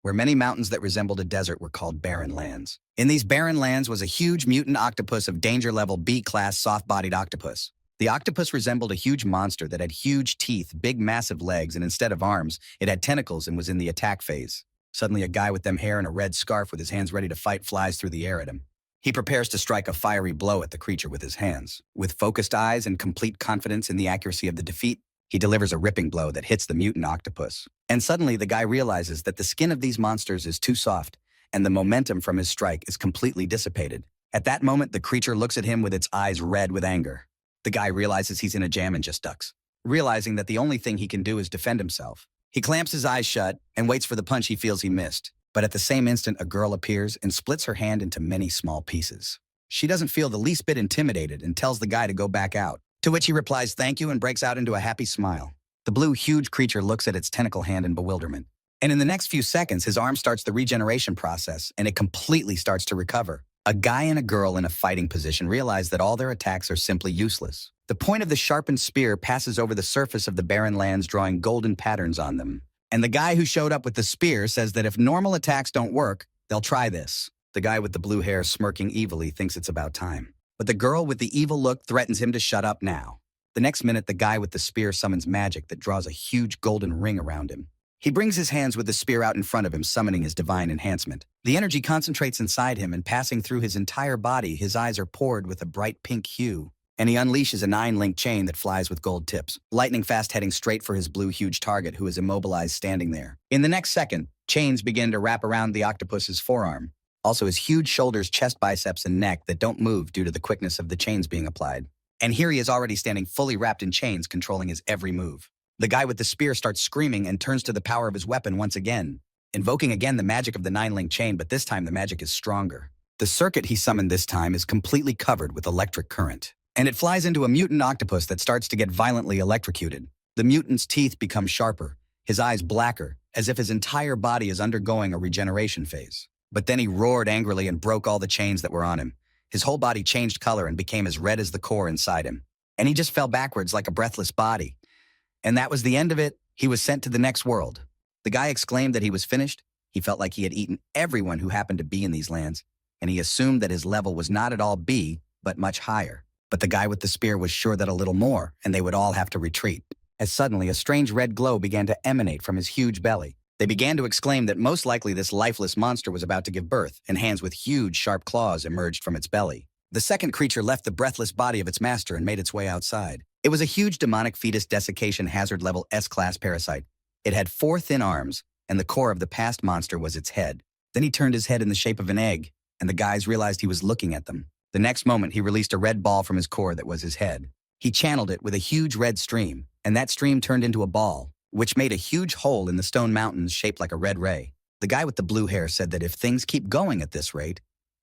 where many mountains that resembled a desert were called barren lands. In these barren lands was a huge mutant octopus of danger level B-class soft-bodied octopus. The octopus resembled a huge monster that had huge teeth, big massive legs, and instead of arms, it had tentacles and was in the attack phase. Suddenly, a guy with them hair and a red scarf with his hands ready to fight flies through the air at him. He prepares to strike a fiery blow at the creature with his hands. With focused eyes and complete confidence in the accuracy of the defeat, he delivers a ripping blow that hits the mutant octopus. And suddenly, the guy realizes that the skin of these monsters is too soft, and the momentum from his strike is completely dissipated. At that moment, the creature looks at him with its eyes red with anger. The guy realizes he's in a jam and just ducks, realizing that the only thing he can do is defend himself. He clamps his eyes shut and waits for the punch he feels he missed. But at the same instant, a girl appears and splits her hand into many small pieces. She doesn't feel the least bit intimidated and tells the guy to go back out, to which he replies thank you and breaks out into a happy smile. The blue, huge creature looks at its tentacle hand in bewilderment. And in the next few seconds, his arm starts the regeneration process and it completely starts to recover. A guy and a girl in a fighting position realize that all their attacks are simply useless. The point of the sharpened spear passes over the surface of the barren lands, drawing golden patterns on them. And the guy who showed up with the spear says that if normal attacks don't work, they'll try this. The guy with the blue hair smirking evilly thinks it's about time. But the girl with the evil look threatens him to shut up now. The next minute, the guy with the spear summons magic that draws a huge golden ring around him. He brings his hands with the spear out in front of him, summoning his divine enhancement. The energy concentrates inside him and passing through his entire body, his eyes are poured with a bright pink hue. And he unleashes a 9-link chain that flies with gold tips, lightning fast heading straight for his blue huge target who is immobilized standing there. In the next second, chains begin to wrap around the octopus's forearm. Also his huge shoulders, chest, biceps, and neck that don't move due to the quickness of the chains being applied. And here he is already standing fully wrapped in chains, controlling his every move. The guy with the spear starts screaming and turns to the power of his weapon once again, invoking again the magic of the 9-link chain, but this time the magic is stronger. The circuit he summoned this time is completely covered with electric current. And it flies into a mutant octopus that starts to get violently electrocuted. The mutant's teeth become sharper, his eyes blacker, as if his entire body is undergoing a regeneration phase. But then he roared angrily and broke all the chains that were on him. His whole body changed color and became as red as the core inside him. And he just fell backwards like a breathless body. And that was the end of it. He was sent to the next world. The guy exclaimed that he was finished. He felt like he had eaten everyone who happened to be in these lands, and he assumed that his level was not at all B, but much higher. But the guy with the spear was sure that a little more, and they would all have to retreat. As suddenly a strange red glow began to emanate from his huge belly. They began to exclaim that most likely this lifeless monster was about to give birth, and hands with huge, sharp claws emerged from its belly. The second creature left the breathless body of its master and made its way outside. It was a huge demonic fetus desiccation hazard level S-class parasite. It had 4 thin arms, and the core of the past monster was its head. Then he turned his head in the shape of an egg, and the guys realized he was looking at them. The next moment, he released a red ball from his core that was his head. He channeled it with a huge red stream, and that stream turned into a ball, which made a huge hole in the stone mountains shaped like a red ray. The guy with the blue hair said that if things keep going at this rate,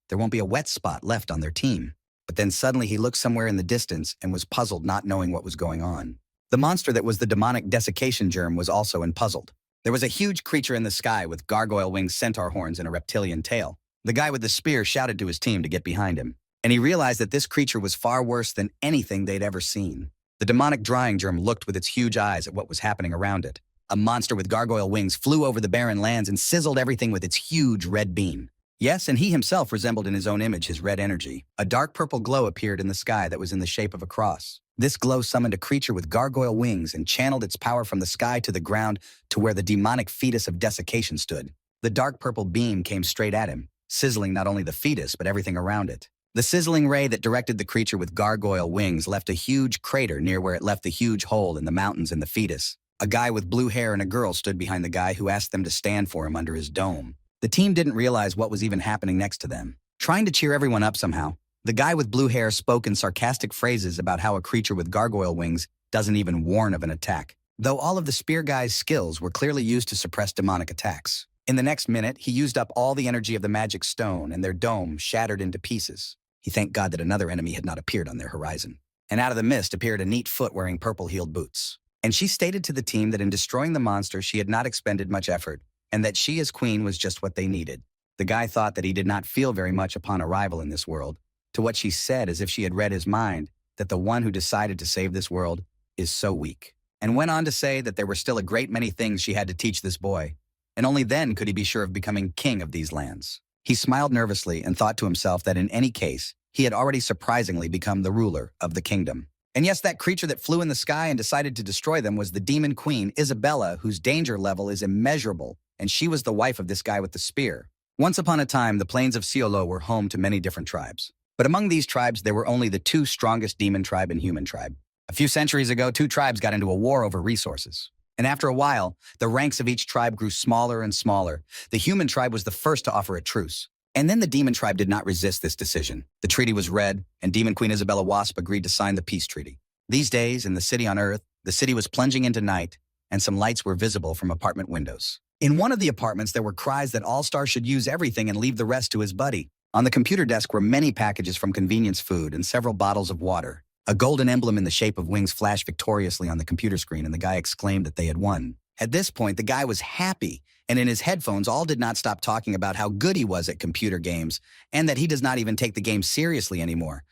there won't be a wet spot left on their team. But then suddenly he looked somewhere in the distance and was puzzled, not knowing what was going on. The monster that was the demonic desiccation germ was also puzzled. There was a huge creature in the sky with gargoyle wings, centaur horns, and a reptilian tail. The guy with the spear shouted to his team to get behind him. And he realized that this creature was far worse than anything they'd ever seen. The demonic drying germ looked with its huge eyes at what was happening around it. A monster with gargoyle wings flew over the barren lands and sizzled everything with its huge red beam. Yes, and he himself resembled in his own image his red energy. A dark purple glow appeared in the sky that was in the shape of a cross. This glow summoned a creature with gargoyle wings and channeled its power from the sky to the ground to where the demonic fetus of desiccation stood. The dark purple beam came straight at him, sizzling not only the fetus but everything around it. The sizzling ray that directed the creature with gargoyle wings left a huge crater near where it left the huge hole in the mountains and the fetus. A guy with blue hair and a girl stood behind the guy who asked them to stand for him under his dome. The team didn't realize what was even happening next to them. Trying to cheer everyone up somehow, the guy with blue hair spoke in sarcastic phrases about how a creature with gargoyle wings doesn't even warn of an attack, though all of the spear guy's skills were clearly used to suppress demonic attacks. In the next minute, he used up all the energy of the magic stone and their dome shattered into pieces. He thanked God that another enemy had not appeared on their horizon. And out of the mist appeared a neat foot wearing purple-heeled boots. And she stated to the team that in destroying the monster, she had not expended much effort, and that she as queen was just what they needed. The guy thought that he did not feel very much upon arrival in this world, to what she said as if she had read his mind, that the one who decided to save this world is so weak. And went on to say that there were still a great many things she had to teach this boy, and only then could he be sure of becoming king of these lands. He smiled nervously and thought to himself that in any case, he had already surprisingly become the ruler of the kingdom. And yes, that creature that flew in the sky and decided to destroy them was the demon queen, Isabella, whose danger level is immeasurable, and she was the wife of this guy with the spear. Once upon a time, the plains of Siolo were home to many different tribes. But among these tribes, there were only the two strongest demon tribe and human tribe. A few centuries ago, two tribes got into a war over resources. And after a while, the ranks of each tribe grew smaller and smaller. The human tribe was the first to offer a truce. And then the demon tribe did not resist this decision. The treaty was read, and Demon Queen Isabella Wasp agreed to sign the peace treaty. These days, in the city on Earth, the city was plunging into night, and some lights were visible from apartment windows. In one of the apartments, there were cries that All-Star should use everything and leave the rest to his buddy. On the computer desk were many packages from convenience food and several bottles of water. A golden emblem in the shape of wings flashed victoriously on the computer screen, and the guy exclaimed that they had won. At this point, the guy was happy, and in his headphones, all did not stop talking about how good he was at computer games, and that he does not even take the game seriously anymore,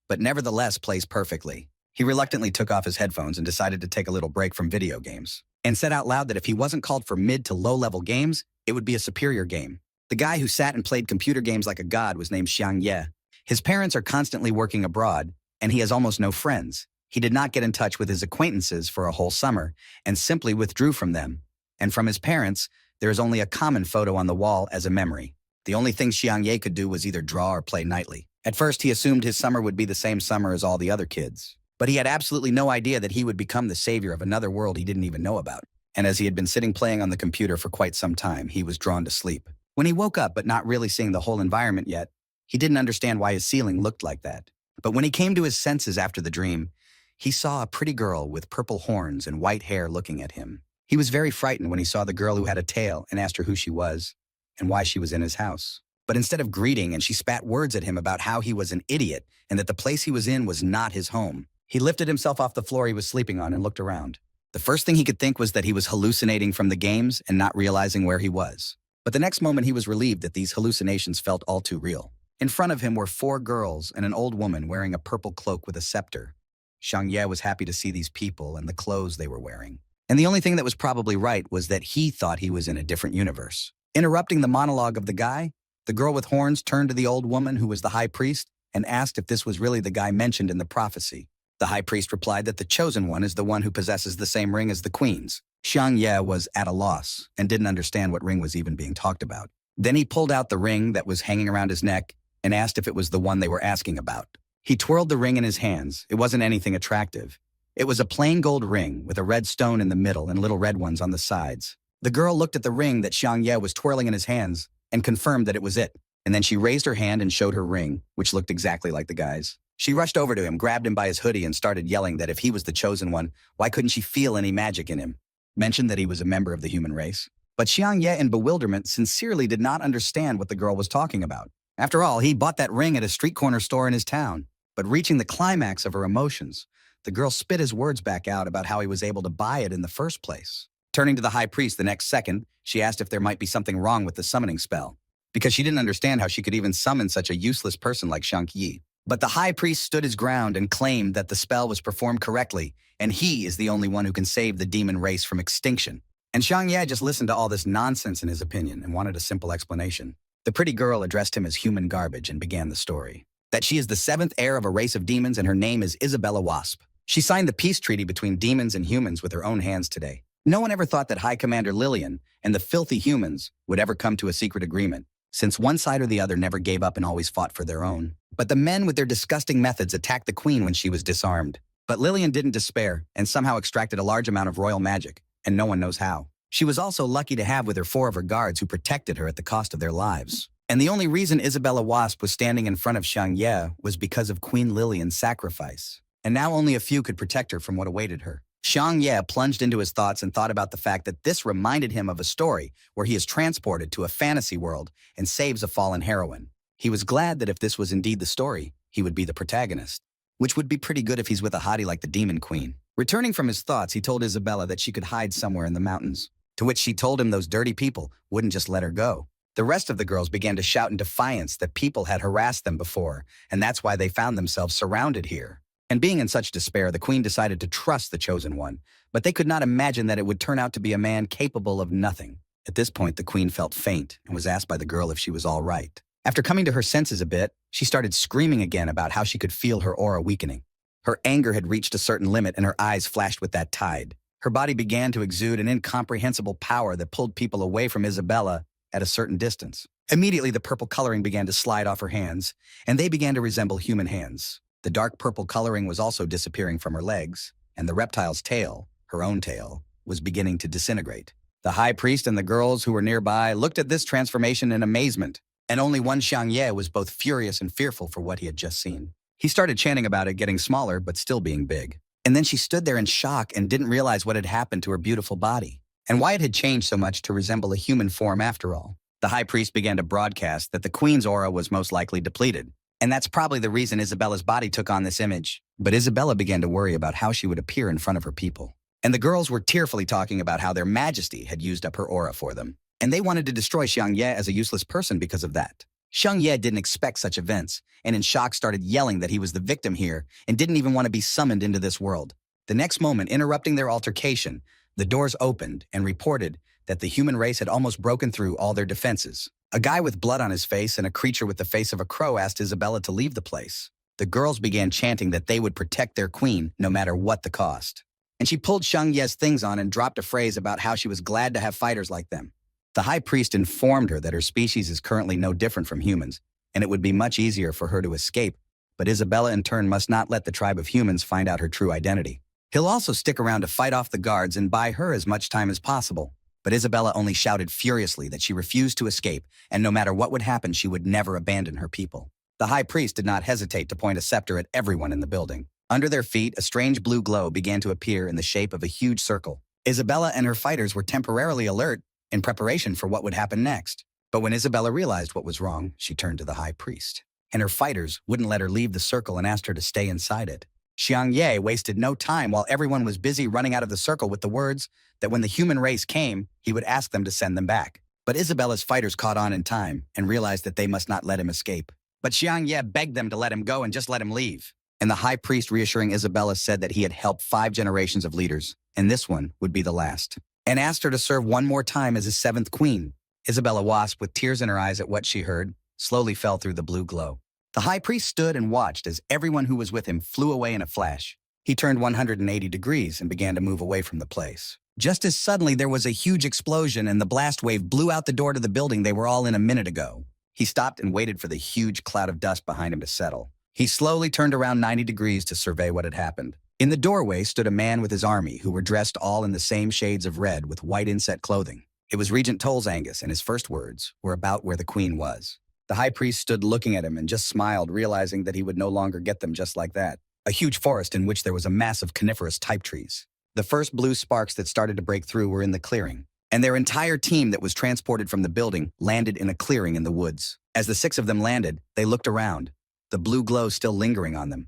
but nevertheless plays perfectly. He reluctantly took off his headphones and decided to take a little break from video games, and said out loud that if he wasn't called for mid to low-level games, it would be a superior game. The guy who sat and played computer games like a god was named Xiang Ye. His parents are constantly working abroad, and he has almost no friends. He did not get in touch with his acquaintances for a whole summer, and simply withdrew from them. And from his parents, there is only a common photo on the wall as a memory. The only thing Xiang Ye could do was either draw or play nightly. At first, he assumed his summer would be the same summer as all the other kids. But he had absolutely no idea that he would become the savior of another world he didn't even know about. And as he had been sitting playing on the computer for quite some time, he was drawn to sleep. When he woke up, but not really seeing the whole environment yet, he didn't understand why his ceiling looked like that. But when he came to his senses after the dream, he saw a pretty girl with purple horns and white hair looking at him. He was very frightened when he saw the girl who had a tail and asked her who she was and why she was in his house. But instead of greeting, and she spat words at him about how he was an idiot and that the place he was in was not his home. He lifted himself off the floor he was sleeping on and looked around. The first thing he could think was that he was hallucinating from the games and not realizing where he was. But the next moment he was relieved that these hallucinations felt all too real. In front of him were 4 girls and an old woman wearing a purple cloak with a scepter. Xiang Ye was happy to see these people and the clothes they were wearing. And the only thing that was probably right was that he thought he was in a different universe. Interrupting the monologue of the guy, the girl with horns turned to the old woman who was the high priest and asked if this was really the guy mentioned in the prophecy. The high priest replied that the chosen one is the one who possesses the same ring as the queens. Xiang Ye was at a loss and didn't understand what ring was even being talked about. Then he pulled out the ring that was hanging around his neck and asked if it was the one they were asking about. He twirled the ring in his hands. It wasn't anything attractive. It was a plain gold ring with a red stone in the middle and little red ones on the sides. The girl looked at the ring that Xiang Ye was twirling in his hands and confirmed that it was it. And then she raised her hand and showed her ring, which looked exactly like the guy's. She rushed over to him, grabbed him by his hoodie, and started yelling that if he was the chosen one, why couldn't she feel any magic in him? Mentioned that he was a member of the human race. But Xiang Ye, in bewilderment, sincerely did not understand what the girl was talking about. After all, he bought that ring at a street corner store in his town. But reaching the climax of her emotions, the girl spit his words back out about how he was able to buy it in the first place. Turning to the high priest the next second, she asked if there might be something wrong with the summoning spell, because she didn't understand how she could even summon such a useless person like Xiang Yi. But the high priest stood his ground and claimed that the spell was performed correctly, and he is the only one who can save the demon race from extinction. And Xiang Ye just listened to all this nonsense in his opinion and wanted a simple explanation. The pretty girl addressed him as human garbage and began the story. That she is the 7th heir of a race of demons and her name is Isabella Wasp. She signed the peace treaty between demons and humans with her own hands today. No one ever thought that High Commander Lillian and the filthy humans would ever come to a secret agreement, since one side or the other never gave up and always fought for their own. But the men with their disgusting methods attacked the queen when she was disarmed. But Lillian didn't despair and somehow extracted a large amount of royal magic, and no one knows how. She was also lucky to have with her 4 of her guards who protected her at the cost of their lives. And the only reason Isabella Wasp was standing in front of Xiang Ye was because of Queen Lillian's sacrifice. And now only a few could protect her from what awaited her. Xiang Ye plunged into his thoughts and thought about the fact that this reminded him of a story where he is transported to a fantasy world and saves a fallen heroine. He was glad that if this was indeed the story, he would be the protagonist, which would be pretty good if he's with a hottie like the Demon Queen. Returning from his thoughts, he told Isabella that she could hide somewhere in the mountains, to which she told him those dirty people wouldn't just let her go. The rest of the girls began to shout in defiance that people had harassed them before, and that's why they found themselves surrounded here. And being in such despair, the queen decided to trust the chosen one, but they could not imagine that it would turn out to be a man capable of nothing. At this point, the queen felt faint and was asked by the girl if she was all right. After coming to her senses a bit, she started screaming again about how she could feel her aura weakening. Her anger had reached a certain limit and her eyes flashed with that tide. Her body began to exude an incomprehensible power that pulled people away from Isabella at a certain distance. Immediately, the purple coloring began to slide off her hands, and they began to resemble human hands. The dark purple coloring was also disappearing from her legs, and the reptile's tail, her own tail, was beginning to disintegrate. The high priest and the girls who were nearby looked at this transformation in amazement, and only one Xiangye was both furious and fearful for what he had just seen. He started chanting about it getting smaller but still being big. And then she stood there in shock and didn't realize what had happened to her beautiful body, and why it had changed so much to resemble a human form after all. The high priest began to broadcast that the queen's aura was most likely depleted, and that's probably the reason Isabella's body took on this image. But Isabella began to worry about how she would appear in front of her people. And the girls were tearfully talking about how their majesty had used up her aura for them, and they wanted to destroy Xiangye as a useless person because of that. Xiangye didn't expect such events, and in shock started yelling that he was the victim here and didn't even want to be summoned into this world. The next moment, interrupting their altercation, the doors opened and reported that the human race had almost broken through all their defenses. A guy with blood on his face and a creature with the face of a crow asked Isabella to leave the place. The girls began chanting that they would protect their queen no matter what the cost. And she pulled Xiangye's things on and dropped a phrase about how she was glad to have fighters like them. The high priest informed her that her species is currently no different from humans, and it would be much easier for her to escape, but Isabella in turn must not let the tribe of humans find out her true identity. He'll also stick around to fight off the guards and buy her as much time as possible. But Isabella only shouted furiously that she refused to escape, and no matter what would happen, she would never abandon her people. The high priest did not hesitate to point a scepter at everyone in the building. Under their feet, a strange blue glow began to appear in the shape of a huge circle. Isabella and her fighters were temporarily alert in preparation for what would happen next. But when Isabella realized what was wrong, she turned to the high priest. And her fighters wouldn't let her leave the circle and asked her to stay inside it. Xiangye wasted no time while everyone was busy running out of the circle with the words that when the human race came, he would ask them to send them back. But Isabella's fighters caught on in time and realized that they must not let him escape. But Xiangye begged them to let him go and just let him leave. And the high priest, reassuring Isabella, said that he had helped 5 generations of leaders, and this one would be the last, and asked her to serve one more time as his 7th queen. Isabella Wasp, with tears in her eyes at what she heard, slowly fell through the blue glow. The high priest stood and watched as everyone who was with him flew away in a flash. He turned 180 degrees and began to move away from the place. Just as suddenly, there was a huge explosion and the blast wave blew out the door to the building they were all in a minute ago. He stopped and waited for the huge cloud of dust behind him to settle. He slowly turned around 90 degrees to survey what had happened. In the doorway stood a man with his army who were dressed all in the same shades of red with white inset clothing. It was Regent Tolzangus, and his first words were about where the queen was. The high priest stood looking at him and just smiled, realizing that he would no longer get them just like that. A huge forest in which there was a mass of coniferous type trees. The first blue sparks that started to break through were in the clearing, and their entire team that was transported from the building landed in a clearing in the woods. As the 6 of them landed, they looked around, the blue glow still lingering on them.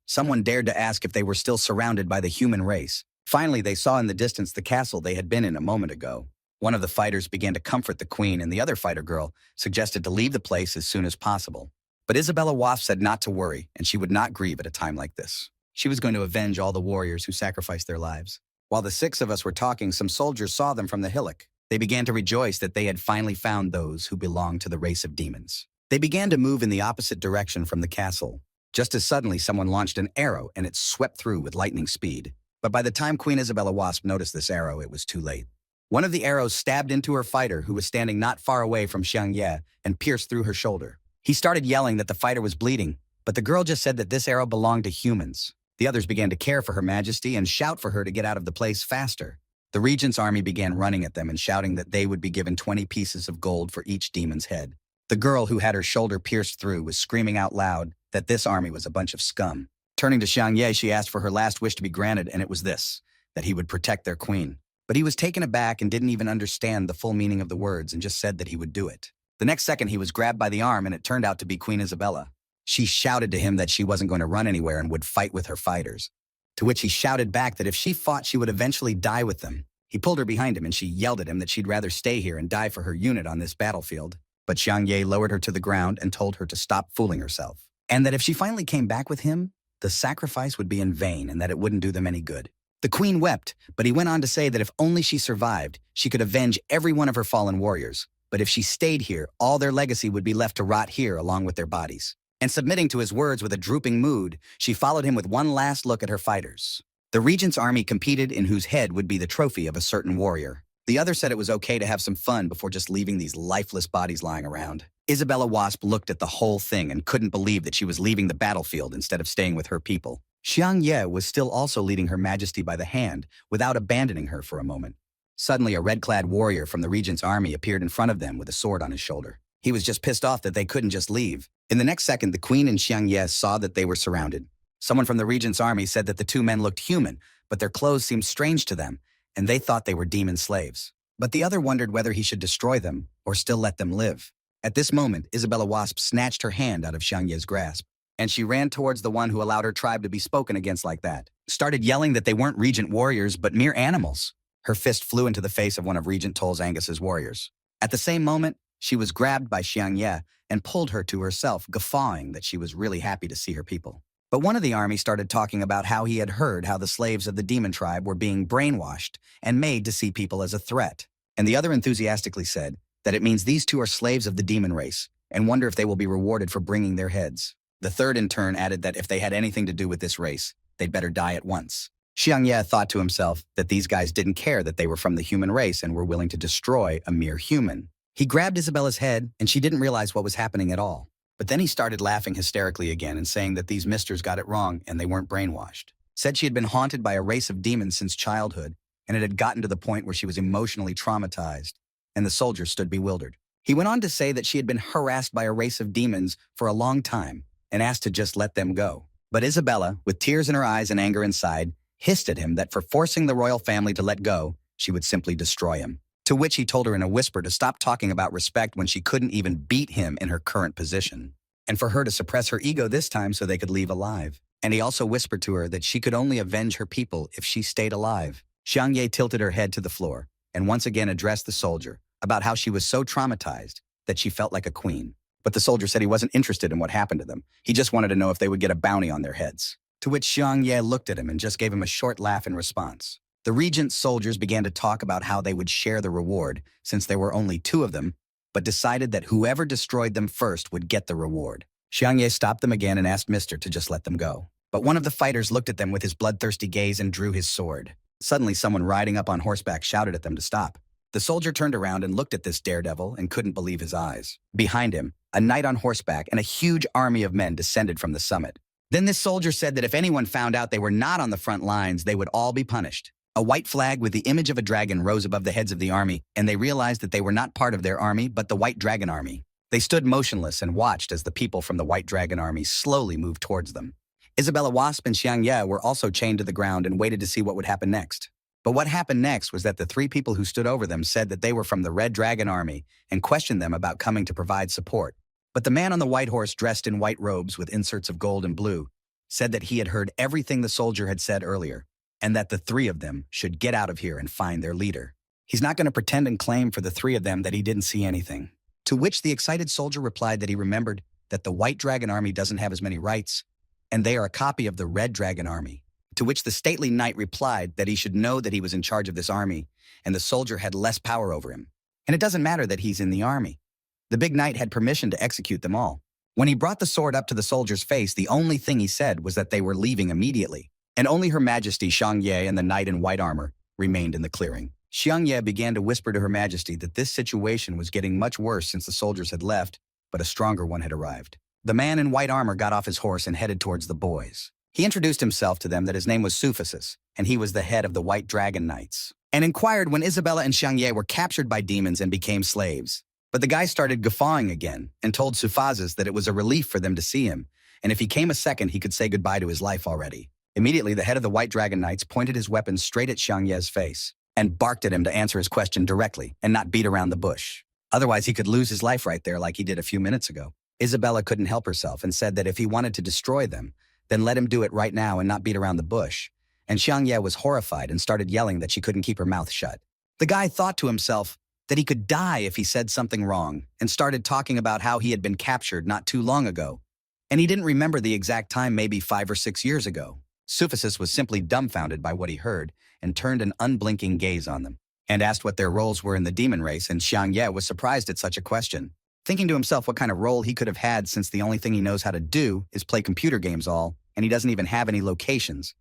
Someone dared to ask if they were still surrounded by the human race. Finally, they saw in the distance the castle they had been in a moment ago. One of the fighters began to comfort the queen, and the other fighter girl suggested to leave the place as soon as possible. But Isabella Wasp said not to worry, and she would not grieve at a time like this. She was going to avenge all the warriors who sacrificed their lives. While the 6 of us were talking, some soldiers saw them from the hillock. They began to rejoice that they had finally found those who belonged to the race of demons. They began to move in the opposite direction from the castle. Just as suddenly, someone launched an arrow, and it swept through with lightning speed. But by the time Queen Isabella Wasp noticed this arrow, it was too late. One of the arrows stabbed into her fighter, who was standing not far away from Xiangye, and pierced through her shoulder. He started yelling that the fighter was bleeding, but the girl just said that this arrow belonged to humans. The others began to care for Her Majesty and shout for her to get out of the place faster. The regent's army began running at them and shouting that they would be given 20 pieces of gold for each demon's head. The girl who had her shoulder pierced through was screaming out loud that this army was a bunch of scum. Turning to Xiangye, she asked for her last wish to be granted, and it was this, that he would protect their queen. But he was taken aback and didn't even understand the full meaning of the words and just said that he would do it. The next second, he was grabbed by the arm, and it turned out to be Queen Isabella. She shouted to him that she wasn't going to run anywhere and would fight with her fighters, to which he shouted back that if she fought, she would eventually die with them. He pulled her behind him, and she yelled at him that she'd rather stay here and die for her unit on this battlefield. But Xiangye lowered her to the ground and told her to stop fooling herself, and that if she finally came back with him, the sacrifice would be in vain and that it wouldn't do them any good. The queen wept, but he went on to say that if only she survived, she could avenge every one of her fallen warriors. But if she stayed here, all their legacy would be left to rot here along with their bodies. And submitting to his words with a drooping mood, she followed him with one last look at her fighters. The regent's army competed in whose head would be the trophy of a certain warrior. The other said it was okay to have some fun before just leaving these lifeless bodies lying around. Isabella Wasp looked at the whole thing and couldn't believe that she was leaving the battlefield instead of staying with her people. Xiang Ye was still also leading Her Majesty by the hand without abandoning her for a moment. Suddenly, a red-clad warrior from the regent's army appeared in front of them with a sword on his shoulder. He was just pissed off that they couldn't just leave. In the next second, the queen and Xiang Ye saw that they were surrounded. Someone from the regent's army said that the two men looked human, but their clothes seemed strange to them, and they thought they were demon slaves. But the other wondered whether he should destroy them or still let them live. At this moment, Isabella Wasp snatched her hand out of Xiang Ye's grasp, and she ran towards the one who allowed her tribe to be spoken against like that, started yelling that they weren't regent warriors but mere animals. Her fist flew into the face of one of Regent Tol's Angus's warriors. At the same moment, she was grabbed by Xiang Ye and pulled her to herself, guffawing that she was really happy to see her people. But one of the army started talking about how he had heard how the slaves of the demon tribe were being brainwashed and made to see people as a threat. And the other enthusiastically said that it means these two are slaves of the demon race and wonder if they will be rewarded for bringing their heads. The third in turn added that if they had anything to do with this race, they'd better die at once. Xiang Ye thought to himself that these guys didn't care that they were from the human race and were willing to destroy a mere human. He grabbed Isabella's head, and she didn't realize what was happening at all. But then he started laughing hysterically again and saying that these misters got it wrong and they weren't brainwashed. Said she had been haunted by a race of demons since childhood, and it had gotten to the point where she was emotionally traumatized, and the soldier stood bewildered. He went on to say that she had been harassed by a race of demons for a long time and asked to just let them go. But Isabella, with tears in her eyes and anger inside, hissed at him that for forcing the royal family to let go, she would simply destroy him. To which he told her in a whisper to stop talking about respect when she couldn't even beat him in her current position, and for her to suppress her ego this time so they could leave alive. And he also whispered to her that she could only avenge her people if she stayed alive. Xiang Ye tilted her head to the floor and once again addressed the soldier about how she was so traumatized that she felt like a queen. But the soldier said he wasn't interested in what happened to them. He just wanted to know if they would get a bounty on their heads. To which Xiang Ye looked at him and just gave him a short laugh in response. The regent's soldiers began to talk about how they would share the reward, since there were only two of them, but decided that whoever destroyed them first would get the reward. Xiang Ye stopped them again and asked Mister to just let them go. But one of the fighters looked at them with his bloodthirsty gaze and drew his sword. Suddenly, someone riding up on horseback shouted at them to stop. The soldier turned around and looked at this daredevil and couldn't believe his eyes. Behind him, a knight on horseback and a huge army of men descended from the summit. Then this soldier said that if anyone found out they were not on the front lines, they would all be punished. A white flag with the image of a dragon rose above the heads of the army, and they realized that they were not part of their army, but the White Dragon Army. They stood motionless and watched as the people from the White Dragon Army slowly moved towards them. Isabella Wasp and Xiang Ye were also chained to the ground and waited to see what would happen next. But what happened next was that the three people who stood over them said that they were from the Red Dragon Army and questioned them about coming to provide support. But the man on the white horse, dressed in white robes with inserts of gold and blue, said that he had heard everything the soldier had said earlier, and that the three of them should get out of here and find their leader. He's not going to pretend and claim for the three of them that he didn't see anything. To which the excited soldier replied that he remembered that the White Dragon Army doesn't have as many rights, and they are a copy of the Red Dragon Army. To which the stately knight replied that he should know that he was in charge of this army, and the soldier had less power over him. And it doesn't matter that he's in the army. The big knight had permission to execute them all. When he brought the sword up to the soldier's face, the only thing he said was that they were leaving immediately, and only Her Majesty Xiang Ye and the knight in white armor remained in the clearing. Xiang Ye began to whisper to Her Majesty that this situation was getting much worse since the soldiers had left, but a stronger one had arrived. The man in white armor got off his horse and headed towards the boys. He introduced himself to them that his name was Suffasus, and he was the head of the White Dragon Knights, and inquired when Isabella and Xiang Ye were captured by demons and became slaves. But the guy started guffawing again and told Suffasus that it was a relief for them to see him, and if he came a second, he could say goodbye to his life already. Immediately, the head of the White Dragon Knights pointed his weapon straight at Xiang Ye's face and barked at him to answer his question directly and not beat around the bush. Otherwise, he could lose his life right there like he did a few minutes ago. Isabella couldn't help herself and said that if he wanted to destroy them, then let him do it right now and not beat around the bush. And Xiang Ye was horrified and started yelling that she couldn't keep her mouth shut. The guy thought to himself that he could die if he said something wrong and started talking about how he had been captured not too long ago. And he didn't remember the exact time, maybe 5 or 6 years ago. Sufissus was simply dumbfounded by what he heard and turned an unblinking gaze on them and asked what their roles were in the demon race, and Xiang Ye was surprised at such a question, thinking to himself what kind of role he could have had since the only thing he knows how to do is play computer games and he doesn't even have any locations,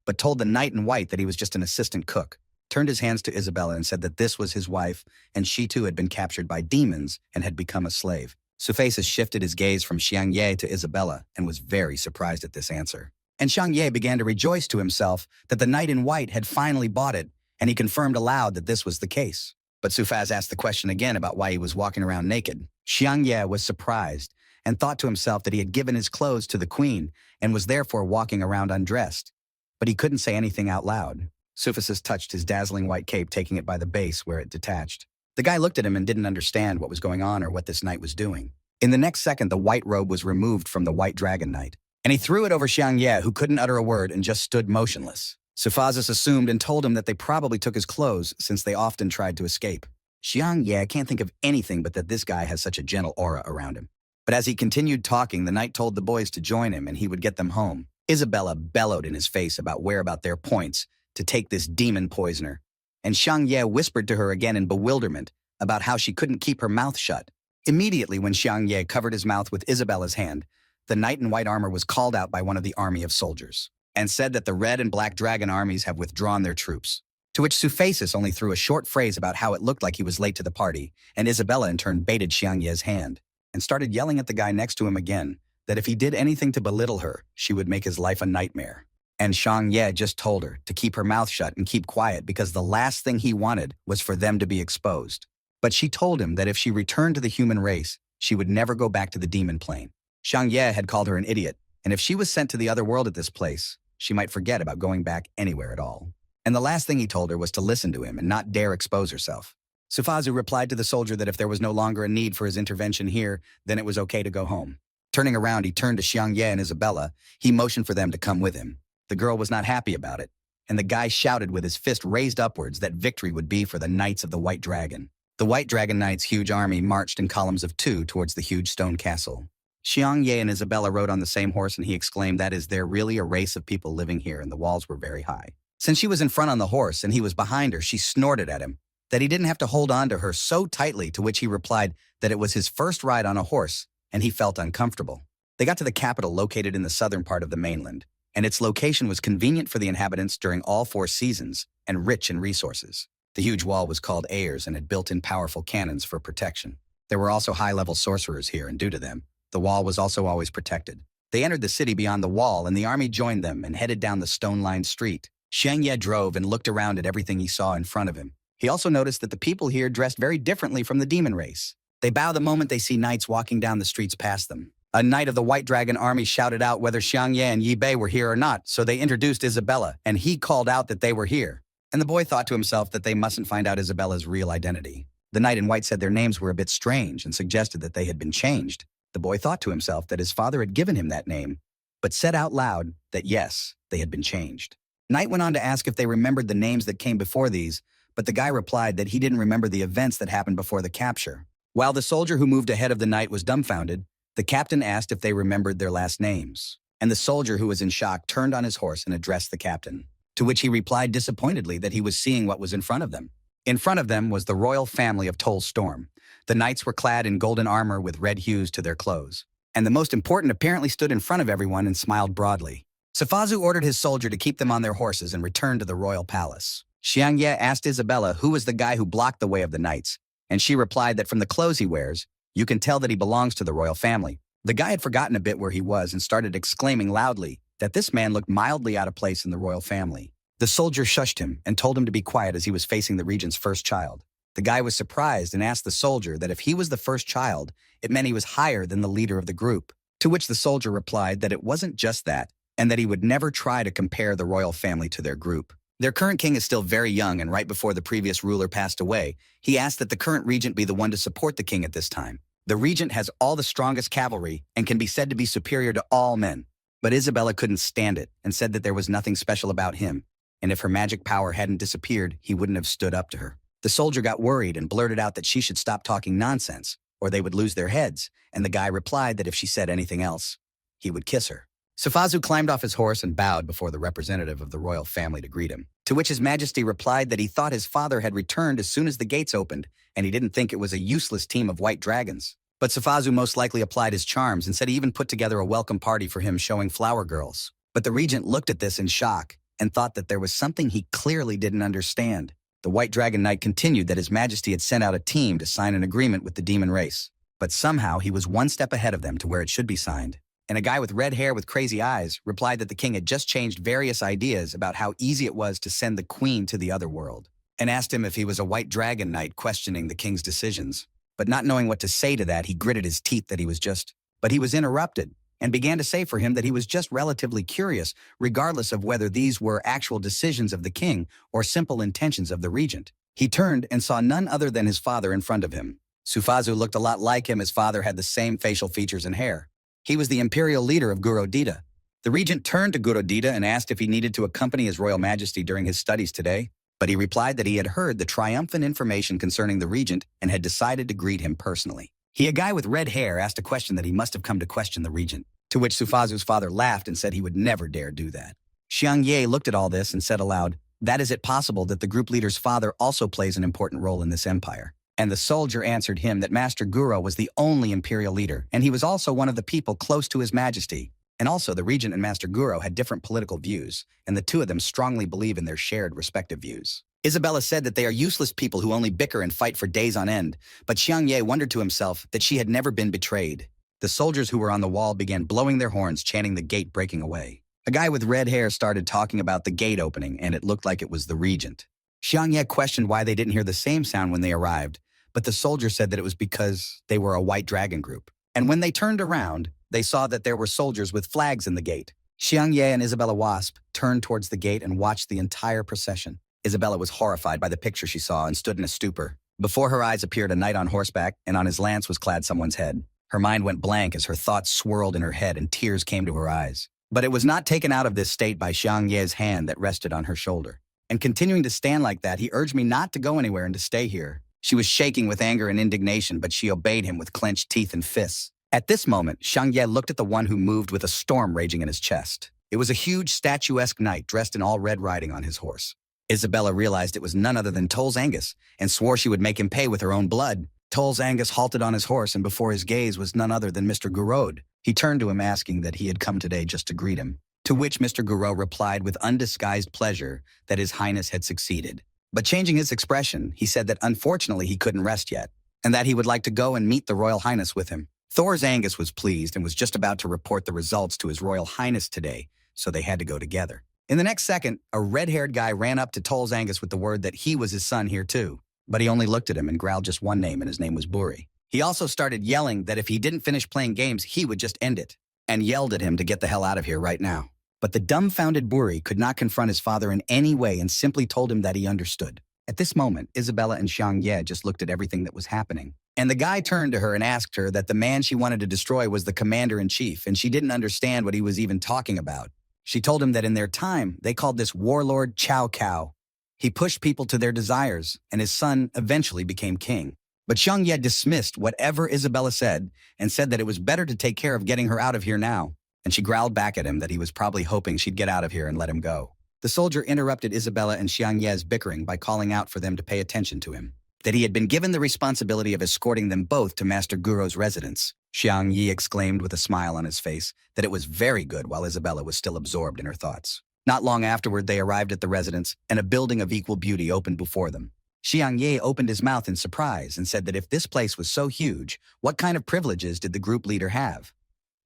but told the knight in white that he was just an assistant cook, turned his hands to Isabella and said that this was his wife and she too had been captured by demons and had become a slave. Sufissus shifted his gaze from Xiang Ye to Isabella and was very surprised at this answer. And Xiang Ye began to rejoice to himself that the knight in white had finally bought it, and he confirmed aloud that this was the case. But Sufaz asked the question again about why he was walking around naked. Xiang Ye was surprised and thought to himself that he had given his clothes to the queen and was therefore walking around undressed. But he couldn't say anything out loud. Sufissus touched his dazzling white cape, taking it by the base where it detached. The guy looked at him and didn't understand what was going on or what this knight was doing. In the next second, the white robe was removed from the white dragon knight, and he threw it over Xiang Ye, who couldn't utter a word and just stood motionless. Sufazis assumed and told him that they probably took his clothes since they often tried to escape. Xiang Ye can't think of anything but that this guy has such a gentle aura around him. But as he continued talking, the knight told the boys to join him and he would get them home. Isabella bellowed in his face about their points to take this demon poisoner, and Xiang Ye whispered to her again in bewilderment about how she couldn't keep her mouth shut. Immediately when Xiang Ye covered his mouth with Isabella's hand, the knight in white armor was called out by one of the army of soldiers and said that the red and black dragon armies have withdrawn their troops. To which Sufissus only threw a short phrase about how it looked like he was late to the party, and Isabella in turn baited Xiang Ye's hand and started yelling at the guy next to him again that if he did anything to belittle her, she would make his life a nightmare. And Xiang Ye just told her to keep her mouth shut and keep quiet because the last thing he wanted was for them to be exposed. But she told him that if she returned to the human race, she would never go back to the demon plane. Xiang Ye had called her an idiot, and if she was sent to the other world at this place, she might forget about going back anywhere at all. And the last thing he told her was to listen to him and not dare expose herself. Sufazu replied to the soldier that if there was no longer a need for his intervention here, then it was okay to go home. Turning around, he turned to Xiang Ye and Isabella. He motioned for them to come with him. The girl was not happy about it, and the guy shouted with his fist raised upwards that victory would be for the Knights of the White Dragon. The White Dragon Knights' huge army marched in columns of 2 towards the huge stone castle. Xiang Ye and Isabella rode on the same horse, and he exclaimed, "That is there really a race of people living here?" And the walls were very high. Since she was in front on the horse and he was behind her, she snorted at him that he didn't have to hold on to her so tightly, to which he replied that it was his first ride on a horse and he felt uncomfortable. They got to the capital located in the southern part of the mainland, and its location was convenient for the inhabitants during all 4 seasons and rich in resources. The huge wall was called Ayers and had built-in powerful cannons for protection. There were also high-level sorcerers here, and due to them, the wall was also always protected. They entered the city beyond the wall, and the army joined them and headed down the stone-lined street. Xiang Ye drove and looked around at everything he saw in front of him. He also noticed that the people here dressed very differently from the demon race. They bow the moment they see knights walking down the streets past them. A knight of the White Dragon army shouted out whether Xiang Ye and Yi Bei were here or not, so they introduced Isabella, and he called out that they were here. And the boy thought to himself that they mustn't find out Isabella's real identity. The knight in white said their names were a bit strange and suggested that they had been changed. The boy thought to himself that his father had given him that name, but said out loud that yes, they had been changed. Knight went on to ask if they remembered the names that came before these, but the guy replied that he didn't remember the events that happened before the capture. While the soldier who moved ahead of the knight was dumbfounded, the captain asked if they remembered their last names. And the soldier, who was in shock, turned on his horse and addressed the captain, to which he replied disappointedly that he was seeing what was in front of them. In front of them was the royal family of Toll Storm. The knights were clad in golden armor with red hues to their clothes. And the most important apparently stood in front of everyone and smiled broadly. Safazu ordered his soldier to keep them on their horses and returned to the royal palace. Xiang Ye asked Isabella who was the guy who blocked the way of the knights, and she replied that from the clothes he wears, you can tell that he belongs to the royal family. The guy had forgotten a bit where he was and started exclaiming loudly that this man looked mildly out of place in the royal family. The soldier shushed him and told him to be quiet as he was facing the regent's first child. The guy was surprised and asked the soldier that if he was the first child, it meant he was higher than the leader of the group, to which the soldier replied that it wasn't just that, and that he would never try to compare the royal family to their group. Their current king is still very young, and right before the previous ruler passed away, he asked that the current regent be the one to support the king at this time. The regent has all the strongest cavalry and can be said to be superior to all men. But Isabella couldn't stand it and said that there was nothing special about him, and if her magic power hadn't disappeared, he wouldn't have stood up to her. The soldier got worried and blurted out that she should stop talking nonsense, or they would lose their heads, and the guy replied that if she said anything else, he would kiss her. Sufazu climbed off his horse and bowed before the representative of the royal family to greet him, to which His Majesty replied that he thought his father had returned as soon as the gates opened, and he didn't think it was a useless team of white dragons. But Sufazu most likely applied his charms and said he even put together a welcome party for him showing flower girls. But the regent looked at this in shock and thought that there was something he clearly didn't understand. The White Dragon Knight continued that His Majesty had sent out a team to sign an agreement with the demon race. But somehow he was one step ahead of them to where it should be signed. And a guy with red hair with crazy eyes replied that the king had just changed various ideas about how easy it was to send the queen to the other world, and asked him if he was a White Dragon Knight, questioning the king's decisions. But not knowing what to say to that, he gritted his teeth that he was just... But he was interrupted and began to say for him that he was just relatively curious, regardless of whether these were actual decisions of the king or simple intentions of the regent. He turned and saw none other than his father in front of him. Sufazu looked a lot like him. His father had the same facial features and hair. He was the imperial leader of Gurodita. The regent turned to Gurodita and asked if he needed to accompany His Royal Majesty during his studies today, but he replied that he had heard the triumphant information concerning the regent and had decided to greet him personally. A guy with red hair asked a question that he must have come to question the regent, to which Sufazu's father laughed and said he would never dare do that. Xiang Ye looked at all this and said aloud, "That is it possible that the group leader's father also plays an important role in this empire?" And the soldier answered him that Master Guro was the only imperial leader, and he was also one of the people close to His Majesty. And also the regent and Master Guro had different political views, and the two of them strongly believe in their shared respective views. Isabella said that they are useless people who only bicker and fight for days on end, but Xiang Ye wondered to himself that she had never been betrayed. The soldiers who were on the wall began blowing their horns, chanting the gate breaking away. A guy with red hair started talking about the gate opening, and it looked like it was the regent. Xiang Ye questioned why they didn't hear the same sound when they arrived, but the soldier said that it was because they were a white dragon group. And when they turned around, they saw that there were soldiers with flags in the gate. Xiang Ye and Isabella Wasp turned towards the gate and watched the entire procession. Isabella was horrified by the picture she saw and stood in a stupor. Before her eyes appeared a knight on horseback, and on his lance was clad someone's head. Her mind went blank as her thoughts swirled in her head and tears came to her eyes. But it was not taken out of this state by Xiang Ye's hand that rested on her shoulder. And continuing to stand like that, he urged me not to go anywhere and to stay here. She was shaking with anger and indignation, but she obeyed him with clenched teeth and fists. At this moment, Xiang Ye looked at the one who moved with a storm raging in his chest. It was a huge statuesque knight dressed in all red riding on his horse. Isabella realized it was none other than Tol's Angus and swore she would make him pay with her own blood. Tol's Angus halted on his horse, and before his gaze was none other than Mr. Gurod. He turned to him asking that he had come today just to greet him, to which Mr. Gurod replied with undisguised pleasure that His Highness had succeeded. But changing his expression, he said that unfortunately he couldn't rest yet, and that he would like to go and meet the Royal Highness with him. Thor's Angus was pleased and was just about to report the results to His Royal Highness today, so they had to go together. In the next second, a red-haired guy ran up to Tol's Angus with the word that he was his son here too. But he only looked at him and growled just one name, and his name was Buri. He also started yelling that if he didn't finish playing games, he would just end it, and yelled at him to get the hell out of here right now. But the dumbfounded Buri could not confront his father in any way and simply told him that he understood. At this moment, Isabella and Xiang Ye just looked at everything that was happening. And the guy turned to her and asked her that the man she wanted to destroy was the commander-in-chief, and she didn't understand what he was even talking about. She told him that in their time, they called this warlord Chow Cow. He pushed people to their desires, and his son eventually became king. But Xiang Ye dismissed whatever Isabella said and said that it was better to take care of getting her out of here now. And she growled back at him that he was probably hoping she'd get out of here and let him go. The soldier interrupted Isabella and Xiang Ye's bickering by calling out for them to pay attention to him, that he had been given the responsibility of escorting them both to Master Guro's residence. Xiang Yi exclaimed with a smile on his face that it was very good while Isabella was still absorbed in her thoughts. Not long afterward, they arrived at the residence, and a building of equal beauty opened before them. Xiang Ye opened his mouth in surprise and said that if this place was so huge, what kind of privileges did the group leader have?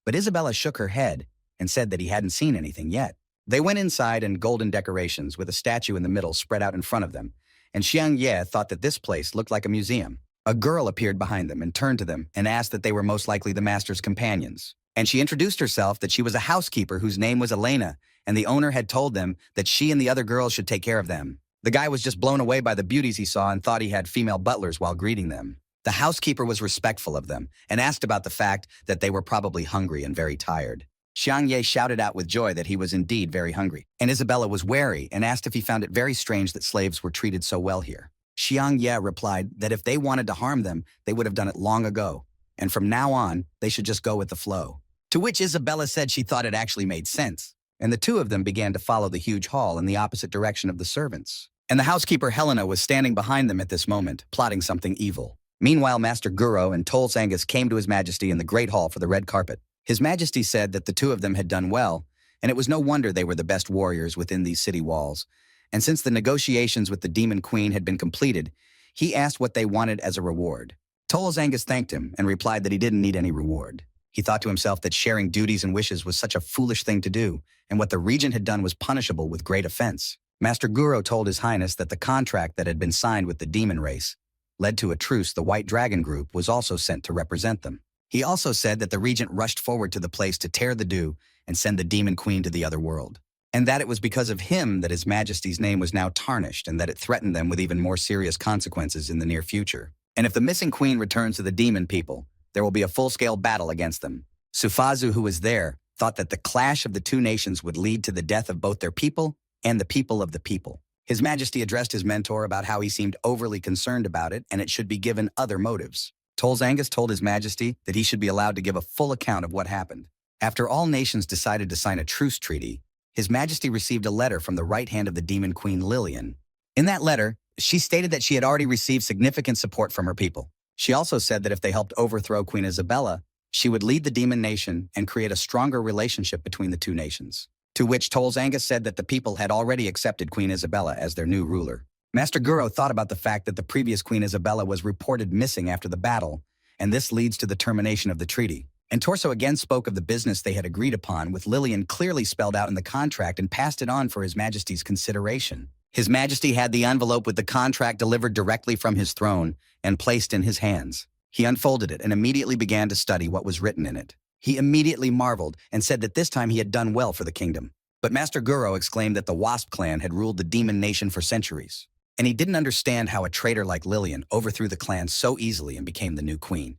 But Isabella shook her head and said that he hadn't seen anything yet. They went inside, and golden decorations with a statue in the middle spread out in front of them, and Xiang Ye thought that this place looked like a museum. A girl appeared behind them and turned to them and asked that they were most likely the master's companions. And she introduced herself that she was a housekeeper whose name was Elena, and the owner had told them that she and the other girls should take care of them. The guy was just blown away by the beauties he saw and thought he had female butlers while greeting them. The housekeeper was respectful of them and asked about the fact that they were probably hungry and very tired. Xiang Ye shouted out with joy that he was indeed very hungry, and Isabella was wary and asked if he found it very strange that slaves were treated so well here. Xiang Ye replied that if they wanted to harm them, they would have done it long ago, and from now on, they should just go with the flow. To which Isabella said she thought it actually made sense, and the two of them began to follow the huge hall in the opposite direction of the servants. And the housekeeper Helena was standing behind them at this moment, plotting something evil. Meanwhile, Master Guro and Tolls Angus came to His Majesty in the Great Hall for the red carpet. His Majesty said that the two of them had done well, and it was no wonder they were the best warriors within these city walls. And since the negotiations with the Demon Queen had been completed, he asked what they wanted as a reward. Tolls Angus thanked him and replied that he didn't need any reward. He thought to himself that sharing duties and wishes was such a foolish thing to do, and what the regent had done was punishable with great offense. Master Guro told His Highness that the contract that had been signed with the demon race led to a truce. The White Dragon Group was also sent to represent them. He also said that the regent rushed forward to the place to tear the dew and send the Demon Queen to the other world, and that it was because of him that His Majesty's name was now tarnished and that it threatened them with even more serious consequences in the near future. And if the missing queen returns to the demon people, there will be a full-scale battle against them. Sufazu, who was there, thought that the clash of the two nations would lead to the death of both their people and the people of the people. His Majesty addressed his mentor about how he seemed overly concerned about it and it should be given other motives. Tolls Angus told His Majesty that he should be allowed to give a full account of what happened. After all nations decided to sign a truce treaty, His Majesty received a letter from the right hand of the Demon Queen Lillian. In that letter, she stated that she had already received significant support from her people. She also said that if they helped overthrow Queen Isabella, she would lead the demon nation and create a stronger relationship between the two nations. To which Tolls Angus said that the people had already accepted Queen Isabella as their new ruler. Master Guro thought about the fact that the previous Queen Isabella was reported missing after the battle, and this leads to the termination of the treaty. And Torso again spoke of the business they had agreed upon, with Lillian clearly spelled out in the contract, and passed it on for His Majesty's consideration. His Majesty had the envelope with the contract delivered directly from his throne and placed in his hands. He unfolded it and immediately began to study what was written in it. He immediately marveled and said that this time he had done well for the kingdom. But Master Guro exclaimed that the Wasp clan had ruled the demon nation for centuries, and he didn't understand how a traitor like Lillian overthrew the clan so easily and became the new queen.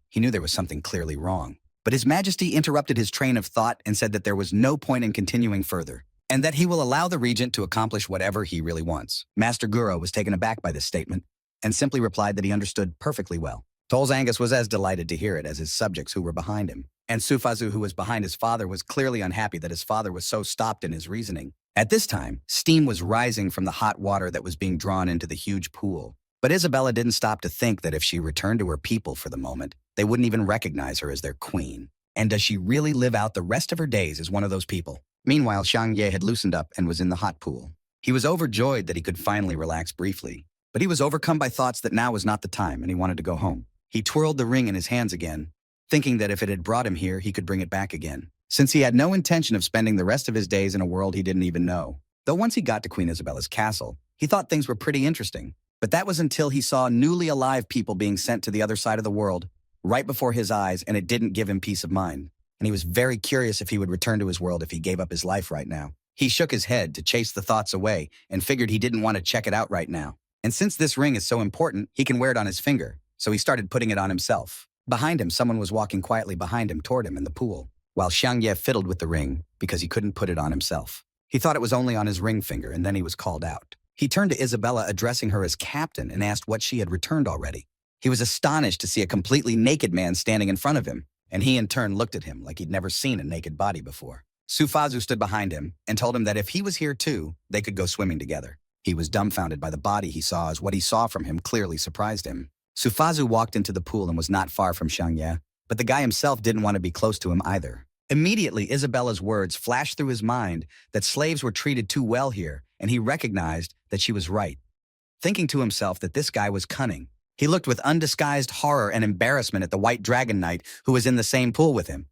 He knew there was something clearly wrong. But His Majesty interrupted his train of thought and said that there was no point in continuing further, and that he will allow the regent to accomplish whatever he really wants. Master Guro was taken aback by this statement and simply replied that he understood perfectly well. Tolls Angus was as delighted to hear it as his subjects who were behind him, and Sufazu, who was behind his father, was clearly unhappy that his father was so stopped in his reasoning. At this time, steam was rising from the hot water that was being drawn into the huge pool. But Isabella didn't stop to think that if she returned to her people for the moment, they wouldn't even recognize her as their queen. And does she really live out the rest of her days as one of those people? Meanwhile, Xiang Ye had loosened up and was in the hot pool. He was overjoyed that he could finally relax briefly, but he was overcome by thoughts that now was not the time and he wanted to go home. He twirled the ring in his hands again, thinking that if it had brought him here, he could bring it back again, since he had no intention of spending the rest of his days in a world he didn't even know. Though once he got to Queen Isabella's castle, he thought things were pretty interesting, but that was until he saw newly alive people being sent to the other side of the world, right before his eyes, and it didn't give him peace of mind. And he was very curious if he would return to his world if he gave up his life right now. He shook his head to chase the thoughts away and figured he didn't want to check it out right now. And since this ring is so important, he can wear it on his finger, so he started putting it on himself. Behind him, someone was walking quietly behind him toward him in the pool, while Xiang Ye fiddled with the ring because he couldn't put it on himself. He thought it was only on his ring finger, and then he was called out. He turned to Isabella, addressing her as captain, and asked what she had returned already. He was astonished to see a completely naked man standing in front of him, and he in turn looked at him like he'd never seen a naked body before. Sufazu stood behind him and told him that if he was here too, they could go swimming together. He was dumbfounded by the body he saw, as what he saw from him clearly surprised him. Sufazu walked into the pool and was not far from Xiang Ye, but the guy himself didn't want to be close to him either. Immediately, Isabella's words flashed through his mind that slaves were treated too well here, and he recognized that she was right. Thinking to himself that this guy was cunning, he looked with undisguised horror and embarrassment at the White Dragon Knight who was in the same pool with him.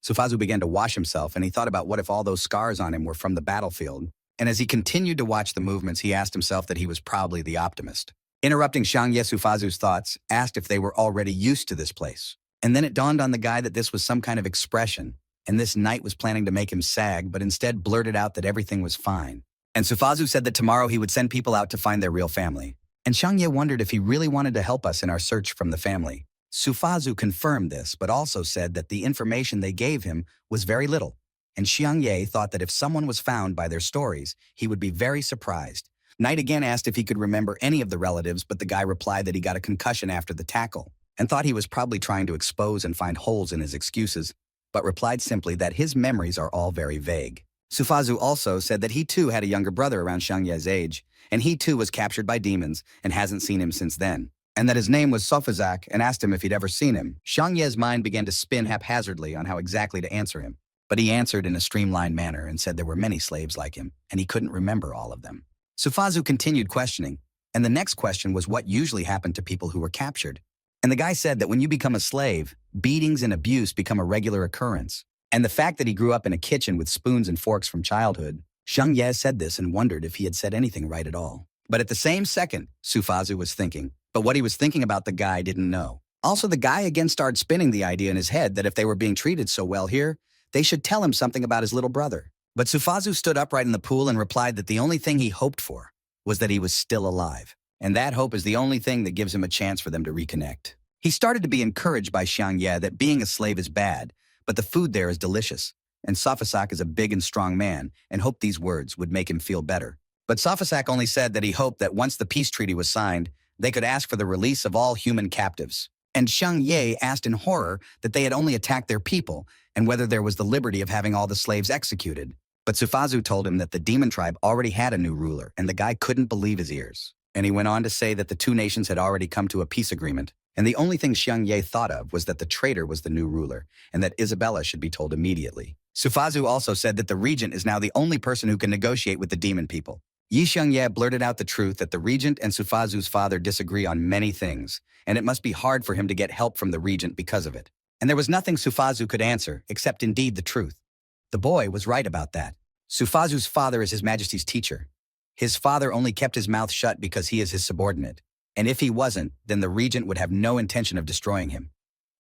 Sufazu began to wash himself, and he thought about what if all those scars on him were from the battlefield. And as he continued to watch the movements, he asked himself that he was probably the optimist. Interrupting Xiang Ye, Sufazu's thoughts, asked if they were already used to this place. And then it dawned on the guy that this was some kind of expression, and this knight was planning to make him sag, but instead blurted out that everything was fine. And Sufazu said that tomorrow he would send people out to find their real family. And Xiang Ye wondered if he really wanted to help us in our search from the family. Sufazu confirmed this, but also said that the information they gave him was very little. And Xiang Ye thought that if someone was found by their stories, he would be very surprised. Knight again asked if he could remember any of the relatives, but the guy replied that he got a concussion after the tackle, and thought he was probably trying to expose and find holes in his excuses. but replied simply that his memories are all very vague. Sufazu also said that he too had a younger brother around Xiang Ye's age, and he too was captured by demons and hasn't seen him since then, and that his name was Sofazak, and asked him if he'd ever seen him. Xiang Ye's mind began to spin haphazardly on how exactly to answer him, but he answered in a streamlined manner and said there were many slaves like him, and he couldn't remember all of them. Sufazu continued questioning, and the next question was what usually happened to people who were captured. And the guy said that when you become a slave, beatings and abuse become a regular occurrence. And the fact that he grew up in a kitchen with spoons and forks from childhood, Xiang Ye said this and wondered if he had said anything right at all. But at the same second, Sufazu was thinking, but what he was thinking about the guy didn't know. Also, the guy again started spinning the idea in his head that if they were being treated so well here, they should tell him something about his little brother. But Sufazu stood upright in the pool and replied that the only thing he hoped for was that he was still alive. And that hope is the only thing that gives him a chance for them to reconnect. He started to be encouraged by Xiang Ye that being a slave is bad, but the food there is delicious, and Safasak is a big and strong man, and hoped these words would make him feel better. But Safasak only said that he hoped that once the peace treaty was signed, they could ask for the release of all human captives. And Xiang Ye asked in horror that they had only attacked their people, and whether there was the liberty of having all the slaves executed. But Sufazu told him that the demon tribe already had a new ruler, and the guy couldn't believe his ears. And he went on to say that the two nations had already come to a peace agreement, and the only thing Xiang Ye thought of was that the traitor was the new ruler, and that Isabella should be told immediately. Sufazu also said that the regent is now the only person who can negotiate with the demon people. Yi Xiang Ye blurted out the truth that the regent and Sufazu's father disagree on many things, and it must be hard for him to get help from the regent because of it. And there was nothing Sufazu could answer, except indeed the truth. The boy was right about that. Sufazu's father is His Majesty's teacher. His father only kept his mouth shut because he is his subordinate. And if he wasn't, then the regent would have no intention of destroying him.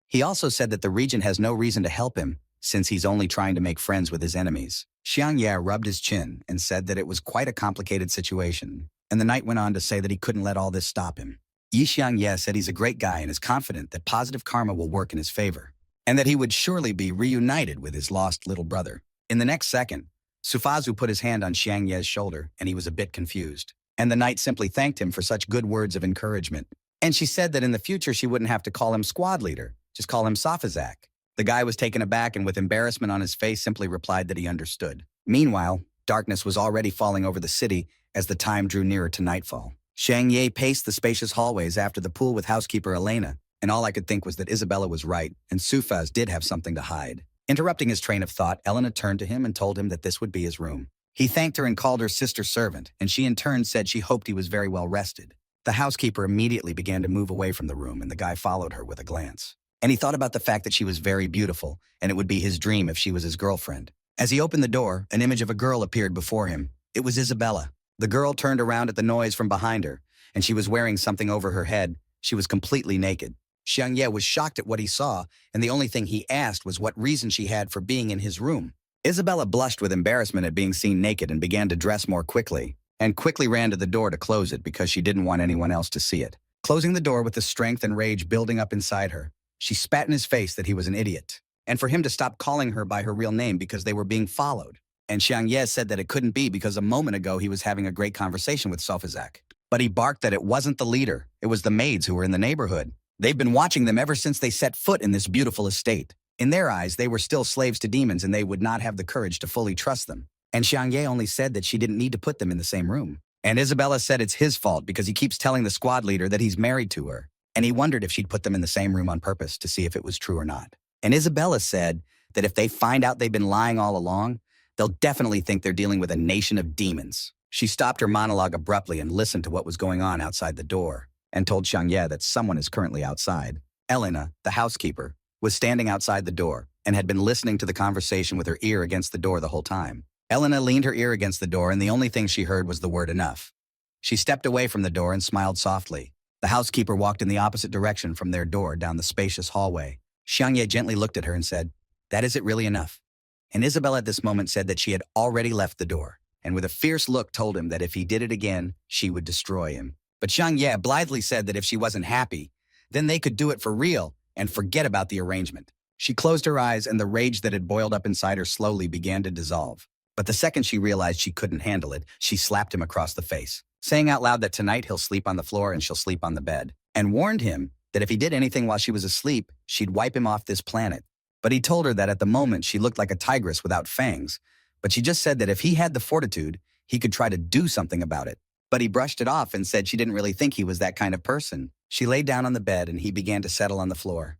He also said that the regent has no reason to help him, since he's only trying to make friends with his enemies. Xiang Ye rubbed his chin and said that it was quite a complicated situation, and the knight went on to say that he couldn't let all this stop him. Yi Xiang Ye said he's a great guy and is confident that positive karma will work in his favor, and that he would surely be reunited with his lost little brother. In the next second, Sufazu put his hand on Xiang Ye's shoulder, and he was a bit confused. And the knight simply thanked him for such good words of encouragement. And she said that in the future she wouldn't have to call him squad leader, just call him Safazak. The guy was taken aback and with embarrassment on his face simply replied that he understood. Meanwhile, darkness was already falling over the city as the time drew nearer to nightfall. Xiang Ye paced the spacious hallways after the pool with housekeeper Elena, and all I could think was that Isabella was right, and Sufaz did have something to hide. Interrupting his train of thought, Elena turned to him and told him that this would be his room. He thanked her and called her sister servant, and she in turn said she hoped he was very well rested. The housekeeper immediately began to move away from the room, and the guy followed her with a glance. And he thought about the fact that she was very beautiful, and it would be his dream if she was his girlfriend. As he opened the door, an image of a girl appeared before him. It was Isabella. The girl turned around at the noise from behind her, and she was wearing something over her head. She was completely naked. Xiang Ye was shocked at what he saw, and the only thing he asked was what reason she had for being in his room. Isabella blushed with embarrassment at being seen naked and began to dress more quickly, and quickly ran to the door to close it because she didn't want anyone else to see it. Closing the door with the strength and rage building up inside her, she spat in his face that he was an idiot, and for him to stop calling her by her real name because they were being followed. And Xiang Ye said that it couldn't be because a moment ago he was having a great conversation with Sofazak. But he barked that it wasn't the leader, it was the maids who were in the neighborhood. They've been watching them ever since they set foot in this beautiful estate. In their eyes, they were still slaves to demons and they would not have the courage to fully trust them. And Xiang Ye only said that she didn't need to put them in the same room. And Isabella said it's his fault because he keeps telling the squad leader that he's married to her. And he wondered if she'd put them in the same room on purpose to see if it was true or not. And Isabella said that if they find out they've been lying all along, they'll definitely think they're dealing with a nation of demons. She stopped her monologue abruptly and listened to what was going on outside the door, and told Xiang Ye that someone is currently outside. Elena, the housekeeper, was standing outside the door and had been listening to the conversation with her ear against the door the whole time. Elena leaned her ear against the door, and the only thing she heard was the word enough. She stepped away from the door and smiled softly. The housekeeper walked in the opposite direction from their door down the spacious hallway. Xiang Ye gently looked at her and said, "That is it really enough?" And Isabella at this moment said that she had already left the door, and with a fierce look told him that if he did it again, she would destroy him. But Xiang Ye blithely said that if she wasn't happy, then they could do it for real and forget about the arrangement. She closed her eyes and the rage that had boiled up inside her slowly began to dissolve. But the second she realized she couldn't handle it, she slapped him across the face, saying out loud that tonight he'll sleep on the floor and she'll sleep on the bed, and warned him that if he did anything while she was asleep, she'd wipe him off this planet. But he told her that at the moment she looked like a tigress without fangs, but she just said that if he had the fortitude, he could try to do something about it. But he brushed it off and said she didn't really think he was that kind of person. She lay down on the bed and he began to settle on the floor,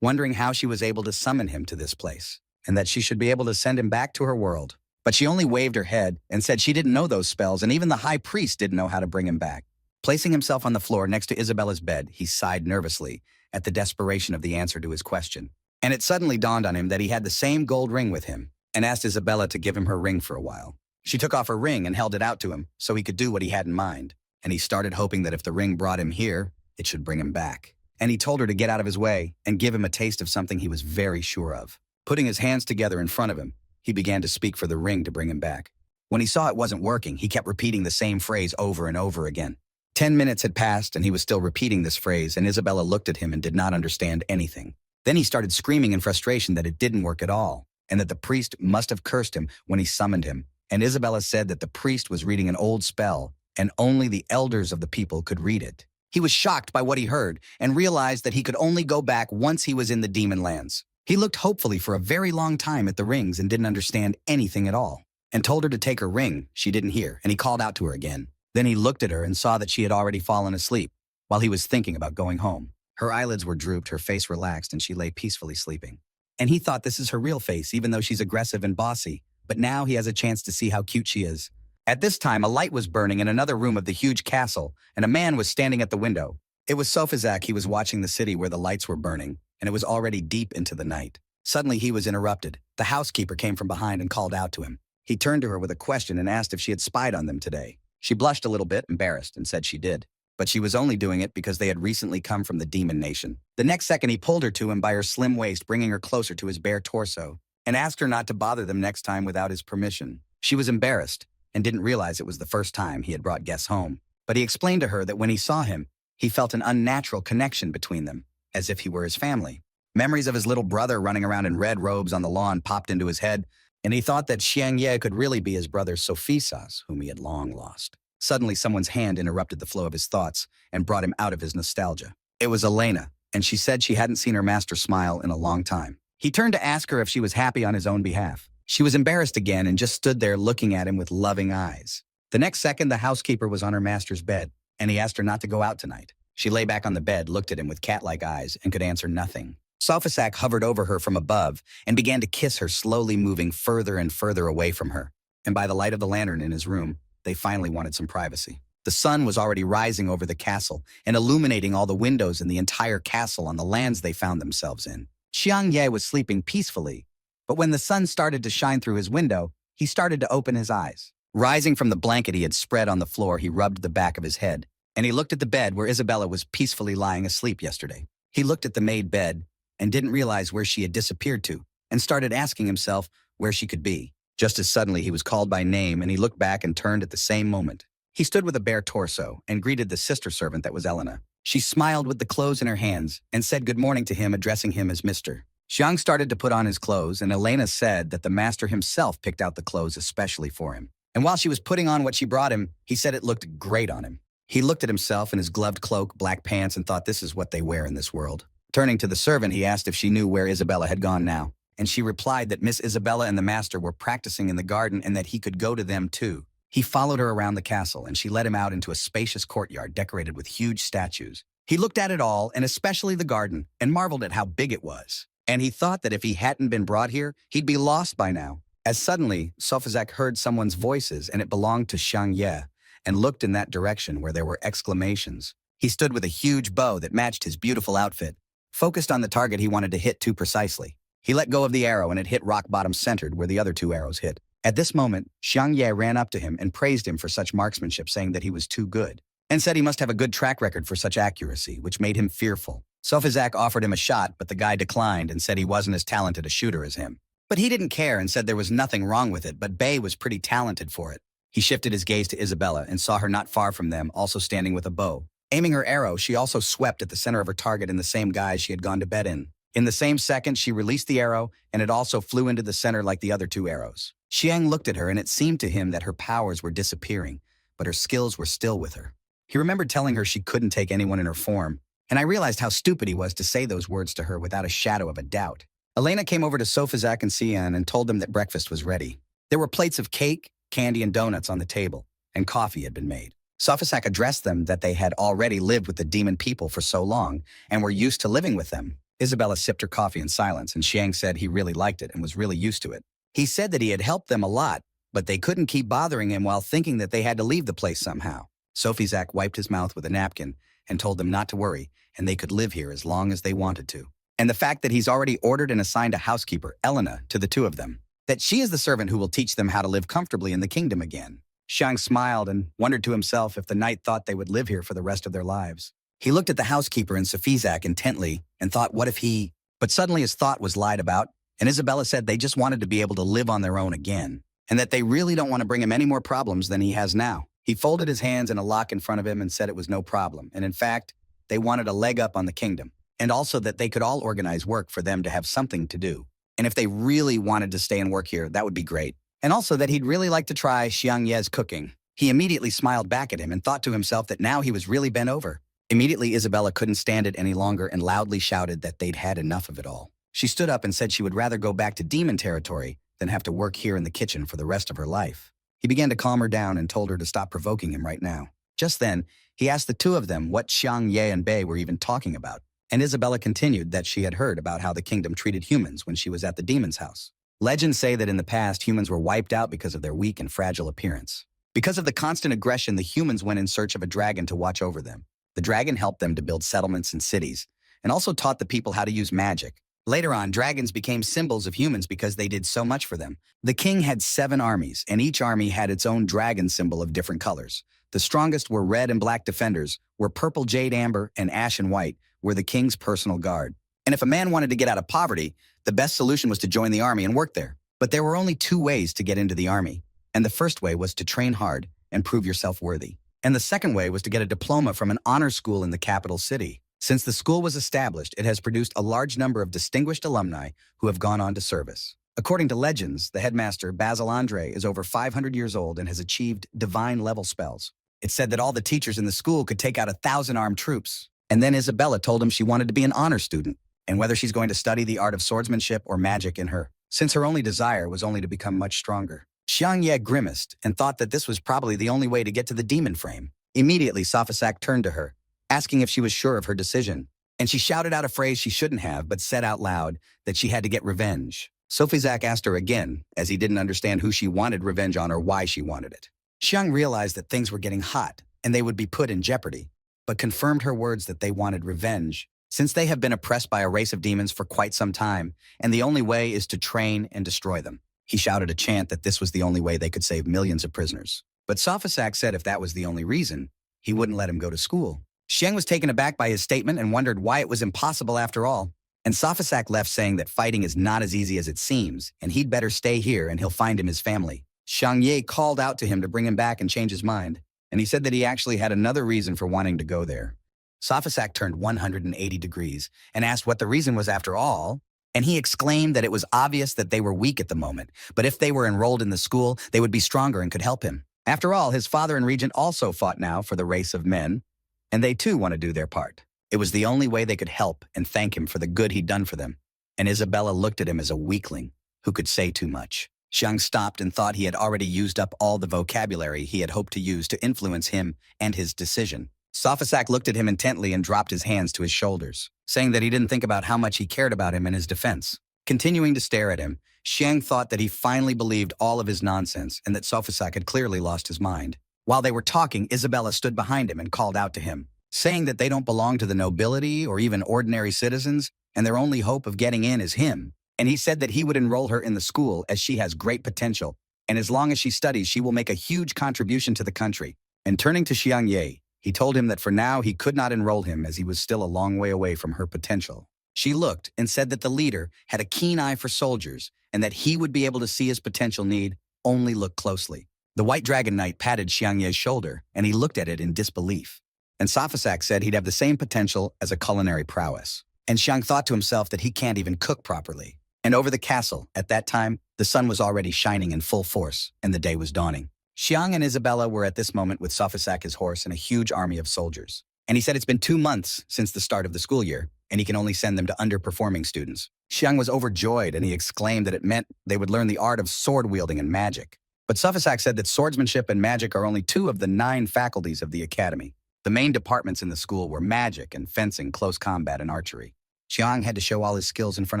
wondering how she was able to summon him to this place, and that she should be able to send him back to her world. But she only waved her head and said she didn't know those spells, and even the high priest didn't know how to bring him back. Placing himself on the floor next to Isabella's bed, he sighed nervously at the desperation of the answer to his question. And it suddenly dawned on him that he had the same gold ring with him, and asked Isabella to give him her ring for a while. She took off her ring and held it out to him so he could do what he had in mind, and he started hoping that if the ring brought him here, it should bring him back. And he told her to get out of his way and give him a taste of something he was very sure of. Putting his hands together in front of him, he began to speak for the ring to bring him back. When he saw it wasn't working, he kept repeating the same phrase over and over again. 10 minutes had passed and he was still repeating this phrase, and Isabella looked at him and did not understand anything. Then he started screaming in frustration that it didn't work at all, and that the priest must have cursed him when he summoned him. And Isabella said that the priest was reading an old spell, and only the elders of the people could read it. He was shocked by what he heard and realized that he could only go back once he was in the demon lands. He looked hopefully for a very long time at the rings and didn't understand anything at all, and told her to take her ring. She didn't hear, and he called out to her again. Then he looked at her and saw that she had already fallen asleep while he was thinking about going home. Her eyelids were drooped, her face relaxed, and she lay peacefully sleeping. And he thought this is her real face, even though she's aggressive and bossy. But now he has a chance to see how cute she is. At this time, a light was burning in another room of the huge castle, and a man was standing at the window. It was Sofazak. He was watching the city where the lights were burning, and it was already deep into the night. Suddenly, he was interrupted. The housekeeper came from behind and called out to him. He turned to her with a question and asked if she had spied on them today. She blushed a little bit, embarrassed, and said she did. But she was only doing it because they had recently come from the demon nation. The next second, he pulled her to him by her slim waist, bringing her closer to his bare torso, and asked her not to bother them next time without his permission. She was embarrassed and didn't realize it was the first time he had brought guests home. But he explained to her that when he saw him, he felt an unnatural connection between them, as if he were his family. Memories of his little brother running around in red robes on the lawn popped into his head, and he thought that Xiang Ye could really be his brother Sophisas, whom he had long lost. Suddenly, someone's hand interrupted the flow of his thoughts and brought him out of his nostalgia. It was Elena, and she said she hadn't seen her master smile in a long time. He turned to ask her if she was happy on his own behalf. She was embarrassed again and just stood there looking at him with loving eyes. The next second, the housekeeper was on her master's bed, and he asked her not to go out tonight. She lay back on the bed, looked at him with cat-like eyes, and could answer nothing. Sophisac hovered over her from above and began to kiss her, slowly moving further and further away from her. And by the light of the lantern in his room, they finally wanted some privacy. The sun was already rising over the castle and illuminating all the windows in the entire castle on the lands they found themselves in. Xiang Ye was sleeping peacefully, but when the sun started to shine through his window, he started to open his eyes. Rising from the blanket he had spread on the floor, he rubbed the back of his head, and he looked at the bed where Isabella was peacefully lying asleep yesterday. He looked at the made bed and didn't realize where she had disappeared to, and started asking himself where she could be. Just as suddenly, he was called by name, and he looked back and turned at the same moment. He stood with a bare torso and greeted the sister servant that was Elena. She smiled with the clothes in her hands and said good morning to him, addressing him as Mr. Xiang started to put on his clothes, and Elena said that the master himself picked out the clothes especially for him. And while she was putting on what she brought him, he said it looked great on him. He looked at himself in his gloved cloak, black pants, and thought this is what they wear in this world. Turning to the servant, he asked if she knew where Isabella had gone now, and she replied that Miss Isabella and the master were practicing in the garden and that he could go to them too. He followed her around the castle, and she led him out into a spacious courtyard decorated with huge statues. He looked at it all, and especially the garden, and marveled at how big it was. And he thought that if he hadn't been brought here, he'd be lost by now. As suddenly, Sofazak heard someone's voices, and it belonged to Xiang Ye, and looked in that direction where there were exclamations. He stood with a huge bow that matched his beautiful outfit, focused on the target he wanted to hit too precisely. He let go of the arrow, and it hit rock bottom centered where the other two arrows hit. At this moment, Xiang Ye ran up to him and praised him for such marksmanship, saying that he was too good, and said he must have a good track record for such accuracy, which made him fearful. Sofazak offered him a shot, but the guy declined and said he wasn't as talented a shooter as him. But he didn't care and said there was nothing wrong with it, but Bei was pretty talented for it. He shifted his gaze to Isabella and saw her not far from them, also standing with a bow. Aiming her arrow, she also swept at the center of her target in the same guise she had gone to bed in. In the same second, she released the arrow, and it also flew into the center like the other two arrows. Xiang looked at her, and it seemed to him that her powers were disappearing, but her skills were still with her. He remembered telling her she couldn't take anyone in her form, and I realized how stupid he was to say those words to her without a shadow of a doubt. Elena came over to Sofazak and Sian and told them that breakfast was ready. There were plates of cake, candy, and donuts on the table, and coffee had been made. Sofazak addressed them that they had already lived with the demon people for so long and were used to living with them. Isabella sipped her coffee in silence, and Xiang said he really liked it and was really used to it. He said that he had helped them a lot, but they couldn't keep bothering him while thinking that they had to leave the place somehow. Sofazak wiped his mouth with a napkin and told them not to worry, and they could live here as long as they wanted to. And the fact that he's already ordered and assigned a housekeeper, Elena, to the two of them. That she is the servant who will teach them how to live comfortably in the kingdom again. Xiang smiled and wondered to himself if the knight thought they would live here for the rest of their lives. He looked at the housekeeper and Sofazak intently and thought, what if he... But suddenly his thought was lied about, and Isabella said they just wanted to be able to live on their own again, and that they really don't want to bring him any more problems than he has now. He folded his hands in a lock in front of him and said it was no problem, and in fact, they wanted a leg up on the kingdom, and also that they could all organize work for them to have something to do. And if they really wanted to stay and work here, that would be great. And also that he'd really like to try Xiang Ye's cooking. He immediately smiled back at him and thought to himself that now he was really bent over. Immediately, Isabella couldn't stand it any longer and loudly shouted that they'd had enough of it all. She stood up and said she would rather go back to demon territory than have to work here in the kitchen for the rest of her life. He began to calm her down and told her to stop provoking him right now. Just then, he asked the two of them what Xiang Ye and Bei were even talking about. And Isabella continued that she had heard about how the kingdom treated humans when she was at the demon's house. Legends say that in the past, humans were wiped out because of their weak and fragile appearance. Because of the constant aggression, the humans went in search of a dragon to watch over them. The dragon helped them to build settlements and cities, and also taught the people how to use magic. Later on, dragons became symbols of humans because they did so much for them. The king had 7 armies, and each army had its own dragon symbol of different colors. The strongest were red and black defenders, were purple jade amber, and ash and white were the king's personal guard. And if a man wanted to get out of poverty, the best solution was to join the army and work there. But there were only 2 ways to get into the army. And the first way was to train hard and prove yourself worthy. And the second way was to get a diploma from an honor school in the capital city. Since the school was established, it has produced a large number of distinguished alumni who have gone on to service. According to legends, the headmaster, Basil Andre, is over 500 years old and has achieved divine-level spells. It's said that all the teachers in the school could take out 1,000 armed troops. And then Isabella told him she wanted to be an honor student, and whether she's going to study the art of swordsmanship or magic in her, since her only desire was only to become much stronger. Xiang Ye grimaced and thought that this was probably the only way to get to the demon frame. Immediately, Sofazak turned to her, asking if she was sure of her decision, and she shouted out a phrase she shouldn't have, but said out loud that she had to get revenge. Sofazak asked her again, as he didn't understand who she wanted revenge on or why she wanted it. Xiang realized that things were getting hot, and they would be put in jeopardy, but confirmed her words that they wanted revenge, since they have been oppressed by a race of demons for quite some time, and the only way is to train and destroy them. He shouted a chant that this was the only way they could save millions of prisoners. But Sofazak said if that was the only reason, he wouldn't let him go to school. Xiang was taken aback by his statement and wondered why it was impossible after all. And Sofazak left saying that fighting is not as easy as it seems, and he'd better stay here and he'll find him his family. Xiang Ye called out to him to bring him back and change his mind, and he said that he actually had another reason for wanting to go there. Sofazak turned 180 degrees and asked what the reason was after all, and he exclaimed that it was obvious that they were weak at the moment, but if they were enrolled in the school, they would be stronger and could help him. After all, his father and regent also fought now for the race of men, and they too want to do their part. It was the only way they could help and thank him for the good he'd done for them, and Isabella looked at him as a weakling who could say too much. Xiang stopped and thought he had already used up all the vocabulary he had hoped to use to influence him and his decision. Sofazak looked at him intently and dropped his hands to his shoulders, saying that he didn't think about how much he cared about him and his defense. Continuing to stare at him, Xiang thought that he finally believed all of his nonsense and that Sofazak had clearly lost his mind. While they were talking, Isabella stood behind him and called out to him, saying that they don't belong to the nobility or even ordinary citizens, and their only hope of getting in is him. And he said that he would enroll her in the school as she has great potential, and as long as she studies, she will make a huge contribution to the country. And turning to Xiang Ye, he told him that for now he could not enroll him as he was still a long way away from her potential. She looked and said that the leader had a keen eye for soldiers and that he would be able to see his potential need, only look closely. The White Dragon Knight patted Xiang Ye's shoulder, and he looked at it in disbelief. And Sofazak said he'd have the same potential as a culinary prowess. And Xiang thought to himself that he can't even cook properly. And over the castle, at that time, the sun was already shining in full force, and the day was dawning. Xiang and Isabella were at this moment with Sofazak, his horse, and a huge army of soldiers. And he said it's been 2 months since the start of the school year, and he can only send them to underperforming students. Xiang was overjoyed, and he exclaimed that it meant they would learn the art of sword-wielding and magic. But Suffolk said that swordsmanship and magic are only 2 of the 9 faculties of the academy. The main departments in the school were magic and fencing, close combat, and archery. Xiang had to show all his skills in front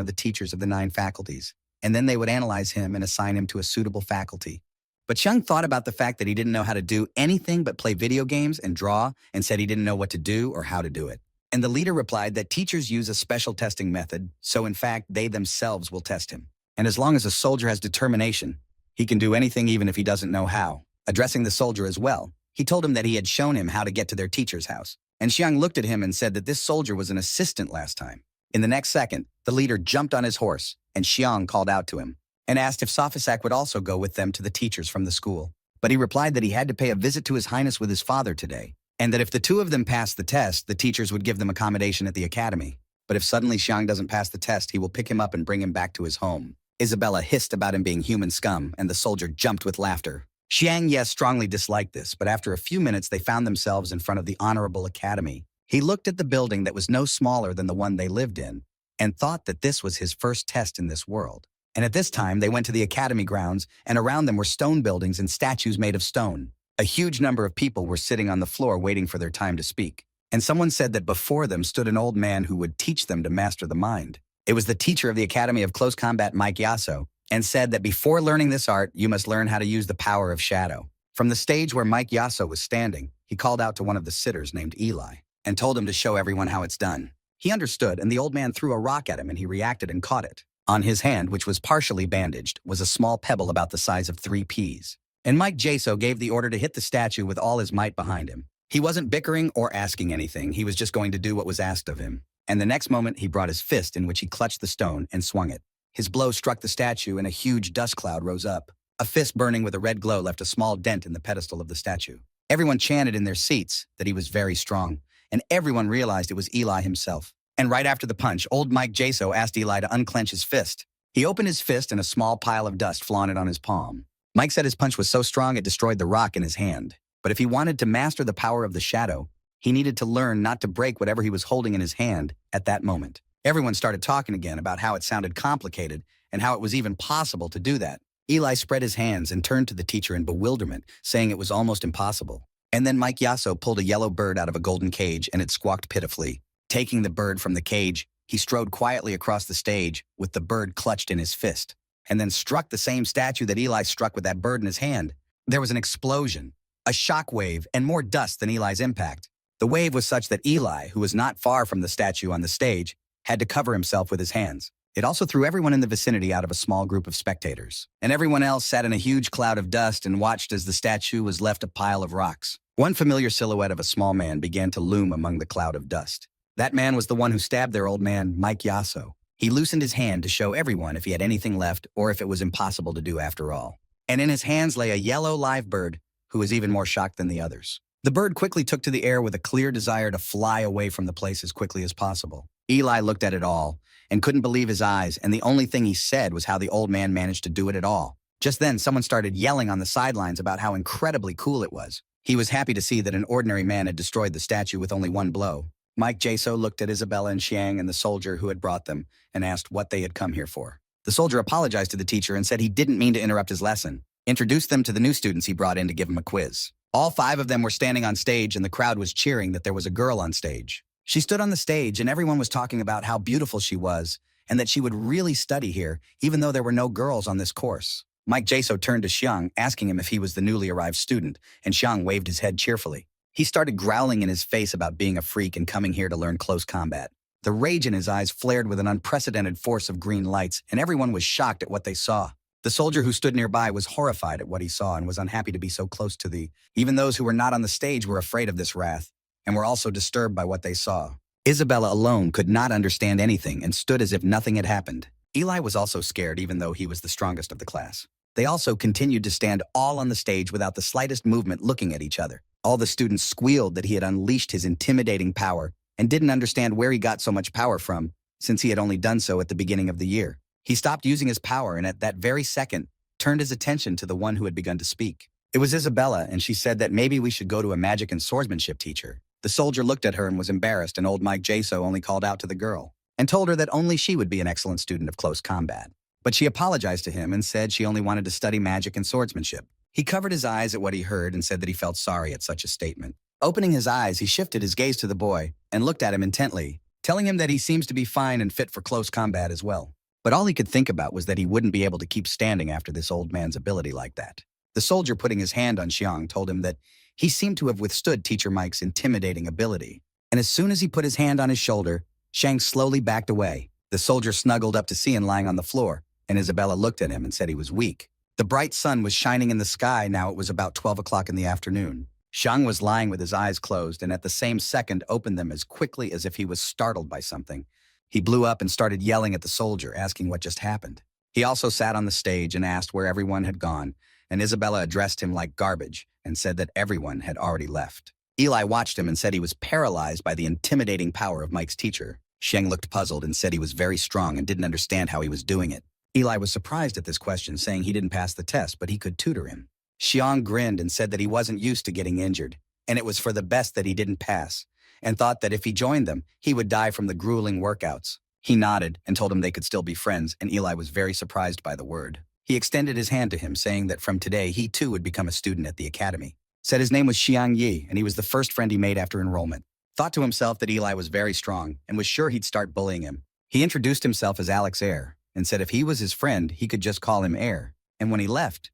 of the teachers of the 9 faculties, and then they would analyze him and assign him to a suitable faculty. But Xiang thought about the fact that he didn't know how to do anything but play video games and draw, and said he didn't know what to do or how to do it. And the leader replied that teachers use a special testing method, so in fact, they themselves will test him. And as long as a soldier has determination, he can do anything even if he doesn't know how. Addressing the soldier as well, he told him that he had shown him how to get to their teacher's house. And Xiang looked at him and said that this soldier was an assistant last time. In the next second, the leader jumped on his horse, and Xiang called out to him and asked if Sophisac would also go with them to the teachers from the school. But he replied that he had to pay a visit to His Highness with his father today, and that if the 2 of them passed the test, the teachers would give them accommodation at the academy. But if suddenly Xiang doesn't pass the test, he will pick him up and bring him back to his home. Isabella hissed about him being human scum, and the soldier jumped with laughter. Xiang, yes, strongly disliked this, but after a few minutes they found themselves in front of the Honorable Academy. He looked at the building that was no smaller than the one they lived in, and thought that this was his first test in this world. And at this time, they went to the academy grounds, and around them were stone buildings and statues made of stone. A huge number of people were sitting on the floor waiting for their time to speak. And someone said that before them stood an old man who would teach them to master the mind. It was the teacher of the Academy of Close Combat, Mike Yasso, and said that before learning this art, you must learn how to use the power of shadow. From the stage where Mike Yasso was standing, he called out to one of the sitters named Eli, and told him to show everyone how it's done. He understood, and the old man threw a rock at him, and he reacted and caught it. On his hand, which was partially bandaged, was a small pebble about the size of 3 peas. And Mike Yasso gave the order to hit the statue with all his might behind him. He wasn't bickering or asking anything, he was just going to do what was asked of him. And the next moment, he brought his fist in which he clutched the stone and swung it. His blow struck the statue, and a huge dust cloud rose up. A fist burning with a red glow left a small dent in the pedestal of the statue. Everyone chanted in their seats that he was very strong, and everyone realized it was Eli himself. And right after the punch, old Mike Jaso asked Eli to unclench his fist. He opened his fist and a small pile of dust flaunted on his palm. Mike said his punch was so strong it destroyed the rock in his hand. But if he wanted to master the power of the shadow, he needed to learn not to break whatever he was holding in his hand at that moment. Everyone started talking again about how it sounded complicated and how it was even possible to do that. Eli spread his hands and turned to the teacher in bewilderment, saying it was almost impossible. And then Mike Yasso pulled a yellow bird out of a golden cage, and it squawked pitifully. Taking the bird from the cage, he strode quietly across the stage with the bird clutched in his fist, and then struck the same statue that Eli struck with that bird in his hand. There was an explosion, a shock wave, and more dust than Eli's impact. The wave was such that Eli, who was not far from the statue on the stage, had to cover himself with his hands. It also threw everyone in the vicinity out of a small group of spectators, and everyone else sat in a huge cloud of dust and watched as the statue was left a pile of rocks. One familiar silhouette of a small man began to loom among the cloud of dust. That man was the one who stabbed their old man, Mike Yasso. He loosened his hand to show everyone if he had anything left or if it was impossible to do after all. And in his hands lay a yellow live bird who was even more shocked than the others. The bird quickly took to the air with a clear desire to fly away from the place as quickly as possible. Eli looked at it all and couldn't believe his eyes, and the only thing he said was how the old man managed to do it at all. Just then, someone started yelling on the sidelines about how incredibly cool it was. He was happy to see that an ordinary man had destroyed the statue with only one blow. Mike Jaso looked at Isabella and Xiang and the soldier who had brought them and asked what they had come here for. The soldier apologized to the teacher and said he didn't mean to interrupt his lesson, introduced them to the new students he brought in to give them a quiz. All 5 of them were standing on stage, and the crowd was cheering that there was a girl on stage. She stood on the stage, and everyone was talking about how beautiful she was and that she would really study here, even though there were no girls on this course. Mike Jaso turned to Xiang, asking him if he was the newly arrived student, and Xiang waved his head cheerfully. He started growling in his face about being a freak and coming here to learn close combat. The rage in his eyes flared with an unprecedented force of green lights, and everyone was shocked at what they saw. The soldier who stood nearby was horrified at what he saw and was unhappy to be so close to even those who were not on the stage were afraid of this wrath, and were also disturbed by what they saw. Isabella alone could not understand anything and stood as if nothing had happened. Eli was also scared, even though he was the strongest of the class. They also continued to stand all on the stage without the slightest movement, looking at each other. All the students squealed that he had unleashed his intimidating power and didn't understand where he got so much power from, since he had only done so at the beginning of the year. He stopped using his power and at that very second turned his attention to the one who had begun to speak. It was Isabella, and she said that maybe we should go to a magic and swordsmanship teacher. The soldier looked at her and was embarrassed, and old Mike Jaso only called out to the girl and told her that only she would be an excellent student of close combat. But she apologized to him and said she only wanted to study magic and swordsmanship. He covered his eyes at what he heard and said that he felt sorry at such a statement. Opening his eyes, he shifted his gaze to the boy and looked at him intently, telling him that he seems to be fine and fit for close combat as well. But all he could think about was that he wouldn't be able to keep standing after this old man's ability like that. The soldier, putting his hand on Xiang, told him that he seemed to have withstood Teacher Mike's intimidating ability. And as soon as he put his hand on his shoulder, Xiang slowly backed away. The soldier snuggled up to Xian lying on the floor, and Isabella looked at him and said he was weak. The bright sun was shining in the sky. Now it was about 12 o'clock in the afternoon. Xiang was lying with his eyes closed and at the same second opened them as quickly as if he was startled by something. He blew up and started yelling at the soldier, asking what just happened. He also sat on the stage and asked where everyone had gone, and Isabella addressed him like garbage and said that everyone had already left. Eli watched him and said he was paralyzed by the intimidating power of Mike's teacher. Xiang looked puzzled and said he was very strong and didn't understand how he was doing it. Eli was surprised at this question, saying he didn't pass the test, but he could tutor him. Xiang grinned and said that he wasn't used to getting injured, and it was for the best that he didn't pass, and thought that if he joined them, he would die from the grueling workouts. He nodded and told him they could still be friends, and Eli was very surprised by the word. He extended his hand to him, saying that from today he too would become a student at the academy. Said his name was Xiang Yi, and he was the first friend he made after enrollment. Thought to himself that Eli was very strong and was sure he'd start bullying him. He introduced himself as Alex Air and said if he was his friend, he could just call him Air. And when he left,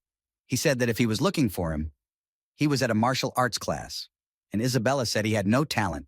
he said that if he was looking for him, he was at a martial arts class. And Isabella said he had no talent,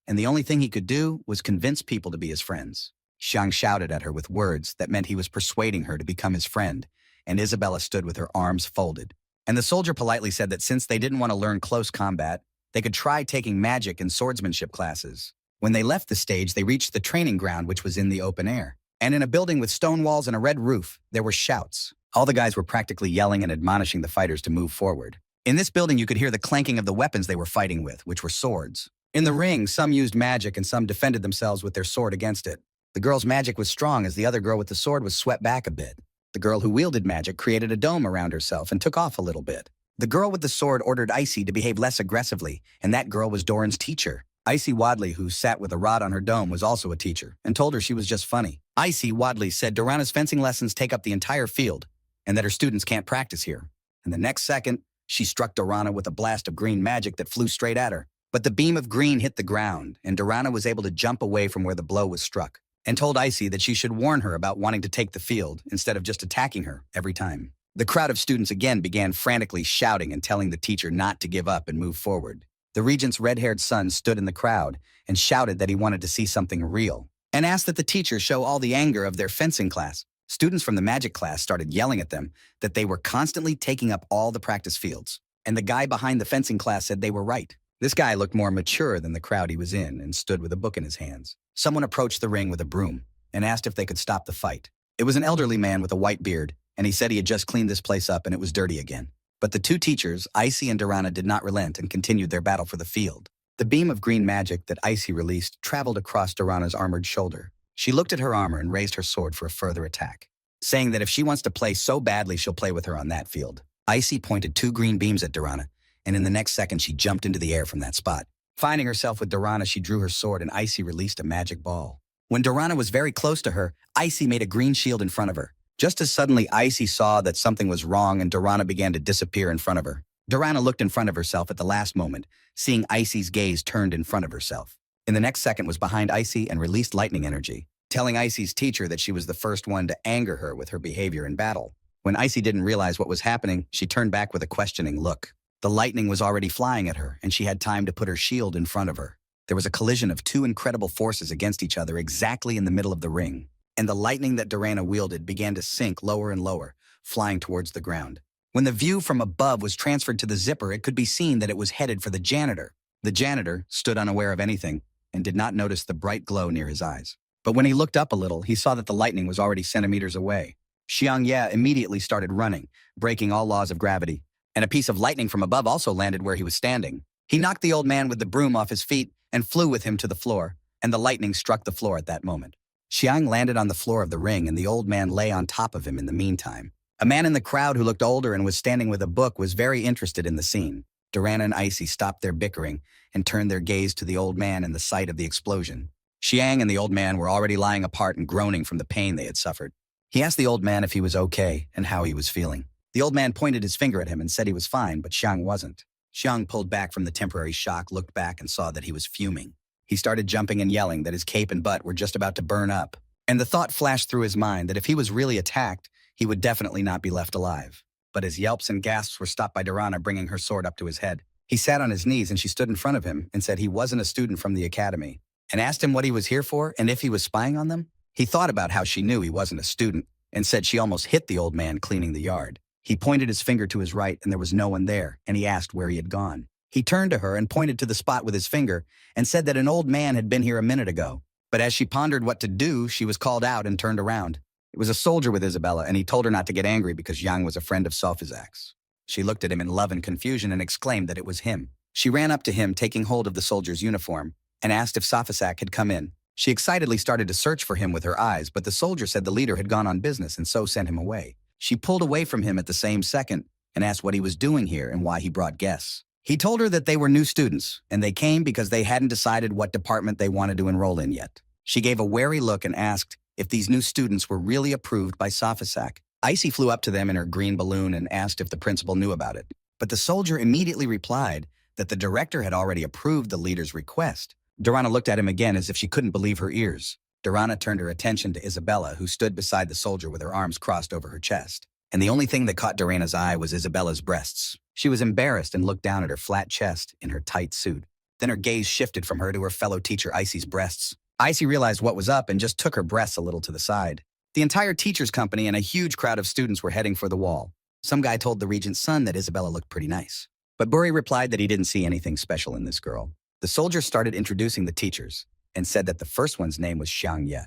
and the only thing he could do was convince people to be his friends. Xiang shouted at her with words that meant he was persuading her to become his friend, and Isabella stood with her arms folded. And the soldier politely said that since they didn't want to learn close combat, they could try taking magic and swordsmanship classes. When they left the stage, they reached the training ground, which was in the open air. And in a building with stone walls and a red roof, there were shouts. All the guys were practically yelling and admonishing the fighters to move forward. In this building, you could hear the clanking of the weapons they were fighting with, which were swords. In the ring, some used magic and some defended themselves with their sword against it. The girl's magic was strong as the other girl with the sword was swept back a bit. The girl who wielded magic created a dome around herself and took off a little bit. The girl with the sword ordered Icy to behave less aggressively, and that girl was Doran's teacher. Icy Wadley, who sat with a rod on her dome, was also a teacher, and told her she was just funny. Icy Wadley said Dorana's fencing lessons take up the entire field, and that her students can't practice here. And the next second, she struck Dorana with a blast of green magic that flew straight at her. But the beam of green hit the ground, and Dorana was able to jump away from where the blow was struck, and told Icy that she should warn her about wanting to take the field instead of just attacking her every time. The crowd of students again began frantically shouting and telling the teacher not to give up and move forward. The regent's red-haired son stood in the crowd and shouted that he wanted to see something real, and asked that the teacher show all the anger of their fencing class. Students from the magic class started yelling at them that they were constantly taking up all the practice fields, and the guy behind the fencing class said they were right. This guy looked more mature than the crowd he was in and stood with a book in his hands. Someone approached the ring with a broom and asked if they could stop the fight. It was an elderly man with a white beard, and he said he had just cleaned this place up and it was dirty again. But the two teachers, Icy and Dorana, did not relent and continued their battle for the field. The beam of green magic that Icy released traveled across Dorana's armored shoulder. She looked at her armor and raised her sword for a further attack, saying that if she wants to play so badly, she'll play with her on that field. Icy pointed two green beams at Dorana, and in the next second, she jumped into the air from that spot. Finding herself with Dorana, she drew her sword, and Icy released a magic ball. When Dorana was very close to her, Icy made a green shield in front of her. Just as suddenly, Icy saw that something was wrong, and Dorana began to disappear in front of her. Dorana looked in front of herself at the last moment, seeing Icy's gaze turned in front of herself. In the next second was behind Icy and released lightning energy, telling Icy's teacher that she was the first one to anger her with her behavior in battle. When Icy didn't realize what was happening, she turned back with a questioning look. The lightning was already flying at her, and she had time to put her shield in front of her. There was a collision of two incredible forces against each other exactly in the middle of the ring, and the lightning that Dorana wielded began to sink lower and lower, flying towards the ground. When the view from above was transferred to the zipper, it could be seen that it was headed for the janitor. The janitor stood unaware of anything and did not notice the bright glow near his eyes. But when he looked up a little, he saw that the lightning was already centimeters away. Xiang Ye immediately started running, breaking all laws of gravity, and a piece of lightning from above also landed where he was standing. He knocked the old man with the broom off his feet and flew with him to the floor, and the lightning struck the floor at that moment. Xiang landed on the floor of the ring, and the old man lay on top of him in the meantime. A man in the crowd who looked older and was standing with a book was very interested in the scene. Durana and Icy stopped their bickering and turned their gaze to the old man in the sight of the explosion. Xiang and the old man were already lying apart and groaning from the pain they had suffered. He asked the old man if he was okay and how he was feeling. The old man pointed his finger at him and said he was fine, but Xiang wasn't. Xiang pulled back from the temporary shock, looked back, and saw that he was fuming. He started jumping and yelling that his cape and butt were just about to burn up. And the thought flashed through his mind that if he was really attacked, he would definitely not be left alive. But his yelps and gasps were stopped by Durana bringing her sword up to his head. He sat on his knees and she stood in front of him and said he wasn't a student from the academy, and asked him what he was here for and if he was spying on them. He thought about how she knew he wasn't a student and said she almost hit the old man cleaning the yard. He pointed his finger to his right and there was no one there, and he asked where he had gone. He turned to her and pointed to the spot with his finger and said that an old man had been here a minute ago. But as she pondered what to do, she was called out and turned around. It was a soldier with Isabella, and he told her not to get angry because Yang was a friend of Sofizak's. She looked at him in love and confusion and exclaimed that it was him. She ran up to him, taking hold of the soldier's uniform, and asked if Sofizak had come in. She excitedly started to search for him with her eyes, but the soldier said the leader had gone on business and so sent him away. She pulled away from him at the same second and asked what he was doing here and why he brought guests. He told her that they were new students, and they came because they hadn't decided what department they wanted to enroll in yet. She gave a wary look and asked if these new students were really approved by Sofizak. Icy flew up to them in her green balloon and asked if the principal knew about it. But the soldier immediately replied that the director had already approved the leader's request. Durana looked at him again as if she couldn't believe her ears. Durana turned her attention to Isabella, who stood beside the soldier with her arms crossed over her chest. And the only thing that caught Durana's eye was Isabella's breasts. She was embarrassed and looked down at her flat chest in her tight suit. Then her gaze shifted from her to her fellow teacher Icy's breasts. Icy realized what was up and just took her breasts a little to the side. The entire teacher's company and a huge crowd of students were heading for the wall. Some guy told the regent's son that Isabella looked pretty nice. But Buri replied that he didn't see anything special in this girl. The soldier started introducing the teachers and said that the first one's name was Xiang Ye,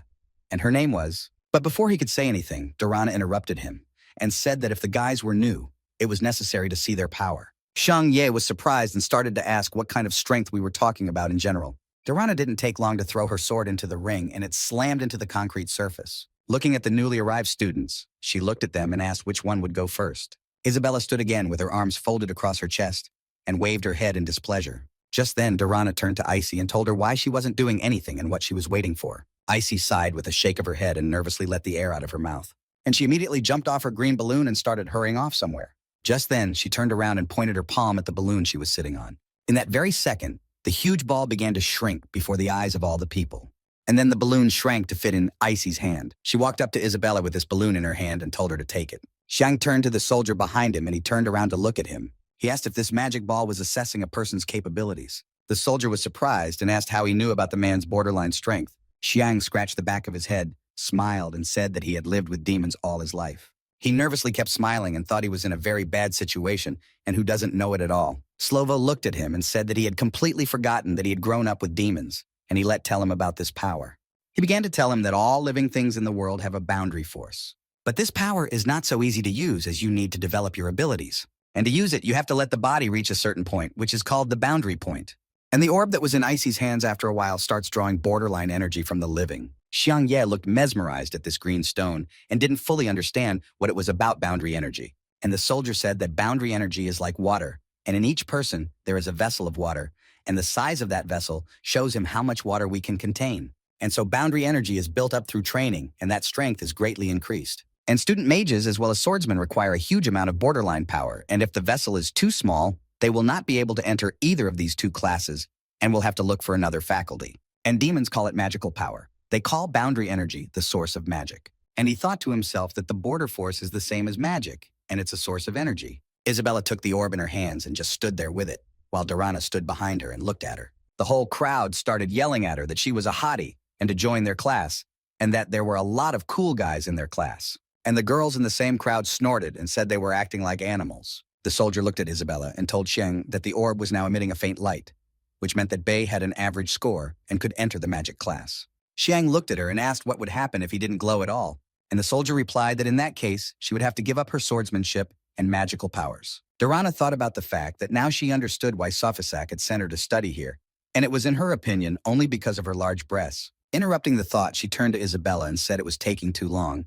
and her name was... But before he could say anything, Durana interrupted him and said that if the guys were new, it was necessary to see their power. Xiang Ye was surprised and started to ask what kind of strength we were talking about in general. Durana didn't take long to throw her sword into the ring, and it slammed into the concrete surface. Looking at the newly arrived students, she looked at them and asked which one would go first. Isabella stood again with her arms folded across her chest and waved her head in displeasure. Just then, Durana turned to Icy and told her why she wasn't doing anything and what she was waiting for. Icy sighed with a shake of her head and nervously let the air out of her mouth. And she immediately jumped off her green balloon and started hurrying off somewhere. Just then, she turned around and pointed her palm at the balloon she was sitting on. In that very second, the huge ball began to shrink before the eyes of all the people. And then the balloon shrank to fit in Icy's hand. She walked up to Isabella with this balloon in her hand and told her to take it. Xiang turned to the soldier behind him and he turned around to look at him. He asked if this magic ball was assessing a person's capabilities. The soldier was surprised and asked how he knew about the man's borderline strength. Xiang scratched the back of his head, smiled, and said that he had lived with demons all his life. He nervously kept smiling and thought he was in a very bad situation, and who doesn't know it at all. Slovo looked at him and said that he had completely forgotten that he had grown up with demons, and he let tell him about this power. He began to tell him that all living things in the world have a boundary force. But this power is not so easy to use, as you need to develop your abilities. And to use it, you have to let the body reach a certain point, which is called the boundary point. And the orb that was in Icy's hands after a while starts drawing borderline energy from the living. Xiang Ye looked mesmerized at this green stone and didn't fully understand what it was about boundary energy. And the soldier said that boundary energy is like water, and in each person there is a vessel of water, and the size of that vessel shows him how much water we can contain. And so boundary energy is built up through training, and that strength is greatly increased. And student mages as well as swordsmen require a huge amount of borderline power, and if the vessel is too small, they will not be able to enter either of these two classes and will have to look for another faculty. And demons call it magical power. They call boundary energy the source of magic. And he thought to himself that the border force is the same as magic, and it's a source of energy. Isabella took the orb in her hands and just stood there with it, while Durana stood behind her and looked at her. The whole crowd started yelling at her that she was a hottie and to join their class, and that there were a lot of cool guys in their class. And the girls in the same crowd snorted and said they were acting like animals. The soldier looked at Isabella and told Xiang that the orb was now emitting a faint light, which meant that Bei had an average score and could enter the magic class. Xiang looked at her and asked what would happen if he didn't glow at all, and the soldier replied that in that case, she would have to give up her swordsmanship and magical powers. Durana thought about the fact that now she understood why Sofizak had sent her to study here, and it was in her opinion only because of her large breasts. Interrupting the thought, she turned to Isabella and said it was taking too long,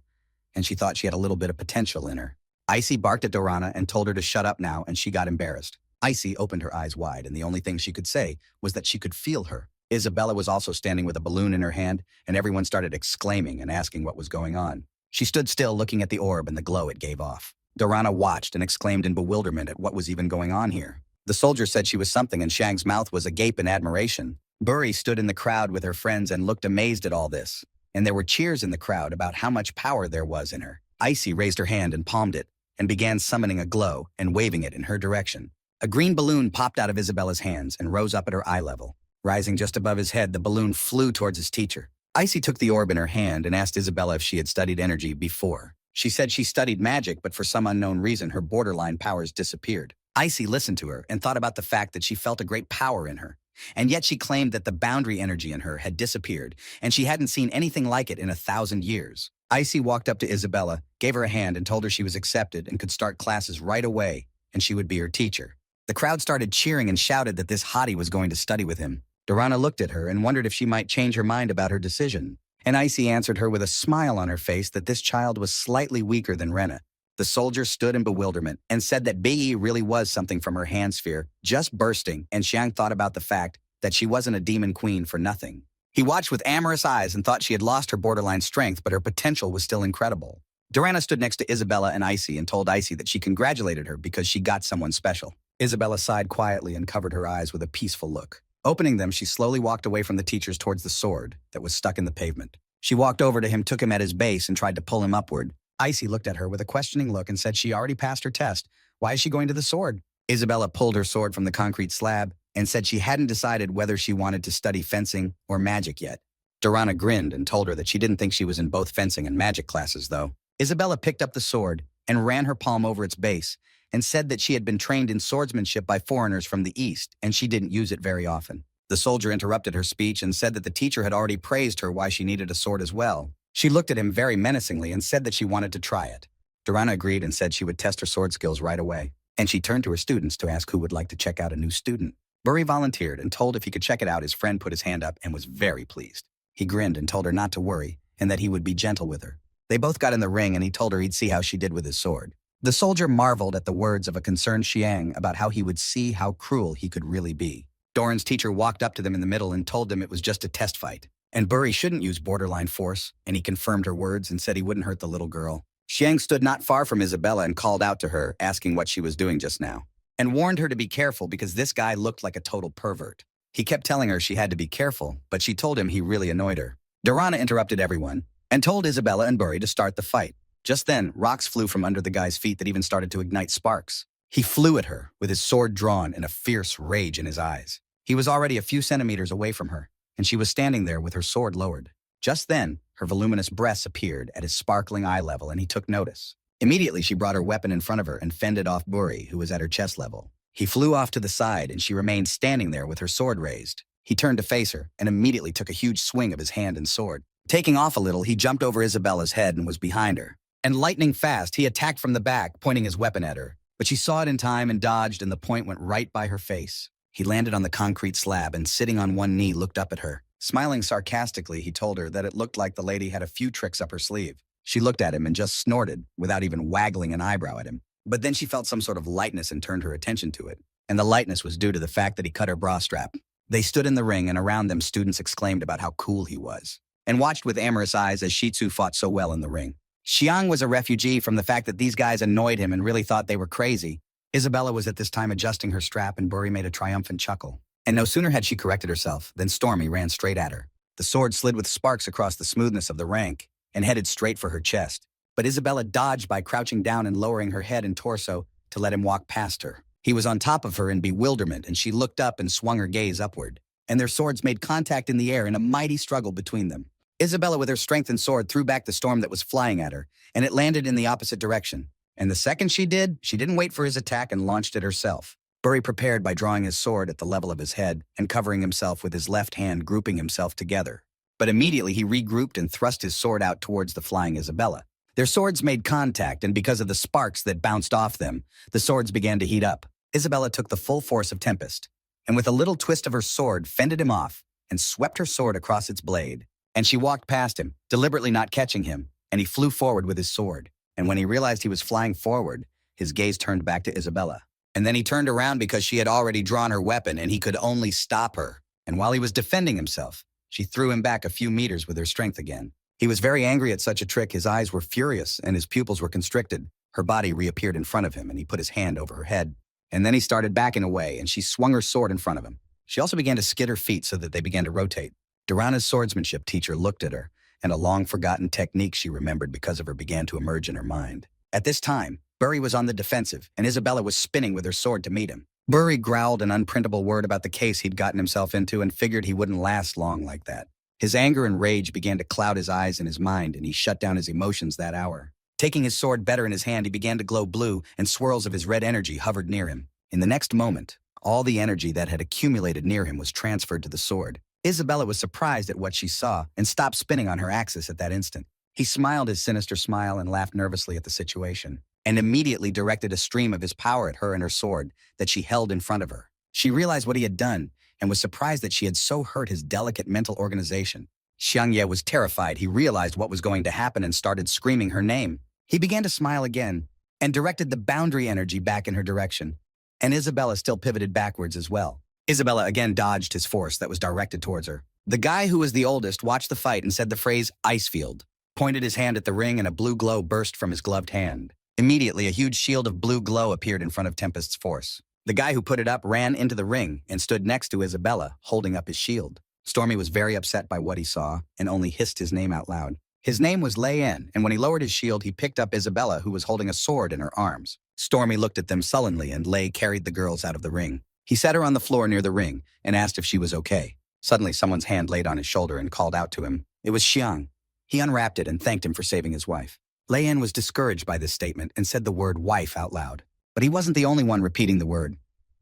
and she thought she had a little bit of potential in her. Icy barked at Durana and told her to shut up now, and she got embarrassed. Icy opened her eyes wide, and the only thing she could say was that she could feel her. Isabella was also standing with a balloon in her hand, and everyone started exclaiming and asking what was going on. She stood still looking at the orb and the glow it gave off. Dorana watched and exclaimed in bewilderment at what was even going on here. The soldier said she was something, and Shang's mouth was agape in admiration. Buri stood in the crowd with her friends and looked amazed at all this. And there were cheers in the crowd about how much power there was in her. Icy raised her hand and palmed it, and began summoning a glow and waving it in her direction. A green balloon popped out of Isabella's hands and rose up at her eye level. Rising just above his head, the balloon flew towards his teacher. Icy took the orb in her hand and asked Isabella if she had studied energy before. She said she studied magic, but for some unknown reason, her borderline powers disappeared. Icy listened to her and thought about the fact that she felt a great power in her. And yet she claimed that the boundary energy in her had disappeared, and she hadn't seen anything like it in 1,000 years. Icy walked up to Isabella, gave her a hand, and told her she was accepted and could start classes right away, and she would be her teacher. The crowd started cheering and shouted that this hottie was going to study with him. Dorana looked at her and wondered if she might change her mind about her decision. And Icy answered her with a smile on her face that this child was slightly weaker than Rena. The soldier stood in bewilderment and said that Bei really was something from her hand sphere, just bursting, and Xiang thought about the fact that she wasn't a demon queen for nothing. He watched with amorous eyes and thought she had lost her borderline strength, but her potential was still incredible. Dorana stood next to Isabella and Icy and told Icy that she congratulated her because she got someone special. Isabella sighed quietly and covered her eyes with a peaceful look. Opening them, she slowly walked away from the teachers towards the sword that was stuck in the pavement. She walked over to him, took him at his base, and tried to pull him upward. Icy looked at her with a questioning look and said she already passed her test. Why is she going to the sword? Isabella pulled her sword from the concrete slab and said she hadn't decided whether she wanted to study fencing or magic yet. Dorana grinned and told her that she didn't think she was in both fencing and magic classes, though. Isabella picked up the sword and ran her palm over its base and said that she had been trained in swordsmanship by foreigners from the East, and she didn't use it very often. The soldier interrupted her speech and said that the teacher had already praised her why she needed a sword as well. She looked at him very menacingly and said that she wanted to try it. Dorana agreed and said she would test her sword skills right away, and she turned to her students to ask who would like to check out a new student. Buri volunteered and told if he could check it out. His friend put his hand up and was very pleased. He grinned and told her not to worry and that he would be gentle with her. They both got in the ring and he told her he'd see how she did with his sword. The soldier marveled at the words of a concerned Xiang about how he would see how cruel he could really be. Doran's teacher walked up to them in the middle and told them it was just a test fight, and Buri shouldn't use borderline force, and he confirmed her words and said he wouldn't hurt the little girl. Xiang stood not far from Isabella and called out to her, asking what she was doing just now, and warned her to be careful because this guy looked like a total pervert. He kept telling her she had to be careful, but she told him he really annoyed her. Dorana interrupted everyone and told Isabella and Buri to start the fight. Just then, rocks flew from under the guy's feet that even started to ignite sparks. He flew at her, with his sword drawn and a fierce rage in his eyes. He was already a few centimeters away from her, and she was standing there with her sword lowered. Just then, her voluminous breasts appeared at his sparkling eye level, and he took notice. Immediately, she brought her weapon in front of her and fended off Buri, who was at her chest level. He flew off to the side, and she remained standing there with her sword raised. He turned to face her and immediately took a huge swing of his hand and sword. Taking off a little, he jumped over Isabella's head and was behind her. And lightning fast, he attacked from the back, pointing his weapon at her. But she saw it in time and dodged, and the point went right by her face. He landed on the concrete slab and, sitting on one knee, looked up at her. Smiling sarcastically, he told her that it looked like the lady had a few tricks up her sleeve. She looked at him and just snorted, without even waggling an eyebrow at him. But then she felt some sort of lightness and turned her attention to it. And the lightness was due to the fact that he cut her bra strap. They stood in the ring, and around them students exclaimed about how cool he was, and watched with amorous eyes as Shitsu fought so well in the ring. Xiang was a refugee from the fact that these guys annoyed him and really thought they were crazy. Isabella was at this time adjusting her strap, and Buri made a triumphant chuckle. And no sooner had she corrected herself than Stormy ran straight at her. The sword slid with sparks across the smoothness of the rank and headed straight for her chest. But Isabella dodged by crouching down and lowering her head and torso to let him walk past her. He was on top of her in bewilderment, and she looked up and swung her gaze upward, and their swords made contact in the air in a mighty struggle between them. Isabella, with her strengthened sword, threw back the storm that was flying at her, and it landed in the opposite direction. And the second she didn't wait for his attack and launched it herself. Buri prepared by drawing his sword at the level of his head and covering himself with his left hand, grouping himself together. But immediately he regrouped and thrust his sword out towards the flying Isabella. Their swords made contact, and because of the sparks that bounced off them, the swords began to heat up. Isabella took the full force of Tempest, and with a little twist of her sword, fended him off and swept her sword across its blade. And she walked past him, deliberately not catching him, and he flew forward with his sword. And when he realized he was flying forward, his gaze turned back to Isabella. And then he turned around because she had already drawn her weapon and he could only stop her. And while he was defending himself, she threw him back a few meters with her strength again. He was very angry at such a trick. His eyes were furious and his pupils were constricted. Her body reappeared in front of him and he put his hand over her head. And then he started backing away and she swung her sword in front of him. She also began to skid her feet so that they began to rotate. Durana's swordsmanship teacher looked at her, and a long-forgotten technique she remembered because of her began to emerge in her mind. At this time, Burry was on the defensive, and Isabella was spinning with her sword to meet him. Burry growled an unprintable word about the case he'd gotten himself into and figured he wouldn't last long like that. His anger and rage began to cloud his eyes and his mind, and he shut down his emotions that hour. Taking his sword better in his hand, he began to glow blue, and swirls of his red energy hovered near him. In the next moment, all the energy that had accumulated near him was transferred to the sword. Isabella was surprised at what she saw and stopped spinning on her axis at that instant. He smiled his sinister smile and laughed nervously at the situation, and immediately directed a stream of his power at her and her sword that she held in front of her. She realized what he had done and was surprised that she had so hurt his delicate mental organization. Xiangye was terrified. He realized what was going to happen and started screaming her name. He began to smile again and directed the boundary energy back in her direction, and Isabella still pivoted backwards as well. Isabella again dodged his force that was directed towards her. The guy who was the oldest watched the fight and said the phrase "ice field," pointed his hand at the ring, and a blue glow burst from his gloved hand. Immediately, a huge shield of blue glow appeared in front of Tempest's force. The guy who put it up ran into the ring and stood next to Isabella, holding up his shield. Stormy was very upset by what he saw and only hissed his name out loud. His name was Lei En, and when he lowered his shield, he picked up Isabella, who was holding a sword in her arms. Stormy looked at them sullenly, and Lei carried the girls out of the ring. He set her on the floor near the ring and asked if she was okay. Suddenly, someone's hand laid on his shoulder and called out to him. It was Xiang. He unwrapped it and thanked him for saving his wife. Lei En was discouraged by this statement and said the word wife out loud. But he wasn't the only one repeating the word.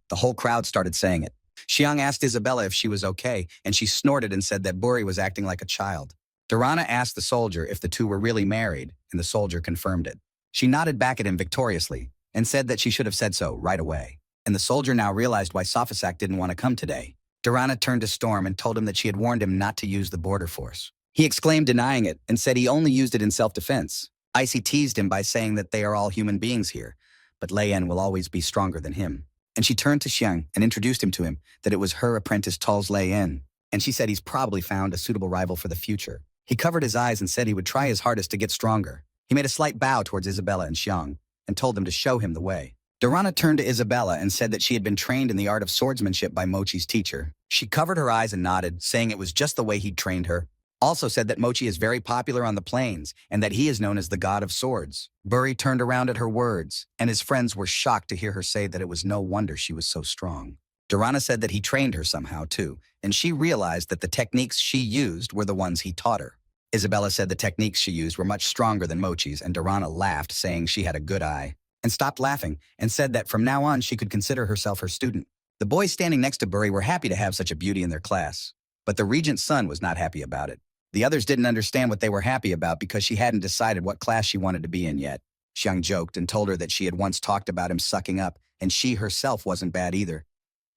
The whole crowd started saying it. Xiang asked Isabella if she was okay, and she snorted and said that Burry was acting like a child. Durana asked the soldier if the two were really married, and the soldier confirmed it. She nodded back at him victoriously and said that she should have said so right away. And the soldier now realized why Sophisac didn't want to come today. Durana turned to Storm and told him that she had warned him not to use the border force. He exclaimed, denying it, and said he only used it in self-defense. Icy teased him by saying that they are all human beings here, but Lei En will always be stronger than him. And she turned to Xiang and introduced him to him that it was her apprentice Tal's Lei En, and she said he's probably found a suitable rival for the future. He covered his eyes and said he would try his hardest to get stronger. He made a slight bow towards Isabella and Xiang and told them to show him the way. Durana turned to Isabella and said that she had been trained in the art of swordsmanship by Mochi's teacher. She covered her eyes and nodded, saying it was just the way he'd trained her. Also said that Mochi is very popular on the plains and that he is known as the god of swords. Burry turned around at her words, and his friends were shocked to hear her say that it was no wonder she was so strong. Durana said that he trained her somehow too, and she realized that the techniques she used were the ones he taught her. Isabella said the techniques she used were much stronger than Mochi's, and Durana laughed, saying she had a good eye, and stopped laughing and said that from now on she could consider herself her student. The boys standing next to Burry were happy to have such a beauty in their class, but the regent's son was not happy about it. The others didn't understand what they were happy about because she hadn't decided what class she wanted to be in yet. Xiang joked and told her that she had once talked about him sucking up, and she herself wasn't bad either.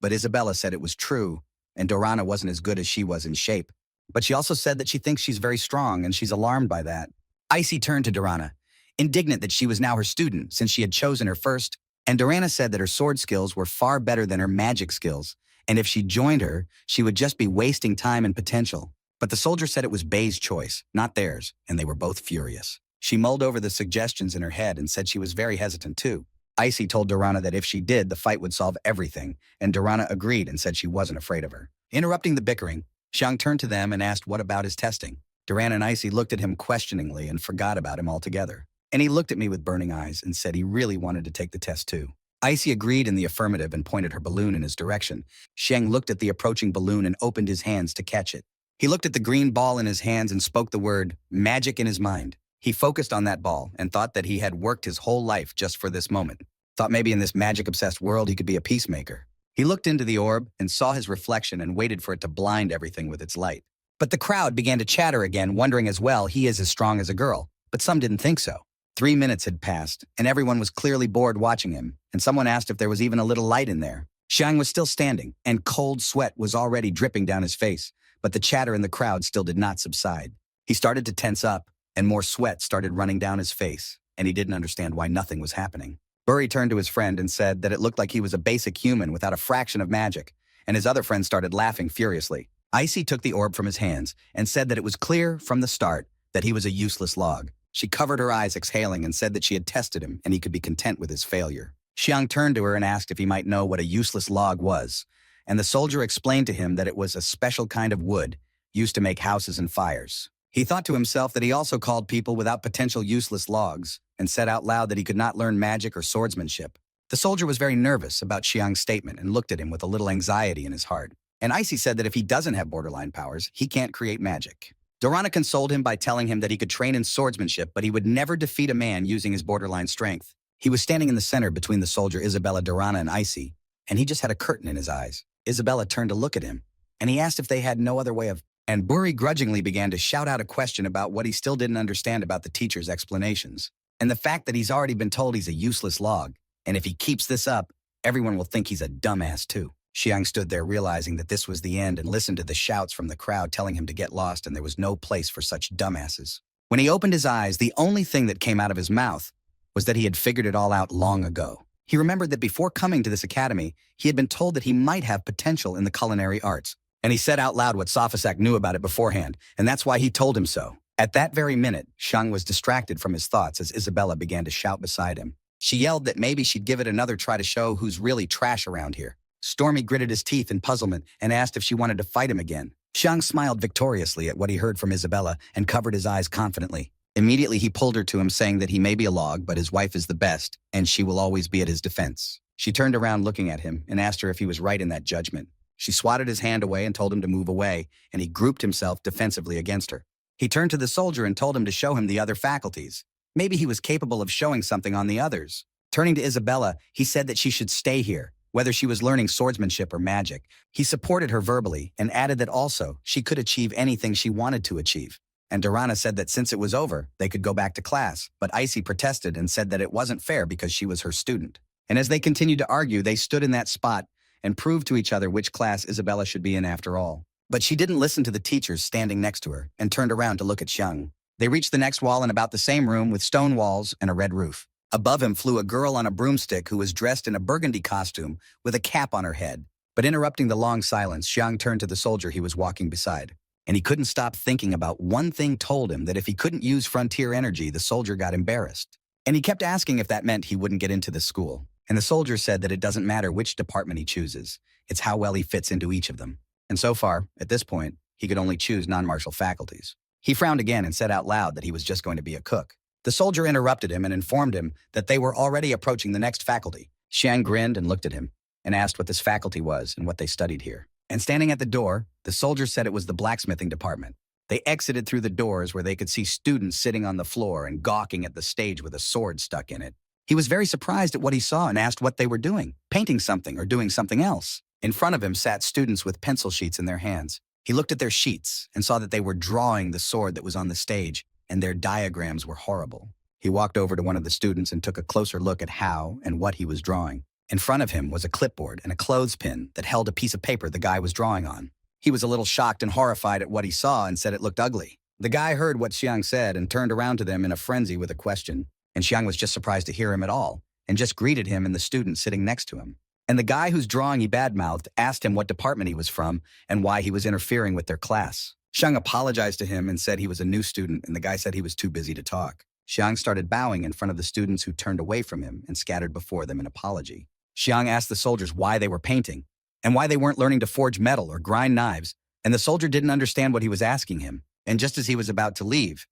But Isabella said it was true, and Durana wasn't as good as she was in shape. But she also said that she thinks she's very strong, and she's alarmed by that. Icy turned to Durana, indignant that she was now her student since she had chosen her first, and Durana said that her sword skills were far better than her magic skills, and if she joined her, she would just be wasting time and potential. But the soldier said it was Bei's choice, not theirs, and they were both furious. She mulled over the suggestions in her head and said she was very hesitant too. Icy told Durana that if she did, the fight would solve everything, and Durana agreed and said she wasn't afraid of her. Interrupting the bickering, Xiang turned to them and asked what about his testing. Durana and Icy looked at him questioningly and forgot about him altogether. And he looked at me with burning eyes and said he really wanted to take the test too. Icy agreed in the affirmative and pointed her balloon in his direction. Xiang looked at the approaching balloon and opened his hands to catch it. He looked at the green ball in his hands and spoke the word magic in his mind. He focused on that ball and thought that he had worked his whole life just for this moment. Thought maybe in this magic-obsessed world he could be a peacemaker. He looked into the orb and saw his reflection and waited for it to blind everything with its light. But the crowd began to chatter again, wondering as well he is as strong as a girl, but some didn't think so. 3 minutes had passed, and everyone was clearly bored watching him, and someone asked if there was even a little light in there. Xiang was still standing, and cold sweat was already dripping down his face, but the chatter in the crowd still did not subside. He started to tense up, and more sweat started running down his face, and he didn't understand why nothing was happening. Buri turned to his friend and said that it looked like he was a basic human without a fraction of magic, and his other friend started laughing furiously. Icy took the orb from his hands and said that it was clear from the start that he was a useless log. She covered her eyes, exhaling, and said that she had tested him and he could be content with his failure. Xiang turned to her and asked if he might know what a useless log was, and the soldier explained to him that it was a special kind of wood used to make houses and fires. He thought to himself that he also called people without potential useless logs, and said out loud that he could not learn magic or swordsmanship. The soldier was very nervous about Xiang's statement and looked at him with a little anxiety in his heart. And Icy said that if he doesn't have borderline powers, he can't create magic. Dorana consoled him by telling him that he could train in swordsmanship, but he would never defeat a man using his borderline strength. He was standing in the center between the soldier Isabella, Dorana, and Icy, and he just had a curtain in his eyes. Isabella turned to look at him, and he asked if they had no other way of... And Buri grudgingly began to shout out a question about what he still didn't understand about the teacher's explanations. And the fact that he's already been told he's a useless log, and if he keeps this up, everyone will think he's a dumbass too. Xiang stood there realizing that this was the end and listened to the shouts from the crowd telling him to get lost and there was no place for such dumbasses. When he opened his eyes, the only thing that came out of his mouth was that he had figured it all out long ago. He remembered that before coming to this academy, he had been told that he might have potential in the culinary arts. And he said out loud what Safasak knew about it beforehand, and that's why he told him so. At that very minute, Xiang was distracted from his thoughts as Isabella began to shout beside him. She yelled that maybe she'd give it another try to show who's really trash around here. Stormy gritted his teeth in puzzlement and asked if she wanted to fight him again. Xiang smiled victoriously at what he heard from Isabella and covered his eyes confidently. Immediately he pulled her to him, saying that he may be a log, but his wife is the best, and she will always be at his defense. She turned around looking at him and asked her if he was right in that judgment. She swatted his hand away and told him to move away, and he grouped himself defensively against her. He turned to the soldier and told him to show him the other faculties. Maybe he was capable of showing something on the others. Turning to Isabella, he said that she should stay here, whether she was learning swordsmanship or magic. He supported her verbally and added that also she could achieve anything she wanted to achieve. And Dorana said that since it was over, they could go back to class, but Icy protested and said that it wasn't fair because she was her student. And as they continued to argue, they stood in that spot and proved to each other which class Isabella should be in after all. But she didn't listen to the teachers standing next to her and turned around to look at Xiang. They reached the next wall in about the same room with stone walls and a red roof. Above him flew a girl on a broomstick who was dressed in a burgundy costume with a cap on her head. But interrupting the long silence, Xiang turned to the soldier he was walking beside. And he couldn't stop thinking about one thing told him that if he couldn't use frontier energy, the soldier got embarrassed. And he kept asking if that meant he wouldn't get into the school. And the soldier said that it doesn't matter which department he chooses. It's how well he fits into each of them. And so far, at this point, he could only choose non-martial faculties. He frowned again and said out loud that he was just going to be a cook. The soldier interrupted him and informed him that they were already approaching the next faculty. Xiang grinned and looked at him and asked what this faculty was and what they studied here. And standing at the door, the soldier said it was the blacksmithing department. They exited through the doors where they could see students sitting on the floor and gawking at the stage with a sword stuck in it. He was very surprised at what he saw and asked what they were doing, painting something or doing something else. In front of him sat students with pencil sheets in their hands. He looked at their sheets and saw that they were drawing the sword that was on the stage, and their diagrams were horrible. He walked over to one of the students and took a closer look at how and what he was drawing. In front of him was a clipboard and a clothespin that held a piece of paper the guy was drawing on. He was a little shocked and horrified at what he saw and said it looked ugly. The guy heard what Xiang said and turned around to them in a frenzy with a question, and Xiang was just surprised to hear him at all, and just greeted him and the student sitting next to him. And the guy whose drawing he badmouthed asked him what department he was from and why he was interfering with their class. Xiang apologized to him and said he was a new student, and the guy said he was too busy to talk. Xiang started bowing in front of the students who turned away from him and scattered before them in apology. Xiang asked the soldiers why they were painting and why they weren't learning to forge metal or grind knives, and the soldier didn't understand what he was asking him. And just as he was about to leave,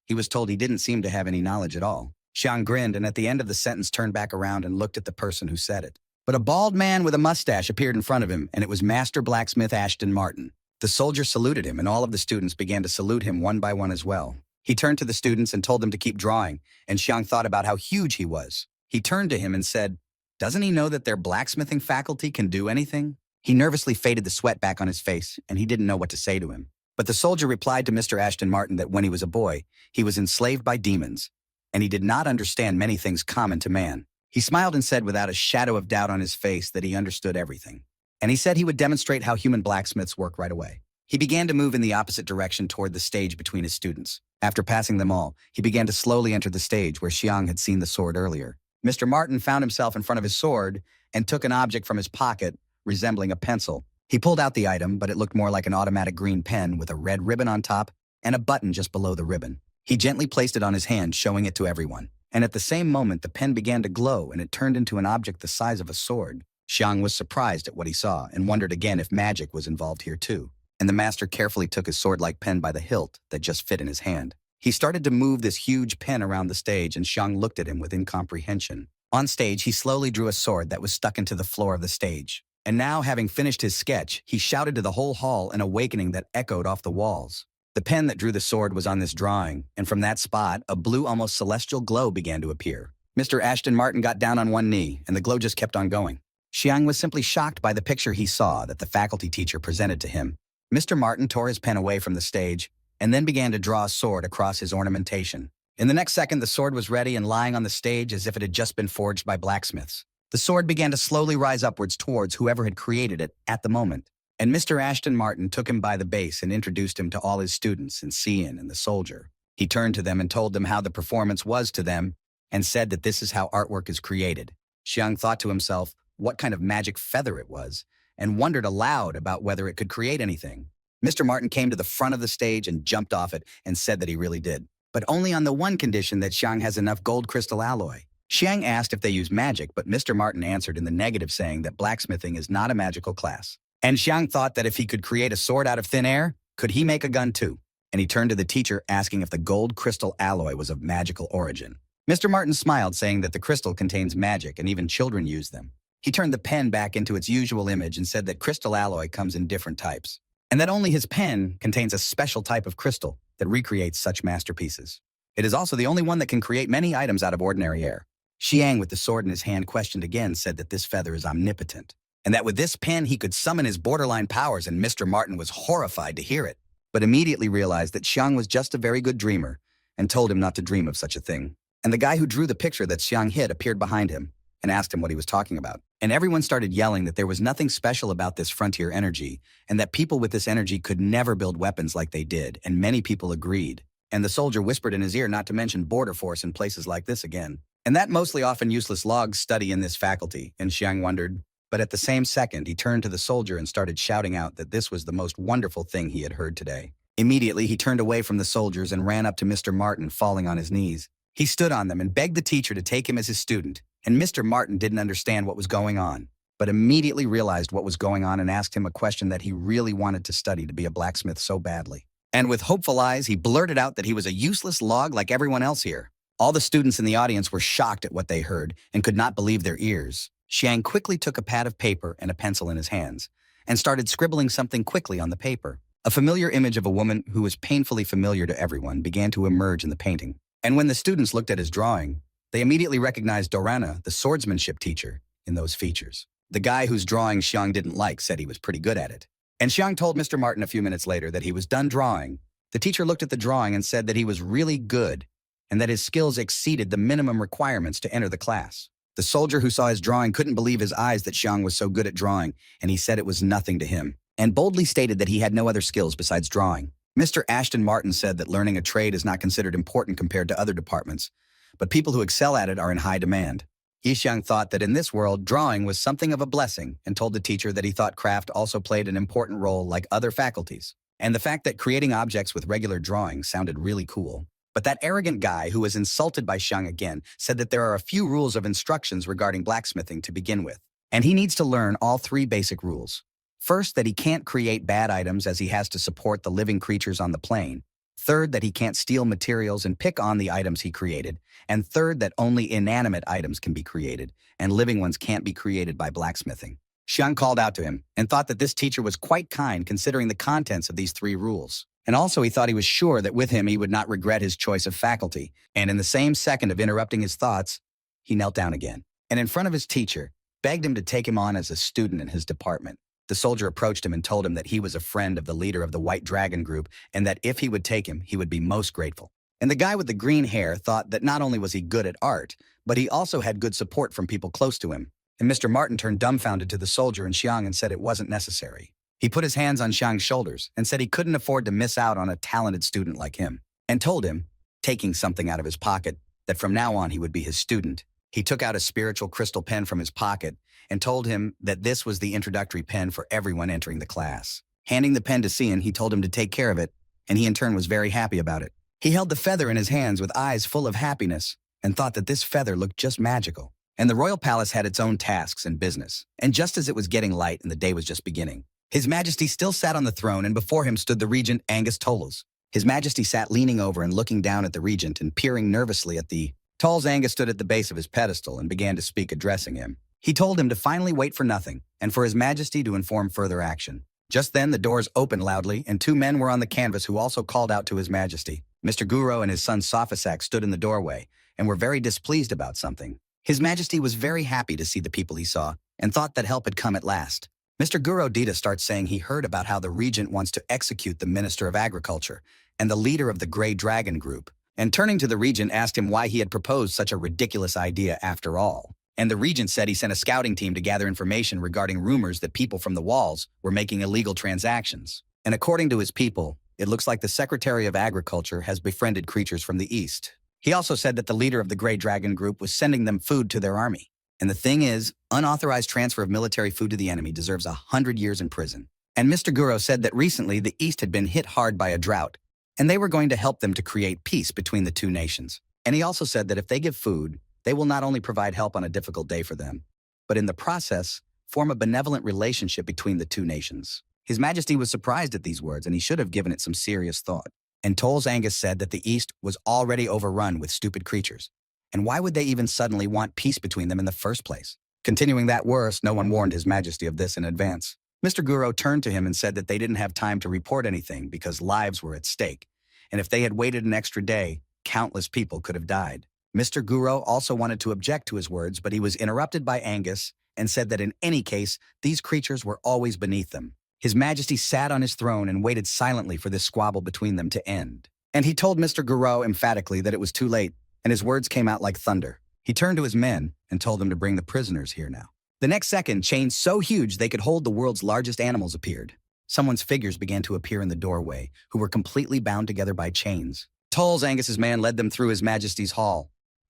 he was told he didn't seem to have any knowledge at all. Xiang grinned and at the end of the sentence turned back around and looked at the person who said it. But a bald man with a mustache appeared in front of him, and it was Master Blacksmith Ashton Martin. The soldier saluted him, and all of the students began to salute him one by one as well. He turned to the students and told them to keep drawing, and Xiang thought about how huge he was. He turned to him and said, "Doesn't he know that their blacksmithing faculty can do anything?" He nervously faded the sweat back on his face, and he didn't know what to say to him. But the soldier replied to Mr. Ashton Martin that when he was a boy, he was enslaved by demons, and he did not understand many things common to man. He smiled and said without a shadow of doubt on his face that he understood everything. And he said he would demonstrate how human blacksmiths work right away. He began to move in the opposite direction toward the stage between his students. After passing them all, he began to slowly enter the stage where Xiang had seen the sword earlier. Mr. Martin found himself in front of his sword and took an object from his pocket, resembling a pencil. He pulled out the item, but it looked more like an automatic green pen with a red ribbon on top and a button just below the ribbon. He gently placed it on his hand, showing it to everyone. And at the same moment, the pen began to glow and it turned into an object the size of a sword. Xiang was surprised at what he saw and wondered again if magic was involved here too. And the master carefully took his sword-like pen by the hilt that just fit in his hand. He started to move this huge pen around the stage, and Xiang looked at him with incomprehension. On stage, he slowly drew a sword that was stuck into the floor of the stage. And now, having finished his sketch, he shouted to the whole hall, an awakening that echoed off the walls. The pen that drew the sword was on this drawing, and from that spot, a blue, almost celestial glow began to appear. Mr. Ashton Martin got down on one knee, and the glow just kept on going. Xiang was simply shocked by the picture he saw that the faculty teacher presented to him. Mr. Martin tore his pen away from the stage, and then began to draw a sword across his ornamentation. In the next second, the sword was ready and lying on the stage as if it had just been forged by blacksmiths. The sword began to slowly rise upwards towards whoever had created it at the moment. And Mr. Ashton Martin took him by the base and introduced him to all his students and Cian and the soldier. He turned to them and told them how the performance was to them and said that this is how artwork is created. Xiang thought to himself what kind of magic feather it was and wondered aloud about whether it could create anything. Mr. Martin came to the front of the stage and jumped off it and said that he really did, but only on the one condition that Xiang has enough gold crystal alloy. Xiang asked if they use magic, but Mr. Martin answered in the negative, saying that blacksmithing is not a magical class. And Xiang thought that if he could create a sword out of thin air, could he make a gun too? And he turned to the teacher asking if the gold crystal alloy was of magical origin. Mr. Martin smiled, saying that the crystal contains magic and even children use them. He turned the pen back into its usual image and said that crystal alloy comes in different types, and that only his pen contains a special type of crystal that recreates such masterpieces. It is also the only one that can create many items out of ordinary air. Xiang, with the sword in his hand, questioned again, said that this feather is omnipotent, and that with this pen he could summon his borderline powers, and Mr. Martin was horrified to hear it, but immediately realized that Xiang was just a very good dreamer and told him not to dream of such a thing. And the guy who drew the picture that Xiang hit appeared behind him and asked him what he was talking about. And everyone started yelling that there was nothing special about this frontier energy and that people with this energy could never build weapons like they did, and many people agreed. And the soldier whispered in his ear not to mention border force in places like this again. And that mostly often useless logs study in this faculty, and Xiang wondered. But at the same second, he turned to the soldier and started shouting out that this was the most wonderful thing he had heard today. Immediately, he turned away from the soldiers and ran up to Mr. Martin, falling on his knees. He stood on them and begged the teacher to take him as his student, and Mr. Martin didn't understand what was going on, but immediately realized what was going on and asked him a question that he really wanted to study to be a blacksmith so badly. And with hopeful eyes, he blurted out that he was a useless log like everyone else here. All the students in the audience were shocked at what they heard and could not believe their ears. Xiang quickly took a pad of paper and a pencil in his hands and started scribbling something quickly on the paper. A familiar image of a woman who was painfully familiar to everyone began to emerge in the painting. And when the students looked at his drawing, they immediately recognized Dorana, the swordsmanship teacher, in those features. The guy whose drawing Xiang didn't like said he was pretty good at it. And Xiang told Mr. Martin a few minutes later that he was done drawing. The teacher looked at the drawing and said that he was really good and that his skills exceeded the minimum requirements to enter the class. The soldier who saw his drawing couldn't believe his eyes that Xiang was so good at drawing, and he said it was nothing to him, and boldly stated that he had no other skills besides drawing. Mr. Ashton Martin said that learning a trade is not considered important compared to other departments, but people who excel at it are in high demand. Xiang thought that in this world, drawing was something of a blessing, and told the teacher that he thought craft also played an important role like other faculties, and the fact that creating objects with regular drawing sounded really cool. But that arrogant guy who was insulted by Xiang again said that there are a few rules of instructions regarding blacksmithing to begin with, and he needs to learn all 3 basic rules. First, that he can't create bad items as he has to support the living creatures on the plane. Third, that he can't steal materials and pick on the items he created. And third, that only inanimate items can be created, and living ones can't be created by blacksmithing. Xiang called out to him and thought that this teacher was quite kind considering the contents of these 3 rules. And also he thought he was sure that with him he would not regret his choice of faculty. And in the same second of interrupting his thoughts, he knelt down again, and in front of his teacher, begged him to take him on as a student in his department. The soldier approached him and told him that he was a friend of the leader of the White Dragon group and that if he would take him, he would be most grateful. And the guy with the green hair thought that not only was he good at art, but he also had good support from people close to him. And Mr. Martin turned dumbfounded to the soldier and Xiang and said it wasn't necessary. He put his hands on Xiang's shoulders and said he couldn't afford to miss out on a talented student like him, and told him, taking something out of his pocket, that from now on he would be his student. He took out a spiritual crystal pen from his pocket and told him that this was the introductory pen for everyone entering the class. Handing the pen to Cian, he told him to take care of it, and he in turn was very happy about it. He held the feather in his hands with eyes full of happiness and thought that this feather looked just magical. And the royal palace had its own tasks and business. And just as it was getting light and the day was just beginning, His Majesty still sat on the throne, and before him stood the regent Angus Toles. His Majesty sat leaning over and looking down at the regent and peering nervously at the Toles. Angus stood at the base of his pedestal and began to speak, addressing him. He told him to finally wait for nothing and for His Majesty to inform further action. Just then the doors opened loudly, and two men were on the canvas who also called out to His Majesty. Mr. Guro and his son Sophisac stood in the doorway and were very displeased about something. His Majesty was very happy to see the people he saw and thought that help had come at last. Mr. Guro Dita starts saying he heard about how the regent wants to execute the Minister of Agriculture and the leader of the Grey Dragon Group, and turning to the regent asked him why he had proposed such a ridiculous idea after all. And the regent said he sent a scouting team to gather information regarding rumors that people from the walls were making illegal transactions. And according to his people, it looks like the Secretary of Agriculture has befriended creatures from the east. He also said that the leader of the Grey Dragon Group was sending them food to their army. And the thing is, unauthorized transfer of military food to the enemy deserves 100 years in prison. And Mr. Guro said that recently the East had been hit hard by a drought, and they were going to help them to create peace between the two nations. And he also said that if they give food, they will not only provide help on a difficult day for them, but in the process, form a benevolent relationship between the two nations. His Majesty was surprised at these words, and he should have given it some serious thought. And Toles Angus said that the East was already overrun with stupid creatures. And why would they even suddenly want peace between them in the first place? Continuing that worse, no one warned His Majesty of this in advance. Mr. Guro turned to him and said that they didn't have time to report anything because lives were at stake. And if they had waited an extra day, countless people could have died. Mr. Guro also wanted to object to his words, but he was interrupted by Angus and said that in any case, these creatures were always beneath them. His Majesty sat on his throne and waited silently for this squabble between them to end. And he told Mr. Guro emphatically that it was too late, and his words came out like thunder. He turned to his men and told them to bring the prisoners here now. The next second, chains so huge they could hold the world's largest animals appeared. Someone's figures began to appear in the doorway, who were completely bound together by chains. Toles, Angus's man, led them through His Majesty's hall.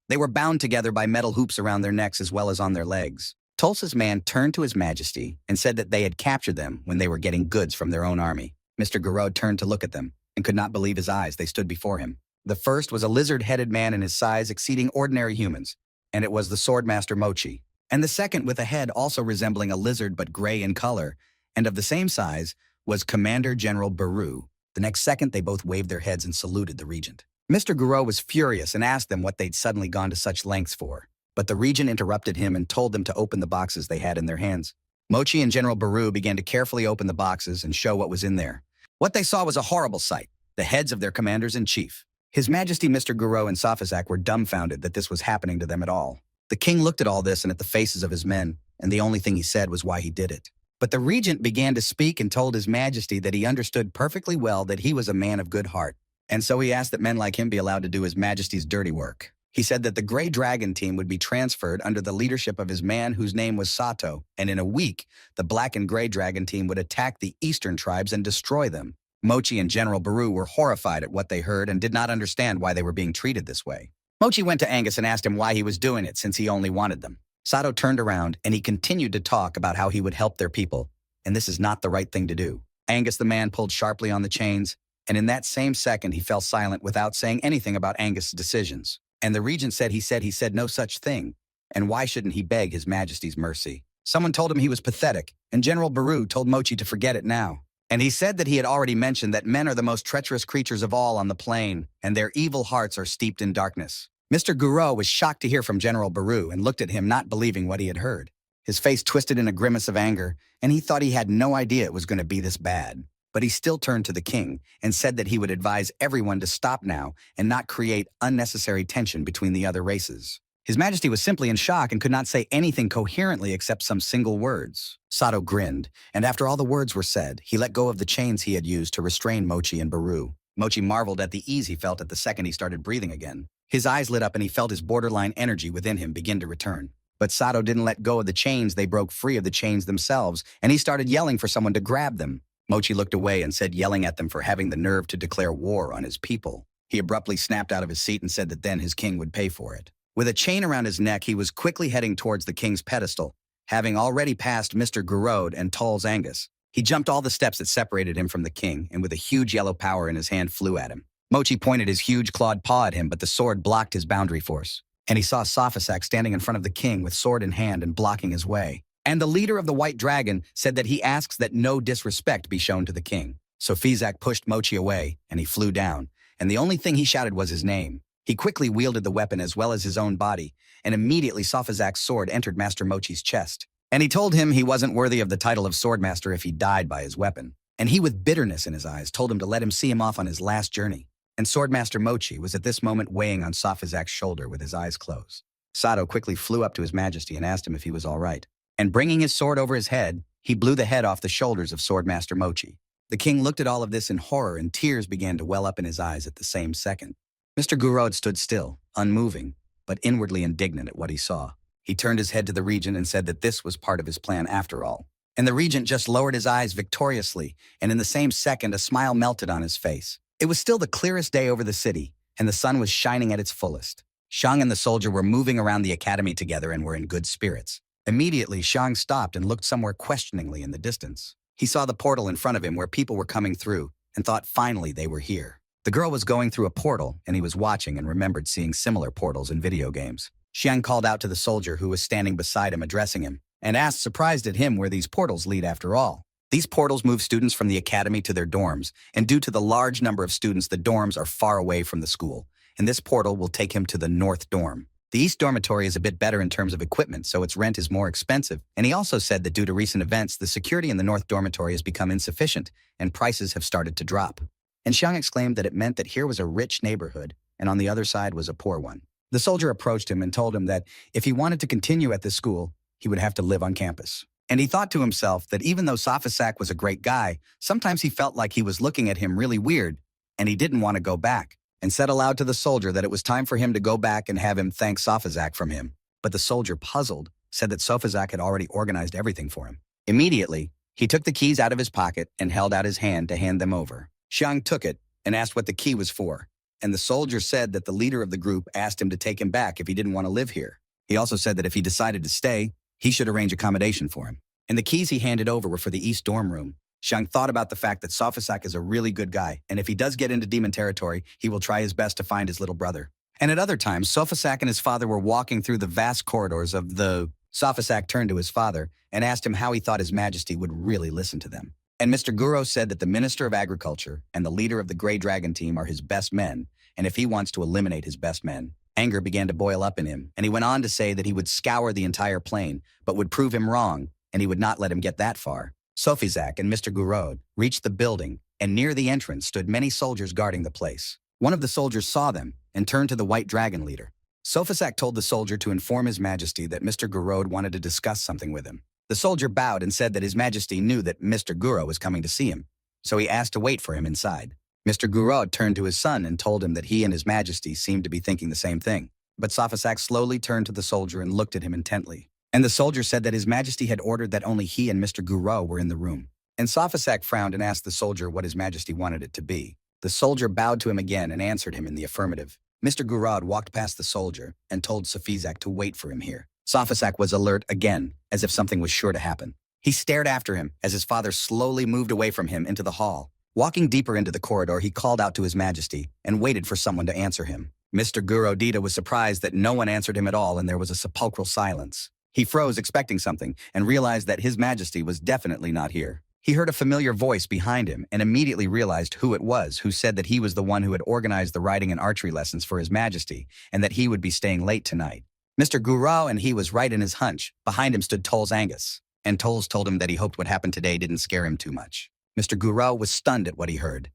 They were bound together by metal hoops around their necks as well as on their legs. Tols's man turned to His Majesty and said that they had captured them when they were getting goods from their own army. Mr. Guro turned to look at them and could not believe his eyes. They stood before him. The first was a lizard-headed man in his size exceeding ordinary humans, and it was the swordmaster Mochi. And the second, with a head also resembling a lizard but gray in color, and of the same size, was Commander General Baru. The next second, they both waved their heads and saluted the regent. Mr. Guro was furious and asked them what they'd suddenly gone to such lengths for. But the regent interrupted him and told them to open the boxes they had in their hands. Mochi and General Baru began to carefully open the boxes and show what was in there. What they saw was a horrible sight: the heads of their commanders-in-chief. His Majesty, Mr. Guro, and Sophisac were dumbfounded that this was happening to them at all. The king looked at all this and at the faces of his men, and the only thing he said was why he did it. But the regent began to speak and told His Majesty that he understood perfectly well that he was a man of good heart, and so he asked that men like him be allowed to do His Majesty's dirty work. He said that the Grey Dragon team would be transferred under the leadership of his man whose name was Sato, and in a week, the Black and Grey Dragon team would attack the eastern tribes and destroy them. Mochi and General Baru were horrified at what they heard and did not understand why they were being treated this way. Mochi went to Angus and asked him why he was doing it since he only wanted them. Sato turned around and he continued to talk about how he would help their people, and this is not the right thing to do. Angus the man pulled sharply on the chains, and in that same second he fell silent without saying anything about Angus's decisions. And the regent said he said no such thing, and why shouldn't he beg His Majesty's mercy? Someone told him he was pathetic, and General Baru told Mochi to forget it now. And he said that he had already mentioned that men are the most treacherous creatures of all on the plain, and their evil hearts are steeped in darkness. Mr. Guro was shocked to hear from General Baru and looked at him, not believing what he had heard. His face twisted in a grimace of anger, and he thought he had no idea it was going to be this bad. But he still turned to the king and said that he would advise everyone to stop now and not create unnecessary tension between the other races. His Majesty was simply in shock and could not say anything coherently except some single words. Sato grinned, and after all the words were said, he let go of the chains he had used to restrain Mochi and Baru. Mochi marveled at the ease he felt at the second he started breathing again. His eyes lit up and he felt his borderline energy within him begin to return. But Sato didn't let go of the chains. They broke free of the chains themselves, and he started yelling for someone to grab them. Mochi looked away and said, yelling at them for having the nerve to declare war on his people. He abruptly snapped out of his seat and said that then his king would pay for it. With a chain around his neck, he was quickly heading towards the king's pedestal, having already passed Mr. Gurod and Tol's Angus. He jumped all the steps that separated him from the king, and with a huge yellow power in his hand flew at him. Mochi pointed his huge clawed paw at him, but the sword blocked his boundary force. And he saw Sophisac standing in front of the king with sword in hand and blocking his way. And the leader of the White Dragon said that he asks that no disrespect be shown to the king. So Sophisac pushed Mochi away, and he flew down, and the only thing he shouted was his name. He quickly wielded the weapon as well as his own body, and immediately Sophizak's sword entered Master Mochi's chest. And he told him he wasn't worthy of the title of Swordmaster if he died by his weapon. And he, with bitterness in his eyes, told him to let him see him off on his last journey. And Swordmaster Mochi was at this moment weighing on Sophizak's shoulder with his eyes closed. Sato quickly flew up to His Majesty and asked him if he was all right. And bringing his sword over his head, he blew the head off the shoulders of Swordmaster Mochi. The king looked at all of this in horror, and tears began to well up in his eyes at the same second. Mr. Gurod stood still, unmoving, but inwardly indignant at what he saw. He turned his head to the regent and said that this was part of his plan after all. And the regent just lowered his eyes victoriously, and in the same second a smile melted on his face. It was still the clearest day over the city, and the sun was shining at its fullest. Shang and the soldier were moving around the academy together and were in good spirits. Immediately, Shang stopped and looked somewhere questioningly in the distance. He saw the portal in front of him where people were coming through, and thought finally they were here. The girl was going through a portal, and he was watching and remembered seeing similar portals in video games. Xiang called out to the soldier who was standing beside him, addressing him, and asked, surprised at him, where these portals lead after all. These portals move students from the academy to their dorms, and due to the large number of students, the dorms are far away from the school, and this portal will take him to the North Dorm. The East Dormitory is a bit better in terms of equipment, so its rent is more expensive, and he also said that due to recent events, the security in the North Dormitory has become insufficient, and prices have started to drop. And Xiang exclaimed that it meant that here was a rich neighborhood, and on the other side was a poor one. The soldier approached him and told him that if he wanted to continue at this school, he would have to live on campus. And he thought to himself that even though Sophisac was a great guy, sometimes he felt like he was looking at him really weird, and he didn't want to go back, and said aloud to the soldier that it was time for him to go back and have him thank Sophisac from him. But the soldier, puzzled, said that Sophisac had already organized everything for him. Immediately, he took the keys out of his pocket and held out his hand to hand them over. Xiang took it and asked what the key was for, and the soldier said that the leader of the group asked him to take him back if he didn't want to live here. He also said that if he decided to stay, he should arrange accommodation for him. And the keys he handed over were for the East Dorm room. Xiang thought about the fact that Sophisac is a really good guy, and if he does get into demon territory, he will try his best to find his little brother. And at other times, Sophisac and his father were walking through the vast corridors of the... Sophisac turned to his father and asked him how he thought His Majesty would really listen to them. And Mr. Guro said that the Minister of Agriculture and the leader of the Grey Dragon team are his best men, and if he wants to eliminate his best men, anger began to boil up in him, and he went on to say that he would scour the entire plain, but would prove him wrong, and he would not let him get that far. Sophisac and Mr. Gurod reached the building, and near the entrance stood many soldiers guarding the place. One of the soldiers saw them and turned to the White Dragon leader. Sophisac told the soldier to inform His Majesty that Mr. Gurod wanted to discuss something with him. The soldier bowed and said that His Majesty knew that Mr. Guro was coming to see him, so he asked to wait for him inside. Mr. Gurod turned to his son and told him that he and His Majesty seemed to be thinking the same thing. But Sophisac slowly turned to the soldier and looked at him intently. And the soldier said that His Majesty had ordered that only he and Mr. Guro were in the room. And Sophisac frowned and asked the soldier what His Majesty wanted it to be. The soldier bowed to him again and answered him in the affirmative. Mr. Gurod walked past the soldier and told Sophisac to wait for him here. Sophisac was alert again, as if something was sure to happen. He stared after him as his father slowly moved away from him into the hall. Walking deeper into the corridor, he called out to His Majesty and waited for someone to answer him. Mr. Gurodita was surprised that no one answered him at all, and there was a sepulchral silence. He froze, expecting something, and realized that His Majesty was definitely not here. He heard a familiar voice behind him and immediately realized who it was who said that he was the one who had organized the riding and archery lessons for His Majesty and that he would be staying late tonight. Mr. Guro, and he was right in his hunch. Behind him stood Tol's Angus, and Tol's told him that he hoped what happened today didn't scare him too much. Mr. Guro was stunned at what he heard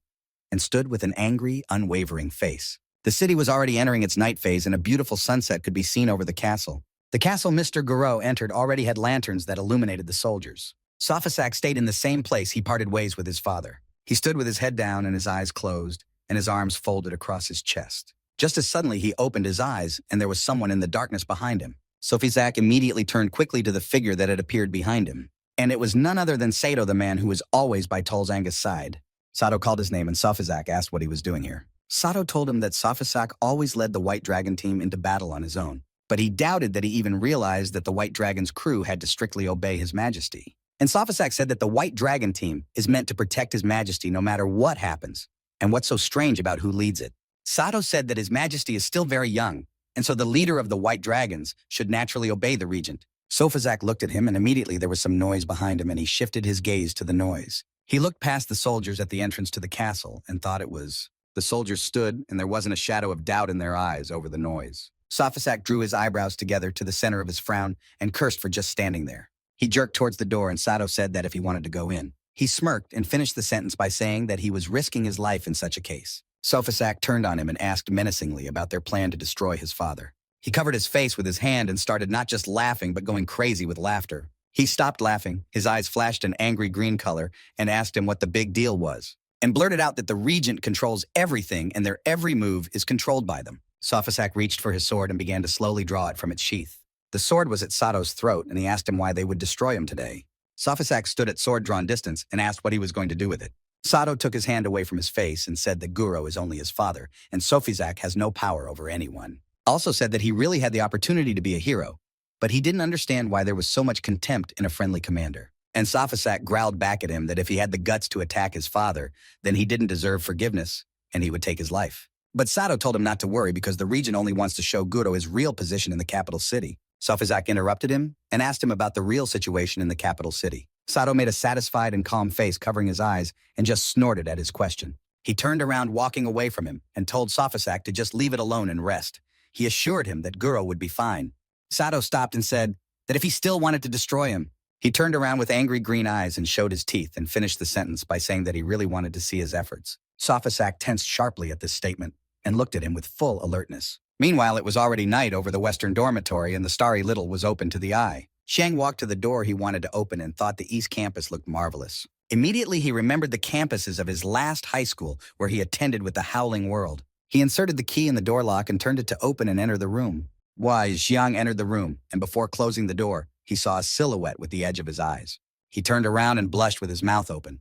and stood with an angry, unwavering face. The city was already entering its night phase, and a beautiful sunset could be seen over the castle. The castle Mr. Guro entered already had lanterns that illuminated the soldiers. Sophisac stayed in the same place he parted ways with his father. He stood with his head down and his eyes closed, and his arms folded across his chest. Just as suddenly he opened his eyes, and there was someone in the darkness behind him. Sophisac immediately turned quickly to the figure that had appeared behind him. And it was none other than Sato, the man who was always by Tol's Angus' side. Sato called his name, and Sophisac asked what he was doing here. Sato told him that Sophisac always led the White Dragon team into battle on his own, but he doubted that he even realized that the White Dragon's crew had to strictly obey His Majesty. And Sophisac said that the White Dragon team is meant to protect His Majesty no matter what happens. And what's so strange about who leads it? Sato said that His Majesty is still very young, and so the leader of the White Dragons should naturally obey the regent. Sophisac looked at him, and immediately there was some noise behind him, and he shifted his gaze to the noise. He looked past the soldiers at the entrance to the castle and thought it was. The soldiers stood, and there wasn't a shadow of doubt in their eyes over the noise. Sophisac drew his eyebrows together to the center of his frown and cursed for just standing there. He jerked towards the door, and Sato said that if he wanted to go in. He smirked and finished the sentence by saying that he was risking his life in such a case. Sophisac turned on him and asked menacingly about their plan to destroy his father. He covered his face with his hand and started not just laughing but going crazy with laughter. He stopped laughing, his eyes flashed an angry green color, and asked him what the big deal was, and blurted out that the regent controls everything and their every move is controlled by them. Sophisac reached for his sword and began to slowly draw it from its sheath. The sword was at Sato's throat, and he asked him why they would destroy him today. Sophisac stood at sword-drawn distance and asked what he was going to do with it. Sato took his hand away from his face and said that Guro is only his father, and Sophisac has no power over anyone. Also said that he really had the opportunity to be a hero, but he didn't understand why there was so much contempt in a friendly commander. And Sophisac growled back at him that if he had the guts to attack his father, then he didn't deserve forgiveness, and he would take his life. But Sato told him not to worry because the regent only wants to show Guro his real position in the capital city. Sophisac interrupted him and asked him about the real situation in the capital city. Sato made a satisfied and calm face covering his eyes and just snorted at his question. He turned around walking away from him and told Sophisac to just leave it alone and rest. He assured him that Guro would be fine. Sato stopped and said that if he still wanted to destroy him, he turned around with angry green eyes and showed his teeth and finished the sentence by saying that he really wanted to see his efforts. Sophisac tensed sharply at this statement and looked at him with full alertness. Meanwhile, it was already night over the western dormitory and the starry little was open to the eye. Xiang walked to the door he wanted to open and thought the East Campus looked marvelous. Immediately, he remembered the campuses of his last high school where he attended with the Howling World. He inserted the key in the door lock and turned it to open and enter the room. Wise Xiang entered the room, and before closing the door, he saw a silhouette with the edge of his eyes. He turned around and blushed with his mouth open.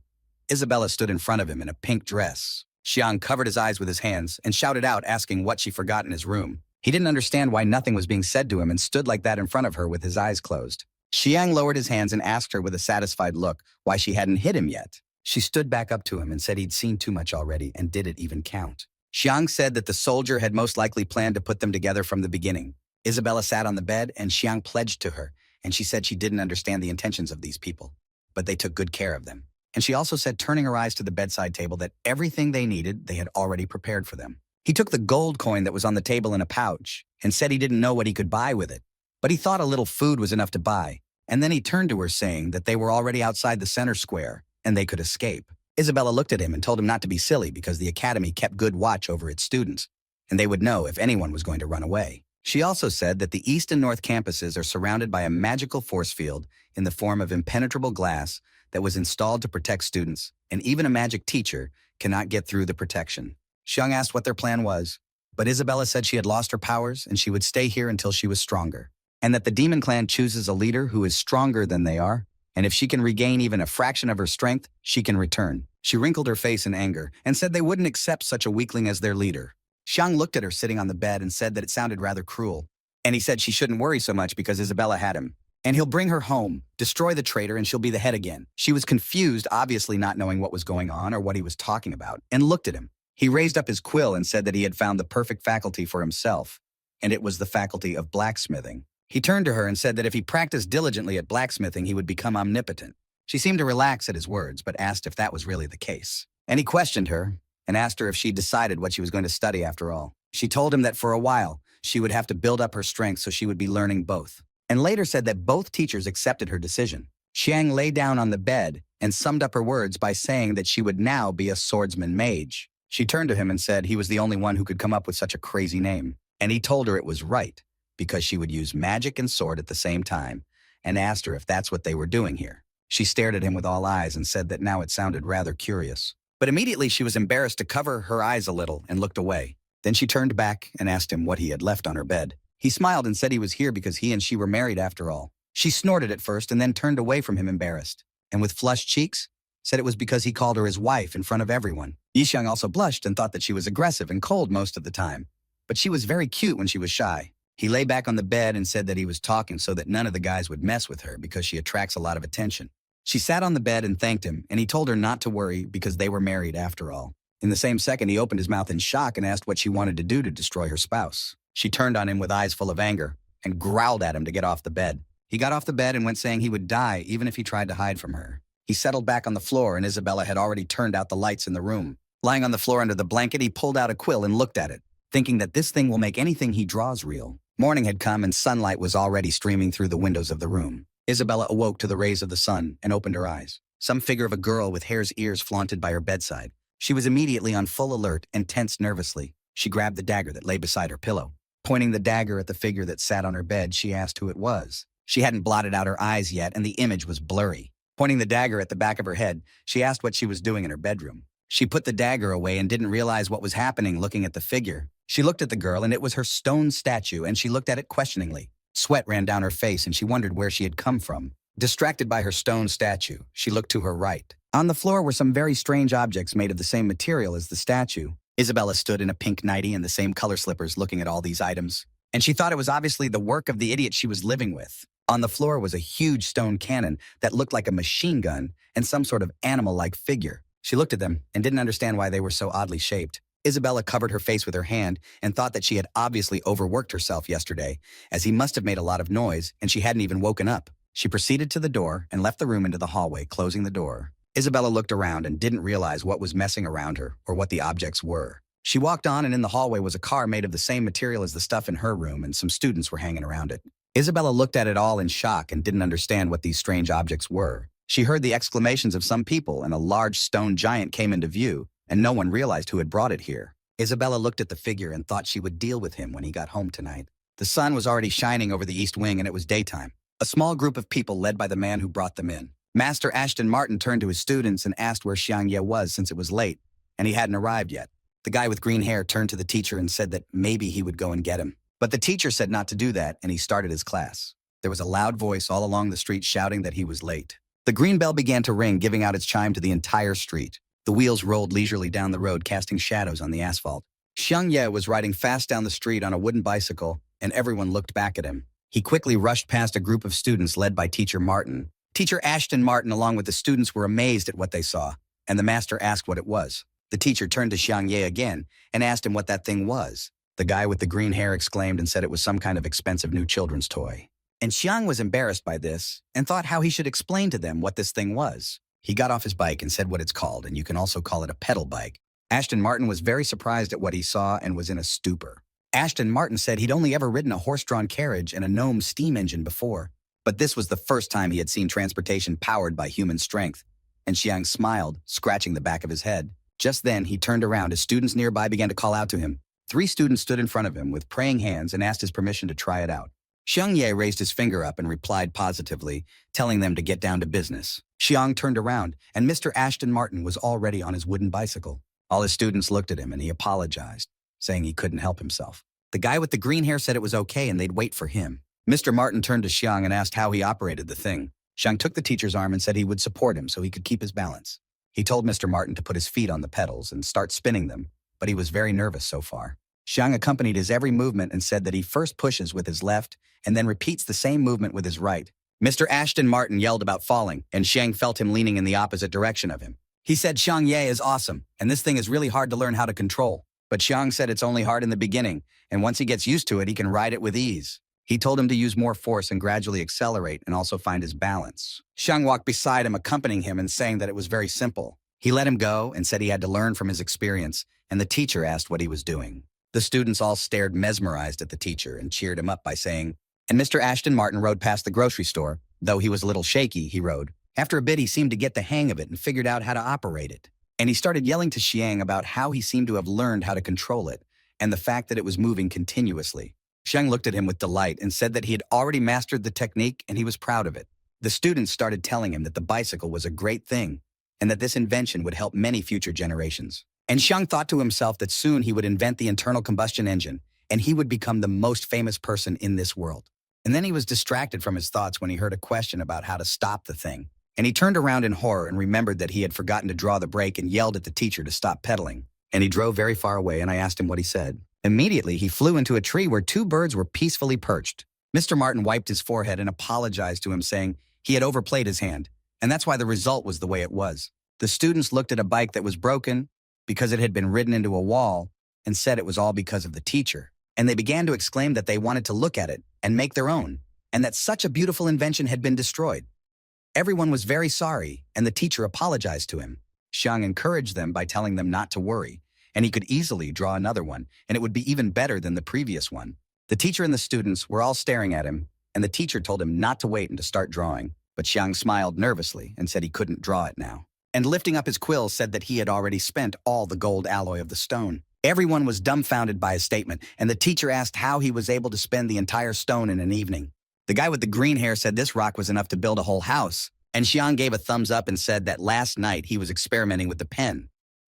Isabella stood in front of him in a pink dress. Xiang covered his eyes with his hands and shouted out asking what she forgot in his room. He didn't understand why nothing was being said to him and stood like that in front of her with his eyes closed. Xiang lowered his hands and asked her with a satisfied look why she hadn't hit him yet. She stood back up to him and said he'd seen too much already and did it even count. Xiang said that the soldier had most likely planned to put them together from the beginning. Isabella sat on the bed and Xiang pledged to her, and she said she didn't understand the intentions of these people, but they took good care of them. And she also said, turning her eyes to the bedside table, that everything they needed they had already prepared for them. He took the gold coin that was on the table in a pouch and said he didn't know what he could buy with it, but he thought a little food was enough to buy. And then he turned to her saying that they were already outside the center square and they could escape. Isabella looked at him and told him not to be silly because the academy kept good watch over its students, and they would know if anyone was going to run away. She also said that the East and North campuses are surrounded by a magical force field in the form of impenetrable glass that was installed to protect students, and even a magic teacher cannot get through the protection. Xiang asked what their plan was, but Isabella said she had lost her powers and she would stay here until she was stronger, and that the demon clan chooses a leader who is stronger than they are, and if she can regain even a fraction of her strength, she can return. She wrinkled her face in anger and said they wouldn't accept such a weakling as their leader. Xiang looked at her sitting on the bed and said that it sounded rather cruel, and he said she shouldn't worry so much because Isabella had him. And he'll bring her home, destroy the traitor, and she'll be the head again. She was confused, obviously not knowing what was going on or what he was talking about, and looked at him. He raised up his quill and said that he had found the perfect faculty for himself, and it was the faculty of blacksmithing. He turned to her and said that if he practiced diligently at blacksmithing, he would become omnipotent. She seemed to relax at his words, but asked if that was really the case. And he questioned her and asked her if she'd decided what she was going to study after all. She told him that for a while, she would have to build up her strength so she would be learning both, and later said that both teachers accepted her decision. Xiang lay down on the bed and summed up her words by saying that she would now be a swordsman mage. She turned to him and said he was the only one who could come up with such a crazy name, and he told her it was right, because she would use magic and sword at the same time, and asked her if that's what they were doing here. She stared at him with all eyes and said that now it sounded rather curious. But immediately she was embarrassed to cover her eyes a little and looked away. Then she turned back and asked him what he had left on her bed. He smiled and said he was here because he and she were married after all. She snorted at first and then turned away from him embarrassed, and with flushed cheeks, said it was because he called her his wife in front of everyone. Yixiang also blushed and thought that she was aggressive and cold most of the time, but she was very cute when she was shy. He lay back on the bed and said that he was talking so that none of the guys would mess with her because she attracts a lot of attention. She sat on the bed and thanked him, and he told her not to worry because they were married after all. In the same second, he opened his mouth in shock and asked what she wanted to do to destroy her spouse. She turned on him with eyes full of anger and growled at him to get off the bed. He got off the bed and went saying he would die even if he tried to hide from her. He settled back on the floor, and Isabella had already turned out the lights in the room. Lying on the floor under the blanket, he pulled out a quill and looked at it, thinking that this thing will make anything he draws real. Morning had come and sunlight was already streaming through the windows of the room. Isabella awoke to the rays of the sun and opened her eyes. Some figure of a girl with hare's ears flaunted by her bedside. She was immediately on full alert and tensed nervously. She grabbed the dagger that lay beside her pillow. Pointing the dagger at the figure that sat on her bed, she asked who it was. She hadn't blotted out her eyes yet, and the image was blurry. Pointing the dagger at the back of her head, she asked what she was doing in her bedroom. She put the dagger away and didn't realize what was happening looking at the figure. She looked at the girl, and it was her stone statue, and she looked at it questioningly. Sweat ran down her face, and she wondered where she had come from. Distracted by her stone statue, she looked to her right. On the floor were some very strange objects made of the same material as the statue. Isabella stood in a pink nightie and the same color slippers looking at all these items, and she thought it was obviously the work of the idiot she was living with. On the floor was a huge stone cannon that looked like a machine gun and some sort of animal-like figure. She looked at them and didn't understand why they were so oddly shaped. Isabella covered her face with her hand and thought that she had obviously overworked herself yesterday, as he must have made a lot of noise and she hadn't even woken up. She proceeded to the door and left the room into the hallway, closing the door. Isabella looked around and didn't realize what was messing around her or what the objects were. She walked on, and in the hallway was a car made of the same material as the stuff in her room, and some students were hanging around it. Isabella looked at it all in shock and didn't understand what these strange objects were. She heard the exclamations of some people, and a large stone giant came into view, and no one realized who had brought it here. Isabella looked at the figure and thought she would deal with him when he got home tonight. The sun was already shining over the east wing, and it was daytime. A small group of people led by the man who brought them in. Master Ashton Martin turned to his students and asked where Xiang Ye was since it was late, and he hadn't arrived yet. The guy with green hair turned to the teacher and said that maybe he would go and get him. But the teacher said not to do that, and he started his class. There was a loud voice all along the street shouting that he was late. The green bell began to ring, giving out its chime to the entire street. The wheels rolled leisurely down the road, casting shadows on the asphalt. Xiang Ye was riding fast down the street on a wooden bicycle, and everyone looked back at him. He quickly rushed past a group of students led by Teacher Martin. Teacher Ashton Martin, along with the students, were amazed at what they saw, and the master asked what it was. The teacher turned to Xiang Ye again and asked him what that thing was. The guy with the green hair exclaimed and said it was some kind of expensive new children's toy. And Xiang was embarrassed by this and thought how he should explain to them what this thing was. He got off his bike and said what it's called, and you can also call it a pedal bike. Ashton Martin was very surprised at what he saw and was in a stupor. Ashton Martin said he'd only ever ridden a horse-drawn carriage and a gnome steam engine before, but this was the first time he had seen transportation powered by human strength. And Xiang smiled, scratching the back of his head. Just then, he turned around as students nearby began to call out to him. 3 students stood in front of him with praying hands and asked his permission to try it out. Xiang Ye raised his finger up and replied positively, telling them to get down to business. Xiang turned around, and Mr. Ashton Martin was already on his wooden bicycle. All his students looked at him, and he apologized, saying he couldn't help himself. The guy with the green hair said it was okay and they'd wait for him. Mr. Martin turned to Xiang and asked how he operated the thing. Xiang took the teacher's arm and said he would support him so he could keep his balance. He told Mr. Martin to put his feet on the pedals and start spinning them, but he was very nervous so far. Xiang accompanied his every movement and said that he first pushes with his left and then repeats the same movement with his right. Mr. Ashton Martin yelled about falling, and Xiang felt him leaning in the opposite direction of him. He said Xiang Ye is awesome, and this thing is really hard to learn how to control. But Xiang said it's only hard in the beginning, and once he gets used to it, he can ride it with ease. He told him to use more force and gradually accelerate and also find his balance. Xiang walked beside him, accompanying him and saying that it was very simple. He let him go and said he had to learn from his experience, and the teacher asked what he was doing. The students all stared mesmerized at the teacher and cheered him up by saying, and Mr. Ashton Martin rode past the grocery store. Though he was a little shaky, he rode. After a bit, he seemed to get the hang of it and figured out how to operate it. And he started yelling to Xiang about how he seemed to have learned how to control it, and the fact that it was moving continuously. Xiang looked at him with delight and said that he had already mastered the technique and he was proud of it. The students started telling him that the bicycle was a great thing, and that this invention would help many future generations. And Xiang thought to himself that soon he would invent the internal combustion engine, and he would become the most famous person in this world. And then he was distracted from his thoughts when he heard a question about how to stop the thing. And he turned around in horror and remembered that he had forgotten to draw the brake and yelled at the teacher to stop pedaling. And he drove very far away, and I asked him what he said. Immediately, he flew into a tree where two birds were peacefully perched. Mr. Martin wiped his forehead and apologized to him, saying he had overplayed his hand, and that's why the result was the way it was. The students looked at a bike that was broken because it had been ridden into a wall and said it was all because of the teacher. And they began to exclaim that they wanted to look at it and make their own, and that such a beautiful invention had been destroyed. Everyone was very sorry, and the teacher apologized to him. Xiang encouraged them by telling them not to worry, and he could easily draw another one, and it would be even better than the previous one. The teacher and the students were all staring at him, and the teacher told him not to wait and to start drawing. But Xiang smiled nervously and said he couldn't draw it now. And lifting up his quill said that he had already spent all the gold alloy of the stone. Everyone was dumbfounded by his statement, and the teacher asked how he was able to spend the entire stone in an evening. The guy with the green hair said this rock was enough to build a whole house, and Xiang gave a thumbs up and said that last night he was experimenting with the pen.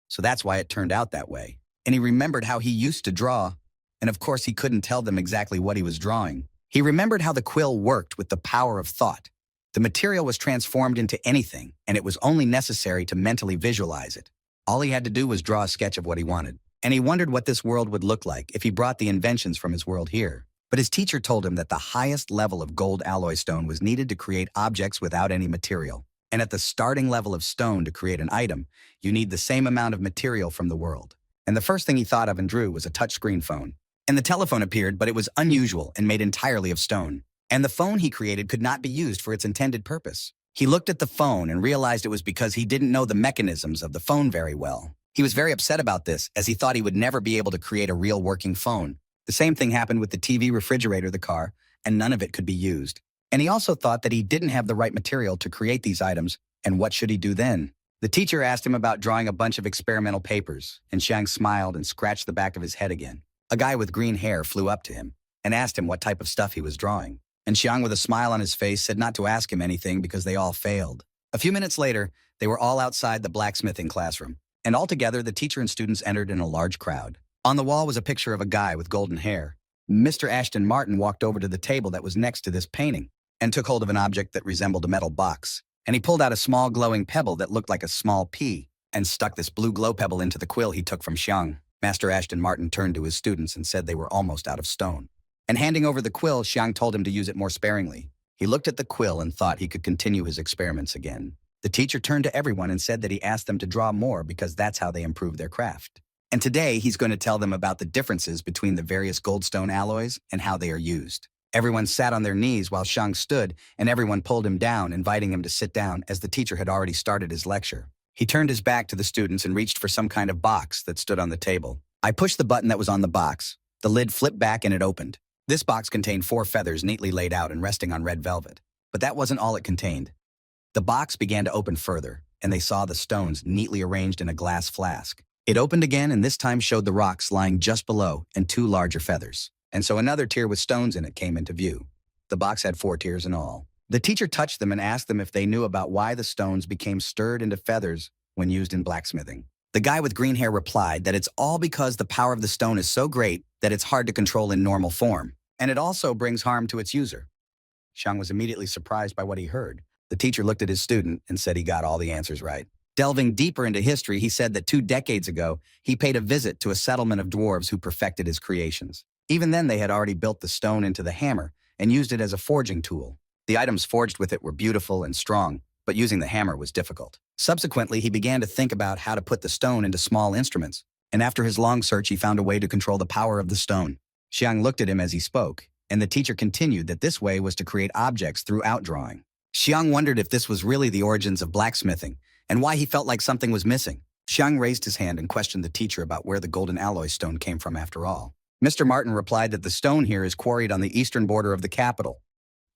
So that's why it turned out that way. And he remembered how he used to draw, and of course he couldn't tell them exactly what he was drawing. He remembered how the quill worked with the power of thought. The material was transformed into anything, and it was only necessary to mentally visualize it. All he had to do was draw a sketch of what he wanted. And he wondered what this world would look like if he brought the inventions from his world here. But his teacher told him that the highest level of gold alloy stone was needed to create objects without any material. And at the starting level of stone to create an item, you need the same amount of material from the world. And the first thing he thought of and drew was a touchscreen phone. And the telephone appeared, but it was unusual and made entirely of stone. And the phone he created could not be used for its intended purpose. He looked at the phone and realized it was because he didn't know the mechanisms of the phone very well. He was very upset about this, as he thought he would never be able to create a real working phone. The same thing happened with the TV, refrigerator, the car, and none of it could be used. And he also thought that he didn't have the right material to create these items, and what should he do then? The teacher asked him about drawing a bunch of experimental papers, and Xiang smiled and scratched the back of his head again. A guy with green hair flew up to him and asked him what type of stuff he was drawing. And Xiang, with a smile on his face, said not to ask him anything because they all failed. A few minutes later, they were all outside the blacksmithing classroom, and altogether the teacher and students entered in a large crowd. On the wall was a picture of a guy with golden hair. Mr. Ashton Martin walked over to the table that was next to this painting and took hold of an object that resembled a metal box. And he pulled out a small glowing pebble that looked like a small pea and stuck this blue glow pebble into the quill he took from Xiang. Master Ashton Martin turned to his students and said they were almost out of stone. And handing over the quill, Xiang told him to use it more sparingly. He looked at the quill and thought he could continue his experiments again. The teacher turned to everyone and said that he asked them to draw more because that's how they improve their craft. And today, he's going to tell them about the differences between the various goldstone alloys and how they are used. Everyone sat on their knees while Xiang stood, and everyone pulled him down, inviting him to sit down as the teacher had already started his lecture. He turned his back to the students and reached for some kind of box that stood on the table. I pushed the button that was on the box. The lid flipped back and it opened. This box contained 4 feathers neatly laid out and resting on red velvet. But that wasn't all it contained. The box began to open further, and they saw the stones neatly arranged in a glass flask. It opened again and this time showed the rocks lying just below and 2 larger feathers. And so another tier with stones in it came into view. The box had 4 tiers in all. The teacher touched them and asked them if they knew about why the stones became stirred into feathers when used in blacksmithing. The guy with green hair replied that it's all because the power of the stone is so great that it's hard to control in normal form, and it also brings harm to its user. Xiang was immediately surprised by what he heard. The teacher looked at his student and said he got all the answers right. Delving deeper into history, he said that 2 decades ago, he paid a visit to a settlement of dwarves who perfected his creations. Even then, they had already built the stone into the hammer and used it as a forging tool. The items forged with it were beautiful and strong, but using the hammer was difficult. Subsequently, he began to think about how to put the stone into small instruments, and after his long search, he found a way to control the power of the stone. Xiang looked at him as he spoke, and the teacher continued that this way was to create objects through outdrawing. Xiang wondered if this was really the origins of blacksmithing, and why he felt like something was missing. Xiang raised his hand and questioned the teacher about where the golden alloy stone came from after all. Mr. Martin replied that the stone here is quarried on the eastern border of the capital.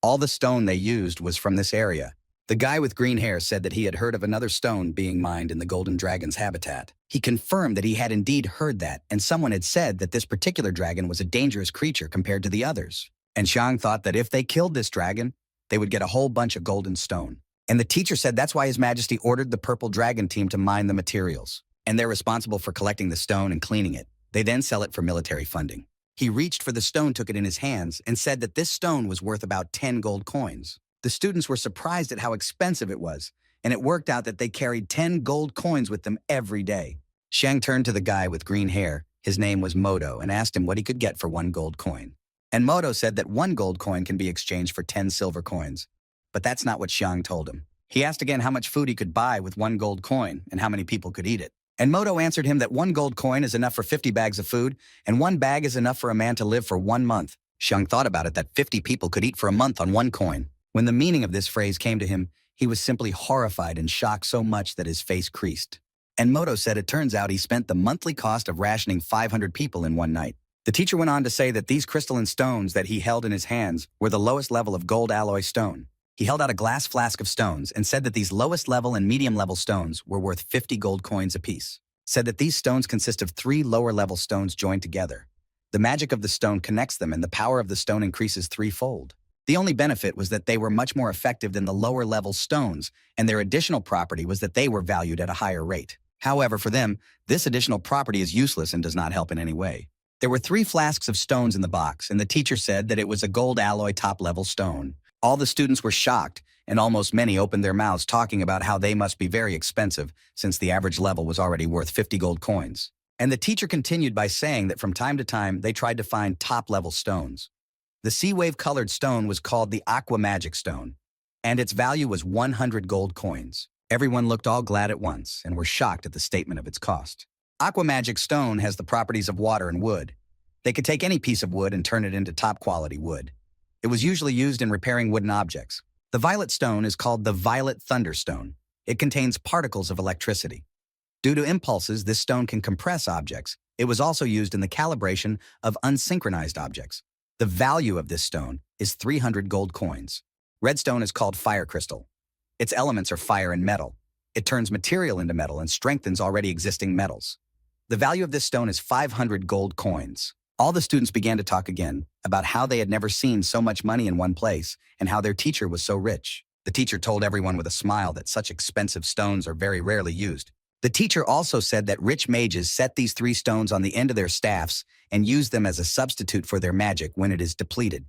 All the stone they used was from this area. The guy with green hair said that he had heard of another stone being mined in the golden dragon's habitat. He confirmed that he had indeed heard that, and someone had said that this particular dragon was a dangerous creature compared to the others. And Xiang thought that if they killed this dragon, they would get a whole bunch of golden stone. And the teacher said that's why His Majesty ordered the Purple Dragon team to mine the materials. And they're responsible for collecting the stone and cleaning it. They then sell it for military funding. He reached for the stone, took it in his hands, and said that this stone was worth about 10 gold coins. The students were surprised at how expensive it was, and it worked out that they carried 10 gold coins with them every day. Xiang turned to the guy with green hair His name was Moto and asked him what he could get for 1 gold coin. And Moto said that 1 gold coin can be exchanged for 10 silver coins. But that's not what Xiang told him. He asked again how much food he could buy with 1 gold coin and how many people could eat it. And Moto answered him that 1 gold coin is enough for 50 bags of food, and 1 bag is enough for a man to live for 1 month. Xiang thought about it that 50 people could eat for a month on 1 coin. When the meaning of this phrase came to him, he was simply horrified and shocked so much that his face creased. And Moto said it turns out he spent the monthly cost of rationing 500 people in one night. The teacher went on to say that these crystalline stones that he held in his hands were the lowest level of gold alloy stone. He held out a glass flask of stones and said that these lowest level and medium level stones were worth 50 gold coins apiece. Said that these stones consist of 3 lower level stones joined together. The magic of the stone connects them and the power of the stone increases 3-fold. The only benefit was that they were much more effective than the lower level stones, and their additional property was that they were valued at a higher rate. However, for them, this additional property is useless and does not help in any way. There were 3 flasks of stones in the box, and the teacher said that it was a gold alloy top-level stone. All the students were shocked, and almost many opened their mouths talking about how they must be very expensive, since the average level was already worth 50 gold coins. And the teacher continued by saying that from time to time they tried to find top-level stones. The sea-wave-colored stone was called the Aqua Magic Stone, and its value was 100 gold coins. Everyone looked all glad at once and were shocked at the statement of its cost. Aqua Magic Stone has the properties of water and wood. They could take any piece of wood and turn it into top-quality wood. It was usually used in repairing wooden objects. The violet stone is called the Violet Thunderstone. It contains particles of electricity. Due to impulses, this stone can compress objects. It was also used in the calibration of unsynchronized objects. The value of this stone is 300 gold coins. Red stone is called fire crystal. Its elements are fire and metal. It turns material into metal and strengthens already existing metals. The value of this stone is 500 gold coins. All the students began to talk again about how they had never seen so much money in one place and how their teacher was so rich. The teacher told everyone with a smile that such expensive stones are very rarely used. The teacher also said that rich mages set these 3 stones on the end of their staffs and use them as a substitute for their magic when it is depleted.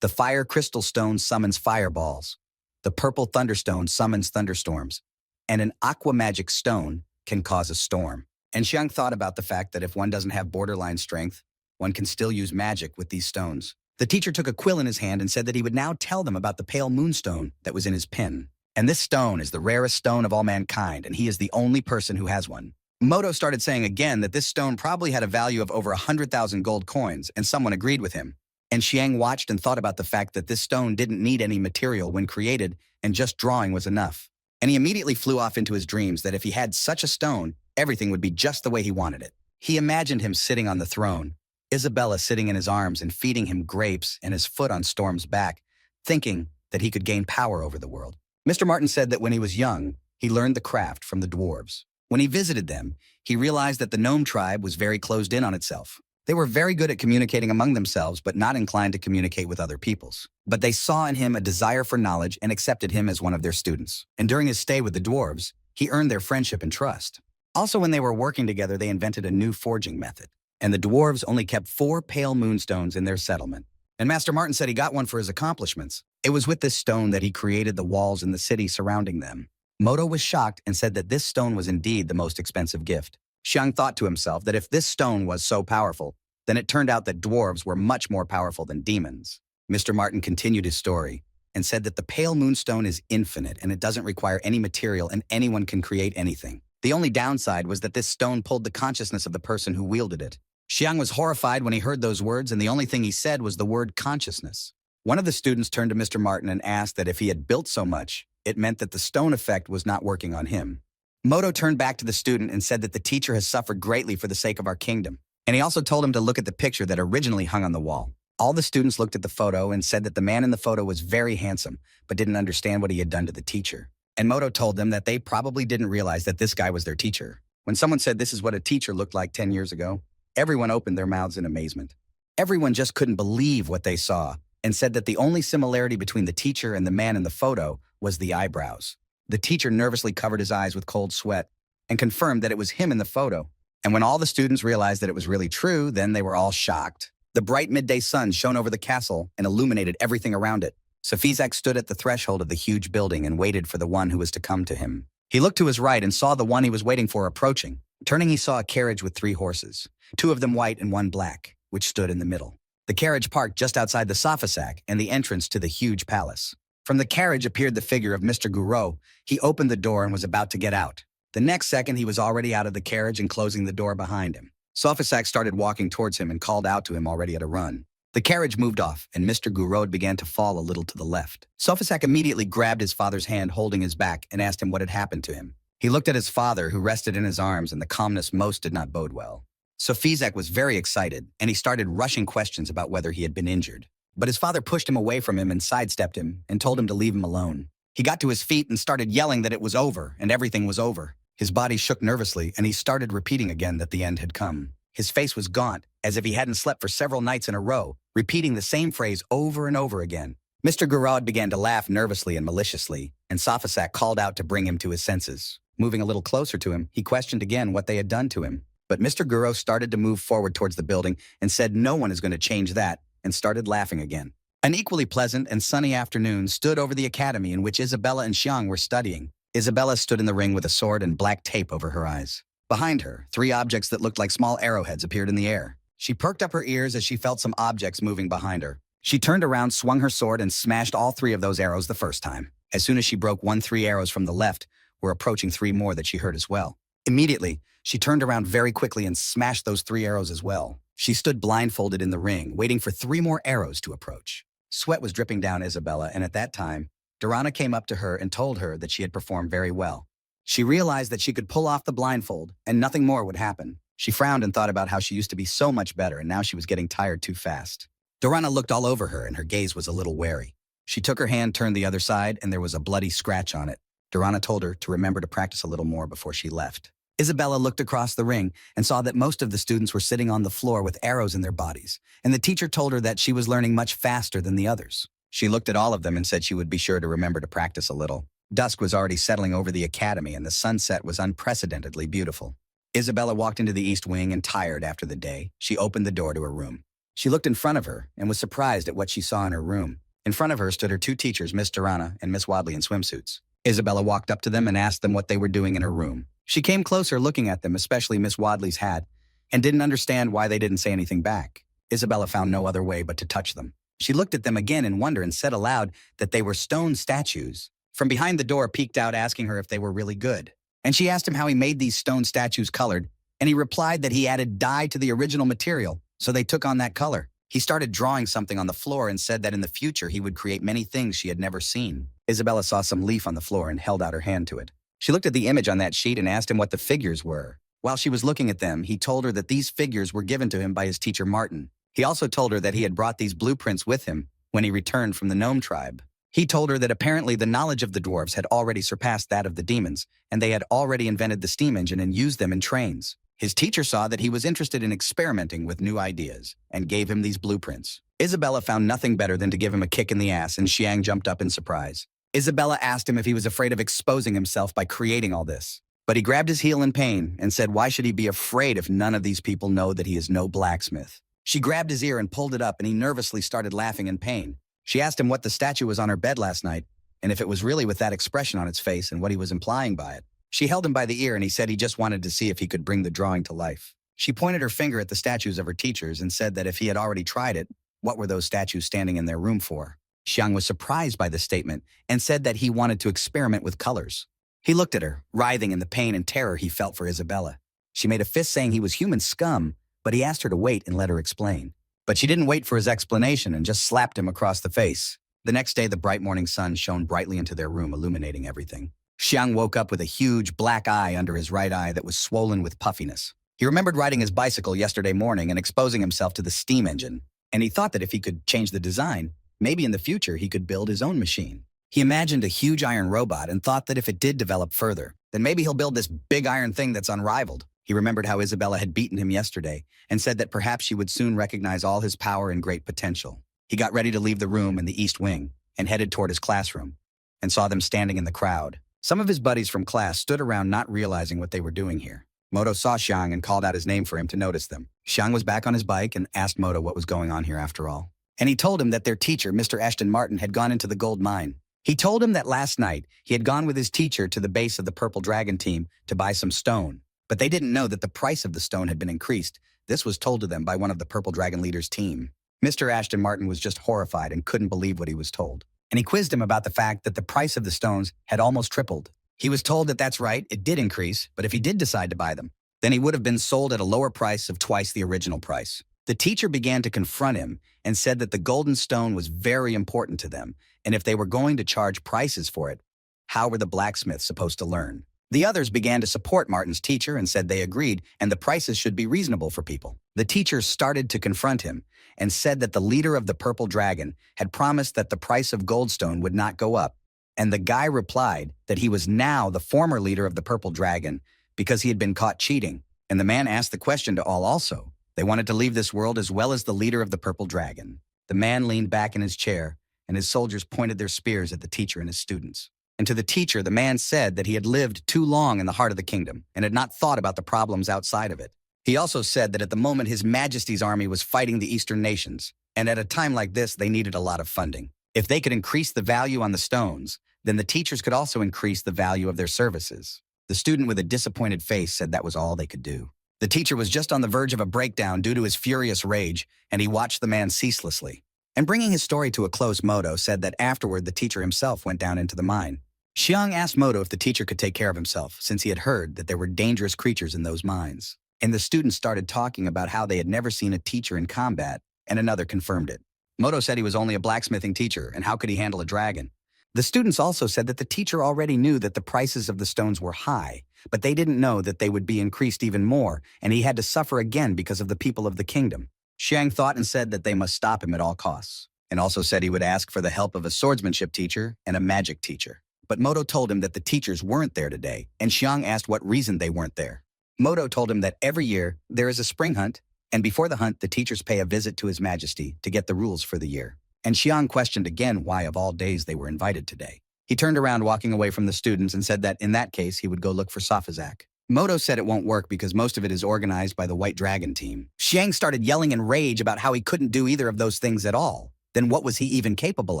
The fire crystal stone summons fireballs. The purple thunderstone summons thunderstorms. And an aqua magic stone can cause a storm. And Xiang thought about the fact that if one doesn't have borderline strength, one can still use magic with these stones. The teacher took a quill in his hand and said that he would now tell them about the pale moonstone that was in his pen. And this stone is the rarest stone of all mankind, and he is the only person who has one. Moto started saying again that this stone probably had a value of over 100,000 gold coins, and someone agreed with him. And Xiang watched and thought about the fact that this stone didn't need any material when created, and just drawing was enough. And he immediately flew off into his dreams that if he had such a stone, everything would be just the way he wanted it. He imagined him sitting on the throne, Isabella sitting in his arms and feeding him grapes and his foot on Storm's back, thinking that he could gain power over the world. Mr. Martin said that when he was young, he learned the craft from the dwarves. When he visited them, he realized that the gnome tribe was very closed in on itself. They were very good at communicating among themselves, but not inclined to communicate with other peoples. But they saw in him a desire for knowledge and accepted him as one of their students. And during his stay with the dwarves, he earned their friendship and trust. Also, when they were working together, they invented a new forging method. And the dwarves only kept 4 pale moonstones in their settlement. And Master Martin said he got one for his accomplishments. It was with this stone that he created the walls in the city surrounding them. Moto was shocked and said that this stone was indeed the most expensive gift. Xiang thought to himself that if this stone was so powerful, then it turned out that dwarves were much more powerful than demons. Mr. Martin continued his story and said that the pale moonstone is infinite and it doesn't require any material and anyone can create anything. The only downside was that this stone pulled the consciousness of the person who wielded it. Xiang was horrified when he heard those words, and the only thing he said was the word consciousness. One of the students turned to Mr. Martin and asked that if he had built so much, it meant that the stone effect was not working on him. Moto turned back to the student and said that the teacher has suffered greatly for the sake of our kingdom. And he also told him to look at the picture that originally hung on the wall. All the students looked at the photo and said that the man in the photo was very handsome, but didn't understand what he had done to the teacher. And Moto told them that they probably didn't realize that this guy was their teacher. When someone said this is what a teacher looked like 10 years ago, everyone opened their mouths in amazement. Everyone just couldn't believe what they saw and said that the only similarity between the teacher and the man in the photo was the eyebrows. The teacher nervously covered his eyes with cold sweat and confirmed that it was him in the photo. And when all the students realized that it was really true, then they were all shocked. The bright midday sun shone over the castle and illuminated everything around it. Safizak stood at the threshold of the huge building and waited for the one who was to come to him. He looked to his right and saw the one he was waiting for approaching. Turning, he saw a carriage with 3 horses, 2 of them white and 1 black, which stood in the middle. The carriage parked just outside the sofa sack and the entrance to the huge palace. From the carriage appeared the figure of Mr. Guro. He opened the door and was about to get out. The next second, he was already out of the carriage and closing the door behind him. Sofasak started walking towards him and called out to him already at a run. The carriage moved off, and Mr. Gurod began to fall a little to the left. Sofasak immediately grabbed his father's hand holding his back and asked him what had happened to him. He looked at his father, who rested in his arms, and the calmness most did not bode well. Sofizak was very excited, and he started rushing questions about whether he had been injured. But his father pushed him away from him and sidestepped him and told him to leave him alone. He got to his feet and started yelling that it was over and everything was over. His body shook nervously, and he started repeating again that the end had come. His face was gaunt, as if he hadn't slept for several nights in a row, repeating the same phrase over and over again. Mr. Gurod began to laugh nervously and maliciously, and Sofasak called out to bring him to his senses. Moving a little closer to him, he questioned again what they had done to him. But Mr. Guro started to move forward towards the building and said no one is going to change that, and started laughing again. An equally pleasant and sunny afternoon stood over the academy in which Isabella and Xiang were studying. Isabella stood in the ring with a sword and black tape over her eyes. Behind her, 3 objects that looked like small arrowheads appeared in the air. She perked up her ears as she felt some objects moving behind her. She turned around, swung her sword, and smashed all 3 of those arrows the first time. As soon as she broke 3 arrows from the left, were approaching 3 more that she heard as well. Immediately, she turned around very quickly and smashed those 3 arrows as well. She stood blindfolded in the ring, waiting for 3 more arrows to approach. Sweat was dripping down Isabella, and at that time, Durana came up to her and told her that she had performed very well. She realized that she could pull off the blindfold, and nothing more would happen. She frowned and thought about how she used to be so much better, and now she was getting tired too fast. Durana looked all over her, and her gaze was a little wary. She took her hand, turned the other side, and there was a bloody scratch on it. Durana told her to remember to practice a little more before she left. Isabella looked across the ring and saw that most of the students were sitting on the floor with arrows in their bodies, and the teacher told her that she was learning much faster than the others. She looked at all of them and said she would be sure to remember to practice a little. Dusk was already settling over the academy, and the sunset was unprecedentedly beautiful. Isabella walked into the east wing, and tired after the day, she opened the door to her room. She looked in front of her and was surprised at what she saw in her room. In front of her stood her 2 teachers, Miss Durana and Miss Wadley, in swimsuits. Isabella walked up to them and asked them what they were doing in her room. She came closer, looking at them, especially Miss Wadley's hat, and didn't understand why they didn't say anything back. Isabella found no other way but to touch them. She looked at them again in wonder and said aloud that they were stone statues. From behind the door peeked out, asking her if they were really good. And she asked him how he made these stone statues colored, and he replied that he added dye to the original material, so they took on that color. He started drawing something on the floor and said that in the future he would create many things she had never seen. Isabella saw some leaf on the floor and held out her hand to it. She looked at the image on that sheet and asked him what the figures were. While she was looking at them, he told her that these figures were given to him by his teacher Martin. He also told her that he had brought these blueprints with him when he returned from the gnome tribe. He told her that apparently the knowledge of the dwarves had already surpassed that of the demons, and they had already invented the steam engine and used them in trains. His teacher saw that he was interested in experimenting with new ideas and gave him these blueprints. Isabella found nothing better than to give him a kick in the ass, and Xiang jumped up in surprise. Isabella asked him if he was afraid of exposing himself by creating all this. But he grabbed his heel in pain and said, why should he be afraid if none of these people know that he is no blacksmith? She grabbed his ear and pulled it up, and he nervously started laughing in pain. She asked him what the statue was on her bed last night, and if it was really with that expression on its face and what he was implying by it. She held him by the ear, and he said he just wanted to see if he could bring the drawing to life. She pointed her finger at the statues of her teachers and said that if he had already tried it, what were those statues standing in their room for? Xiang was surprised by this statement and said that he wanted to experiment with colors. He looked at her, writhing in the pain and terror he felt for Isabella. She made a fist saying he was human scum, but he asked her to wait and let her explain. But she didn't wait for his explanation and just slapped him across the face. The next day, the bright morning sun shone brightly into their room, illuminating everything. Xiang woke up with a huge black eye under his right eye that was swollen with puffiness. He remembered riding his bicycle yesterday morning and exposing himself to the steam engine, and he thought that if he could change the design, maybe in the future he could build his own machine. He imagined a huge iron robot and thought that if it did develop further, then maybe he'll build this big iron thing that's unrivaled. He remembered how Isabella had beaten him yesterday and said that perhaps she would soon recognize all his power and great potential. He got ready to leave the room in the east wing and headed toward his classroom and saw them standing in the crowd. Some of his buddies from class stood around, not realizing what they were doing here. Moto saw Xiang and called out his name for him to notice them. Xiang was back on his bike and asked Moto what was going on here after all. And he told him that their teacher, Mr. Ashton Martin, had gone into the gold mine. He told him that last night he had gone with his teacher to the base of the Purple Dragon team to buy some stone. But they didn't know that the price of the stone had been increased. This was told to them by one of the Purple Dragon leader's team. Mr. Ashton Martin was just horrified and couldn't believe what he was told. And he quizzed him about the fact that the price of the stones had almost tripled. He was told that that's right, it did increase, but if he did decide to buy them, then he would have been sold at a lower price of twice the original price. The teacher began to confront him and said that the golden stone was very important to them, and if they were going to charge prices for it, how were the blacksmiths supposed to learn? The others began to support Martin's teacher and said they agreed, and the prices should be reasonable for people. The teacher started to confront him and said that the leader of the Purple Dragon had promised that the price of goldstone would not go up, and the guy replied that he was now the former leader of the Purple Dragon because he had been caught cheating, and the man asked the question to all also. They wanted to leave this world as well as the leader of the Purple Dragon. The man leaned back in his chair, and his soldiers pointed their spears at the teacher and his students. And to the teacher, the man said that he had lived too long in the heart of the kingdom and had not thought about the problems outside of it. He also said that at the moment His Majesty's army was fighting the Eastern nations, and at a time like this they needed a lot of funding. If they could increase the value on the stones, then the teachers could also increase the value of their services. The student with a disappointed face said that was all they could do. The teacher was just on the verge of a breakdown due to his furious rage, and he watched the man ceaselessly. And bringing his story to a close, Moto said that afterward the teacher himself went down into the mine. Xiang asked Moto if the teacher could take care of himself, since he had heard that there were dangerous creatures in those mines. And the students started talking about how they had never seen a teacher in combat, and another confirmed it. Moto said he was only a blacksmithing teacher, and how could he handle a dragon? The students also said that the teacher already knew that the prices of the stones were high, but they didn't know that they would be increased even more, and he had to suffer again because of the people of the kingdom. Xiang thought and said that they must stop him at all costs, and also said he would ask for the help of a swordsmanship teacher and a magic teacher. But Moto told him that the teachers weren't there today, and Xiang asked what reason they weren't there. Moto told him that every year there is a spring hunt, and before the hunt the teachers pay a visit to His Majesty to get the rules for the year. And Xiang questioned again why of all days they were invited today. He turned around walking away from the students and said that in that case he would go look for Safazak. Moto said it won't work because most of it is organized by the White Dragon team. Xiang started yelling in rage about how he couldn't do either of those things at all. Then what was he even capable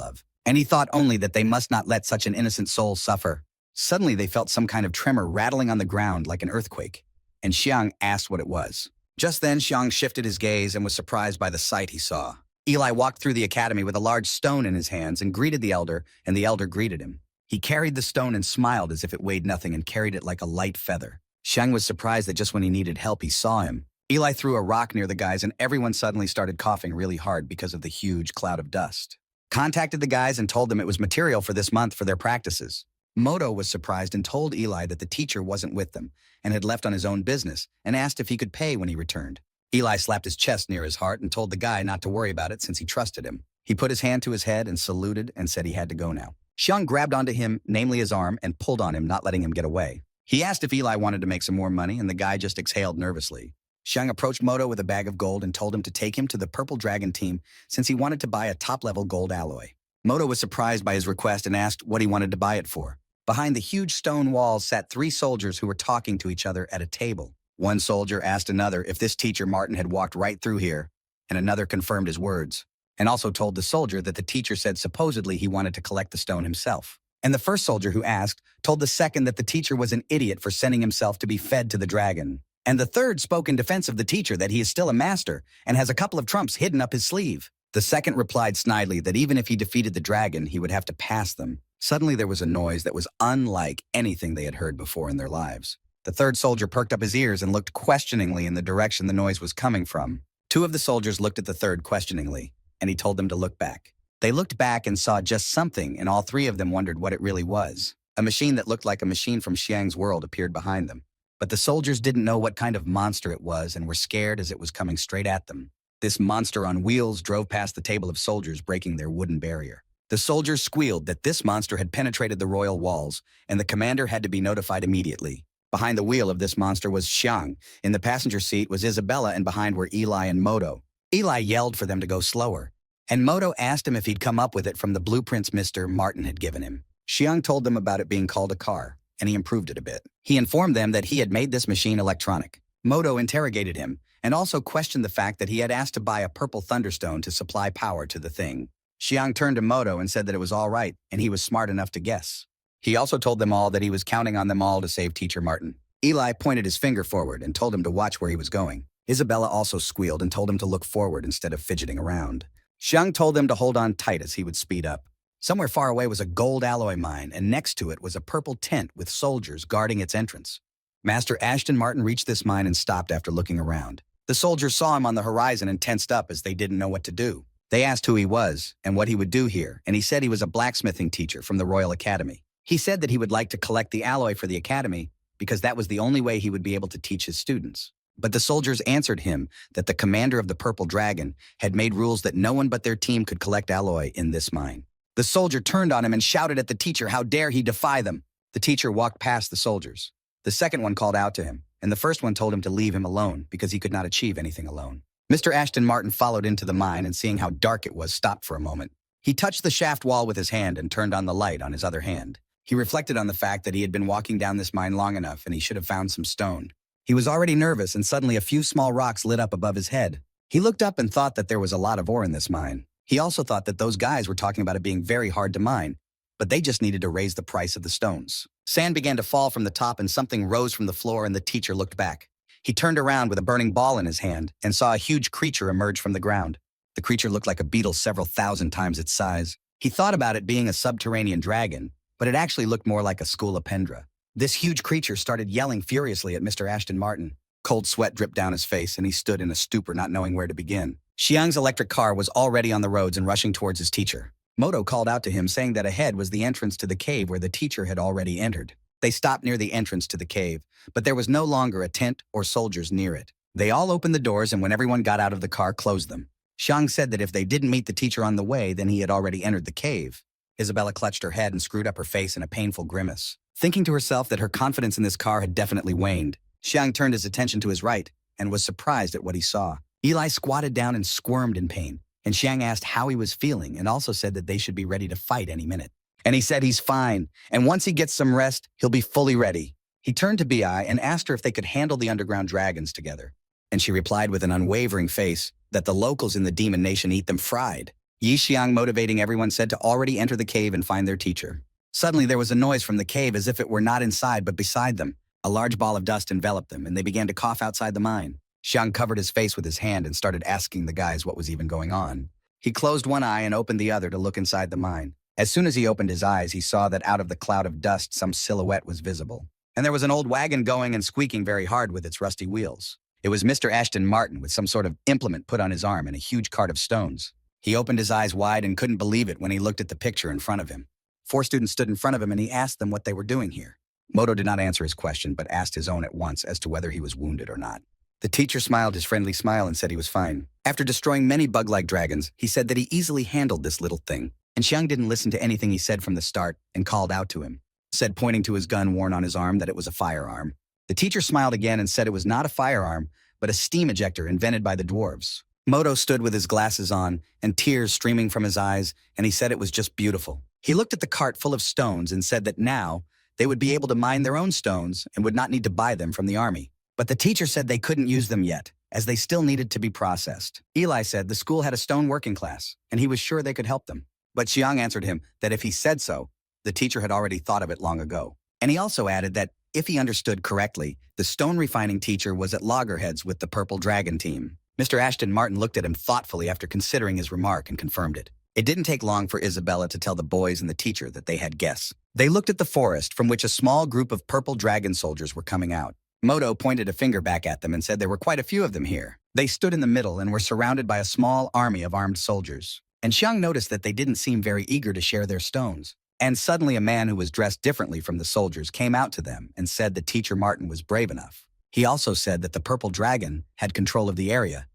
of? And he thought only that they must not let such an innocent soul suffer. Suddenly they felt some kind of tremor rattling on the ground like an earthquake, and Xiang asked what it was. Just then Xiang shifted his gaze and was surprised by the sight he saw. Eli walked through the academy with a large stone in his hands and greeted the elder, and the elder greeted him. He carried the stone and smiled as if it weighed nothing and carried it like a light feather. Xiang was surprised that just when he needed help he saw him. Eli threw a rock near the guys and everyone suddenly started coughing really hard because of the huge cloud of dust. Contacted the guys and told them it was material for this month for their practices. Moto was surprised and told Eli that the teacher wasn't with them and had left on his own business and asked if he could pay when he returned. Eli slapped his chest near his heart and told the guy not to worry about it since he trusted him. He put his hand to his head and saluted and said he had to go now. Xiang grabbed onto him, namely his arm, and pulled on him, not letting him get away. He asked if Eli wanted to make some more money, and the guy just exhaled nervously. Xiang approached Moto with a bag of gold and told him to take him to the Purple Dragon team since he wanted to buy a top-level gold alloy. Moto was surprised by his request and asked what he wanted to buy it for. Behind the huge stone walls sat 3 soldiers who were talking to each other at a table. One soldier asked another if this teacher Martin had walked right through here, and another confirmed his words, and also told the soldier that the teacher said supposedly he wanted to collect the stone himself. And the first soldier who asked told the second that the teacher was an idiot for sending himself to be fed to the dragon. And the third spoke in defense of the teacher that he is still a master and has a couple of trumps hidden up his sleeve. The second replied snidely that even if he defeated the dragon, he would have to pass them. Suddenly there was a noise that was unlike anything they had heard before in their lives. The third soldier perked up his ears and looked questioningly in the direction the noise was coming from. 2 of the soldiers looked at the third questioningly, and he told them to look back. They looked back and saw just something, and all 3 of them wondered what it really was. A machine that looked like a machine from Xiang's world appeared behind them. But the soldiers didn't know what kind of monster it was and were scared as it was coming straight at them. This monster on wheels drove past the table of soldiers, breaking their wooden barrier. The soldiers squealed that this monster had penetrated the royal walls, and the commander had to be notified immediately. Behind the wheel of this monster was Xiang. In the passenger seat was Isabella, and behind were Eli and Moto. Eli yelled for them to go slower, and Moto asked him if he'd come up with it from the blueprints Mr. Martin had given him. Xiang told them about it being called a car, and he improved it a bit. He informed them that he had made this machine electronic. Moto interrogated him, and also questioned the fact that he had asked to buy a purple thunderstone to supply power to the thing. Xiang turned to Moto and said that it was all right, and he was smart enough to guess. He also told them all that he was counting on them all to save Teacher Martin. Eli pointed his finger forward and told him to watch where he was going. Isabella also squealed and told him to look forward instead of fidgeting around. Xiang told them to hold on tight as he would speed up. Somewhere far away was a gold alloy mine, and next to it was a purple tent with soldiers guarding its entrance. Master Ashton Martin reached this mine and stopped after looking around. The soldiers saw him on the horizon and tensed up as they didn't know what to do. They asked who he was and what he would do here, and he said he was a blacksmithing teacher from the Royal Academy. He said that he would like to collect the alloy for the academy because that was the only way he would be able to teach his students. But the soldiers answered him that the commander of the Purple Dragon had made rules that no one but their team could collect alloy in this mine. The soldier turned on him and shouted at the teacher how dare he defy them. The teacher walked past the soldiers. The second one called out to him, and the first one told him to leave him alone because he could not achieve anything alone. Mr. Ashton Martin followed into the mine and seeing how dark it was, stopped for a moment. He touched the shaft wall with his hand and turned on the light on his other hand. He reflected on the fact that he had been walking down this mine long enough and he should have found some stone. He was already nervous and suddenly a few small rocks lit up above his head. He looked up and thought that there was a lot of ore in this mine. He also thought that those guys were talking about it being very hard to mine, but they just needed to raise the price of the stones. Sand began to fall from the top and something rose from the floor and the teacher looked back. He turned around with a burning ball in his hand and saw a huge creature emerge from the ground. The creature looked like a beetle several thousand times its size. He thought about it being a subterranean dragon, but it actually looked more like a scolopendra. This huge creature started yelling furiously at Mr. Ashton Martin. Cold sweat dripped down his face and he stood in a stupor not knowing where to begin. Xiang's electric car was already on the roads and rushing towards his teacher. Moto called out to him saying that ahead was the entrance to the cave where the teacher had already entered. They stopped near the entrance to the cave, but there was no longer a tent or soldiers near it. They all opened the doors and when everyone got out of the car, closed them. Xiang said that if they didn't meet the teacher on the way, then he had already entered the cave. Isabella clutched her head and screwed up her face in a painful grimace. Thinking to herself that her confidence in this car had definitely waned, Xiang turned his attention to his right and was surprised at what he saw. Eli squatted down and squirmed in pain, and Xiang asked how he was feeling and also said that they should be ready to fight any minute. And he said he's fine, and once he gets some rest, he'll be fully ready. He turned to Bi and asked her if they could handle the underground dragons together. And she replied with an unwavering face that the locals in the demon nation eat them fried. Yi Xiang, motivating everyone, said to already enter the cave and find their teacher. Suddenly there was a noise from the cave as if it were not inside but beside them. A large ball of dust enveloped them, and they began to cough outside the mine. Xiang covered his face with his hand and started asking the guys what was even going on. He closed one eye and opened the other to look inside the mine. As soon as he opened his eyes, he saw that out of the cloud of dust some silhouette was visible. And there was an old wagon going and squeaking very hard with its rusty wheels. It was Mr. Ashton Martin with some sort of implement put on his arm and a huge cart of stones. He opened his eyes wide and couldn't believe it when he looked at the picture in front of him. 4 students stood in front of him and he asked them what they were doing here. Moto did not answer his question but asked his own at once as to whether he was wounded or not. The teacher smiled his friendly smile and said he was fine. After destroying many bug-like dragons, he said that he easily handled this little thing. And Xiang didn't listen to anything he said from the start and called out to him. Said, pointing to his gun worn on his arm, that it was a firearm. The teacher smiled again and said it was not a firearm, but a steam ejector invented by the dwarves. Moto stood with his glasses on and tears streaming from his eyes, and he said it was just beautiful. He looked at the cart full of stones and said that now they would be able to mine their own stones and would not need to buy them from the army. But the teacher said they couldn't use them yet, as they still needed to be processed. Eli said the school had a stone working class, and he was sure they could help them. But Xiang answered him that if he said so, the teacher had already thought of it long ago. And he also added that, if he understood correctly, the stone refining teacher was at loggerheads with the Purple Dragon team. Mr. Ashton Martin looked at him thoughtfully after considering his remark and confirmed it. It didn't take long for Isabella to tell the boys and the teacher that they had guests. They looked at the forest from which a small group of Purple Dragon soldiers were coming out. Moto pointed a finger back at them and said there were quite a few of them here. They stood in the middle and were surrounded by a small army of armed soldiers. And Xiang noticed that they didn't seem very eager to share their stones. And suddenly a man who was dressed differently from the soldiers came out to them and said that Teacher Martin was brave enough. He also said that the Purple Dragon had control of the area.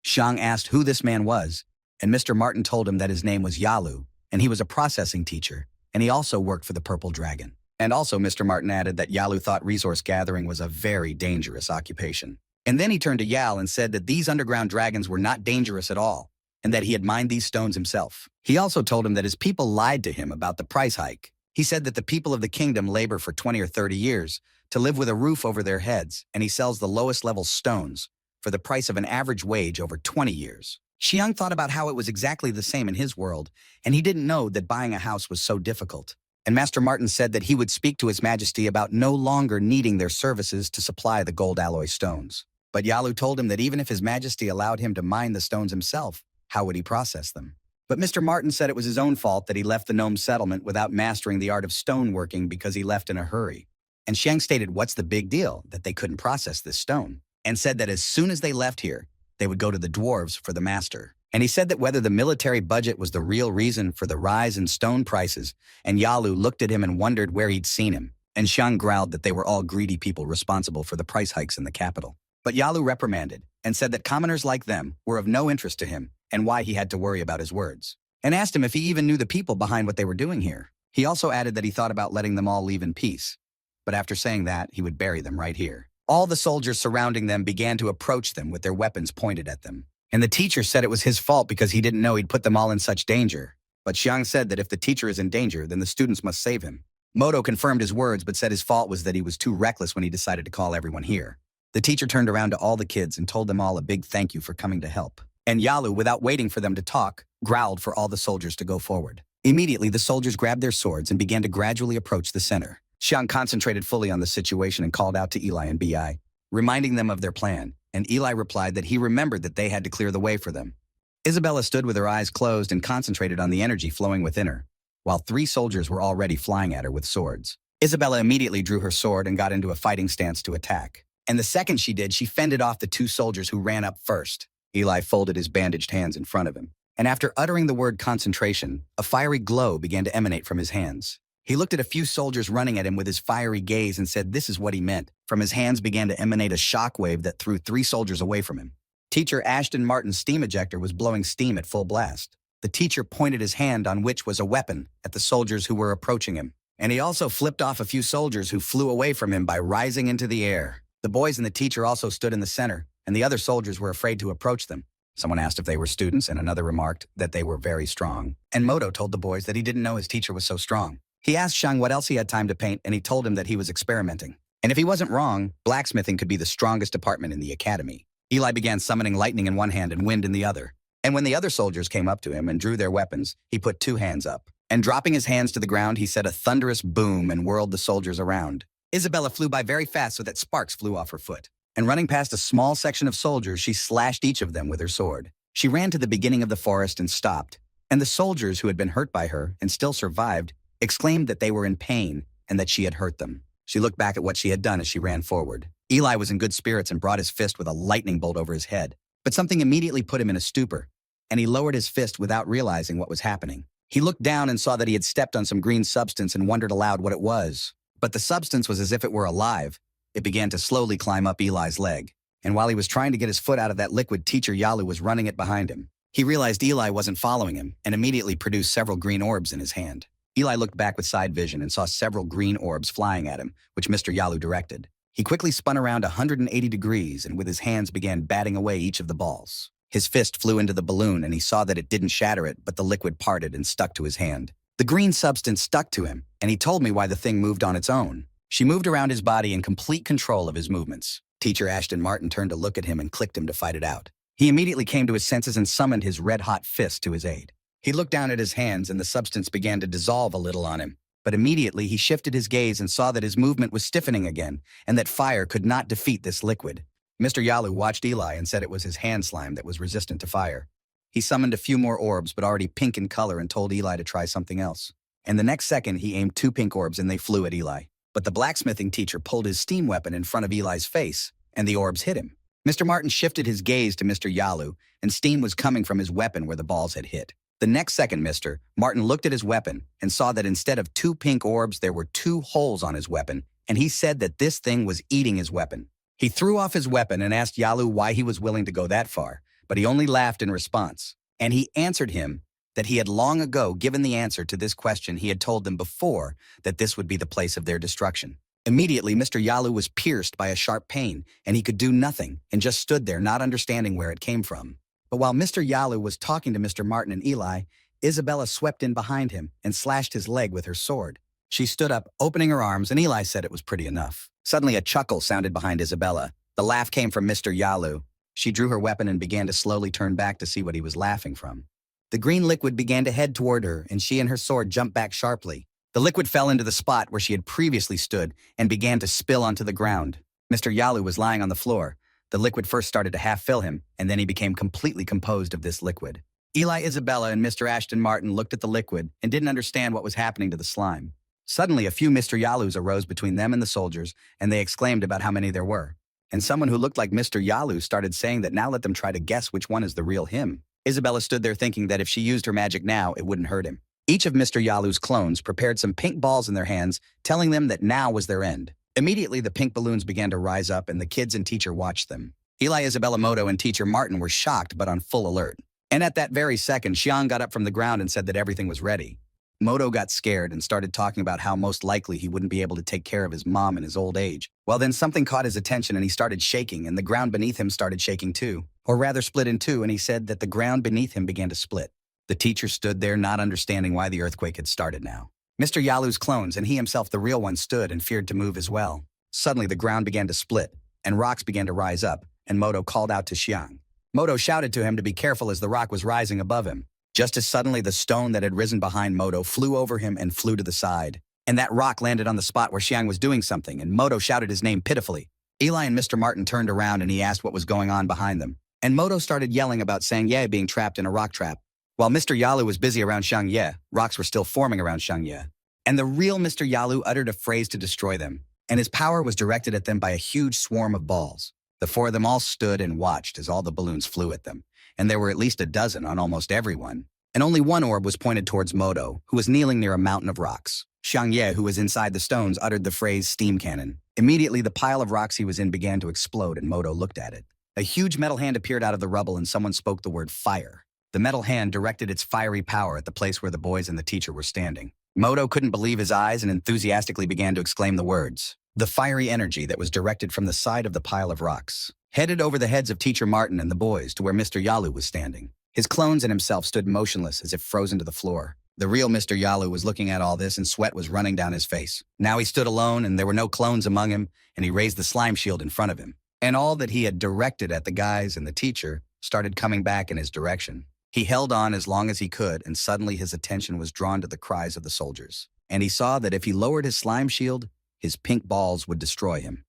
Xiang asked who this man was, and Mr. Martin told him that his name was Yalu, and he was a processing teacher, and he also worked for the Purple Dragon. And also Mr. Martin added that Yalu thought resource gathering was a very dangerous occupation. And then he turned to Yal and said that these underground dragons were not dangerous at all, and that he had mined these stones himself. He also told him that his people lied to him about the price hike. He said that the people of the kingdom labor for 20 or 30 years to live with a roof over their heads, and he sells the lowest level stones for the price of an average wage over 20 years. Xiang thought about how it was exactly the same in his world, and he didn't know that buying a house was so difficult. And Master Martin said that he would speak to His Majesty about no longer needing their services to supply the gold alloy stones. But Yalu told him that even if His Majesty allowed him to mine the stones himself, how would he process them? But Mr. Martin said it was his own fault that he left the gnome settlement without mastering the art of stoneworking because he left in a hurry. And Xiang stated what's the big deal that they couldn't process this stone, and said that as soon as they left here, they would go to the dwarves for the master. And he said that whether the military budget was the real reason for the rise in stone prices, and Yalu looked at him and wondered where he'd seen him, and Xiang growled that they were all greedy people responsible for the price hikes in the capital. But Yalu reprimanded and said that commoners like them were of no interest to him and why he had to worry about his words, and asked him if he even knew the people behind what they were doing here. He also added that he thought about letting them all leave in peace, but after saying that, he would bury them right here. All the soldiers surrounding them began to approach them with their weapons pointed at them. And the teacher said it was his fault because he didn't know he'd put them all in such danger. But Xiang said that if the teacher is in danger, then the students must save him. Moto confirmed his words but said his fault was that he was too reckless when he decided to call everyone here. The teacher turned around to all the kids and told them all a big thank you for coming to help. And Yalu, without waiting for them to talk, growled for all the soldiers to go forward. Immediately, the soldiers grabbed their swords and began to gradually approach the center. Xiang concentrated fully on the situation and called out to Eli and Bi, reminding them of their plan, and Eli replied that he remembered that they had to clear the way for them. Isabella stood with her eyes closed and concentrated on the energy flowing within her, while 3 soldiers were already flying at her with swords. Isabella immediately drew her sword and got into a fighting stance to attack. And the second she did, she fended off the 2 soldiers who ran up first. Eli folded his bandaged hands in front of him, and after uttering the word concentration, a fiery glow began to emanate from his hands. He looked at a few soldiers running at him with his fiery gaze and said this is what he meant. From his hands began to emanate a shockwave that threw 3 soldiers away from him. Teacher Ashton Martin's steam ejector was blowing steam at full blast. The teacher pointed his hand on which was a weapon at the soldiers who were approaching him, and he also flipped off a few soldiers who flew away from him by rising into the air. The boys and the teacher also stood in the center, and the other soldiers were afraid to approach them. Someone asked if they were students, and another remarked that they were very strong. And Moto told the boys that he didn't know his teacher was so strong. He asked Xiang what else he had time to paint, and he told him that he was experimenting. And if he wasn't wrong, blacksmithing could be the strongest department in the academy. Eli began summoning lightning in one hand and wind in the other. And when the other soldiers came up to him and drew their weapons, he put 2 hands up. And dropping his hands to the ground, he said a thunderous boom and whirled the soldiers around. Isabella flew by very fast so that sparks flew off her foot. And running past a small section of soldiers, she slashed each of them with her sword. She ran to the beginning of the forest and stopped. And the soldiers who had been hurt by her and still survived exclaimed that they were in pain and that she had hurt them. She looked back at what she had done as she ran forward. Eli was in good spirits and brought his fist with a lightning bolt over his head. But something immediately put him in a stupor, and he lowered his fist without realizing what was happening. He looked down and saw that he had stepped on some green substance and wondered aloud what it was. But the substance was as if it were alive. It began to slowly climb up Eli's leg. And while he was trying to get his foot out of that liquid, teacher Yalu was running it behind him. He realized Eli wasn't following him and immediately produced several green orbs in his hand. Eli looked back with side vision and saw several green orbs flying at him, which Mr. Yalu directed. He quickly spun around 180 degrees and with his hands began batting away each of the balls. His fist flew into the balloon and he saw that it didn't shatter it, but the liquid parted and stuck to his hand. The green substance stuck to him, and he told me why the thing moved on its own. She moved around his body in complete control of his movements. Teacher Ashton Martin turned to look at him and clicked him to fight it out. He immediately came to his senses and summoned his red-hot fist to his aid. He looked down at his hands and the substance began to dissolve a little on him. But immediately he shifted his gaze and saw that his movement was stiffening again and that fire could not defeat this liquid. Mr. Yalu watched Eli and said it was his hand slime that was resistant to fire. He summoned a few more orbs, but already pink in color, and told Eli to try something else. And the next second, he aimed 2 pink orbs and they flew at Eli. But the blacksmithing teacher pulled his steam weapon in front of Eli's face, and the orbs hit him. Mr. Martin shifted his gaze to Mr. Yalu, and steam was coming from his weapon where the balls had hit. The next second, Mr. Martin looked at his weapon and saw that instead of 2 pink orbs, there were 2 holes on his weapon, and he said that this thing was eating his weapon. He threw off his weapon and asked Yalu why he was willing to go that far, but he only laughed in response. And he answered him that he had long ago given the answer to this question. He had told them before that this would be the place of their destruction. Immediately, Mr. Yalu was pierced by a sharp pain, and he could do nothing and just stood there not understanding where it came from. But while Mr. Yalu was talking to Mr. Martin and Eli, Isabella swept in behind him and slashed his leg with her sword. She stood up, opening her arms, and Eli said it was pretty enough. Suddenly, a chuckle sounded behind Isabella. The laugh came from Mr. Yalu. She drew her weapon and began to slowly turn back to see what he was laughing from. The green liquid began to head toward her, and she and her sword jumped back sharply. The liquid fell into the spot where she had previously stood and began to spill onto the ground. Mr. Yalu was lying on the floor. The liquid first started to half-fill him, and then he became completely composed of this liquid. Eli Isabella and Mr. Ashton Martin looked at the liquid and didn't understand what was happening to the slime. Suddenly, a few Mr. Yalus arose between them and the soldiers, and they exclaimed about how many there were. And someone who looked like Mr. Yalu started saying that now let them try to guess which one is the real him. Isabella stood there thinking that if she used her magic now, it wouldn't hurt him. Each of Mr. Yalu's clones prepared some pink balls in their hands, telling them that now was their end. Immediately, the pink balloons began to rise up, and the kids and teacher watched them. Eli Isabella Moto and teacher Martin were shocked but on full alert. And at that very second, Xiang got up from the ground and said that everything was ready. Moto got scared and started talking about how most likely he wouldn't be able to take care of his mom in his old age. Well, then something caught his attention and he started shaking, and the ground beneath him started shaking too. Or rather split in two, and he said that the ground beneath him began to split. The teacher stood there not understanding why the earthquake had started now. Mr. Yalu's clones and he himself, the real one, stood and feared to move as well. Suddenly the ground began to split, and rocks began to rise up, and Moto called out to Xiang. Moto shouted to him to be careful as the rock was rising above him. Just as suddenly the stone that had risen behind Moto flew over him and flew to the side. And that rock landed on the spot where Xiang was doing something, and Moto shouted his name pitifully. Eli and Mr. Martin turned around and he asked what was going on behind them. And Moto started yelling about Sang Ye being trapped in a rock trap. While Mr. Yalu was busy around Xiang Ye, rocks were still forming around Xiang Ye. And the real Mr. Yalu uttered a phrase to destroy them, and his power was directed at them by a huge swarm of balls. The four of them all stood and watched as all the balloons flew at them, and there were at least a dozen on almost everyone. And only one orb was pointed towards Moto, who was kneeling near a mountain of rocks. Xiang Ye, who was inside the stones, uttered the phrase steam cannon. Immediately, the pile of rocks he was in began to explode, and Moto looked at it. A huge metal hand appeared out of the rubble, and someone spoke the word fire. The metal hand directed its fiery power at the place where the boys and the teacher were standing. Moto couldn't believe his eyes and enthusiastically began to exclaim the words. The fiery energy that was directed from the side of the pile of rocks headed over the heads of teacher Martin and the boys to where Mr. Yalu was standing. His clones and himself stood motionless as if frozen to the floor. The real Mr. Yalu was looking at all this, and sweat was running down his face. Now he stood alone, and there were no clones among him, and he raised the slime shield in front of him. And all that he had directed at the guys and the teacher started coming back in his direction. He held on as long as he could, and suddenly his attention was drawn to the cries of the soldiers. And he saw that if he lowered his slime shield, his pink balls would destroy him.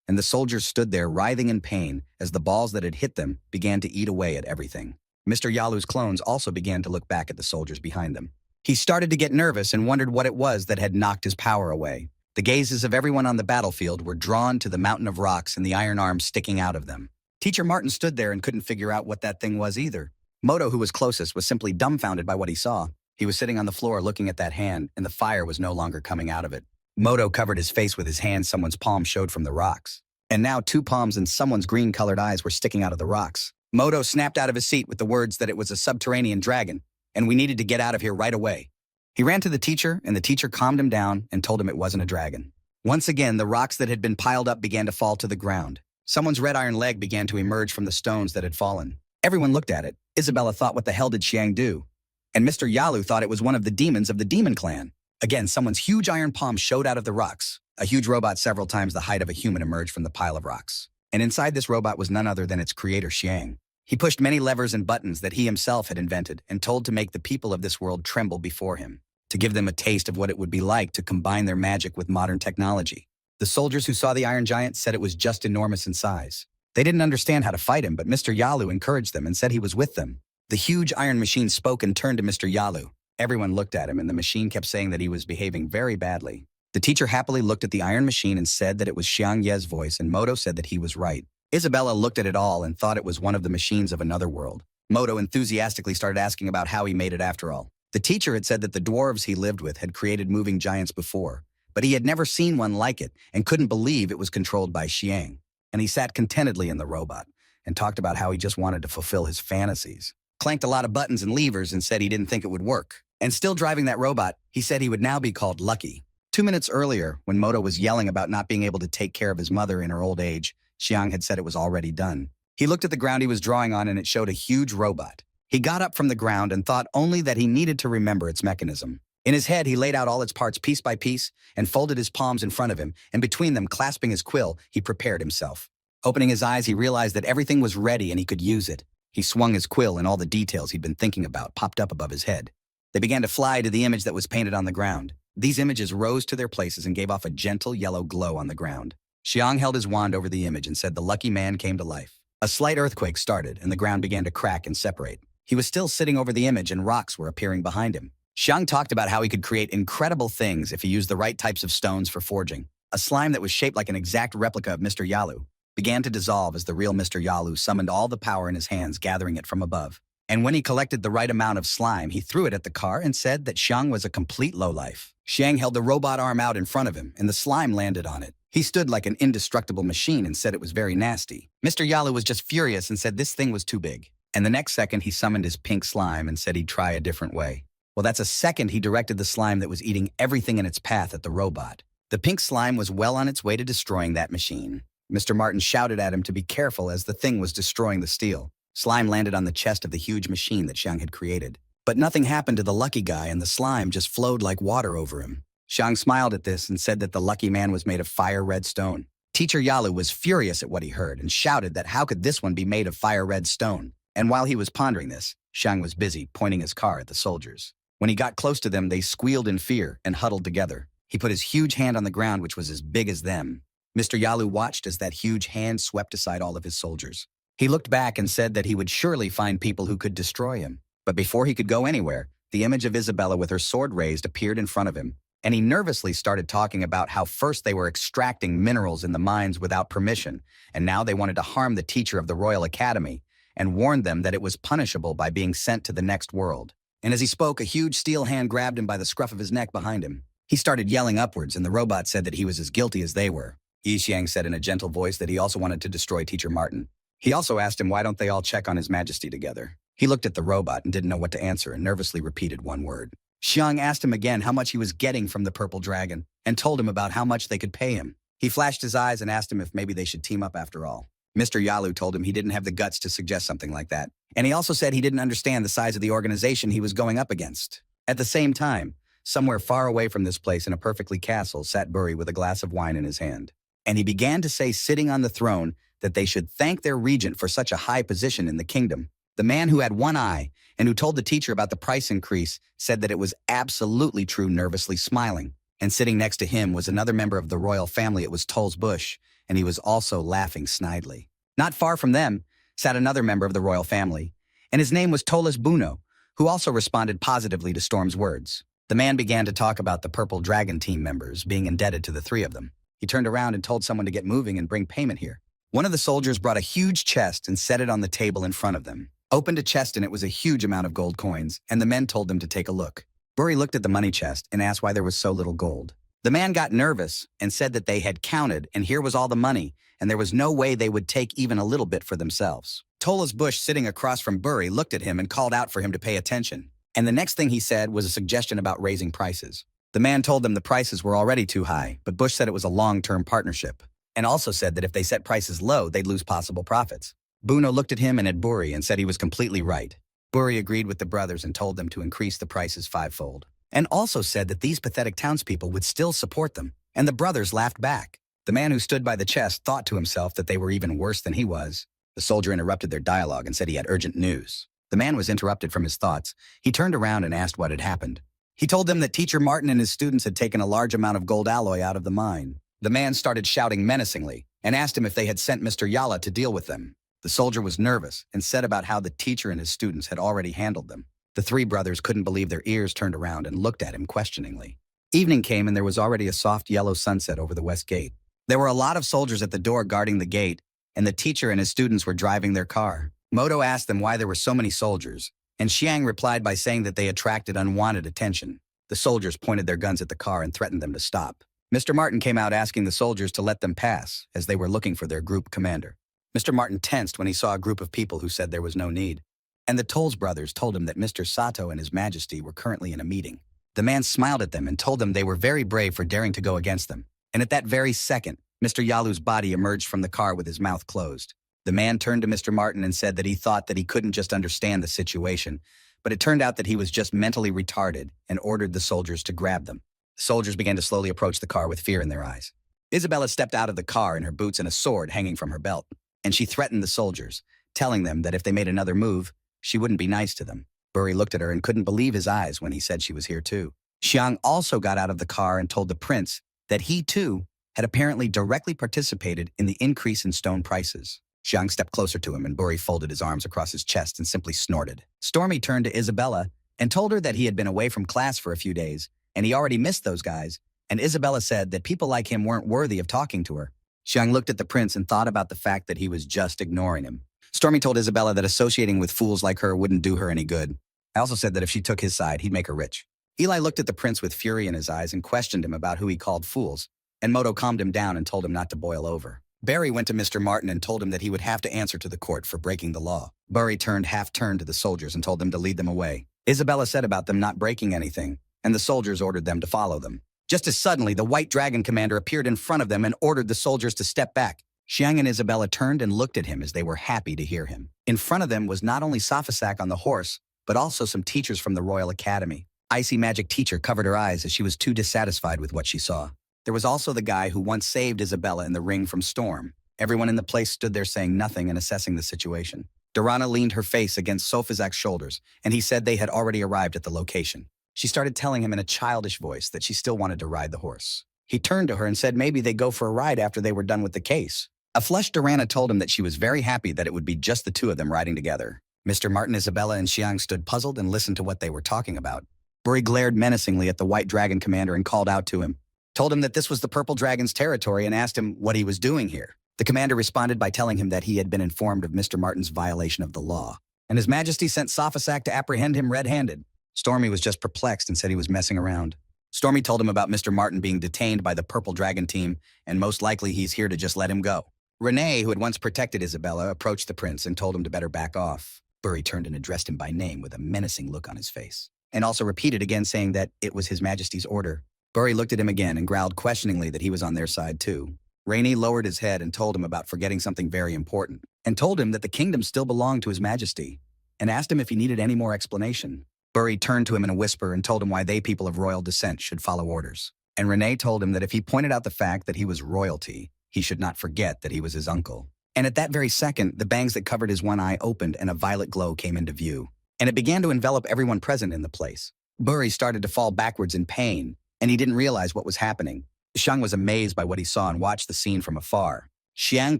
And the soldiers stood there writhing in pain as the balls that had hit them began to eat away at everything. Mr. Yalu's clones also began to look back at the soldiers behind them. He started to get nervous and wondered what it was that had knocked his power away. The gazes of everyone on the battlefield were drawn to the mountain of rocks and the iron arms sticking out of them. Teacher Martin stood there and couldn't figure out what that thing was either. Moto, who was closest, was simply dumbfounded by what he saw. He was sitting on the floor looking at that hand, and the fire was no longer coming out of it. Moto covered his face with his hand. Someone's palm showed from the rocks. And now 2 palms and someone's green-colored eyes were sticking out of the rocks. Moto snapped out of his seat with the words that it was a subterranean dragon, and we needed to get out of here right away. He ran to the teacher, and the teacher calmed him down and told him it wasn't a dragon. Once again, the rocks that had been piled up began to fall to the ground. Someone's red iron leg began to emerge from the stones that had fallen. Everyone looked at it. Isabella thought, what the hell did Xiang do? And Mr. Yalu thought it was one of the demons of the demon clan. Again, someone's huge iron palm showed out of the rocks. A huge robot several times the height of a human emerged from the pile of rocks. And inside this robot was none other than its creator, Xiang. He pushed many levers and buttons that he himself had invented and told to make the people of this world tremble before him, to give them a taste of what it would be like to combine their magic with modern technology. The soldiers who saw the Iron Giant said it was just enormous in size. They didn't understand how to fight him, but Mr. Yalu encouraged them and said he was with them. The huge iron machine spoke and turned to Mr. Yalu. Everyone looked at him, and the machine kept saying that he was behaving very badly. The teacher happily looked at the iron machine and said that it was Xiang Ye's voice, and Moto said that he was right. Isabella looked at it all and thought it was one of the machines of another world. Moto enthusiastically started asking about how he made it after all. The teacher had said that the dwarves he lived with had created moving giants before, but he had never seen one like it and couldn't believe it was controlled by Xiang. And he sat contentedly in the robot and talked about how he just wanted to fulfill his fantasies. Clanked a lot of buttons and levers and said he didn't think it would work. And still driving that robot, he said he would now be called Lucky. 2 minutes earlier, when Moto was yelling about not being able to take care of his mother in her old age, Xiang had said it was already done. He looked at the ground he was drawing on and it showed a huge robot. He got up from the ground and thought only that he needed to remember its mechanism. In his head, he laid out all its parts piece by piece and folded his palms in front of him, and between them, clasping his quill, he prepared himself. Opening his eyes, he realized that everything was ready and he could use it. He swung his quill and all the details he'd been thinking about popped up above his head. They began to fly to the image that was painted on the ground. These images rose to their places and gave off a gentle yellow glow on the ground. Xiang held his wand over the image and said the lucky man came to life. A slight earthquake started, and the ground began to crack and separate. He was still sitting over the image, and rocks were appearing behind him. Xiang talked about how he could create incredible things if he used the right types of stones for forging. A slime that was shaped like an exact replica of Mr. Yalu began to dissolve as the real Mr. Yalu summoned all the power in his hands, gathering it from above. And when he collected the right amount of slime, he threw it at the car and said that Xiang was a complete lowlife. Xiang held the robot arm out in front of him, and the slime landed on it. He stood like an indestructible machine and said it was very nasty. Mr. Yalu was just furious and said this thing was too big. And the next second, he summoned his pink slime and said he'd try a different way. Well, that's a second he directed the slime that was eating everything in its path at the robot. The pink slime was well on its way to destroying that machine. Mr. Martin shouted at him to be careful as the thing was destroying the steel. Slime landed on the chest of the huge machine that Xiang had created. But nothing happened to the lucky guy, and the slime just flowed like water over him. Xiang smiled at this and said that the lucky man was made of fire-red stone. Teacher Yalu was furious at what he heard and shouted that how could this one be made of fire-red stone? And while he was pondering this, Xiang was busy pointing his car at the soldiers. When he got close to them, they squealed in fear and huddled together. He put his huge hand on the ground, which was as big as them. Mr. Yalu watched as that huge hand swept aside all of his soldiers. He looked back and said that he would surely find people who could destroy him. But before he could go anywhere, the image of Isabella with her sword raised appeared in front of him, and he nervously started talking about how first they were extracting minerals in the mines without permission, and now they wanted to harm the teacher of the Royal Academy, and warned them that it was punishable by being sent to the next world. And as he spoke, a huge steel hand grabbed him by the scruff of his neck behind him. He started yelling upwards, and the robot said that he was as guilty as they were. Yixiang said in a gentle voice that he also wanted to destroy Teacher Martin. He also asked him why don't they all check on His Majesty together. He looked at the robot and didn't know what to answer and nervously repeated one word. Xiang asked him again how much he was getting from the purple dragon and told him about how much they could pay him. He flashed his eyes and asked him if maybe they should team up after all. Mr. Yalu told him he didn't have the guts to suggest something like that, and he also said he didn't understand the size of the organization he was going up against. At the same time, somewhere far away from this place in a perfectly castle sat Buri with a glass of wine in his hand. And he began to say, sitting on the throne, that they should thank their regent for such a high position in the kingdom. The man who had one eye and who told the teacher about the price increase said that it was absolutely true, nervously smiling. And sitting next to him was another member of the royal family. It was Tol's Bush, and he was also laughing snidely. Not far from them sat another member of the royal family, and his name was Tolas Buno, who also responded positively to Storm's words. The man began to talk about the Purple Dragon team members being indebted to the three of them. He turned around and told someone to get moving and bring payment here. One of the soldiers brought a huge chest and set it on the table in front of them. Opened a chest, and it was a huge amount of gold coins, and the men told them to take a look. Buri looked at the money chest and asked why there was so little gold. The man got nervous and said that they had counted, and here was all the money, and there was no way they would take even a little bit for themselves. Tola's Bush, sitting across from Buri, looked at him and called out for him to pay attention. And the next thing he said was a suggestion about raising prices. The man told them the prices were already too high, but Bush said it was a long-term partnership, and also said that if they set prices low, they'd lose possible profits. Buno looked at him and at Buri and said he was completely right. Buri agreed with the brothers and told them to increase the prices fivefold, and also said that these pathetic townspeople would still support them, and the brothers laughed back. The man who stood by the chest thought to himself that they were even worse than he was. The soldier interrupted their dialogue and said he had urgent news. The man was interrupted from his thoughts. He turned around and asked what had happened. He told them that Teacher Martin and his students had taken a large amount of gold alloy out of the mine. The man started shouting menacingly and asked him if they had sent Mr. Yala to deal with them. The soldier was nervous and said about how the teacher and his students had already handled them. The three brothers couldn't believe their ears, turned around and looked at him questioningly. Evening came, and there was already a soft yellow sunset over the west gate. There were a lot of soldiers at the door guarding the gate, and the teacher and his students were driving their car. Moto asked them why there were so many soldiers, and Xiang replied by saying that they attracted unwanted attention. The soldiers pointed their guns at the car and threatened them to stop. Mr. Martin came out asking the soldiers to let them pass, as they were looking for their group commander. Mr. Martin tensed when he saw a group of people who said there was no need, and the Tolls brothers told him that Mr. Sato and His Majesty were currently in a meeting. The man smiled at them and told them they were very brave for daring to go against them, and at that very second, Mr. Yalu's body emerged from the car with his mouth closed. The man turned to Mr. Martin and said that he thought that he couldn't just understand the situation, but it turned out that he was just mentally retarded, and ordered the soldiers to grab them. The soldiers began to slowly approach the car with fear in their eyes. Isabella stepped out of the car in her boots and a sword hanging from her belt, and she threatened the soldiers, telling them that if they made another move, she wouldn't be nice to them. Buri looked at her and couldn't believe his eyes when he said she was here too. Xiang also got out of the car and told the prince that he, too, had apparently directly participated in the increase in stone prices. Xiang stepped closer to him and Buri folded his arms across his chest and simply snorted. Stormy turned to Isabella and told her that he had been away from class for a few days and he already missed those guys, and Isabella said that people like him weren't worthy of talking to her. Xiang looked at the prince and thought about the fact that he was just ignoring him. Stormy told Isabella that associating with fools like her wouldn't do her any good. I also said that if she took his side, he'd make her rich. Eli looked at the prince with fury in his eyes and questioned him about who he called fools, and Moto calmed him down and told him not to boil over. Barry went to Mr. Martin and told him that he would have to answer to the court for breaking the law. Barry half-turned to the soldiers and told them to lead them away. Isabella said about them not breaking anything, and the soldiers ordered them to follow them. Just as suddenly, the White Dragon commander appeared in front of them and ordered the soldiers to step back. Xiang and Isabella turned and looked at him as they were happy to hear him. In front of them was not only Safasak on the horse, but also some teachers from the Royal Academy. Icy Magic Teacher covered her eyes as she was too dissatisfied with what she saw. There was also the guy who once saved Isabella in the ring from Storm. Everyone in the place stood there saying nothing and assessing the situation. Dorana leaned her face against Sofazak's shoulders, and he said they had already arrived at the location. She started telling him in a childish voice that she still wanted to ride the horse. He turned to her and said maybe they'd go for a ride after they were done with the case. A flushed Dorana told him that she was very happy that it would be just the two of them riding together. Mr. Martin, Isabella, and Xiang stood puzzled and listened to what they were talking about. Buri glared menacingly at the White Dragon commander and called out to him, told him that this was the Purple Dragon's territory and asked him what he was doing here. The commander responded by telling him that he had been informed of Mr. Martin's violation of the law, and His Majesty sent Safasak to apprehend him red-handed. Stormy was just perplexed and said he was messing around. Stormy told him about Mr. Martin being detained by the Purple Dragon team, and most likely he's here to just let him go. Renee, who had once protected Isabella, approached the prince and told him to better back off. Buri turned and addressed him by name with a menacing look on his face, and also repeated again saying that it was His Majesty's order. Buri looked at him again and growled questioningly that he was on their side too. Rainey lowered his head and told him about forgetting something very important, and told him that the kingdom still belonged to His Majesty, and asked him if he needed any more explanation. Buri turned to him in a whisper and told him why they people of royal descent should follow orders. And Renee told him that if he pointed out the fact that he was royalty, he should not forget that he was his uncle. And at that very second, the bangs that covered his one eye opened and a violet glow came into view, and it began to envelop everyone present in the place. Buri started to fall backwards in pain, and he didn't realize what was happening. Xiang was amazed by what he saw and watched the scene from afar. Xiang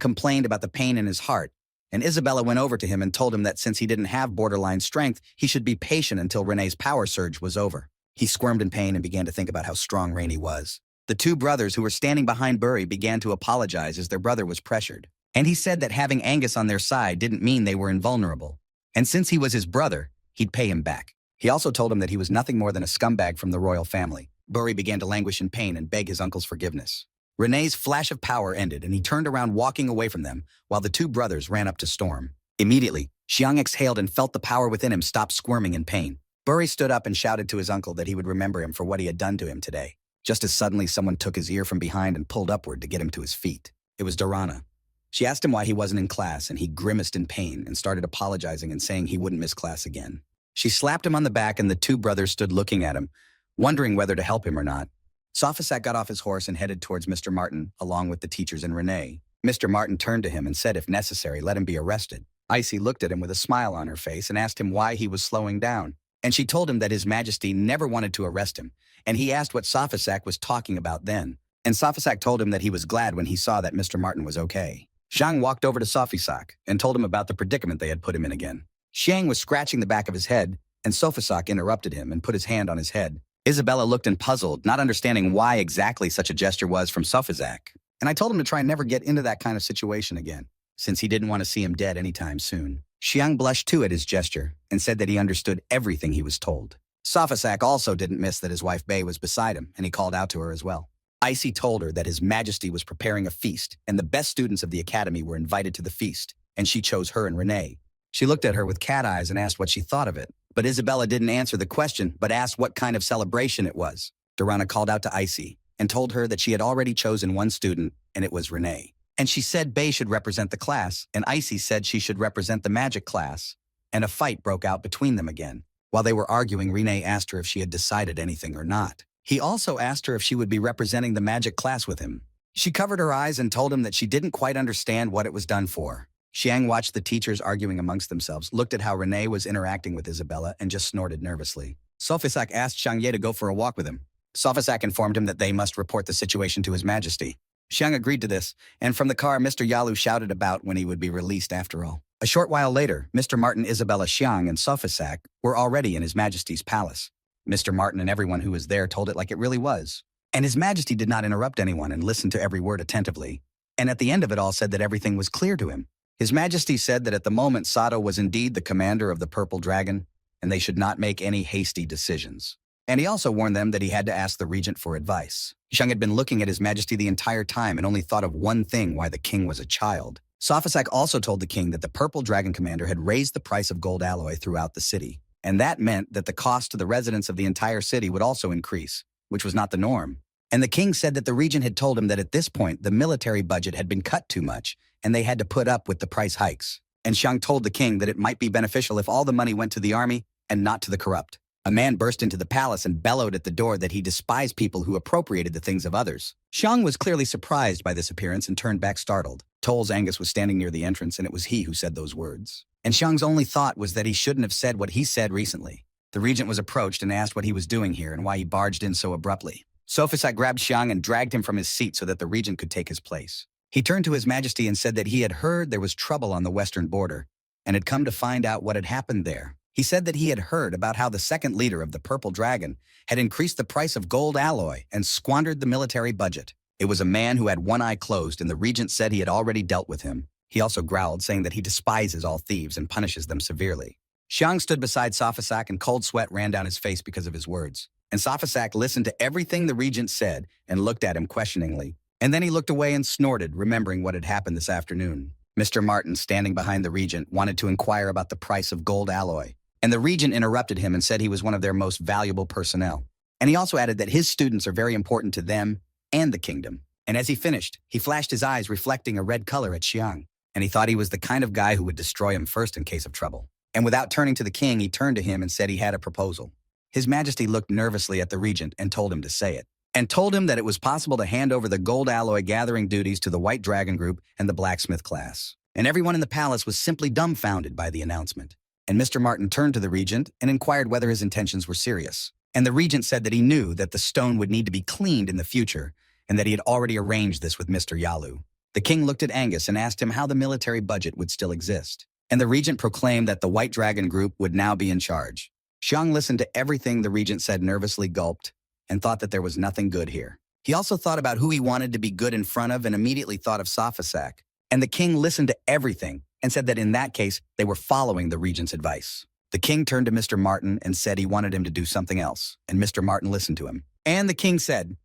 complained about the pain in his heart, and Isabella went over to him and told him that since he didn't have borderline strength, he should be patient until Renee's power surge was over. He squirmed in pain and began to think about how strong Rainey was. The two brothers who were standing behind Buri began to apologize as their brother was pressured. And he said that having Angus on their side didn't mean they were invulnerable. And since he was his brother, he'd pay him back. He also told him that he was nothing more than a scumbag from the royal family. Buri began to languish in pain and beg his uncle's forgiveness. Renee's flash of power ended and he turned around walking away from them while the two brothers ran up to Storm. Immediately, Xiang exhaled and felt the power within him stop squirming in pain. Buri stood up and shouted to his uncle that he would remember him for what he had done to him today. Just as suddenly someone took his ear from behind and pulled upward to get him to his feet. It was Dorana. She asked him why he wasn't in class and he grimaced in pain and started apologizing and saying he wouldn't miss class again. She slapped him on the back and the two brothers stood looking at him, wondering whether to help him or not. Safasak got off his horse and headed towards Mr. Martin, along with the teachers and Renee. Mr. Martin turned to him and said if necessary, let him be arrested. Icy looked at him with a smile on her face and asked him why he was slowing down. And she told him that His Majesty never wanted to arrest him, and he asked what Safasak was talking about then. And Safasak told him that he was glad when he saw that Mr. Martin was okay. Xiang walked over to Safasak and told him about the predicament they had put him in again. Xiang was scratching the back of his head, and Safasak interrupted him and put his hand on his head. Isabella looked and puzzled, not understanding why exactly such a gesture was from Safasak. And I told him to try and never get into that kind of situation again, since he didn't want to see him dead anytime soon. Xiang blushed too at his gesture and said that he understood everything he was told. Safasak also didn't miss that his wife Bei was beside him, and he called out to her as well. Icy told her that His Majesty was preparing a feast, and the best students of the academy were invited to the feast, and she chose her and Renee. She looked at her with cat eyes and asked what she thought of it. But Isabella didn't answer the question, but asked what kind of celebration it was. Dorana called out to Icy and told her that she had already chosen one student, and it was Renee. And she said Bei should represent the class, and Icy said she should represent the magic class. And a fight broke out between them again. While they were arguing, Renee asked her if she had decided anything or not. He also asked her if she would be representing the magic class with him. She covered her eyes and told him that she didn't quite understand what it was done for. Xiang watched the teachers arguing amongst themselves, looked at how Renee was interacting with Isabella, and just snorted nervously. Sophisak asked Xiang Ye to go for a walk with him. Sophisak informed him that they must report the situation to His Majesty. Xiang agreed to this, and from the car Mr. Yalu shouted about when he would be released after all. A short while later, Mr. Martin, Isabella, Xiang, and Sophisak were already in His Majesty's palace. Mr. Martin and everyone who was there told it like it really was. And His Majesty did not interrupt anyone and listened to every word attentively, and at the end of it all said that everything was clear to him. His Majesty said that at the moment Sato was indeed the commander of the Purple Dragon, and they should not make any hasty decisions. And he also warned them that he had to ask the regent for advice. Xiang had been looking at His Majesty the entire time and only thought of one thing: why the king was a child. Sophisak also told the king that the Purple Dragon commander had raised the price of gold alloy throughout the city, and that meant that the cost to the residents of the entire city would also increase, which was not the norm. And the king said that the regent had told him that at this point the military budget had been cut too much, and they had to put up with the price hikes. And Xiang told the king that it might be beneficial if all the money went to the army and not to the corrupt. A man burst into the palace and bellowed at the door that he despised people who appropriated the things of others. Xiang was clearly surprised by this appearance and turned back startled. Tolls Angus was standing near the entrance, and it was he who said those words. And Xiang's only thought was that he shouldn't have said what he said recently. The regent was approached and asked what he was doing here and why he barged in so abruptly. Sophisak grabbed Xiang and dragged him from his seat so that the regent could take his place. He turned to His Majesty and said that he had heard there was trouble on the western border and had come to find out what had happened there. He said that he had heard about how the second leader of the Purple Dragon had increased the price of gold alloy and squandered the military budget. It was a man who had one eye closed, and the regent said he had already dealt with him. He also growled, saying that he despises all thieves and punishes them severely. Xiang stood beside Sophisak, and cold sweat ran down his face because of his words. And Sophisak listened to everything the regent said and looked at him questioningly. And then he looked away and snorted, remembering what had happened this afternoon. Mr. Martin, standing behind the regent, wanted to inquire about the price of gold alloy. And the regent interrupted him and said he was one of their most valuable personnel. And he also added that his students are very important to them and the kingdom. And as he finished, he flashed his eyes, reflecting a red color at Xiang. And he thought he was the kind of guy who would destroy him first in case of trouble. And without turning to the king, he turned to him and said he had a proposal. His Majesty looked nervously at the regent and told him to say it. And told him that it was possible to hand over the gold alloy gathering duties to the White Dragon Group and the blacksmith class. And everyone in the palace was simply dumbfounded by the announcement. And Mr. Martin turned to the regent and inquired whether his intentions were serious. And the regent said that he knew that the stone would need to be cleaned in the future, and that he had already arranged this with Mr. Yalu. The king looked at Angus and asked him how the military budget would still exist. And the regent proclaimed that the White Dragon Group would now be in charge. Xiang listened to everything the regent said, nervously gulped, and thought that there was nothing good here. He also thought about who he wanted to be good in front of and immediately thought of Sophisak. And the king listened to everything and said that in that case, they were following the regent's advice. The king turned to Mr. Martin and said he wanted him to do something else, and Mr. Martin listened to him. And the king said,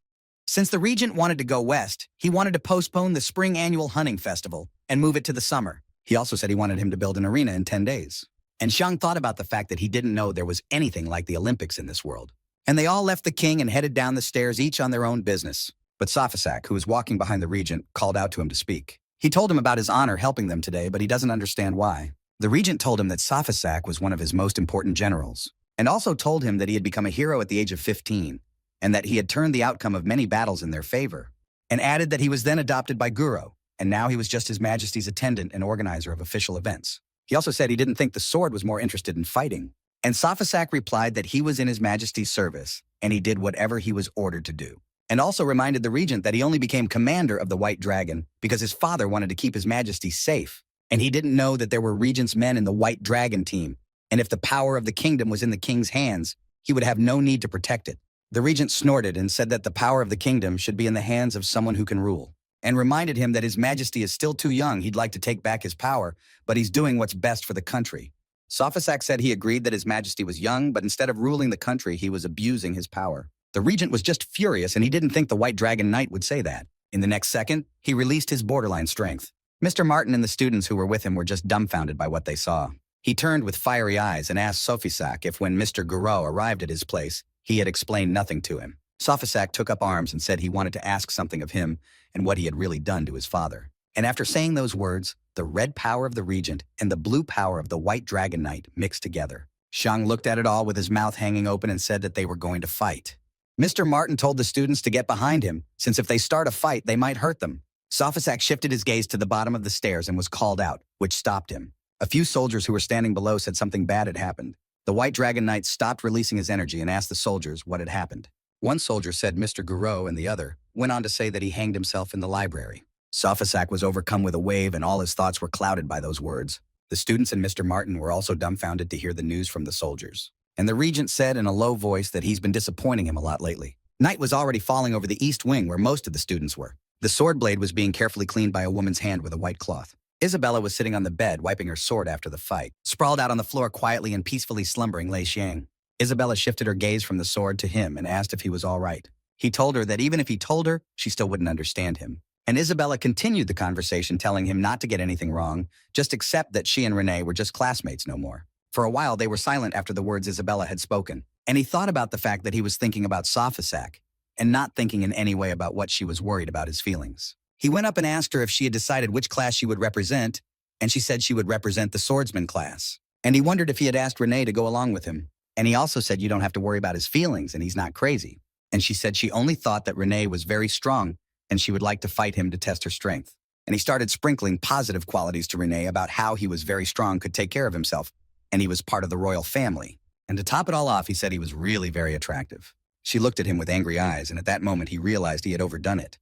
since the regent wanted to go west, he wanted to postpone the spring annual hunting festival and move it to the summer. He also said he wanted him to build an arena in 10 days. And Xiang thought about the fact that he didn't know there was anything like the Olympics in this world. And they all left the king and headed down the stairs, each on their own business. But Sophisak, who was walking behind the regent, called out to him to speak. He told him about his honor helping them today, but he doesn't understand why. The regent told him that Sophisak was one of his most important generals, and also told him that he had become a hero at the age of 15, and that he had turned the outcome of many battles in their favor, and added that he was then adopted by Guru, and now he was just His Majesty's attendant and organizer of official events. He also said he didn't think the sword was more interested in fighting. And Sophisak replied that he was in His Majesty's service, and he did whatever he was ordered to do. And also reminded the regent that he only became commander of the White Dragon because his father wanted to keep His Majesty safe, and he didn't know that there were regent's men in the White Dragon team, and if the power of the kingdom was in the king's hands, he would have no need to protect it. The regent snorted and said that the power of the kingdom should be in the hands of someone who can rule, and reminded him that His Majesty is still too young. He'd like to take back his power, but he's doing what's best for the country. Sophisak said he agreed that His Majesty was young, but instead of ruling the country, he was abusing his power. The regent was just furious, and he didn't think the White Dragon Knight would say that. In the next second, he released his borderline strength. Mr. Martin and the students who were with him were just dumbfounded by what they saw. He turned with fiery eyes and asked Sophisak if when Mr. Guru arrived at his place, he had explained nothing to him. Sophisak took up arms and said he wanted to ask something of him and what he had really done to his father. And after saying those words, the red power of the regent and the blue power of the White Dragon Knight mixed together. Xiang looked at it all with his mouth hanging open and said that they were going to fight. Mr. Martin told the students to get behind him, since if they start a fight, they might hurt them. Sophisak shifted his gaze to the bottom of the stairs and was called out, which stopped him. A few soldiers who were standing below said something bad had happened. The White Dragon Knight stopped releasing his energy and asked the soldiers what had happened. One soldier said Mr. Guro, and the other went on to say that he hanged himself in the library. Safasak was overcome with a wave, and all his thoughts were clouded by those words. The students and Mr. Martin were also dumbfounded to hear the news from the soldiers. And the regent said in a low voice that he's been disappointing him a lot lately. Night was already falling over the east wing where most of the students were. The sword blade was being carefully cleaned by a woman's hand with a white cloth. Isabella was sitting on the bed, wiping her sword after the fight. Sprawled out on the floor quietly and peacefully slumbering lay Xiang. Isabella shifted her gaze from the sword to him and asked if he was all right. He told her that even if he told her, she still wouldn't understand him. And Isabella continued the conversation, telling him not to get anything wrong, just accept that she and Renee were just classmates no more. For a while, they were silent after the words Isabella had spoken, and he thought about the fact that he was thinking about Safasak and not thinking in any way about what she was worried about his feelings. He went up and asked her if she had decided which class she would represent, and she said she would represent the swordsman class. And he wondered if he had asked Renee to go along with him. And he also said you don't have to worry about his feelings and he's not crazy. And she said she only thought that Renee was very strong and she would like to fight him to test her strength. And he started sprinkling positive qualities to Renee about how he was very strong, could take care of himself, and he was part of the royal family. And to top it all off, he said he was really very attractive. She looked at him with angry eyes, and at that moment he realized he had overdone it.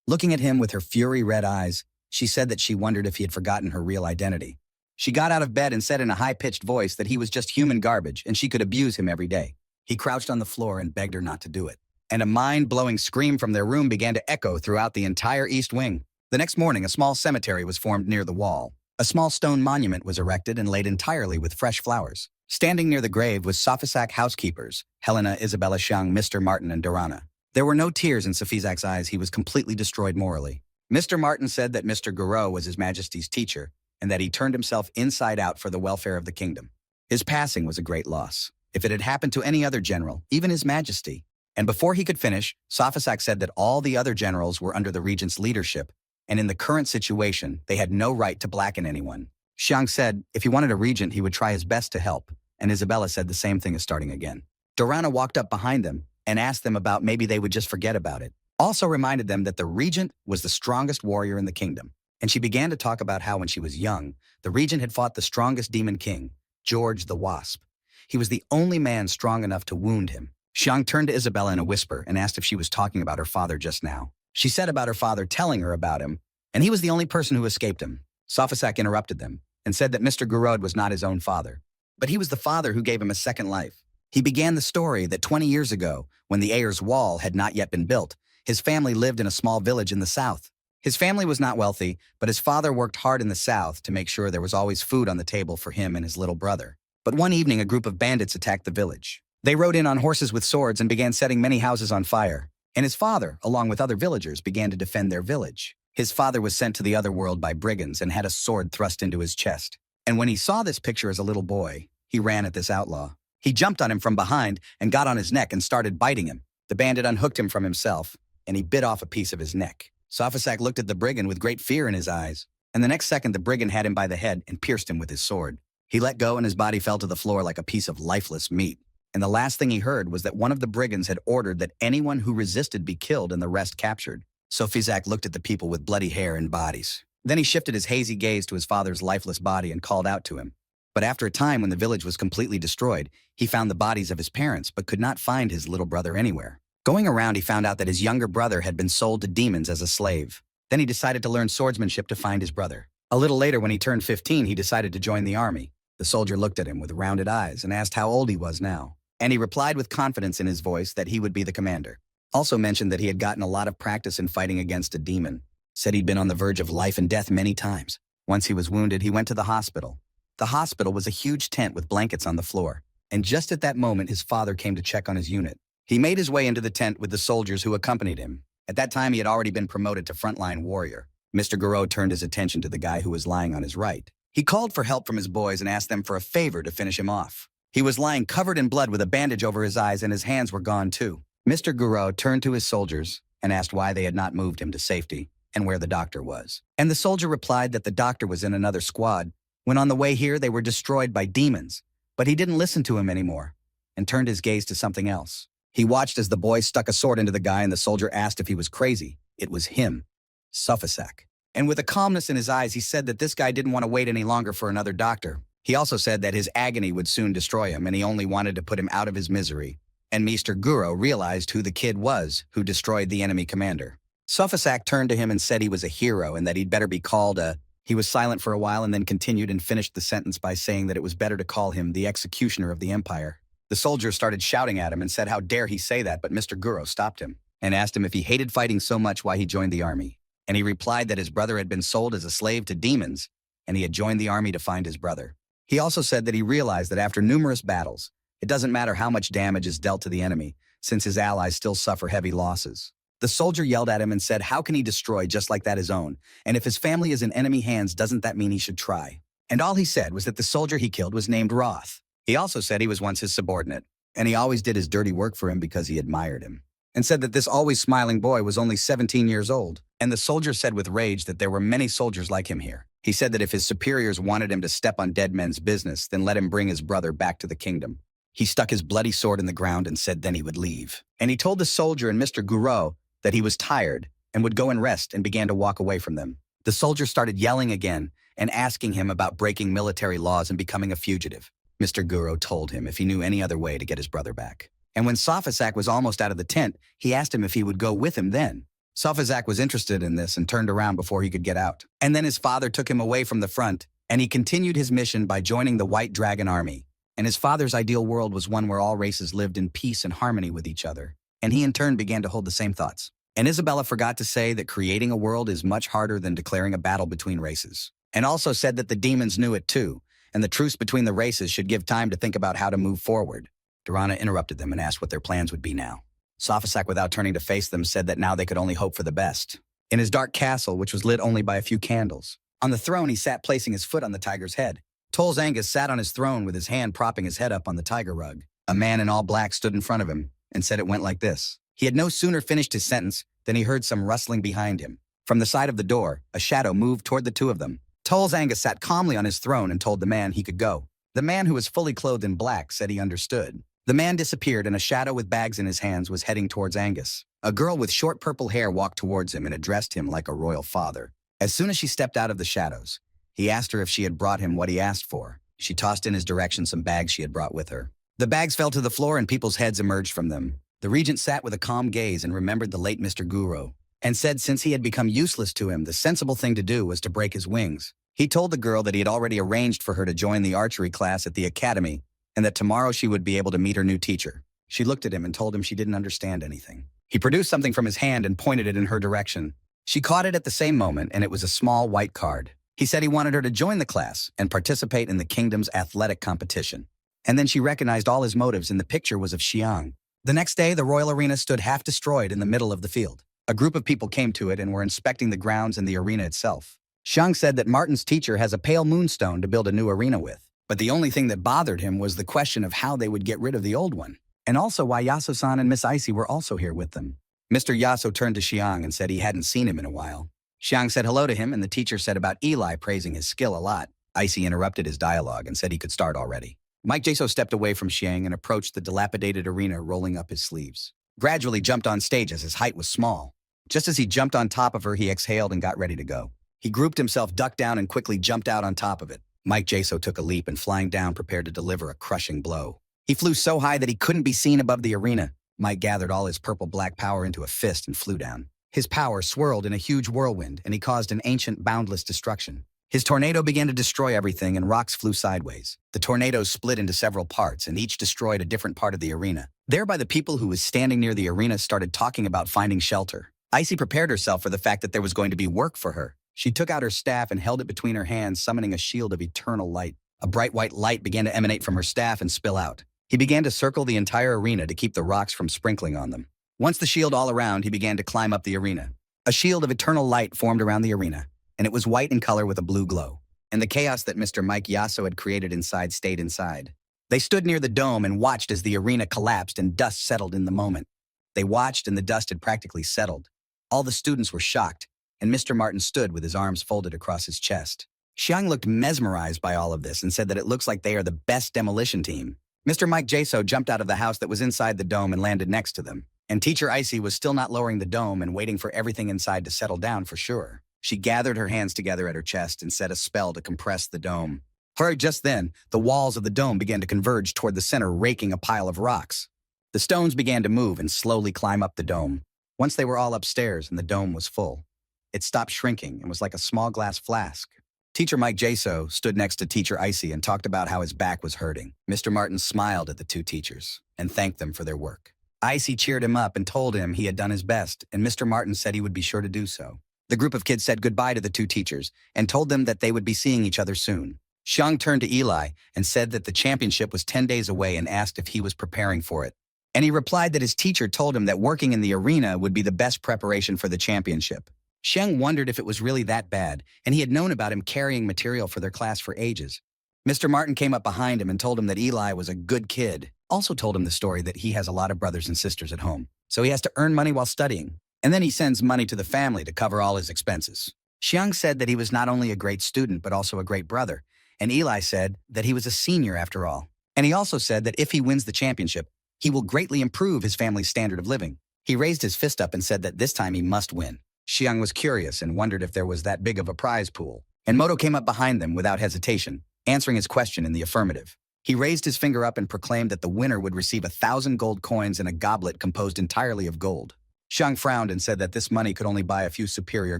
Looking at him with her fury-red eyes, she said that she wondered if he had forgotten her real identity. She got out of bed and said in a high-pitched voice that he was just human garbage and she could abuse him every day. He crouched on the floor and begged her not to do it. And a mind-blowing scream from their room began to echo throughout the entire East Wing. The next morning, a small cemetery was formed near the wall. A small stone monument was erected and laid entirely with fresh flowers. Standing near the grave was Safasak housekeepers, Helena, Isabella Xiang, Mr. Martin, and Dorana. There were no tears in Safizak's eyes. He was completely destroyed morally. Mr. Martin said that Mr. Guro was His Majesty's teacher and that he turned himself inside out for the welfare of the kingdom. His passing was a great loss. If it had happened to any other general, even His Majesty. And before he could finish, Safasak said that all the other generals were under the regent's leadership, and in the current situation, they had no right to blacken anyone. Xiang said if he wanted a regent, he would try his best to help, and Isabella said the same thing as starting again. Dorana walked up behind them and asked them about maybe they would just forget about it. Also reminded them that the regent was the strongest warrior in the kingdom. And she began to talk about how when she was young, the regent had fought the strongest demon king, George the Wasp. He was the only man strong enough to wound him. Xiang turned to Isabella in a whisper and asked if she was talking about her father just now. She said about her father telling her about him, and he was the only person who escaped him. Safasak interrupted them and said that Mr. Gurod was not his own father, but he was the father who gave him a second life. He began the story that 20 years ago, when the Ayers Wall had not yet been built, his family lived in a small village in the south. His family was not wealthy, but his father worked hard in the south to make sure there was always food on the table for him and his little brother. But one evening, a group of bandits attacked the village. They rode in on horses with swords and began setting many houses on fire. And his father, along with other villagers, began to defend their village. His father was sent to the other world by brigands and had a sword thrust into his chest. And when he saw this picture as a little boy, he ran at this outlaw. He jumped on him from behind and got on his neck and started biting him. The bandit unhooked him from himself, and he bit off a piece of his neck. Safasak looked at the brigand with great fear in his eyes, and the next second the brigand had him by the head and pierced him with his sword. He let go and his body fell to the floor like a piece of lifeless meat. And the last thing he heard was that one of the brigands had ordered that anyone who resisted be killed and the rest captured. Safasak looked at the people with bloody hair and bodies. Then he shifted his hazy gaze to his father's lifeless body and called out to him. But after a time when the village was completely destroyed, he found the bodies of his parents but could not find his little brother anywhere. Going around, he found out that his younger brother had been sold to demons as a slave. Then he decided to learn swordsmanship to find his brother. A little later, when he turned 15, he decided to join the army. The soldier looked at him with rounded eyes and asked how old he was now. And he replied with confidence in his voice that he would be the commander. Also mentioned that he had gotten a lot of practice in fighting against a demon. Said he'd been on the verge of life and death many times. Once he was wounded, he went to the hospital. The hospital was a huge tent with blankets on the floor. And just at that moment, his father came to check on his unit. He made his way into the tent with the soldiers who accompanied him. At that time, he had already been promoted to frontline warrior. Mr. Guro turned his attention to the guy who was lying on his right. He called for help from his boys and asked them for a favor to finish him off. He was lying covered in blood with a bandage over his eyes and his hands were gone too. Mr. Guro turned to his soldiers and asked why they had not moved him to safety and where the doctor was. And the soldier replied that the doctor was in another squad. When on the way here, they were destroyed by demons. But he didn't listen to him anymore and turned his gaze to something else. He watched as the boy stuck a sword into the guy and the soldier asked if he was crazy. It was him, Safasak. And with a calmness in his eyes, he said that this guy didn't want to wait any longer for another doctor, He also said that his agony would soon destroy him and he only wanted to put him out of his misery. And Mr. Guro realized who the kid was who destroyed the enemy commander. Sofasak turned to him and said he was a hero and that he'd better be called a... He was silent for a while and then continued and finished the sentence by saying that it was better to call him the executioner of the empire. The soldiers started shouting at him and said how dare he say that, but Mr. Guro stopped him and asked him if he hated fighting so much why he joined the army. And he replied that his brother had been sold as a slave to demons and he had joined the army to find his brother. He also said that he realized that after numerous battles, it doesn't matter how much damage is dealt to the enemy, since his allies still suffer heavy losses. The soldier yelled at him and said how can he destroy just like that his own, and if his family is in enemy hands doesn't that mean he should try? And all he said was that the soldier he killed was named Roth. He also said he was once his subordinate, and he always did his dirty work for him because he admired him, and said that this always smiling boy was only 17 years old. And the soldier said with rage that there were many soldiers like him here. He said that if his superiors wanted him to step on dead men's business, then let him bring his brother back to the kingdom. He stuck his bloody sword in the ground and said then he would leave. And he told the soldier and Mr. Guro that he was tired and would go and rest and began to walk away from them. The soldier started yelling again and asking him about breaking military laws and becoming a fugitive. Mr. Guro told him if he knew any other way to get his brother back. And when Sofasak was almost out of the tent, he asked him if he would go with him then. Sofasak was interested in this and turned around before he could get out. And then his father took him away from the front, and he continued his mission by joining the White Dragon Army. And his father's ideal world was one where all races lived in peace and harmony with each other. And he in turn began to hold the same thoughts. And Isabella forgot to say that creating a world is much harder than declaring a battle between races. And also said that the demons knew it too, and the truce between the races should give time to think about how to move forward. Durrana interrupted them and asked what their plans would be now. Sofasak, without turning to face them, said that now they could only hope for the best. In his dark castle, which was lit only by a few candles, on the throne he sat placing his foot on the tiger's head. Tol's Angus sat on his throne with his hand propping his head up on the tiger rug. A man in all black stood in front of him and said it went like this. He had no sooner finished his sentence than he heard some rustling behind him. From the side of the door, a shadow moved toward the two of them. Tol's Angus sat calmly on his throne and told the man he could go. The man, who was fully clothed in black, said he understood. The man disappeared and a shadow with bags in his hands was heading towards Angus. A girl with short purple hair walked towards him and addressed him like a royal father. As soon as she stepped out of the shadows, he asked her if she had brought him what he asked for. She tossed in his direction some bags she had brought with her. The bags fell to the floor and people's heads emerged from them. The regent sat with a calm gaze and remembered the late Mr. Guro, and said since he had become useless to him, the sensible thing to do was to break his wings. He told the girl that he had already arranged for her to join the archery class at the academy, and that tomorrow she would be able to meet her new teacher. She looked at him and told him she didn't understand anything. He produced something from his hand and pointed it in her direction. She caught it at the same moment, and it was a small white card. He said he wanted her to join the class and participate in the kingdom's athletic competition. And then she recognized all his motives, and the picture was of Xiang. The next day, the royal arena stood half destroyed in the middle of the field. A group of people came to it and were inspecting the grounds and the arena itself. Xiang said that Martin's teacher has a pale moonstone to build a new arena with. But the only thing that bothered him was the question of how they would get rid of the old one, and also why Yaso-san and Miss Icy were also here with them. Mr. Yaso turned to Xiang and said he hadn't seen him in a while. Xiang said hello to him, and the teacher said about Eli praising his skill a lot. Icy interrupted his dialogue and said he could start already. Mike Jaso stepped away from Xiang and approached the dilapidated arena, rolling up his sleeves. Gradually jumped on stage as his height was small. Just as he jumped on top of her, he exhaled and got ready to go. He grouped himself, ducked down, and quickly jumped out on top of it. Mike Jaso took a leap and flying down prepared to deliver a crushing blow. He flew so high that he couldn't be seen above the arena. Mike gathered all his purple-black power into a fist and flew down. His power swirled in a huge whirlwind, and he caused an ancient, boundless destruction. His tornado began to destroy everything, and rocks flew sideways. The tornado split into several parts, and each destroyed a different part of the arena. Thereby, the people who was standing near the arena started talking about finding shelter. Icy prepared herself for the fact that there was going to be work for her. She took out her staff and held it between her hands, summoning a shield of eternal light. A bright white light began to emanate from her staff and spill out. He began to circle the entire arena to keep the rocks from sprinkling on them. Once the shield all around, he began to climb up the arena. A shield of eternal light formed around the arena, and it was white in color with a blue glow. And the chaos that Mr. Mike Yaso had created inside stayed inside. They stood near the dome and watched as the arena collapsed and dust settled in the moment. They watched and the dust had practically settled. All the students were shocked, and Mr. Martin stood with his arms folded across his chest. Xiang looked mesmerized by all of this and said that it looks like they are the best demolition team. Mr. Mike Jaso jumped out of the house that was inside the dome and landed next to them. And Teacher Icy was still not lowering the dome and waiting for everything inside to settle down for sure. She gathered her hands together at her chest and said a spell to compress the dome. Hurry, just then, the walls of the dome began to converge toward the center, raking a pile of rocks. The stones began to move and slowly climb up the dome. Once they were all upstairs and the dome was full, it stopped shrinking and was like a small glass flask. Teacher Mike Jaso stood next to Teacher Icy and talked about how his back was hurting. Mr. Martin smiled at the two teachers and thanked them for their work. Icy cheered him up and told him he had done his best, and Mr. Martin said he would be sure to do so. The group of kids said goodbye to the two teachers and told them that they would be seeing each other soon. Xiang turned to Eli and said that the championship was 10 days away and asked if he was preparing for it. And he replied that his teacher told him that working in the arena would be the best preparation for the championship. Xiang wondered if it was really that bad, and he had known about him carrying material for their class for ages. Mr. Martin came up behind him and told him that Eli was a good kid. Also told him the story that he has a lot of brothers and sisters at home, so he has to earn money while studying. And then he sends money to the family to cover all his expenses. Xiang said that he was not only a great student but also a great brother, and Eli said that he was a senior after all. And he also said that if he wins the championship, he will greatly improve his family's standard of living. He raised his fist up and said that this time he must win. Xiang was curious and wondered if there was that big of a prize pool. And Moto came up behind them without hesitation, answering his question in the affirmative. He raised his finger up and proclaimed that the winner would receive 1,000 gold coins and a goblet composed entirely of gold. Xiang frowned and said that this money could only buy a few superior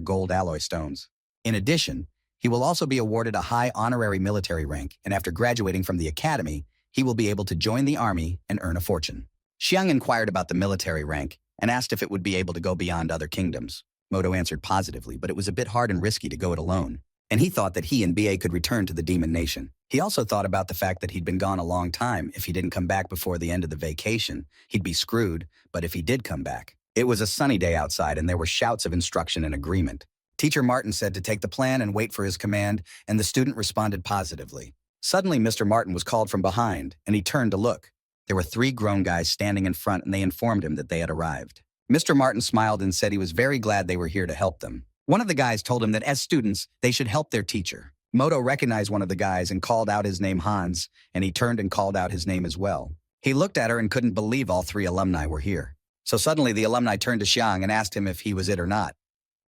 gold alloy stones. In addition, he will also be awarded a high honorary military rank, and after graduating from the academy, he will be able to join the army and earn a fortune. Xiang inquired about the military rank and asked if it would be able to go beyond other kingdoms. Moto answered positively, but it was a bit hard and risky to go it alone, and he thought that he and BA could return to the Demon Nation. He also thought about the fact that he'd been gone a long time. If he didn't come back before the end of the vacation, he'd be screwed, but if he did come back. It was a sunny day outside, and there were shouts of instruction and agreement. Teacher Martin said to take the plan and wait for his command, and the student responded positively. Suddenly, Mr. Martin was called from behind, and he turned to look. There were 3 grown guys standing in front, and they informed him that they had arrived. Mr. Martin smiled and said he was very glad they were here to help them. One of the guys told him that as students, they should help their teacher. Moto recognized one of the guys and called out his name Hans, and he turned and called out his name as well. He looked at her and couldn't believe all 3 alumni were here. So suddenly the alumni turned to Xiang and asked him if he was it or not.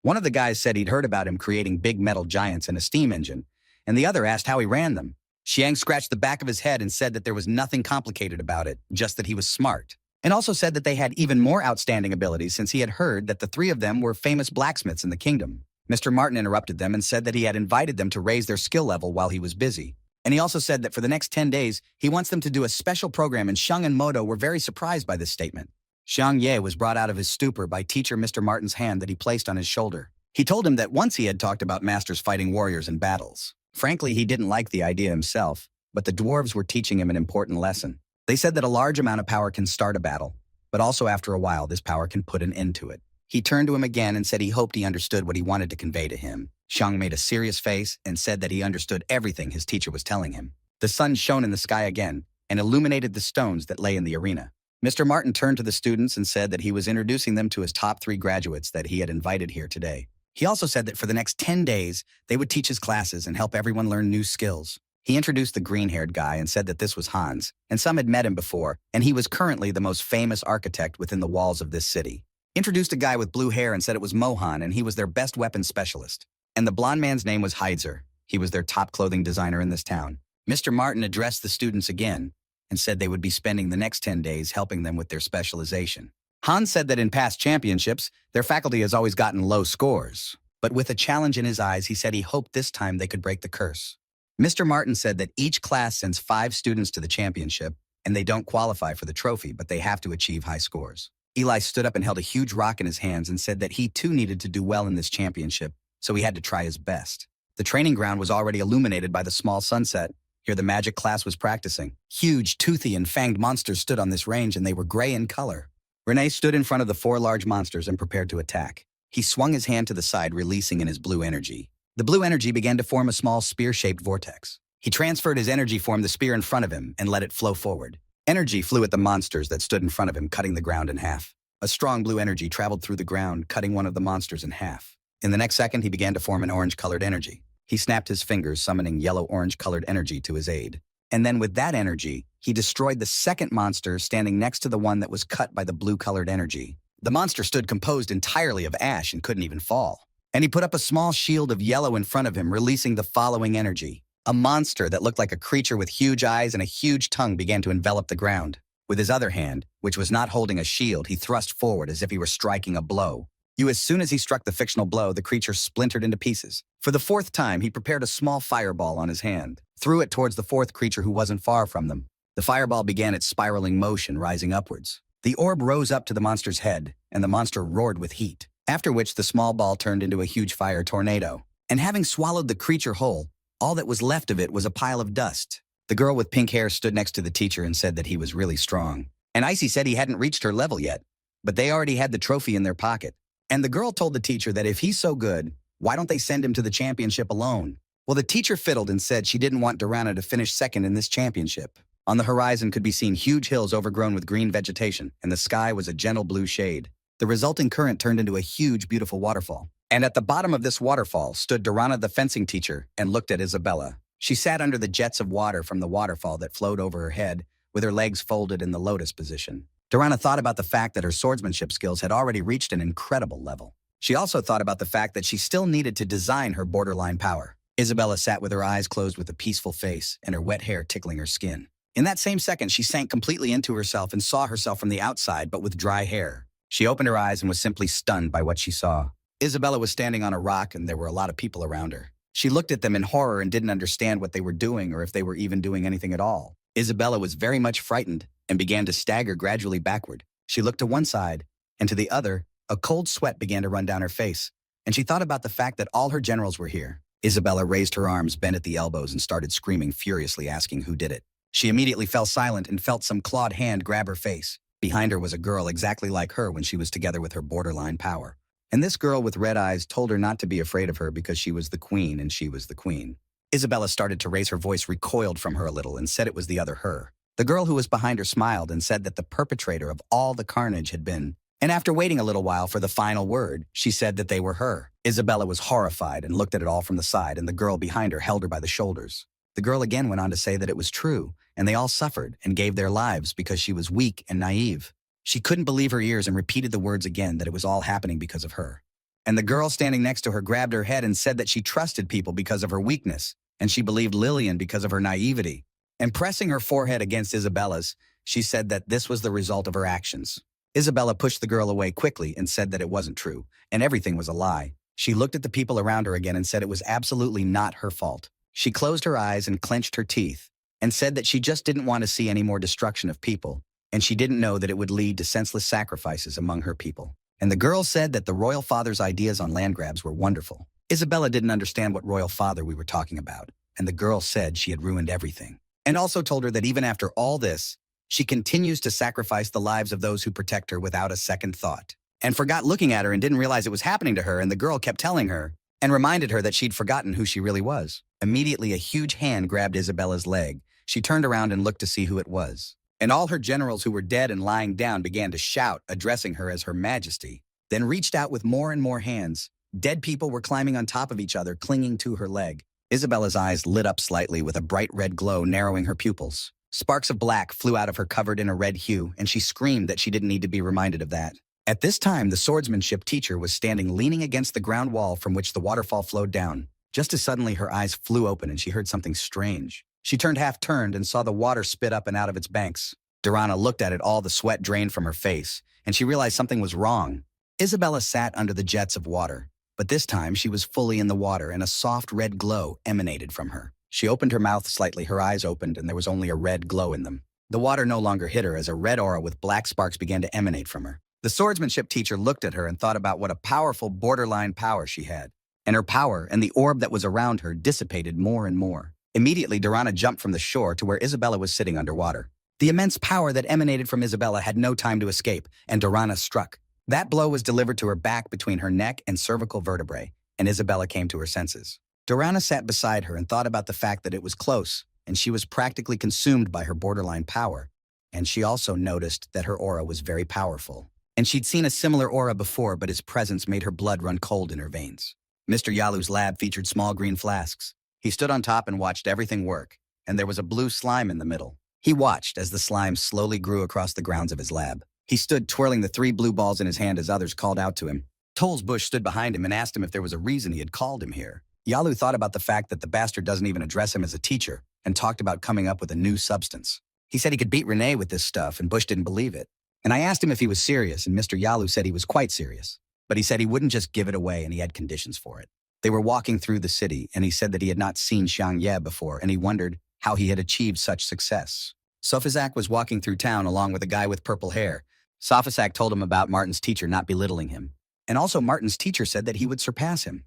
One of the guys said he'd heard about him creating big metal giants and a steam engine, and the other asked how he ran them. Xiang scratched the back of his head and said that there was nothing complicated about it, just that he was smart. And also said that they had even more outstanding abilities since he had heard that the 3 of them were famous blacksmiths in the kingdom. Mr. Martin interrupted them and said that he had invited them to raise their skill level while he was busy. And he also said that for the next 10 days, he wants them to do a special program, and Xiang and Moto were very surprised by this statement. Xiang Ye was brought out of his stupor by teacher Mr. Martin's hand that he placed on his shoulder. He told him that once he had talked about masters fighting warriors in battles. Frankly, he didn't like the idea himself, but the dwarves were teaching him an important lesson. They said that a large amount of power can start a battle, but also after a while this power can put an end to it. He turned to him again and said he hoped he understood what he wanted to convey to him. Xiang made a serious face and said that he understood everything his teacher was telling him. The sun shone in the sky again and illuminated the stones that lay in the arena. Mr. Martin turned to the students and said that he was introducing them to his top 3 graduates that he had invited here today. He also said that for the next 10 days, they would teach his classes and help everyone learn new skills. He introduced the green-haired guy and said that this was Hans, and some had met him before, and he was currently the most famous architect within the walls of this city. Introduced a guy with blue hair and said it was Mohan, and he was their best weapons specialist. And the blonde man's name was Heizer. He was their top clothing designer in this town. Mr. Martin addressed the students again and said they would be spending the next 10 days helping them with their specialization. Hans said that in past championships, their faculty has always gotten low scores. But with a challenge in his eyes, he said he hoped this time they could break the curse. Mr. Martin said that each class sends 5 students to the championship, and they don't qualify for the trophy, but they have to achieve high scores. Eli stood up and held a huge rock in his hands and said that he too needed to do well in this championship, so he had to try his best. The training ground was already illuminated by the small sunset. Here the magic class was practicing. Huge, toothy, and fanged monsters stood on this range, and they were gray in color. Renee stood in front of the 4 large monsters and prepared to attack. He swung his hand to the side, releasing in his blue energy. The blue energy began to form a small spear-shaped vortex. He transferred his energy form the spear in front of him and let it flow forward. Energy flew at the monsters that stood in front of him, cutting the ground in half. A strong blue energy traveled through the ground, cutting one of the monsters in half. In the next second, he began to form an orange-colored energy. He snapped his fingers, summoning yellow-orange-colored energy to his aid. And then with that energy, he destroyed the second monster standing next to the one that was cut by the blue-colored energy. The monster stood composed entirely of ash and couldn't even fall. And he put up a small shield of yellow in front of him, releasing the following energy. A monster that looked like a creature with huge eyes and a huge tongue began to envelop the ground. With his other hand, which was not holding a shield, he thrust forward as if he were striking a blow. As soon as he struck the fictional blow, the creature splintered into pieces. For the fourth time, he prepared a small fireball on his hand, threw it towards the fourth creature who wasn't far from them. The fireball began its spiraling motion, rising upwards. The orb rose up to the monster's head, and the monster roared with heat, after which the small ball turned into a huge fire tornado. And having swallowed the creature whole, all that was left of it was a pile of dust. The girl with pink hair stood next to the teacher and said that he was really strong. And Icy said he hadn't reached her level yet, but they already had the trophy in their pocket. And the girl told the teacher that if he's so good, why don't they send him to the championship alone? Well, the teacher fiddled and said she didn't want Durana to finish second in this championship. On the horizon could be seen huge hills overgrown with green vegetation, and the sky was a gentle blue shade. The resulting current turned into a huge, beautiful waterfall. And at the bottom of this waterfall stood Durana the fencing teacher and looked at Isabella. She sat under the jets of water from the waterfall that flowed over her head, with her legs folded in the lotus position. Durana thought about the fact that her swordsmanship skills had already reached an incredible level. She also thought about the fact that she still needed to design her borderline power. Isabella sat with her eyes closed with a peaceful face and her wet hair tickling her skin. In that same second, she sank completely into herself and saw herself from the outside, but with dry hair. She opened her eyes and was simply stunned by what she saw. Isabella was standing on a rock and there were a lot of people around her. She looked at them in horror and didn't understand what they were doing or if they were even doing anything at all. Isabella was very much frightened and began to stagger gradually backward. She looked to one side and to the other. A cold sweat began to run down her face, and she thought about the fact that all her generals were here. Isabella raised her arms, bent at the elbows, and started screaming furiously, asking who did it. She immediately fell silent and felt some clawed hand grab her face. Behind her was a girl exactly like her when she was together with her borderline power. And this girl with red eyes told her not to be afraid of her because she was the queen and she was the queen. Isabella started to raise her voice, recoiled from her a little, and said it was the other her. The girl who was behind her smiled and said that the perpetrator of all the carnage had been. And after waiting a little while for the final word, she said that they were her. Isabella was horrified and looked at it all from the side, and the girl behind her held her by the shoulders. The girl again went on to say that it was true, and they all suffered and gave their lives because she was weak and naive. She couldn't believe her ears and repeated the words again that it was all happening because of her. And the girl standing next to her grabbed her head and said that she trusted people because of her weakness, and she believed Lillian because of her naivety. And pressing her forehead against Isabella's, she said that this was the result of her actions. Isabella pushed the girl away quickly and said that it wasn't true, and everything was a lie. She looked at the people around her again and said it was absolutely not her fault. She closed her eyes and clenched her teeth, and said that she just didn't want to see any more destruction of people, and she didn't know that it would lead to senseless sacrifices among her people. And the girl said that the royal father's ideas on land grabs were wonderful. Isabella didn't understand what royal father we were talking about, and the girl said she had ruined everything. And also told her that even after all this, she continues to sacrifice the lives of those who protect her without a second thought. And forgot looking at her and didn't realize it was happening to her, and the girl kept telling her and reminded her that she'd forgotten who she really was. Immediately, a huge hand grabbed Isabella's leg. She turned around and looked to see who it was. And all her generals who were dead and lying down began to shout, addressing her as Her Majesty, then reached out with more and more hands. Dead people were climbing on top of each other, clinging to her leg. Isabella's eyes lit up slightly with a bright red glow narrowing her pupils. Sparks of black flew out of her covered in a red hue, and she screamed that she didn't need to be reminded of that. At this time, the swordsmanship teacher was standing leaning against the ground wall from which the waterfall flowed down. Just as suddenly, her eyes flew open and she heard something strange. She half-turned and saw the water spit up and out of its banks. Durana looked at it, all the sweat drained from her face, and she realized something was wrong. Isabella sat under the jets of water, but this time she was fully in the water and a soft red glow emanated from her. She opened her mouth slightly, her eyes opened, and there was only a red glow in them. The water no longer hit her as a red aura with black sparks began to emanate from her. The swordsmanship teacher looked at her and thought about what a powerful borderline power she had. And her power and the orb that was around her dissipated more and more. Immediately, Durana jumped from the shore to where Isabella was sitting underwater. The immense power that emanated from Isabella had no time to escape, and Durana struck. That blow was delivered to her back between her neck and cervical vertebrae, and Isabella came to her senses. Durana sat beside her and thought about the fact that it was close, and she was practically consumed by her borderline power. And she also noticed that her aura was very powerful. And she'd seen a similar aura before, but his presence made her blood run cold in her veins. Mr. Yalu's lab featured small green flasks. He stood on top and watched everything work, and there was a blue slime in the middle. He watched as the slime slowly grew across the grounds of his lab. He stood twirling the 3 blue balls in his hand as others called out to him. Toll's Bush stood behind him and asked him if there was a reason he had called him here. Yalu thought about the fact that the bastard doesn't even address him as a teacher and talked about coming up with a new substance. He said he could beat Renee with this stuff, and Bush didn't believe it. And I asked him if he was serious, and Mr. Yalu said he was quite serious. But he said he wouldn't just give it away, and he had conditions for it. They were walking through the city, and he said that he had not seen Xiang Ye before, and he wondered how he had achieved such success. Sofazak was walking through town along with a guy with purple hair. Sofazak told him about Martin's teacher not belittling him. And also Martin's teacher said that he would surpass him.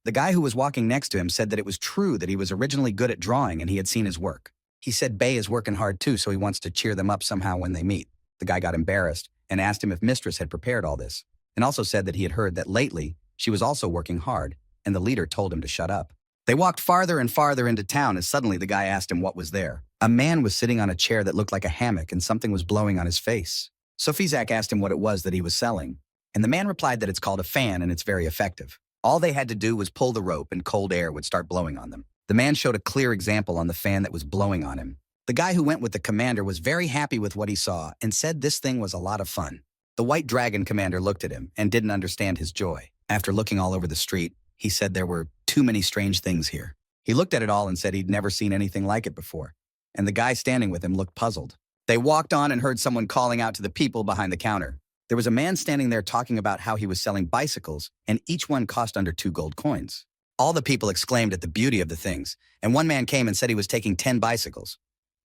The guy who was walking next to him said that it was true that he was originally good at drawing and he had seen his work. He said Bay is working hard too, so he wants to cheer them up somehow when they meet. The guy got embarrassed and asked him if Mistress had prepared all this, and also said that he had heard that lately she was also working hard, and the leader told him to shut up. They walked farther and farther into town as suddenly the guy asked him what was there. A man was sitting on a chair that looked like a hammock and something was blowing on his face. Sofizak asked him what it was that he was selling, and the man replied that it's called a fan and it's very effective. All they had to do was pull the rope and cold air would start blowing on them. The man showed a clear example on the fan that was blowing on him. The guy who went with the commander was very happy with what he saw and said this thing was a lot of fun. The White Dragon commander looked at him and didn't understand his joy. After looking all over the street, he said there were too many strange things here. He looked at it all and said he'd never seen anything like it before. And the guy standing with him looked puzzled. They walked on and heard someone calling out to the people behind the counter. There was a man standing there talking about how he was selling bicycles, and each one cost under 2 gold coins. All the people exclaimed at the beauty of the things, and one man came and said he was taking 10 bicycles,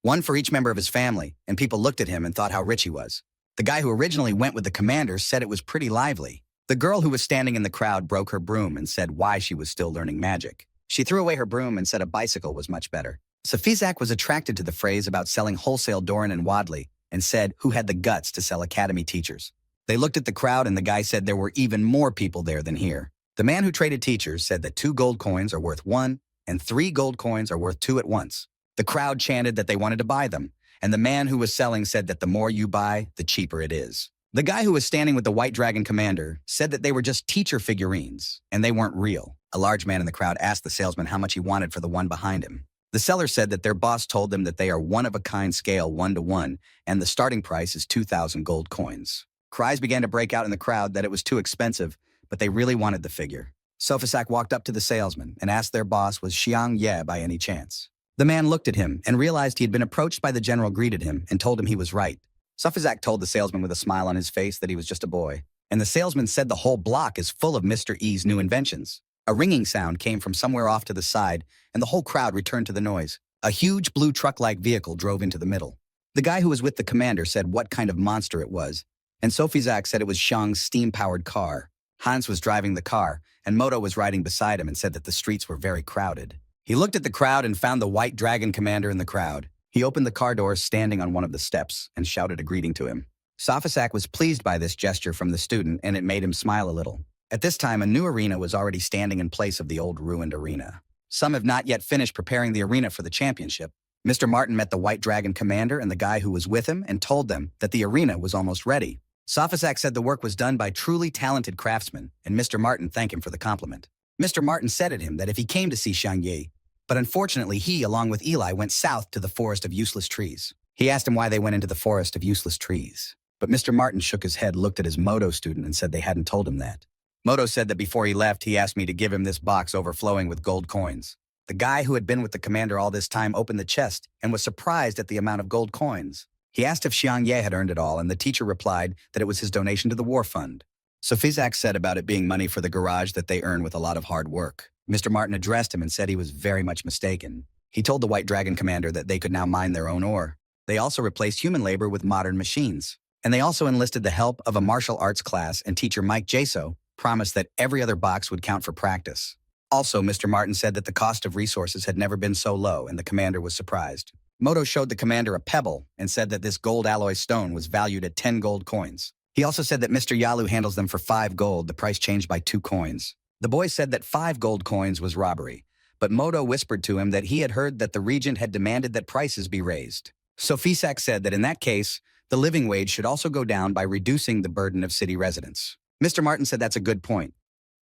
one for each member of his family, and people looked at him and thought how rich he was. The guy who originally went with the commander said it was pretty lively. The girl who was standing in the crowd broke her broom and said why she was still learning magic. She threw away her broom and said a bicycle was much better. Sofizak was attracted to the phrase about selling wholesale Doran and Wadley and said who had the guts to sell academy teachers. They looked at the crowd and the guy said there were even more people there than here. The man who traded teachers said that 2 gold coins are worth 1 and 3 gold coins are worth 2 at once. The crowd chanted that they wanted to buy them, and the man who was selling said that the more you buy, the cheaper it is. The guy who was standing with the White Dragon commander said that they were just teacher figurines, and they weren't real. A large man in the crowd asked the salesman how much he wanted for the one behind him. The seller said that their boss told them that they are one-of-a-kind scale 1-to-1, and the starting price is 2,000 gold coins. Cries began to break out in the crowd that it was too expensive, but they really wanted the figure. Sofasak walked up to the salesman and asked their boss was Xiang Ye by any chance. The man looked at him and realized he had been approached by the general, greeted him, and told him he was right. Sofasak told the salesman with a smile on his face that he was just a boy, and the salesman said the whole block is full of Mr. E's new inventions. A ringing sound came from somewhere off to the side, and the whole crowd returned to the noise. A huge blue truck-like vehicle drove into the middle. The guy who was with the commander said what kind of monster it was, and Sofizak said it was Xiang's steam-powered car. Hans was driving the car, and Moto was riding beside him and said that the streets were very crowded. He looked at the crowd and found the White Dragon commander in the crowd. He opened the car door standing on one of the steps and shouted a greeting to him. Sofasak was pleased by this gesture from the student, and it made him smile a little. At this time, a new arena was already standing in place of the old ruined arena. Some have not yet finished preparing the arena for the championship. Mr. Martin met the White Dragon commander and the guy who was with him and told them that the arena was almost ready. Sofasak said the work was done by truly talented craftsmen, and Mr. Martin thanked him for the compliment. Mr. Martin said to him that if he came to see Xiang Ye, but unfortunately he, along with Eli, went south to the forest of useless trees. He asked him why they went into the forest of useless trees. But Mr. Martin shook his head, looked at his Moto student, and said they hadn't told him that. Moto said that before he left, he asked me to give him this box overflowing with gold coins. The guy who had been with the commander all this time opened the chest and was surprised at the amount of gold coins. He asked if Xiang Ye had earned it all, and the teacher replied that it was his donation to the war fund. Sofizak said about it being money for the garage that they earn with a lot of hard work. Mr. Martin addressed him and said he was very much mistaken. He told the White Dragon commander that they could now mine their own ore. They also replaced human labor with modern machines. And they also enlisted the help of a martial arts class, and teacher Mike Jaso promised that every other box would count for practice. Also, Mr. Martin said that the cost of resources had never been so low, and the commander was surprised. Moto showed the commander a pebble and said that this gold alloy stone was valued at 10 gold coins. He also said that Mr. Yalu handles them for 5 gold, the price changed by 2 coins. The boy said that 5 gold coins was robbery, but Moto whispered to him that he had heard that the regent had demanded that prices be raised. Sofisak said that in that case, the living wage should also go down by reducing the burden of city residents. Mr. Martin said that's a good point.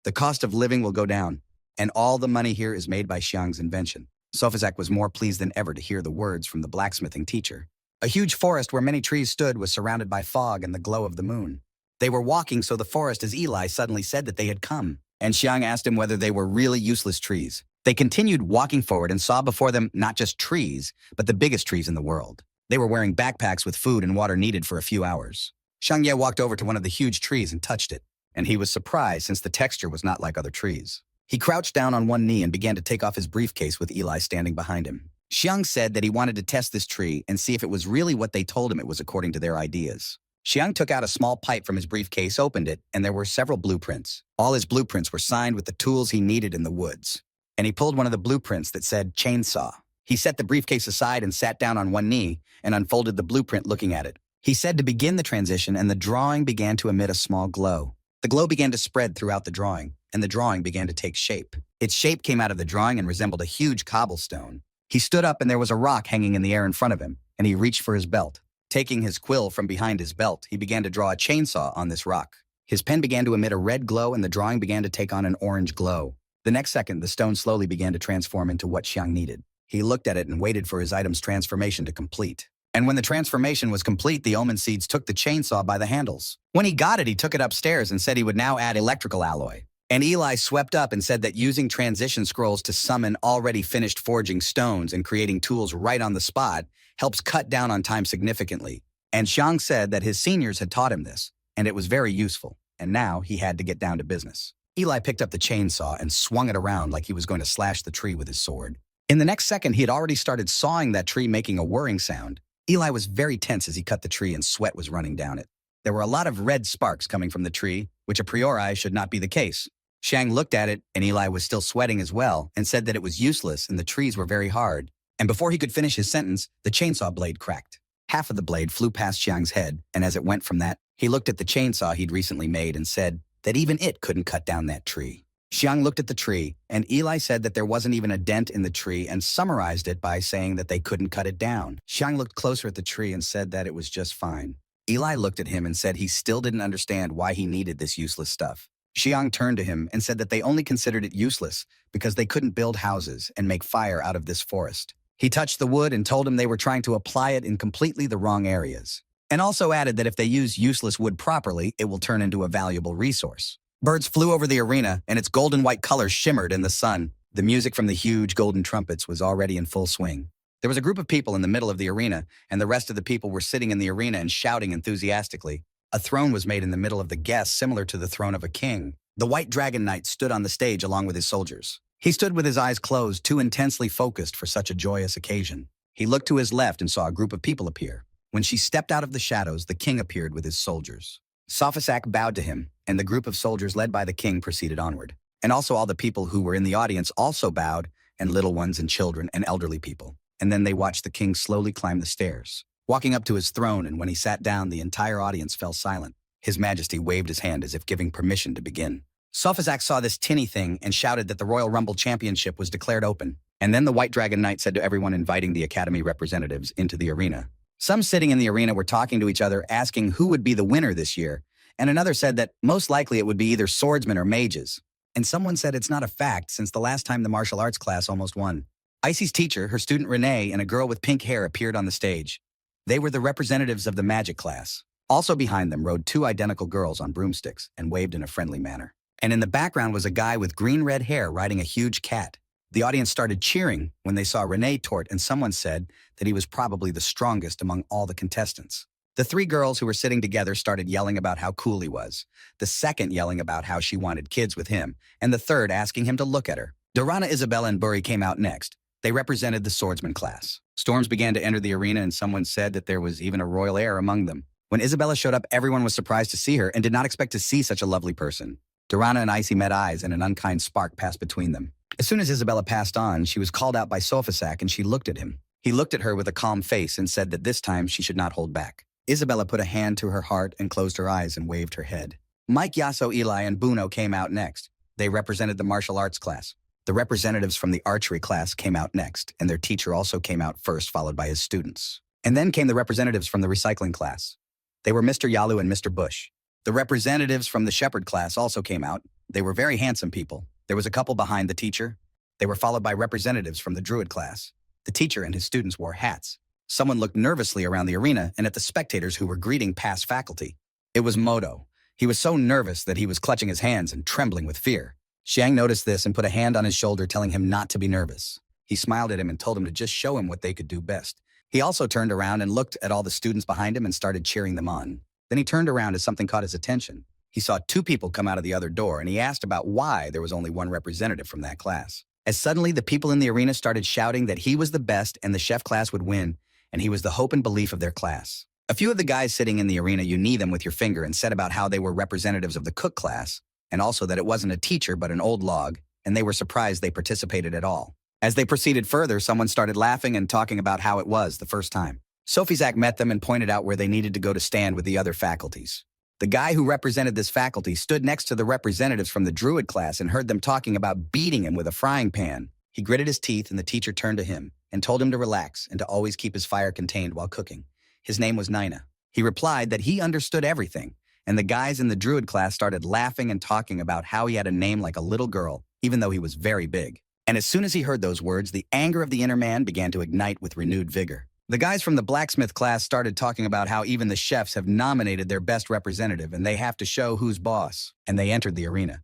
The cost of living will go down, and all the money here is made by Xiang's invention. Sofizak was more pleased than ever to hear the words from the blacksmithing teacher. A huge forest where many trees stood was surrounded by fog and the glow of the moon. They were walking so the forest as Eli suddenly said that they had come. and Xiang asked him whether they were really useless trees. They continued walking forward and saw before them not just trees, but the biggest trees in the world. They were wearing backpacks with food and water needed for a few hours. Xiang Ye walked over to one of the huge trees and touched it, and he was surprised since the texture was not like other trees. He crouched down on one knee and began to take off his briefcase with Eli standing behind him. Xiang said that he wanted to test this tree and see if it was really what they told him it was according to their ideas. Xiang took out a small pipe from his briefcase, opened it, and there were several blueprints. All his blueprints were signed with the tools he needed in the woods. And he pulled one of the blueprints that said chainsaw. He set the briefcase aside and sat down on one knee and unfolded the blueprint looking at it. He said to begin the transition, and the drawing began to emit a small glow. The glow began to spread throughout the drawing, and the drawing began to take shape. Its shape came out of the drawing and resembled a huge cobblestone. He stood up and there was a rock hanging in the air in front of him, and he reached for his belt. Taking his quill from behind his belt, he began to draw a chainsaw on this rock. His pen began to emit a red glow and the drawing began to take on an orange glow. The next second, the stone slowly began to transform into what Xiang needed. He looked at it and waited for his item's transformation to complete. And when the transformation was complete, the omen seeds took the chainsaw by the handles. When he got it, he took it upstairs and said he would now add electrical alloy. And Eli swept up and said that using transition scrolls to summon already finished forging stones and creating tools right on the spot helps cut down on time significantly. And Xiang said that his seniors had taught him this, and it was very useful, and now he had to get down to business. Eli picked up the chainsaw and swung it around like he was going to slash the tree with his sword. In the next second, he had already started sawing that tree, making a whirring sound. Eli was very tense as he cut the tree and sweat was running down it. There were a lot of red sparks coming from the tree, which a priori should not be the case. Xiang looked at it, and Eli was still sweating as well, and said that it was useless and the trees were very hard. And before he could finish his sentence, the chainsaw blade cracked. Half of the blade flew past Xiang's head, and as it went from that, he looked at the chainsaw he'd recently made and said that even it couldn't cut down that tree. Xiang looked at the tree, and Eli said that there wasn't even a dent in the tree and summarized it by saying that they couldn't cut it down. Xiang looked closer at the tree and said that it was just fine. Eli looked at him and said he still didn't understand why he needed this useless stuff. Xiang turned to him and said that they only considered it useless because they couldn't build houses and make fire out of this forest. He touched the wood and told him they were trying to apply it in completely the wrong areas, and also added that if they use useless wood properly, it will turn into a valuable resource. Birds flew over the arena, and its golden white colors shimmered in the sun. The music from the huge golden trumpets was already in full swing. There was a group of people in the middle of the arena, and the rest of the people were sitting in the arena and shouting enthusiastically. A throne was made in the middle of the guests, similar to the throne of a king. The white dragon knight stood on the stage along with his soldiers. He stood with his eyes closed, too intensely focused for such a joyous occasion. He looked to his left and saw a group of people appear. When she stepped out of the shadows, the king appeared with his soldiers. Sophisac bowed to him, and the group of soldiers led by the king proceeded onward. And also all the people who were in the audience also bowed, and little ones and children and elderly people. And then they watched the king slowly climb the stairs, walking up to his throne, and when he sat down, the entire audience fell silent. His Majesty waved his hand as if giving permission to begin. Sophisac saw this tinny thing and shouted that the Royal Rumble Championship was declared open. And then the White Dragon Knight said to everyone inviting the Academy representatives into the arena. Some sitting in the arena were talking to each other, asking who would be the winner this year, and another said that most likely it would be either swordsmen or mages. And someone said it's not a fact since the last time the martial arts class almost won. Icy's teacher, her student Renee, and a girl with pink hair appeared on the stage. They were the representatives of the magic class. Also behind them rode two identical girls on broomsticks and waved in a friendly manner. And in the background was a guy with green-red hair riding a huge cat. The audience started cheering when they saw Renee Tort, and someone said that he was probably the strongest among all the contestants. The three girls who were sitting together started yelling about how cool he was, the second yelling about how she wanted kids with him, and the third asking him to look at her. Dorana, Isabella, and Buri came out next. They represented the swordsman class. Storms began to enter the arena, and someone said that there was even a royal heir among them. When Isabella showed up, everyone was surprised to see her and did not expect to see such a lovely person. Dorana and Icy met eyes, and an unkind spark passed between them. As soon as Isabella passed on, she was called out by Sophisac, and she looked at him. He looked at her with a calm face and said that this time she should not hold back. Isabella put a hand to her heart and closed her eyes and waved her head. Mike, Yasso, Eli, and Buno came out next. They represented the martial arts class. The representatives from the archery class came out next, and their teacher also came out first, followed by his students. And then came the representatives from the recycling class. They were Mr. Yalu and Mr. Bush. The representatives from the shepherd class also came out. They were very handsome people. There was a couple behind the teacher. They were followed by representatives from the druid class. The teacher and his students wore hats. Someone looked nervously around the arena and at the spectators who were greeting past faculty. It was Moto. He was so nervous that he was clutching his hands and trembling with fear. Xiang noticed this and put a hand on his shoulder, telling him not to be nervous. He smiled at him and told him to just show him what they could do best. He also turned around and looked at all the students behind him and started cheering them on. Then he turned around as something caught his attention. He saw two people come out of the other door, and he asked about why there was only one representative from that class. As suddenly the people in the arena started shouting that he was the best and the chef class would win, and he was the hope and belief of their class. A few of the guys sitting in the arena, you knee them with your finger and said about how they were representatives of the cook class, and also that it wasn't a teacher but an old log, and they were surprised they participated at all. As they proceeded further, someone started laughing and talking about how it was the first time. Sophie-Zach met them and pointed out where they needed to go to stand with the other faculties. The guy who represented this faculty stood next to the representatives from the Druid class and heard them talking about beating him with a frying pan. He gritted his teeth, and the teacher turned to him and told him to relax and to always keep his fire contained while cooking. His name was Nina. He replied that he understood everything, and the guys in the Druid class started laughing and talking about how he had a name like a little girl, even though he was very big. And as soon as he heard those words, the anger of the inner man began to ignite with renewed vigor. The guys from the blacksmith class started talking about how even the chefs have nominated their best representative and they have to show who's boss, and they entered the arena.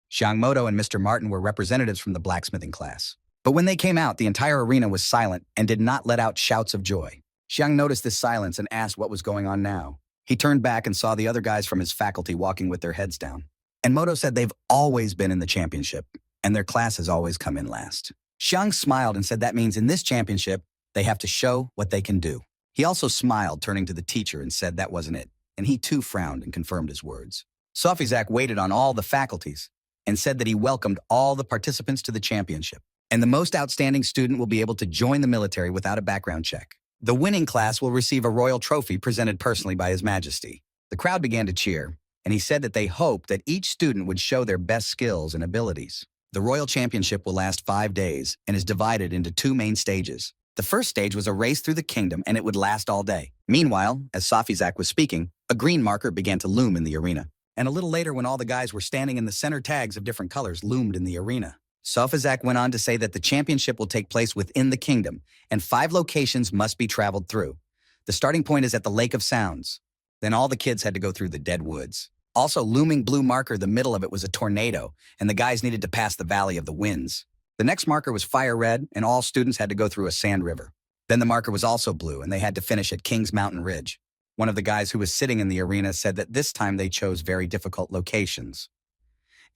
Xiangmoto and Mr. Martin were representatives from the blacksmithing class. But when they came out, the entire arena was silent and did not let out shouts of joy. Xiang noticed this silence and asked what was going on now. He turned back and saw the other guys from his faculty walking with their heads down. And Moto said they've always been in the championship, and their class has always come in last. Xiang smiled and said that means in this championship, they have to show what they can do. He also smiled, turning to the teacher, and said that wasn't it, and he too frowned and confirmed his words. Sophie-Zach waited on all the faculties and said that he welcomed all the participants to the championship, and the most outstanding student will be able to join the military without a background check. The winning class will receive a royal trophy presented personally by His Majesty. The crowd began to cheer, and he said that they hoped that each student would show their best skills and abilities. The Royal Championship will last 5 days and is divided into 2 main stages. The first stage was a race through the kingdom, and it would last all day. Meanwhile, as Sophie-Zach was speaking, a green marker began to loom in the arena. And a little later, when all the guys were standing in the center, tags of different colors loomed in the arena. Sophie-Zach went on to say that the championship will take place within the kingdom, and 5 locations must be traveled through. The starting point is at the Lake of Sounds. Then all the kids had to go through the Dead Woods. Also, looming blue marker, the middle of it was a tornado, and the guys needed to pass the Valley of the Winds. The next marker was fire red, and all students had to go through a sand river. Then the marker was also blue, and they had to finish at Kings Mountain Ridge. One of the guys who was sitting in the arena said that this time they chose very difficult locations.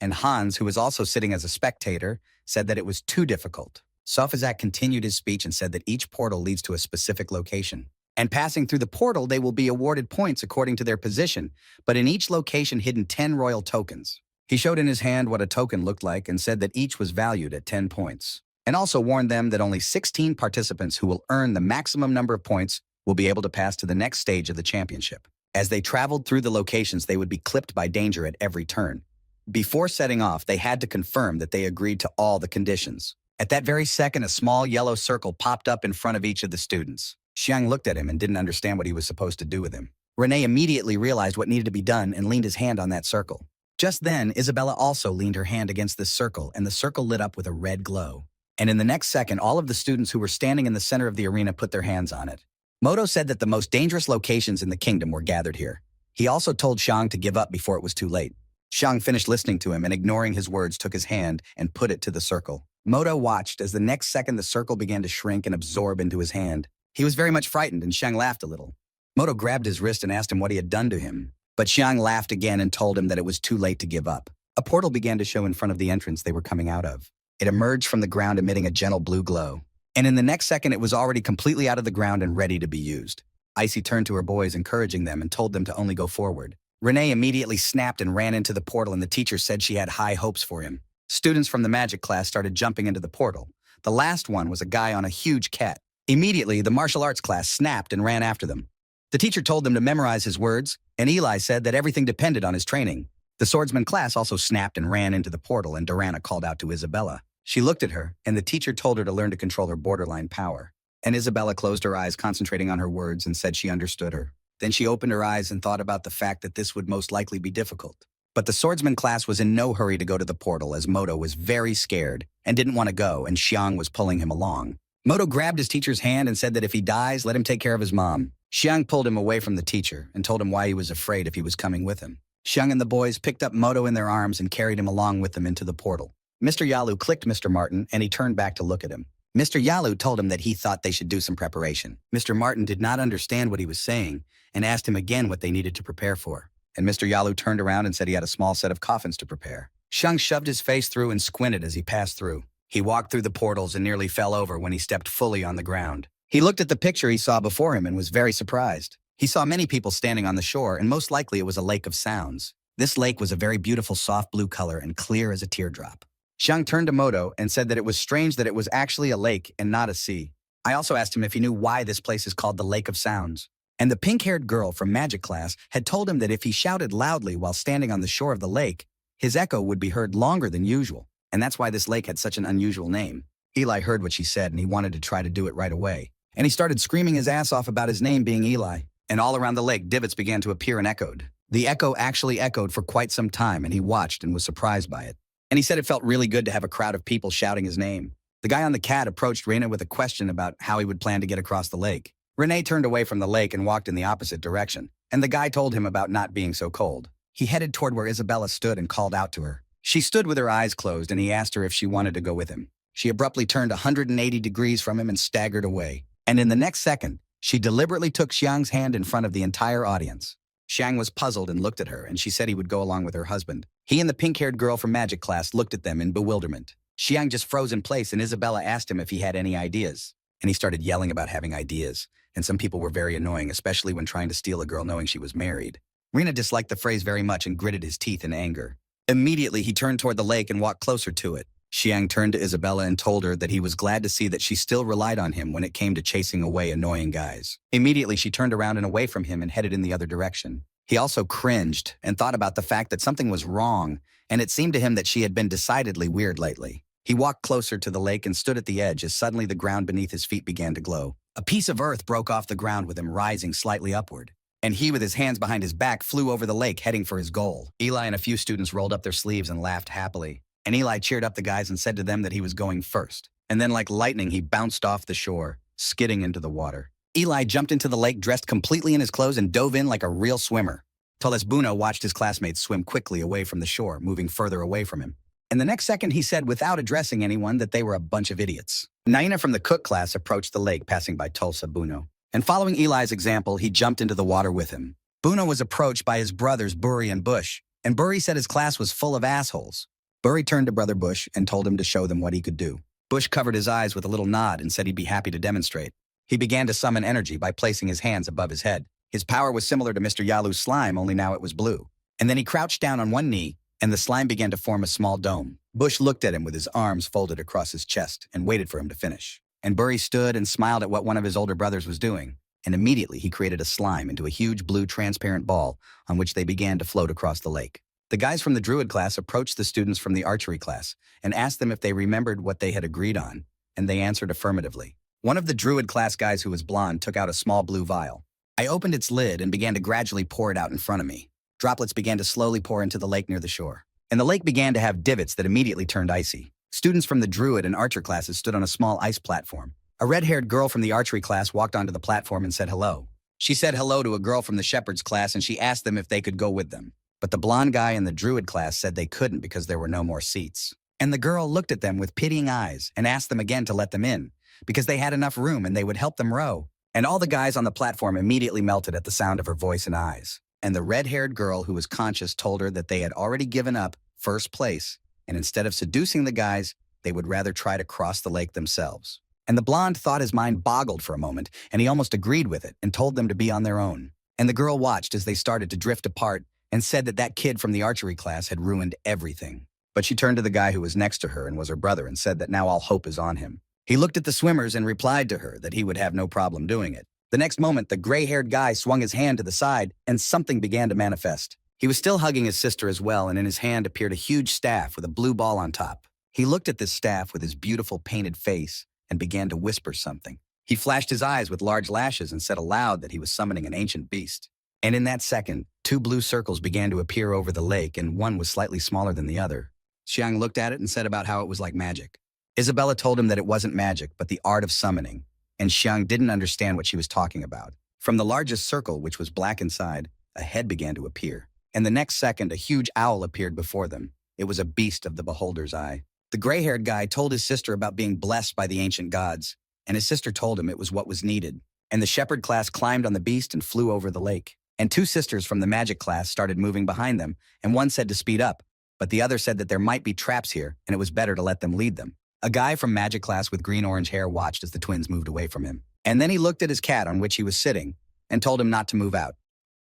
And Hans, who was also sitting as a spectator, said that it was too difficult. Sophie-Zach continued his speech and said that each portal leads to a specific location. And passing through the portal, they will be awarded points according to their position, but in each location hidden 10 royal tokens. He showed in his hand what a token looked like and said that each was valued at 10 points, and also warned them that only 16 participants who will earn the maximum number of points will be able to pass to the next stage of the championship. As they traveled through the locations, they would be clipped by danger at every turn. Before setting off, they had to confirm that they agreed to all the conditions. At that very second, a small yellow circle popped up in front of each of the students. Xiang looked at him and didn't understand what he was supposed to do with him. Rene immediately realized what needed to be done and leaned his hand on that circle. Just then, Isabella also leaned her hand against this circle, and the circle lit up with a red glow. And in the next second, all of the students who were standing in the center of the arena put their hands on it. Moto said that the most dangerous locations in the kingdom were gathered here. He also told Xiang to give up before it was too late. Xiang finished listening to him and, ignoring his words, took his hand and put it to the circle. Moto watched as the next second the circle began to shrink and absorb into his hand. He was very much frightened, and Xiang laughed a little. Moto grabbed his wrist and asked him what he had done to him. But Xiang laughed again and told him that it was too late to give up. A portal began to show in front of the entrance they were coming out of. It emerged from the ground, emitting a gentle blue glow. And in the next second, it was already completely out of the ground and ready to be used. Icy turned to her boys, encouraging them, and told them to only go forward. Renee immediately snapped and ran into the portal, and the teacher said she had high hopes for him. Students from the magic class started jumping into the portal. The last one was a guy on a huge cat. Immediately, the martial arts class snapped and ran after them. The teacher told them to memorize his words, and Eli said that everything depended on his training. The swordsman class also snapped and ran into the portal, and Durana called out to Isabella. She looked at her, and the teacher told her to learn to control her borderline power. And Isabella closed her eyes, concentrating on her words, and said she understood her. Then she opened her eyes and thought about the fact that this would most likely be difficult. But the swordsman class was in no hurry to go to the portal, as Moto was very scared and didn't want to go, and Xiang was pulling him along. Moto grabbed his teacher's hand and said that if he dies, let him take care of his mom. Xiang pulled him away from the teacher and told him why he was afraid if he was coming with him. Xiang and the boys picked up Moto in their arms and carried him along with them into the portal. Mr. Yalu clicked Mr. Martin, and he turned back to look at him. Mr. Yalu told him that he thought they should do some preparation. Mr. Martin did not understand what he was saying and asked him again what they needed to prepare for. And Mr. Yalu turned around and said he had a small set of coffins to prepare. Xiang shoved his face through and squinted as he passed through. He walked through the portals and nearly fell over when he stepped fully on the ground. He looked at the picture he saw before him and was very surprised. He saw many people standing on the shore, and most likely it was a lake of sounds. This lake was a very beautiful soft blue color and clear as a teardrop. Xiang turned to Moto and said that it was strange that it was actually a lake and not a sea. I also asked him if he knew why this place is called the Lake of Sounds. And the pink-haired girl from magic class had told him that if he shouted loudly while standing on the shore of the lake, his echo would be heard longer than usual, and that's why this lake had such an unusual name. Eli heard what she said, and he wanted to try to do it right away. And he started screaming his ass off about his name being Eli. And all around the lake, divots began to appear and echoed. The echo actually echoed for quite some time, and he watched and was surprised by it. And he said it felt really good to have a crowd of people shouting his name. The guy on the cat approached Rena with a question about how he would plan to get across the lake. Renee turned away from the lake and walked in the opposite direction, and the guy told him about not being so cold. He headed toward where Isabella stood and called out to her. She stood with her eyes closed, and he asked her if she wanted to go with him. She abruptly turned 180 degrees from him and staggered away. And in the next second, she deliberately took Xiang's hand in front of the entire audience. Xiang was puzzled and looked at her, and she said he would go along with her husband. He and the pink-haired girl from magic class looked at them in bewilderment. Xiang just froze in place, and Isabella asked him if he had any ideas. And he started yelling about having ideas, and some people were very annoying, especially when trying to steal a girl knowing she was married. Rena disliked the phrase very much and gritted his teeth in anger. Immediately, he turned toward the lake and walked closer to it. Xiang turned to Isabella and told her that he was glad to see that she still relied on him when it came to chasing away annoying guys. Immediately, she turned around and away from him and headed in the other direction. He also cringed and thought about the fact that something was wrong, and it seemed to him that she had been decidedly weird lately. He walked closer to the lake and stood at the edge as suddenly the ground beneath his feet began to glow. A piece of earth broke off the ground with him rising slightly upward, and he with his hands behind his back flew over the lake heading for his goal. Eli and a few students rolled up their sleeves and laughed happily, and Eli cheered up the guys and said to them that he was going first. And then like lightning, he bounced off the shore, skidding into the water. Eli jumped into the lake dressed completely in his clothes and dove in like a real swimmer. Toles Buno watched his classmates swim quickly away from the shore, moving further away from him. And the next second he said, without addressing anyone, that they were a bunch of idiots. Naina from the cook class approached the lake, passing by Tulsa Buno. And following Eli's example, he jumped into the water with him. Buno was approached by his brothers Buri and Bush, and Buri said his class was full of assholes. Buri turned to Brother Bush and told him to show them what he could do. Bush covered his eyes with a little nod and said he'd be happy to demonstrate. He began to summon energy by placing his hands above his head. His power was similar to Mr. Yalu's slime, only now it was blue. And then he crouched down on one knee, and the slime began to form a small dome. Bush looked at him with his arms folded across his chest and waited for him to finish. And Buri stood and smiled at what one of his older brothers was doing, and immediately he created a slime into a huge blue transparent ball on which they began to float across the lake. The guys from the Druid class approached the students from the archery class and asked them if they remembered what they had agreed on, and they answered affirmatively. One of the Druid class guys who was blonde took out a small blue vial. I opened its lid and began to gradually pour it out in front of me. Droplets began to slowly pour into the lake near the shore, and the lake began to have divots that immediately turned icy. Students from the Druid and Archer classes stood on a small ice platform. A red-haired girl from the archery class walked onto the platform and said hello. She said hello to a girl from the Shepherd's class, and she asked them if they could go with them. But the blonde guy in the Druid class said they couldn't because there were no more seats. And the girl looked at them with pitying eyes and asked them again to let them in, because they had enough room and they would help them row. And all the guys on the platform immediately melted at the sound of her voice and eyes. And the red-haired girl who was conscious told her that they had already given up first place, and instead of seducing the guys, they would rather try to cross the lake themselves. And the blonde thought his mind boggled for a moment, and he almost agreed with it and told them to be on their own. And the girl watched as they started to drift apart and said that that kid from the archery class had ruined everything. But she turned to the guy who was next to her and was her brother and said that now all hope is on him. He looked at the swimmers and replied to her that he would have no problem doing it. The next moment, the gray-haired guy swung his hand to the side and something began to manifest. He was still hugging his sister as well, and in his hand appeared a huge staff with a blue ball on top. He looked at this staff with his beautiful painted face and began to whisper something. He flashed his eyes with large lashes and said aloud that he was summoning an ancient beast. And in that second, two blue circles began to appear over the lake, and one was slightly smaller than the other. Xiang looked at it and said about how it was like magic. Isabella told him that it wasn't magic, but the art of summoning, and Xiang didn't understand what she was talking about. From the largest circle, which was black inside, a head began to appear. and the next second a huge owl appeared before them. It was a beast of the beholder's eye. The gray-haired guy told his sister about being blessed by the ancient gods, and his sister told him it was what was needed. And the shepherd class climbed on the beast and flew over the lake. And two sisters from the magic class started moving behind them, and one said to speed up, but the other said that there might be traps here, and it was better to let them lead them. A guy from magic class with green-orange hair watched as the twins moved away from him. And then he looked at his cat on which he was sitting and told him not to move out,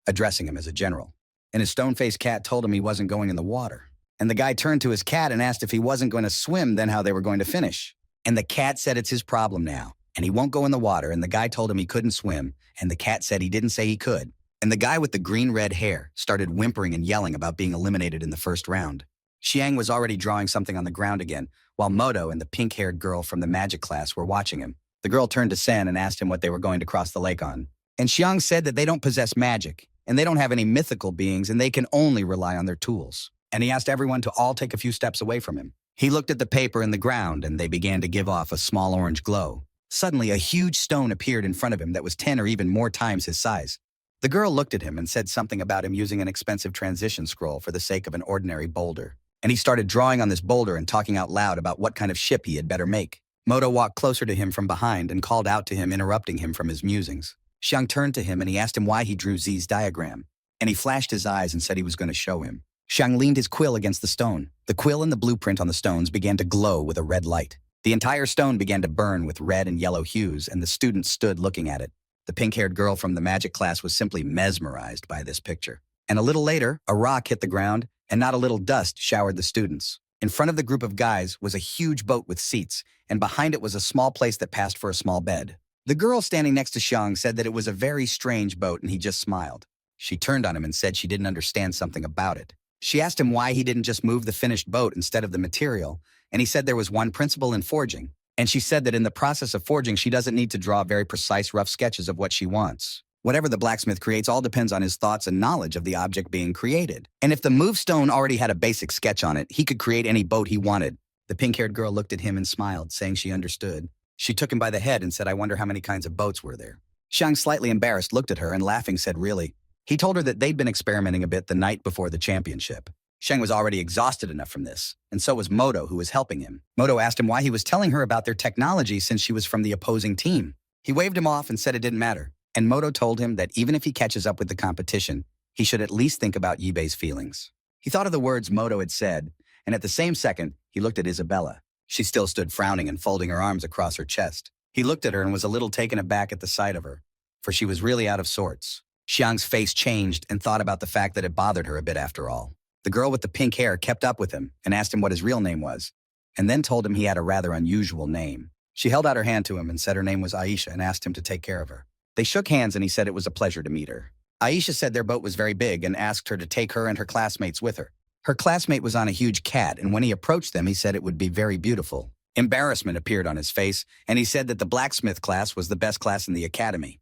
addressing him as a general. And his stone-faced cat told him he wasn't going in the water. And the guy turned to his cat and asked if he wasn't going to swim, then how they were going to finish. And the cat said it's his problem now, and he won't go in the water, and the guy told him he couldn't swim, and the cat said he didn't say he could. And the guy with the green-red hair started whimpering and yelling about being eliminated in the first round. Xiang was already drawing something on the ground again, while Moto and the pink-haired girl from the magic class were watching him. The girl turned to Sen and asked him what they were going to cross the lake on. And Xiang said that they don't possess magic, and they don't have any mythical beings, and they can only rely on their tools. And he asked everyone to all take a few steps away from him. He looked at the paper in the ground, and they began to give off a small orange glow. Suddenly, a huge stone appeared in front of him that was 10 or even more times his size. The girl looked at him and said something about him using an expensive transition scroll for the sake of an ordinary boulder. And he started drawing on this boulder and talking out loud about what kind of ship he had better make. Moto walked closer to him from behind and called out to him, interrupting him from his musings. Xiang turned to him and he asked him why he drew Z's diagram. And he flashed his eyes and said he was going to show him. Xiang leaned his quill against the stone. The quill and the blueprint on the stones began to glow with a red light. The entire stone began to burn with red and yellow hues, and the students stood looking at it. The pink-haired girl from the magic class was simply mesmerized by this picture. And a little later, a rock hit the ground, and not a little dust showered the students. In front of the group of guys was a huge boat with seats, and behind it was a small place that passed for a small bed. The girl standing next to Xiang said that it was a very strange boat, and he just smiled. She turned on him and said she didn't understand something about it. She asked him why he didn't just move the finished boat instead of the material, and he said there was one principle in forging. And she said that in the process of forging, she doesn't need to draw very precise, rough sketches of what she wants. Whatever the blacksmith creates all depends on his thoughts and knowledge of the object being created. And if the move stone already had a basic sketch on it, he could create any boat he wanted. The pink-haired girl looked at him and smiled, saying she understood. She took him by the head and said, "I wonder how many kinds of boats were there." Xiang, slightly embarrassed, looked at her and laughing said, "Really?" He told her that they'd been experimenting a bit the night before the championship. Xiang was already exhausted enough from this, and so was Moto, who was helping him. Moto asked him why he was telling her about their technology since she was from the opposing team. He waved him off and said it didn't matter, and Moto told him that even if he catches up with the competition, he should at least think about Yibei's feelings. He thought of the words Moto had said, and at the same second, he looked at Isabella. She still stood frowning and folding her arms across her chest. He looked at her and was a little taken aback at the sight of her, for she was really out of sorts. Xiang's face changed and thought about the fact that it bothered her a bit after all. The girl with the pink hair kept up with him and asked him what his real name was, and then told him he had a rather unusual name. She held out her hand to him and said her name was Aisha and asked him to take care of her. They shook hands and he said it was a pleasure to meet her. Aisha said their boat was very big and asked her to take her and her classmates with her. Her classmate was on a huge cat, and when he approached them, he said it would be very beautiful. Embarrassment appeared on his face, and he said that the blacksmith class was the best class in the academy.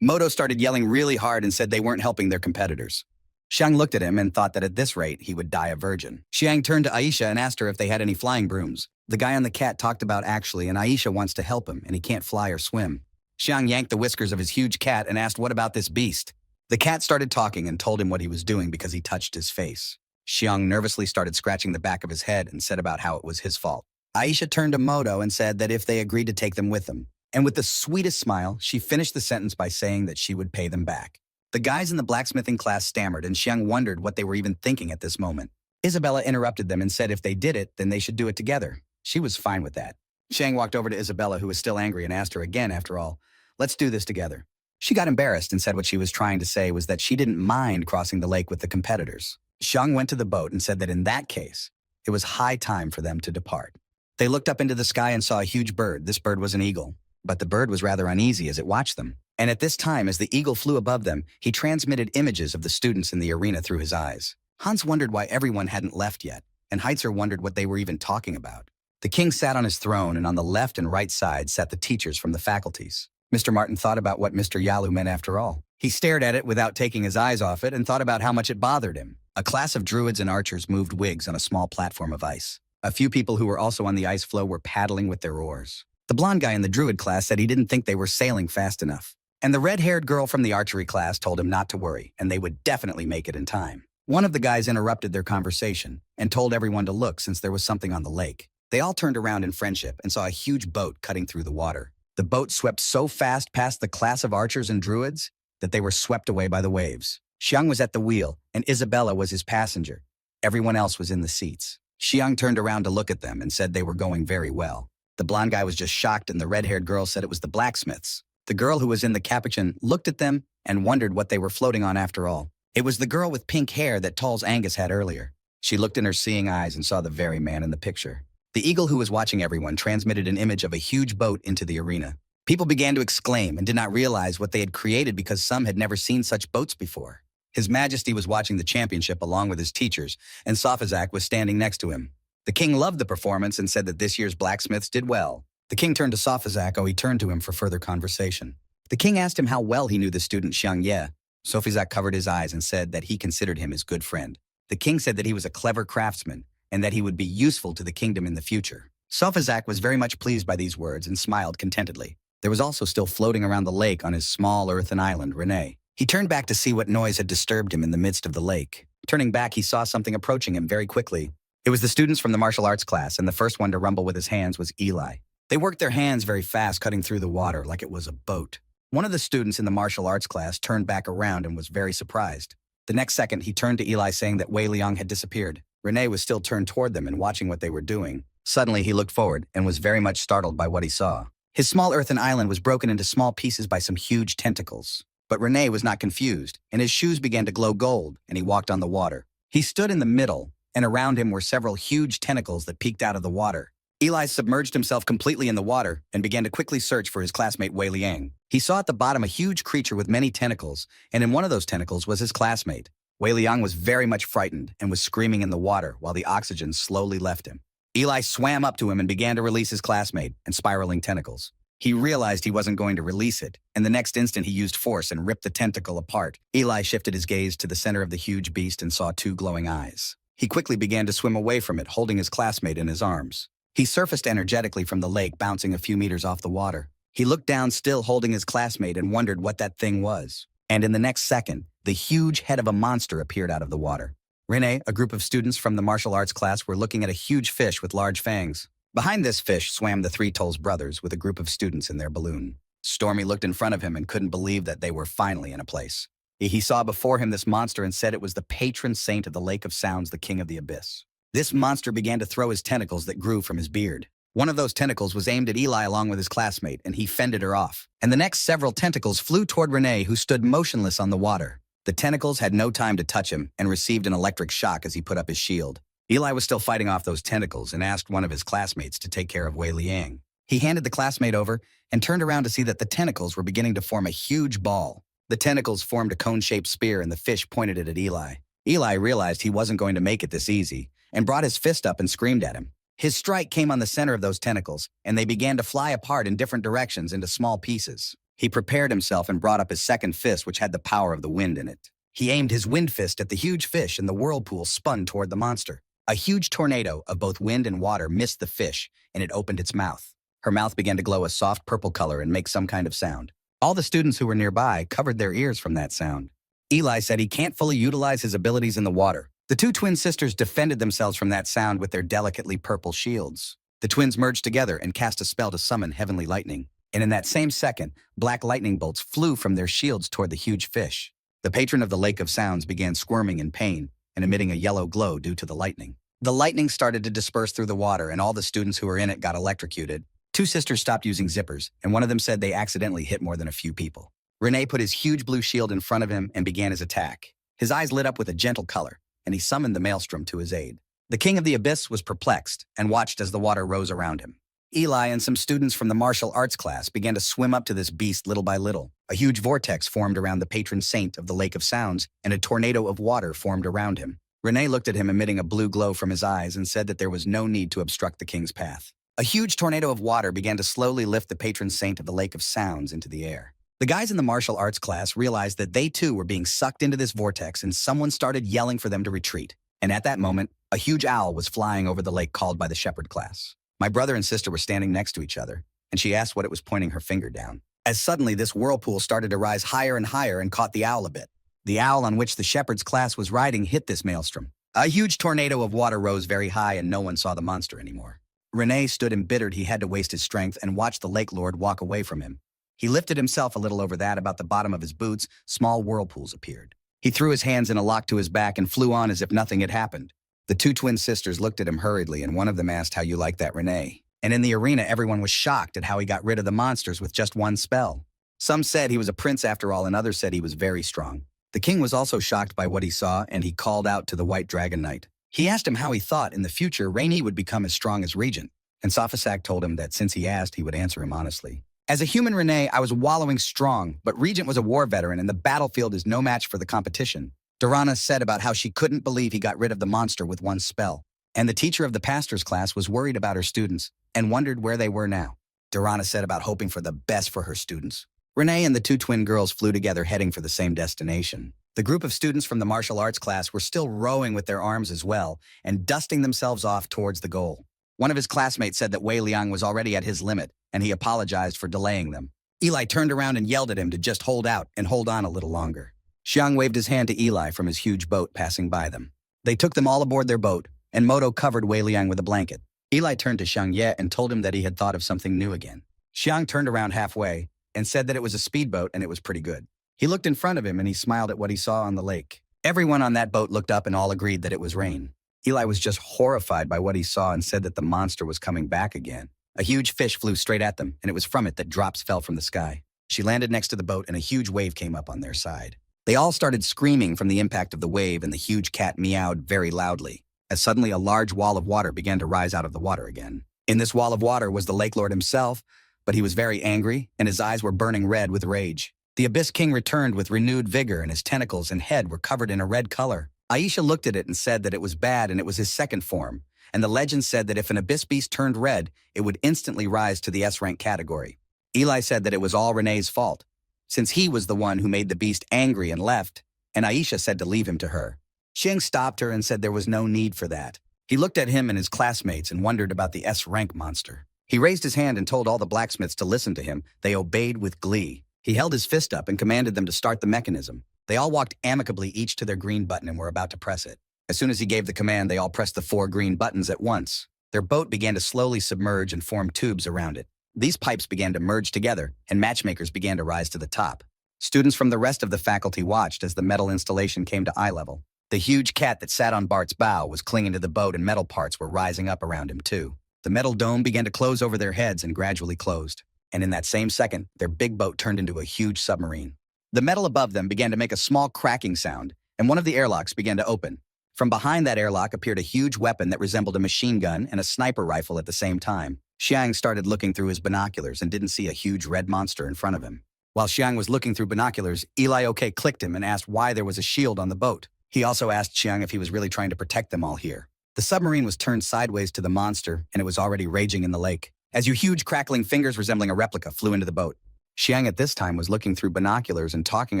Moto started yelling really hard and said they weren't helping their competitors. Xiang looked at him and thought that at this rate, he would die a virgin. Xiang turned to Aisha and asked her if they had any flying brooms. The guy on the cat talked about actually, and Aisha wants to help him, and he can't fly or swim. Xiang yanked the whiskers of his huge cat and asked what about this beast. The cat started talking and told him what he was doing because he touched his face. Xiang nervously started scratching the back of his head and said about how it was his fault. Aisha turned to Moto and said that if they agreed to take them with them. And with the sweetest smile, she finished the sentence by saying that she would pay them back. The guys in the blacksmithing class stammered, and Xiang wondered what they were even thinking at this moment. Isabella interrupted them and said if they did it, then they should do it together. She was fine with that. Xiang walked over to Isabella, who was still angry, and asked her again, after all, "Let's do this together." She got embarrassed and said what she was trying to say was that she didn't mind crossing the lake with the competitors. Xiang went to the boat and said that in that case, it was high time for them to depart. They looked up into the sky and saw a huge bird. This bird was an eagle, but the bird was rather uneasy as it watched them. And at this time, as the eagle flew above them, he transmitted images of the students in the arena through his eyes. Hans wondered why everyone hadn't left yet, and Heitzer wondered what they were even talking about. The king sat on his throne, and on the left and right side sat the teachers from the faculties. Mr. Martin thought about what Mr. Yalu meant after all. He stared at it without taking his eyes off it and thought about how much it bothered him. A class of druids and archers moved wigs on a small platform of ice. A few people who were also on the ice floe were paddling with their oars. The blonde guy in the druid class said he didn't think they were sailing fast enough. And the red-haired girl from the archery class told him not to worry, and they would definitely make it in time. One of the guys interrupted their conversation and told everyone to look since there was something on the lake. They all turned around in friendship and saw a huge boat cutting through the water. The boat swept so fast past the class of archers and druids that they were swept away by the waves. Xiang was at the wheel, and Isabella was his passenger. Everyone else was in the seats. Xiang turned around to look at them and said they were going very well. The blonde guy was just shocked, and the red-haired girl said it was the blacksmiths. The girl who was in the capuchin looked at them and wondered what they were floating on after all. It was the girl with pink hair that Tall's Angus had earlier. She looked in her seeing eyes and saw the very man in the picture. The eagle who was watching everyone transmitted an image of a huge boat into the arena. People began to exclaim and did not realize what they had created because some had never seen such boats before. His Majesty was watching the championship along with his teachers, and Safazak was standing next to him. The king loved the performance and said that this year's blacksmiths did well. The king turned to Safazak, he turned to him for further conversation. The king asked him how well he knew the student Xiang Ye. Safazak covered his eyes and said that he considered him his good friend. The king said that he was a clever craftsman and that he would be useful to the kingdom in the future. Safazak was very much pleased by these words and smiled contentedly. There was also still floating around the lake on his small earthen island, Renee. He turned back to see what noise had disturbed him in the midst of the lake. Turning back, he saw something approaching him very quickly. It was the students from the martial arts class, and the first one to rumble with his hands was Eli. They worked their hands very fast, cutting through the water like it was a boat. One of the students in the martial arts class turned back around and was very surprised. The next second, he turned to Eli saying that Wei Liang had disappeared. Renee was still turned toward them and watching what they were doing. Suddenly, he looked forward and was very much startled by what he saw. His small earthen island was broken into small pieces by some huge tentacles. But Renee was not confused, and his shoes began to glow gold, and he walked on the water. He stood in the middle, and around him were several huge tentacles that peeked out of the water. Eli submerged himself completely in the water and began to quickly search for his classmate Wei Liang. He saw at the bottom a huge creature with many tentacles, and in one of those tentacles was his classmate. Wei Liang was very much frightened and was screaming in the water while the oxygen slowly left him. Eli swam up to him and began to release his classmate and spiraling tentacles. He realized he wasn't going to release it, and the next instant he used force and ripped the tentacle apart. Eli shifted his gaze to the center of the huge beast and saw two glowing eyes. He quickly began to swim away from it, holding his classmate in his arms. He surfaced energetically from the lake, bouncing a few meters off the water. He looked down, still holding his classmate, and wondered what that thing was. And in the next second, the huge head of a monster appeared out of the water. Renee, a group of students from the martial arts class, were looking at a huge fish with large fangs. Behind this fish swam the three Tolls brothers with a group of students in their balloon. Stormy looked in front of him and couldn't believe that they were finally in a place. He saw before him this monster and said it was the patron saint of the Lake of Sounds, the King of the Abyss. This monster began to throw his tentacles that grew from his beard. One of those tentacles was aimed at Eli along with his classmate, and he fended her off. And the next several tentacles flew toward Renee, who stood motionless on the water. The tentacles had no time to touch him and received an electric shock as he put up his shield. Eli was still fighting off those tentacles and asked one of his classmates to take care of Wei Liang. He handed the classmate over and turned around to see that the tentacles were beginning to form a huge ball. The tentacles formed a cone-shaped spear and the fish pointed it at Eli. Eli realized he wasn't going to make it this easy and brought his fist up and screamed at him. His strike came on the center of those tentacles, and they began to fly apart in different directions into small pieces. He prepared himself and brought up his second fist, which had the power of the wind in it. He aimed his wind fist at the huge fish, and the whirlpool spun toward the monster. A huge tornado of both wind and water missed the fish, and it opened its mouth. Her mouth began to glow a soft purple color and make some kind of sound. All the students who were nearby covered their ears from that sound. Eli said he can't fully utilize his abilities in the water. The two twin sisters defended themselves from that sound with their delicately purple shields. The twins merged together and cast a spell to summon heavenly lightning. And in that same second, black lightning bolts flew from their shields toward the huge fish. The patron of the Lake of Sounds began squirming in pain and emitting a yellow glow due to the lightning. The lightning started to disperse through the water, and all the students who were in it got electrocuted. Two sisters stopped using zippers, and one of them said they accidentally hit more than a few people. Renee put his huge blue shield in front of him and began his attack. His eyes lit up with a gentle color, and he summoned the maelstrom to his aid. The King of the Abyss was perplexed and watched as the water rose around him. Eli and some students from the martial arts class began to swim up to this beast little by little. A huge vortex formed around the patron saint of the Lake of Sounds, and a tornado of water formed around him. Renee looked at him, emitting a blue glow from his eyes, and said that there was no need to obstruct the king's path. A huge tornado of water began to slowly lift the patron saint of the Lake of Sounds into the air. The guys in the martial arts class realized that they too were being sucked into this vortex, and someone started yelling for them to retreat. And at that moment, a huge owl was flying over the lake, called by the shepherd class. My brother and sister were standing next to each other, and she asked what it was pointing her finger down. As suddenly this whirlpool started to rise higher and higher and caught the owl a bit. The owl on which the shepherd's class was riding hit this maelstrom. A huge tornado of water rose very high and no one saw the monster anymore. Rene stood embittered he had to waste his strength and watched the lake lord walk away from him. He lifted himself a little over that about the bottom of his boots, small whirlpools appeared. He threw his hands in a lock to his back and flew on as if nothing had happened. The two twin sisters looked at him hurriedly and one of them asked how you like that, Rene. And in the arena everyone was shocked at how he got rid of the monsters with just one spell. Some said he was a prince after all and others said he was very strong. The king was also shocked by what he saw and he called out to the White Dragon Knight. He asked him how he thought in the future Rainey would become as strong as Regent, and Sophisac told him that since he asked, he would answer him honestly. As a human, Rene, I was wallowing strong, but Regent was a war veteran and the battlefield is no match for the competition. Durana said about how she couldn't believe he got rid of the monster with one spell. And the teacher of the pastor's class was worried about her students and wondered where they were now. Durana said about hoping for the best for her students. Rene and the two twin girls flew together heading for the same destination. The group of students from the martial arts class were still rowing with their arms as well and dusting themselves off towards the goal. One of his classmates said that Wei Liang was already at his limit and he apologized for delaying them. Eli turned around and yelled at him to just hold out and hold on a little longer. Xiang waved his hand to Eli from his huge boat passing by them. They took them all aboard their boat, and Moto covered Wei Liang with a blanket. Eli turned to Xiang Ye and told him that he had thought of something new again. Xiang turned around halfway and said that it was a speedboat and it was pretty good. He looked in front of him and he smiled at what he saw on the lake. Everyone on that boat looked up and all agreed that it was rain. Eli was just horrified by what he saw and said that the monster was coming back again. A huge fish flew straight at them, and it was from it that drops fell from the sky. She landed next to the boat and a huge wave came up on their side. They all started screaming from the impact of the wave and the huge cat meowed very loudly, as suddenly a large wall of water began to rise out of the water again. In this wall of water was the Lake Lord himself, but he was very angry and his eyes were burning red with rage. The Abyss King returned with renewed vigor and his tentacles and head were covered in a red color. Aisha looked at it and said that it was bad and it was his second form, and the legend said that if an Abyss Beast turned red, it would instantly rise to the S-rank category. Eli said that it was all Rene's fault, since he was the one who made the beast angry and left, and Aisha said to leave him to her. Xiang stopped her and said there was no need for that. He looked at him and his classmates and wondered about the S-rank monster. He raised his hand and told all the blacksmiths to listen to him. They obeyed with glee. He held his fist up and commanded them to start the mechanism. They all walked amicably each to their green button and were about to press it. As soon as he gave the command, they all pressed the 4 green buttons at once. Their boat began to slowly submerge and form tubes around it. These pipes began to merge together, and matchmakers began to rise to the top. Students from the rest of the faculty watched as the metal installation came to eye level. The huge cat that sat on Bart's bow was clinging to the boat and metal parts were rising up around him too. The metal dome began to close over their heads and gradually closed. And in that same second, their big boat turned into a huge submarine. The metal above them began to make a small cracking sound, and one of the airlocks began to open. From behind that airlock appeared a huge weapon that resembled a machine gun and a sniper rifle at the same time. Xiang started looking through his binoculars and didn't see a huge red monster in front of him. While Xiang was looking through binoculars, Eli OK clicked him and asked why there was a shield on the boat. He also asked Xiang if he was really trying to protect them all here. The submarine was turned sideways to the monster, and it was already raging in the lake. As your huge crackling fingers resembling a replica flew into the boat. Xiang at this time was looking through binoculars and talking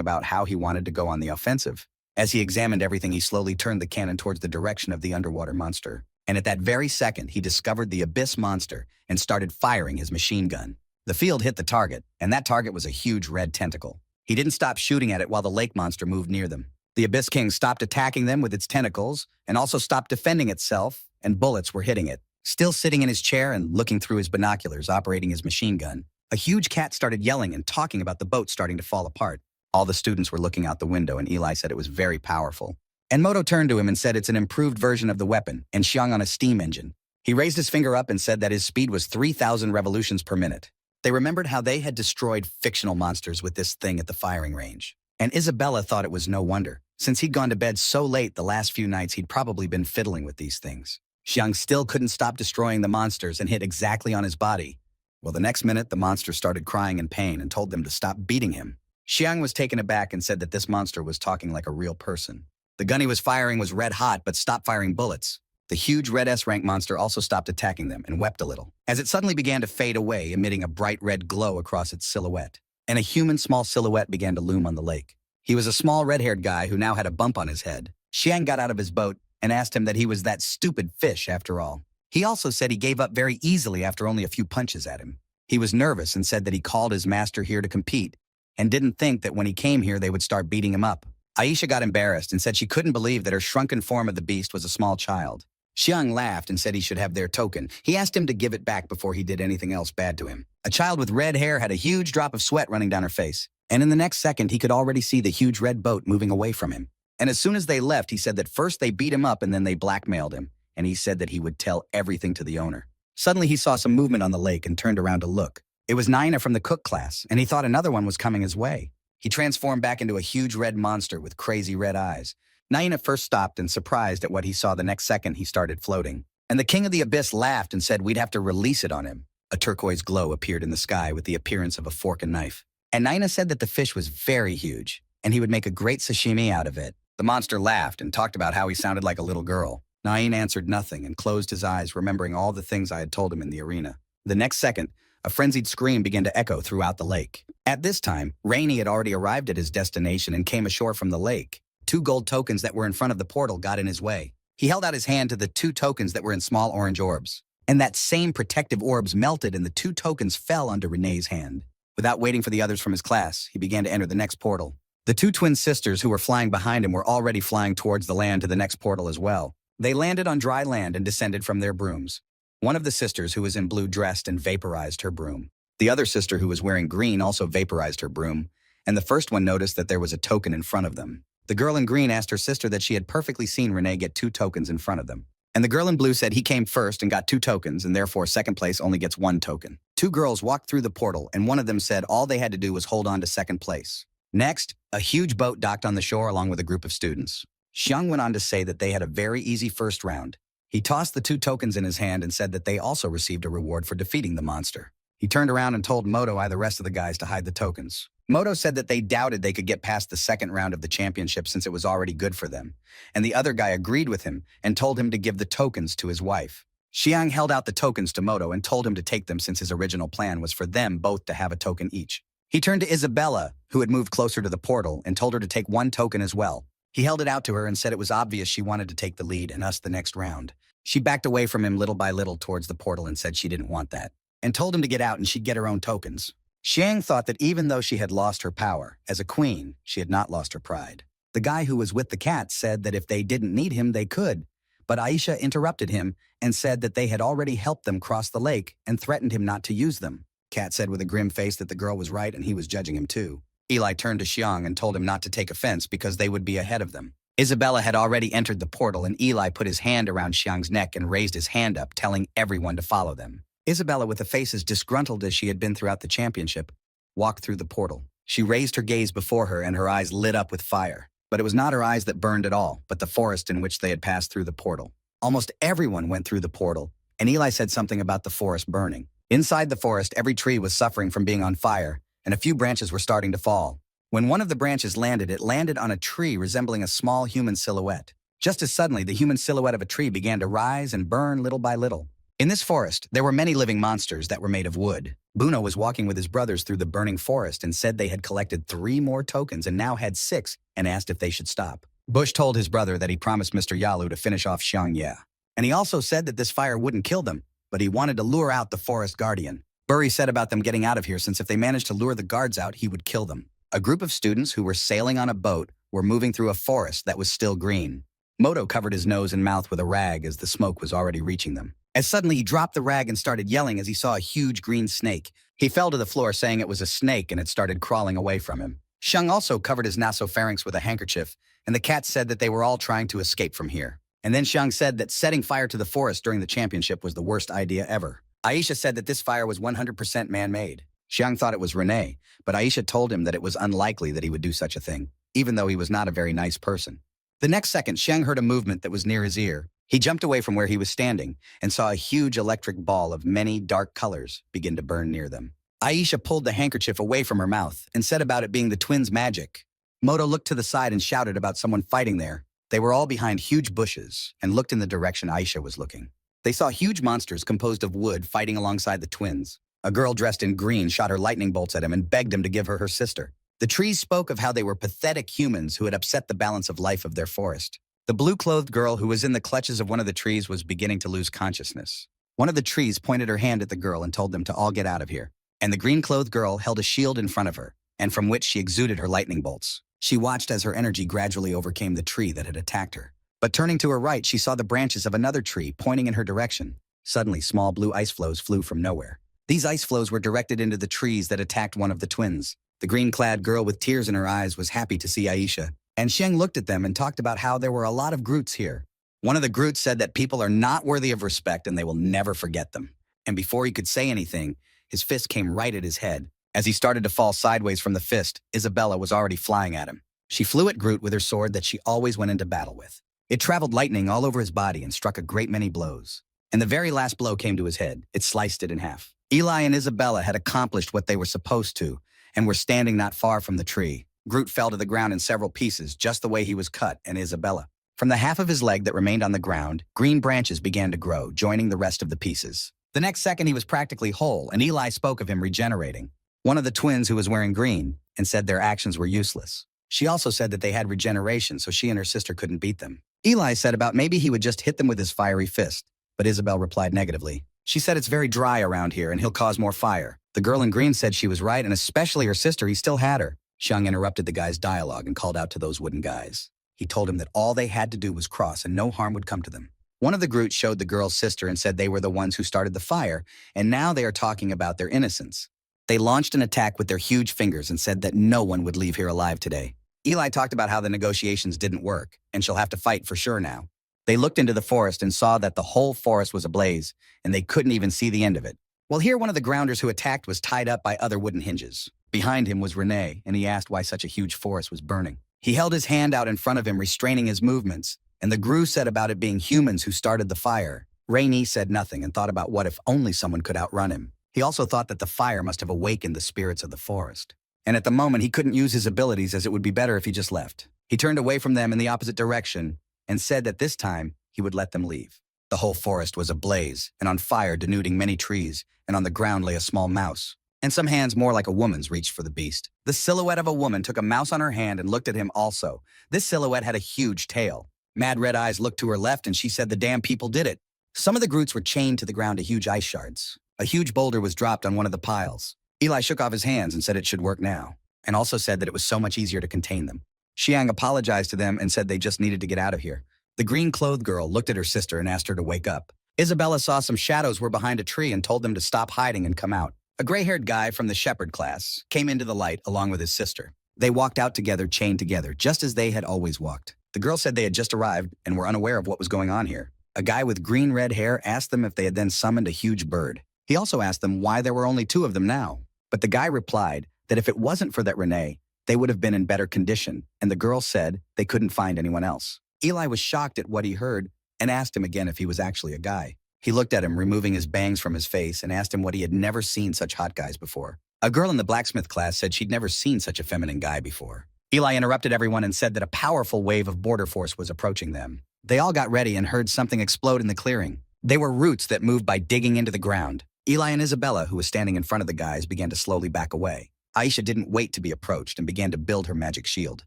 about how he wanted to go on the offensive. As he examined everything, he slowly turned the cannon towards the direction of the underwater monster. And at that very second, he discovered the Abyss monster and started firing his machine gun. The field hit the target, and that target was a huge red tentacle. He didn't stop shooting at it while the lake monster moved near them. The Abyss King stopped attacking them with its tentacles and also stopped defending itself, and bullets were hitting it. Still sitting in his chair and looking through his binoculars, operating his machine gun, a huge cat started yelling and talking about the boat starting to fall apart. All the students were looking out the window, and Eli said it was very powerful. And Moto turned to him and said it's an improved version of the weapon, and Xiang on a steam engine. He raised his finger up and said that his speed was 3,000 revolutions per minute. They remembered how they had destroyed fictional monsters with this thing at the firing range. And Isabella thought it was no wonder. Since he'd gone to bed so late the last few nights, he'd probably been fiddling with these things. Xiang still couldn't stop destroying the monsters and hit exactly on his body. Well, the next minute, the monster started crying in pain and told them to stop beating him. Xiang was taken aback and said that this monster was talking like a real person. The gun he was firing was red hot, but stopped firing bullets. The huge red S-rank monster also stopped attacking them and wept a little, as it suddenly began to fade away, emitting a bright red glow across its silhouette. And a human small silhouette began to loom on the lake. He was a small red-haired guy who now had a bump on his head. Xiang got out of his boat and asked him that he was that stupid fish after all. He also said he gave up very easily after only a few punches at him. He was nervous and said that he called his master here to compete and didn't think that when he came here they would start beating him up. Aisha got embarrassed and said she couldn't believe that her shrunken form of the beast was a small child. Xiang laughed and said he should have their token. He asked him to give it back before he did anything else bad to him. A child with red hair had a huge drop of sweat running down her face, and in the next second he could already see the huge red boat moving away from him. And as soon as they left, he said that first they beat him up and then they blackmailed him, and he said that he would tell everything to the owner. Suddenly he saw some movement on the lake and turned around to look. It was Naina from the cook class, and he thought another one was coming his way. He transformed back into a huge red monster with crazy red eyes. Naina first stopped and surprised at what he saw. The next second he started floating. And the king of the abyss laughed and said we'd have to release it on him. A turquoise glow appeared in the sky with the appearance of a fork and knife. And Naina said that the fish was very huge, and he would make a great sashimi out of it. The monster laughed and talked about how he sounded like a little girl. Naina answered nothing and closed his eyes, remembering all the things I had told him in the arena. The next second, a frenzied scream began to echo throughout the lake. At this time, Rainy had already arrived at his destination and came ashore from the lake. 2 gold tokens that were in front of the portal got in his way. He held out his hand to the 2 tokens that were in small orange orbs. And that same protective orbs melted and the 2 tokens fell onto Renee's hand. Without waiting for the others from his class, he began to enter the next portal. The 2 twin sisters who were flying behind him were already flying towards the land to the next portal as well. They landed on dry land and descended from their brooms. One of the sisters who was in blue dressed and vaporized her broom. The other sister who was wearing green also vaporized her broom, and the first one noticed that there was a token in front of them. The girl in green asked her sister that she had perfectly seen Renee get 2 tokens in front of them. And the girl in blue said he came first and got 2 tokens, and therefore second place only gets 1 token. 2 girls walked through the portal, and one of them said all they had to do was hold on to second place. Next, a huge boat docked on the shore along with a group of students. Xiang went on to say that they had a very easy first round. He tossed the 2 tokens in his hand and said that they also received a reward for defeating the monster. He turned around and told Moto and the rest of the guys to hide the tokens. Moto said that they doubted they could get past the second round of the championship since it was already good for them. And the other guy agreed with him and told him to give the tokens to his wife. Xiang held out the tokens to Moto and told him to take them since his original plan was for them both to have a token each. He turned to Isabella, who had moved closer to the portal, and told her to take 1 token as well. He held it out to her and said it was obvious she wanted to take the lead and us the next round. She backed away from him little by little towards the portal and said she didn't want that, and told him to get out and she'd get her own tokens. Xiang thought that even though she had lost her power, as a queen, she had not lost her pride. The guy who was with the cat said that if they didn't need him, they could, but Aisha interrupted him and said that they had already helped them cross the lake and threatened him not to use them. Cat said with a grim face that the girl was right and he was judging him too. Eli turned to Xiang and told him not to take offense because they would be ahead of them. Isabella had already entered the portal and Eli put his hand around Xiang's neck and raised his hand up, telling everyone to follow them. Isabella, with a face as disgruntled as she had been throughout the championship, walked through the portal. She raised her gaze before her and her eyes lit up with fire. But it was not her eyes that burned at all, but the forest in which they had passed through the portal. Almost everyone went through the portal, and Eli said something about the forest burning. Inside the forest, every tree was suffering from being on fire, and a few branches were starting to fall. When one of the branches landed, it landed on a tree resembling a small human silhouette. Just as suddenly, the human silhouette of a tree began to rise and burn little by little. In this forest, there were many living monsters that were made of wood. Buno was walking with his brothers through the burning forest and said they had collected 3 more tokens and now had 6 and asked if they should stop. Bush told his brother that he promised Mr. Yalu to finish off Xiang Ye. And he also said that this fire wouldn't kill them, but he wanted to lure out the forest guardian. Burry said about them getting out of here since if they managed to lure the guards out, he would kill them. A group of students who were sailing on a boat were moving through a forest that was still green. Moto covered his nose and mouth with a rag as the smoke was already reaching them. As suddenly he dropped the rag and started yelling as he saw a huge green snake. He fell to the floor saying it was a snake and it started crawling away from him. Xiang also covered his nasopharynx with a handkerchief, and the cat said that they were all trying to escape from here. And then Xiang said that setting fire to the forest during the championship was the worst idea ever. Aisha said that this fire was 100% man-made. Xiang thought it was Renee, but Aisha told him that it was unlikely that he would do such a thing, even though he was not a very nice person. The next second, Xiang heard a movement that was near his ear. He jumped away from where he was standing and saw a huge electric ball of many dark colors begin to burn near them. Aisha pulled the handkerchief away from her mouth and said about it being the twins' magic. Moto looked to the side and shouted about someone fighting there. They were all behind huge bushes and looked in the direction Aisha was looking. They saw huge monsters composed of wood fighting alongside the twins. A girl dressed in green shot her lightning bolts at him and begged him to give her her sister. The trees spoke of how they were pathetic humans who had upset the balance of life of their forest. The blue-clothed girl who was in the clutches of one of the trees was beginning to lose consciousness. One of the trees pointed her hand at the girl and told them to all get out of here. And the green-clothed girl held a shield in front of her, and from which she exuded her lightning bolts. She watched as her energy gradually overcame the tree that had attacked her. But turning to her right, she saw the branches of another tree pointing in her direction. Suddenly, small blue ice flows flew from nowhere. These ice flows were directed into the trees that attacked one of the twins. The green-clad girl with tears in her eyes was happy to see Aisha, and Sheng looked at them and talked about how there were a lot of Groots here. One of the Groots said that people are not worthy of respect and they will never forget them. And before he could say anything, his fist came right at his head. As he started to fall sideways from the fist, Isabella was already flying at him. She flew at Groot with her sword that she always went into battle with. It traveled lightning all over his body and struck a great many blows. And the very last blow came to his head. It sliced it in half. Eli and Isabella had accomplished what they were supposed to, and were standing not far from the tree. Groot fell to the ground in several pieces, just the way he was cut, and Isabella. From the half of his leg that remained on the ground, green branches began to grow, joining the rest of the pieces. The next second he was practically whole, and Eli spoke of him regenerating. One of the twins who was wearing green, and said their actions were useless. She also said that they had regeneration, so she and her sister couldn't beat them. Eli said about maybe he would just hit them with his fiery fist, but Isabel replied negatively. She said it's very dry around here and he'll cause more fire. The girl in green said she was right, and especially her sister, he still had her. Xiang interrupted the guy's dialogue and called out to those wooden guys. He told him that all they had to do was cross and no harm would come to them. One of the Groots showed the girl's sister and said they were the ones who started the fire, and now they are talking about their innocence. They launched an attack with their huge fingers and said that no one would leave here alive today. Eli talked about how the negotiations didn't work, and she'll have to fight for sure now. They looked into the forest and saw that the whole forest was ablaze, and they couldn't even see the end of it. Well, here one of the grounders who attacked was tied up by other wooden hinges. Behind him was Renee, and he asked why such a huge forest was burning. He held his hand out in front of him, restraining his movements, and the Gru said about it being humans who started the fire. Rainey said nothing and thought about what if only someone could outrun him. He also thought that the fire must have awakened the spirits of the forest. And at the moment, he couldn't use his abilities, as it would be better if he just left. He turned away from them in the opposite direction and said that this time he would let them leave. The whole forest was ablaze and on fire, denuding many trees, and on the ground lay a small mouse. And some hands more like a woman's reached for the beast. The silhouette of a woman took a mouse on her hand and looked at him also. This silhouette had a huge tail. Mad red eyes looked to her left, and she said the damn people did it. Some of the Groots were chained to the ground to huge ice shards. A huge boulder was dropped on one of the piles. Eli shook off his hands and said it should work now, and also said that it was so much easier to contain them. Xiang apologized to them and said they just needed to get out of here. The green-clothed girl looked at her sister and asked her to wake up. Isabella saw some shadows were behind a tree and told them to stop hiding and come out. A gray-haired guy from the shepherd class came into the light along with his sister. They walked out together, chained together, just as they had always walked. The girl said they had just arrived and were unaware of what was going on here. A guy with green-red hair asked them if they had then summoned a huge bird. He also asked them why there were only two of them now. But the guy replied that if it wasn't for that Renee, they would have been in better condition, and the girl said they couldn't find anyone else. Eli was shocked at what he heard and asked him again if he was actually a guy. He looked at him, removing his bangs from his face, and asked him what he had never seen such hot guys before. A girl in the blacksmith class said she'd never seen such a feminine guy before. Eli interrupted everyone and said that a powerful wave of border force was approaching them. They all got ready and heard something explode in the clearing. They were roots that moved by digging into the ground. Eli and Isabella, who was standing in front of the guys, began to slowly back away. Aisha didn't wait to be approached and began to build her magic shield.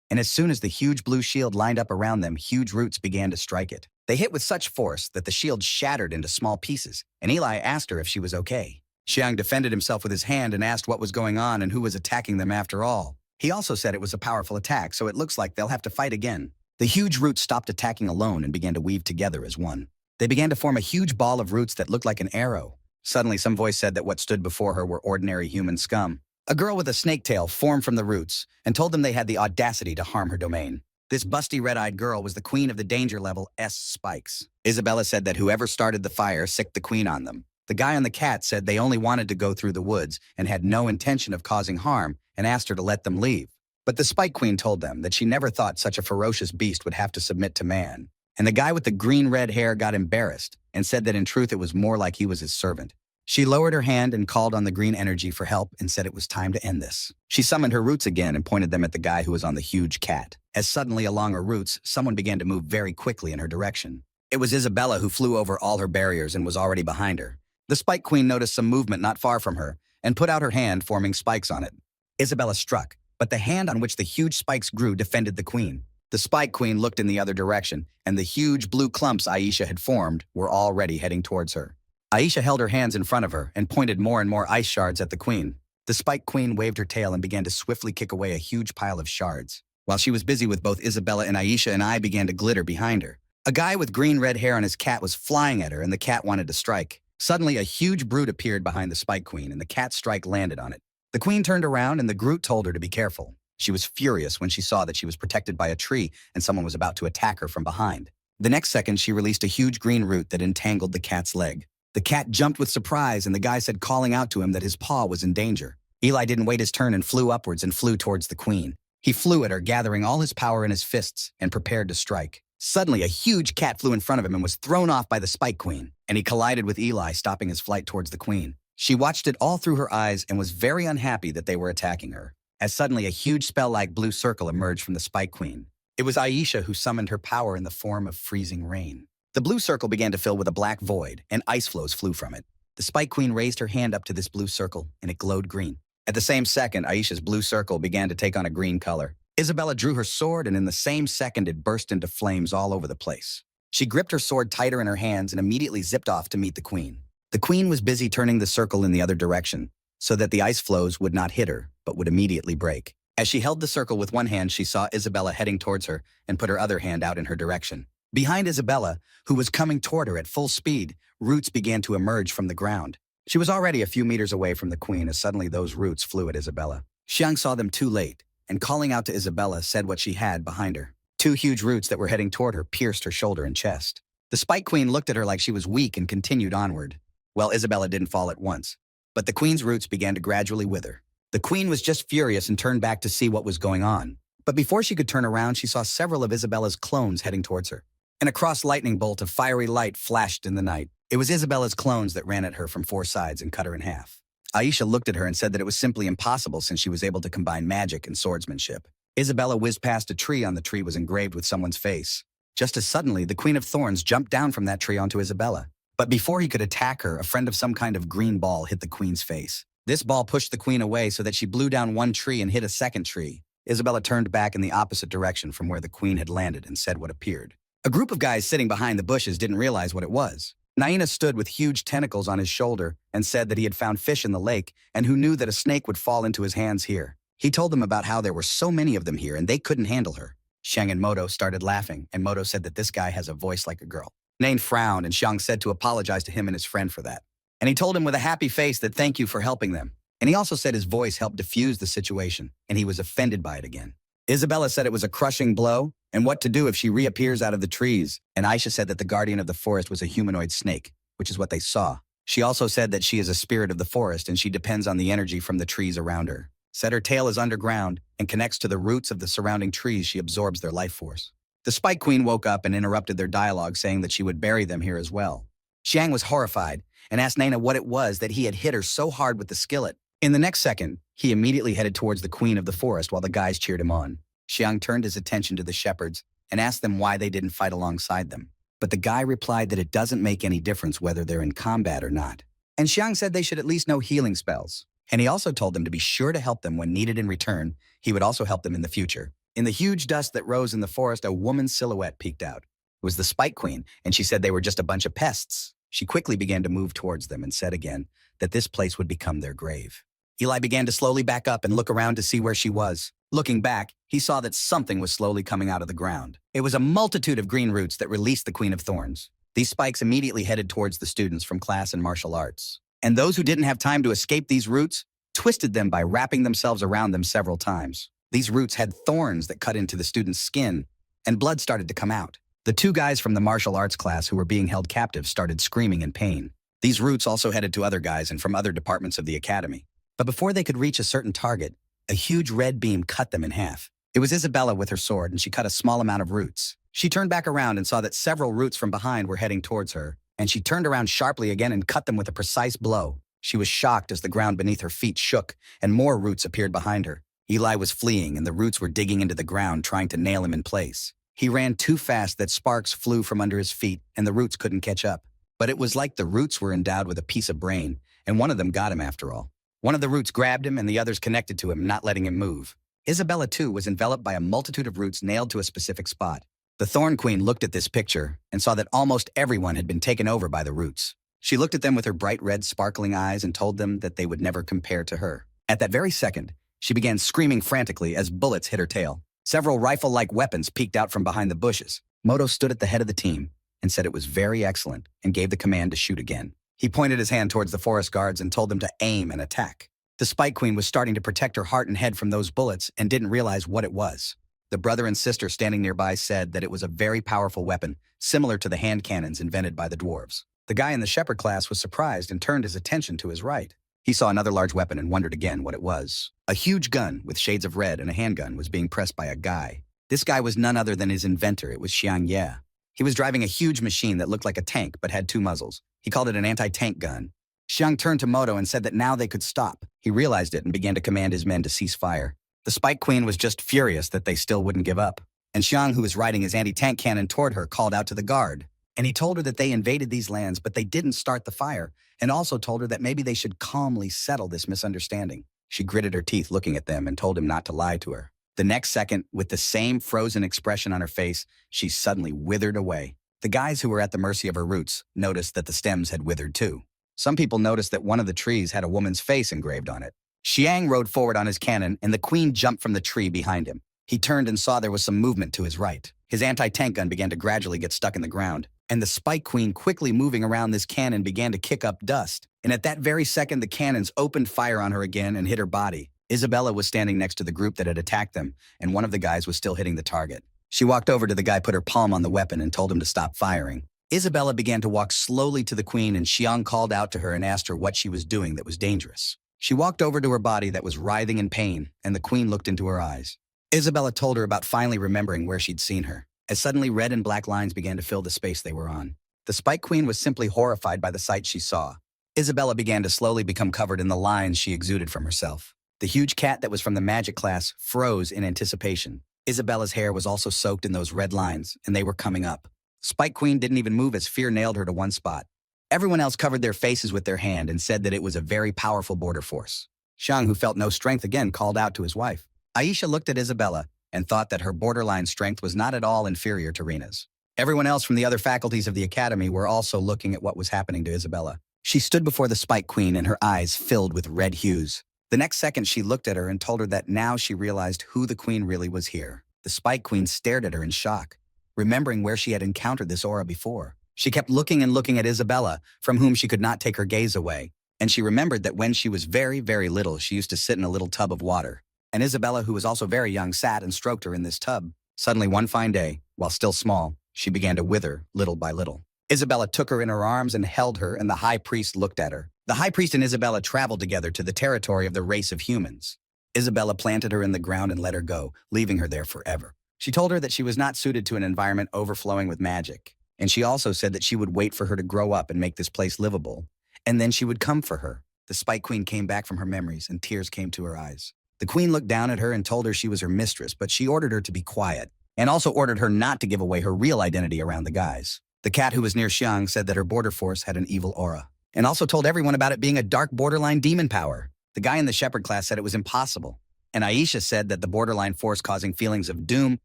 And as soon as the huge blue shield lined up around them, huge roots began to strike it. They hit with such force that the shield shattered into small pieces, and Eli asked her if she was okay. Xiang defended himself with his hand and asked what was going on and who was attacking them after all. He also said it was a powerful attack, so it looks like they'll have to fight again. The huge roots stopped attacking alone and began to weave together as one. They began to form a huge ball of roots that looked like an arrow. Suddenly, some voice said that what stood before her were ordinary human scum. A girl with a snake tail formed from the roots and told them they had the audacity to harm her domain. This busty red-eyed girl was the queen of the danger level S spikes. Isabella said that whoever started the fire sicked the queen on them. The guy on the cat said they only wanted to go through the woods and had no intention of causing harm and asked her to let them leave. But the Spike Queen told them that she never thought such a ferocious beast would have to submit to man. And the guy with the green-red hair got embarrassed and said that in truth it was more like he was his servant. She lowered her hand and called on the green energy for help and said it was time to end this. She summoned her roots again and pointed them at the guy who was on the huge cat. As suddenly along her roots, someone began to move very quickly in her direction. It was Isabella, who flew over all her barriers and was already behind her. The Spike Queen noticed some movement not far from her and put out her hand, forming spikes on it. Isabella struck, but the hand on which the huge spikes grew defended the queen. The Spike Queen looked in the other direction, and the huge blue clumps Aisha had formed were already heading towards her. Aisha held her hands in front of her and pointed more and more ice shards at the queen. The Spike Queen waved her tail and began to swiftly kick away a huge pile of shards. While she was busy with both Isabella and Aisha, an eye began to glitter behind her. A guy with green-red hair on his cat was flying at her, and the cat wanted to strike. Suddenly, a huge brute appeared behind the Spike Queen, and the cat's strike landed on it. The queen turned around, and the Groot told her to be careful. She was furious when she saw that she was protected by a tree and someone was about to attack her from behind. The next second, she released a huge green root that entangled the cat's leg. The cat jumped with surprise, and the guy said, calling out to him, that his paw was in danger. Eli didn't wait his turn and flew upwards and flew towards the queen. He flew at her, gathering all his power in his fists, and prepared to strike. Suddenly, a huge cat flew in front of him and was thrown off by the Spike Queen, and he collided with Eli, stopping his flight towards the queen. She watched it all through her eyes and was very unhappy that they were attacking her, as suddenly a huge spell-like blue circle emerged from the Spike Queen. It was Aisha who summoned her power in the form of freezing rain. The blue circle began to fill with a black void, and ice flows flew from it. The Spike Queen raised her hand up to this blue circle, and it glowed green. At the same second, Aisha's blue circle began to take on a green color. Isabella drew her sword, and in the same second, it burst into flames all over the place. She gripped her sword tighter in her hands and immediately zipped off to meet the queen. The queen was busy turning the circle in the other direction, so that the ice flows would not hit her, but would immediately break. As she held the circle with one hand, she saw Isabella heading towards her and put her other hand out in her direction. Behind Isabella, who was coming toward her at full speed, roots began to emerge from the ground. She was already a few meters away from the queen as suddenly those roots flew at Isabella. Xiang saw them too late, and calling out to Isabella, said what she had behind her. Two huge roots that were heading toward her pierced her shoulder and chest. The Spike Queen looked at her like she was weak and continued onward. Well, Isabella didn't fall at once, but the queen's roots began to gradually wither. The queen was just furious and turned back to see what was going on. But before she could turn around, she saw several of Isabella's clones heading towards her. And a cross-lightning bolt of fiery light flashed in the night. It was Isabella's clones that ran at her from four sides and cut her in half. Aisha looked at her and said that it was simply impossible since she was able to combine magic and swordsmanship. Isabella whizzed past a tree. On the tree was engraved with someone's face. Just as suddenly, the Queen of Thorns jumped down from that tree onto Isabella. But before he could attack her, a friend of some kind of green ball hit the queen's face. This ball pushed the queen away so that she blew down one tree and hit a second tree. Isabella turned back in the opposite direction from where the queen had landed and said what appeared. A group of guys sitting behind the bushes didn't realize what it was. Naina stood with huge tentacles on his shoulder and said that he had found fish in the lake and who knew that a snake would fall into his hands here. He told them about how there were so many of them here and they couldn't handle her. Xiang and Moto started laughing, and Moto said that this guy has a voice like a girl. Nain frowned, and Xiang said to apologize to him and his friend for that. And he told him with a happy face that thank you for helping them. And he also said his voice helped diffuse the situation, and he was offended by it again. Isabella said it was a crushing blow, and what to do if she reappears out of the trees. And Aisha said that the guardian of the forest was a humanoid snake, which is what they saw. She also said that she is a spirit of the forest, and she depends on the energy from the trees around her. Said her tail is underground and connects to the roots of the surrounding trees. She absorbs their life force. The Spike Queen woke up and interrupted their dialogue, saying that she would bury them here as well. Xiang was horrified and asked Naina what it was that he had hit her so hard with the skillet. In the next second, he immediately headed towards the Queen of the Forest while the guys cheered him on. Xiang turned his attention to the shepherds and asked them why they didn't fight alongside them. But the guy replied that it doesn't make any difference whether they're in combat or not. And Xiang said they should at least know healing spells. And he also told them to be sure to help them when needed in return. He would also help them in the future. In the huge dust that rose in the forest, a woman's silhouette peeked out. It was the Spike Queen, and she said they were just a bunch of pests. She quickly began to move towards them and said again that this place would become their grave. Eli began to slowly back up and look around to see where she was. Looking back, he saw that something was slowly coming out of the ground. It was a multitude of green roots that released the Queen of Thorns. These spikes immediately headed towards the students from class and martial arts. And those who didn't have time to escape these roots twisted them by wrapping themselves around them several times. These roots had thorns that cut into the student's skin, and blood started to come out. The two guys from the martial arts class who were being held captive started screaming in pain. These roots also headed to other guys and from other departments of the academy. But before they could reach a certain target, a huge red beam cut them in half. It was Isabella with her sword, and she cut a small amount of roots. She turned back around and saw that several roots from behind were heading towards her, and she turned around sharply again and cut them with a precise blow. She was shocked as the ground beneath her feet shook, and more roots appeared behind her. Eli was fleeing, and the roots were digging into the ground, trying to nail him in place. He ran too fast that sparks flew from under his feet, and the roots couldn't catch up. But it was like the roots were endowed with a piece of brain, and one of them got him after all. One of the roots grabbed him, and the others connected to him, not letting him move. Isabella, too, was enveloped by a multitude of roots nailed to a specific spot. The Thorn Queen looked at this picture and saw that almost everyone had been taken over by the roots. She looked at them with her bright red sparkling eyes and told them that they would never compare to her. At that very second, she began screaming frantically as bullets hit her tail. Several rifle-like weapons peeked out from behind the bushes. Moto stood at the head of the team and said it was very excellent and gave the command to shoot again. He pointed his hand towards the forest guards and told them to aim and attack. The Spike Queen was starting to protect her heart and head from those bullets and didn't realize what it was. The brother and sister standing nearby said that it was a very powerful weapon, similar to the hand cannons invented by the dwarves. The guy in the shepherd class was surprised and turned his attention to his right. He saw another large weapon and wondered again what it was. A huge gun with shades of red and a handgun was being pressed by a guy. This guy was none other than his inventor. It was Xiang Ye. He was driving a huge machine that looked like a tank but had two muzzles. He called it an anti-tank gun. Xiang turned to Moto and said that now they could stop. He realized it and began to command his men to cease fire. The Spike Queen was just furious that they still wouldn't give up. And Xiang, who was riding his anti-tank cannon toward her, called out to the guard. And he told her that they invaded these lands, but they didn't start the fire, and also told her that maybe they should calmly settle this misunderstanding. She gritted her teeth looking at them and told him not to lie to her. The next second, with the same frozen expression on her face, she suddenly withered away. The guys who were at the mercy of her roots noticed that the stems had withered too. Some people noticed that one of the trees had a woman's face engraved on it. Xiang rode forward on his cannon, and the queen jumped from the tree behind him. He turned and saw there was some movement to his right. His anti-tank gun began to gradually get stuck in the ground, and the Spike Queen, quickly moving around this cannon, began to kick up dust. And at that very second, the cannons opened fire on her again and hit her body. Isabella was standing next to the group that had attacked them, and one of the guys was still hitting the target. She walked over to the guy, put her palm on the weapon, and told him to stop firing. Isabella began to walk slowly to the queen, and Xiang called out to her and asked her what she was doing that was dangerous. She walked over to her body that was writhing in pain, and the queen looked into her eyes. Isabella told her about finally remembering where she'd seen her, as suddenly red and black lines began to fill the space they were on. The Spike Queen was simply horrified by the sight she saw. Isabella began to slowly become covered in the lines she exuded from herself. The huge cat that was from the magic class froze in anticipation. Isabella's hair was also soaked in those red lines, and they were coming up. Spike Queen didn't even move as fear nailed her to one spot. Everyone else covered their faces with their hand and said that it was a very powerful border force. Xiang, who felt no strength again, called out to his wife. Aisha looked at Isabella and thought that her borderline strength was not at all inferior to Rena's. Everyone else from the other faculties of the academy were also looking at what was happening to Isabella. She stood before the Spike Queen and her eyes filled with red hues. The next second, she looked at her and told her that now she realized who the queen really was here. The Spike Queen stared at her in shock, remembering where she had encountered this aura before. She kept looking and looking at Isabella, from whom she could not take her gaze away. And she remembered that when she was very, very little, she used to sit in a little tub of water. And Isabella, who was also very young, sat and stroked her in this tub. Suddenly, one fine day, while still small, she began to wither little by little. Isabella took her in her arms and held her, and the high priest looked at her. The high priest and Isabella traveled together to the territory of the race of humans. Isabella planted her in the ground and let her go, leaving her there forever. She told her that she was not suited to an environment overflowing with magic. And she also said that she would wait for her to grow up and make this place livable. And then she would come for her. The Spike Queen came back from her memories, and tears came to her eyes. The queen looked down at her and told her she was her mistress, but she ordered her to be quiet, and also ordered her not to give away her real identity around the guys. The cat who was near Xiang said that her border force had an evil aura, and also told everyone about it being a dark borderline demon power. The guy in the shepherd class said it was impossible, and Aisha said that the borderline force causing feelings of doom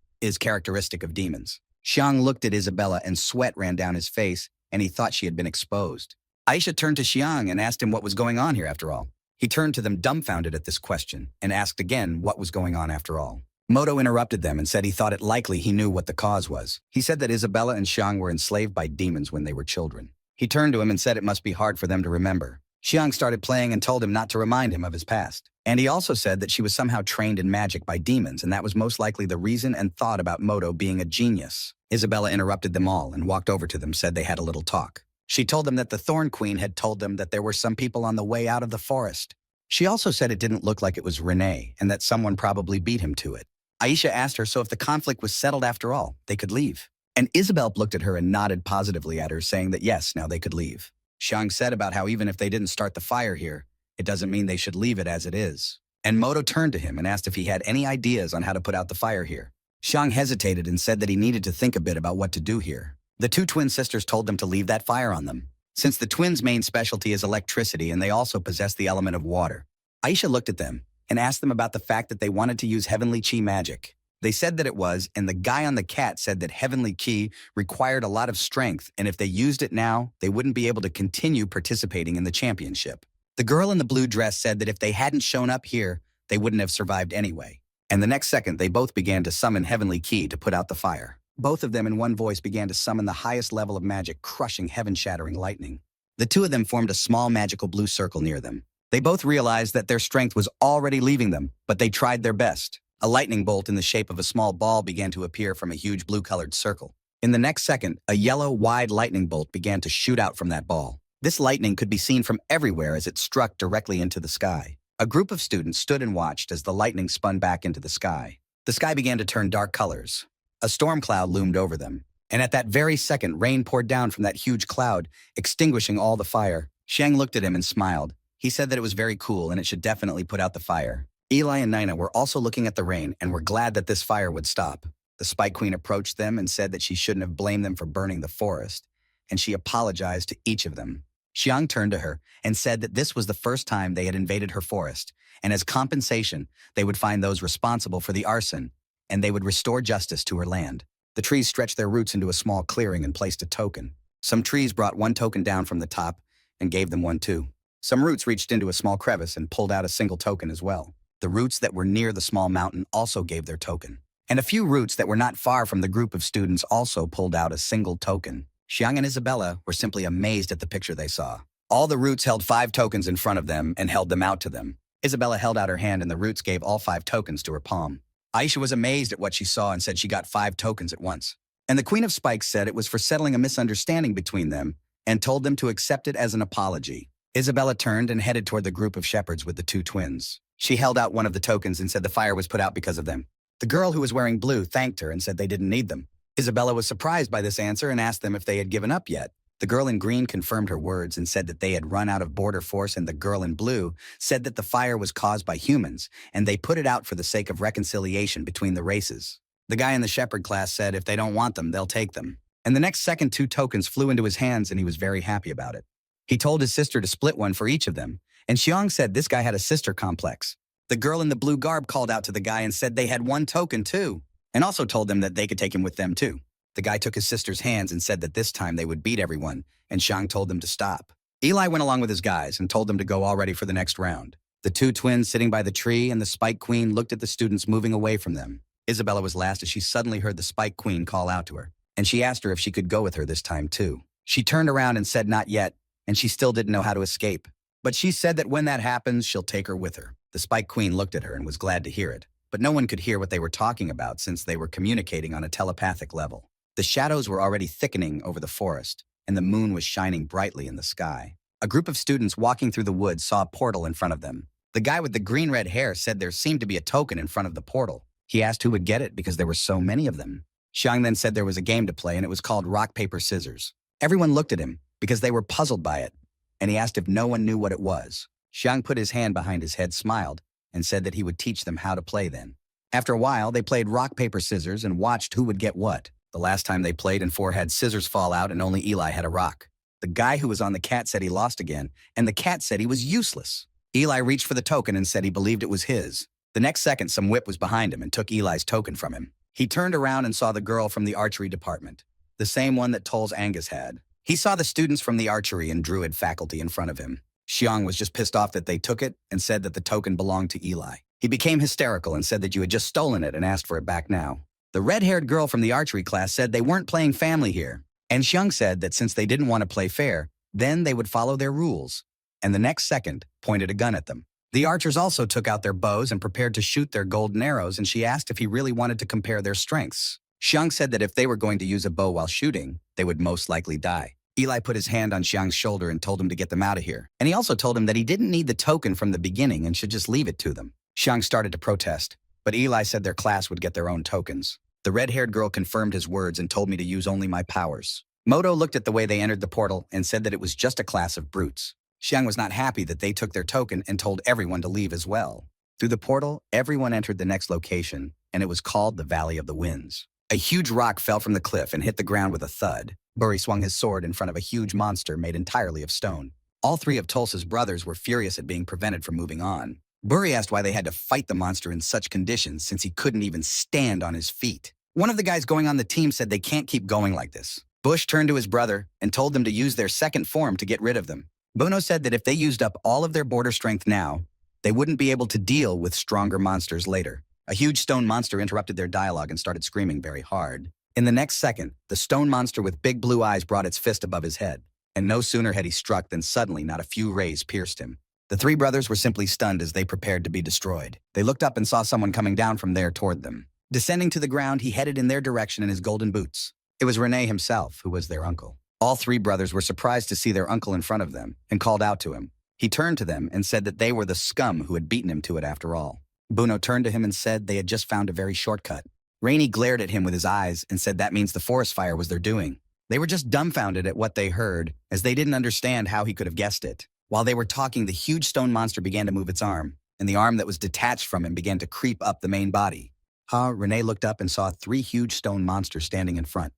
is characteristic of demons. Xiang looked at Isabella and sweat ran down his face, and he thought she had been exposed. Aisha turned to Xiang and asked him what was going on here after all. He turned to them dumbfounded at this question and asked again what was going on after all. Moto interrupted them and said he thought it likely he knew what the cause was. He said that Isabella and Xiang were enslaved by demons when they were children. He turned to him and said it must be hard for them to remember. Xiang started playing and told him not to remind him of his past. And he also said that she was somehow trained in magic by demons, and that was most likely the reason and thought about Moto being a genius. Isabella interrupted them all and walked over to them, said they had a little talk. She told them that the Thorn Queen had told them that there were some people on the way out of the forest. She also said it didn't look like it was Renee, and that someone probably beat him to it. Aisha asked her so if the conflict was settled after all, they could leave. And Isabel looked at her and nodded positively at her, saying that yes, now they could leave. Xiang said about how even if they didn't start the fire here, it doesn't mean they should leave it as it is. And Moto turned to him and asked if he had any ideas on how to put out the fire here. Xiang hesitated and said that he needed to think a bit about what to do here. The two twin sisters told them to leave that fire on them, since the twins' main specialty is electricity and they also possess the element of water. Aisha looked at them and asked them about the fact that they wanted to use heavenly chi magic. They said that it was, and the guy on the cat said that heavenly chi required a lot of strength, and if they used it now, they wouldn't be able to continue participating in the championship. The girl in the blue dress said that if they hadn't shown up here, they wouldn't have survived anyway. And the next second, they both began to summon Heavenly Ki to put out the fire. Both of them in one voice began to summon the highest level of magic, crushing heaven-shattering lightning. The two of them formed a small magical blue circle near them. They both realized that their strength was already leaving them, but they tried their best. A lightning bolt in the shape of a small ball began to appear from a huge blue-colored circle. In the next second, a yellow, wide lightning bolt began to shoot out from that ball. This lightning could be seen from everywhere as it struck directly into the sky. A group of students stood and watched as the lightning spun back into the sky. The sky began to turn dark colors. A storm cloud loomed over them. And at that very second, rain poured down from that huge cloud, extinguishing all the fire. Xiang looked at him and smiled. He said that it was very cool and it should definitely put out the fire. Eli and Nina were also looking at the rain and were glad that this fire would stop. The Spike Queen approached them and said that she shouldn't have blamed them for burning the forest, and she apologized to each of them. Xiang turned to her and said that this was the first time they had invaded her forest, and as compensation, they would find those responsible for the arson, and they would restore justice to her land. The trees stretched their roots into a small clearing and placed a token. Some trees brought one token down from the top and gave them one too. Some roots reached into a small crevice and pulled out a single token as well. The roots that were near the small mountain also gave their token. And a few roots that were not far from the group of students also pulled out a single token. Xiang and Isabella were simply amazed at the picture they saw. All the roots held 5 tokens in front of them and held them out to them. Isabella held out her hand and the roots gave all 5 tokens to her palm. Aisha was amazed at what she saw and said she got 5 tokens at once. And the Queen of Spikes said it was for settling a misunderstanding between them and told them to accept it as an apology. Isabella turned and headed toward the group of shepherds with the 2 twins. She held out one of the tokens and said the fire was put out because of them. The girl who was wearing blue thanked her and said they didn't need them. Isabella was surprised by this answer and asked them if they had given up yet. The girl in green confirmed her words and said that they had run out of border force, and the girl in blue said that the fire was caused by humans and they put it out for the sake of reconciliation between the races. The guy in the shepherd class said if they don't want them, they'll take them. And the next second 2 tokens flew into his hands and he was very happy about it. He told his sister to split one for each of them, and Xiang said this guy had a sister complex. The girl in the blue garb called out to the guy and said they had 1 token too, and also told them that they could take him with them too. The guy took his sister's hands and said that this time they would beat everyone, and Xiang told them to stop. Eli went along with his guys and told them to go all ready for the next round. The 2 twins sitting by the tree and the Spike Queen looked at the students moving away from them. Isabella was last as she suddenly heard the Spike Queen call out to her, and she asked her if she could go with her this time too. She turned around and said not yet, and she still didn't know how to escape. But she said that when that happens, she'll take her with her. The Spike Queen looked at her and was glad to hear it, but no one could hear what they were talking about since they were communicating on a telepathic level. The shadows were already thickening over the forest, and the moon was shining brightly in the sky. A group of students walking through the woods saw a portal in front of them. The guy with the green-red hair said there seemed to be a token in front of the portal. He asked who would get it because there were so many of them. Xiang then said there was a game to play and it was called rock, paper, scissors. Everyone looked at him because they were puzzled by it, and he asked if no one knew what it was. Xiang put his hand behind his head, smiled, and said that he would teach them how to play then. After a while, they played rock, paper, scissors and watched who would get what. The last time they played and 4 had scissors fall out and only Eli had a rock. The guy who was on the cat said he lost again, and the cat said he was useless. Eli reached for the token and said he believed it was his. The next second, some whip was behind him and took Eli's token from him. He turned around and saw the girl from the archery department, the same one that Toll's Angus had. He saw the students from the archery and druid faculty in front of him. Xiang was just pissed off that they took it and said that the token belonged to Eli. He became hysterical and said that you had just stolen it and asked for it back now. The red-haired girl from the archery class said they weren't playing family here, and Xiang said that since they didn't want to play fair, then they would follow their rules, and the next second pointed a gun at them. The archers also took out their bows and prepared to shoot their golden arrows, and she asked if he really wanted to compare their strengths. Xiang said that if they were going to use a bow while shooting, they would most likely die. Eli put his hand on Xiang's shoulder and told him to get them out of here, and he also told him that he didn't need the token from the beginning and should just leave it to them. Xiang started to protest, but Eli said their class would get their own tokens. The red-haired girl confirmed his words and told me to use only my powers. Moto looked at the way they entered the portal and said that it was just a class of brutes. Xiang was not happy that they took their token and told everyone to leave as well. Through the portal, everyone entered the next location, and it was called the Valley of the Winds. A huge rock fell from the cliff and hit the ground with a thud. Buri swung his sword in front of a huge monster made entirely of stone. All 3 of Tulsa's brothers were furious at being prevented from moving on. Buri asked why they had to fight the monster in such conditions since he couldn't even stand on his feet. One of the guys going on the team said they can't keep going like this. Bush turned to his brother and told them to use their second form to get rid of them. Bono said that if they used up all of their border strength now, they wouldn't be able to deal with stronger monsters later. A huge stone monster interrupted their dialogue and started screaming very hard. In the next second, the stone monster with big blue eyes brought its fist above his head, and no sooner had he struck than suddenly not a few rays pierced him. The three brothers were simply stunned as they prepared to be destroyed. They looked up and saw someone coming down from there toward them. Descending to the ground, he headed in their direction in his golden boots. It was Rene himself, who was their uncle. All three brothers were surprised to see their uncle in front of them and called out to him. He turned to them and said that they were the scum who had beaten him to it after all. Bruno turned to him and said they had just found a very shortcut. Rainy glared at him with his eyes and said that means the forest fire was their doing. They were just dumbfounded at what they heard, as they didn't understand how he could have guessed it. While they were talking, the huge stone monster began to move its arm, and the arm that was detached from him began to creep up the main body. Rene looked up and saw three huge stone monsters standing in front.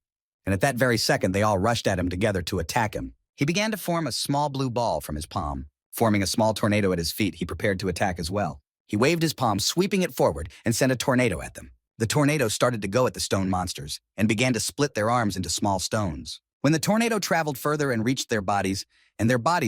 And at that very second, they all rushed at him together to attack him. He began to form a small blue ball from his palm. Forming a small tornado at his feet, he prepared to attack as well. He waved his palm, sweeping it forward, and sent a tornado at them. The tornado started to go at the stone monsters and began to split their arms into small stones. When the tornado traveled further and reached their bodies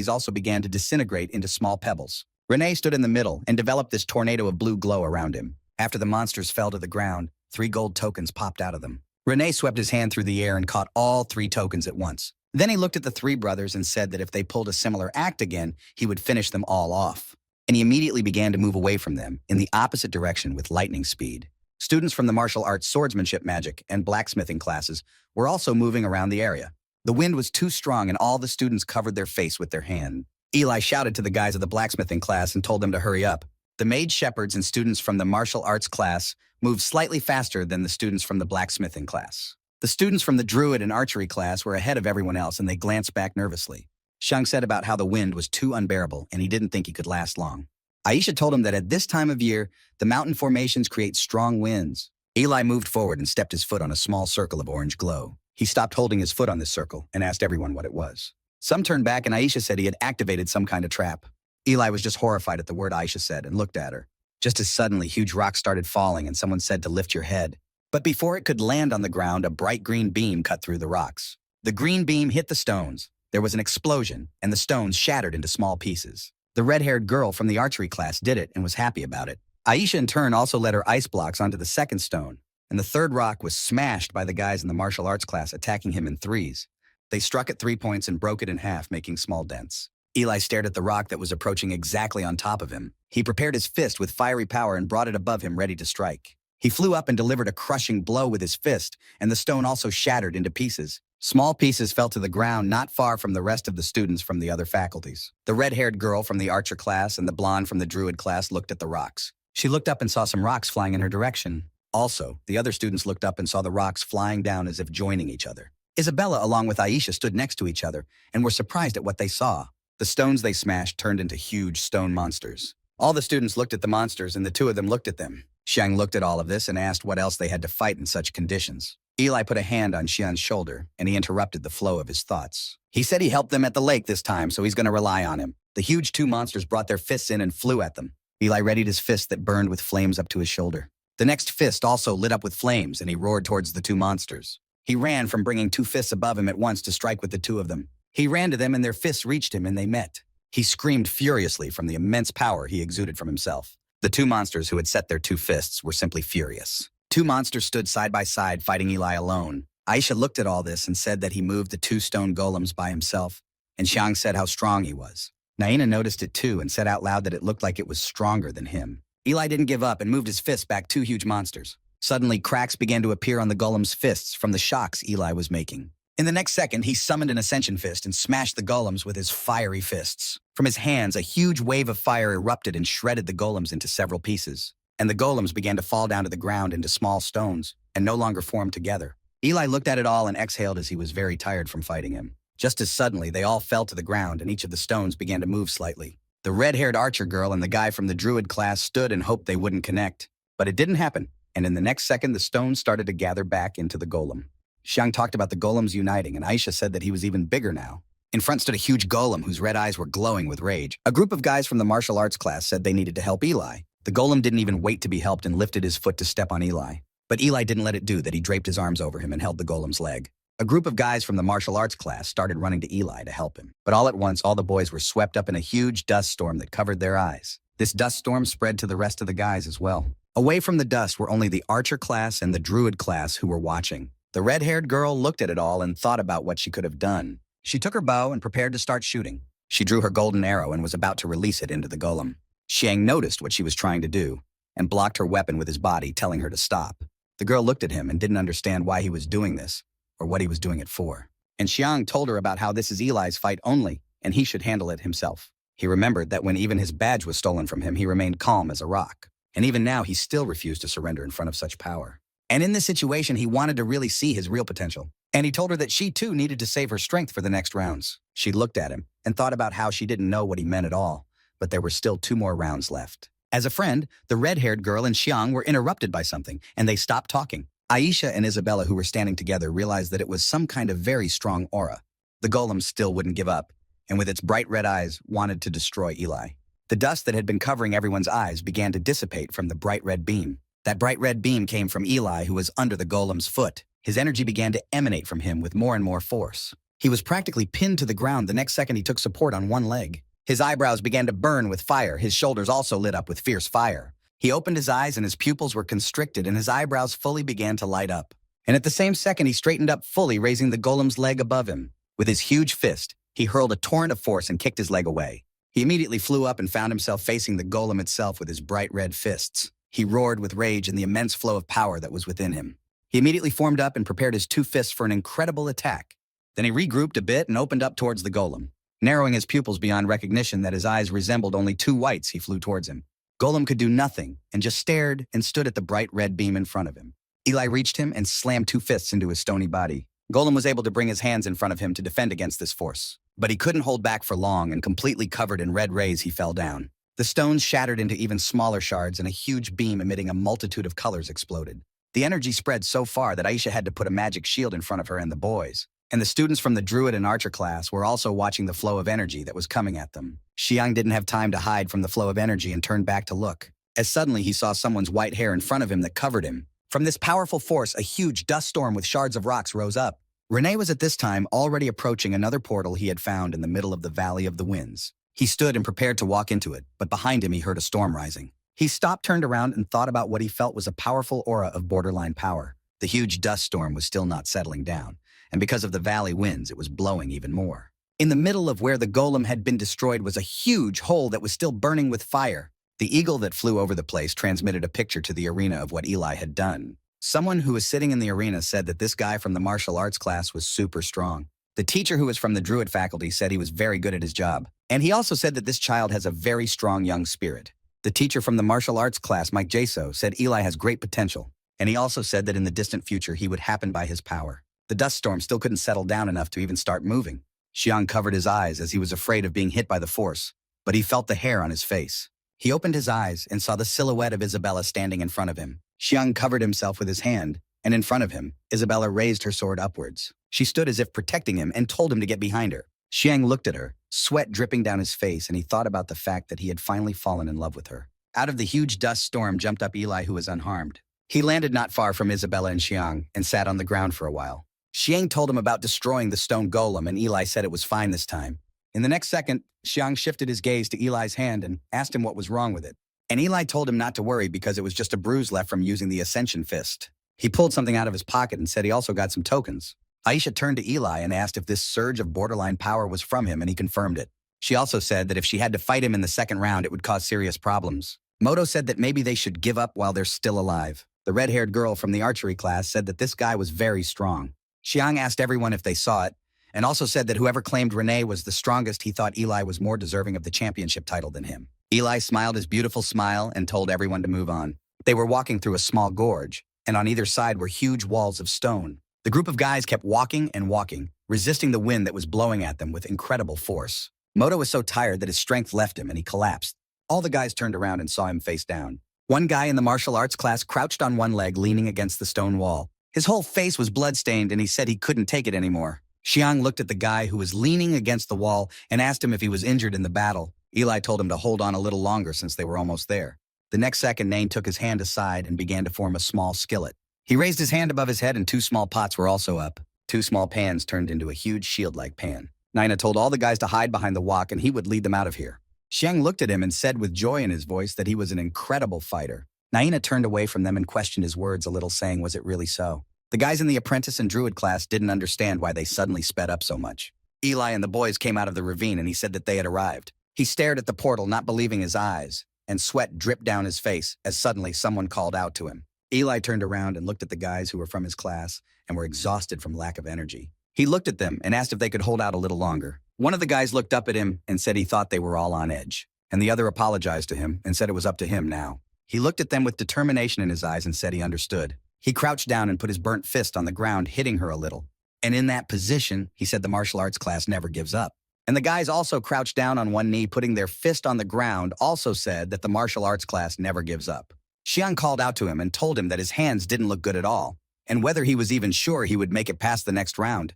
also began to disintegrate into small pebbles. Rene stood in the middle and developed this tornado of blue glow around him. After the monsters fell to the ground, 3 gold tokens popped out of them. Rene swept his hand through the air and caught all 3 tokens at once. Then he looked at the 3 brothers and said that if they pulled a similar act again, he would finish them all off. And he immediately began to move away from them in the opposite direction with lightning speed. Students from the martial arts, swordsmanship, magic, and blacksmithing classes were also moving around the area. The wind was too strong and all the students covered their face with their hand. Eli shouted to the guys of the blacksmithing class and told them to hurry up. The maid shepherds and students from the martial arts class moved slightly faster than the students from the blacksmithing class. The students from the druid and archery class were ahead of everyone else and they glanced back nervously. Xiang said about how the wind was too unbearable and he didn't think he could last long. Aisha told him that at this time of year, the mountain formations create strong winds. Eli moved forward and stepped his foot on a small circle of orange glow. He stopped holding his foot on this circle and asked everyone what it was. Some turned back and Aisha said he had activated some kind of trap. Eli was just horrified at the word Aisha said and looked at her. Just as suddenly, huge rocks started falling and someone said to lift your head. But before it could land on the ground, a bright green beam cut through the rocks. The green beam hit the stones. There was an explosion, and the stones shattered into small pieces. The red-haired girl from the archery class did it and was happy about it. Aisha in turn also led her ice blocks onto the second stone, and the third rock was smashed by the guys in the martial arts class attacking him in threes. They struck at 3 points and broke it in half, making small dents. Eli stared at the rock that was approaching exactly on top of him. He prepared his fist with fiery power and brought it above him ready to strike. He flew up and delivered a crushing blow with his fist, and the stone also shattered into pieces. Small pieces fell to the ground not far from the rest of the students from the other faculties. The red-haired girl from the archer class and the blonde from the druid class looked at the rocks. She looked up and saw some rocks flying in her direction. Also, the other students looked up and saw the rocks flying down as if joining each other. Isabella, along with Aisha, stood next to each other and were surprised at what they saw. The stones they smashed turned into huge stone monsters. All the students looked at the monsters and the 2 of them looked at them. Xiang looked at all of this and asked what else they had to fight in such conditions. Eli put a hand on Xian's shoulder and he interrupted the flow of his thoughts. He said he helped them at the lake this time, so he's going to rely on him. The huge 2 monsters brought their fists in and flew at them. Eli readied his fist that burned with flames up to his shoulder. The next fist also lit up with flames and he roared towards the 2 monsters. He ran from bringing 2 fists above him at once to strike with the 2 of them. He ran to them and their fists reached him and they met. He screamed furiously from the immense power he exuded from himself. The 2 monsters who had set their 2 fists were simply furious. 2 monsters stood side by side fighting Eli alone. Aisha looked at all this and said that he moved the 2 stone golems by himself, and Xiang said how strong he was. Naina noticed it too and said out loud that it looked like it was stronger than him. Eli didn't give up and moved his fists back 2 huge monsters. Suddenly, cracks began to appear on the golem's fists from the shocks Eli was making. In the next second, he summoned an ascension fist and smashed the golems with his fiery fists. From his hands, a huge wave of fire erupted and shredded the golems into several pieces. And the golems began to fall down to the ground into small stones and no longer formed together. Eli looked at it all and exhaled as he was very tired from fighting him. Just as suddenly, they all fell to the ground and each of the stones began to move slightly. The red-haired archer girl and the guy from the druid class stood and hoped they wouldn't connect. But it didn't happen, and in the next second, the stones started to gather back into the golem. Xiang talked about the golems uniting, and Aisha said that he was even bigger now. In front stood a huge golem whose red eyes were glowing with rage. A group of guys from the martial arts class said they needed to help Eli. The golem didn't even wait to be helped and lifted his foot to step on Eli. But Eli didn't let it do that. He draped his arms over him and held the golem's leg. A group of guys from the martial arts class started running to Eli to help him. But all at once, all the boys were swept up in a huge dust storm that covered their eyes. This dust storm spread to the rest of the guys as well. Away from the dust were only the archer class and the druid class who were watching. The red-haired girl looked at it all and thought about what she could have done. She took her bow and prepared to start shooting. She drew her golden arrow and was about to release it into the golem. Xiang noticed what she was trying to do and blocked her weapon with his body, telling her to stop. The girl looked at him and didn't understand why he was doing this or what he was doing it for. And Xiang told her about how this is Eli's fight only and he should handle it himself. He remembered that when even his badge was stolen from him, he remained calm as a rock. And even now, he still refused to surrender in front of such power. And in this situation, he wanted to really see his real potential. And he told her that she too needed to save her strength for the next rounds. She looked at him and thought about how she didn't know what he meant at all, but there were still 2 more rounds left. As a friend, the red-haired girl and Xiang were interrupted by something, and they stopped talking. Aisha and Isabella, who were standing together, realized that it was some kind of very strong aura. The golem still wouldn't give up, and with its bright red eyes, wanted to destroy Eli. The dust that had been covering everyone's eyes began to dissipate from the bright red beam. That bright red beam came from Eli, who was under the golem's foot. His energy began to emanate from him with more and more force. He was practically pinned to the ground the next second he took support on one leg. His eyebrows began to burn with fire. His shoulders also lit up with fierce fire. He opened his eyes and his pupils were constricted and his eyebrows fully began to light up. And at the same second, he straightened up fully, raising the golem's leg above him. With his huge fist, he hurled a torrent of force and kicked his leg away. He immediately flew up and found himself facing the golem itself with his bright red fists. He roared with rage and the immense flow of power that was within him. He immediately formed up and prepared his 2 fists for an incredible attack. Then he regrouped a bit and opened up towards the golem. Narrowing his pupils beyond recognition that his eyes resembled only 2 whites, he flew towards him. Golem could do nothing and just stared and stood at the bright red beam in front of him. Eli reached him and slammed 2 fists into his stony body. Golem was able to bring his hands in front of him to defend against this force. But he couldn't hold back for long, and completely covered in red rays, he fell down. The stones shattered into even smaller shards, and a huge beam emitting a multitude of colors exploded. The energy spread so far that Aisha had to put a magic shield in front of her and the boys. And the students from the Druid and Archer class were also watching the flow of energy that was coming at them. Xiang didn't have time to hide from the flow of energy and turned back to look, as suddenly he saw someone's white hair in front of him that covered him. From this powerful force, a huge dust storm with shards of rocks rose up. Renee was at this time already approaching another portal he had found in the middle of the Valley of the Winds. He stood and prepared to walk into it, but behind him he heard a storm rising. He stopped, turned around, and thought about what he felt was a powerful aura of borderline power. The huge dust storm was still not settling down, and because of the valley winds, it was blowing even more. In the middle of where the golem had been destroyed was a huge hole that was still burning with fire. The eagle that flew over the place transmitted a picture to the arena of what Eli had done. Someone who was sitting in the arena said that this guy from the martial arts class was super strong. The teacher who was from the Druid faculty said he was very good at his job. And he also said that this child has a very strong young spirit. The teacher from the martial arts class, Mike Jaso, said Eli has great potential. And he also said that in the distant future he would happen by his power. The dust storm still couldn't settle down enough to even start moving. Xiang covered his eyes as he was afraid of being hit by the force, but he felt the hair on his face. He opened his eyes and saw the silhouette of Isabella standing in front of him. Xiang covered himself with his hand, and in front of him, Isabella raised her sword upwards. She stood as if protecting him and told him to get behind her. Xiang looked at her, sweat dripping down his face, and he thought about the fact that he had finally fallen in love with her. Out of the huge dust storm jumped up Eli, who was unharmed. He landed not far from Isabella and Xiang and sat on the ground for a while. Xiang told him about destroying the stone golem, and Eli said it was fine this time. In the next second, Xiang shifted his gaze to Eli's hand and asked him what was wrong with it. And Eli told him not to worry because it was just a bruise left from using the Ascension Fist. He pulled something out of his pocket and said he also got some tokens. Aisha turned to Eli and asked if this surge of borderline power was from him, and he confirmed it. She also said that if she had to fight him in the second round, it would cause serious problems. Moto said that maybe they should give up while they're still alive. The red-haired girl from the archery class said that this guy was very strong. Xiang asked everyone if they saw it, and also said that whoever claimed Renee was the strongest, he thought Eli was more deserving of the championship title than him. Eli smiled his beautiful smile and told everyone to move on. They were walking through a small gorge, and on either side were huge walls of stone. The group of guys kept walking and walking, resisting the wind that was blowing at them with incredible force. Moto was so tired that his strength left him and he collapsed. All the guys turned around and saw him face down. One guy in the martial arts class crouched on one leg, leaning against the stone wall. His whole face was bloodstained and he said he couldn't take it anymore. Xiang looked at the guy who was leaning against the wall and asked him if he was injured in the battle. Eli told him to hold on a little longer since they were almost there. The next second, Nain took his hand aside and began to form a small skillet. He raised his hand above his head and 2 small pots were also up. 2 small pans turned into a huge shield-like pan. Nina told all the guys to hide behind the wok and he would lead them out of here. Xiang looked at him and said with joy in his voice that he was an incredible fighter. Naina turned away from them and questioned his words a little, saying, was it really so? The guys in the apprentice and druid class didn't understand why they suddenly sped up so much. Eli and the boys came out of the ravine and he said that they had arrived. He stared at the portal, not believing his eyes, and sweat dripped down his face as suddenly someone called out to him. Eli turned around and looked at the guys who were from his class and were exhausted from lack of energy. He looked at them and asked if they could hold out a little longer. One of the guys looked up at him and said he thought they were all on edge, and the other apologized to him and said it was up to him now. He looked at them with determination in his eyes and said he understood. He crouched down and put his burnt fist on the ground, hitting her a little. And in that position, he said the martial arts class never gives up. And the guys also crouched down on one knee, putting their fist on the ground, also said that the martial arts class never gives up. Xiang called out to him and told him that his hands didn't look good at all, and whether he was even sure he would make it past the next round.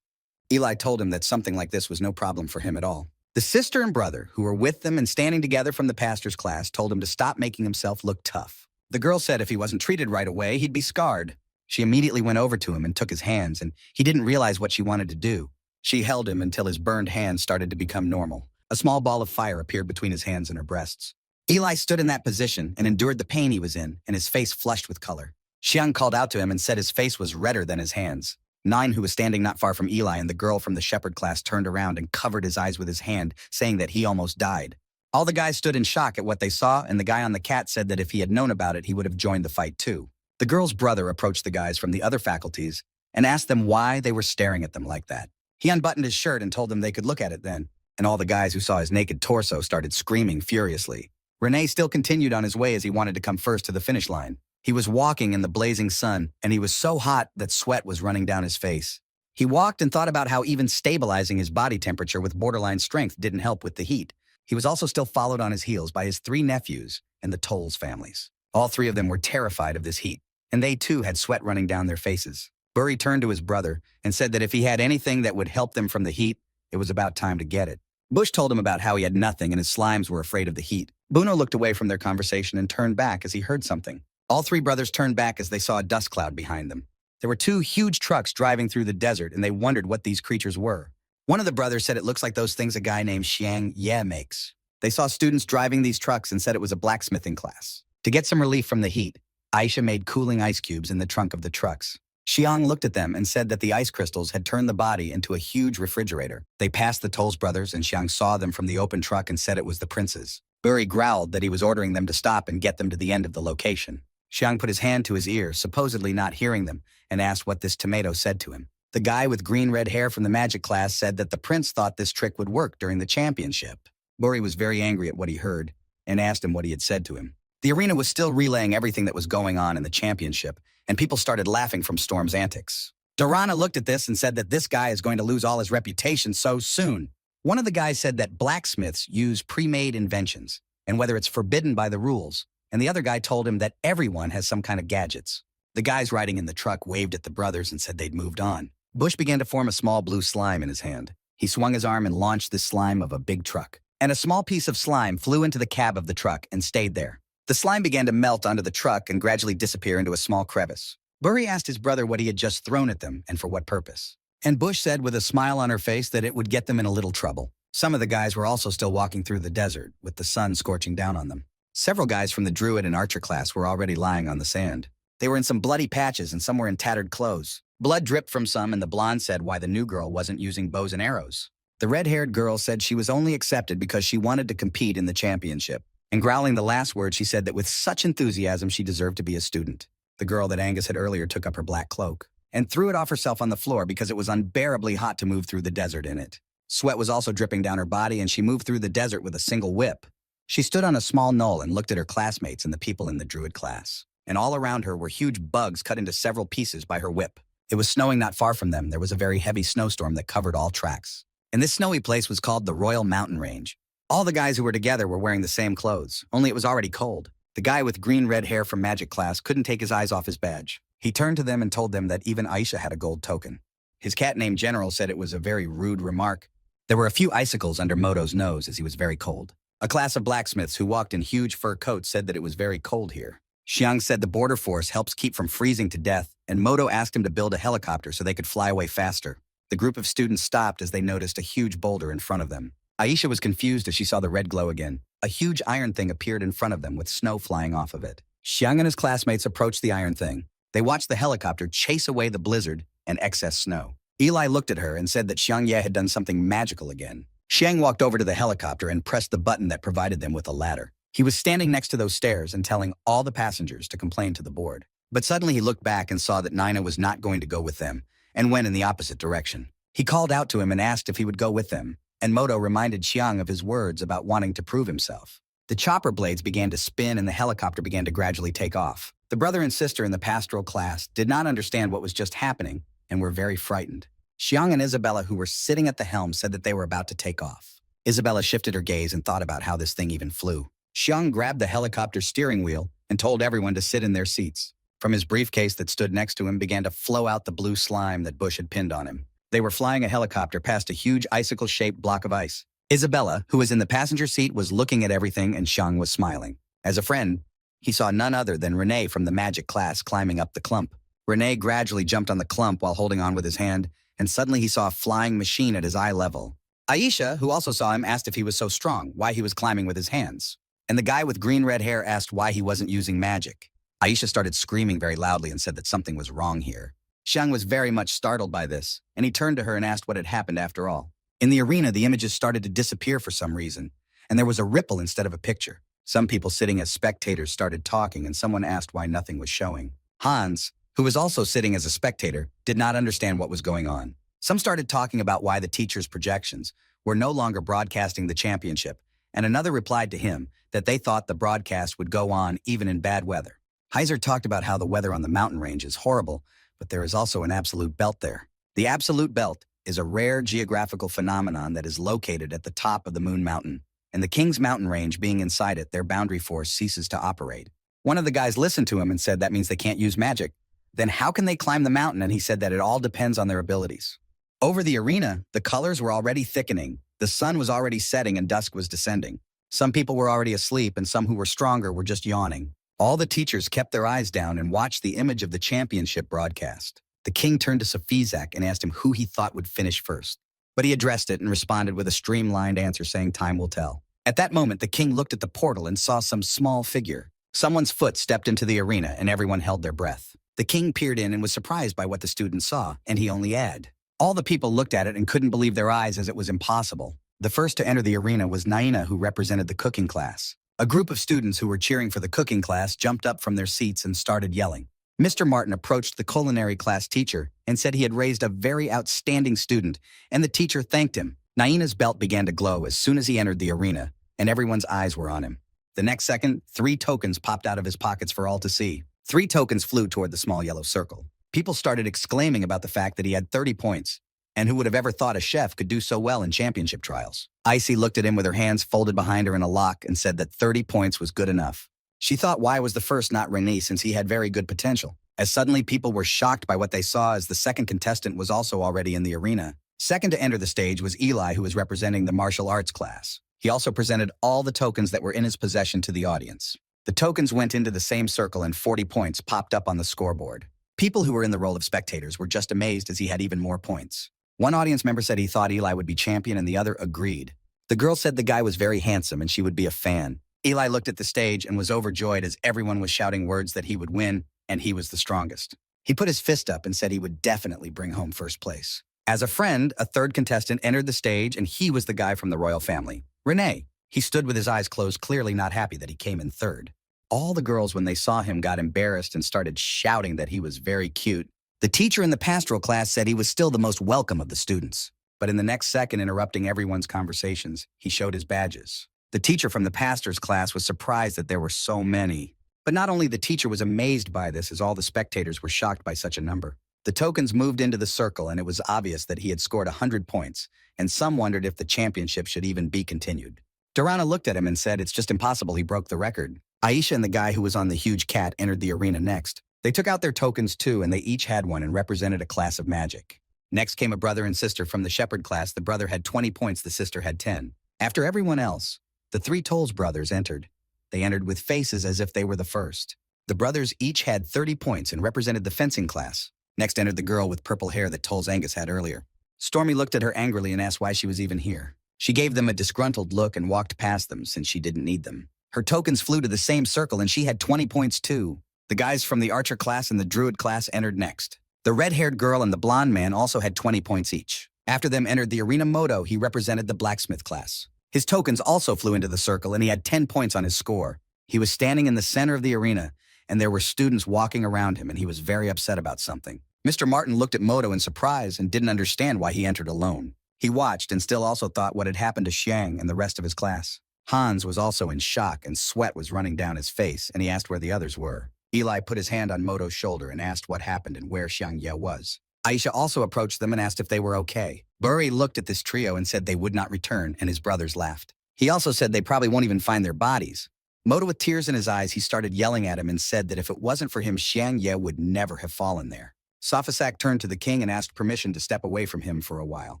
Eli told him that something like this was no problem for him at all. The sister and brother, who were with them and standing together from the pastor's class, told him to stop making himself look tough. The girl said if he wasn't treated right away, he'd be scarred. She immediately went over to him and took his hands, and he didn't realize what she wanted to do. She held him until his burned hands started to become normal. A small ball of fire appeared between his hands and her breasts. Eli stood in that position and endured the pain he was in, and his face flushed with color. Xiang called out to him and said his face was redder than his hands. Nine, who was standing not far from Eli, and the girl from the shepherd class turned around and covered his eyes with his hand, saying that he almost died. All the guys stood in shock at what they saw, and the guy on the cat said that if he had known about it, he would have joined the fight too. The girl's brother approached the guys from the other faculties and asked them why they were staring at them like that. He unbuttoned his shirt and told them they could look at it then, and all the guys who saw his naked torso started screaming furiously. Rene still continued on his way as he wanted to come first to the finish line. He was walking in the blazing sun, and he was so hot that sweat was running down his face. He walked and thought about how even stabilizing his body temperature with borderline strength didn't help with the heat. He was also still followed on his heels by his 3 nephews and the Tolls families. All 3 of them were terrified of this heat, and they too had sweat running down their faces. Burry turned to his brother and said that if he had anything that would help them from the heat, it was about time to get it. Bush told him about how he had nothing and his slimes were afraid of the heat. Bruno looked away from their conversation and turned back as he heard something. All 3 brothers turned back as they saw a dust cloud behind them. There were 2 huge trucks driving through the desert, and they wondered what these creatures were. One of the brothers said it looks like those things a guy named Xiang Ye makes. They saw students driving these trucks and said it was a blacksmithing class. To get some relief from the heat, Aisha made cooling ice cubes in the trunk of the trucks. Xiang looked at them and said that the ice crystals had turned the body into a huge refrigerator. They passed the Tolls brothers, and Xiang saw them from the open truck and said it was the princes. Burry growled that he was ordering them to stop and get them to the end of the location. Xiang put his hand to his ear, supposedly not hearing them, and asked what this tomato said to him. The guy with green-red hair from the magic class said that the prince thought this trick would work during the championship. Burry was very angry at what he heard and asked him what he had said to him. The arena was still relaying everything that was going on in the championship, and people started laughing from Storm's antics. Dorana looked at this and said that this guy is going to lose all his reputation so soon. One of the guys said that blacksmiths use pre-made inventions, and whether it's forbidden by the rules, and the other guy told him that everyone has some kind of gadgets. The guys riding in the truck waved at the brothers and said they'd moved on. Bush began to form a small blue slime in his hand. He swung his arm and launched this slime of a big truck, and a small piece of slime flew into the cab of the truck and stayed there. The slime began to melt onto the truck and gradually disappear into a small crevice. Burry asked his brother what he had just thrown at them and for what purpose. And Bush said with a smile on her face that it would get them in a little trouble. Some of the guys were also still walking through the desert, with the sun scorching down on them. Several guys from the druid and archer class were already lying on the sand. They were in some bloody patches and some were in tattered clothes. Blood dripped from some, and the blonde said why the new girl wasn't using bows and arrows. The red-haired girl said she was only accepted because she wanted to compete in the championship. And growling the last word, she said that with such enthusiasm she deserved to be a student. The girl that Angus had earlier took up her black cloak and threw it off herself on the floor because it was unbearably hot to move through the desert in it. Sweat was also dripping down her body, and she moved through the desert with a single whip. She stood on a small knoll and looked at her classmates and the people in the druid class. And all around her were huge bugs cut into several pieces by her whip. It was snowing not far from them. There was a very heavy snowstorm that covered all tracks. And this snowy place was called the Royal Mountain Range. All the guys who were together were wearing the same clothes, only it was already cold. The guy with green-red hair from magic class couldn't take his eyes off his badge. He turned to them and told them that even Aisha had a gold token. His cat named General said it was a very rude remark. There were a few icicles under Moto's nose as he was very cold. A class of blacksmiths who walked in huge fur coats said that it was very cold here. Xiang said the border force helps keep from freezing to death, and Moto asked him to build a helicopter so they could fly away faster. The group of students stopped as they noticed a huge boulder in front of them. Aisha was confused as she saw the red glow again. A huge iron thing appeared in front of them with snow flying off of it. Xiang and his classmates approached the iron thing. They watched the helicopter chase away the blizzard and excess snow. Eli looked at her and said that Xiang Ye had done something magical again. Xiang walked over to the helicopter and pressed the button that provided them with a ladder. He was standing next to those stairs and telling all the passengers to complain to the board. But suddenly he looked back and saw that Nina was not going to go with them and went in the opposite direction. He called out to him and asked if he would go with them, and Moto reminded Xiang of his words about wanting to prove himself. The chopper blades began to spin and the helicopter began to gradually take off. The brother and sister in the pastoral class did not understand what was just happening and were very frightened. Xiang and Isabella, who were sitting at the helm, said that they were about to take off. Isabella shifted her gaze and thought about how this thing even flew. Xiang grabbed the helicopter steering wheel and told everyone to sit in their seats. From his briefcase that stood next to him began to flow out the blue slime that Bush had pinned on him. They were flying a helicopter past a huge icicle-shaped block of ice. Isabella, who was in the passenger seat, was looking at everything and Xiang was smiling. As a friend, he saw none other than Renee from the magic class climbing up the clump. Renee gradually jumped on the clump while holding on with his hand, and suddenly he saw a flying machine at his eye level. Aisha, who also saw him, asked if he was so strong, why he was climbing with his hands. And the guy with green-red hair asked why he wasn't using magic. Aisha started screaming very loudly and said that something was wrong here. Xiang was very much startled by this, and he turned to her and asked what had happened after all. In the arena, the images started to disappear for some reason, and there was a ripple instead of a picture. Some people sitting as spectators started talking, and someone asked why nothing was showing. Hans, who was also sitting as a spectator, did not understand what was going on. Some started talking about why the teacher's projections were no longer broadcasting the championship, and another replied to him that they thought the broadcast would go on even in bad weather. Heiser talked about how the weather on the mountain range is horrible, but there is also an absolute belt there. The absolute belt is a rare geographical phenomenon that is located at the top of the Moon Mountain, and the King's Mountain Range being inside it, their boundary force ceases to operate. One of the guys listened to him and said that means they can't use magic. Then how can they climb the mountain? And he said that it all depends on their abilities. Over the arena, the colors were already thickening, the sun was already setting and dusk was descending. Some people were already asleep and some who were stronger were just yawning. All the teachers kept their eyes down and watched the image of the championship broadcast. The king turned to Safizak and asked him who he thought would finish first. But he addressed it and responded with a streamlined answer saying time will tell. At that moment, the king looked at the portal and saw some small figure. Someone's foot stepped into the arena and everyone held their breath. The king peered in and was surprised by what the students saw, and he only added. All the people looked at it and couldn't believe their eyes as it was impossible. The first to enter the arena was Naina, who represented the cooking class. A group of students who were cheering for the cooking class jumped up from their seats and started yelling. Mr. Martin approached the culinary class teacher and said he had raised a very outstanding student, and the teacher thanked him. Naina's belt began to glow as soon as he entered the arena, and everyone's eyes were on him. The next second, 3 tokens popped out of his pockets for all to see. 3 tokens flew toward the small yellow circle. People started exclaiming about the fact that he had 30 points, and who would have ever thought a chef could do so well in championship trials. Icy looked at him with her hands folded behind her in a lock and said that 30 points was good enough. She thought why was the first not Rene since he had very good potential. As suddenly people were shocked by what they saw as the second contestant was also already in the arena. Second to enter the stage was Eli, who was representing the martial arts class. He also presented all the tokens that were in his possession to the audience. The tokens went into the same circle and 40 points popped up on the scoreboard. People who were in the role of spectators were just amazed as he had even more points. One audience member said he thought Eli would be champion and the other agreed. The girl said the guy was very handsome and she would be a fan. Eli looked at the stage and was overjoyed as everyone was shouting words that he would win and he was the strongest. He put his fist up and said he would definitely bring home first place. As a friend, a third contestant entered the stage and he was the guy from the royal family, Rene. He stood with his eyes closed, clearly not happy that he came in third. All the girls, when they saw him, got embarrassed and started shouting that he was very cute. The teacher in the pastoral class said he was still the most welcome of the students. But in the next second, interrupting everyone's conversations, he showed his badges. The teacher from the pastor's class was surprised that there were so many. But not only the teacher was amazed by this, as all the spectators were shocked by such a number. The tokens moved into the circle, and it was obvious that he had scored 100 points, and some wondered if the championship should even be continued. Durana looked at him and said it's just impossible, he broke the record. Aisha and the guy who was on the huge cat entered the arena next. They took out their tokens too, and they each had one and represented a class of magic. Next came a brother and sister from the shepherd class. The brother had 20 points, the sister had 10. After everyone else, the 3 Tolls brothers entered. They entered with faces as if they were the first. The brothers each had 30 points and represented the fencing class. Next entered the girl with purple hair that Tolls Angus had earlier. Stormy looked at her angrily and asked why she was even here. She gave them a disgruntled look and walked past them since she didn't need them. Her tokens flew to the same circle and she had 20 points too. The guys from the archer class and the druid class entered next. The red-haired girl and the blonde man also had 20 points each. After them entered the arena Moto. He represented the blacksmith class. His tokens also flew into the circle and he had 10 points on his score. He was standing in the center of the arena and there were students walking around him and he was very upset about something. Mr. Martin looked at Moto in surprise and didn't understand why he entered alone. He watched and still also thought what had happened to Xiang and the rest of his class. Hans was also in shock and sweat was running down his face and he asked where the others were. Eli put his hand on Moto's shoulder and asked what happened and where Xiang Ye was. Aisha also approached them and asked if they were okay. Buri looked at this trio and said they would not return and his brothers laughed. He also said they probably won't even find their bodies. Moto, with tears in his eyes, he started yelling at him and said that if it wasn't for him, Xiang Ye would never have fallen there. Safasak turned to the king and asked permission to step away from him for a while.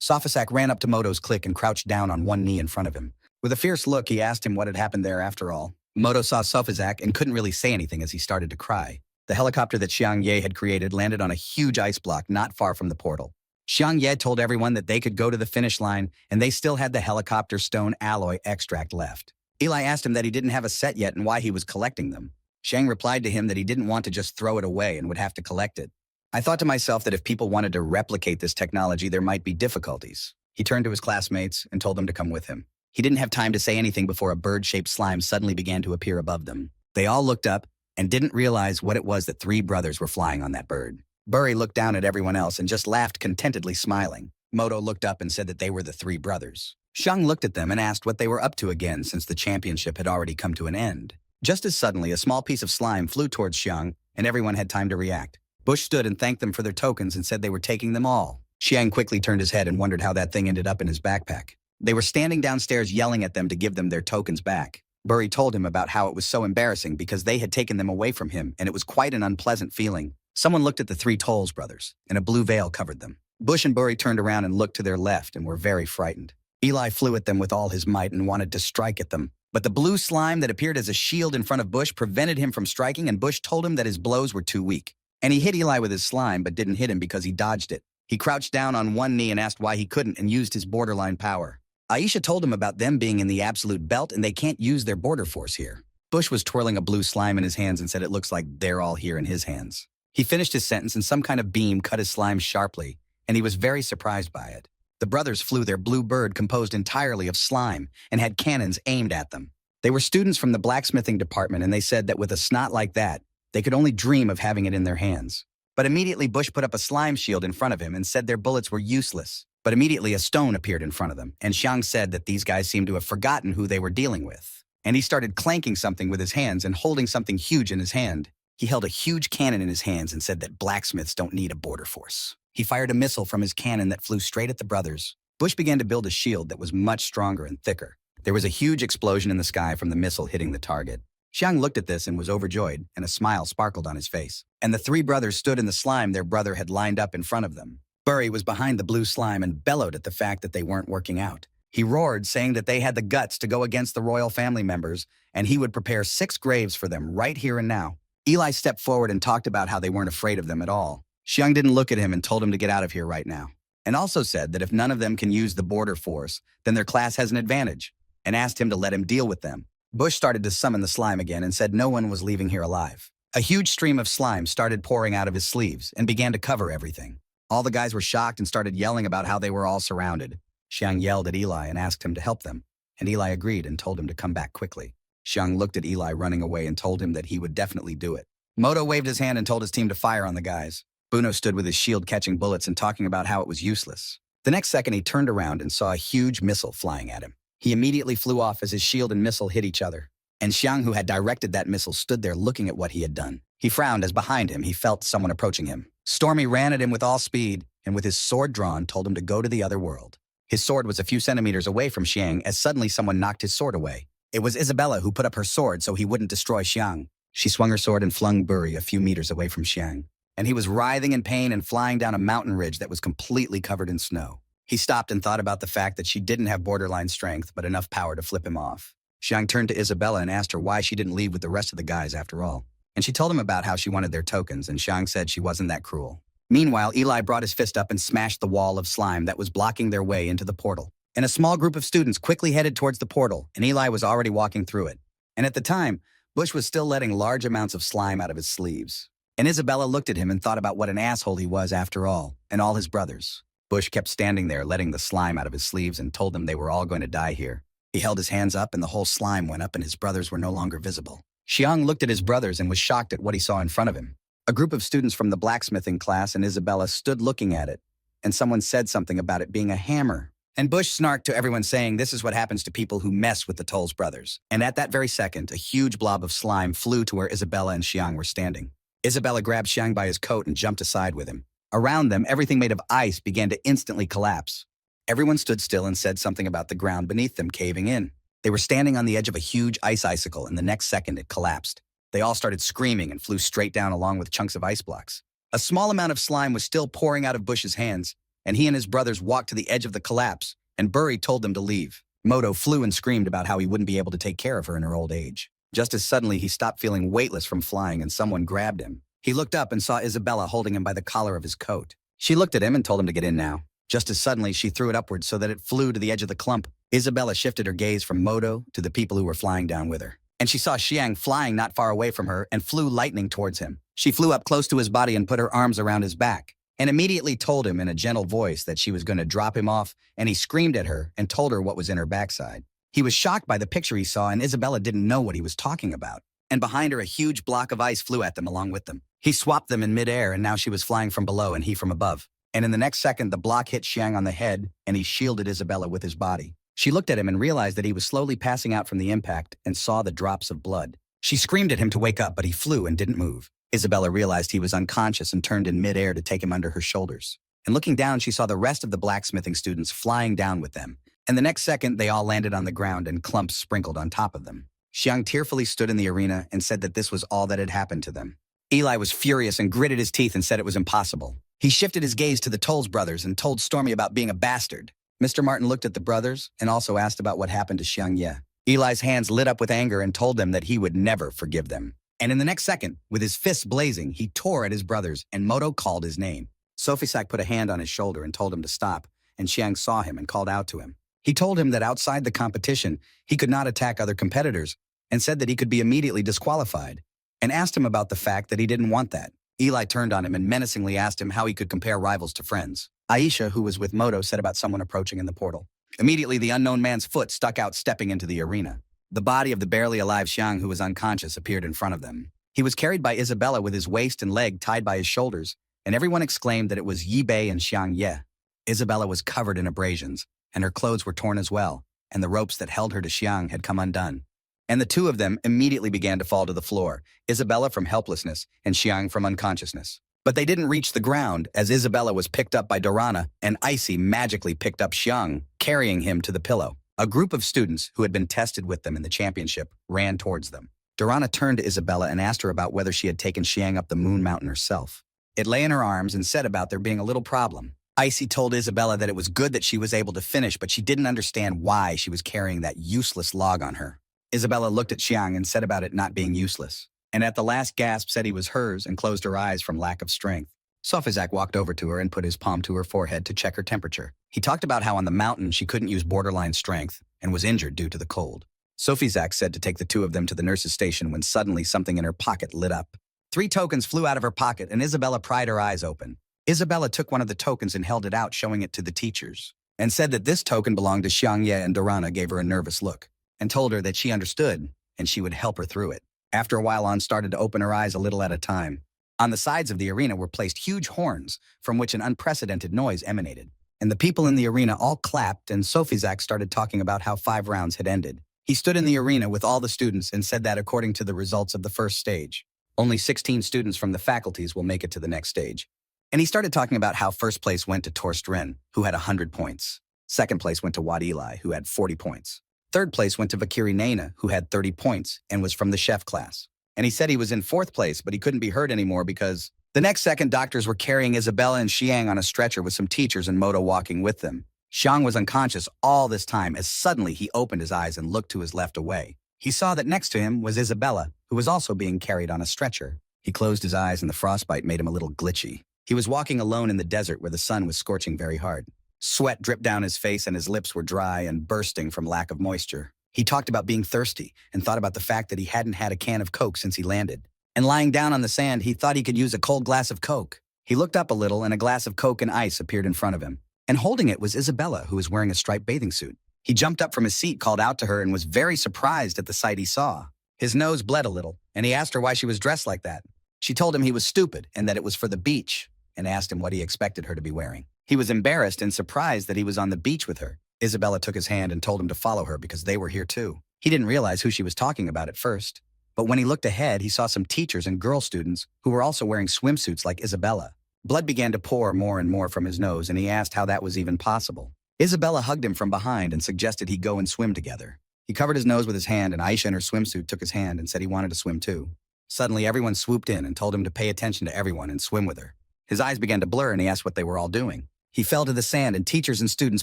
Safasak ran up to Moto's clique and crouched down on one knee in front of him. With a fierce look, he asked him what had happened there after all. Moto saw Safasak and couldn't really say anything as he started to cry. The helicopter that Xiang Ye had created landed on a huge ice block not far from the portal. Xiang Ye told everyone that they could go to the finish line and they still had the helicopter stone alloy extract left. Eli asked him that he didn't have a set yet and why he was collecting them. Xiang replied to him that he didn't want to just throw it away and would have to collect it. I thought to myself that if people wanted to replicate this technology, there might be difficulties. He turned to his classmates and told them to come with him. He didn't have time to say anything before a bird-shaped slime suddenly began to appear above them. They all looked up and didn't realize what it was that three brothers were flying on that bird. Buri looked down at everyone else and just laughed contentedly, smiling. Moto looked up and said that they were the three brothers. Xiang looked at them and asked what they were up to again since the championship had already come to an end. Just as suddenly, a small piece of slime flew towards Xiang and everyone had time to react. Bush stood and thanked them for their tokens and said they were taking them all. Xiang quickly turned his head and wondered how that thing ended up in his backpack. They were standing downstairs yelling at them to give them their tokens back. Buri told him about how it was so embarrassing because they had taken them away from him and it was quite an unpleasant feeling. Someone looked at the three Tolls brothers and a blue veil covered them. Bush and Buri turned around and looked to their left and were very frightened. Eli flew at them with all his might and wanted to strike at them. But the blue slime that appeared as a shield in front of Bush prevented him from striking and Bush told him that his blows were too weak. And he hit Eli with his slime but didn't hit him because he dodged it. He crouched down on one knee and asked why he couldn't and used his borderline power. Aisha told him about them being in the absolute belt and they can't use their border force here. Bush was twirling a blue slime in his hands and said it looks like they're all here in his hands. He finished his sentence and some kind of beam cut his slime sharply, and he was very surprised by it. The brothers flew their blue bird composed entirely of slime and had cannons aimed at them. They were students from the blacksmithing department and they said that with a snot like that, they could only dream of having it in their hands. But immediately Bush put up a slime shield in front of him and said their bullets were useless. But immediately a stone appeared in front of them, and Xiang said that these guys seemed to have forgotten who they were dealing with. And he started clanking something with his hands and holding something huge in his hand. He held a huge cannon in his hands and said that blacksmiths don't need a border force. He fired a missile from his cannon that flew straight at the brothers. Bush began to build a shield that was much stronger and thicker. There was a huge explosion in the sky from the missile hitting the target. Xiang looked at this and was overjoyed, and a smile sparkled on his face. And the three brothers stood in the slime their brother had lined up in front of them. Buri was behind the blue slime and bellowed at the fact that they weren't working out. He roared, saying that they had the guts to go against the royal family members, and he would prepare 6 graves for them right here and now. Eli stepped forward and talked about how they weren't afraid of them at all. Xiang didn't look at him and told him to get out of here right now, and also said that if none of them can use the border force, then their class has an advantage, and asked him to let him deal with them. Bush started to summon the slime again and said no one was leaving here alive. A huge stream of slime started pouring out of his sleeves and began to cover everything. All the guys were shocked and started yelling about how they were all surrounded. Xiang yelled at Eli and asked him to help them, and Eli agreed and told him to come back quickly. Xiang looked at Eli running away and told him that he would definitely do it. Moto waved his hand and told his team to fire on the guys. Buno stood with his shield catching bullets and talking about how it was useless. The next second he turned around and saw a huge missile flying at him. He immediately flew off as his shield and missile hit each other. And Xiang, who had directed that missile, stood there looking at what he had done. He frowned as behind him he felt someone approaching him. Stormy ran at him with all speed and with his sword drawn told him to go to the other world. His sword was a few centimeters away from Xiang as suddenly someone knocked his sword away. It was Isabella who put up her sword so he wouldn't destroy Xiang. She swung her sword and flung Buri a few meters away from Xiang. And he was writhing in pain and flying down a mountain ridge that was completely covered in snow. He stopped and thought about the fact that she didn't have borderline strength but enough power to flip him off. Xiang turned to Isabella and asked her why she didn't leave with the rest of the guys after all. And she told him about how she wanted their tokens, and Xiang said she wasn't that cruel. Meanwhile, Eli brought his fist up and smashed the wall of slime that was blocking their way into the portal. and a small group of students quickly headed towards the portal, and Eli was already walking through it. And at the time, Bush was still letting large amounts of slime out of his sleeves. And Isabella looked at him and thought about what an asshole he was after all, and all his brothers. Bush kept standing there, letting the slime out of his sleeves, and told them they were all going to die here. He held his hands up, and the whole slime went up, and his brothers were no longer visible. Xiang looked at his brothers and was shocked at what he saw in front of him. A group of students from the blacksmithing class and Isabella stood looking at it, and someone said something about it being a hammer. And Bush snarked to everyone, saying, "This is what happens to people who mess with the Tolls brothers." And at that very second, a huge blob of slime flew to where Isabella and Xiang were standing. Isabella grabbed Xiang by his coat and jumped aside with him. Around them, everything made of ice began to instantly collapse. Everyone stood still and said something about the ground beneath them caving in. They were standing on the edge of a huge ice icicle, and the next second it collapsed. They all started screaming and flew straight down along with chunks of ice blocks. A small amount of slime was still pouring out of Bush's hands, and he and his brothers walked to the edge of the collapse, and Burry told them to leave. Moto flew and screamed about how he wouldn't be able to take care of her in her old age. Just as suddenly he stopped feeling weightless from flying, and someone grabbed him. He looked up and saw Isabella holding him by the collar of his coat. She looked at him and told him to get in now. Just as suddenly, she threw it upwards so that it flew to the edge of the clump. Isabella shifted her gaze from Moto to the people who were flying down with her. And she saw Xiang flying not far away from her and flew lightning towards him. She flew up close to his body and put her arms around his back, and immediately told him in a gentle voice that she was going to drop him off, and he screamed at her and told her what was in her backside. He was shocked by the picture he saw, and Isabella didn't know what he was talking about. And behind her, a huge block of ice flew at them along with them. He swapped them in midair, and now she was flying from below and he from above. And in the next second, the block hit Xiang on the head, and he shielded Isabella with his body. She looked at him and realized that he was slowly passing out from the impact and saw the drops of blood. She screamed at him to wake up, but he flew and didn't move. Isabella realized he was unconscious and turned in midair to take him under her shoulders. And looking down, she saw the rest of the blacksmithing students flying down with them. And the next second, they all landed on the ground and clumps sprinkled on top of them. Xiang tearfully stood in the arena and said that this was all that had happened to them. Eli was furious and gritted his teeth and said it was impossible. He shifted his gaze to the Tolls brothers and told Stormy about being a bastard. Mr. Martin looked at the brothers and also asked about what happened to Xiang Ye. Eli's hands lit up with anger and told them that he would never forgive them. And in the next second, with his fists blazing, he tore at his brothers, and Moto called his name. Sophisak put a hand on his shoulder and told him to stop, and Xiang saw him and called out to him. He told him that outside the competition, he could not attack other competitors, and said that he could be immediately disqualified, and asked him about the fact that he didn't want that. Eli turned on him and menacingly asked him how he could compare rivals to friends. Aisha, who was with Moto, said about someone approaching in the portal. Immediately, the unknown man's foot stuck out, stepping into the arena. The body of the barely alive Xiang, who was unconscious, appeared in front of them. He was carried by Isabella with his waist and leg tied by his shoulders, and everyone exclaimed that it was Yi Bei and Xiang Ye. Isabella was covered in abrasions, and her clothes were torn as well, and the ropes that held her to Xiang had come undone. And the two of them immediately began to fall to the floor, Isabella from helplessness and Xiang from unconsciousness. But they didn't reach the ground, as Isabella was picked up by Dorana, and Icy magically picked up Xiang, carrying him to the pillow. A group of students who had been tested with them in the championship ran towards them. Dorana turned to Isabella and asked her about whether she had taken Xiang up the moon mountain herself. It lay in her arms and said about there being a little problem. Icy told Isabella that it was good that she was able to finish, but she didn't understand why she was carrying that useless log on her. Isabella looked at Xiang and said about it not being useless, and at the last gasp said he was hers and closed her eyes from lack of strength. Sofizak walked over to her and put his palm to her forehead to check her temperature. He talked about how on the mountain she couldn't use borderline strength and was injured due to the cold. Sofizak said to take the two of them to the nurse's station when suddenly something in her pocket lit up. 3 tokens flew out of her pocket and Isabella pried her eyes open. Isabella took one of the tokens and held it out, showing it to the teachers, and said that this token belonged to Xiang Ye, and Dorana gave her a nervous look and told her that she understood and she would help her through it. After a while, On started to open her eyes a little at a time. On the sides of the arena were placed huge horns from which an unprecedented noise emanated. And the people in the arena all clapped, and Sofizak started talking about how 5 rounds had ended. He stood in the arena with all the students and said that according to the results of the first stage, only 16 students from the faculties will make it to the next stage. And he started talking about how first place went to Torst Ren, who had 100 points. Second place went to Wad Eli, who had 40 points. Third place went to Vakiri Naina, who had 30 points and was from the chef class. And he said he was in 4th place, but he couldn't be heard anymore because the next second doctors were carrying Isabella and Xiang on a stretcher with some teachers and Moto walking with them. Xiang was unconscious all this time as suddenly he opened his eyes and looked to his left away. He saw that next to him was Isabella, who was also being carried on a stretcher. He closed his eyes and the frostbite made him a little glitchy. He was walking alone in the desert where the sun was scorching very hard. Sweat dripped down his face and his lips were dry and bursting from lack of moisture. He talked about being thirsty and thought about the fact that he hadn't had a can of Coke since he landed. And lying down on the sand, he thought he could use a cold glass of Coke. He looked up a little and a glass of Coke and ice appeared in front of him. And holding it was Isabella, who was wearing a striped bathing suit. He jumped up from his seat, called out to her, and was very surprised at the sight he saw. His nose bled a little, and he asked her why she was dressed like that. She told him he was stupid and that it was for the beach, and asked him what he expected her to be wearing. He was embarrassed and surprised that he was on the beach with her. Isabella took his hand and told him to follow her because they were here too. He didn't realize who she was talking about at first, but when he looked ahead, he saw some teachers and girl students who were also wearing swimsuits like Isabella. Blood began to pour more and more from his nose, and he asked how that was even possible. Isabella hugged him from behind and suggested he go and swim together. He covered his nose with his hand, and Aisha in her swimsuit took his hand and said he wanted to swim too. Suddenly, everyone swooped in and told him to pay attention to everyone and swim with her. His eyes began to blur, and he asked what they were all doing. He fell to the sand, and teachers and students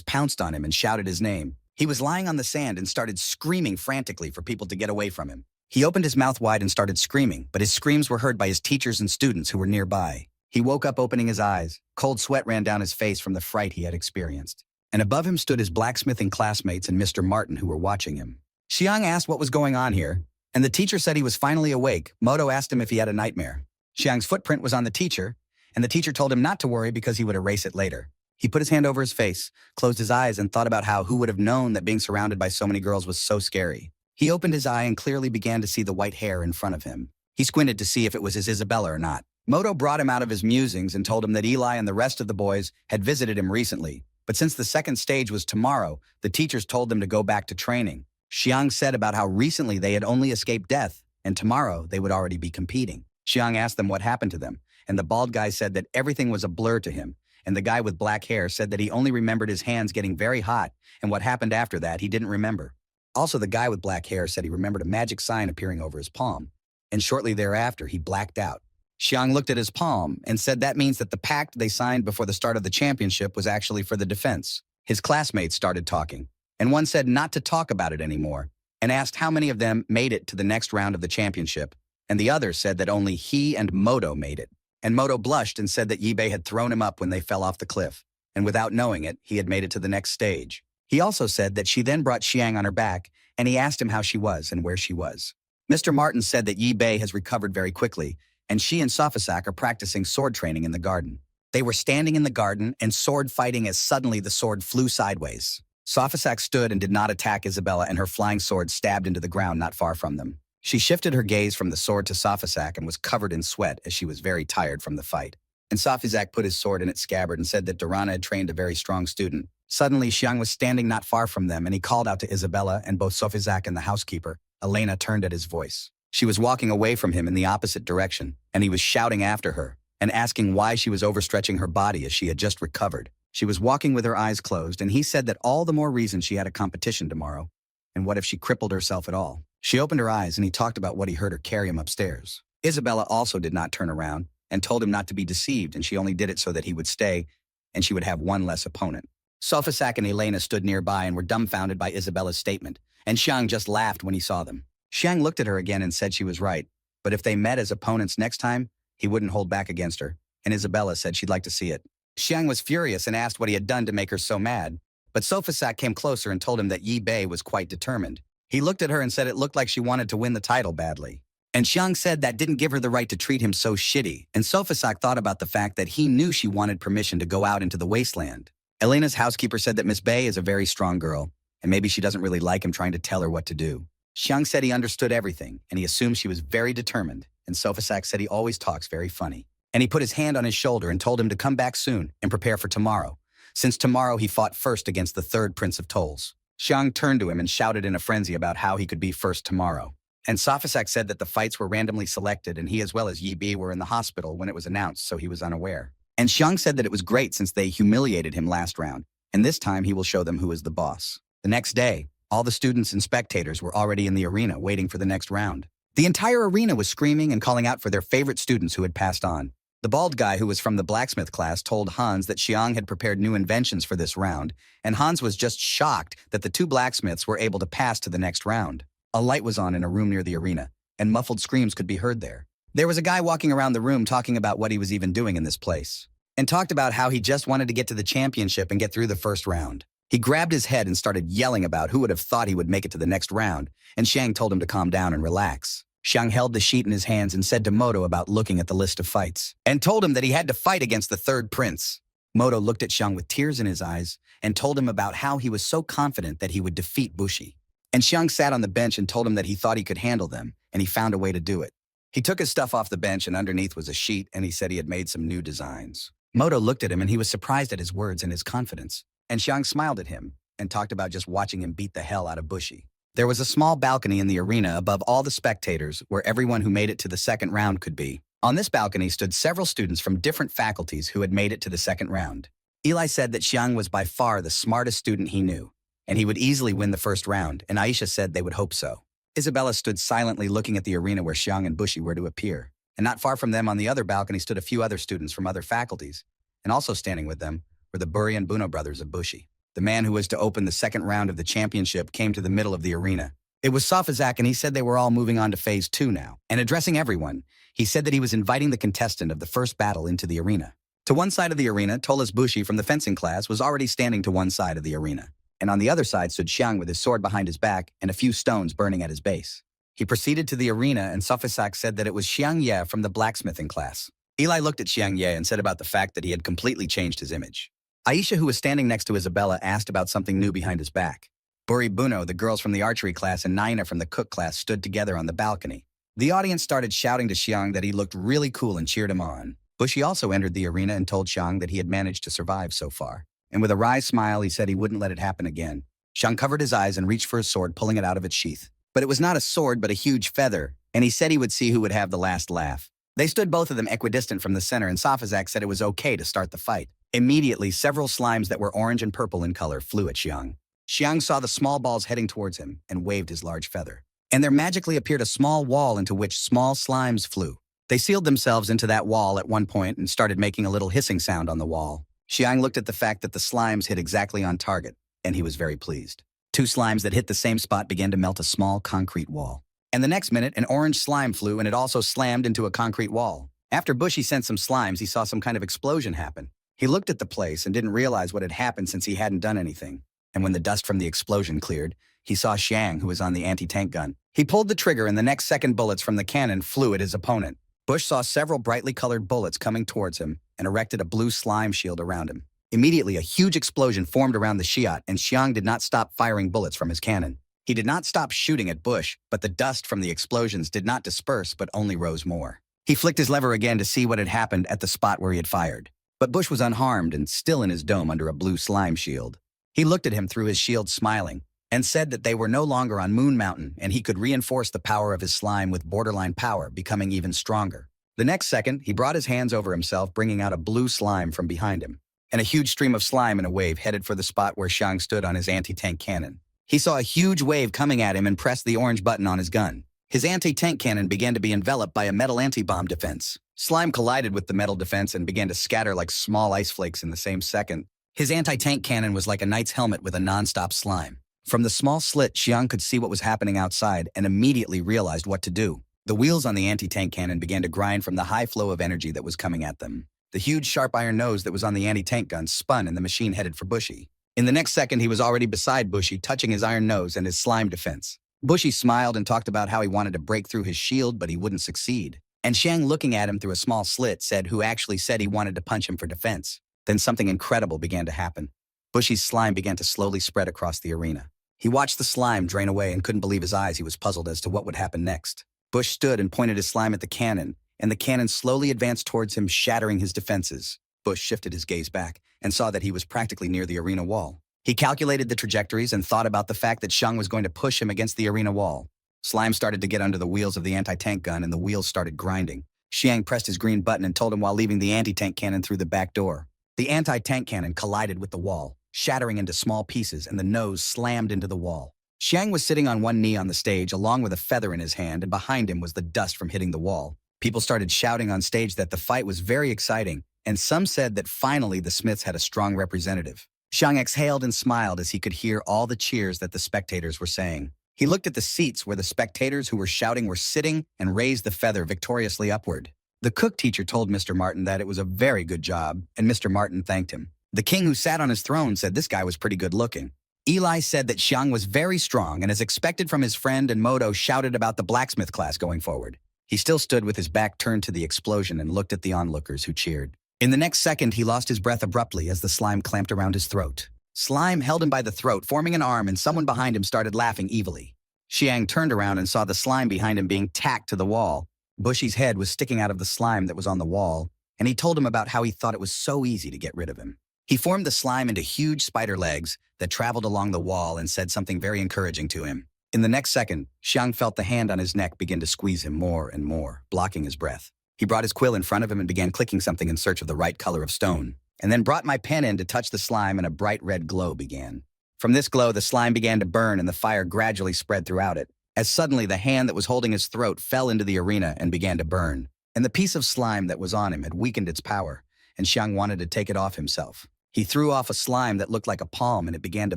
pounced on him and shouted his name. He was lying on the sand and started screaming frantically for people to get away from him. He opened his mouth wide and started screaming, but his screams were heard by his teachers and students who were nearby. He woke up opening his eyes. Cold sweat ran down his face from the fright he had experienced. And above him stood his blacksmithing classmates and Mr. Martin, who were watching him. Xiang asked what was going on here, and the teacher said he was finally awake. Moto asked him if he had a nightmare. Xiang's footprint was on the teacher, and the teacher told him not to worry because he would erase it later. He put his hand over his face, closed his eyes, and thought about how who would have known that being surrounded by so many girls was so scary. He opened his eye and clearly began to see the white hair in front of him. He squinted to see if it was his Isabella or not. Moto brought him out of his musings and told him that Eli and the rest of the boys had visited him recently, but since the second stage was tomorrow, the teachers told them to go back to training. Xiang said about how recently they had only escaped death, and tomorrow they would already be competing. Xiang asked them what happened to them, and the bald guy said that everything was a blur to him, and the guy with black hair said that he only remembered his hands getting very hot, and what happened after that he didn't remember. Also, the guy with black hair said he remembered a magic sign appearing over his palm, and shortly thereafter he blacked out. Xiang looked at his palm and said that means that the pact they signed before the start of the championship was actually for the defense. His classmates started talking, and one said not to talk about it anymore, and asked how many of them made it to the next round of the championship, and the other said that only he and Moto made it. And Moto blushed and said that Yibei had thrown him up when they fell off the cliff, and without knowing it, he had made it to the next stage. He also said that she then brought Xiang on her back, and he asked him how she was and where she was. Mr. Martin said that Yibei has recovered very quickly, and she and Sofasak are practicing sword training in the garden. They were standing in the garden and sword fighting as suddenly the sword flew sideways. Sofasak stood and did not attack Isabella, and her flying sword stabbed into the ground not far from them. She shifted her gaze from the sword to Sofasak and was covered in sweat as she was very tired from the fight. And Sofasak put his sword in its scabbard and said that Durana had trained a very strong student. Suddenly, Xiang was standing not far from them, and he called out to Isabella, and both Sofasak and the housekeeper, Elena, turned at his voice. She was walking away from him in the opposite direction, and he was shouting after her and asking why she was overstretching her body as she had just recovered. She was walking with her eyes closed, and he said that all the more reason she had a competition tomorrow. And what if she crippled herself at all? She opened her eyes, and he talked about what he heard her carry him upstairs. Isabella also did not turn around and told him not to be deceived, and she only did it so that he would stay, and she would have one less opponent. Sofasak and Elena stood nearby and were dumbfounded by Isabella's statement, and Xiang just laughed when he saw them. Xiang looked at her again and said she was right, but if they met as opponents next time, he wouldn't hold back against her, and Isabella said she'd like to see it. Xiang was furious and asked what he had done to make her so mad, but Sofasak came closer and told him that Yi Bei was quite determined. He looked at her and said it looked like she wanted to win the title badly. And Xiang said that didn't give her the right to treat him so shitty, and Sofasak thought about the fact that he knew she wanted permission to go out into the wasteland. Elena's housekeeper said that Miss Bei is a very strong girl, and maybe she doesn't really like him trying to tell her what to do. Xiang said he understood everything, and he assumed she was very determined, and Sofasak said he always talks very funny. And he put his hand on his shoulder and told him to come back soon and prepare for tomorrow, since tomorrow he fought first against the third Prince of Tolls. Xiang turned to him and shouted in a frenzy about how he could be first tomorrow. And Sofasak said that the fights were randomly selected, and he as well as Yi Bei were in the hospital when it was announced, so he was unaware. And Xiang said that it was great since they humiliated him last round, and this time he will show them who is the boss. The next day, all the students and spectators were already in the arena waiting for the next round. The entire arena was screaming and calling out for their favorite students who had passed on. The bald guy who was from the blacksmith class told Hans that Xiang had prepared new inventions for this round, and Hans was just shocked that the two blacksmiths were able to pass to the next round. A light was on in a room near the arena, and muffled screams could be heard there. There was a guy walking around the room talking about what he was even doing in this place. and talked about how he just wanted to get to the championship and get through the first round. He grabbed his head and started yelling about who would have thought he would make it to the next round, and Xiang told him to calm down and relax. Xiang held the sheet in his hands and said to Moto about looking at the list of fights, and told him that he had to fight against the third prince. Moto looked at Xiang with tears in his eyes and told him about how he was so confident that he would defeat Bushi. And Xiang sat on the bench and told him that he thought he could handle them, and he found a way to do it. He took his stuff off the bench, and underneath was a sheet, and he said he had made some new designs. Moto looked at him, and he was surprised at his words and his confidence. And Xiang smiled at him and talked about just watching him beat the hell out of Bushi. There was a small balcony in the arena above all the spectators where everyone who made it to the second round could be. On this balcony stood several students from different faculties who had made it to the second round. Eli said that Xiang was by far the smartest student he knew, and he would easily win the first round, and Aisha said they would hope so. Isabella stood silently looking at the arena where Xiang and Bushi were to appear, and not far from them on the other balcony stood a few other students from other faculties, and also standing with them were the Buri and Buno brothers of Bushi. The man who was to open the second round of the championship came to the middle of the arena. It was Safazak, and he said they were all moving on to phase 2 now. And addressing everyone, he said that he was inviting the contestant of the first battle into the arena. To one side of the arena, Tolas Bushi from the fencing class was already standing to one side of the arena. And on the other side stood Xiang with his sword behind his back and a few stones burning at his base. He proceeded to the arena, and Safazak said that it was Xiang Ye from the blacksmithing class. Eli looked at Xiang Ye and said about the fact that he had completely changed his image. Aisha, who was standing next to Isabella, asked about something new behind his back. Buri Buno, the girls from the archery class, and Naina from the cook class stood together on the balcony. The audience started shouting to Xiang that he looked really cool and cheered him on. Bushi also entered the arena and told Xiang that he had managed to survive so far. And with a wry smile, he said he wouldn't let it happen again. Xiang covered his eyes and reached for his sword, pulling it out of its sheath. But it was not a sword, but a huge feather, and he said he would see who would have the last laugh. They stood both of them equidistant from the center, and Safazak said it was okay to start the fight. Immediately, several slimes that were orange and purple in color flew at Xiang. Xiang saw the small balls heading towards him and waved his large feather. And there magically appeared a small wall into which small slimes flew. They sealed themselves into that wall at one point and started making a little hissing sound on the wall. Xiang looked at the fact that the slimes hit exactly on target, and he was very pleased. 2 slimes that hit the same spot began to melt a small concrete wall. And the next minute, an orange slime flew, and it also slammed into a concrete wall. After Bushi sent some slimes, he saw some kind of explosion happen. He looked at the place and didn't realize what had happened since he hadn't done anything. And when the dust from the explosion cleared, he saw Xiang, who was on the anti-tank gun. He pulled the trigger, and the next second bullets from the cannon flew at his opponent. Bush saw several brightly colored bullets coming towards him and erected a blue slime shield around him. Immediately, a huge explosion formed around the Shiat, and Xiang did not stop firing bullets from his cannon. He did not stop shooting at Bush, but the dust from the explosions did not disperse but only rose more. He flicked his lever again to see what had happened at the spot where he had fired. But Bush was unharmed and still in his dome under a blue slime shield. He looked at him through his shield smiling and said that they were no longer on Moon Mountain and he could reinforce the power of his slime with borderline power, becoming even stronger. The next second, he brought his hands over himself, bringing out a blue slime from behind him. And a huge stream of slime in a wave headed for the spot where Xiang stood on his anti-tank cannon. He saw a huge wave coming at him and pressed the orange button on his gun. His anti-tank cannon began to be enveloped by a metal anti-bomb defense. Slime collided with the metal defense and began to scatter like small ice flakes in the same second. His anti-tank cannon was like a knight's helmet with a non-stop slime. From the small slit, Xiang could see what was happening outside and immediately realized what to do. The wheels on the anti-tank cannon began to grind from the high flow of energy that was coming at them. The huge sharp iron nose that was on the anti-tank gun spun and the machine headed for Bushi. In the next second, he was already beside Bushi, touching his iron nose and his slime defense. Bushi smiled and talked about how he wanted to break through his shield, but he wouldn't succeed. And Xiang, looking at him through a small slit, said who actually said he wanted to punch him for defense. Then something incredible began to happen. Bushi's slime began to slowly spread across the arena. He watched the slime drain away and couldn't believe his eyes. He was puzzled as to what would happen next. Bush stood and pointed his slime at the cannon, and the cannon slowly advanced towards him, shattering his defenses. Bush shifted his gaze back and saw that he was practically near the arena wall. He calculated the trajectories and thought about the fact that Xiang was going to push him against the arena wall. Slime started to get under the wheels of the anti-tank gun, and the wheels started grinding. Xiang pressed his green button and told him while leaving the anti-tank cannon through the back door. The anti-tank cannon collided with the wall, shattering into small pieces, and the nose slammed into the wall. Xiang was sitting on one knee on the stage along with a feather in his hand, and behind him was the dust from hitting the wall. People started shouting on stage that the fight was very exciting, and some said that finally the Smiths had a strong representative. Xiang exhaled and smiled as he could hear all the cheers that the spectators were saying. He looked at the seats where the spectators who were shouting were sitting and raised the feather victoriously upward. The cook teacher told Mr. Martin that it was a very good job, and Mr. Martin thanked him. The king who sat on his throne said this guy was pretty good looking. Eli said that Xiang was very strong and as expected from his friend, and Moto shouted about the blacksmith class going forward. He still stood with his back turned to the explosion and looked at the onlookers who cheered. In the next second, he lost his breath abruptly as the slime clamped around his throat. Slime held him by the throat, forming an arm, and someone behind him started laughing evilly. Xiang turned around and saw the slime behind him being tacked to the wall. Bushy's head was sticking out of the slime that was on the wall, and he told him about how he thought it was so easy to get rid of him. He formed the slime into huge spider legs that traveled along the wall and said something very encouraging to him. In the next second, Xiang felt the hand on his neck begin to squeeze him more and more, blocking his breath. He brought his quill in front of him and began clicking something in search of the right color of stone, and then brought my pen in to touch the slime, and a bright red glow began. From this glow, the slime began to burn and the fire gradually spread throughout it, as suddenly the hand that was holding his throat fell into the arena and began to burn. And the piece of slime that was on him had weakened its power, and Xiang wanted to take it off himself. He threw off a slime that looked like a palm, and it began to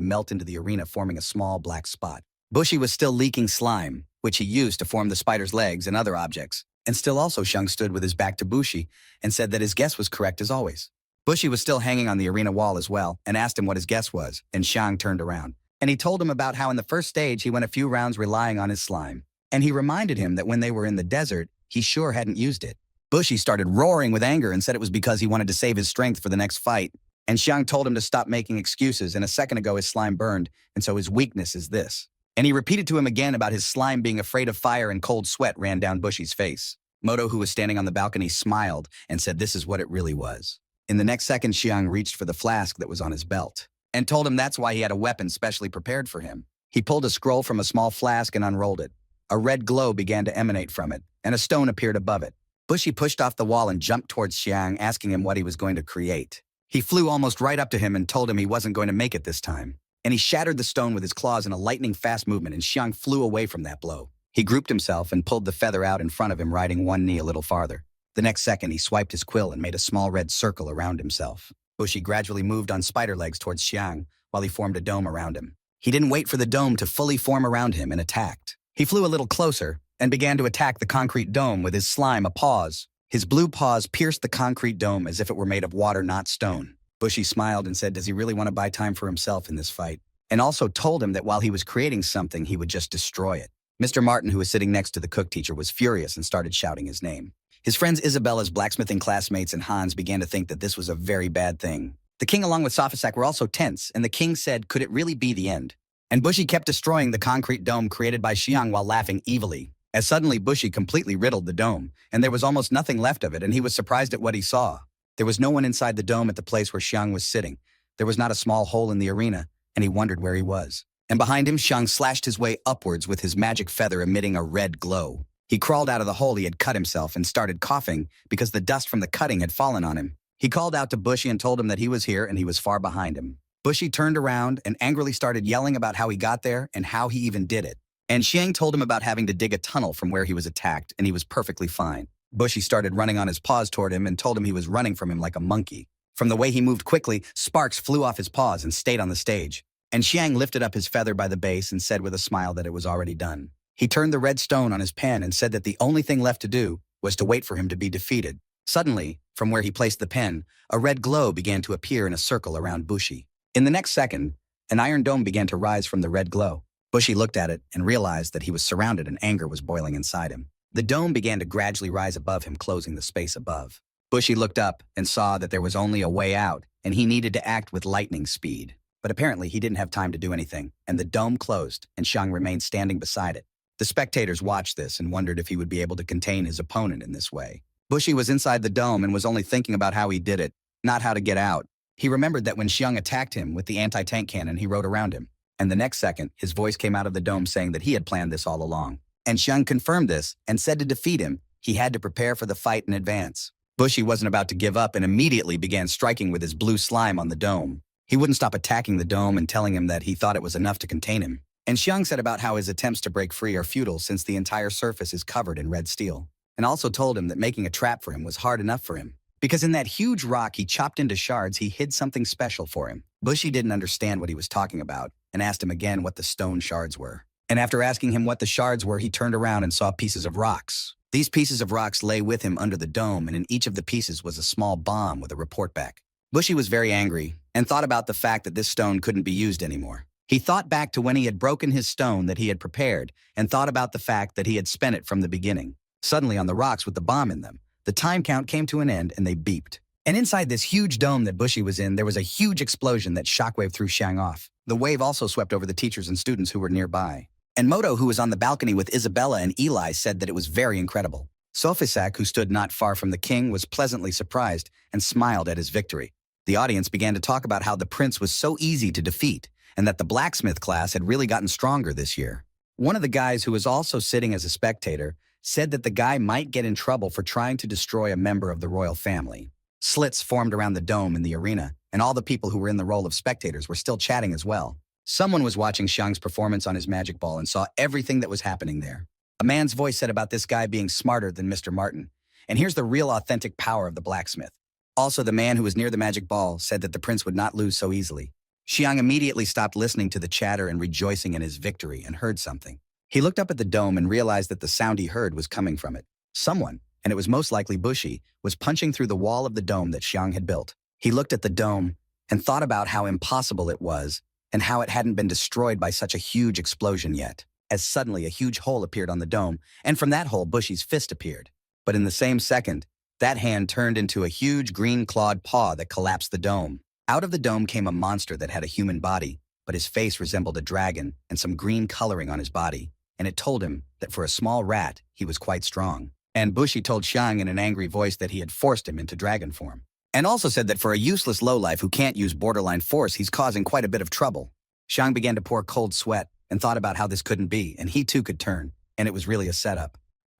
melt into the arena, forming a small black spot. Bushy was still leaking slime, which he used to form the spider's legs and other objects. And still also Xiang stood with his back to Bushy and said that his guess was correct as always. Bushy was still hanging on the arena wall as well and asked him what his guess was, and Xiang turned around. And he told him about how in the first stage he went a few rounds relying on his slime. And he reminded him that when they were in the desert, he sure hadn't used it. Bushy started roaring with anger and said it was because he wanted to save his strength for the next fight. And Xiang told him to stop making excuses, and a second ago his slime burned, and so his weakness is this. And he repeated to him again about his slime being afraid of fire, and cold sweat ran down Bushy's face. Moto, who was standing on the balcony, smiled and said this is what it really was. In the next second, Xiang reached for the flask that was on his belt and told him that's why he had a weapon specially prepared for him. He pulled a scroll from a small flask and unrolled it. A red glow began to emanate from it, and a stone appeared above it. Bushy pushed off the wall and jumped towards Xiang, asking him what he was going to create. He flew almost right up to him and told him he wasn't going to make it this time. And he shattered the stone with his claws in a lightning-fast movement, and Xiang flew away from that blow. He grouped himself and pulled the feather out in front of him, riding one knee a little farther. The next second, he swiped his quill and made a small red circle around himself. Bushy gradually moved on spider legs towards Xiang while he formed a dome around him. He didn't wait for the dome to fully form around him and attacked. He flew a little closer and began to attack the concrete dome with his slime paws. His blue paws pierced the concrete dome as if it were made of water, not stone. Bushy smiled and said, does he really want to buy time for himself in this fight? And also told him that while he was creating something, he would just destroy it. Mr. Martin, who was sitting next to the cook teacher, was furious and started shouting his name. His friends Isabella's blacksmithing classmates and Hans began to think that this was a very bad thing. The king along with Sophisak were also tense, and the king said, could it really be the end? And Bushy kept destroying the concrete dome created by Xiang while laughing evilly, as suddenly Bushy completely riddled the dome, and there was almost nothing left of it, and he was surprised at what he saw. There was no one inside the dome at the place where Xiang was sitting. There was not a small hole in the arena, and he wondered where he was. And behind him, Xiang slashed his way upwards with his magic feather emitting a red glow. He crawled out of the hole he had cut himself and started coughing because the dust from the cutting had fallen on him. He called out to Bushy and told him that he was here and he was far behind him. Bushy turned around and angrily started yelling about how he got there and how he even did it. And Xiang told him about having to dig a tunnel from where he was attacked, and he was perfectly fine. Bushy started running on his paws toward him and told him he was running from him like a monkey. From the way he moved quickly, sparks flew off his paws and stayed on the stage. And Xiang lifted up his feather by the base and said with a smile that it was already done. He turned the red stone on his pen and said that the only thing left to do was to wait for him to be defeated. Suddenly, from where he placed the pen, a red glow began to appear in a circle around Bushy. In the next second, an iron dome began to rise from the red glow. Bushy looked at it and realized that he was surrounded and anger was boiling inside him. The dome began to gradually rise above him, closing the space above. Bushy looked up and saw that there was only a way out, and he needed to act with lightning speed. But apparently he didn't have time to do anything, and the dome closed, and Xiang remained standing beside it. The spectators watched this and wondered if he would be able to contain his opponent in this way. Bushy was inside the dome and was only thinking about how he did it, not how to get out. He remembered that when Xiang attacked him with the anti-tank cannon, he rode around him. And the next second, his voice came out of the dome saying that he had planned this all along. And Xiang confirmed this and said to defeat him, he had to prepare for the fight in advance. Bushy wasn't about to give up and immediately began striking with his blue slime on the dome. He wouldn't stop attacking the dome and telling him that he thought it was enough to contain him. And Xiang said about how his attempts to break free are futile since the entire surface is covered in red steel. And also told him that making a trap for him was hard enough for him. Because in that huge rock he chopped into shards, he hid something special for him. Bushy didn't understand what he was talking about and asked him again what the stone shards were. And after asking him what the shards were, he turned around and saw pieces of rocks. These pieces of rocks lay with him under the dome, and in each of the pieces was a small bomb with a report back. Bushi was very angry and thought about the fact that this stone couldn't be used anymore. He thought back to when he had broken his stone that he had prepared and thought about the fact that he had spent it from the beginning. Suddenly, on the rocks with the bomb in them, the time count came to an end and they beeped. And inside this huge dome that Bushi was in, there was a huge explosion that shockwave threw Xiang off. The wave also swept over the teachers and students who were nearby. And Moto, who was on the balcony with Isabella and Eli, said that it was very incredible. Sofisak, who stood not far from the king, was pleasantly surprised and smiled at his victory. The audience began to talk about how the prince was so easy to defeat and that the blacksmith class had really gotten stronger this year. One of the guys, who was also sitting as a spectator, said that the guy might get in trouble for trying to destroy a member of the royal family. Slits formed around the dome in the arena, and all the people who were in the role of spectators were still chatting as well. Someone was watching Xiang's performance on his magic ball and saw everything that was happening there. A man's voice said about this guy being smarter than Mr. Martin. And here's the real authentic power of the blacksmith. Also, the man who was near the magic ball said that the prince would not lose so easily. Xiang immediately stopped listening to the chatter and rejoicing in his victory and heard something. He looked up at the dome and realized that the sound he heard was coming from it. Someone, and it was most likely Bushi, was punching through the wall of the dome that Xiang had built. He looked at the dome and thought about how impossible it was and how it hadn't been destroyed by such a huge explosion yet, as suddenly a huge hole appeared on the dome, and from that hole Bushi's fist appeared. But in the same second, that hand turned into a huge green-clawed paw that collapsed the dome. Out of the dome came a monster that had a human body, but his face resembled a dragon and some green coloring on his body, and it told him that for a small rat, he was quite strong. And Bushi told Xiang in an angry voice that he had forced him into dragon form. And also said that for a useless lowlife who can't use borderline force, he's causing quite a bit of trouble. Xiang began to pour cold sweat and thought about how this couldn't be, and he too could turn, and it was really a setup.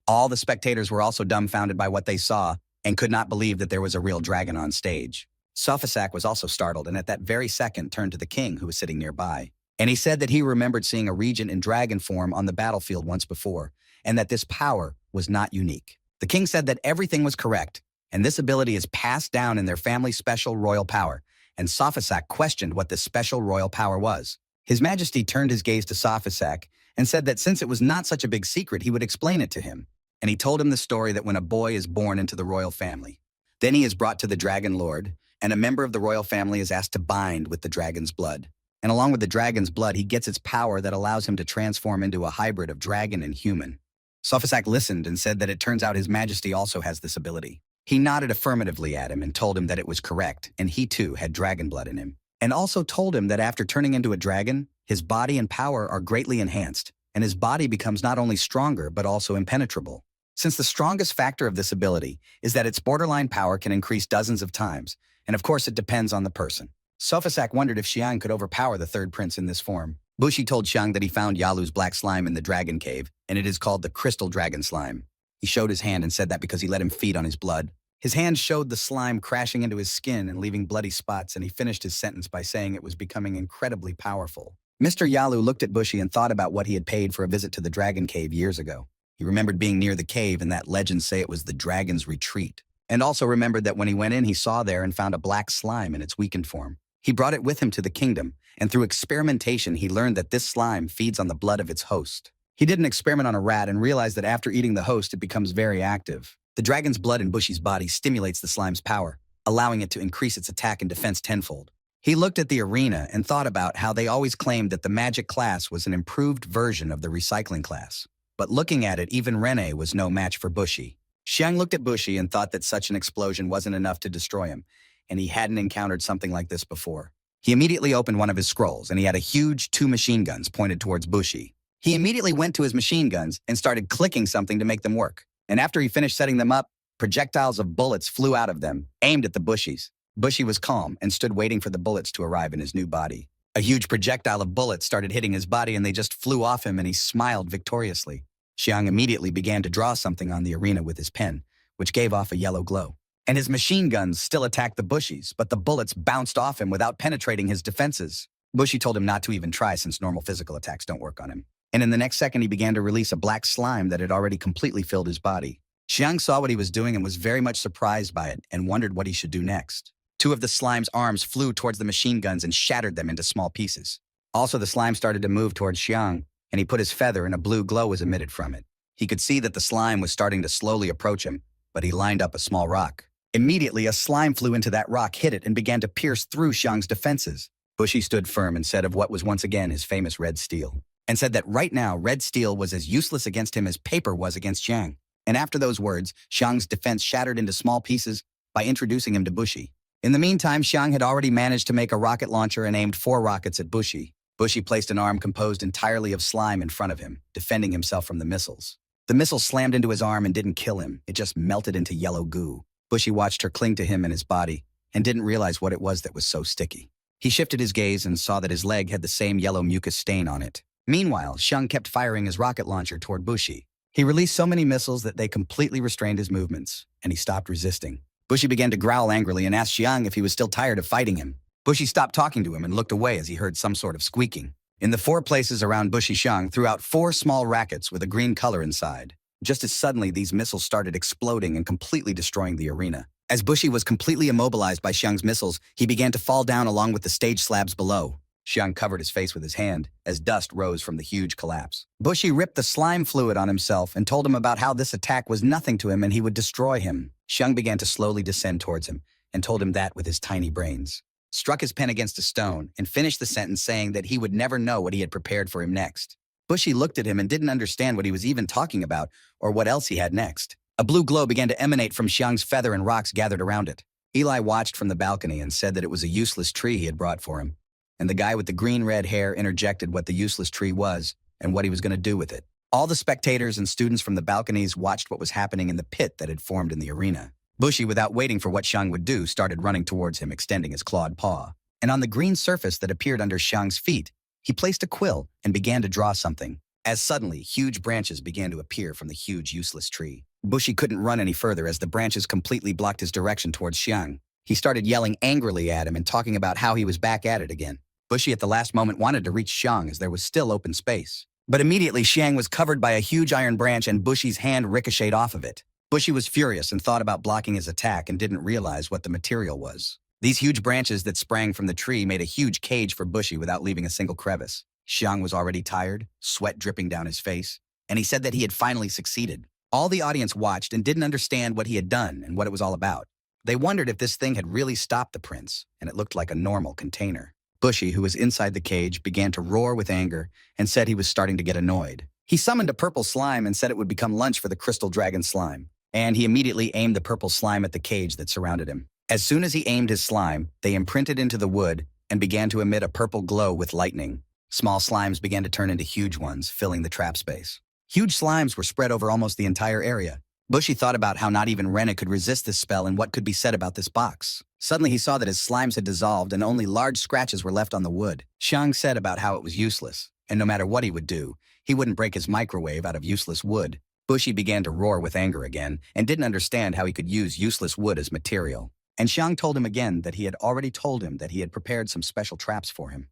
All the spectators were also dumbfounded by what they saw and could not believe that there was a real dragon on stage. Sofisak was also startled and at that very second turned to the king, who was sitting nearby. And he said that he remembered seeing a regent in dragon form on the battlefield once before, and that this power was not unique. The king said that everything was correct, and this ability is passed down in their family's special royal power, and Sofisak questioned what this special royal power was. His Majesty turned his gaze to Sofisak and said that since it was not such a big secret, he would explain it to him. And he told him the story that when a boy is born into the royal family, then he is brought to the Dragon Lord, and a member of the royal family is asked to bind with the dragon's blood. And along with the dragon's blood, he gets its power that allows him to transform into a hybrid of dragon and human. Sofisak listened and said that it turns out His Majesty also has this ability. He nodded affirmatively at him and told him that it was correct, and he too had dragon blood in him. And also told him that after turning into a dragon, his body and power are greatly enhanced, and his body becomes not only stronger but also impenetrable. Since the strongest factor of this ability is that its borderline power can increase dozens of times, and of course it depends on the person. Sofisak wondered if Xiang could overpower the third prince in this form. Bushi told Xiang that he found Yalu's black slime in the dragon cave, and it is called the crystal dragon slime. He showed his hand and said that because he let him feed on his blood. His hand showed the slime crashing into his skin and leaving bloody spots, and he finished his sentence by saying it was becoming incredibly powerful. Mr. Yalu looked at Bushi and thought about what he had paid for a visit to the dragon cave years ago. He remembered being near the cave and that legends say it was the dragon's retreat, and also remembered that when he went in he saw there and found a black slime in its weakened form. He brought it with him to the kingdom, and through experimentation he learned that this slime feeds on the blood of its host. He did an experiment on a rat and realized that after eating the host it becomes very active. The dragon's blood in Bushi's body stimulates the slime's power, allowing it to increase its attack and defense tenfold. He looked at the arena and thought about how they always claimed that the magic class was an improved version of the recycling class. But looking at it, even Rene was no match for Bushi. Xiang looked at Bushi and thought that such an explosion wasn't enough to destroy him, and he hadn't encountered something like this before. He immediately opened one of his scrolls, and he had a huge 2 machine guns pointed towards Bushi. He immediately went to his machine guns and started clicking something to make them work. And after he finished setting them up, projectiles of bullets flew out of them, aimed at the Bushis. Bushi was calm and stood waiting for the bullets to arrive in his new body. A huge projectile of bullets started hitting his body and they just flew off him, and he smiled victoriously. Xiang immediately began to draw something on the arena with his pen, which gave off a yellow glow. And his machine guns still attacked the Bushis, but the bullets bounced off him without penetrating his defenses. Bushi told him not to even try since normal physical attacks don't work on him. And in the next second he began to release a black slime that had already completely filled his body. Xiang saw what he was doing and was very much surprised by it and wondered what he should do next. 2 of the slime's arms flew towards the machine guns and shattered them into small pieces. Also, the slime started to move towards Xiang, and he put his feather and a blue glow was emitted from it. He could see that the slime was starting to slowly approach him, but he lined up a small rock. Immediately, a slime flew into that rock, hit it, and began to pierce through Xiang's defenses. Bushi stood firm and said of what was once again his famous red steel, and said that right now red steel was as useless against him as paper was against Xiang. And after those words, Xiang's defense shattered into small pieces by introducing him to Bushi. In the meantime, Xiang had already managed to make a rocket launcher and aimed 4 rockets at Bushi. Bushi placed an arm composed entirely of slime in front of him, defending himself from the missiles. The missile slammed into his arm and didn't kill him, it just melted into yellow goo. Bushi watched her cling to him and his body, and didn't realize what it was that was so sticky. He shifted his gaze and saw that his leg had the same yellow mucus stain on it. Meanwhile, Xiang kept firing his rocket launcher toward Bushi. He released so many missiles that they completely restrained his movements, and he stopped resisting. Bushi began to growl angrily and asked Xiang if he was still tired of fighting him. Bushi stopped talking to him and looked away as he heard some sort of squeaking. In the 4 places around Bushi, Xiang threw out 4 small rackets with a green color inside. Just as suddenly, these missiles started exploding and completely destroying the arena. As Bushi was completely immobilized by Xiang's missiles, he began to fall down along with the stage slabs below. Xiang covered his face with his hand as dust rose from the huge collapse. Bushi ripped the slime fluid on himself and told him about how this attack was nothing to him and he would destroy him. Xiang began to slowly descend towards him and told him that with his tiny brains. Struck his pen against a stone and finished the sentence saying that he would never know what he had prepared for him next. Bushi looked at him and didn't understand what he was even talking about or what else he had next. A blue glow began to emanate from Xiang's feather and rocks gathered around it. Eli watched from the balcony and said that it was a useless tree he had brought for him. And the guy with the green-red hair interjected what the useless tree was and what he was going to do with it. All the spectators and students from the balconies watched what was happening in the pit that had formed in the arena. Bushi, without waiting for what Xiang would do, started running towards him, extending his clawed paw. And on the green surface that appeared under Xiang's feet, he placed a quill and began to draw something. As suddenly, huge branches began to appear from the huge, useless tree. Bushi couldn't run any further as the branches completely blocked his direction towards Xiang. He started yelling angrily at him and talking about how he was back at it again. Bushi at the last moment wanted to reach Xiang as there was still open space. But immediately Xiang was covered by a huge iron branch and Bushi's hand ricocheted off of it. Bushi was furious and thought about blocking his attack and didn't realize what the material was. These huge branches that sprang from the tree made a huge cage for Bushi without leaving a single crevice. Xiang was already tired, sweat dripping down his face, and he said that he had finally succeeded. All the audience watched and didn't understand what he had done and what it was all about. They wondered if this thing had really stopped the prince, and it looked like a normal container. Bushi, who was inside the cage, began to roar with anger and said he was starting to get annoyed. He summoned a purple slime and said it would become lunch for the crystal dragon slime. And he immediately aimed the purple slime at the cage that surrounded him. As soon as he aimed his slime, they imprinted into the wood and began to emit a purple glow with lightning. Small slimes began to turn into huge ones, filling the trap space. Huge slimes were spread over almost the entire area. Bushi thought about how not even Rena could resist this spell and what could be said about this box. Suddenly he saw that his slimes had dissolved and only large scratches were left on the wood. Xiang said about how it was useless, and no matter what he would do, he wouldn't break his microwave out of useless wood. Bushi began to roar with anger again and didn't understand how he could use useless wood as material. And Xiang told him again that he had already told him that he had prepared some special traps for him.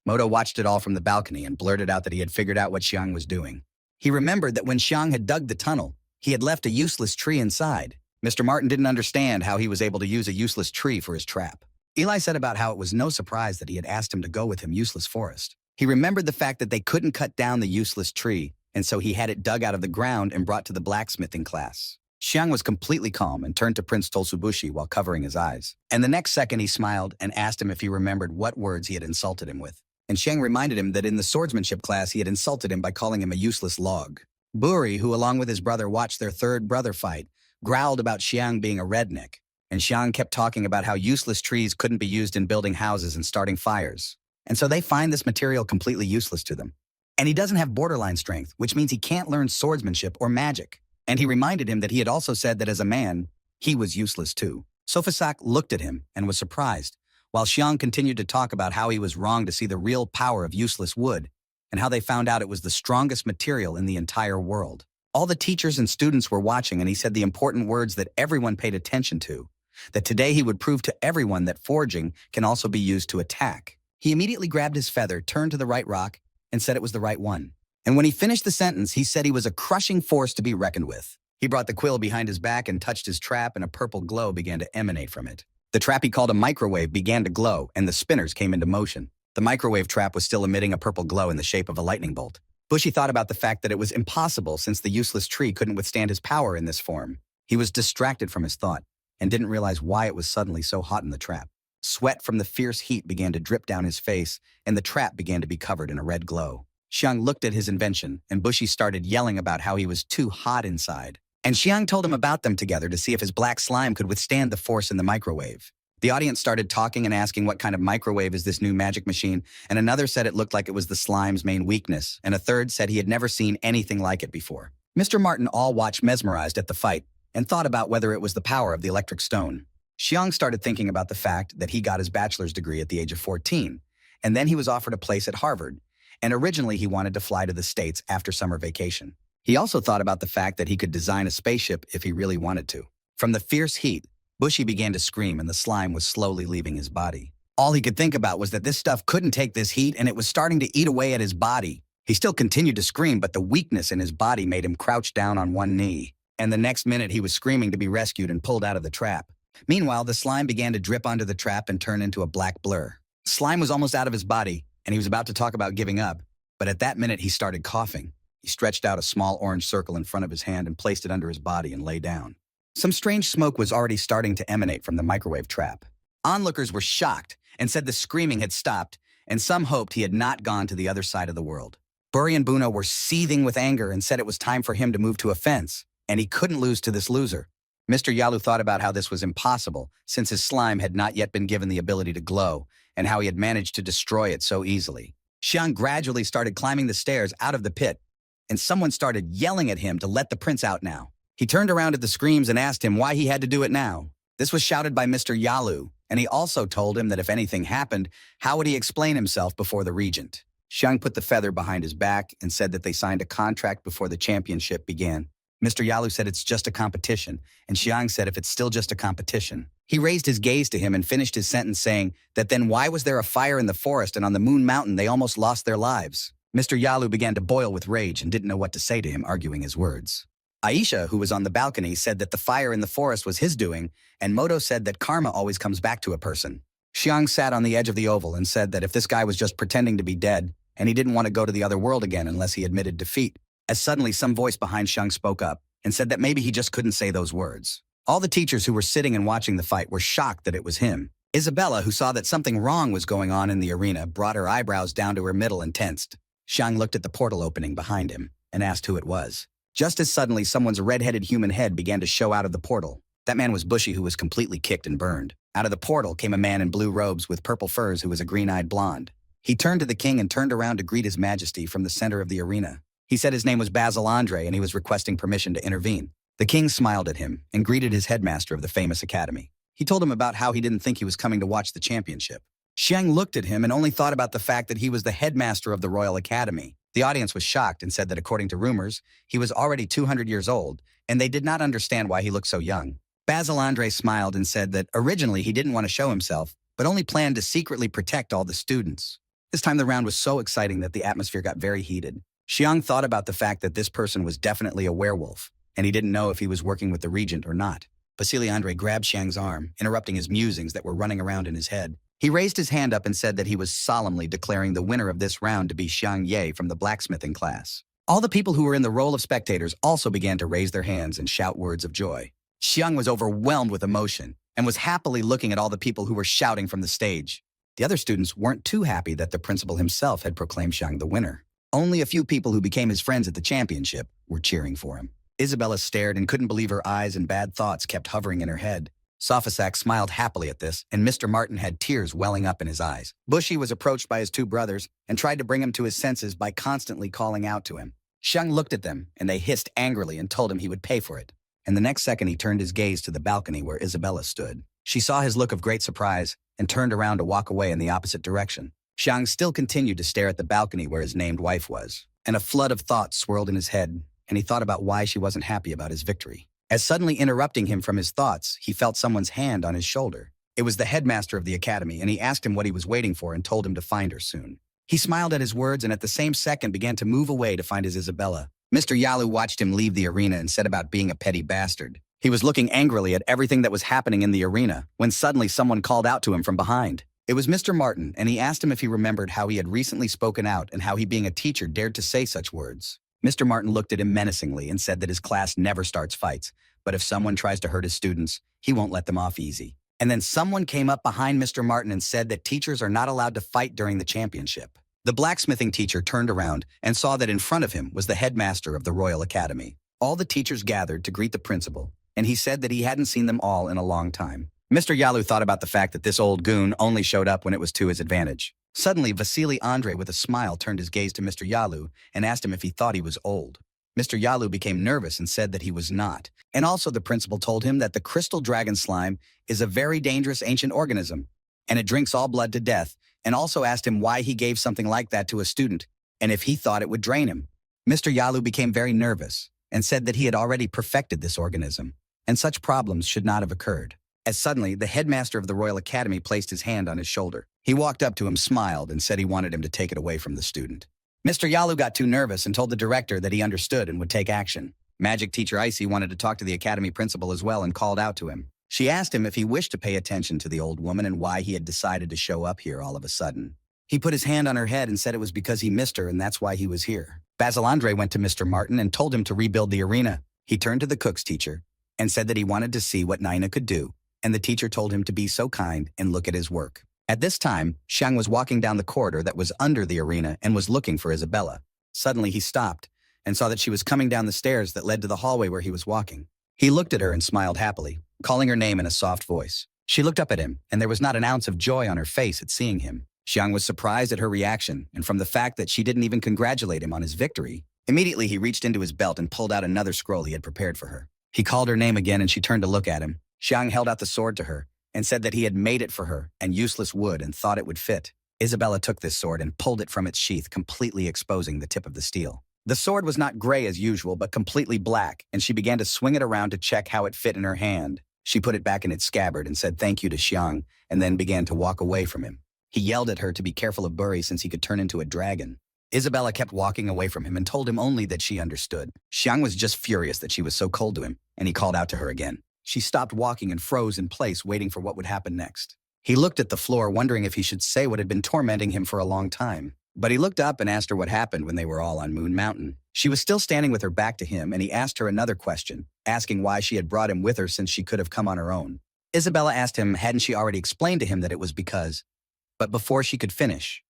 Moto watched it all from the balcony and blurted out that he had figured out what Xiang was doing. He remembered that when Xiang had dug the tunnel, he had left a useless tree inside. Mr. Martin didn't understand how he was able to use a useless tree for his trap. Eli said about how it was no surprise that he had asked him to go with him useless forest. He remembered the fact that they couldn't cut down the useless tree, and so he had it dug out of the ground and brought to the blacksmithing class. Xiang was completely calm and turned to Prince Tolsubushi while covering his eyes. And the next second he smiled and asked him if he remembered what words he had insulted him with. And Xiang reminded him that in the swordsmanship class he had insulted him by calling him a useless log. Buri, who along with his brother watched their third brother fight, growled about Xiang being a redneck. And Xiang kept talking about how useless trees couldn't be used in building houses and starting fires. And so they find this material completely useless to them. And he doesn't have borderline strength, which means he can't learn swordsmanship or magic. And he reminded him that he had also said that as a man, he was useless too. Sofasak looked at him and was surprised, while Xiang continued to talk about how he was wrong to see the real power of useless wood, and how they found out it was the strongest material in the entire world. All the teachers and students were watching, and he said the important words that everyone paid attention to, that today he would prove to everyone that forging can also be used to attack. He immediately grabbed his feather, turned to the right rock, and said it was the right one. And when he finished the sentence, he said he was a crushing force to be reckoned with. He brought the quill behind his back and touched his trap, and a purple glow began to emanate from it. The trap he called a microwave began to glow, and the spinners came into motion. The microwave trap was still emitting a purple glow in the shape of a lightning bolt. Bushi thought about the fact that it was impossible since the useless tree couldn't withstand his power in this form. He was distracted from his thought and didn't realize why it was suddenly so hot in the trap. Sweat from the fierce heat began to drip down his face, and the trap began to be covered in a red glow. Xiang looked at his invention, and Bushi started yelling about how he was too hot inside. And Xiang told him about them together to see if his black slime could withstand the force in the microwave. The audience started talking and asking what kind of microwave is this new magic machine, and another said it looked like it was the slime's main weakness, and a third said he had never seen anything like it before. Mr. Martin all watched mesmerized at the fight and thought about whether it was the power of the electric stone. Xiang started thinking about the fact that he got his bachelor's degree at the age of 14, and then he was offered a place at Harvard, and originally he wanted to fly to the States after summer vacation. He also thought about the fact that he could design a spaceship if he really wanted to. From the fierce heat, Bushi began to scream and the slime was slowly leaving his body. All he could think about was that this stuff couldn't take this heat and it was starting to eat away at his body. He still continued to scream, but the weakness in his body made him crouch down on one knee. And the next minute he was screaming to be rescued and pulled out of the trap. Meanwhile, the slime began to drip onto the trap and turn into a black blur. Slime was almost out of his body, and he was about to talk about giving up, but at that minute he started coughing. He stretched out a small orange circle in front of his hand and placed it under his body and lay down. Some strange smoke was already starting to emanate from the microwave trap. Onlookers were shocked and said the screaming had stopped, and some hoped he had not gone to the other side of the world. Buri and Buno were seething with anger and said it was time for him to move to a fence, and he couldn't lose to this loser. Mr. Yalu thought about how this was impossible, since his slime had not yet been given the ability to glow, and how he had managed to destroy it so easily. Xiang gradually started climbing the stairs out of the pit, and someone started yelling at him to let the prince out now. He turned around at the screams and asked him why he had to do it now. This was shouted by Mr. Yalu, and he also told him that if anything happened, how would he explain himself before the regent? Xiang put the feather behind his back and said that they signed a contract before the championship began. Mr. Yalu said it's just a competition, and Xiang said if it's still just a competition. He raised his gaze to him and finished his sentence saying that then why was there a fire in the forest and on the Moon Mountain they almost lost their lives? Mr. Yalu began to boil with rage and didn't know what to say to him, arguing his words. Aisha, who was on the balcony, said that the fire in the forest was his doing, and Moto said that karma always comes back to a person. Xiang sat on the edge of the oval and said that if this guy was just pretending to be dead, and he didn't want to go to the other world again unless he admitted defeat, as suddenly some voice behind Xiang spoke up and said that maybe he just couldn't say those words. All the teachers who were sitting and watching the fight were shocked that it was him. Isabella, who saw that something wrong was going on in the arena, brought her eyebrows down to her middle and tensed. Xiang looked at the portal opening behind him and asked who it was. Just as suddenly, someone's red-headed human head began to show out of the portal. That man was Bushi, who was completely kicked and burned. Out of the portal came a man in blue robes with purple furs who was a green-eyed blonde. He turned to the king and turned around to greet his majesty from the center of the arena. He said his name was Basil Andre and he was requesting permission to intervene. The king smiled at him and greeted his headmaster of the famous academy. He told him about how he didn't think he was coming to watch the championship. Xiang looked at him and only thought about the fact that he was the headmaster of the Royal Academy. The audience was shocked and said that according to rumors, he was already 200 years old, and they did not understand why he looked so young. Basil Andre smiled and said that originally he didn't want to show himself, but only planned to secretly protect all the students. This time the round was so exciting that the atmosphere got very heated. Xiang thought about the fact that this person was definitely a werewolf, and he didn't know if he was working with the regent or not. Basili Andre grabbed Xiang's arm, interrupting his musings that were running around in his head. He raised his hand up and said that he was solemnly declaring the winner of this round to be Xiang Ye from the blacksmithing class. All the people who were in the role of spectators also began to raise their hands and shout words of joy. Xiang was overwhelmed with emotion and was happily looking at all the people who were shouting from the stage. The other students weren't too happy that the principal himself had proclaimed Xiang the winner. Only a few people who became his friends at the championship were cheering for him. Isabella stared and couldn't believe her eyes, and bad thoughts kept hovering in her head. Safasak smiled happily at this, and Mr. Martin had tears welling up in his eyes. Bushi was approached by his two brothers and tried to bring him to his senses by constantly calling out to him. Xiang looked at them, and they hissed angrily and told him he would pay for it. And the next second he turned his gaze to the balcony where Isabella stood. She saw his look of great surprise and turned around to walk away in the opposite direction. Xiang still continued to stare at the balcony where his named wife was, and a flood of thoughts swirled in his head, and he thought about why she wasn't happy about his victory. As suddenly interrupting him from his thoughts, he felt someone's hand on his shoulder. It was the headmaster of the academy, and he asked him what he was waiting for and told him to find her soon. He smiled at his words and at the same second began to move away to find his Isabella. Mr. Yalu watched him leave the arena and said about being a petty bastard. He was looking angrily at everything that was happening in the arena when suddenly someone called out to him from behind. It was Mr. Martin, and he asked him if he remembered how he had recently spoken out and how he, being a teacher, dared to say such words. Mr. Martin looked at him menacingly and said that his class never starts fights, but if someone tries to hurt his students, he won't let them off easy. And then someone came up behind Mr. Martin and said that teachers are not allowed to fight during the championship. The blacksmithing teacher turned around and saw that in front of him was the headmaster of the Royal Academy. All the teachers gathered to greet the principal, and he said that he hadn't seen them all in a long time. Mr. Yalu thought about the fact that this old goon only showed up when it was to his advantage. Suddenly, Vasily Andrei, with a smile, turned his gaze to Mr. Yalu and asked him if he thought he was old. Mr. Yalu became nervous and said that he was not. And also the principal told him that the crystal dragon slime is a very dangerous ancient organism, and it drinks all blood to death, and also asked him why he gave something like that to a student, and if he thought it would drain him. Mr. Yalu became very nervous and said that he had already perfected this organism, and such problems should not have occurred. As suddenly, the headmaster of the Royal Academy placed his hand on his shoulder. He walked up to him, smiled, and said he wanted him to take it away from the student. Mr. Yalu got too nervous and told the director that he understood and would take action. Magic teacher Icy wanted to talk to the academy principal as well and called out to him. She asked him if he wished to pay attention to the old woman and why he had decided to show up here all of a sudden. He put his hand on her head and said it was because he missed her and that's why he was here. Basil Andre went to Mr. Martin and told him to rebuild the arena. He turned to the cook's teacher and said that he wanted to see what Nina could do, and the teacher told him to be so kind and look at his work. At this time, Xiang was walking down the corridor that was under the arena and was looking for Isabella. Suddenly he stopped and saw that she was coming down the stairs that led to the hallway where he was walking. He looked at her and smiled happily, calling her name in a soft voice. She looked up at him, and there was not an ounce of joy on her face at seeing him. Xiang was surprised at her reaction and from the fact that she didn't even congratulate him on his victory. Immediately he reached into his belt and pulled out another scroll he had prepared for her. He called her name again and she turned to look at him. Xiang held out the sword to her and said that he had made it for her and useless wood and thought it would fit. Isabella took this sword and pulled it from its sheath, completely exposing the tip of the steel. The sword was not gray as usual, but completely black, and she began to swing it around to check how it fit in her hand. She put it back in its scabbard and said thank you to Xiang, and then began to walk away from him. He yelled at her to be careful of Buri since he could turn into a dragon. Isabella kept walking away from him and told him only that she understood. Xiang was just furious that she was so cold to him, and he called out to her again. She stopped walking and froze in place, waiting for what would happen next. He looked at the floor, wondering if he should say what had been tormenting him for a long time. But he looked up and asked her what happened when they were all on Moon Mountain. She was still standing with her back to him, and he asked her another question, asking why she had brought him with her since she could have come on her own. Isabella asked him hadn't she already explained to him that it was because. But before she could finish,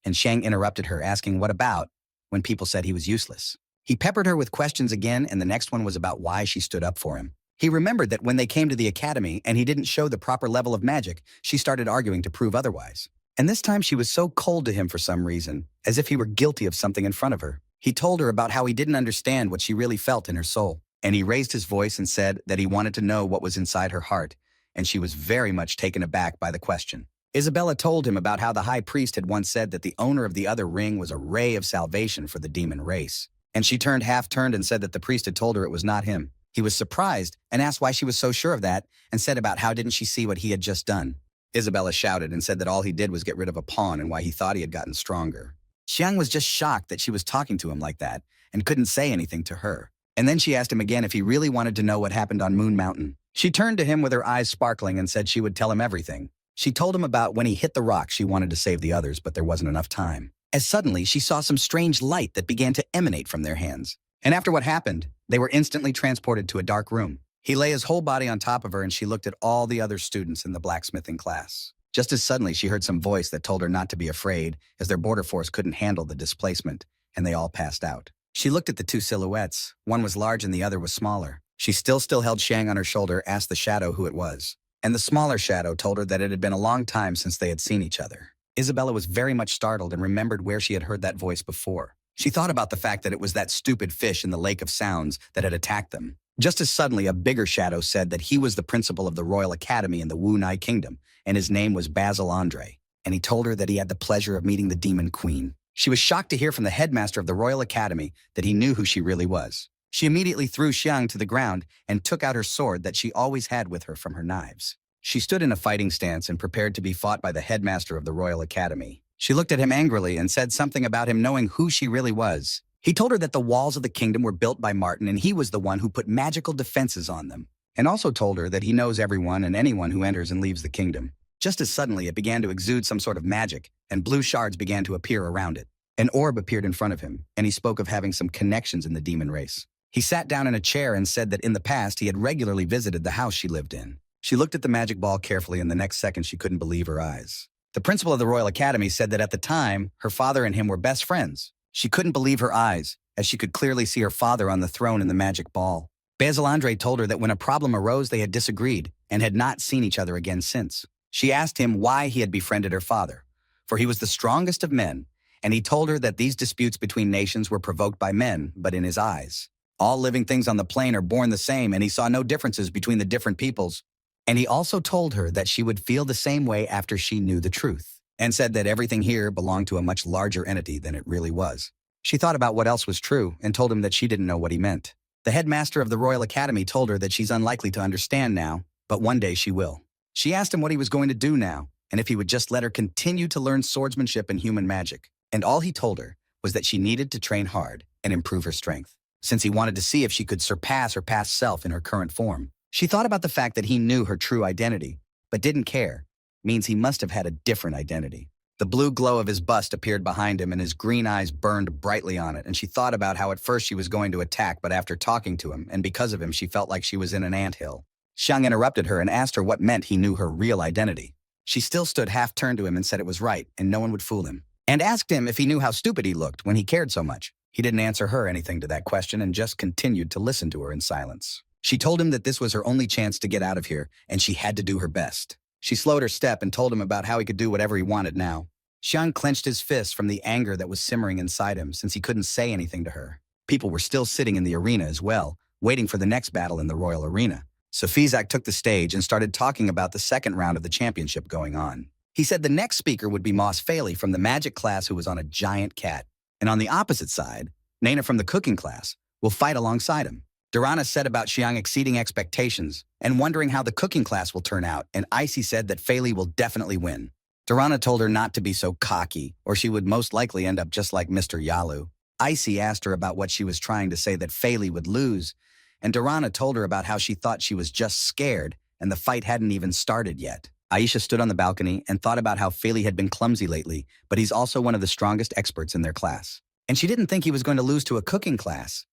and Xiang interrupted her, asking what about when people said he was useless. He peppered her with questions again, and the next one was about why she stood up for him. He remembered that when they came to the academy and he didn't show the proper level of magic, she started arguing to prove otherwise. And this time she was so cold to him for some reason, as if he were guilty of something in front of her. He told her about how he didn't understand what she really felt in her soul, and he raised his voice and said that he wanted to know what was inside her heart, and she was very much taken aback by the question. Isabella told him about how the high priest had once said that the owner of the other ring was a ray of salvation for the demon race, and she half-turned and said that the priest had told her it was not him. He was surprised and asked why she was so sure of that and said about how didn't she see what he had just done. Isabella shouted and said that all he did was get rid of a pawn and why he thought he had gotten stronger. Xiang was just shocked that she was talking to him like that and couldn't say anything to her. And then she asked him again if he really wanted to know what happened on Moon Mountain. She turned to him with her eyes sparkling and said she would tell him everything. She told him about when he hit the rock she wanted to save the others, but there wasn't enough time. As suddenly she saw some strange light that began to emanate from their hands. And after what happened, they were instantly transported to a dark room. He lay his whole body on top of her and she looked at all the other students in the blacksmithing class. Just as suddenly she heard some voice that told her not to be afraid as their border force couldn't handle the displacement, and they all passed out. She looked at the two silhouettes. One was large and the other was smaller. She still held Xiang on her shoulder, asked the shadow who it was. And the smaller shadow told her that it had been a long time since they had seen each other. Isabella was very much startled and remembered where she had heard that voice before. She thought about the fact that it was that stupid fish in the Lake of Sounds that had attacked them. Just as suddenly, a bigger shadow said that he was the principal of the Royal Academy in the Wu Nai Kingdom, and his name was Basil Andre. And he told her that he had the pleasure of meeting the Demon Queen. She was shocked to hear from the headmaster of the Royal Academy that he knew who she really was. She immediately threw Xiang to the ground and took out her sword that she always had with her from her knives. She stood in a fighting stance and prepared to be fought by the headmaster of the Royal Academy. She looked at him angrily and said something about him knowing who she really was. He told her that the walls of the kingdom were built by Martin and he was the one who put magical defenses on them, and also told her that he knows everyone and anyone who enters and leaves the kingdom. Just as suddenly it began to exude some sort of magic, and blue shards began to appear around it. An orb appeared in front of him, and he spoke of having some connections in the demon race. He sat down in a chair and said that in the past he had regularly visited the house she lived in. She looked at the magic ball carefully, and the next second she couldn't believe her eyes. The principal of the Royal Academy said that at the time, her father and him were best friends. She couldn't believe her eyes, as she could clearly see her father on the throne in the magic ball. Basil Andre told her that when a problem arose they had disagreed and had not seen each other again since. She asked him why he had befriended her father, for he was the strongest of men, and he told her that these disputes between nations were provoked by men, but in his eyes. All living things on the plane are born the same, and he saw no differences between the different peoples. And he also told her that she would feel the same way after she knew the truth, and said that everything here belonged to a much larger entity than it really was. She thought about what else was true and told him that she didn't know what he meant. The headmaster of the Royal Academy told her that she's unlikely to understand now, but one day she will. She asked him what he was going to do now, and if he would just let her continue to learn swordsmanship and human magic. And all he told her was that she needed to train hard and improve her strength, since he wanted to see if she could surpass her past self in her current form. She thought about the fact that he knew her true identity, but didn't care. Means he must have had a different identity. The blue glow of his bust appeared behind him, and his green eyes burned brightly on it, and she thought about how at first she was going to attack, but after talking to him, and because of him, she felt like she was in an anthill. Xiang interrupted her and asked her what meant he knew her real identity. She still stood half-turned to him and said it was right, and no one would fool him, and asked him if he knew how stupid he looked when he cared so much. He didn't answer her anything to that question and just continued to listen to her in silence. She told him that this was her only chance to get out of here, and she had to do her best. She slowed her step and told him about how he could do whatever he wanted now. Xiang clenched his fists from the anger that was simmering inside him since he couldn't say anything to her. People were still sitting in the arena as well, waiting for the next battle in the royal arena. So Fizak took the stage and started talking about the second round of the championship going on. He said the next speaker would be Moss Faley from the magic class, who was on a giant cat. And on the opposite side, Naina from the cooking class will fight alongside him. Durana said about Xiang exceeding expectations and wondering how the cooking class will turn out, and Icy said that Faley will definitely win. Durana told her not to be so cocky, or she would most likely end up just like Mr. Yalu. Icy asked her about what she was trying to say that Faley would lose, and Durana told her about how she thought she was just scared and the fight hadn't even started yet. Aisha stood on the balcony and thought about how Faley had been clumsy lately, but he's also one of the strongest experts in their class. And she didn't think he was going to lose to a cooking class.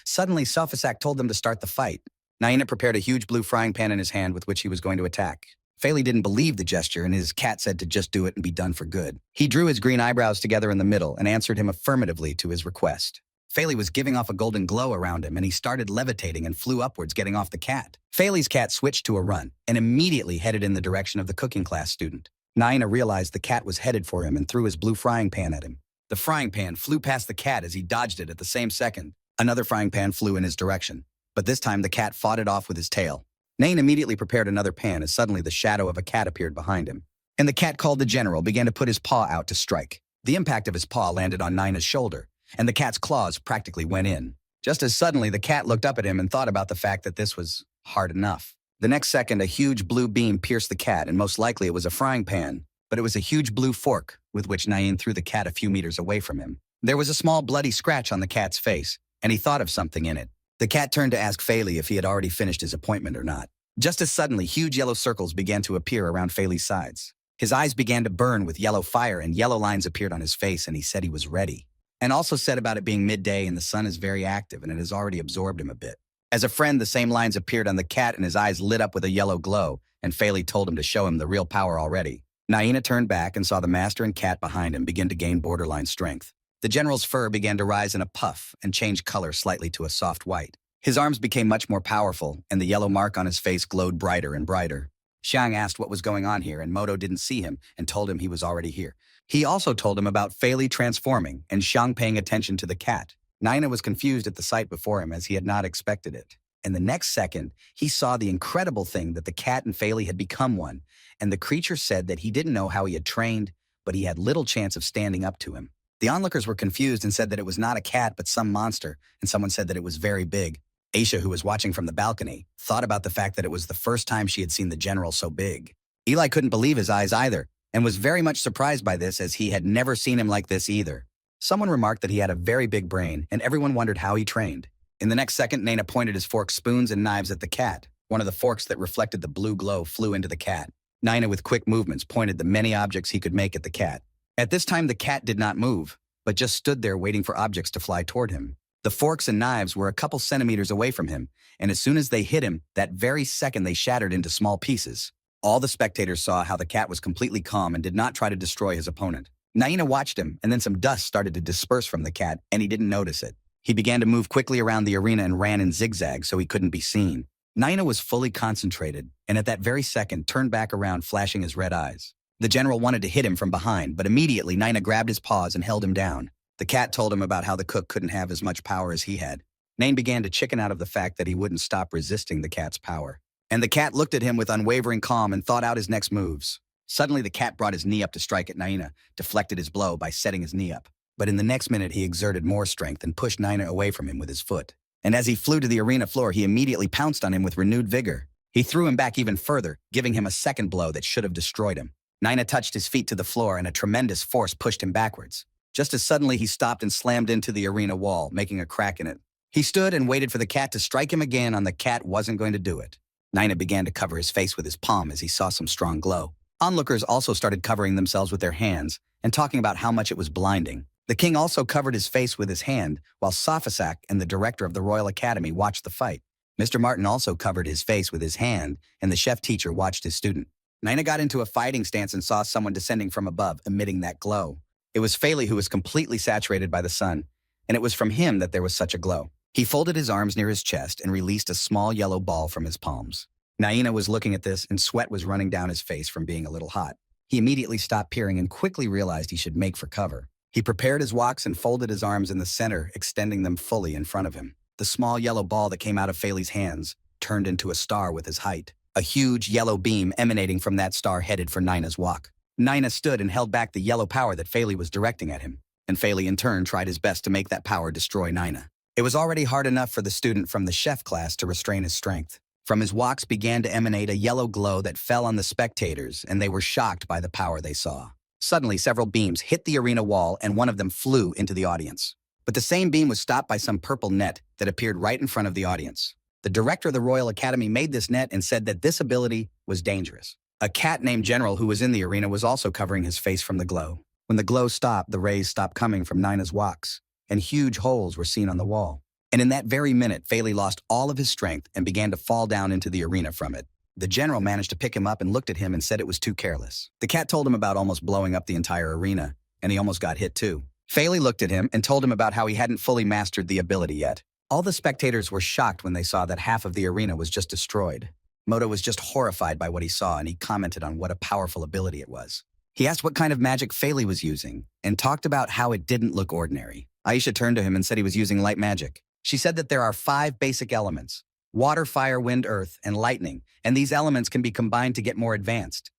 Suddenly, Sophisak told them to start the fight. Naina prepared a huge blue frying pan in his hand with which he was going to attack. Faley didn't believe the gesture, and his cat said to just do it and be done for good. He drew his green eyebrows together in the middle and answered him affirmatively to his request. Faley was giving off a golden glow around him, and he started levitating and flew upwards, getting off the cat. Faley's cat switched to a run and immediately headed in the direction of the cooking class student. Naina realized the cat was headed for him and threw his blue frying pan at him. The frying pan flew past the cat as he dodged it at the same second. Another frying pan flew in his direction, but this time the cat fought it off with his tail. Nain immediately prepared another pan as suddenly the shadow of a cat appeared behind him. And the cat called the general began to put his paw out to strike. The impact of his paw landed on Naina's shoulder, and the cat's claws practically went in. Just as suddenly, the cat looked up at him and thought about the fact that this was hard enough. The next second, a huge blue beam pierced the cat, and most likely it was a frying pan, but it was a huge blue fork with which Nain threw the cat a few meters away from him. There was a small bloody scratch on the cat's face, and he thought of something in it. The cat turned to ask Faley if he had already finished his appointment or not. Just as suddenly, huge yellow circles began to appear around Faley's sides. His eyes began to burn with yellow fire, and yellow lines appeared on his face, and he said he was ready. And also said about it being midday and the sun is very active and it has already absorbed him a bit. As a friend, the same lines appeared on the cat and his eyes lit up with a yellow glow, and Faley told him to show him the real power already. Naina turned back and saw the master and cat behind him begin to gain borderline strength. The general's fur began to rise in a puff and change color slightly to a soft white. His arms became much more powerful, and the yellow mark on his face glowed brighter and brighter. Xiang asked what was going on here, and Moto didn't see him and told him he was already here. He also told him about Faley transforming and Xiang paying attention to the cat. Naina was confused at the sight before him as he had not expected it. And the next second, he saw the incredible thing that the cat and Faley had become one, and the creature said that he didn't know how he had trained, but he had little chance of standing up to him. The onlookers were confused and said that it was not a cat but some monster, and someone said that it was very big. Aisha, who was watching from the balcony, thought about the fact that it was the first time she had seen the general so big. Eli couldn't believe his eyes either, and was very much surprised by this as he had never seen him like this either. Someone remarked that he had a very big brain, and everyone wondered how he trained. In the next second, Naina pointed his forks, spoons, and knives at the cat. One of the forks that reflected the blue glow flew into the cat. Nina, with quick movements, pointed the many objects he could make at the cat. At this time, the cat did not move, but just stood there waiting for objects to fly toward him. The forks and knives were a couple centimeters away from him, and as soon as they hit him, that very second they shattered into small pieces. All the spectators saw how the cat was completely calm and did not try to destroy his opponent. Naina watched him, and then some dust started to disperse from the cat, and he didn't notice it. He began to move quickly around the arena and ran in zigzags so he couldn't be seen. Naina was fully concentrated, and at that very second turned back around, flashing his red eyes. The general wanted to hit him from behind, but immediately Naina grabbed his paws and held him down. The cat told him about how the cook couldn't have as much power as he had. Nain began to chicken out of the fact that he wouldn't stop resisting the cat's power. And the cat looked at him with unwavering calm and thought out his next moves. Suddenly the cat brought his knee up to strike at Naina, deflected his blow by setting his knee up. But in the next minute he exerted more strength and pushed Naina away from him with his foot. And as he flew to the arena floor, he immediately pounced on him with renewed vigor. He threw him back even further, giving him a second blow that should have destroyed him. Naina touched his feet to the floor and a tremendous force pushed him backwards. Just as suddenly he stopped and slammed into the arena wall, making a crack in it. He stood and waited for the cat to strike him again, and the cat wasn't going to do it. Naina began to cover his face with his palm as he saw some strong glow. Onlookers also started covering themselves with their hands and talking about how much it was blinding. The king also covered his face with his hand, while Safasak and the director of the Royal Academy watched the fight. Mr. Martin also covered his face with his hand, and the chef teacher watched his student. Naina got into a fighting stance and saw someone descending from above, emitting that glow. It was Feli, who was completely saturated by the sun, and it was from him that there was such a glow. He folded his arms near his chest and released a small yellow ball from his palms. Naina was looking at this, and sweat was running down his face from being a little hot. He immediately stopped peering and quickly realized he should make for cover. He prepared his walks and folded his arms in the center, extending them fully in front of him. The small yellow ball that came out of Feli's hands turned into a star with his height. A huge yellow beam emanating from that star headed for Naina's walk. Naina stood and held back the yellow power that Feli was directing at him, and Feli in turn tried his best to make that power destroy Naina. It was already hard enough for the student from the chef class to restrain his strength. From his walks began to emanate a yellow glow that fell on the spectators, and they were shocked by the power they saw. Suddenly, several beams hit the arena wall, and one of them flew into the audience. But the same beam was stopped by some purple net that appeared right in front of the audience. The director of the Royal Academy made this net and said that this ability was dangerous. A cat named General, who was in the arena, was also covering his face from the glow. When the glow stopped, the rays stopped coming from Naina's walks, and huge holes were seen on the wall. And in that very minute, Feli lost all of his strength and began to fall down into the arena from it. The general managed to pick him up and looked at him and said it was too careless. The cat told him about almost blowing up the entire arena, and he almost got hit too. Feli looked at him and told him about how he hadn't fully mastered the ability yet. All the spectators were shocked when they saw that half of the arena was just destroyed. Moto was just horrified by what he saw, and he commented on what a powerful ability it was. He asked what kind of magic Feli was using, and talked about how it didn't look ordinary. Aisha turned to him and said he was using light magic. She said that there are 5 basic elements: water, fire, wind, earth, and lightning, and these elements can be combined to get more advanced.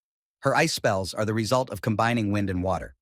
Her ice spells are the result of combining wind and water.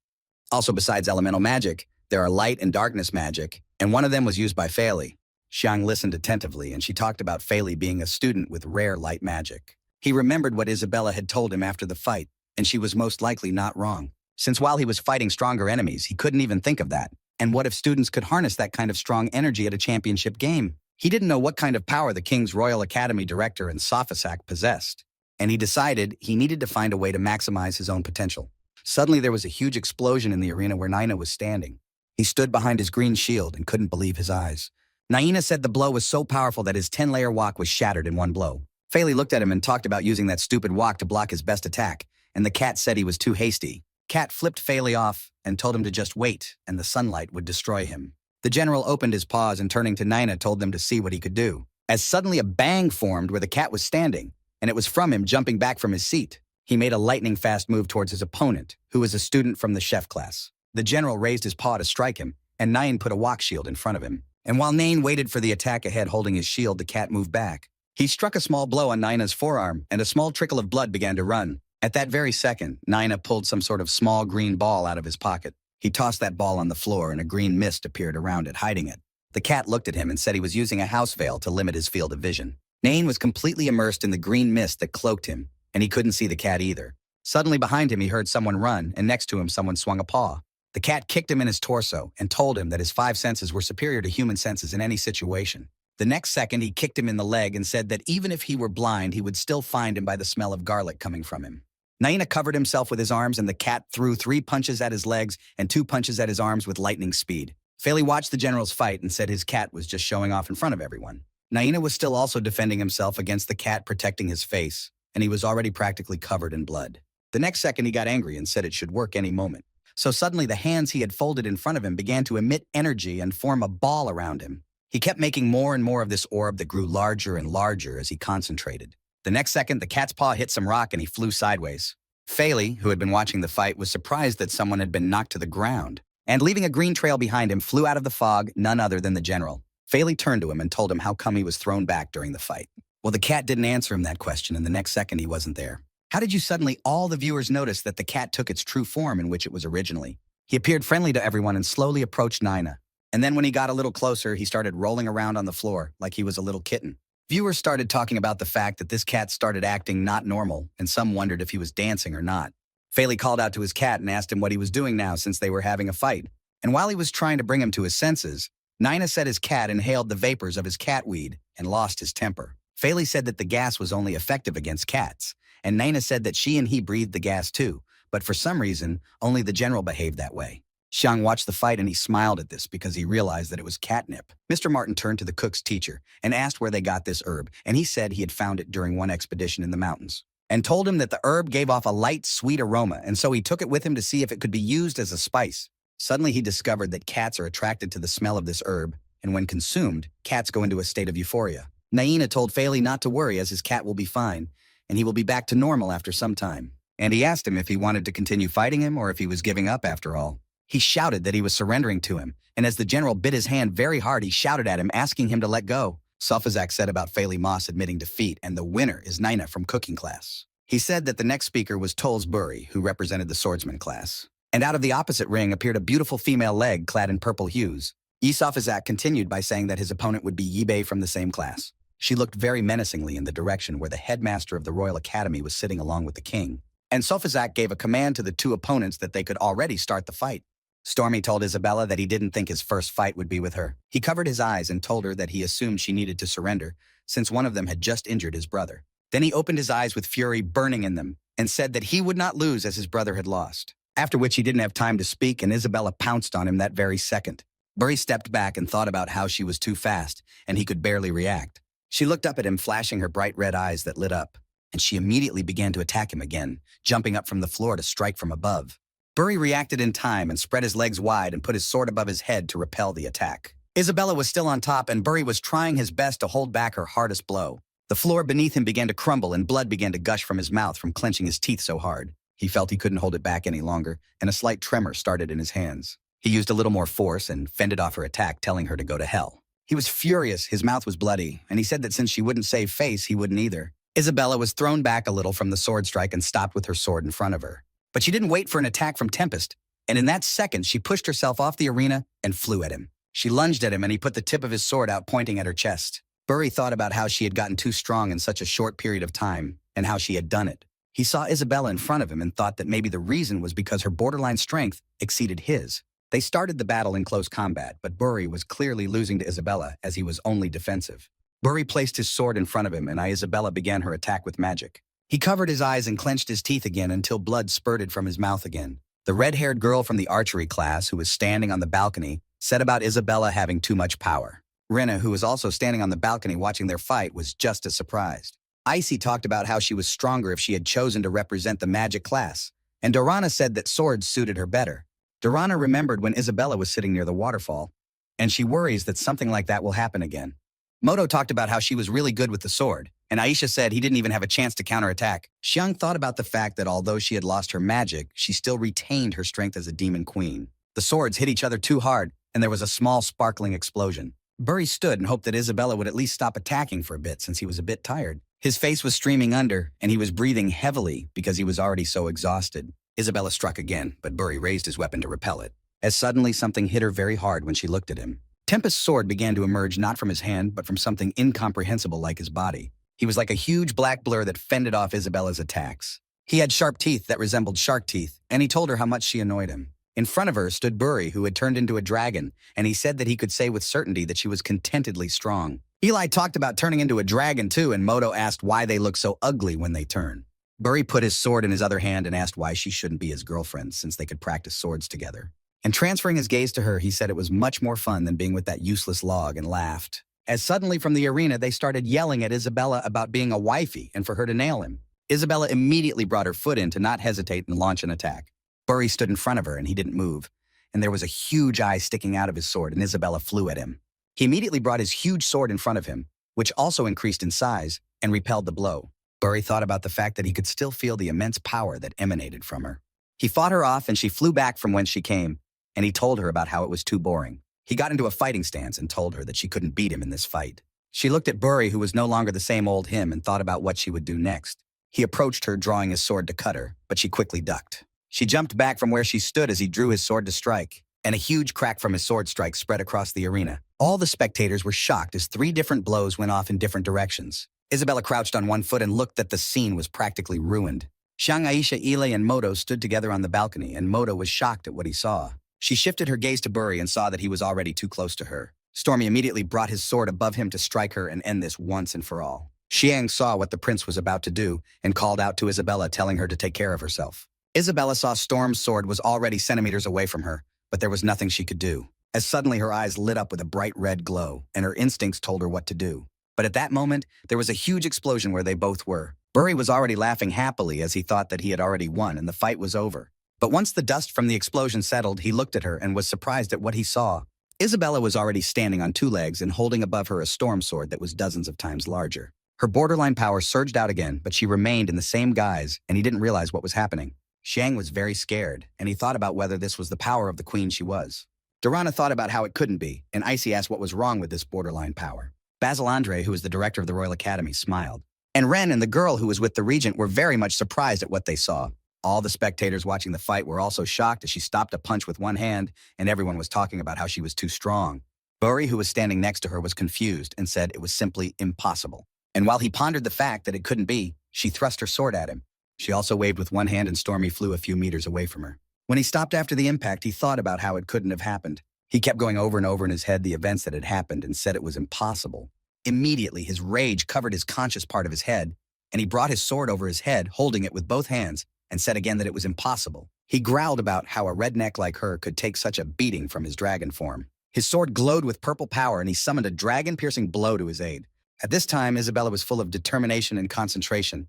Also, besides elemental magic, there are light and darkness magic, and one of them was used by Feli. Xiang listened attentively, and she talked about Feli being a student with rare light magic. He remembered what Isabella had told him after the fight, and she was most likely not wrong. Since while he was fighting stronger enemies, he couldn't even think of that. And what if students could harness that kind of strong energy at a championship game? He didn't know what kind of power the King's Royal Academy director and Safasak possessed, and he decided he needed to find a way to maximize his own potential. Suddenly there was a huge explosion in the arena where Naina was standing. He stood behind his green shield and couldn't believe his eyes. Naina said the blow was so powerful that his 10-layer walk was shattered in one blow. Feli looked at him and talked about using that stupid walk to block his best attack, and the cat said he was too hasty. Cat flipped Feli off and told him to just wait, and the sunlight would destroy him. The general opened his paws and turning to Naina told them to see what he could do. As suddenly a bang formed where the cat was standing, and it was from him jumping back from his seat. He made a lightning-fast move towards his opponent, who was a student from the chef class. The general raised his paw to strike him, and Nain put a walk shield in front of him. And while Nain waited for the attack ahead holding his shield, the cat moved back. He struck a small blow on Naina's forearm, and a small trickle of blood began to run. At that very second, Naina pulled some sort of small green ball out of his pocket. He tossed that ball on the floor, and a green mist appeared around it, hiding it. The cat looked at him and said he was using a house veil to limit his field of vision. Nain was completely immersed in the green mist that cloaked him, and he couldn't see the cat either. Suddenly behind him he heard someone run, and next to him someone swung a paw. The cat kicked him in his torso and told him that his 5 senses were superior to human senses in any situation. The next second he kicked him in the leg and said that even if he were blind, he would still find him by the smell of garlic coming from him. Naina covered himself with his arms and the cat threw 3 punches at his legs and 2 punches at his arms with lightning speed. Faili watched the generals fight and said his cat was just showing off in front of everyone. Naina was still also defending himself against the cat protecting his face, and he was already practically covered in blood. The next second he got angry and said it should work any moment. So suddenly the hands he had folded in front of him began to emit energy and form a ball around him. He kept making more and more of this orb that grew larger and larger as he concentrated. The next second, the cat's paw hit some rock and he flew sideways. Faili, who had been watching the fight, was surprised that someone had been knocked to the ground, and leaving a green trail behind him, flew out of the fog, none other than the general. Faili turned to him and told him how come he was thrown back during the fight. Well, the cat didn't answer him that question, and the next second he wasn't there. How did you suddenly all the viewers notice that the cat took its true form in which it was originally? He appeared friendly to everyone and slowly approached Naina. And then when he got a little closer, he started rolling around on the floor like he was a little kitten. Viewers started talking about the fact that this cat started acting not normal, and some wondered if he was dancing or not. Faili called out to his cat and asked him what he was doing now since they were having a fight. And while he was trying to bring him to his senses, Naina said his cat inhaled the vapors of his cat weed and lost his temper. Faili said that the gas was only effective against cats, and Naina said that she and he breathed the gas too, but for some reason, only the general behaved that way. Xiang watched the fight and he smiled at this because he realized that it was catnip. Mr. Martin turned to the cook's teacher and asked where they got this herb, and he said he had found it during one expedition in the mountains, and told him that the herb gave off a light, sweet aroma, and so he took it with him to see if it could be used as a spice. Suddenly he discovered that cats are attracted to the smell of this herb, and when consumed, cats go into a state of euphoria. Naina told Faili not to worry as his cat will be fine, and he will be back to normal after some time. And he asked him if he wanted to continue fighting him or if he was giving up after all. He shouted that he was surrendering to him, and as the general bit his hand very hard, he shouted at him, asking him to let go. Safazak said about Faili Moss admitting defeat, and the winner is Naina from cooking class. He said that the next speaker was Tolz Buri, who represented the swordsman class. And out of the opposite ring appeared a beautiful female leg clad in purple hues. Safazak continued by saying that his opponent would be Yibei from the same class. She looked very menacingly in the direction where the headmaster of the Royal Academy was sitting along with the king. And Safazak gave a command to the two opponents that they could already start the fight. Stormy told Isabella that he didn't think his first fight would be with her. He covered his eyes and told her that he assumed she needed to surrender, since one of them had just injured his brother. Then he opened his eyes with fury burning in them, and said that he would not lose as his brother had lost. After which he didn't have time to speak, and Isabella pounced on him that very second. Buri stepped back and thought about how she was too fast, and he could barely react. She looked up at him, flashing her bright red eyes that lit up, and she immediately began to attack him again, jumping up from the floor to strike from above. Buri reacted in time and spread his legs wide and put his sword above his head to repel the attack. Isabella was still on top, and Buri was trying his best to hold back her hardest blow. The floor beneath him began to crumble, and blood began to gush from his mouth from clenching his teeth so hard. He felt he couldn't hold it back any longer, and a slight tremor started in his hands. He used a little more force and fended off her attack, telling her to go to hell. He was furious, his mouth was bloody, and he said that since she wouldn't save face, he wouldn't either. Isabella was thrown back a little from the sword strike and stopped with her sword in front of her. But she didn't wait for an attack from Tempest, and in that second she pushed herself off the arena and flew at him. She lunged at him, and he put the tip of his sword out, pointing at her chest. Buri thought about how she had gotten too strong in such a short period of time, and how she had done it. He saw Isabella in front of him and thought that maybe the reason was because her borderline strength exceeded his. They started the battle in close combat, but Buri was clearly losing to Isabella as he was only defensive. Buri placed his sword in front of him, and Isabella began her attack with magic. He covered his eyes and clenched his teeth again until blood spurted from his mouth again. The red-haired girl from the archery class, who was standing on the balcony, said about Isabella having too much power. Rena, who was also standing on the balcony watching their fight, was just as surprised. Icy talked about how she was stronger if she had chosen to represent the magic class, and Dorana said that swords suited her better. Dorana remembered when Isabella was sitting near the waterfall, and she worries that something like that will happen again. Moto talked about how she was really good with the sword, and Aisha said he didn't even have a chance to counterattack. Xiang thought about the fact that although she had lost her magic, she still retained her strength as a demon queen. The swords hit each other too hard, and there was a small sparkling explosion. Buri stood and hoped that Isabella would at least stop attacking for a bit since he was a bit tired. His face was streaming under, and he was breathing heavily because he was already so exhausted. Isabella struck again, but Buri raised his weapon to repel it, as suddenly something hit her very hard when she looked at him. Tempest's sword began to emerge not from his hand, but from something incomprehensible like his body. He was like a huge black blur that fended off Isabella's attacks. He had sharp teeth that resembled shark teeth, and he told her how much she annoyed him. In front of her stood Buri, who had turned into a dragon, and he said that he could say with certainty that she was contentedly strong. Eli talked about turning into a dragon too, and Moto asked why they look so ugly when they turn. Burry put his sword in his other hand and asked why she shouldn't be his girlfriend since they could practice swords together. And transferring his gaze to her, he said it was much more fun than being with that useless log and laughed. As suddenly from the arena, they started yelling at Isabella about being a wifey and for her to nail him. Isabella immediately brought her foot in to not hesitate and launch an attack. Burry stood in front of her and he didn't move, and there was a huge eye sticking out of his sword and Isabella flew at him. He immediately brought his huge sword in front of him, which also increased in size, and repelled the blow. Burry thought about the fact that he could still feel the immense power that emanated from her. He fought her off and she flew back from whence she came, and he told her about how it was too boring. He got into a fighting stance and told her that she couldn't beat him in this fight. She looked at Burry, who was no longer the same old him, and thought about what she would do next. He approached her, drawing his sword to cut her, but she quickly ducked. She jumped back from where she stood as he drew his sword to strike, and a huge crack from his sword strike spread across the arena. All the spectators were shocked as 3 different blows went off in different directions. Isabella crouched on one foot and looked that the scene was practically ruined. Xiang, Aisha, Ile, and Moto stood together on the balcony, and Moto was shocked at what he saw. She shifted her gaze to Burry and saw that he was already too close to her. Stormy immediately brought his sword above him to strike her and end this once and for all. Xiang saw what the prince was about to do and called out to Isabella, telling her to take care of herself. Isabella saw Storm's sword was already centimeters away from her, but there was nothing she could do, as suddenly her eyes lit up with a bright red glow, and her instincts told her what to do. But at that moment, there was a huge explosion where they both were. Burry was already laughing happily as he thought that he had already won and the fight was over. But once the dust from the explosion settled, he looked at her and was surprised at what he saw. Isabella was already standing on 2 legs and holding above her a storm sword that was dozens of times larger. Her borderline power surged out again, but she remained in the same guise, and he didn't realize what was happening. Xiang was very scared, and he thought about whether this was the power of the queen she was. Durana thought about how it couldn't be, and Icy asked what was wrong with this borderline power. Basil Andre, who was the director of the Royal Academy, smiled. And Ren and the girl who was with the regent were very much surprised at what they saw. All the spectators watching the fight were also shocked as she stopped a punch with one hand, and everyone was talking about how she was too strong. Burry, who was standing next to her, was confused and said it was simply impossible. And while he pondered the fact that it couldn't be, she thrust her sword at him. She also waved with one hand and Stormy flew a few meters away from her. When he stopped after the impact, he thought about how it couldn't have happened. He kept going over and over in his head the events that had happened and said it was impossible. Immediately, his rage covered his conscious part of his head, and he brought his sword over his head, holding it with both hands, and said again that it was impossible. He growled about how a redneck like her could take such a beating from his dragon form. His sword glowed with purple power, and he summoned a dragon-piercing blow to his aid. At this time, Isabella was full of determination and concentration,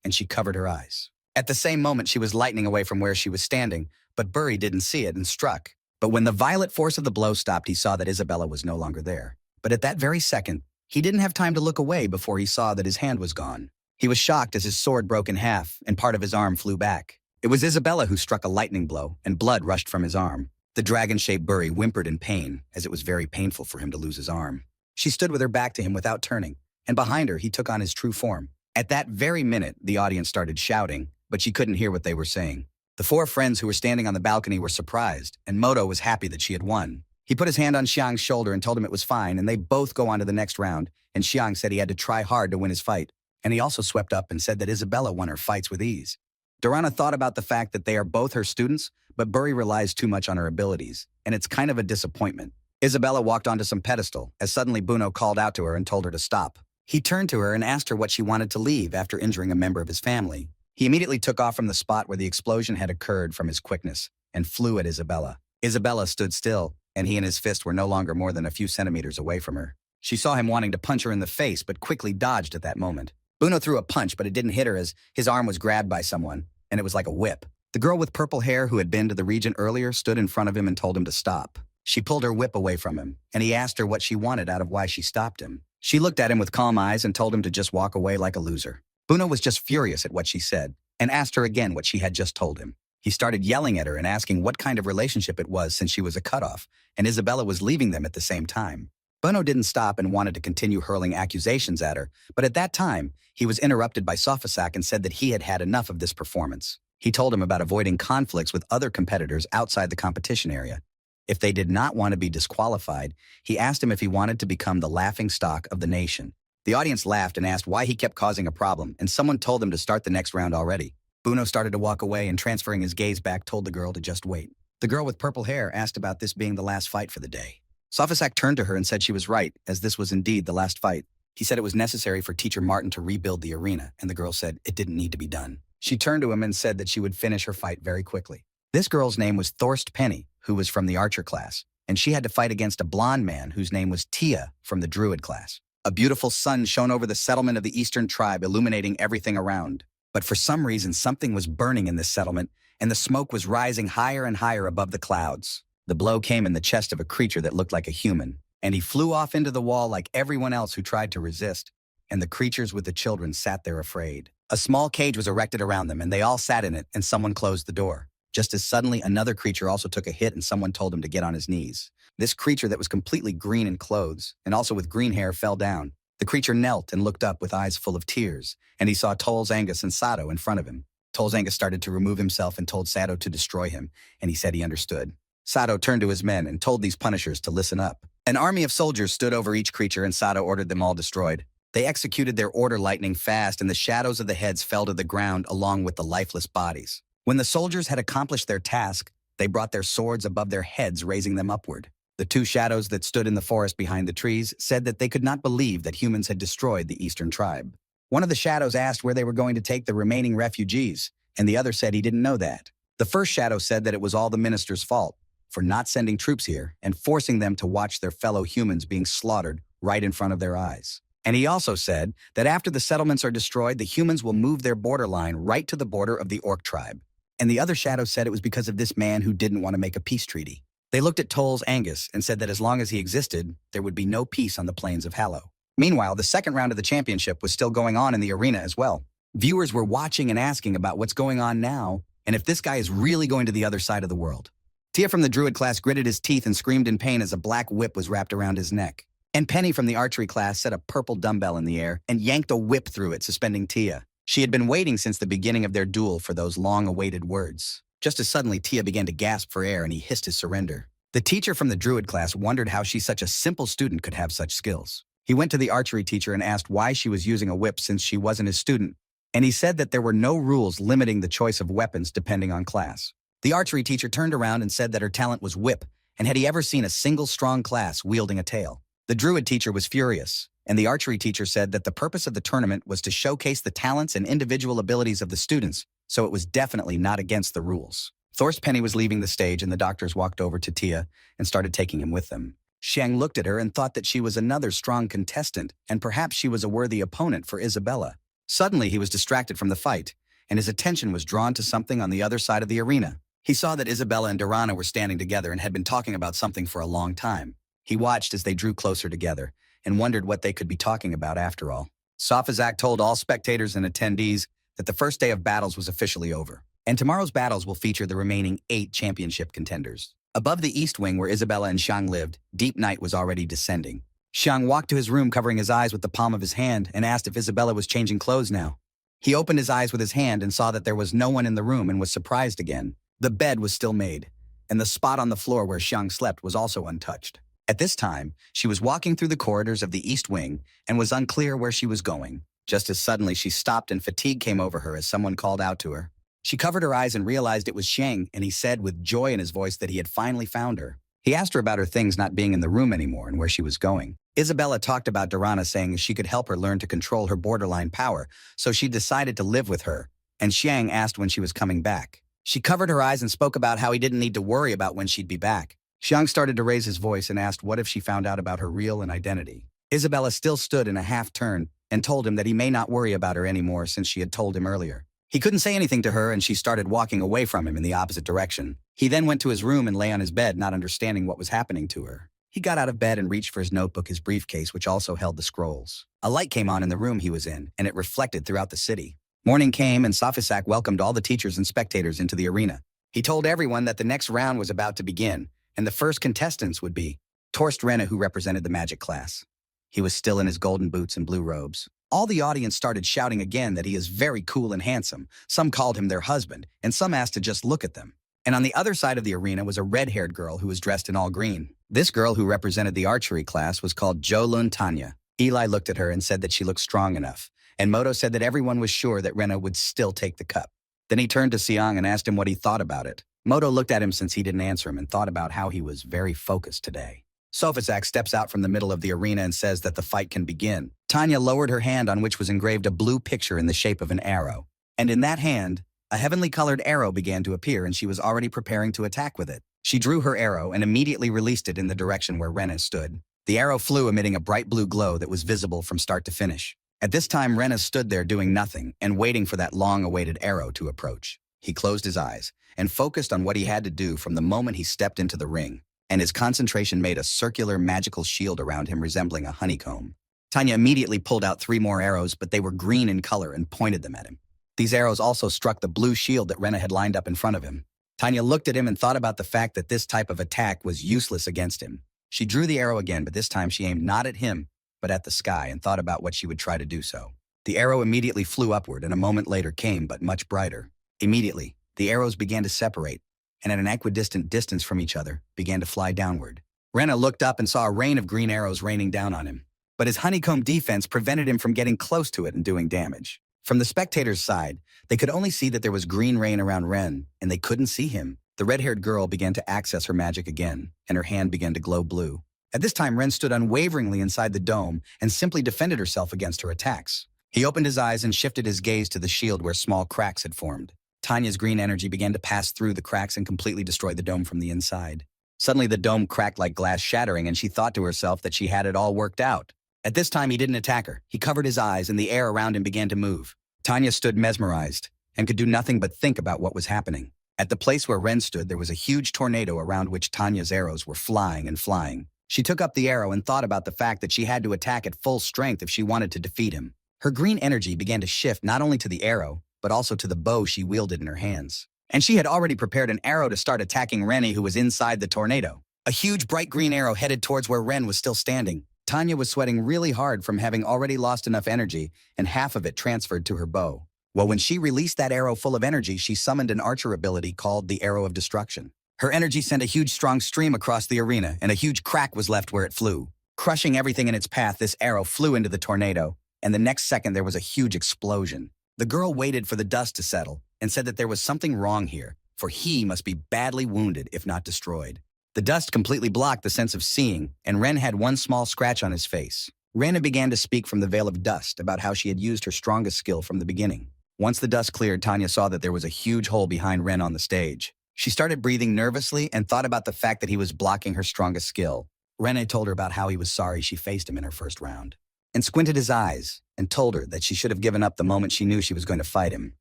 and she covered her eyes. At the same moment, she was lightning away from where she was standing, but Burry didn't see it and struck. But when the violent force of the blow stopped, he saw that Isabella was no longer there. But at that very second, he didn't have time to look away before he saw that his hand was gone. He was shocked as his sword broke in half and part of his arm flew back. It was Isabella who struck a lightning blow, and blood rushed from his arm. The dragon-shaped Burry whimpered in pain, as it was very painful for him to lose his arm. She stood with her back to him without turning, and behind her he took on his true form. At that very minute, the audience started shouting, but she couldn't hear what they were saying. The 4 friends who were standing on the balcony were surprised, and Moto was happy that she had won. He put his hand on Xiang's shoulder and told him it was fine, and they both go on to the next round, and Xiang said he had to try hard to win his fight. And he also swept up and said that Isabella won her fights with ease. Durana thought about the fact that they are both her students, but Burry relies too much on her abilities, and it's kind of a disappointment. Isabella walked onto some pedestal, as suddenly Buno called out to her and told her to stop. He turned to her and asked her what she wanted to leave after injuring a member of his family. He immediately took off from the spot where the explosion had occurred from his quickness, and flew at Isabella. Isabella stood still, and he and his fist were no longer more than a few centimeters away from her. She saw him wanting to punch her in the face, but quickly dodged at that moment. Buno threw a punch, but it didn't hit her as his arm was grabbed by someone, and it was like a whip. The girl with purple hair who had been to the regent earlier stood in front of him and told him to stop. She pulled her whip away from him, and he asked her what she wanted out of why she stopped him. She looked at him with calm eyes and told him to just walk away like a loser. Buno was just furious at what she said, and asked her again what she had just told him. He started yelling at her and asking what kind of relationship it was since she was a cutoff, and Isabella was leaving them at the same time. Buno didn't stop and wanted to continue hurling accusations at her, but at that time, he was interrupted by Sofasak and said that he had had enough of this performance. He told him about avoiding conflicts with other competitors outside the competition area. If they did not want to be disqualified, he asked him if he wanted to become the laughingstock of the nation. The audience laughed and asked why he kept causing a problem, and someone told them to start the next round already. Buno started to walk away and, transferring his gaze back, told the girl to just wait. The girl with purple hair asked about this being the last fight for the day. Sofasak turned to her and said she was right, as this was indeed the last fight. He said it was necessary for Teacher Martin to rebuild the arena, and the girl said it didn't need to be done. She turned to him and said that she would finish her fight very quickly. This girl's name was Thorst Penny, who was from the archer class, and she had to fight against a blonde man whose name was Tia from the druid class. A beautiful sun shone over the settlement of the eastern tribe, illuminating everything around. But for some reason, something was burning in this settlement, and the smoke was rising higher and higher above the clouds. The blow came in the chest of a creature that looked like a human, and he flew off into the wall like everyone else who tried to resist, and the creatures with the children sat there afraid. A small cage was erected around them, and they all sat in it, and someone closed the door. Just as suddenly, another creature also took a hit, and someone told him to get on his knees. This creature that was completely green in clothes, and also with green hair, fell down. The creature knelt and looked up with eyes full of tears, and he saw Tolls Angus and Sato in front of him. Tolls Angus started to remove himself and told Sato to destroy him, and he said he understood. Sato turned to his men and told these punishers to listen up. An army of soldiers stood over each creature, and Sato ordered them all destroyed. They executed their order lightning fast, and the shadows of the heads fell to the ground along with the lifeless bodies. When the soldiers had accomplished their task, they brought their swords above their heads, raising them upward. The two shadows that stood in the forest behind the trees said that they could not believe that humans had destroyed the eastern tribe. One of the shadows asked where they were going to take the remaining refugees, and the other said he didn't know that. The first shadow said that it was all the minister's fault for not sending troops here and forcing them to watch their fellow humans being slaughtered right in front of their eyes. And he also said that after the settlements are destroyed, the humans will move their borderline right to the border of the Orc tribe. And the other shadow said it was because of this man who didn't want to make a peace treaty. They looked at Tolls Angus and said that as long as he existed, there would be no peace on the plains of Hallow. Meanwhile, the second round of the championship was still going on in the arena as well. Viewers were watching and asking about what's going on now, and if this guy is really going to the other side of the world. Tia from the druid class gritted his teeth and screamed in pain as a black whip was wrapped around his neck. And Penny from the archery class set a purple dumbbell in the air and yanked a whip through it, suspending Tia. She had been waiting since the beginning of their duel for those long-awaited words. Just as suddenly, Tia began to gasp for air and he hissed his surrender. The teacher from the druid class wondered how she, such a simple student, could have such skills. He went to the archery teacher and asked why she was using a whip since she wasn't his student, and he said that there were no rules limiting the choice of weapons depending on class. The archery teacher turned around and said that her talent was whip, and had he ever seen a single strong class wielding a tail? The druid teacher was furious, and the archery teacher said that the purpose of the tournament was to showcase the talents and individual abilities of the students, so it was definitely not against the rules. Thorst Penny was leaving the stage, and the doctors walked over to Tia and started taking him with them. Xiang looked at her and thought that she was another strong contestant, and perhaps she was a worthy opponent for Isabella. Suddenly, he was distracted from the fight, and his attention was drawn to something on the other side of the arena. He saw that Isabella and Durana were standing together and had been talking about something for a long time. He watched as they drew closer together and wondered what they could be talking about after all. Safazak told all spectators and attendees that the first day of battles was officially over, and tomorrow's battles will feature the remaining 8 championship contenders. Above the east wing where Isabella and Xiang lived, deep night was already descending. Xiang walked to his room covering his eyes with the palm of his hand and asked if Isabella was changing clothes now. He opened his eyes with his hand and saw that there was no one in the room and was surprised again. The bed was still made, and the spot on the floor where Xiang slept was also untouched. At this time, she was walking through the corridors of the east wing and was unclear where she was going. Just as suddenly she stopped and fatigue came over her as someone called out to her. She covered her eyes and realized it was Xiang, and he said with joy in his voice that he had finally found her. He asked her about her things not being in the room anymore and where she was going. Isabella talked about Durana saying she could help her learn to control her borderline power, so she decided to live with her, and Xiang asked when she was coming back. She covered her eyes and spoke about how he didn't need to worry about when she'd be back. Xiang started to raise his voice and asked what if she found out about her real and identity. Isabella still stood in a half-turn and told him that he may not worry about her anymore since she had told him earlier. He couldn't say anything to her, and she started walking away from him in the opposite direction. He then went to his room and lay on his bed, not understanding what was happening to her. He got out of bed and reached for his notebook, his briefcase, which also held the scrolls. A light came on in the room he was in, and it reflected throughout the city. Morning came, and Safisak welcomed all the teachers and spectators into the arena. He told everyone that the next round was about to begin, and the first contestants would be Torst Rena, who represented the magic class. He was still in his golden boots and blue robes. All the audience started shouting again that he is very cool and handsome. Some called him their husband, and some asked to just look at them. And on the other side of the arena was a red-haired girl who was dressed in all green. This girl who represented the archery class was called Jolun Tanya. Eli looked at her and said that she looked strong enough, and Moto said that everyone was sure that Rena would still take the cup. Then he turned to Siang and asked him what he thought about it. Moto looked at him since he didn't answer him and thought about how he was very focused today. Sofazak steps out from the middle of the arena and says that the fight can begin. Tanya lowered her hand on which was engraved a blue picture in the shape of an arrow. And in that hand, a heavenly colored arrow began to appear and she was already preparing to attack with it. She drew her arrow and immediately released it in the direction where Rena stood. The arrow flew emitting a bright blue glow that was visible from start to finish. At this time, Rena stood there doing nothing and waiting for that long-awaited arrow to approach. He closed his eyes and focused on what he had to do from the moment he stepped into the ring, and his concentration made a circular magical shield around him resembling a honeycomb. Tanya immediately pulled out 3 more arrows, but they were green in color and pointed them at him. These arrows also struck the blue shield that Rena had lined up in front of him. Tanya looked at him and thought about the fact that this type of attack was useless against him. She drew the arrow again, but this time she aimed not at him, but at the sky and thought about what she would try to do so. The arrow immediately flew upward and a moment later came, but much brighter. Immediately, the arrows began to separate and at an equidistant distance from each other began to fly downward. Rena looked up and saw a rain of green arrows raining down on him, but his honeycomb defense prevented him from getting close to it and doing damage. From the spectators' side, they could only see that there was green rain around Ren, and they couldn't see him. The red-haired girl began to access her magic again, and her hand began to glow blue. At this time, Ren stood unwaveringly inside the dome and simply defended herself against her attacks. He opened his eyes and shifted his gaze to the shield where small cracks had formed. Tanya's green energy began to pass through the cracks and completely destroy the dome from the inside. Suddenly, the dome cracked like glass shattering, and she thought to herself that she had it all worked out. At this time, he didn't attack her. He covered his eyes, and the air around him began to move. Tanya stood mesmerized and could do nothing but think about what was happening. At the place where Ren stood, there was a huge tornado around which Tanya's arrows were flying and flying. She took up the arrow and thought about the fact that she had to attack at full strength if she wanted to defeat him. Her green energy began to shift not only to the arrow, but also to the bow she wielded in her hands. And she had already prepared an arrow to start attacking Rennie, who was inside the tornado. A huge bright green arrow headed towards where Ren was still standing. Tanya was sweating really hard from having already lost enough energy, and half of it transferred to her bow. Well, when she released that arrow full of energy, she summoned an archer ability called the Arrow of Destruction. Her energy sent a huge strong stream across the arena, and a huge crack was left where it flew. Crushing everything in its path, this arrow flew into the tornado, and the next second there was a huge explosion. The girl waited for the dust to settle and said that there was something wrong here, for he must be badly wounded if not destroyed. The dust completely blocked the sense of seeing, and Ren had one small scratch on his face. Rena began to speak from the veil of dust about how she had used her strongest skill from the beginning. Once the dust cleared, Tanya saw that there was a huge hole behind Ren on the stage. She started breathing nervously and thought about the fact that he was blocking her strongest skill. Rene told her about how he was sorry she faced him in her first round, and squinted his eyes and told her that she should have given up the moment she knew she was going to fight him.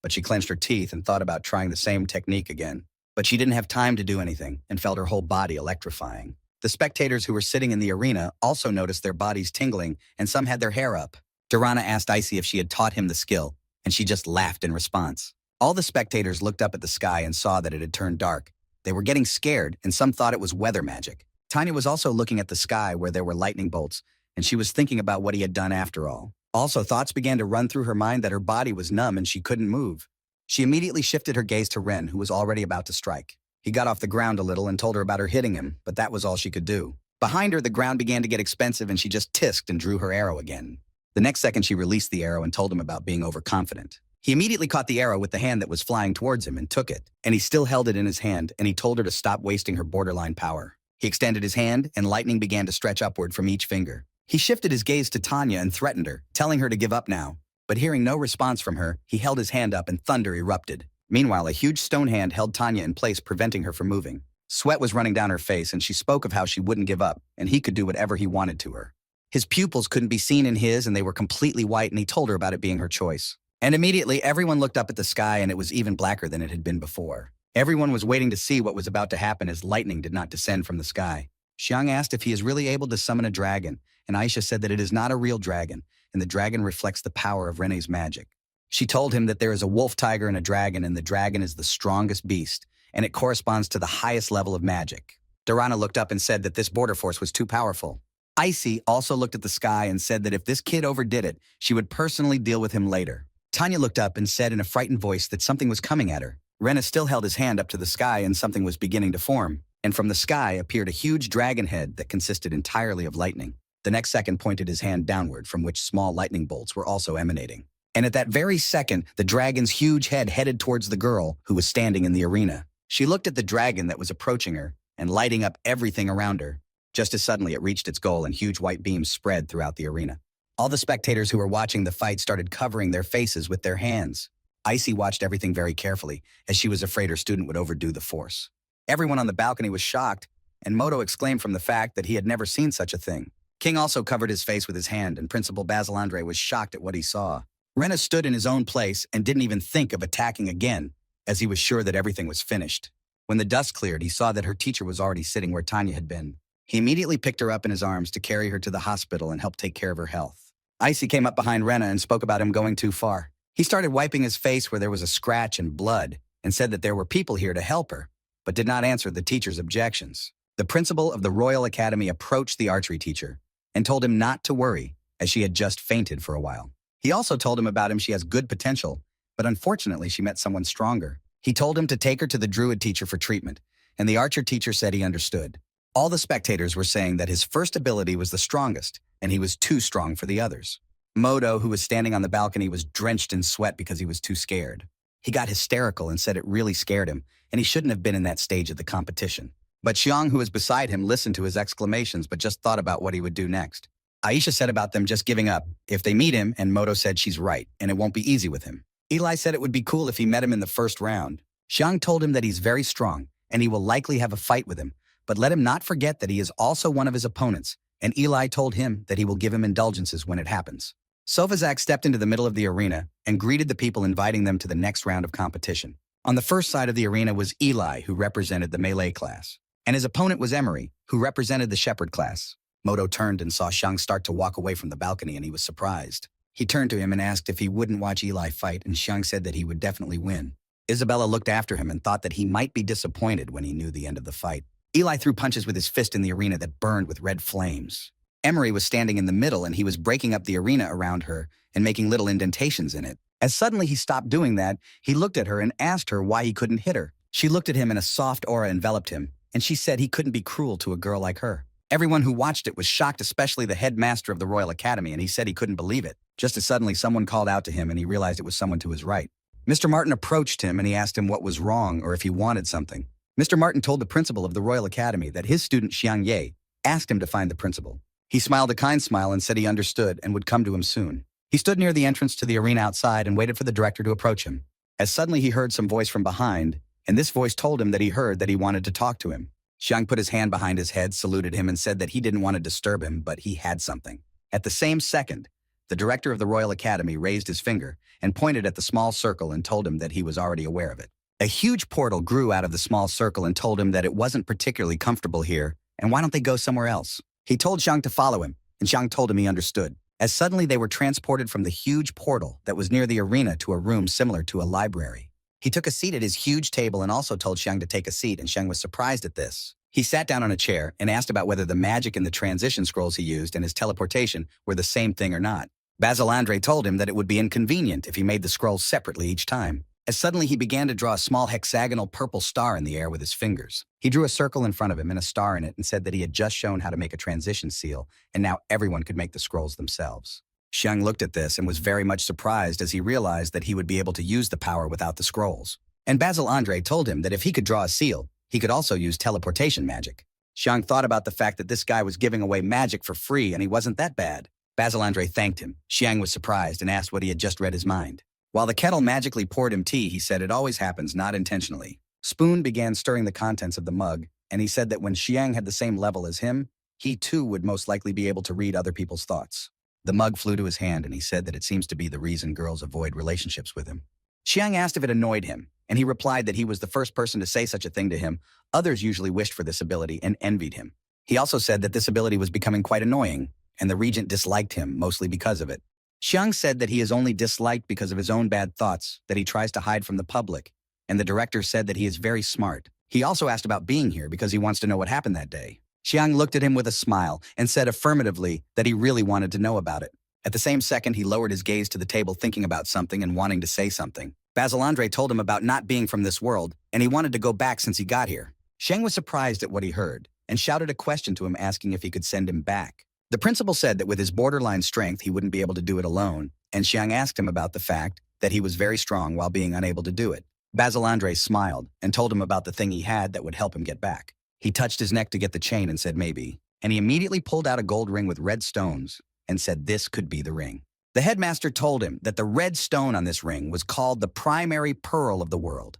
But she clenched her teeth and thought about trying the same technique again. But she didn't have time to do anything and felt her whole body electrifying. The spectators who were sitting in the arena also noticed their bodies tingling, and some had their hair up. Durana asked Icy if she had taught him the skill, and she just laughed in response. All the spectators looked up at the sky and saw that it had turned dark. They were getting scared, and some thought it was weather magic. Tanya was also looking at the sky where there were lightning bolts, and she was thinking about what he had done after all. Also, thoughts began to run through her mind that her body was numb and she couldn't move. She immediately shifted her gaze to Ren, who was already about to strike. He got off the ground a little and told her about her hitting him, but that was all she could do. Behind her, the ground began to get expensive and she just tisked and drew her arrow again. The next second, she released the arrow and told him about being overconfident. He immediately caught the arrow with the hand that was flying towards him and took it, and he still held it in his hand, and he told her to stop wasting her borderline power. He extended his hand, and lightning began to stretch upward from each finger. He shifted his gaze to Tanya and threatened her, telling her to give up now. But hearing no response from her, he held his hand up and thunder erupted. Meanwhile, a huge stone hand held Tanya in place, preventing her from moving. Sweat was running down her face, and she spoke of how she wouldn't give up, and he could do whatever he wanted to her. His pupils couldn't be seen in his, and they were completely white, and he told her about it being her choice. And immediately, everyone looked up at the sky, and it was even blacker than it had been before. Everyone was waiting to see what was about to happen as lightning did not descend from the sky. Xiang asked if he is really able to summon a dragon, and Aisha said that it is not a real dragon, and the dragon reflects the power of Rene's magic. She told him that there is a wolf tiger and a dragon, and the dragon is the strongest beast, and it corresponds to the highest level of magic. Durana looked up and said that this border force was too powerful. Icy also looked at the sky and said that if this kid overdid it, she would personally deal with him later. Tanya looked up and said in a frightened voice that something was coming at her. Rena still held his hand up to the sky and something was beginning to form, and from the sky appeared a huge dragon head that consisted entirely of lightning. The next second pointed his hand downward, from which small lightning bolts were also emanating. And at that very second, the dragon's huge head headed towards the girl who was standing in the arena. She looked at the dragon that was approaching her and lighting up everything around her. Just as suddenly it reached its goal and huge white beams spread throughout the arena. All the spectators who were watching the fight started covering their faces with their hands. Icy watched everything very carefully, as she was afraid her student would overdo the force. Everyone on the balcony was shocked, and Moto exclaimed from the fact that he had never seen such a thing. King also covered his face with his hand, and Principal Basil Andre was shocked at what he saw. Rena stood in his own place and didn't even think of attacking again, as he was sure that everything was finished. When the dust cleared, he saw that her teacher was already sitting where Tanya had been. He immediately picked her up in his arms to carry her to the hospital and help take care of her health. Icy came up behind Rena and spoke about him going too far. He started wiping his face where there was a scratch and blood and said that there were people here to help her, but did not answer the teacher's objections. The principal of the Royal Academy approached the archery teacher and told him not to worry, as she had just fainted for a while. He also told him about she has good potential, but unfortunately she met someone stronger. He told him to take her to the druid teacher for treatment, and the archer teacher said he understood. All the spectators were saying that his first ability was the strongest, and he was too strong for the others. Moto, who was standing on the balcony, was drenched in sweat because he was too scared. He got hysterical and said it really scared him, and he shouldn't have been in that stage of the competition. But Xiang, who was beside him, listened to his exclamations but just thought about what he would do next. Aisha said about them just giving up if they meet him, and Moto said she's right, and it won't be easy with him. Eli said it would be cool if he met him in the first round. Xiang told him that he's very strong, and he will likely have a fight with him, but let him not forget that he is also one of his opponents, and Eli told him that he will give him indulgences when it happens. Sovazak stepped into the middle of the arena and greeted the people, inviting them to the next round of competition. On the first side of the arena was Eli, who represented the melee class, and his opponent was Emery, who represented the shepherd class. Moto turned and saw Xiang start to walk away from the balcony, and he was surprised. He turned to him and asked if he wouldn't watch Eli fight, and Xiang said that he would definitely win. Isabella looked after him and thought that he might be disappointed when he knew the end of the fight. Eli threw punches with his fist in the arena that burned with red flames. Emery was standing in the middle, and he was breaking up the arena around her and making little indentations in it. As suddenly he stopped doing that, he looked at her and asked her why he couldn't hit her. She looked at him and a soft aura enveloped him, and she said he couldn't be cruel to a girl like her. Everyone who watched it was shocked, especially the headmaster of the Royal Academy, and he said he couldn't believe it. Just as suddenly someone called out to him, and he realized it was someone to his right. Mr. Martin approached him, and he asked him what was wrong or if he wanted something. Mr. Martin told the principal of the Royal Academy that his student Xiang Ye asked him to find the principal. He smiled a kind smile and said he understood and would come to him soon. He stood near the entrance to the arena outside and waited for the director to approach him. As suddenly he heard some voice from behind, and this voice told him that he heard that he wanted to talk to him. Xiang put his hand behind his head, saluted him, and said that he didn't want to disturb him, but he had something. At the same second, the director of the Royal Academy raised his finger and pointed at the small circle and told him that he was already aware of it. A huge portal grew out of the small circle and told him that it wasn't particularly comfortable here, and why don't they go somewhere else? He told Xiang to follow him, and Xiang told him he understood. As suddenly they were transported from the huge portal that was near the arena to a room similar to a library. He took a seat at his huge table and also told Xiang to take a seat, and Xiang was surprised at this. He sat down on a chair and asked about whether the magic and the transition scrolls he used and his teleportation were the same thing or not. Basil Andre told him that it would be inconvenient if he made the scrolls separately each time. As suddenly he began to draw a small hexagonal purple star in the air with his fingers. He drew a circle in front of him and a star in it and said that he had just shown how to make a transition seal, and now everyone could make the scrolls themselves. Xiang looked at this and was very much surprised as he realized that he would be able to use the power without the scrolls. And Basil Andre told him that if he could draw a seal, he could also use teleportation magic. Xiang thought about the fact that this guy was giving away magic for free and he wasn't that bad. Basil Andre thanked him. Xiang was surprised and asked what he had just read his mind. While the kettle magically poured him tea, he said it always happens, not intentionally. Spoon began stirring the contents of the mug, and he said that when Xiang had the same level as him, he too would most likely be able to read other people's thoughts. The mug flew to his hand, and he said that it seems to be the reason girls avoid relationships with him. Xiang asked if it annoyed him, and he replied that he was the first person to say such a thing to him. Others usually wished for this ability and envied him. He also said that this ability was becoming quite annoying, and the regent disliked him mostly because of it. Xiang said that he is only disliked because of his own bad thoughts that he tries to hide from the public, and the director said that he is very smart. He also asked about being here because he wants to know what happened that day. Xiang looked at him with a smile and said affirmatively that he really wanted to know about it. At the same second, he lowered his gaze to the table thinking about something and wanting to say something. Basil Andre told him about not being from this world, and he wanted to go back since he got here. Xiang was surprised at what he heard and shouted a question to him asking if he could send him back. The principal said that with his borderline strength, he wouldn't be able to do it alone, and Xiang asked him about the fact that he was very strong while being unable to do it. Basil Andre smiled and told him about the thing he had that would help him get back. He touched his neck to get the chain and said maybe, and he immediately pulled out a gold ring with red stones and said this could be the ring. The headmaster told him that the red stone on this ring was called the primary pearl of the world,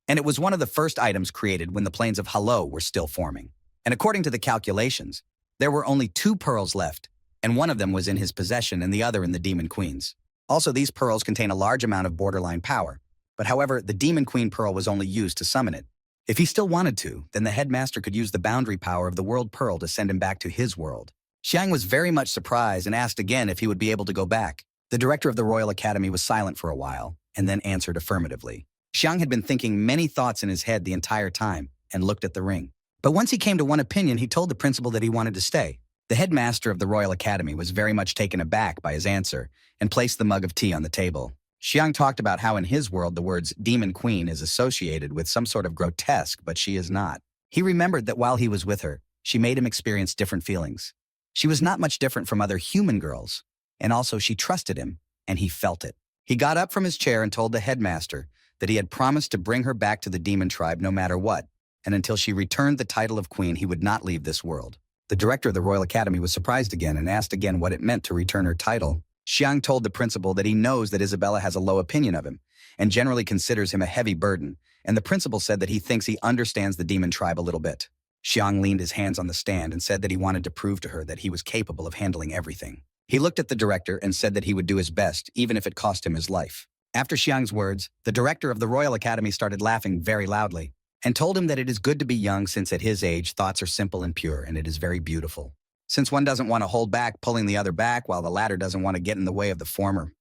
and it was one of the first items created when the plains of Hello were still forming. And according to the calculations, there were only 2 pearls left, and one of them was in his possession and the other in the Demon Queen's. Also, these pearls contain a large amount of borderline power, but however, the Demon Queen pearl was only used to summon it. If he still wanted to, then the headmaster could use the boundary power of the world pearl to send him back to his world. Xiang was very much surprised and asked again if he would be able to go back. The director of the Royal Academy was silent for a while, and then answered affirmatively. Xiang had been thinking many thoughts in his head the entire time, and looked at the ring. But once he came to one opinion, he told the principal that he wanted to stay. The headmaster of the Royal Academy was very much taken aback by his answer, and placed the mug of tea on the table. Xiang talked about how in his world the words Demon Queen is associated with some sort of grotesque, but she is not. He remembered that while he was with her, she made him experience different feelings. She was not much different from other human girls, and also she trusted him, and he felt it. He got up from his chair and told the headmaster that he had promised to bring her back to the demon tribe no matter what, and until she returned the title of queen, he would not leave this world. The director of the Royal Academy was surprised again and asked again what it meant to return her title. Xiang told the principal that he knows that Isabella has a low opinion of him and generally considers him a heavy burden, and the principal said that he thinks he understands the demon tribe a little bit. Xiang leaned his hands on the stand and said that he wanted to prove to her that he was capable of handling everything. He looked at the director and said that he would do his best, even if it cost him his life. After Xiang's words, the director of the Royal Academy started laughing very loudly and told him that it is good to be young since at his age thoughts are simple and pure, and it is very beautiful. Since one doesn't want to hold back, pulling the other back, while the latter doesn't want to get in the way of the former.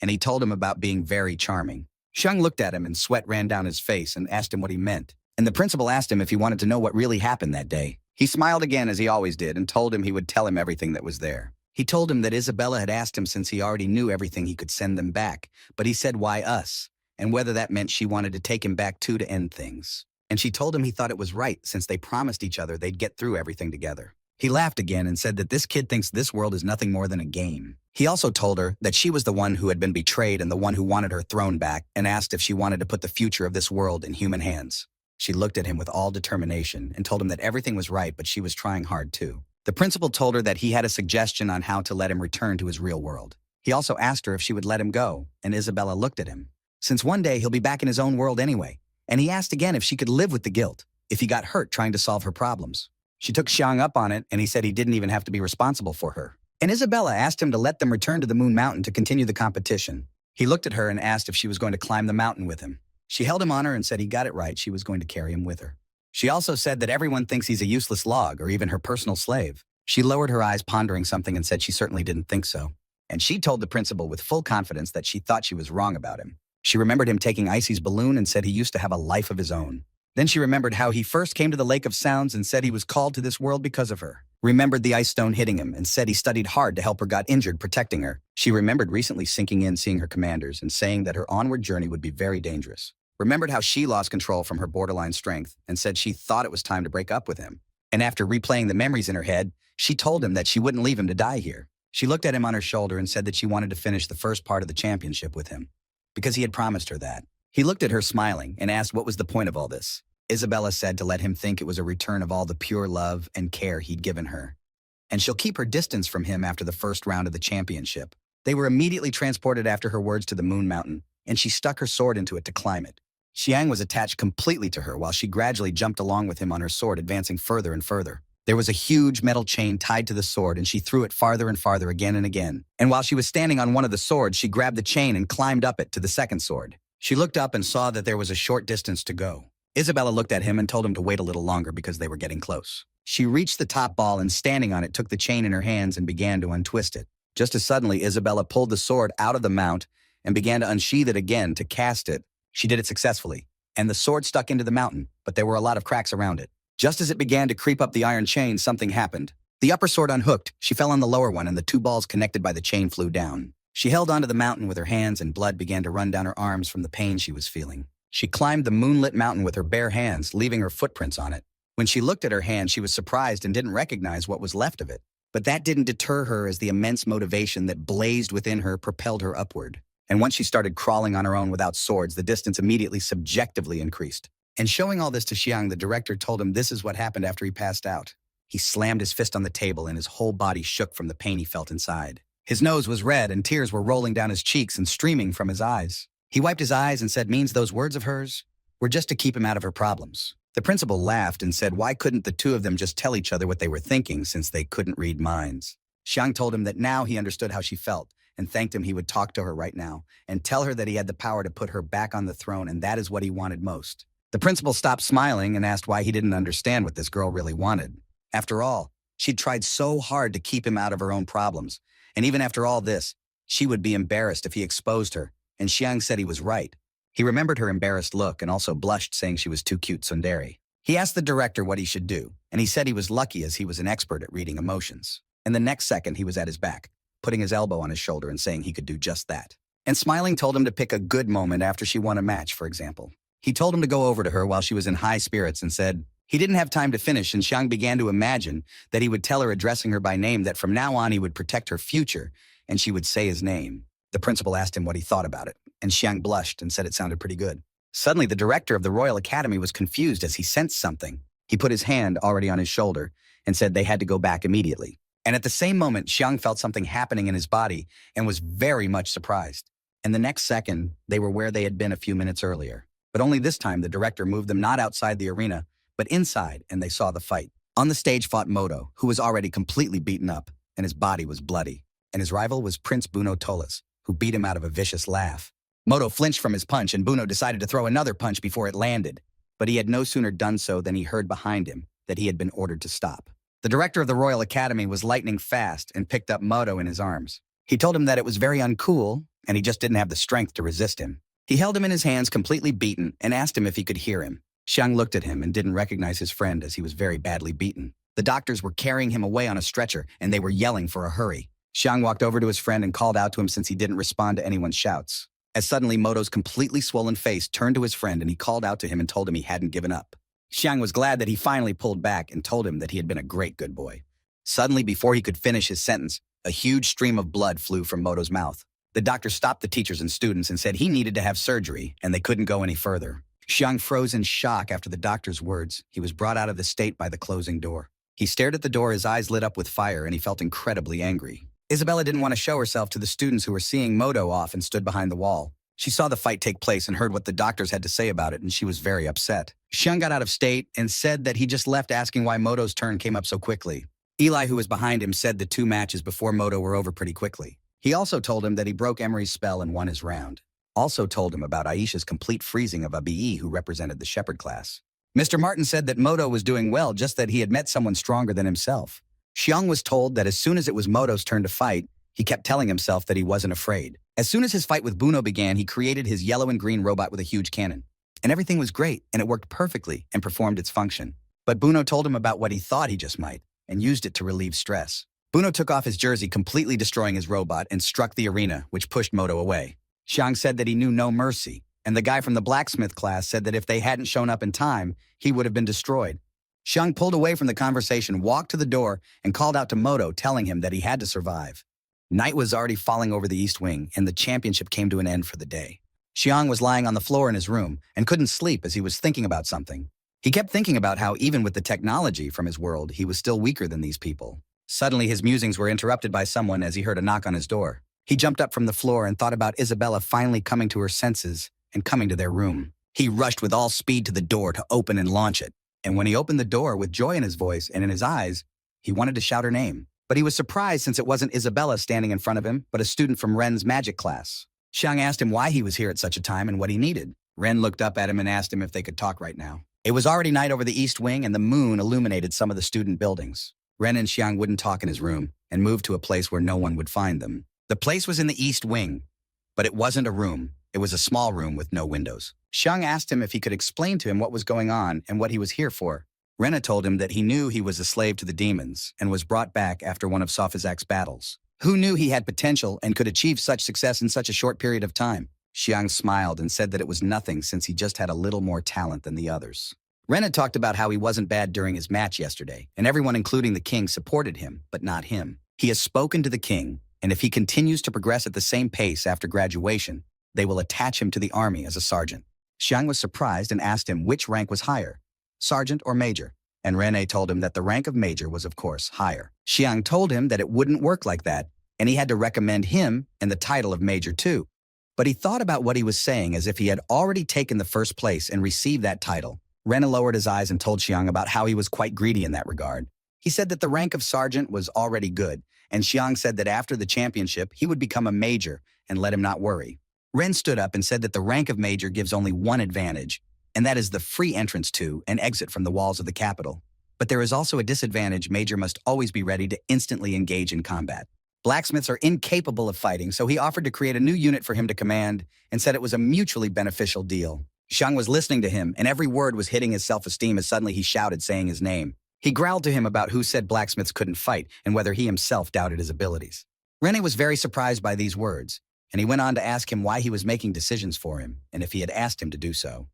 And he told him about being very charming. Xiang looked at him and sweat ran down his face and asked him what he meant. And the principal asked him if he wanted to know what really happened that day. He smiled again as he always did and told him he would tell him everything that was there. He told him that Isabella had asked him since he already knew everything he could send them back, but he said why us, and whether that meant she wanted to take him back too to end things. And she told him he thought it was right since they promised each other they'd get through everything together. He laughed again and said that this kid thinks this world is nothing more than a game. He also told her that she was the one who had been betrayed and the one who wanted her throne back, and asked if she wanted to put the future of this world in human hands. She looked at him with all determination and told him that everything was right, but she was trying hard too. The principal told her that he had a suggestion on how to let him return to his real world. He also asked her if she would let him go, and Isabella looked at him. Since one day he'll be back in his own world anyway, and he asked again if she could live with the guilt, if he got hurt trying to solve her problems. She took Xiang up on it, and he said he didn't even have to be responsible for her. And Isabella asked him to let them return to the Moon Mountain to continue the competition. He looked at her and asked if she was going to climb the mountain with him. She held him on her and said he got it right, she was going to carry him with her. She also said that everyone thinks he's a useless log or even her personal slave. She lowered her eyes, pondering something, and said she certainly didn't think so. And she told the principal with full confidence that she thought she was wrong about him. She remembered him taking Icy's balloon and said he used to have a life of his own. Then she remembered how he first came to the Lake of Sounds and said he was called to this world because of her. Remembered the ice stone hitting him and said he studied hard to help her, got injured protecting her. She remembered recently sinking in, seeing her commanders, and saying that her onward journey would be very dangerous. Remembered how she lost control from her borderline strength and said she thought it was time to break up with him. And after replaying the memories in her head, she told him that she wouldn't leave him to die here. She looked at him on her shoulder and said that she wanted to finish the first part of the championship with him, because he had promised her that. He looked at her smiling and asked what was the point of all this. Isabella said to let him think it was a return of all the pure love and care he'd given her. And she'll keep her distance from him after the first round of the championship. They were immediately transported after her words to the Moon Mountain, and she stuck her sword into it to climb it. Xiang was attached completely to her while she gradually jumped along with him on her sword, advancing further and further. There was a huge metal chain tied to the sword, and she threw it farther and farther again and again. And while she was standing on one of the swords, she grabbed the chain and climbed up it to the second sword. She looked up and saw that there was a short distance to go. Isabella looked at him and told him to wait a little longer because they were getting close. She reached the top ball and, standing on it, took the chain in her hands and began to untwist it. Just as suddenly, Isabella pulled the sword out of the mount and began to unsheath it again to cast it. She did it successfully, and the sword stuck into the mountain, but there were a lot of cracks around it. Just as it began to creep up the iron chain, something happened. The upper sword unhooked, she fell on the lower one, and the 2 balls connected by the chain flew down. She held onto the mountain with her hands, and blood began to run down her arms from the pain she was feeling. She climbed the moonlit mountain with her bare hands, leaving her footprints on it. When she looked at her hand, she was surprised and didn't recognize what was left of it. But that didn't deter her, as the immense motivation that blazed within her propelled her upward. And once she started crawling on her own without swords, the distance immediately subjectively increased. And showing all this to Xiang, the director told him this is what happened after he passed out. He slammed his fist on the table and his whole body shook from the pain he felt inside. His nose was red and tears were rolling down his cheeks and streaming from his eyes. He wiped his eyes and said, "Means those words of hers were just to keep him out of her problems." The principal laughed and said, why couldn't the two of them just tell each other what they were thinking since they couldn't read minds? Xiang told him that now he understood how she felt and thanked him he would talk to her right now and tell her that he had the power to put her back on the throne, and that is what he wanted most. The principal stopped smiling and asked why he didn't understand what this girl really wanted. After all, she'd tried so hard to keep him out of her own problems, and even after all this, she would be embarrassed if he exposed her, and Xiang said he was right. He remembered her embarrassed look and also blushed, saying she was too cute tsundere. He asked the director what he should do, and he said he was lucky as he was an expert at reading emotions. And the next second, he was at his back, putting his elbow on his shoulder and saying he could do just that. And smiling told him to pick a good moment after she won a match, for example. He told him to go over to her while she was in high spirits and said he didn't have time to finish, and Xiang began to imagine that he would tell her, addressing her by name, that from now on he would protect her future, and she would say his name. The principal asked him what he thought about it, and Xiang blushed and said it sounded pretty good. Suddenly, the director of the Royal Academy was confused as he sensed something. He put his hand already on his shoulder and said they had to go back immediately. And at the same moment, Xiang felt something happening in his body and was very much surprised. And the next second, they were where they had been a few minutes earlier. But only this time, the director moved them not outside the arena, but inside, and they saw the fight. On the stage fought Moto, who was already completely beaten up, and his body was bloody. And his rival was Prince Buno Tolas, who beat him out of a vicious laugh. Moto flinched from his punch, and Buno decided to throw another punch before it landed. But he had no sooner done so than he heard behind him that he had been ordered to stop. The director of the Royal Academy was lightning fast and picked up Moto in his arms. He told him that it was very uncool, and he just didn't have the strength to resist him. He held him in his hands completely beaten and asked him if he could hear him. Xiang looked at him and didn't recognize his friend as he was very badly beaten. The doctors were carrying him away on a stretcher, and they were yelling for a hurry. Xiang walked over to his friend and called out to him since he didn't respond to anyone's shouts. As suddenly, Moto's completely swollen face turned to his friend, and he called out to him and told him he hadn't given up. Xiang was glad that he finally pulled back and told him that he had been a great good boy. Suddenly, before he could finish his sentence, a huge stream of blood flew from Moto's mouth. The doctor stopped the teachers and students and said he needed to have surgery, and they couldn't go any further. Xiang froze in shock after the doctor's words. He was brought out of the state by the closing door. He stared at the door, his eyes lit up with fire, and he felt incredibly angry. Isabella didn't want to show herself to the students who were seeing Moto off and stood behind the wall. She saw the fight take place and heard what the doctors had to say about it, and she was very upset. Xiang got out of state and said that he just left, asking why Moto's turn came up so quickly. Eli, who was behind him, said the 2 matches before Moto were over pretty quickly. He also told him that he broke Emery's spell and won his round. Also told him about Aisha's complete freezing of Abe, who represented the shepherd class. Mr. Martin said that Moto was doing well, just that he had met someone stronger than himself. Xiang was told that as soon as it was Moto's turn to fight, he kept telling himself that he wasn't afraid. As soon as his fight with Buno began, he created his yellow and green robot with a huge cannon. And everything was great, and it worked perfectly and performed its function. But Buno told him about what he thought he just might, and used it to relieve stress. Buno took off his jersey, completely destroying his robot, and struck the arena, which pushed Moto away. Xiang said that he knew no mercy, and the guy from the blacksmith class said that if they hadn't shown up in time, he would have been destroyed. Xiang pulled away from the conversation, walked to the door, and called out to Moto, telling him that he had to survive. Night was already falling over the east wing, and the championship came to an end for the day. Xiang was lying on the floor in his room and couldn't sleep as he was thinking about something. He kept thinking about how even with the technology from his world, he was still weaker than these people. Suddenly, his musings were interrupted by someone as he heard a knock on his door. He jumped up from the floor and thought about Isabella finally coming to her senses and coming to their room. He rushed with all speed to the door to open and launch it. And when he opened the door with joy in his voice and in his eyes, he wanted to shout her name. But he was surprised since it wasn't Isabella standing in front of him, but a student from Ren's magic class. Xiang asked him why he was here at such a time and what he needed. Ren looked up at him and asked him if they could talk right now. It was already night over the east wing, and the moon illuminated some of the student buildings. Ren and Xiang wouldn't talk in his room and moved to a place where no one would find them. The place was in the east wing, but it wasn't a room. It was a small room with no windows. Xiang asked him if he could explain to him what was going on and what he was here for. Rena told him that he knew he was a slave to the demons and was brought back after one of Safazak's battles. Who knew he had potential and could achieve such success in such a short period of time? Xiang smiled and said that it was nothing since he just had a little more talent than the others. Rena talked about how he wasn't bad during his match yesterday, and everyone, including the king, supported him, but not him. He has spoken to the king, and if he continues to progress at the same pace after graduation, they will attach him to the army as a sergeant. Xiang was surprised and asked him which rank was higher, sergeant or major, and Rene told him that the rank of major was, of course, higher. Xiang told him that it wouldn't work like that, and he had to recommend him and the title of Major too. But he thought about what he was saying as if he had already taken the first place and received that title. Ren lowered his eyes and told Xiang about how he was quite greedy in that regard. He said that the rank of sergeant was already good, and Xiang said that after the championship, he would become a major and let him not worry. Ren stood up and said that the rank of major gives only one advantage, and that is the free entrance to and exit from the walls of the capital. But there is also a disadvantage. Major must always be ready to instantly engage in combat. Blacksmiths are incapable of fighting, so he offered to create a new unit for him to command and said it was a mutually beneficial deal. Xiang was listening to him, and every word was hitting his self-esteem as suddenly he shouted, saying his name. He growled to him about who said blacksmiths couldn't fight and whether he himself doubted his abilities. Rene was very surprised by these words, and he went on to ask him why he was making decisions for him and if he had asked him to do so.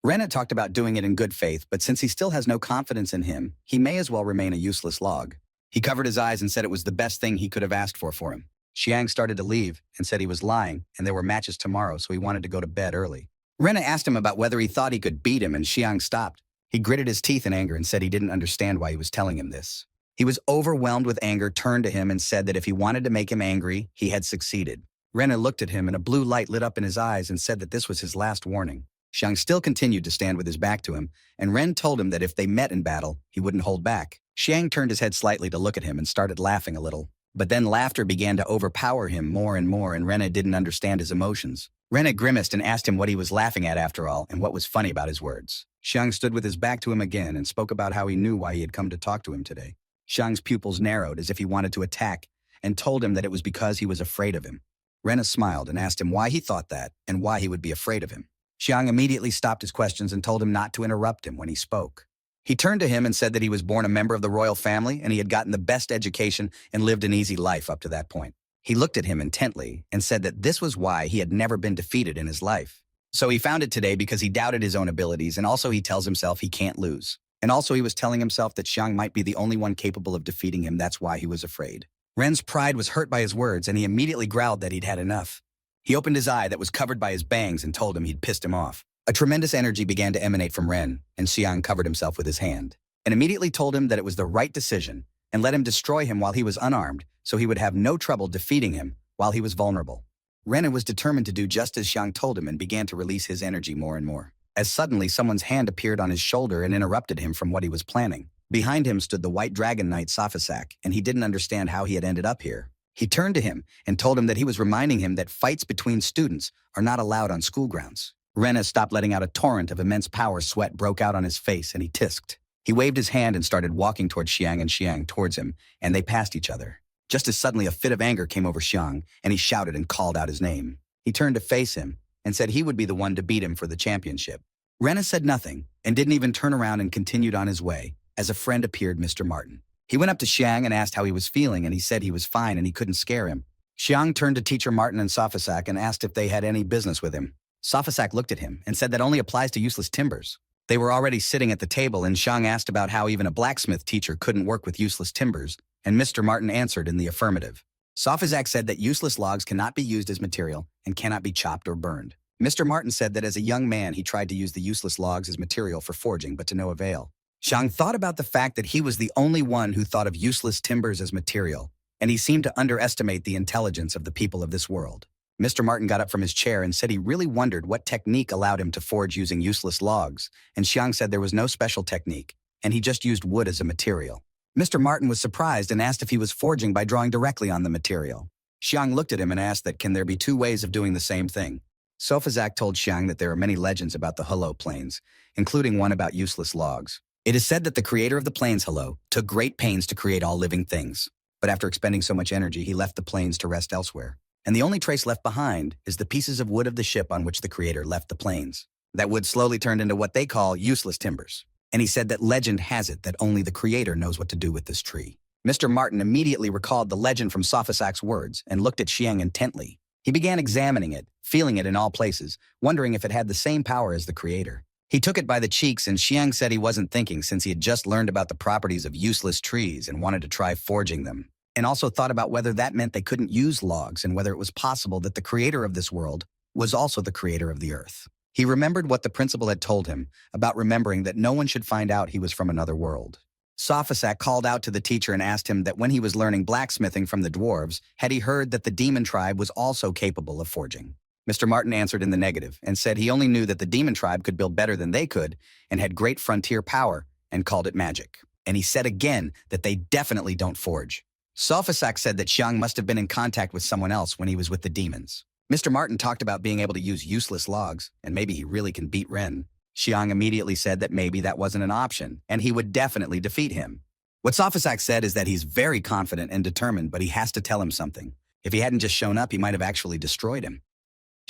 Rene talked about doing it in good faith, but since he still has no confidence in him, he may as well remain a useless log. He covered his eyes and said it was the best thing he could have asked for him. Xiang started to leave and said he was lying and there were matches tomorrow, so he wanted to go to bed early. Rene asked him about whether he thought he could beat him, and Xiang stopped. He gritted his teeth in anger and said he didn't understand why he was telling him this. He was overwhelmed with anger, turned to him and said that if he wanted to make him angry, he had succeeded. Rene looked at him and a blue light lit up in his eyes and said that this was his last warning. Xiang still continued to stand with his back to him, and Ren told him that if they met in battle, he wouldn't hold back. Xiang turned his head slightly to look at him and started laughing a little. But then laughter began to overpower him more and more, and Rene didn't understand his emotions. Rene grimaced and asked him what he was laughing at after all, and what was funny about his words. Xiang stood with his back to him again and spoke about how he knew why he had come to talk to him today. Xiang's pupils narrowed as if he wanted to attack, and told him that it was because he was afraid of him. Rene smiled and asked him why he thought that, and why he would be afraid of him. Xiang immediately stopped his questions and told him not to interrupt him when he spoke. He turned to him and said that he was born a member of the royal family and he had gotten the best education and lived an easy life up to that point. He looked at him intently and said that this was why he had never been defeated in his life. So he found it today because he doubted his own abilities, and also he tells himself he can't lose. And also he was telling himself that Xiang might be the only one capable of defeating him. That's why he was afraid. Ren's pride was hurt by his words, and he immediately growled that he'd had enough. He opened his eye that was covered by his bangs and told him he'd pissed him off. A tremendous energy began to emanate from Ren, and Xiang covered himself with his hand, and immediately told him that it was the right decision, and let him destroy him while he was unarmed, so he would have no trouble defeating him while he was vulnerable. Ren was determined to do just as Xiang told him and began to release his energy more and more. As suddenly someone's hand appeared on his shoulder and interrupted him from what he was planning. Behind him stood the White Dragon Knight Sophisac, and he didn't understand how he had ended up here. He turned to him and told him that he was reminding him that fights between students are not allowed on school grounds. Ren stopped letting out a torrent of immense power. Sweat broke out on his face, and he tisked. He waved his hand and started walking towards Xiang, and Xiang towards him, and they passed each other. Just as suddenly a fit of anger came over Xiang, and he shouted and called out his name. He turned to face him and said he would be the one to beat him for the championship. Ren said nothing and didn't even turn around and continued on his way. As a friend appeared, Mr. Martin. He went up to Xiang and asked how he was feeling, and he said he was fine and he couldn't scare him. Xiang turned to Teacher Martin and Sophisac and asked if they had any business with him. Sophisac looked at him and said that only applies to useless timbers. They were already sitting at the table, and Xiang asked about how even a blacksmith teacher couldn't work with useless timbers, and Mr. Martin answered in the affirmative. Sophisac said that useless logs cannot be used as material and cannot be chopped or burned. Mr. Martin said that as a young man he tried to use the useless logs as material for forging, but to no avail. Xiang thought about the fact that he was the only one who thought of useless timbers as material, and he seemed to underestimate the intelligence of the people of this world. Mr. Martin got up from his chair and said he really wondered what technique allowed him to forge using useless logs, and Xiang said there was no special technique, and he just used wood as a material. Mr. Martin was surprised and asked if he was forging by drawing directly on the material. Xiang looked at him and asked that can there be two ways of doing the same thing. Sophisac told Xiang that there are many legends about the Hello Plains, including one about useless logs. It is said that the creator of the plains, Hello, took great pains to create all living things, but after expending so much energy, he left the plains to rest elsewhere. And the only trace left behind is the pieces of wood of the ship on which the creator left the plains. That wood slowly turned into what they call useless timbers. And he said that legend has it that only the creator knows what to do with this tree. Mr. Martin immediately recalled the legend from Sophosac's words and looked at Xiang intently. He began examining it, feeling it in all places, wondering if it had the same power as the creator. He took it by the cheeks, and Xiang said he wasn't thinking since he had just learned about the properties of useless trees and wanted to try forging them. And also thought about whether that meant they couldn't use logs and whether it was possible that the creator of this world was also the creator of the earth. He remembered what the principal had told him about remembering that no one should find out he was from another world. Sophisac called out to the teacher and asked him that when he was learning blacksmithing from the dwarves, had he heard that the demon tribe was also capable of forging. Mr. Martin answered in the negative and said he only knew that the demon tribe could build better than they could and had great frontier power and called it magic. And he said again that they definitely don't forge. Sophisac said that Xiang must have been in contact with someone else when he was with the demons. Mr. Martin talked about being able to use useless logs, and maybe he really can beat Ren. Xiang immediately said that maybe that wasn't an option, and he would definitely defeat him. What Sophisac said is that he's very confident and determined, but he has to tell him something. If he hadn't just shown up, he might have actually destroyed him.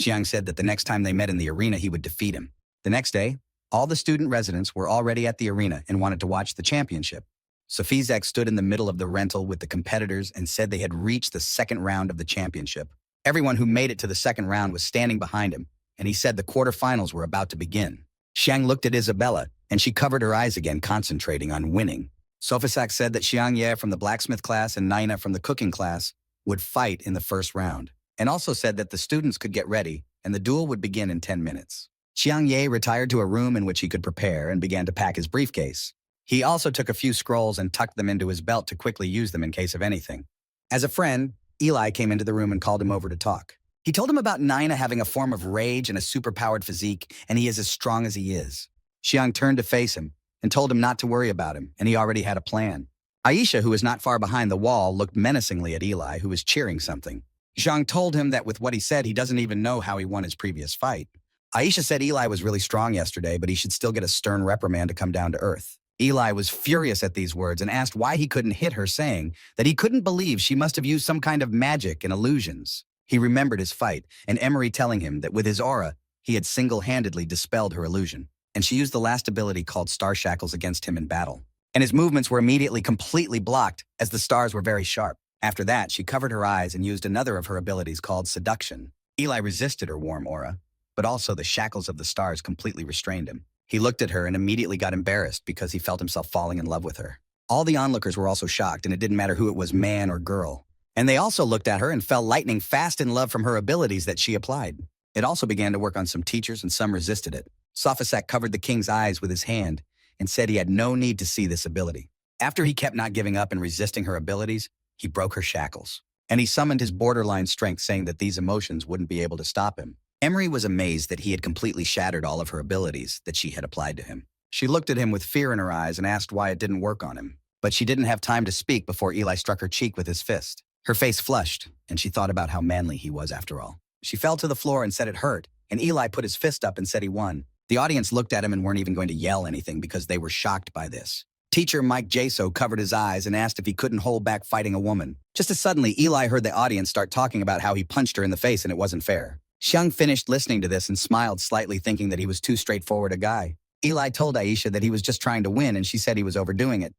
Xiang said that the next time they met in the arena, he would defeat him. The next day, all the student residents were already at the arena and wanted to watch the championship. Sophisac stood in the middle of the rental with the competitors and said they had reached the second round of the championship. Everyone who made it to the second round was standing behind him, and he said the quarterfinals were about to begin. Xiang looked at Isabella, and she covered her eyes again, concentrating on winning. Sophisac said that Xiang Ye from the blacksmith class and Nina from the cooking class would fight in the first round, and also said that the students could get ready, and the duel would begin in 10 minutes. Xiang Ye retired to a room in which he could prepare and began to pack his briefcase. He also took a few scrolls and tucked them into his belt to quickly use them in case of anything. As a friend, Eli came into the room and called him over to talk. He told him about Nina having a form of rage and a superpowered physique, and he is as strong as he is. Xiang turned to face him and told him not to worry about him, and he already had a plan. Aisha, who was not far behind the wall, looked menacingly at Eli, who was cheering something. Xiang told him that with what he said, he doesn't even know how he won his previous fight. Aisha said Eli was really strong yesterday, but he should still get a stern reprimand to come down to earth. Eli was furious at these words and asked why he couldn't hit her, saying that he couldn't believe she must have used some kind of magic and illusions. He remembered his fight, and Emery telling him that with his aura, he had single-handedly dispelled her illusion, and she used the last ability called Star Shackles against him in battle. And his movements were immediately completely blocked, as the stars were very sharp. After that, she covered her eyes and used another of her abilities called Seduction. Eli resisted her warm aura, but also the shackles of the stars completely restrained him. He looked at her and immediately got embarrassed because he felt himself falling in love with her. All the onlookers were also shocked, and it didn't matter who it was, man or girl. And they also looked at her and fell lightning fast in love from her abilities that she applied. It also began to work on some teachers, and some resisted it. Sophisac covered the king's eyes with his hand and said he had no need to see this ability. After he kept not giving up and resisting her abilities, he broke her shackles. And he summoned his borderline strength, saying that these emotions wouldn't be able to stop him. Emery was amazed that he had completely shattered all of her abilities that she had applied to him. She looked at him with fear in her eyes and asked why it didn't work on him. But she didn't have time to speak before Eli struck her cheek with his fist. Her face flushed, and she thought about how manly he was after all. She fell to the floor and said it hurt, and Eli put his fist up and said he won. The audience looked at him and weren't even going to yell anything because they were shocked by this. Teacher Mike Jaso covered his eyes and asked if he couldn't hold back fighting a woman. Just as suddenly, Eli heard the audience start talking about how he punched her in the face and it wasn't fair. Xiang finished listening to this and smiled slightly, thinking that he was too straightforward a guy. Eli told Aisha that he was just trying to win, and she said he was overdoing it.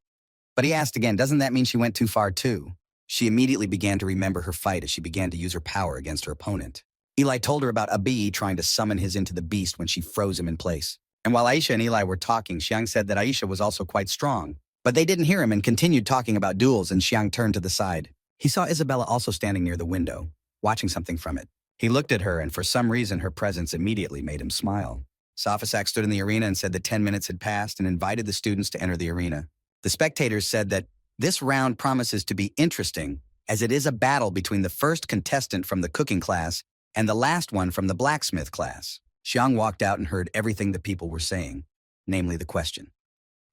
But he asked again, doesn't that mean she went too far too? She immediately began to remember her fight as she began to use her power against her opponent. Eli told her about Abi trying to summon his into the beast when she froze him in place. And while Aisha and Eli were talking, Xiang said that Aisha was also quite strong. But they didn't hear him and continued talking about duels, and Xiang turned to the side. He saw Isabella also standing near the window, watching something from it. He looked at her, and for some reason her presence immediately made him smile. Sophisac stood in the arena and said that 10 minutes had passed and invited the students to enter the arena. The spectators said that this round promises to be interesting, as it is a battle between the first contestant from the cooking class and the last one from the blacksmith class. Xiang walked out and heard everything the people were saying, namely the question.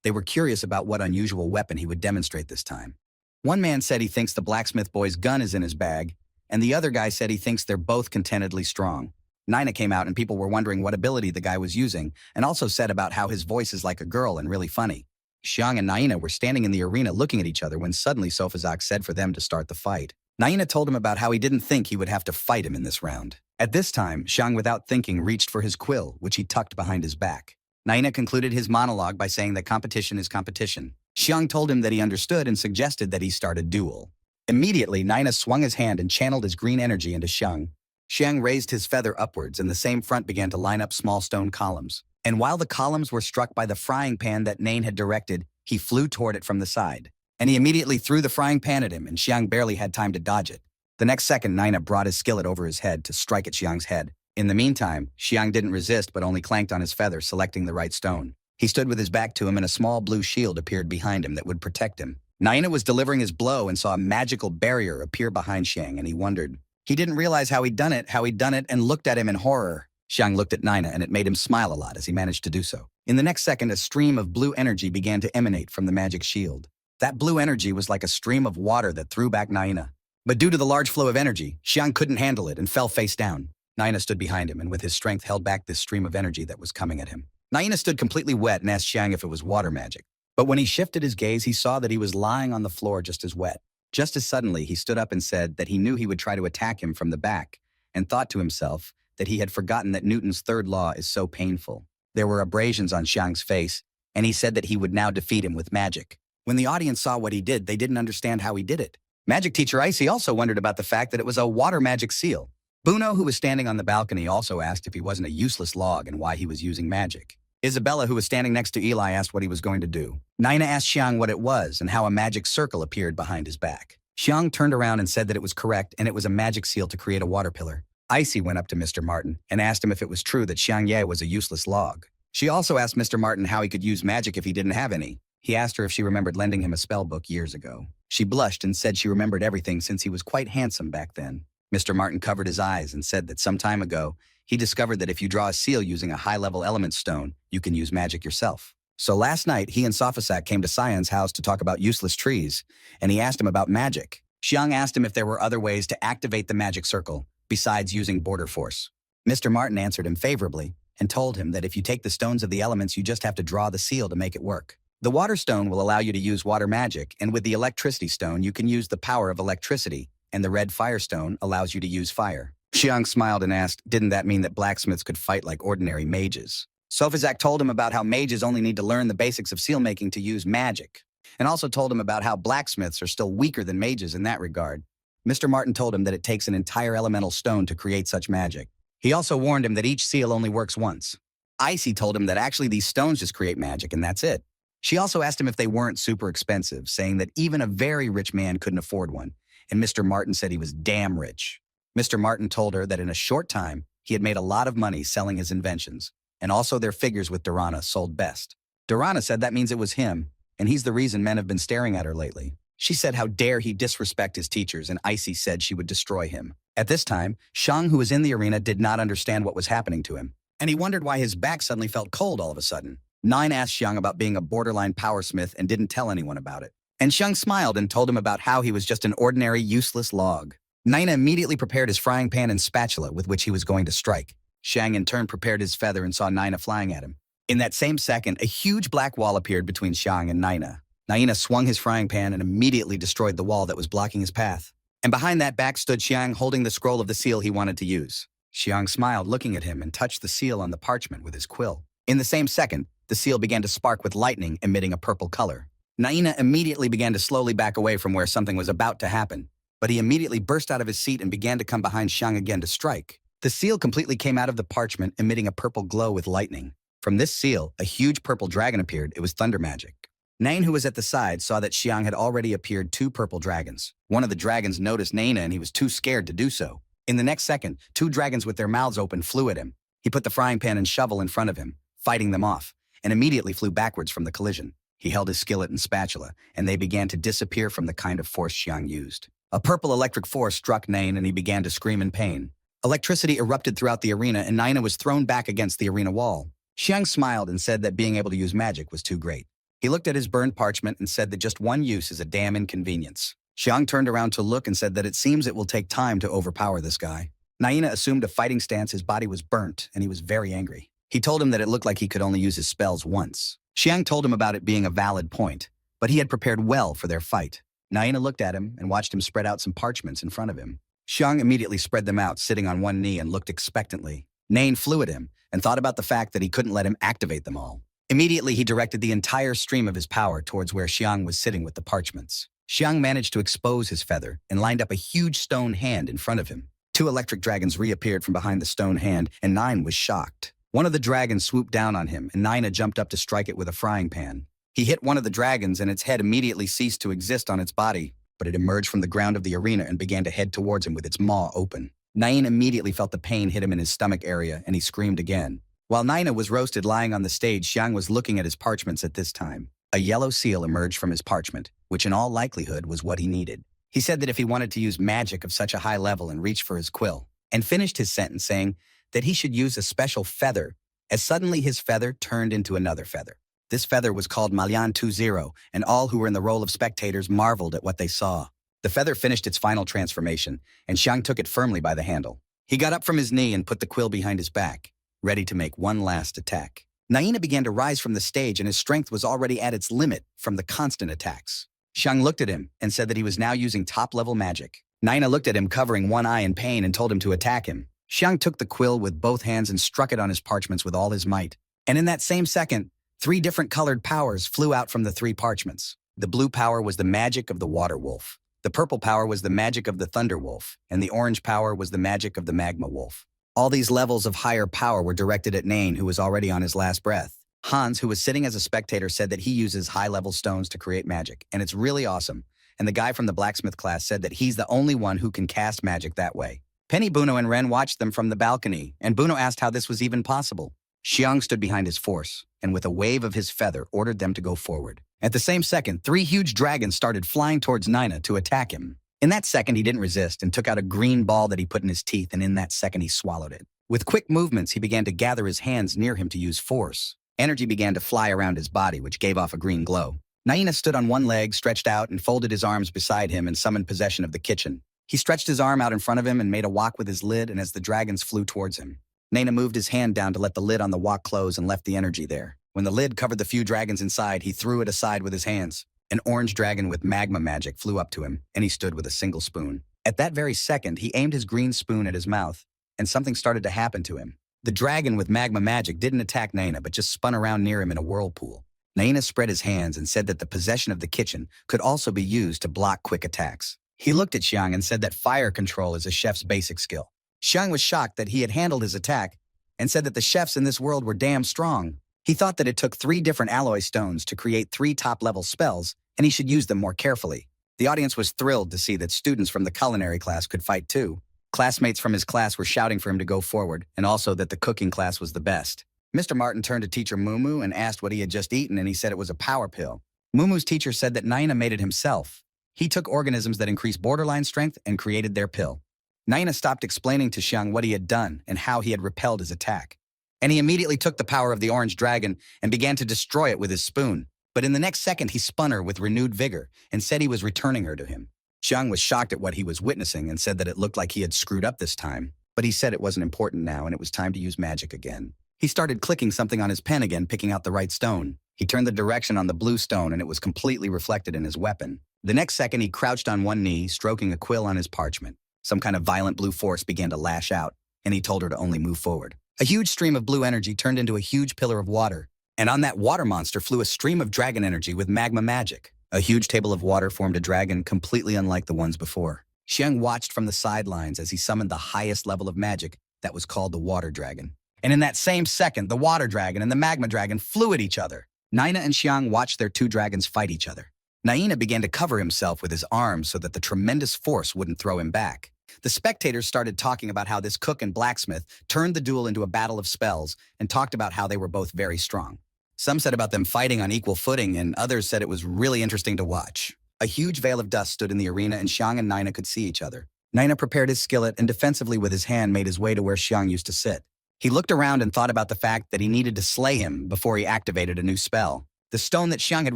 They were curious about what unusual weapon he would demonstrate this time. One man said he thinks the blacksmith boy's gun is in his bag, and the other guy said he thinks they're both contentedly strong. Nina came out and people were wondering what ability the guy was using, and also said about how his voice is like a girl and really funny. Xiang and Naina were standing in the arena looking at each other when suddenly Sophisac said for them to start the fight. Naina told him about how he didn't think he would have to fight him in this round. At this time, Xiang, without thinking, reached for his quill, which he tucked behind his back. Naina concluded his monologue by saying that competition is competition. Xiang told him that he understood and suggested that he start a duel. Immediately, Naina swung his hand and channeled his green energy into Xiang. Xiang raised his feather upwards, and the same front began to line up small stone columns. And while the columns were struck by the frying pan that Nain had directed, he flew toward it from the side. And he immediately threw the frying pan at him, and Xiang barely had time to dodge it. The next second, Naina brought his skillet over his head to strike at Xiang's head. In the meantime, Xiang didn't resist but only clanked on his feather, selecting the right stone. He stood with his back to him and a small blue shield appeared behind him that would protect him. Naina was delivering his blow and saw a magical barrier appear behind Xiang, and he wondered. He didn't realize how he'd done it, and looked at him in horror. Xiang looked at Naina, and it made him smile a lot as he managed to do so. In the next second, a stream of blue energy began to emanate from the magic shield. That blue energy was like a stream of water that threw back Naina. But due to the large flow of energy, Xiang couldn't handle it and fell face down. Naina stood behind him and with his strength held back this stream of energy that was coming at him. Naina stood completely wet and asked Xiang if it was water magic. But when he shifted his gaze, he saw that he was lying on the floor just as wet. Just as suddenly, he stood up and said that he knew he would try to attack him from the back, and thought to himself that he had forgotten that Newton's third law is so painful. There were abrasions on Xiang's face, and he said that he would now defeat him with magic. When the audience saw what he did, they didn't understand how he did it. Magic teacher Icy also wondered about the fact that it was a water magic seal. Bruno, who was standing on the balcony, also asked if he wasn't a useless log and why he was using magic. Isabella, who was standing next to Eli, asked what he was going to do. Naina asked Xiang what it was and how a magic circle appeared behind his back. Xiang turned around and said that it was correct and it was a magic seal to create a water pillar. Icy went up to Mr. Martin and asked him if it was true that Xiang Ye was a useless log. She also asked Mr. Martin how he could use magic if he didn't have any. He asked her if she remembered lending him a spell book years ago. She blushed and said she remembered everything since he was quite handsome back then. Mr. Martin covered his eyes and said that some time ago, he discovered that if you draw a seal using a high-level element stone, you can use magic yourself. So last night, he and Sophisac came to Cyan's house to talk about useless trees, and he asked him about magic. Xiang asked him if there were other ways to activate the magic circle, besides using border force. Mr. Martin answered him favorably, and told him that if you take the stones of the elements, you just have to draw the seal to make it work. The water stone will allow you to use water magic, and with the electricity stone, you can use the power of electricity, and the red fire stone allows you to use fire. Xiang smiled and asked, didn't that mean that blacksmiths could fight like ordinary mages? Sophisac told him about how mages only need to learn the basics of seal making to use magic, and also told him about how blacksmiths are still weaker than mages in that regard. Mr. Martin told him that it takes an entire elemental stone to create such magic. He also warned him that each seal only works once. Icy told him that actually these stones just create magic and that's it. She also asked him if they weren't super expensive, saying that even a very rich man couldn't afford one, and Mr. Martin said he was damn rich. Mr. Martin told her that in a short time, he had made a lot of money selling his inventions, and also their figures with Durana sold best. Durana said that means it was him, and he's the reason men have been staring at her lately. She said how dare he disrespect his teachers, and Icy said she would destroy him. At this time, Xiang, who was in the arena, did not understand what was happening to him, and he wondered why his back suddenly felt cold all of a sudden. Nine asked Xiang about being a borderline powersmith and didn't tell anyone about it. And Xiang smiled and told him about how he was just an ordinary, useless log. Naina immediately prepared his frying pan and spatula with which he was going to strike. Xiang in turn prepared his feather and saw Naina flying at him. In that same second, a huge black wall appeared between Xiang and Naina. Naina swung his frying pan and immediately destroyed the wall that was blocking his path. And behind that back stood Xiang holding the scroll of the seal he wanted to use. Xiang smiled looking at him and touched the seal on the parchment with his quill. In the same second, the seal began to spark with lightning, emitting a purple color. Naina immediately began to slowly back away from where something was about to happen, but he immediately burst out of his seat and began to come behind Xiang again to strike. The seal completely came out of the parchment, emitting a purple glow with lightning. From this seal, a huge purple dragon appeared. It was thunder magic. Nain, who was at the side, saw that Xiang had already appeared two purple dragons. One of the dragons noticed Naina and he was too scared to do so. In the next second, two dragons with their mouths open flew at him. He put the frying pan and shovel in front of him, fighting them off, and immediately flew backwards from the collision. He held his skillet and spatula, and they began to disappear from the kind of force Xiang used. A purple electric force struck Nain and he began to scream in pain. Electricity erupted throughout the arena and Naina was thrown back against the arena wall. Xiang smiled and said that being able to use magic was too great. He looked at his burned parchment and said that just one use is a damn inconvenience. Xiang turned around to look and said that it seems it will take time to overpower this guy. Naina assumed a fighting stance. His body was burnt and he was very angry. He told him that it looked like he could only use his spells once. Xiang told him about it being a valid point, but he had prepared well for their fight. Naina looked at him and watched him spread out some parchments in front of him. Xiang immediately spread them out, sitting on one knee and looked expectantly. Nain flew at him and thought about the fact that he couldn't let him activate them all. Immediately, he directed the entire stream of his power towards where Xiang was sitting with the parchments. Xiang managed to expose his feather and lined up a huge stone hand in front of him. Two electric dragons reappeared from behind the stone hand, and Nine was shocked. One of the dragons swooped down on him, and Naina jumped up to strike it with a frying pan. He hit one of the dragons, and its head immediately ceased to exist on its body, but it emerged from the ground of the arena and began to head towards him with its maw open. Nain immediately felt the pain hit him in his stomach area, and he screamed again. While Nina was roasted lying on the stage, Xiang was looking at his parchments at this time. A yellow seal emerged from his parchment, which in all likelihood was what he needed. He said that if he wanted to use magic of such a high level and reach for his quill, and finished his sentence saying that he should use a special feather, as suddenly his feather turned into another feather. This feather was called Malyan 20, and all who were in the role of spectators marveled at what they saw. The feather finished its final transformation, and Xiang took it firmly by the handle. He got up from his knee and put the quill behind his back, ready to make one last attack. Naina began to rise from the stage, and his strength was already at its limit from the constant attacks. Xiang looked at him and said that he was now using top-level magic. Naina looked at him, covering one eye in pain, and told him to attack him. Xiang took the quill with both hands and struck it on his parchments with all his might. And in that same second, 3 different colored powers flew out from the 3 parchments. The blue power was the magic of the water wolf. The purple power was the magic of the thunder wolf, and the orange power was the magic of the magma wolf. All these levels of higher power were directed at Nain, who was already on his last breath. Hans, who was sitting as a spectator, said that he uses high-level stones to create magic, and it's really awesome. And the guy from the blacksmith class said that he's the only one who can cast magic that way. Penny, Bruno, and Ren watched them from the balcony, and Bruno asked how this was even possible. Xiang stood behind his force, and with a wave of his feather, ordered them to go forward. At the same second, 3 huge dragons started flying towards Nina to attack him. In that second, he didn't resist and took out a green ball that he put in his teeth, and in that second, he swallowed it. With quick movements, he began to gather his hands near him to use force. Energy began to fly around his body, which gave off a green glow. Naina stood on one leg, stretched out, and folded his arms beside him and summoned possession of the kitchen. He stretched his arm out in front of him and made a wok with his lid, and as the dragons flew towards him, Naina moved his hand down to let the lid on the wok close and left the energy there. When the lid covered the few dragons inside, he threw it aside with his hands. An orange dragon with magma magic flew up to him, and he stood with a single spoon. At that very second, he aimed his green spoon at his mouth, and something started to happen to him. The dragon with magma magic didn't attack Naina, but just spun around near him in a whirlpool. Naina spread his hands and said that the possession of the kitchen could also be used to block quick attacks. He looked at Xiang and said that fire control is a chef's basic skill. Xiang was shocked that he had handled his attack and said that the chefs in this world were damn strong. He thought that it took 3 different alloy stones to create 3 top-level spells, and he should use them more carefully. The audience was thrilled to see that students from the culinary class could fight too. Classmates from his class were shouting for him to go forward, and also that the cooking class was the best. Mr. Martin turned to teacher Mumu and asked what he had just eaten, and he said it was a power pill. Mumu's teacher said that Naina made it himself. He took organisms that increased borderline strength and created their pill. Naina stopped explaining to Xiang what he had done and how he had repelled his attack. And he immediately took the power of the orange dragon and began to destroy it with his spoon. But in the next second, he spun her with renewed vigor and said he was returning her to him. Xiang was shocked at what he was witnessing and said that it looked like he had screwed up this time. But he said it wasn't important now and it was time to use magic again. He started clicking something on his pen again, picking out the right stone. He turned the direction on the blue stone and it was completely reflected in his weapon. The next second, he crouched on one knee, stroking a quill on his parchment. Some kind of violent blue force began to lash out, and he told her to only move forward. A huge stream of blue energy turned into a huge pillar of water, and on that water monster flew a stream of dragon energy with magma magic. A huge table of water formed a dragon completely unlike the ones before. Xiang watched from the sidelines as he summoned the highest level of magic that was called the water dragon. And in that same second, the water dragon and the magma dragon flew at each other. Naina and Xiang watched their 2 dragons fight each other. Naina began to cover himself with his arms so that the tremendous force wouldn't throw him back. The spectators started talking about how this cook and blacksmith turned the duel into a battle of spells and talked about how they were both very strong. Some said about them fighting on equal footing, and others said it was really interesting to watch. A huge veil of dust stood in the arena, and Xiang and Naina could see each other. Naina prepared his skillet and defensively with his hand made his way to where Xiang used to sit. He looked around and thought about the fact that he needed to slay him before he activated a new spell. The stone that Xiang had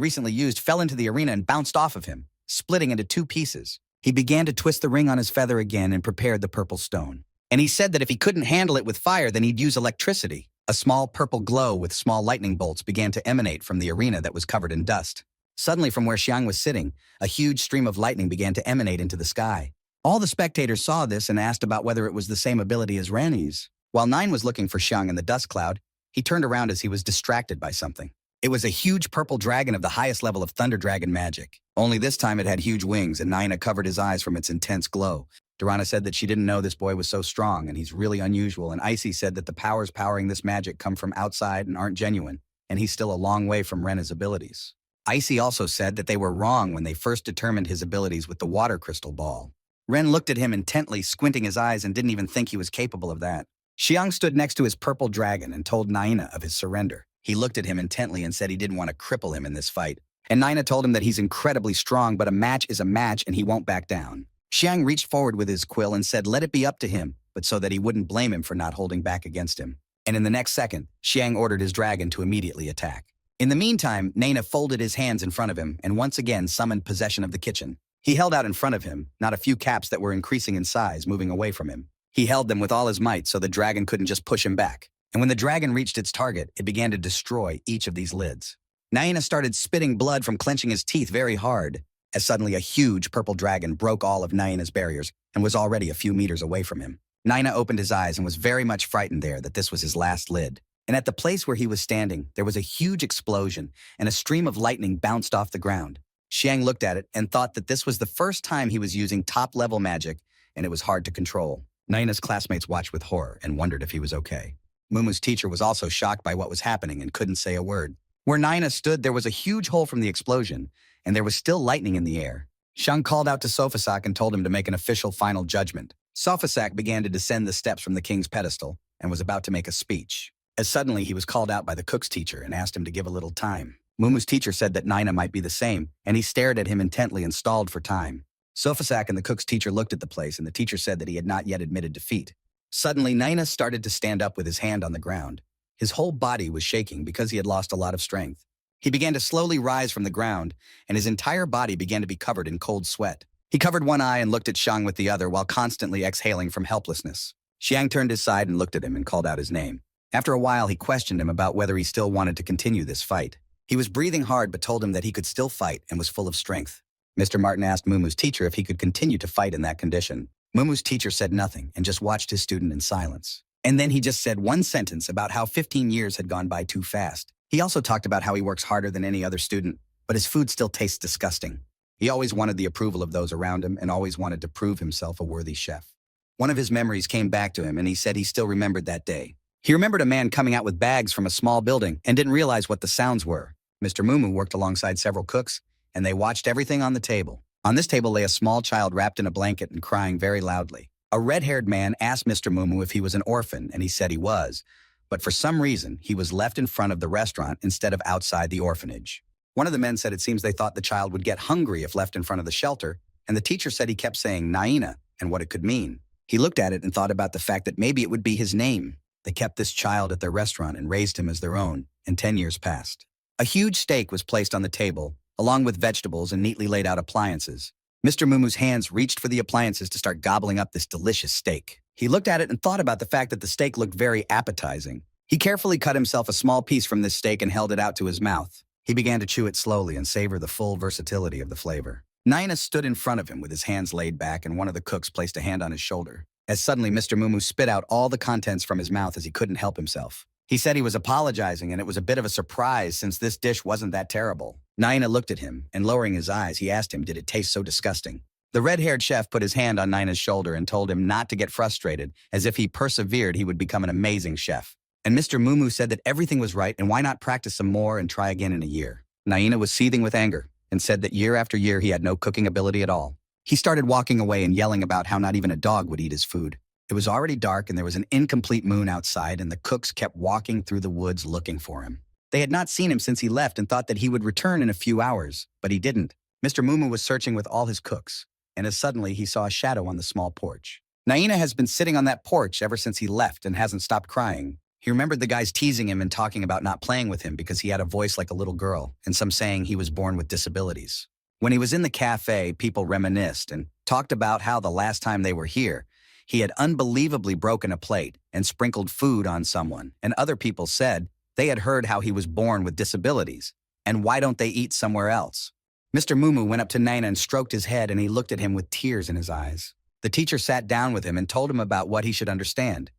recently used fell into the arena and bounced off of him, splitting into 2 pieces. He began to twist the ring on his feather again and prepared the purple stone. And he said that if he couldn't handle it with fire, then he'd use electricity. A small purple glow with small lightning bolts began to emanate from the arena that was covered in dust. Suddenly, from where Xiang was sitting, a huge stream of lightning began to emanate into the sky. All the spectators saw this and asked about whether it was the same ability as Rani's. While Nine was looking for Xiang in the dust cloud, he turned around as he was distracted by something. It was a huge purple dragon of the highest level of thunder dragon magic. Only this time it had huge wings, and Naina covered his eyes from its intense glow. Durana said that she didn't know this boy was so strong, and he's really unusual, and Icy said that the powers powering this magic come from outside and aren't genuine, and he's still a long way from Rena's abilities. Icy also said that they were wrong when they first determined his abilities with the water crystal ball. Ren looked at him intently, squinting his eyes, and didn't even think he was capable of that. Xiang stood next to his purple dragon and told Naina of his surrender. He looked at him intently and said he didn't want to cripple him in this fight. And Naina told him that he's incredibly strong, but a match is a match and he won't back down. Xiang reached forward with his quill and said let it be up to him, but so that he wouldn't blame him for not holding back against him. And in the next second, Xiang ordered his dragon to immediately attack. In the meantime, Naina folded his hands in front of him and once again summoned possession of the kitchen. He held out in front of him, not a few caps that were increasing in size, moving away from him. He held them with all his might so the dragon couldn't just push him back. And when the dragon reached its target, it began to destroy each of these lids. Naina started spitting blood from clenching his teeth very hard, as suddenly a huge purple dragon broke all of Naina's barriers and was already a few meters away from him. Naina opened his eyes and was very much frightened there that this was his last lid. And at the place where he was standing, there was a huge explosion, and a stream of lightning bounced off the ground. Xiang looked at it and thought that this was the first time he was using top-level magic, and it was hard to control. Naina's classmates watched with horror and wondered if he was okay. Mumu's teacher was also shocked by what was happening and couldn't say a word. Where Naina stood, there was a huge hole from the explosion, and there was still lightning in the air. Xiang called out to Sofasak and told him to make an official final judgment. Sofasak began to descend the steps from the king's pedestal and was about to make a speech. As suddenly he was called out by the cook's teacher and asked him to give a little time. Mumu's teacher said that Naina might be the same, and he stared at him intently and stalled for time. Sofasak and the cook's teacher looked at the place, and the teacher said that he had not yet admitted defeat. Suddenly, Naina started to stand up with his hand on the ground. His whole body was shaking because he had lost a lot of strength. He began to slowly rise from the ground, and his entire body began to be covered in cold sweat. He covered one eye and looked at Xiang with the other while constantly exhaling from helplessness. Xiang turned aside and looked at him and called out his name. After a while, he questioned him about whether he still wanted to continue this fight. He was breathing hard but told him that he could still fight and was full of strength. Mr. Martin asked Mumu's teacher if he could continue to fight in that condition. Mumu's teacher said nothing and just watched his student in silence. And then he just said one sentence about how 15 years had gone by too fast. He also talked about how he works harder than any other student, but his food still tastes disgusting. He always wanted the approval of those around him and always wanted to prove himself a worthy chef. One of his memories came back to him and he said he still remembered that day. He remembered a man coming out with bags from a small building and didn't realize what the sounds were. Mr. Mumu worked alongside several cooks, and they watched everything on the table. On this table lay a small child wrapped in a blanket and crying very loudly. A red-haired man asked Mr. Mumu if he was an orphan, and he said he was, but for some reason, he was left in front of the restaurant instead of outside the orphanage. One of the men said it seems they thought the child would get hungry if left in front of the shelter, and the teacher said he kept saying Naina and what it could mean. He looked at it and thought about the fact that maybe it would be his name. They kept this child at their restaurant and raised him as their own, and 10 years passed. A huge steak was placed on the table, along with vegetables and neatly laid out appliances. Mr. Mumu's hands reached for the appliances to start gobbling up this delicious steak. He looked at it and thought about the fact that the steak looked very appetizing. He carefully cut himself a small piece from this steak and held it out to his mouth. He began to chew it slowly and savor the full versatility of the flavor. Naina stood in front of him with his hands laid back, and one of the cooks placed a hand on his shoulder. As suddenly Mr. Mumu spit out all the contents from his mouth as he couldn't help himself. He said he was apologizing and it was a bit of a surprise since this dish wasn't that terrible. Naina looked at him, and lowering his eyes, he asked him, did it taste so disgusting? The red-haired chef put his hand on Naina's shoulder and told him not to get frustrated, as if he persevered he would become an amazing chef. And Mr. Mumu said that everything was right and why not practice some more and try again in a year. Naina was seething with anger and said that year after year he had no cooking ability at all. He started walking away and yelling about how not even a dog would eat his food. It was already dark and there was an incomplete moon outside, and the cooks kept walking through the woods looking for him. They had not seen him since he left and thought that he would return in a few hours, but he didn't. Mr. Mumu was searching with all his cooks, and as suddenly he saw a shadow on the small porch. Naina has been sitting on that porch ever since he left and hasn't stopped crying. He remembered the guys teasing him and talking about not playing with him because he had a voice like a little girl, and some saying he was born with disabilities. When he was in the cafe, people reminisced and talked about how the last time they were here, he had unbelievably broken a plate and sprinkled food on someone, and other people said they had heard how he was born with disabilities, and why don't they eat somewhere else? Mr. Mumu went up to Naina and stroked his head, and he looked at him with tears in his eyes. The teacher sat down with him and told him about what he should understand,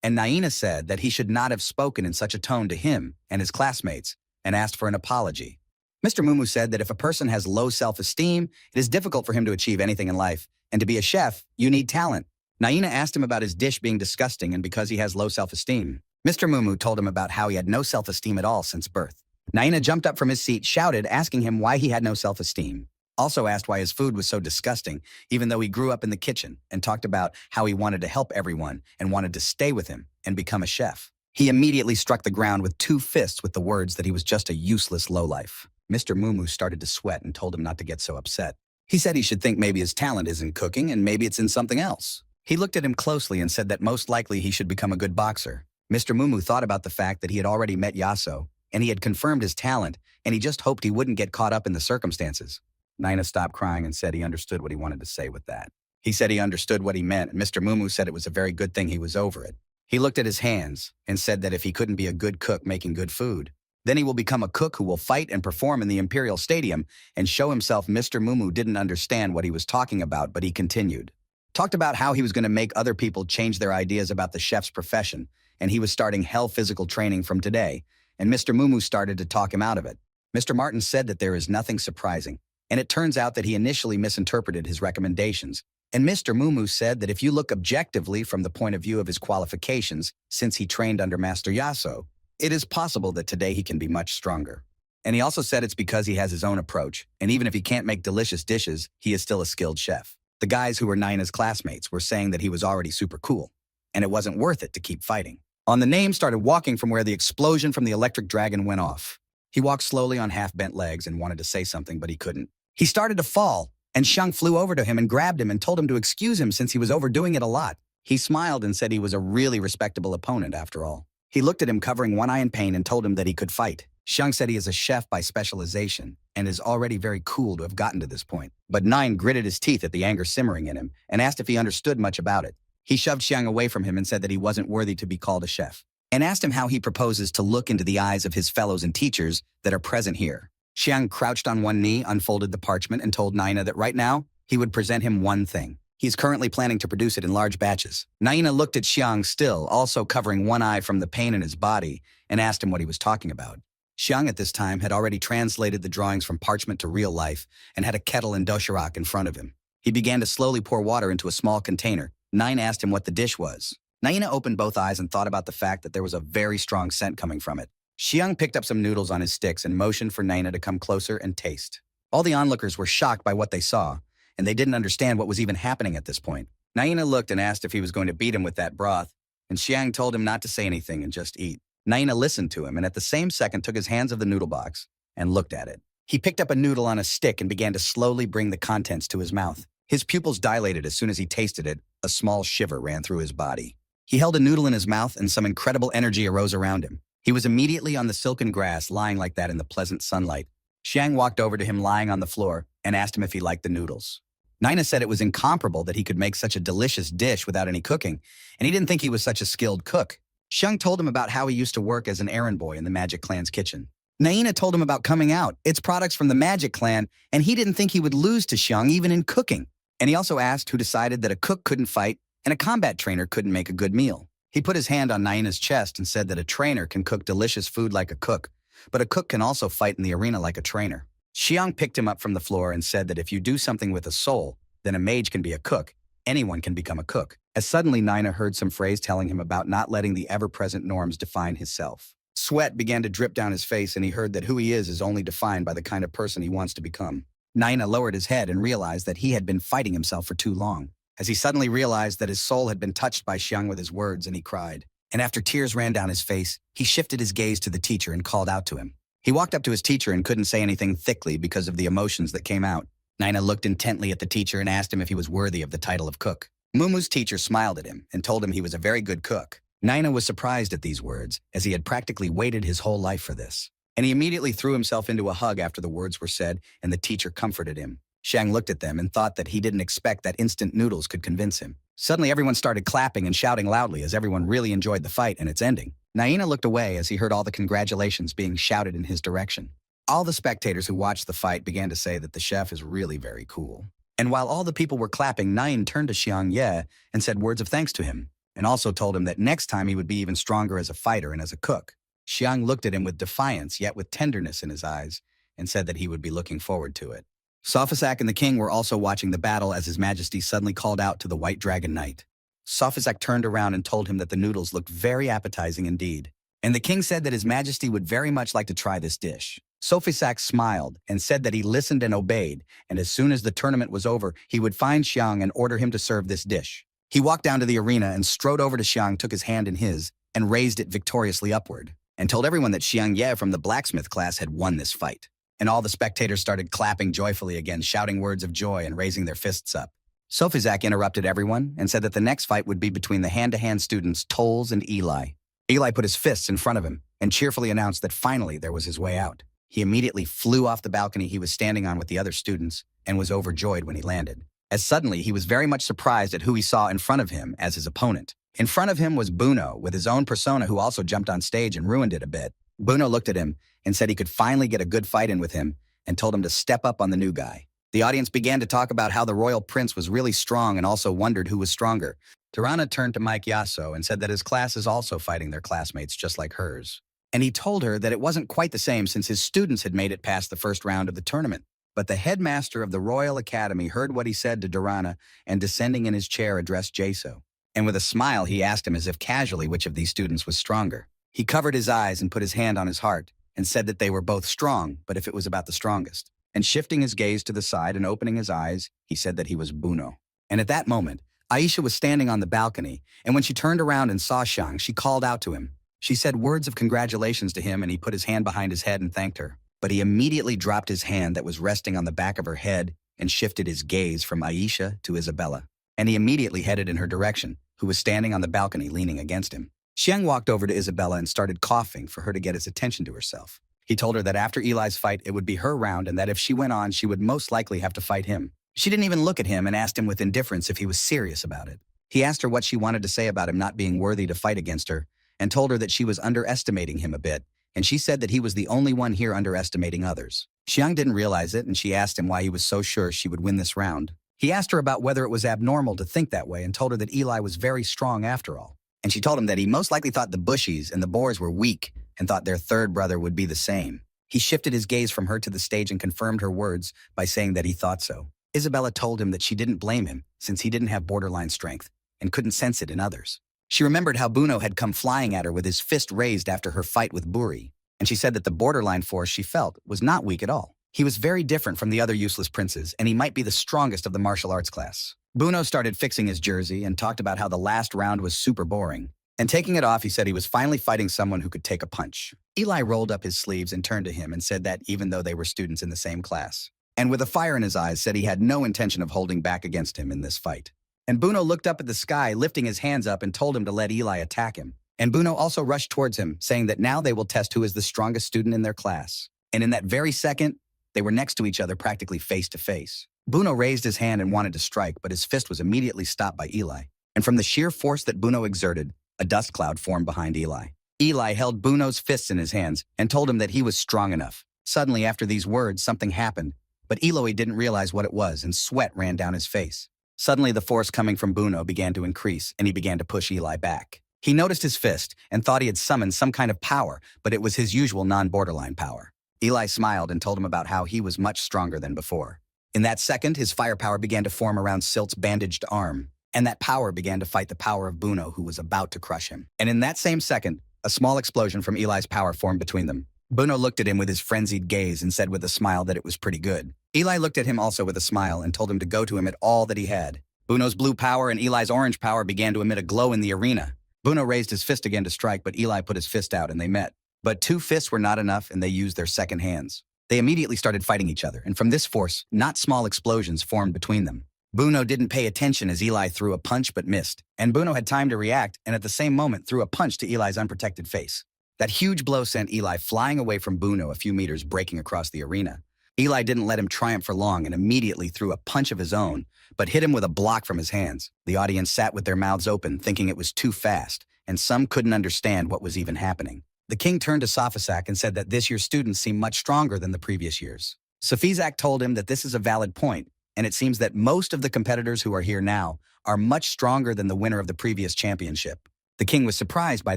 and Naina said that he should not have spoken in such a tone to him and his classmates, and asked for an apology. Mr. Mumu said that if a person has low self-esteem, it is difficult for him to achieve anything in life, and to be a chef, you need talent. Naina asked him about his dish being disgusting and because he has low self-esteem. Mr. Mumu told him about how he had no self-esteem at all since birth. Naina jumped up from his seat, shouted, asking him why he had no self-esteem. Also asked why his food was so disgusting, even though he grew up in the kitchen, and talked about how he wanted to help everyone and wanted to stay with him and become a chef. He immediately struck the ground with 2 fists with the words that he was just a useless lowlife. Mr. Mumu started to sweat and told him not to get so upset. He said he should think maybe his talent isn't cooking and maybe it's in something else. He looked at him closely and said that most likely he should become a good boxer. Mr. Mumu thought about the fact that he had already met Yaso, and he had confirmed his talent, and he just hoped he wouldn't get caught up in the circumstances. Nina stopped crying and said he understood what he wanted to say with that. He said he understood what he meant, and Mr. Mumu said it was a very good thing he was over it. He looked at his hands and said that if he couldn't be a good cook making good food, then he will become a cook who will fight and perform in the Imperial Stadium and show himself. Mr. Mumu didn't understand what he was talking about, but he continued. Talked about how he was going to make other people change their ideas about the chef's profession, and he was starting hell physical training from today, and Mr. Mumu started to talk him out of it. Mr. Martin said that there is nothing surprising, and it turns out that he initially misinterpreted his recommendations. And Mr. Mumu said that if you look objectively from the point of view of his qualifications, since he trained under Master Yaso, it is possible that today he can be much stronger. And he also said it's because he has his own approach, and even if he can't make delicious dishes, he is still a skilled chef. The guys who were Nina's classmates were saying that he was already super cool, and it wasn't worth it to keep fighting. On the name started walking from where the explosion from the electric dragon went off. He walked slowly on half-bent legs and wanted to say something, but he couldn't. He started to fall, and Xiang flew over to him and grabbed him and told him to excuse him since he was overdoing it a lot. He smiled and said he was a really respectable opponent after all. He looked at him covering one eye in pain and told him that he could fight. Xiang said he is a chef by specialization and is already very cool to have gotten to this point. But Nine gritted his teeth at the anger simmering in him and asked if he understood much about it. He shoved Xiang away from him and said that he wasn't worthy to be called a chef, and asked him how he proposes to look into the eyes of his fellows and teachers that are present here. Xiang crouched on one knee, unfolded the parchment, and told Nina that right now, he would present him one thing. He is currently planning to produce it in large batches. Naina looked at Xiang still, also covering one eye from the pain in his body, and asked him what he was talking about. Xiang at this time had already translated the drawings from parchment to real life and had a kettle and doshirak in front of him. He began to slowly pour water into a small container. Nina asked him what the dish was. Naina opened both eyes and thought about the fact that there was a very strong scent coming from it. Xiang picked up some noodles on his sticks and motioned for Naina to come closer and taste. All the onlookers were shocked by what they saw, and they didn't understand what was even happening at this point. Naina looked and asked if he was going to beat him with that broth, and Xiang told him not to say anything and just eat. Naina listened to him and at the same second took his hands of the noodle box and looked at it. He picked up a noodle on a stick and began to slowly bring the contents to his mouth. His pupils dilated as soon as he tasted it. A small shiver ran through his body. He held a noodle in his mouth and some incredible energy arose around him. He was immediately on the silken grass, lying like that in the pleasant sunlight. Xiang walked over to him lying on the floor and asked him if he liked the noodles. Nina said it was incomparable that he could make such a delicious dish without any cooking, and he didn't think he was such a skilled cook. Xiang told him about how he used to work as an errand boy in the Magic Clan's kitchen. Naina told him about coming out, its products from the Magic Clan, and he didn't think he would lose to Xiang even in cooking. And he also asked who decided that a cook couldn't fight and a combat trainer couldn't make a good meal. He put his hand on Naina's chest and said that a trainer can cook delicious food like a cook, but a cook can also fight in the arena like a trainer. Xiang picked him up from the floor and said that if you do something with a soul, then a mage can be a cook. Anyone can become a cook. As suddenly Naina heard some phrase telling him about not letting the ever-present norms define his self. Sweat began to drip down his face and he heard that who he is only defined by the kind of person he wants to become. Naina lowered his head and realized that he had been fighting himself for too long. As he suddenly realized that his soul had been touched by Xiang with his words and he cried. And after tears ran down his face, he shifted his gaze to the teacher and called out to him. He walked up to his teacher and couldn't say anything thickly because of the emotions that came out. Naina looked intently at the teacher and asked him if he was worthy of the title of cook. Mumu's teacher smiled at him and told him he was a very good cook. Naina was surprised at these words, as he had practically waited his whole life for this. And he immediately threw himself into a hug after the words were said, and the teacher comforted him. Xiang looked at them and thought that he didn't expect that instant noodles could convince him. Suddenly everyone started clapping and shouting loudly as everyone really enjoyed the fight and its ending. Naina looked away as he heard all the congratulations being shouted in his direction. All the spectators who watched the fight began to say that the chef is really very cool. And while all the people were clapping, Nain turned to Xiang Ye and said words of thanks to him, and also told him that next time he would be even stronger as a fighter and as a cook. Xiang looked at him with defiance, yet with tenderness in his eyes, and said that he would be looking forward to it. Sophisac and the king were also watching the battle as His Majesty suddenly called out to the White Dragon Knight. Sophisac turned around and told him that the noodles looked very appetizing indeed, and the king said that His Majesty would very much like to try this dish. Sophisac smiled and said that he listened and obeyed, and as soon as the tournament was over, he would find Xiang and order him to serve this dish. He walked down to the arena and strode over to Xiang, took his hand in his, and raised it victoriously upward, and told everyone that Xiang Ye from the blacksmith class had won this fight. And all the spectators started clapping joyfully again, shouting words of joy and raising their fists up. Sofizak interrupted everyone and said that the next fight would be between the hand-to-hand students Tolls and Eli. Eli put his fists in front of him and cheerfully announced that finally there was his way out. He immediately flew off the balcony he was standing on with the other students and was overjoyed when he landed, as suddenly he was very much surprised at who he saw in front of him as his opponent. In front of him was Buno with his own persona, who also jumped on stage and ruined it a bit. Buno looked at him and said he could finally get a good fight in with him and told him to step up on the new guy. The audience began to talk about how the royal prince was really strong and also wondered who was stronger. Tirana turned to Mike Yasso and said that his class is also fighting their classmates just like hers. And he told her that it wasn't quite the same since his students had made it past the first round of the tournament. But the headmaster of the Royal Academy heard what he said to Tirana and, descending in his chair, addressed Jaso. And with a smile, he asked him as if casually which of these students was stronger. He covered his eyes and put his hand on his heart and said that they were both strong, but if it was about the strongest. And shifting his gaze to the side and opening his eyes, he said that he was Buno. And at that moment, Aisha was standing on the balcony, and when she turned around and saw Xiang, she called out to him. She said words of congratulations to him, and he put his hand behind his head and thanked her. But he immediately dropped his hand that was resting on the back of her head and shifted his gaze from Aisha to Isabella. And he immediately headed in her direction, who was standing on the balcony leaning against him. Xiang walked over to Isabella and started coughing for her to get his attention to herself. He told her that after Eli's fight, it would be her round and that if she went on, she would most likely have to fight him. She didn't even look at him and asked him with indifference if he was serious about it. He asked her what she wanted to say about him not being worthy to fight against her and told her that she was underestimating him a bit, and she said that he was the only one here underestimating others. Xiang didn't realize it, and she asked him why he was so sure she would win this round. He asked her about whether it was abnormal to think that way and told her that Eli was very strong after all. And she told him that he most likely thought the Bushies and the Boers were weak and thought their third brother would be the same. He shifted his gaze from her to the stage and confirmed her words by saying that he thought so. Isabella told him that she didn't blame him since he didn't have borderline strength and couldn't sense it in others. She remembered how Buno had come flying at her with his fist raised after her fight with Buri, and she said that the borderline force she felt was not weak at all. He was very different from the other useless princes, and he might be the strongest of the martial arts class. Buno started fixing his jersey and talked about how the last round was super boring. And taking it off, he said he was finally fighting someone who could take a punch. Eli rolled up his sleeves and turned to him and said that even though they were students in the same class, and with a fire in his eyes said he had no intention of holding back against him in this fight. And Buno looked up at the sky, lifting his hands up and told him to let Eli attack him. And Buno also rushed towards him, saying that now they will test who is the strongest student in their class. And in that very second, they were next to each other practically face to face. Buno raised his hand and wanted to strike, but his fist was immediately stopped by Eli. And from the sheer force that Buno exerted, a dust cloud formed behind Eli. Eli held Buno's fists in his hands and told him that he was strong enough. Suddenly, after these words, something happened, but Eloi didn't realize what it was, and sweat ran down his face. Suddenly, the force coming from Buno began to increase, and he began to push Eli back. He noticed his fist and thought he had summoned some kind of power, but it was his usual non-borderline power. Eli smiled and told him about how he was much stronger than before. In that second, his firepower began to form around Silt's bandaged arm, and that power began to fight the power of Buno, who was about to crush him. And in that same second, a small explosion from Eli's power formed between them. Buno looked at him with his frenzied gaze and said with a smile that it was pretty good. Eli looked at him also with a smile and told him to go to him at all that he had. Buno's blue power and Eli's orange power began to emit a glow in the arena. Buno raised his fist again to strike, but Eli put his fist out and they met. But two fists were not enough, and they used their second hands. They immediately started fighting each other, and from this force, not small explosions formed between them. Buno didn't pay attention as Eli threw a punch but missed, and Buno had time to react and at the same moment threw a punch to Eli's unprotected face. That huge blow sent Eli flying away from Buno a few meters, breaking across the arena. Eli didn't let him triumph for long and immediately threw a punch of his own, but hit him with a block from his hands. The audience sat with their mouths open, thinking it was too fast, and some couldn't understand what was even happening. The king turned to Sophisac and said that this year's students seem much stronger than the previous years. Sophisac told him that this is a valid point, and it seems that most of the competitors who are here now are much stronger than the winner of the previous championship. The king was surprised by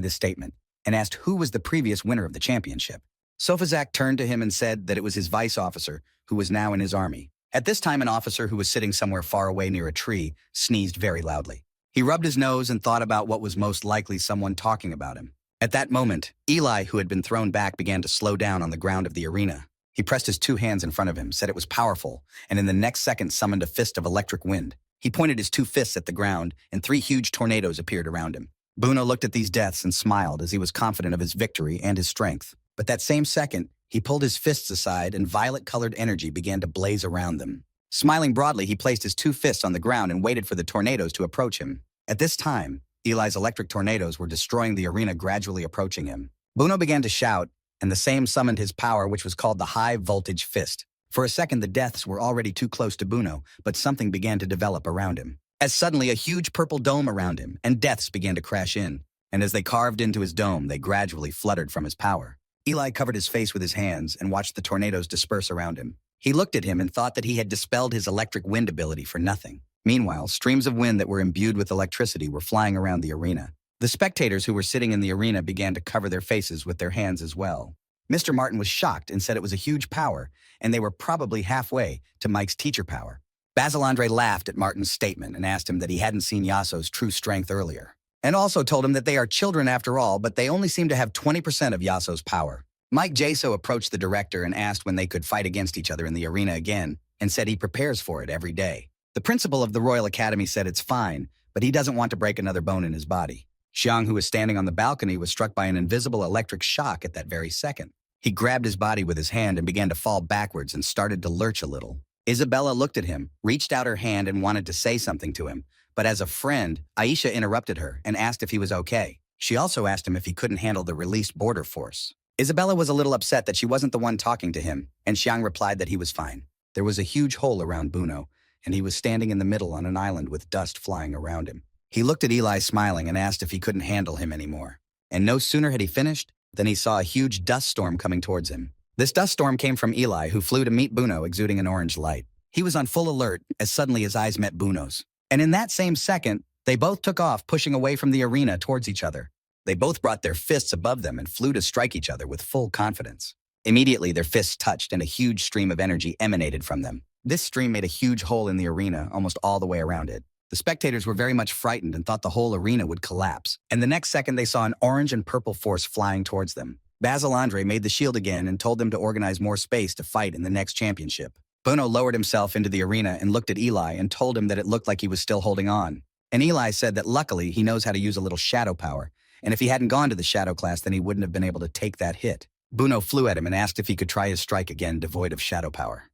this statement and asked who was the previous winner of the championship. Sophisac turned to him and said that it was his vice officer, who was now in his army. At this time, an officer who was sitting somewhere far away near a tree sneezed very loudly. He rubbed his nose and thought about what was most likely someone talking about him. At that moment, Eli, who had been thrown back, began to slow down on the ground of the arena. He pressed his two hands in front of him, said it was powerful, and in the next second summoned a fist of electric wind. He pointed his two fists at the ground, and three huge tornadoes appeared around him. Bruno looked at these deaths and smiled as he was confident of his victory and his strength. But that same second, he pulled his fists aside and violet-colored energy began to blaze around them. Smiling broadly, he placed his two fists on the ground and waited for the tornadoes to approach him. At this time, Eli's electric tornadoes were destroying the arena, gradually approaching him. Bruno began to shout, and the same summoned his power, which was called the high-voltage fist. For a second, the deaths were already too close to Bruno, but something began to develop around him. As suddenly, a huge purple dome around him, and deaths began to crash in. And as they carved into his dome, they gradually fluttered from his power. Eli covered his face with his hands and watched the tornadoes disperse around him. He looked at him and thought that he had dispelled his electric wind ability for nothing. Meanwhile, streams of wind that were imbued with electricity were flying around the arena. The spectators who were sitting in the arena began to cover their faces with their hands as well. Mr. Martin was shocked and said it was a huge power, and they were probably halfway to Mike's teacher power. Basil Andre laughed at Martin's statement and asked him that he hadn't seen Yasuo's true strength earlier, and also told him that they are children after all, but they only seem to have 20% of Yasuo's power. Mike Jaso approached the director and asked when they could fight against each other in the arena again, and said he prepares for it every day. The principal of the Royal Academy said it's fine, but he doesn't want to break another bone in his body. Xiang, who was standing on the balcony, was struck by an invisible electric shock at that very second. He grabbed his body with his hand and began to fall backwards and started to lurch a little. Isabella looked at him, reached out her hand and wanted to say something to him, but as a friend, Aisha interrupted her and asked if he was okay. She also asked him if he couldn't handle the released border force. Isabella was a little upset that she wasn't the one talking to him, and Xiang replied that he was fine. There was a huge hole around Bruno, and he was standing in the middle on an island with dust flying around him. He looked at Eli smiling and asked if he couldn't handle him anymore. And no sooner had he finished than he saw a huge dust storm coming towards him. This dust storm came from Eli, who flew to meet Bruno, exuding an orange light. He was on full alert as suddenly his eyes met Bruno's. And in that same second, they both took off, pushing away from the arena towards each other. They both brought their fists above them and flew to strike each other with full confidence. Immediately, their fists touched and a huge stream of energy emanated from them. This stream made a huge hole in the arena, almost all the way around it. The spectators were very much frightened and thought the whole arena would collapse. And the next second, they saw an orange and purple force flying towards them. Basil Andre made the shield again and told them to organize more space to fight in the next championship. Bruno lowered himself into the arena and looked at Eli and told him that it looked like he was still holding on. And Eli said that luckily he knows how to use a little shadow power, and if he hadn't gone to the shadow class, then he wouldn't have been able to take that hit. Bruno flew at him and asked if he could try his strike again, devoid of shadow power.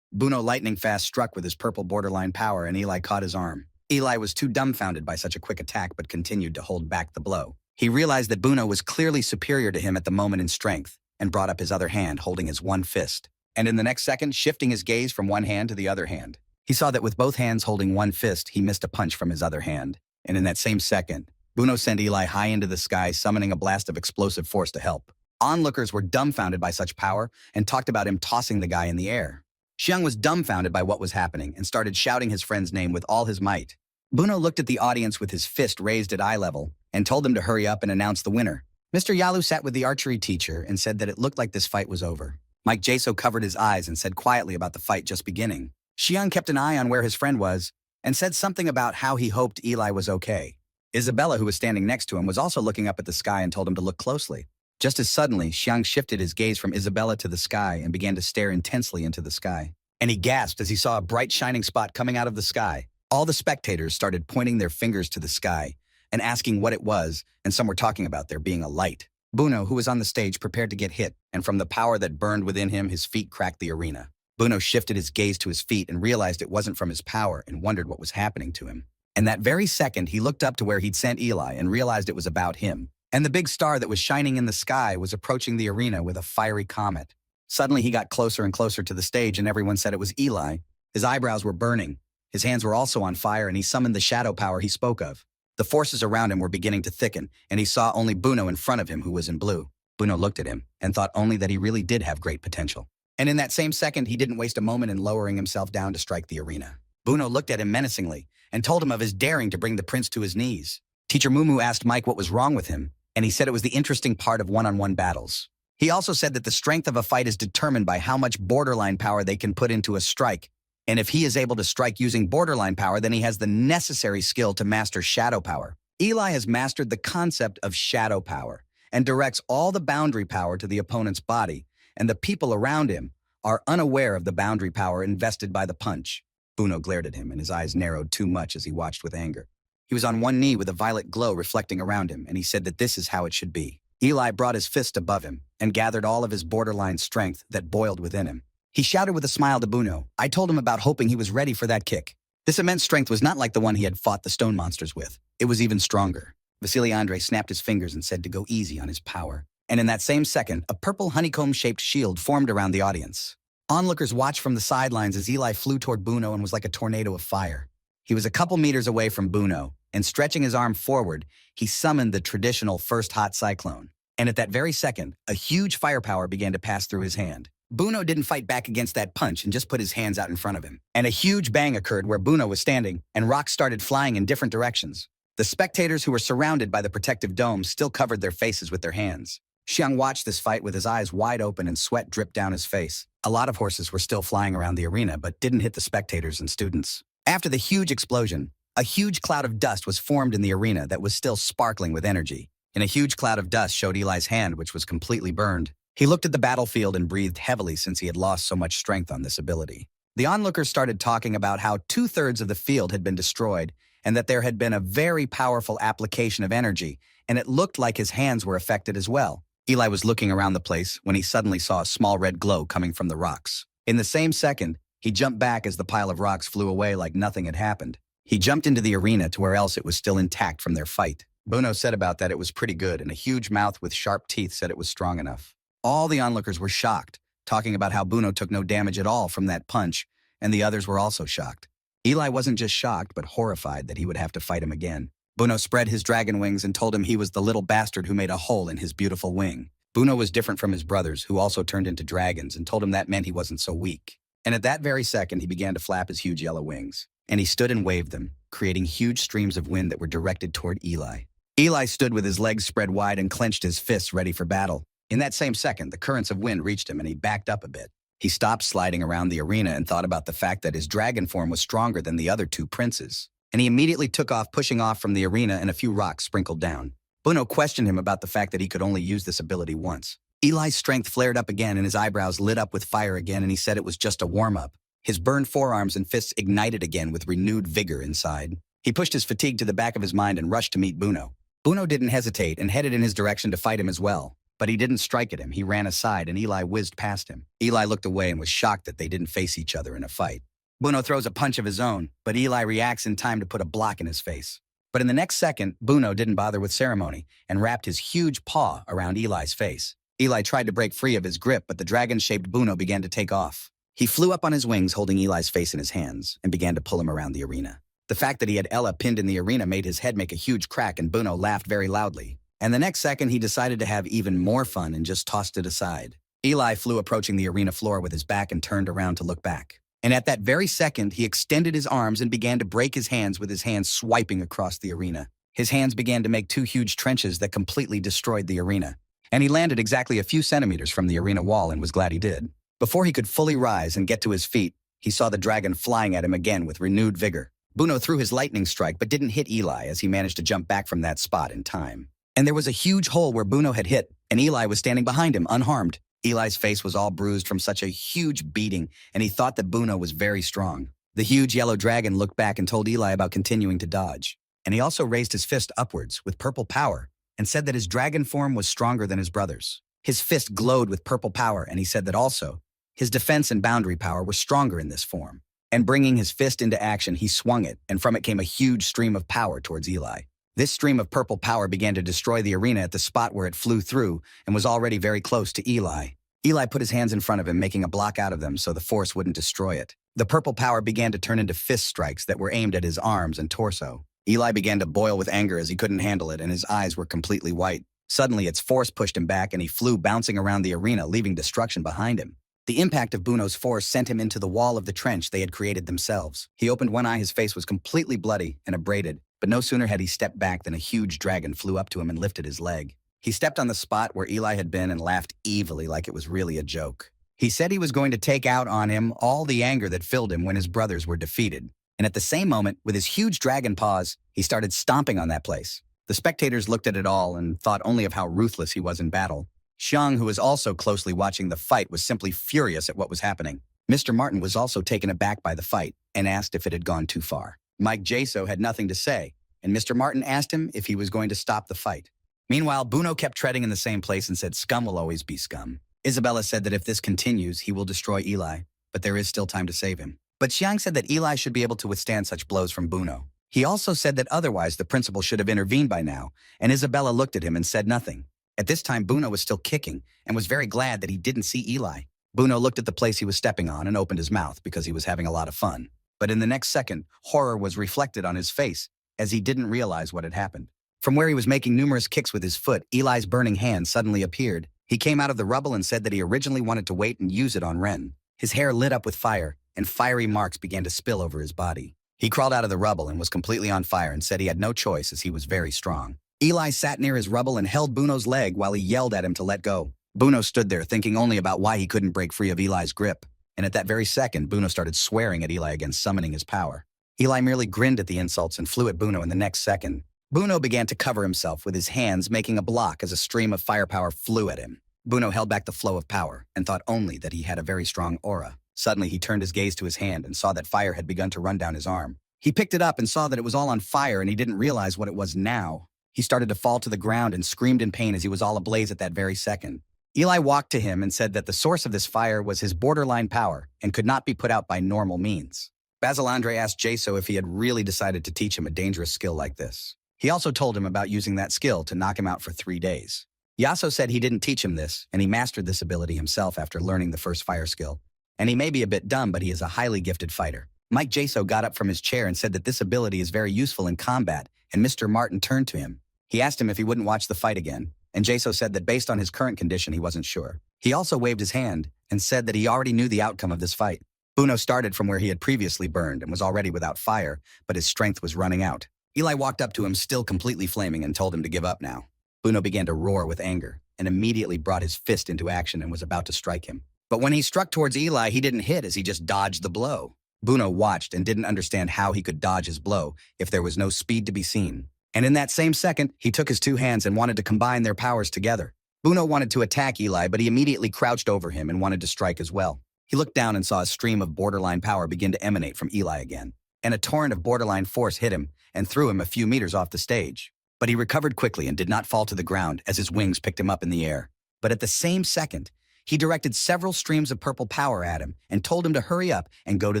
Bruno lightning fast struck with his purple borderline power, and Eli caught his arm. Eli was too dumbfounded by such a quick attack but continued to hold back the blow. He realized that Bruno was clearly superior to him at the moment in strength and brought up his other hand, holding his one fist. And in the next second, shifting his gaze from one hand to the other hand, he saw that with both hands holding one fist, he missed a punch from his other hand. And in that same second, Bruno sent Eli high into the sky, summoning a blast of explosive force to help. Onlookers were dumbfounded by such power and talked about him tossing the guy in the air. Xiang was dumbfounded by what was happening and started shouting his friend's name with all his might. Bruno looked at the audience with his fist raised at eye level and told them to hurry up and announce the winner. Mr. Yalu sat with the archery teacher and said that it looked like this fight was over. Mike Jaso covered his eyes and said quietly about the fight just beginning. Xiang kept an eye on where his friend was and said something about how he hoped Eli was okay. Isabella, who was standing next to him, was also looking up at the sky and told him to look closely. Just as suddenly, Xiang shifted his gaze from Isabella to the sky and began to stare intensely into the sky. And he gasped as he saw a bright shining spot coming out of the sky. All the spectators started pointing their fingers to the sky and asking what it was, and some were talking about there being a light. Bruno, who was on the stage, prepared to get hit, and from the power that burned within him, his feet cracked the arena. Bruno shifted his gaze to his feet and realized it wasn't from his power and wondered what was happening to him. And that very second, he looked up to where he'd sent Eli and realized it was about him. And the big star that was shining in the sky was approaching the arena with a fiery comet. Suddenly, he got closer and closer to the stage, and everyone said it was Eli. His eyebrows were burning. His hands were also on fire, and he summoned the shadow power he spoke of. The forces around him were beginning to thicken, and he saw only Bruno in front of him, who was in blue. Bruno looked at him and thought only that he really did have great potential. And in that same second, he didn't waste a moment in lowering himself down to strike the arena. Bruno looked at him menacingly and told him of his daring to bring the prince to his knees. Teacher Mumu asked Mike what was wrong with him, and he said it was the interesting part of one-on-one battles. He also said that the strength of a fight is determined by how much borderline power they can put into a strike. And if he is able to strike using borderline power, then he has the necessary skill to master shadow power. Eli has mastered the concept of shadow power and directs all the boundary power to the opponent's body, and the people around him are unaware of the boundary power invested by the punch. Buno glared at him, and his eyes narrowed too much as he watched with anger. He was on one knee with a violet glow reflecting around him, and he said that this is how it should be. Eli brought his fist above him and gathered all of his borderline strength that boiled within him. He shouted with a smile to Buno, "I told him about hoping he was ready for that kick." This immense strength was not like the one he had fought the stone monsters with. It was even stronger. Vasily Andrei snapped his fingers and said to go easy on his power. And in that same second, a purple honeycomb-shaped shield formed around the audience. Onlookers watched from the sidelines as Eli flew toward Buno and was like a tornado of fire. He was a couple meters away from Buno, and stretching his arm forward, he summoned the traditional first hot cyclone. And at that very second, a huge firepower began to pass through his hand. Buno didn't fight back against that punch and just put his hands out in front of him. And a huge bang occurred where Buno was standing, and rocks started flying in different directions. The spectators who were surrounded by the protective dome still covered their faces with their hands. Xiang watched this fight with his eyes wide open and sweat dripped down his face. A lot of horses were still flying around the arena but didn't hit the spectators and students. After the huge explosion, a huge cloud of dust was formed in the arena that was still sparkling with energy. And a huge cloud of dust showed Eli's hand, which was completely burned. He looked at the battlefield and breathed heavily since he had lost so much strength on this ability. The onlookers started talking about how 2/3 of the field had been destroyed and that there had been a very powerful application of energy, and it looked like his hands were affected as well. Eli was looking around the place when he suddenly saw a small red glow coming from the rocks. In the same second, he jumped back as the pile of rocks flew away like nothing had happened. He jumped into the arena to where else it was still intact from their fight. Buno said about that it was pretty good, and a huge mouth with sharp teeth said it was strong enough. All the onlookers were shocked, talking about how Buno took no damage at all from that punch, and the others were also shocked. Eli wasn't just shocked, but horrified that he would have to fight him again. Buno spread his dragon wings and told him he was the little bastard who made a hole in his beautiful wing. Buno was different from his brothers, who also turned into dragons, and told him that meant he wasn't so weak. And at that very second, he began to flap his huge yellow wings. And he stood and waved them, creating huge streams of wind that were directed toward Eli. Eli stood with his legs spread wide and clenched his fists ready for battle. In that same second, the currents of wind reached him and he backed up a bit. He stopped sliding around the arena and thought about the fact that his dragon form was stronger than the other two princes. And he immediately took off, pushing off from the arena, and a few rocks sprinkled down. Buno questioned him about the fact that he could only use this ability once. Eli's strength flared up again and his eyebrows lit up with fire again, and he said it was just a warm-up. His burned forearms and fists ignited again with renewed vigor inside. He pushed his fatigue to the back of his mind and rushed to meet Buno. Buno didn't hesitate and headed in his direction to fight him as well. But he didn't strike at him. He ran aside and Eli whizzed past him. Eli looked away and was shocked that they didn't face each other in a fight. Buno throws a punch of his own, but Eli reacts in time to put a block in his face. But in the next second, Buno didn't bother with ceremony and wrapped his huge paw around Eli's face. Eli tried to break free of his grip, but the dragon-shaped Buno began to take off. He flew up on his wings, holding Eli's face in his hands, and began to pull him around the arena. The fact that he had Ella pinned in the arena made his head make a huge crack, and Buno laughed very loudly. And the next second, he decided to have even more fun and just tossed it aside. Eli flew approaching the arena floor with his back and turned around to look back. And at that very second, he extended his arms and began to break his hands with his hands swiping across the arena. His hands began to make two huge trenches that completely destroyed the arena. And he landed exactly a few centimeters from the arena wall and was glad he did. Before he could fully rise and get to his feet, he saw the dragon flying at him again with renewed vigor. Buno threw his lightning strike but didn't hit Eli as he managed to jump back from that spot in time. And there was a huge hole where Buno had hit, and Eli was standing behind him, unharmed. Eli's face was all bruised from such a huge beating, and he thought that Buno was very strong. The huge yellow dragon looked back and told Eli about continuing to dodge. And he also raised his fist upwards with purple power and said that his dragon form was stronger than his brother's. His fist glowed with purple power, and he said that also his defense and boundary power were stronger in this form. And bringing his fist into action, he swung it, and from it came a huge stream of power towards Eli. This stream of purple power began to destroy the arena at the spot where it flew through and was already very close to Eli. Eli put his hands in front of him, making a block out of them so the force wouldn't destroy it. The purple power began to turn into fist strikes that were aimed at his arms and torso. Eli began to boil with anger as he couldn't handle it, and his eyes were completely white. Suddenly, its force pushed him back, and he flew bouncing around the arena, leaving destruction behind him. The impact of Buno's force sent him into the wall of the trench they had created themselves. He opened one eye, his face was completely bloody and abraded. But no sooner had he stepped back than a huge dragon flew up to him and lifted his leg. He stepped on the spot where Eli had been and laughed evilly like it was really a joke. He said he was going to take out on him all the anger that filled him when his brothers were defeated. And at the same moment, with his huge dragon paws, he started stomping on that place. The spectators looked at it all and thought only of how ruthless he was in battle. Xiang, who was also closely watching the fight, was simply furious at what was happening. Mr. Martin was also taken aback by the fight, and asked if it had gone too far. Mike Jaso had nothing to say, and Mr. Martin asked him if he was going to stop the fight. Meanwhile, Bruno kept treading in the same place and said scum will always be scum. Isabella said that if this continues, he will destroy Eli, but there is still time to save him. But Xiang said that Eli should be able to withstand such blows from Bruno. He also said that otherwise the principal should have intervened by now, and Isabella looked at him and said nothing. At this time, Bruno was still kicking and was very glad that he didn't see Eli. Bruno looked at the place he was stepping on and opened his mouth because he was having a lot of fun. But in the next second, horror was reflected on his face as he didn't realize what had happened. From where he was making numerous kicks with his foot, Eli's burning hand suddenly appeared. He came out of the rubble and said that he originally wanted to wait and use it on Ren. His hair lit up with fire, and fiery marks began to spill over his body. He crawled out of the rubble and was completely on fire and said he had no choice as he was very strong. Eli sat near his rubble and held Bruno's leg while he yelled at him to let go. Bruno stood there thinking only about why he couldn't break free of Eli's grip, and at that very second, Bruno started swearing at Eli against summoning his power. Eli merely grinned at the insults and flew at Bruno in the next second. Bruno began to cover himself with his hands, making a block as a stream of firepower flew at him. Bruno held back the flow of power and thought only that he had a very strong aura. Suddenly, he turned his gaze to his hand and saw that fire had begun to run down his arm. He picked it up and saw that it was all on fire, and he didn't realize what it was now. He started to fall to the ground and screamed in pain as he was all ablaze at that very second. Eli walked to him and said that the source of this fire was his borderline power and could not be put out by normal means. Basilandre asked Jaso if he had really decided to teach him a dangerous skill like this. He also told him about using that skill to knock him out for 3 days. Yaso said he didn't teach him this, and he mastered this ability himself after learning the first fire skill. And he may be a bit dumb, but he is a highly gifted fighter. Mike Jaso got up from his chair and said that this ability is very useful in combat, and Mr. Martin turned to him. He asked him if he wouldn't watch the fight again, and Jaso said that based on his current condition, he wasn't sure. He also waved his hand and said that he already knew the outcome of this fight. Bruno started from where he had previously burned and was already without fire, but his strength was running out. Eli walked up to him, still completely flaming, and told him to give up now. Bruno began to roar with anger and immediately brought his fist into action and was about to strike him. But when he struck towards Eli, he didn't hit as he just dodged the blow. Bruno watched and didn't understand how he could dodge his blow if there was no speed to be seen. And in that same second, he took his 2 hands and wanted to combine their powers together. Bruno wanted to attack Eli, but he immediately crouched over him and wanted to strike as well. He looked down and saw a stream of borderline power begin to emanate from Eli again. And a torrent of borderline force hit him and threw him a few meters off the stage. But he recovered quickly and did not fall to the ground as his wings picked him up in the air. But at the same second, he directed several streams of purple power at him and told him to hurry up and go to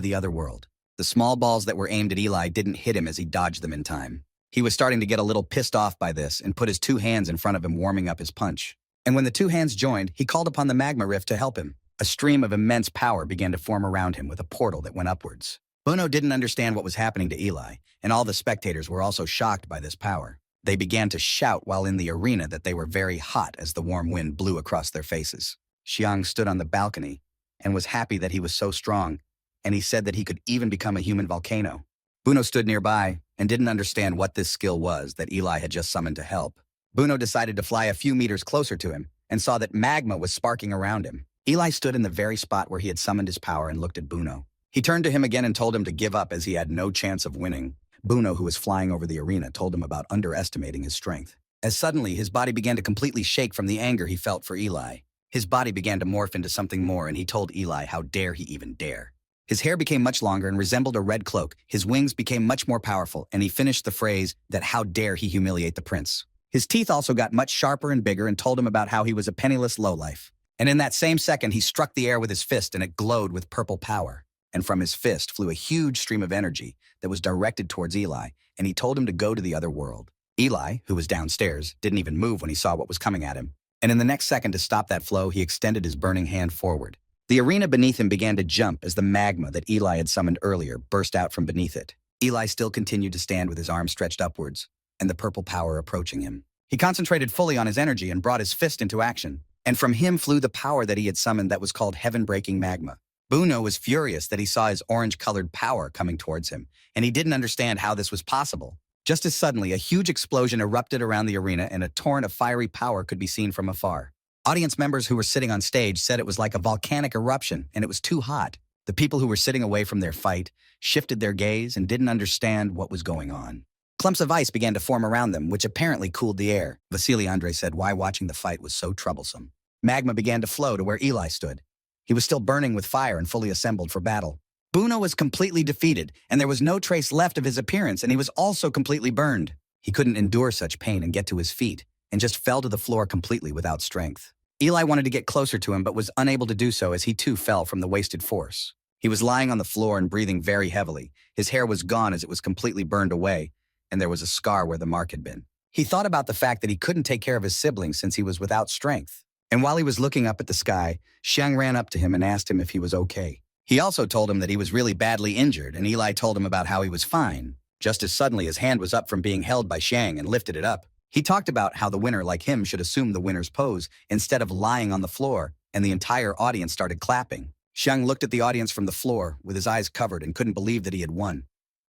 the other world. The small balls that were aimed at Eli didn't hit him as he dodged them in time. He was starting to get a little pissed off by this and put his 2 hands in front of him, warming up his punch. And when the 2 hands joined, he called upon the magma rift to help him. A stream of immense power began to form around him with a portal that went upwards. Bruno didn't understand what was happening to Eli, and all the spectators were also shocked by this power. They began to shout while in the arena that they were very hot as the warm wind blew across their faces. Xiang stood on the balcony and was happy that he was so strong, and he said that he could even become a human volcano. Bruno stood nearby and didn't understand what this skill was that Eli had just summoned to help. Bruno decided to fly a few meters closer to him and saw that magma was sparking around him. Eli stood in the very spot where he had summoned his power and looked at Bruno. He turned to him again and told him to give up as he had no chance of winning. Bruno, who was flying over the arena, told him about underestimating his strength. As suddenly, his body began to completely shake from the anger he felt for Eli. His body began to morph into something more, and he told Eli how dare he even dare. His hair became much longer and resembled a red cloak. His wings became much more powerful, and he finished the phrase that how dare he humiliate the prince. His teeth also got much sharper and bigger and told him about how he was a penniless lowlife. And in that same second, he struck the air with his fist and it glowed with purple power. And from his fist flew a huge stream of energy that was directed towards Eli, and he told him to go to the other world. Eli, who was downstairs, didn't even move when he saw what was coming at him. And in the next second, to stop that flow, he extended his burning hand forward. The arena beneath him began to jump as the magma that Eli had summoned earlier burst out from beneath it. Eli still continued to stand with his arms stretched upwards, and the purple power approaching him. He concentrated fully on his energy and brought his fist into action. And from him flew the power that he had summoned that was called heaven-breaking magma. Bruno was furious that he saw his orange-colored power coming towards him, and he didn't understand how this was possible. Just as suddenly, a huge explosion erupted around the arena and a torrent of fiery power could be seen from afar. Audience members who were sitting on stage said it was like a volcanic eruption and it was too hot. The people who were sitting away from their fight shifted their gaze and didn't understand what was going on. Clumps of ice began to form around them, which apparently cooled the air. Vasily Andrei said why watching the fight was so troublesome. Magma began to flow to where Eli stood. He was still burning with fire and fully assembled for battle. Bruno was completely defeated, and there was no trace left of his appearance, and he was also completely burned. He couldn't endure such pain and get to his feet, and just fell to the floor completely without strength. Eli wanted to get closer to him but was unable to do so as he too fell from the wasted force. He was lying on the floor and breathing very heavily. His hair was gone as it was completely burned away, and there was a scar where the mark had been. He thought about the fact that he couldn't take care of his siblings since he was without strength. And while he was looking up at the sky, Xiang ran up to him and asked him if he was okay. He also told him that he was really badly injured, and Eli told him about how he was fine. Just as suddenly his hand was up from being held by Xiang and lifted it up. He talked about how the winner like him should assume the winner's pose instead of lying on the floor, and the entire audience started clapping. Xiang looked at the audience from the floor with his eyes covered and couldn't believe that he had won.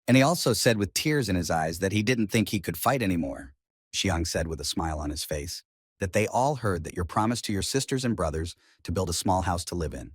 And he also said with tears in his eyes that he didn't think he could fight anymore. Xiang said with a smile on his face that they all heard that your promise to your sisters and brothers to build a small house to live in.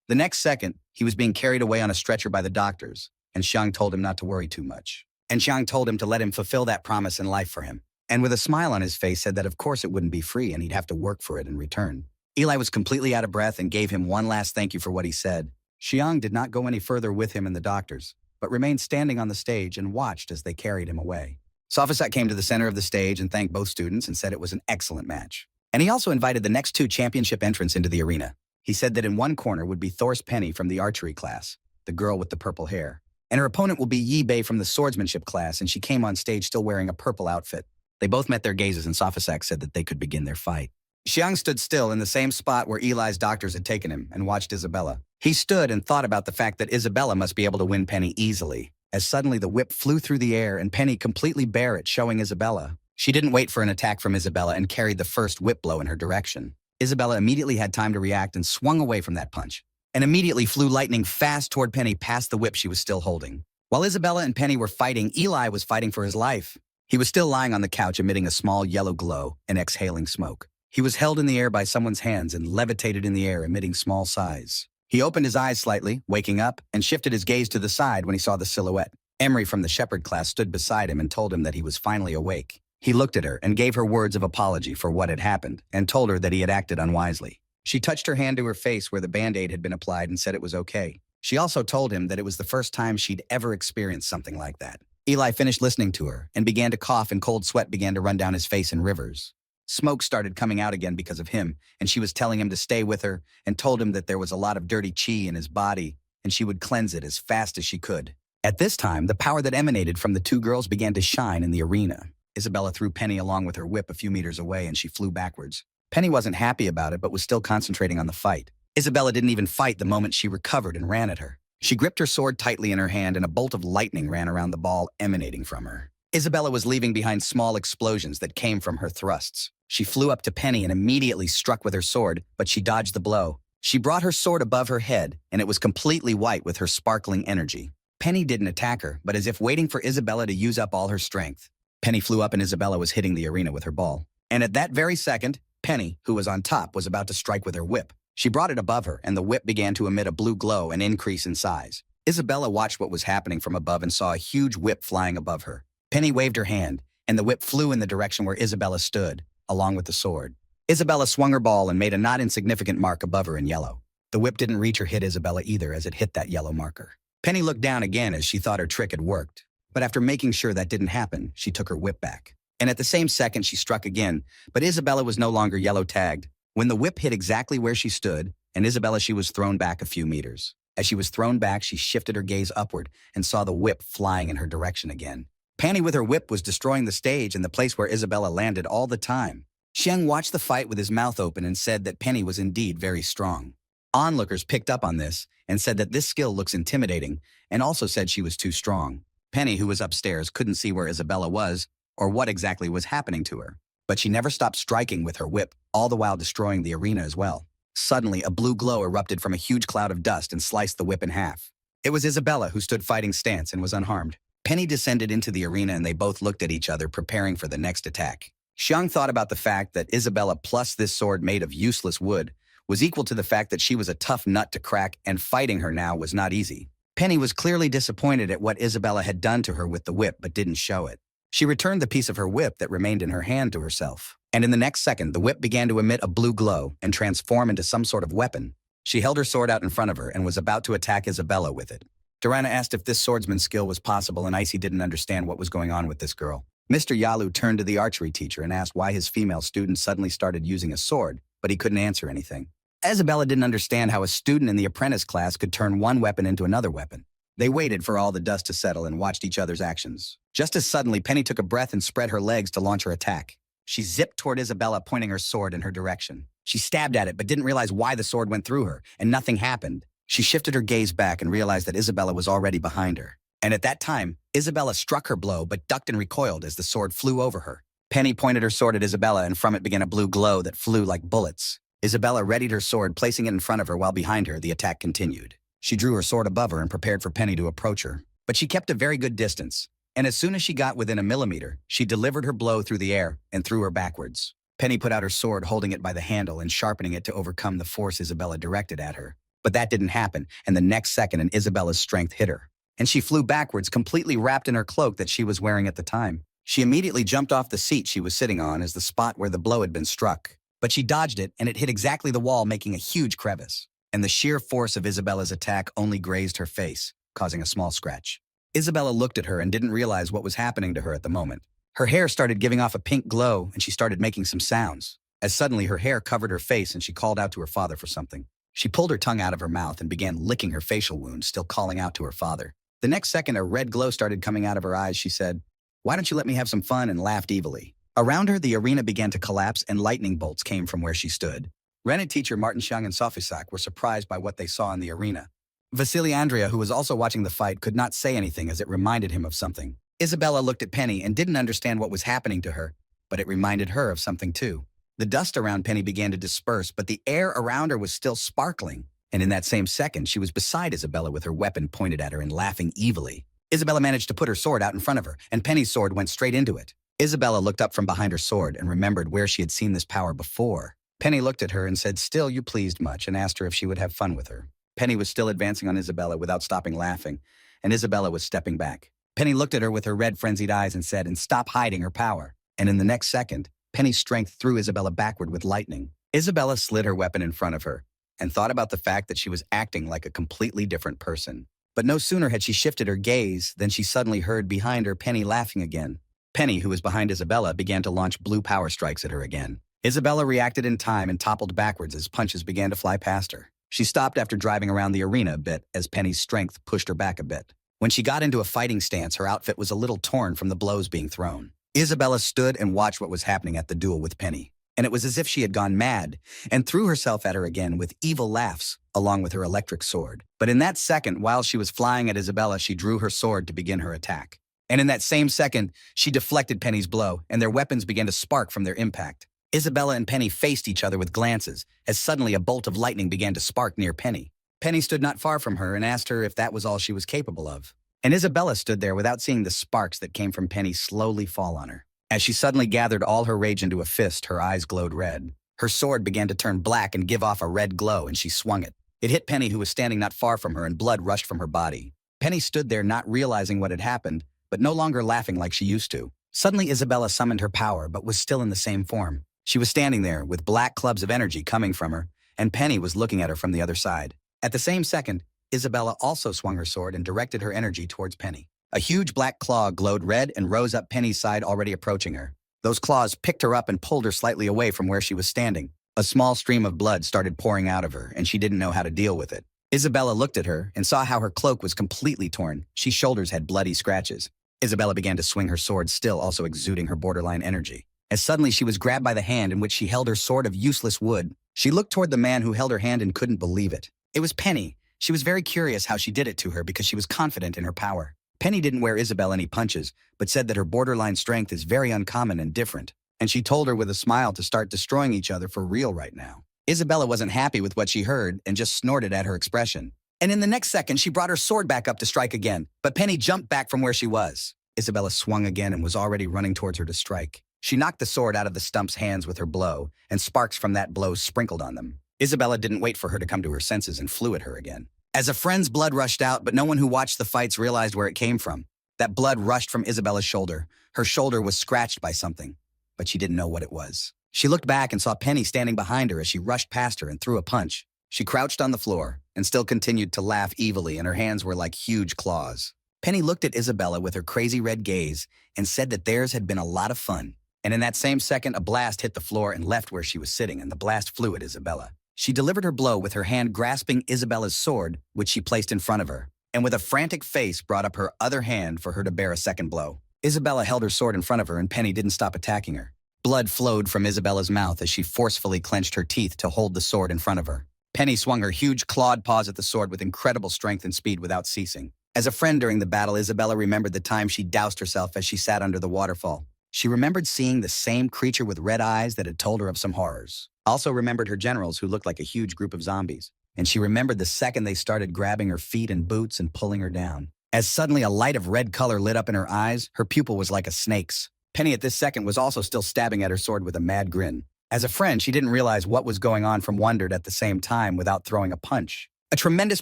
The next second, he was being carried away on a stretcher by the doctors, and Xiang told him not to worry too much. And Xiang told him to let him fulfill that promise in life for him. And with a smile on his face said that of course it wouldn't be free and he'd have to work for it in return. Eli was completely out of breath and gave him one last thank you for what he said. Xiang did not go any further with him and the doctors, but remained standing on the stage and watched as they carried him away. Sophisak came to the center of the stage and thanked both students and said it was an excellent match. And he also invited the next two championship entrants into the arena. He said that in one corner would be Thor's Penny from the archery class, the girl with the purple hair. And her opponent will be Yi Bei from the swordsmanship class, and she came on stage still wearing a purple outfit. They both met their gazes and Sophisak said that they could begin their fight. Xiang stood still in the same spot where Eli's doctors had taken him and watched Isabella. He stood and thought about the fact that Isabella must be able to win Penny easily, as suddenly the whip flew through the air and Penny completely bare it, showing Isabella. She didn't wait for an attack from Isabella and carried the first whip blow in her direction. Isabella immediately had time to react and swung away from that punch, and immediately flew lightning fast toward Penny past the whip she was still holding. While Isabella and Penny were fighting, Eli was fighting for his life. He was still lying on the couch emitting a small yellow glow and exhaling smoke. He was held in the air by someone's hands and levitated in the air, emitting small sighs. He opened his eyes slightly, waking up, and shifted his gaze to the side when he saw the silhouette. Emery from the shepherd class stood beside him and told him that he was finally awake. He looked at her and gave her words of apology for what had happened and told her that he had acted unwisely. She touched her hand to her face where the Band-Aid had been applied and said it was okay. She also told him that it was the first time she'd ever experienced something like that. Eli finished listening to her and began to cough, and cold sweat began to run down his face in rivers. Smoke started coming out again because of him, and she was telling him to stay with her and told him that there was a lot of dirty qi in his body and she would cleanse it as fast as she could. At this time, the power that emanated from the two girls began to shine in the arena. Isabella threw Penny along with her whip a few meters away and she flew backwards. Penny wasn't happy about it but was still concentrating on the fight. Isabella didn't even fight the moment she recovered and ran at her. She gripped her sword tightly in her hand and a bolt of lightning ran around the ball emanating from her. Isabella was leaving behind small explosions that came from her thrusts. She flew up to Penny and immediately struck with her sword, but she dodged the blow. She brought her sword above her head and it was completely white with her sparkling energy. Penny didn't attack her, but as if waiting for Isabella to use up all her strength. Penny flew up and Isabella was hitting the arena with her ball. And at that very second, Penny, who was on top, was about to strike with her whip. She brought it above her, and the whip began to emit a blue glow and increase in size. Isabella watched what was happening from above and saw a huge whip flying above her. Penny waved her hand, and the whip flew in the direction where Isabella stood, along with the sword. Isabella swung her ball and made a not insignificant mark above her in yellow. The whip didn't reach or hit Isabella either as it hit that yellow marker. Penny looked down again as she thought her trick had worked. But after making sure that didn't happen, she took her whip back. And at the same second, she struck again, but Isabella was no longer yellow tagged. When the whip hit exactly where she stood, and Isabella, she was thrown back a few meters. As she was thrown back, she shifted her gaze upward and saw the whip flying in her direction again. Penny with her whip was destroying the stage and the place where Isabella landed all the time. Xiang watched the fight with his mouth open and said that Penny was indeed very strong. Onlookers picked up on this and said that this skill looks intimidating and also said she was too strong. Penny, who was upstairs, couldn't see where Isabella was or what exactly was happening to her. But she never stopped striking with her whip, all the while destroying the arena as well. Suddenly, a blue glow erupted from a huge cloud of dust and sliced the whip in half. It was Isabella who stood fighting stance and was unharmed. Penny descended into the arena and they both looked at each other, preparing for the next attack. Xiang thought about the fact that Isabella plus this sword made of useless wood was equal to the fact that she was a tough nut to crack and fighting her now was not easy. Penny was clearly disappointed at what Isabella had done to her with the whip but didn't show it. She returned the piece of her whip that remained in her hand to herself. And in the next second, the whip began to emit a blue glow and transform into some sort of weapon. She held her sword out in front of her and was about to attack Isabella with it. Durana asked if this swordsman's skill was possible, and Icy didn't understand what was going on with this girl. Mr. Yalu turned to the archery teacher and asked why his female student suddenly started using a sword, but he couldn't answer anything. Isabella didn't understand how a student in the apprentice class could turn one weapon into another weapon. They waited for all the dust to settle and watched each other's actions. Just as suddenly, Penny took a breath and spread her legs to launch her attack. She zipped toward Isabella, pointing her sword in her direction. She stabbed at it, but didn't realize why the sword went through her, and nothing happened. She shifted her gaze back and realized that Isabella was already behind her. And at that time, Isabella struck her blow but ducked and recoiled as the sword flew over her. Penny pointed her sword at Isabella, and from it began a blue glow that flew like bullets. Isabella readied her sword, placing it in front of her, while behind her the attack continued. She drew her sword above her and prepared for Penny to approach her. But she kept a very good distance, and as soon as she got within a millimeter, she delivered her blow through the air and threw her backwards. Penny put out her sword, holding it by the handle and sharpening it to overcome the force Isabella directed at her. But that didn't happen, and the next second an Isabella's strength hit her, and she flew backwards, completely wrapped in her cloak that she was wearing at the time. She immediately jumped off the seat she was sitting on as the spot where the blow had been struck. But she dodged it, and it hit exactly the wall, making a huge crevice. And the sheer force of Isabella's attack only grazed her face, causing a small scratch. Isabella looked at her and didn't realize what was happening to her at the moment. Her hair started giving off a pink glow, and she started making some sounds. As suddenly her hair covered her face, and she called out to her father for something. She pulled her tongue out of her mouth and began licking her facial wound, still calling out to her father. The next second, a red glow started coming out of her eyes. She said, "Why don't you let me have some fun?" and laughed evilly. Around her, the arena began to collapse, and lightning bolts came from where she stood. Ren and teacher Martin Xiang and Sofisak were surprised by what they saw in the arena. Vasily Andrea, who was also watching the fight, could not say anything as it reminded him of something. Isabella looked at Penny and didn't understand what was happening to her, but it reminded her of something too. The dust around Penny began to disperse, but the air around her was still sparkling. And in that same second, she was beside Isabella with her weapon pointed at her and laughing evilly. Isabella managed to put her sword out in front of her, and Penny's sword went straight into it. Isabella looked up from behind her sword and remembered where she had seen this power before. Penny looked at her and said, "Still, you pleased much," and asked her if she would have fun with her. Penny was still advancing on Isabella without stopping laughing, and Isabella was stepping back. Penny looked at her with her red, frenzied eyes and said, "And stop hiding her power." And in the next second, Penny's strength threw Isabella backward with lightning. Isabella slid her weapon in front of her and thought about the fact that she was acting like a completely different person. But no sooner had she shifted her gaze than she suddenly heard behind her Penny laughing again. Penny, who was behind Isabella, began to launch blue power strikes at her again. Isabella reacted in time and toppled backwards as punches began to fly past her. She stopped after driving around the arena a bit as Penny's strength pushed her back a bit. When she got into a fighting stance, her outfit was a little torn from the blows being thrown. Isabella stood and watched what was happening at the duel with Penny, and it was as if she had gone mad and threw herself at her again with evil laughs along with her electric sword. But in that second, while she was flying at Isabella, she drew her sword to begin her attack. And in that same second, she deflected Penny's blow, and their weapons began to spark from their impact. Isabella and Penny faced each other with glances, as suddenly a bolt of lightning began to spark near Penny. Penny stood not far from her and asked her if that was all she was capable of. And Isabella stood there without seeing the sparks that came from Penny slowly fall on her. As she suddenly gathered all her rage into a fist, her eyes glowed red. Her sword began to turn black and give off a red glow, and she swung it. It hit Penny, who was standing not far from her, and blood rushed from her body. Penny stood there not realizing what had happened, but no longer laughing like she used to. Suddenly Isabella summoned her power, but was still in the same form. She was standing there with black clubs of energy coming from her, and Penny was looking at her from the other side. At the same second, Isabella also swung her sword and directed her energy towards Penny. A huge black claw glowed red and rose up Penny's side, already approaching her. Those claws picked her up and pulled her slightly away from where she was standing. A small stream of blood started pouring out of her, and she didn't know how to deal with it. Isabella looked at her and saw how her cloak was completely torn. She's shoulders had bloody scratches. Isabella began to swing her sword, still also exuding her borderline energy. As suddenly she was grabbed by the hand in which she held her sword of useless wood. She looked toward the man who held her hand and couldn't believe it. It was Penny. She was very curious how she did it to her because she was confident in her power. Penny didn't wear Isabella any punches, but said that her borderline strength is very uncommon and different, and she told her with a smile to start destroying each other for real right now. Isabella wasn't happy with what she heard and just snorted at her expression. And in the next second, she brought her sword back up to strike again, but Penny jumped back from where she was. Isabella swung again and was already running towards her to strike. She knocked the sword out of the stump's hands with her blow, and sparks from that blow sprinkled on them. Isabella didn't wait for her to come to her senses and flew at her again. As a friend's blood rushed out, but no one who watched the fights realized where it came from. That blood rushed from Isabella's shoulder. Her shoulder was scratched by something, but she didn't know what it was. She looked back and saw Penny standing behind her as she rushed past her and threw a punch. She crouched on the floor, and still continued to laugh evilly, and her hands were like huge claws. Penny looked at Isabella with her crazy red gaze and said that theirs had been a lot of fun. And in that same second, a blast hit the floor and left where she was sitting, and the blast flew at Isabella. She delivered her blow with her hand grasping Isabella's sword, which she placed in front of her, and with a frantic face brought up her other hand for her to bear a second blow. Isabella held her sword in front of her, and Penny didn't stop attacking her. Blood flowed from Isabella's mouth as she forcefully clenched her teeth to hold the sword in front of her. Penny swung her huge clawed paws at the sword with incredible strength and speed without ceasing. As a friend during the battle, Isabella remembered the time she doused herself as she sat under the waterfall. She remembered seeing the same creature with red eyes that had told her of some horrors. Also remembered her generals who looked like a huge group of zombies. And she remembered the second they started grabbing her feet and boots and pulling her down. As suddenly a light of red color lit up in her eyes, her pupil was like a snake's. Penny at this second was also still stabbing at her sword with a mad grin. As a friend, she didn't realize what was going on from wondered at the same time without throwing a punch. A tremendous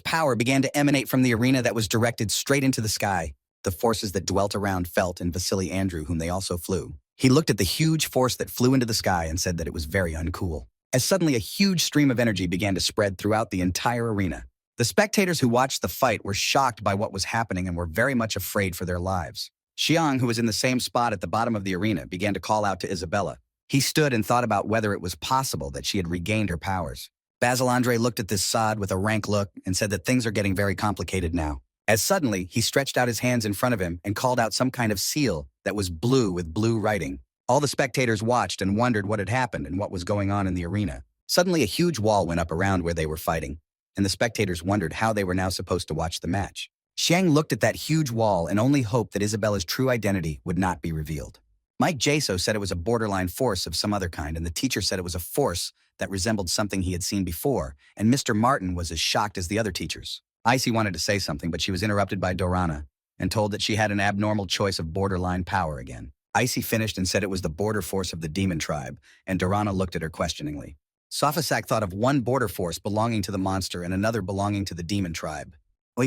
power began to emanate from the arena that was directed straight into the sky. The forces that dwelt around Felt and Vasily Andrew, whom they also flew. He looked at the huge force that flew into the sky and said that it was very uncool. As suddenly a huge stream of energy began to spread throughout the entire arena. The spectators who watched the fight were shocked by what was happening and were very much afraid for their lives. Xiang, who was in the same spot at the bottom of the arena, began to call out to Isabella. He stood and thought about whether it was possible that she had regained her powers. Basil Andre looked at this sod with a rank look and said that things are getting very complicated now. As suddenly, he stretched out his hands in front of him and called out some kind of seal that was blue with blue writing. All the spectators watched and wondered what had happened and what was going on in the arena. Suddenly, a huge wall went up around where they were fighting, and the spectators wondered how they were now supposed to watch the match. Xiang looked at that huge wall and only hoped that Isabella's true identity would not be revealed. Mike Jaso said it was a borderline force of some other kind, and the teacher said it was a force that resembled something he had seen before, and Mr. Martin was as shocked as the other teachers. Icy wanted to say something, but she was interrupted by Dorana and told that she had an abnormal choice of borderline power again. Icy finished and said it was the border force of the demon tribe, and Dorana looked at her questioningly. Safasak thought of one border force belonging to the monster and another belonging to the demon tribe.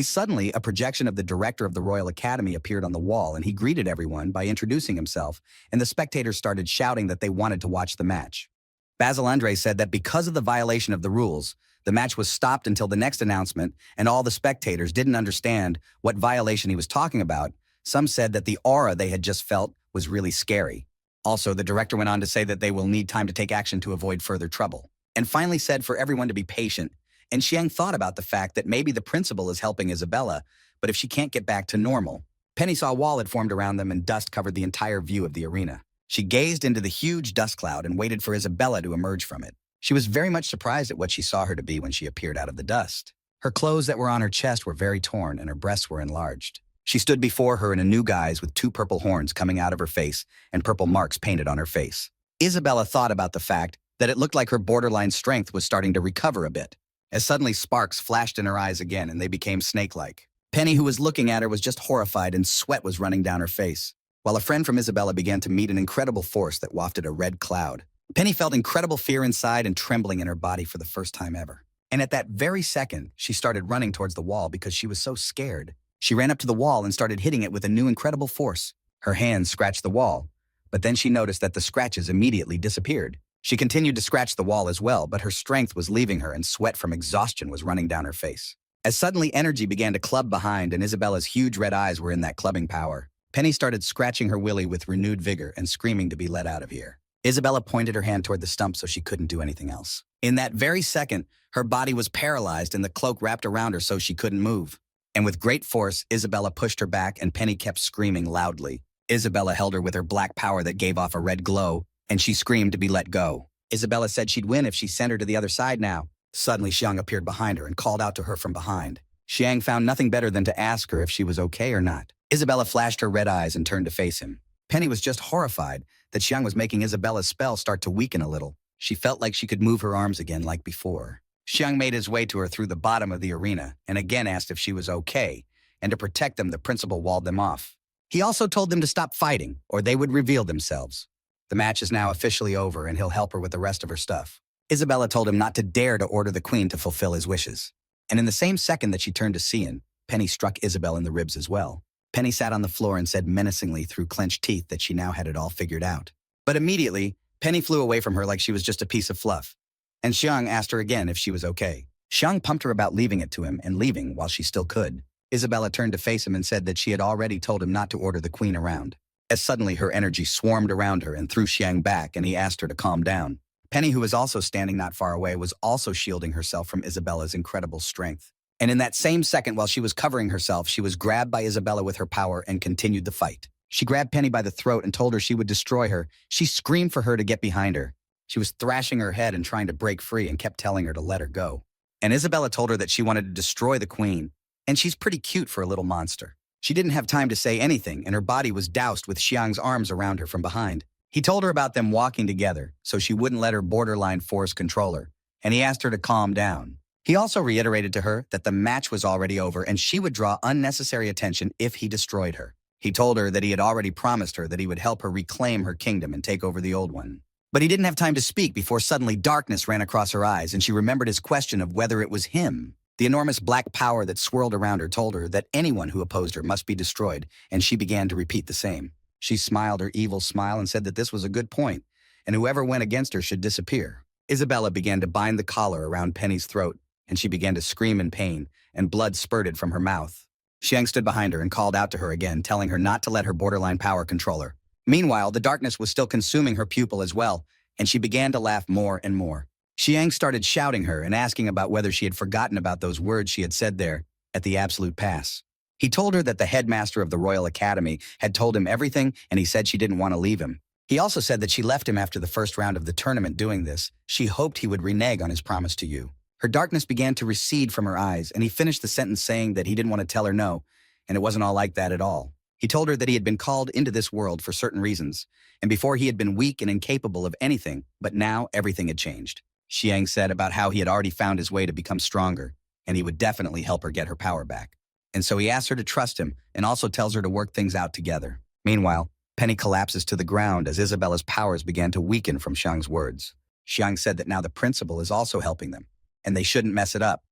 Suddenly, a projection of the director of the Royal Academy appeared on the wall, and he greeted everyone by introducing himself, and the spectators started shouting that they wanted to watch the match. Basil Andre said that because of the violation of the rules, the match was stopped until the next announcement, and all the spectators didn't understand what violation he was talking about. Some said that the aura they had just felt was really scary. Also, the director went on to say that they will need time to take action to avoid further trouble, and finally said for everyone to be patient. And Xiang thought about the fact that maybe the principal is helping Isabella, but if she can't get back to normal. Penny saw a wall had formed around them and dust covered the entire view of the arena. She gazed into the huge dust cloud and waited for Isabella to emerge from it. She was very much surprised at what she saw her to be when she appeared out of the dust. Her clothes that were on her chest were very torn and her breasts were enlarged. She stood before her in a new guise with 2 purple horns coming out of her face and purple marks painted on her face. Isabella thought about the fact that it looked like her borderline strength was starting to recover a bit, as suddenly sparks flashed in her eyes again and they became snake-like. Penny, who was looking at her, was just horrified and sweat was running down her face, while a friend from Isabella began to meet an incredible force that wafted a red cloud. Penny felt incredible fear inside and trembling in her body for the first time ever. And at that very second, she started running towards the wall because she was so scared. She ran up to the wall and started hitting it with a new incredible force. Her hands scratched the wall, but then she noticed that the scratches immediately disappeared. She continued to scratch the wall as well, but her strength was leaving her and sweat from exhaustion was running down her face. As suddenly energy began to club behind and Isabella's huge red eyes were in that clubbing power, Penny started scratching her willy with renewed vigor and screaming to be let out of here. Isabella pointed her hand toward the stump so she couldn't do anything else. In that very second, her body was paralyzed and the cloak wrapped around her so she couldn't move. And with great force, Isabella pushed her back and Penny kept screaming loudly. Isabella held her with her black power that gave off a red glow, and she screamed to be let go. Isabella said she'd win if she sent her to the other side now. Suddenly, Xiang appeared behind her and called out to her from behind. Xiang found nothing better than to ask her if she was okay or not. Isabella flashed her red eyes and turned to face him. Penny was just horrified that Xiang was making Isabella's spell start to weaken a little. She felt like she could move her arms again like before. Xiang made his way to her through the bottom of the arena and again asked if she was okay, and to protect them, the principal walled them off. He also told them to stop fighting, or they would reveal themselves. The match is now officially over, and he'll help her with the rest of her stuff. Isabella told him not to dare to order the queen to fulfill his wishes. And in the same second that she turned to Cian, Penny struck Isabel in the ribs as well. Penny sat on the floor and said menacingly through clenched teeth that she now had it all figured out. But immediately, Penny flew away from her like she was just a piece of fluff. And Xiang asked her again if she was okay. Xiang pumped her about leaving it to him and leaving while she still could. Isabella turned to face him and said that she had already told him not to order the queen around. As suddenly her energy swarmed around her and threw Xiang back, and he asked her to calm down. Penny, who was also standing not far away, was also shielding herself from Isabella's incredible strength. And in that same second, while she was covering herself, she was grabbed by Isabella with her power and continued the fight. She grabbed Penny by the throat and told her she would destroy her. She screamed for her to get behind her. She was thrashing her head and trying to break free and kept telling her to let her go. And Isabella told her that she wanted to destroy the queen. And she's pretty cute for a little monster. She didn't have time to say anything, and her body was doused with Xiang's arms around her from behind. He told her about them walking together, so she wouldn't let her borderline force control her, and he asked her to calm down. He also reiterated to her that the match was already over and she would draw unnecessary attention if he destroyed her. He told her that he had already promised her that he would help her reclaim her kingdom and take over the old one. But he didn't have time to speak before suddenly darkness ran across her eyes, and she remembered his question of whether it was him. The enormous black power that swirled around her told her that anyone who opposed her must be destroyed, and she began to repeat the same. She smiled her evil smile and said that this was a good point, and whoever went against her should disappear. Isabella began to bind the collar around Penny's throat, and she began to scream in pain, and blood spurted from her mouth. Xiang stood behind her and called out to her again, telling her not to let her borderline power control her. Meanwhile, the darkness was still consuming her pupil as well, and she began to laugh more and more. Xiang started shouting her and asking about whether she had forgotten about those words she had said there at the Absolute Pass. He told her that the headmaster of the Royal Academy had told him everything, and he said she didn't want to leave him. He also said that she left him after the first round of the tournament doing this. She hoped he would renege on his promise to you. Her darkness began to recede from her eyes, and he finished the sentence saying that he didn't want to tell her no, and it wasn't all like that at all. He told her that he had been called into this world for certain reasons, and before he had been weak and incapable of anything, but now everything had changed. Xiang said about how he had already found his way to become stronger, and he would definitely help her get her power back. And so he asks her to trust him and also tells her to work things out together. Meanwhile, Penny collapses to the ground as Isabella's powers began to weaken from Xiang's words. Xiang said that now the principal is also helping them, and they shouldn't mess it up.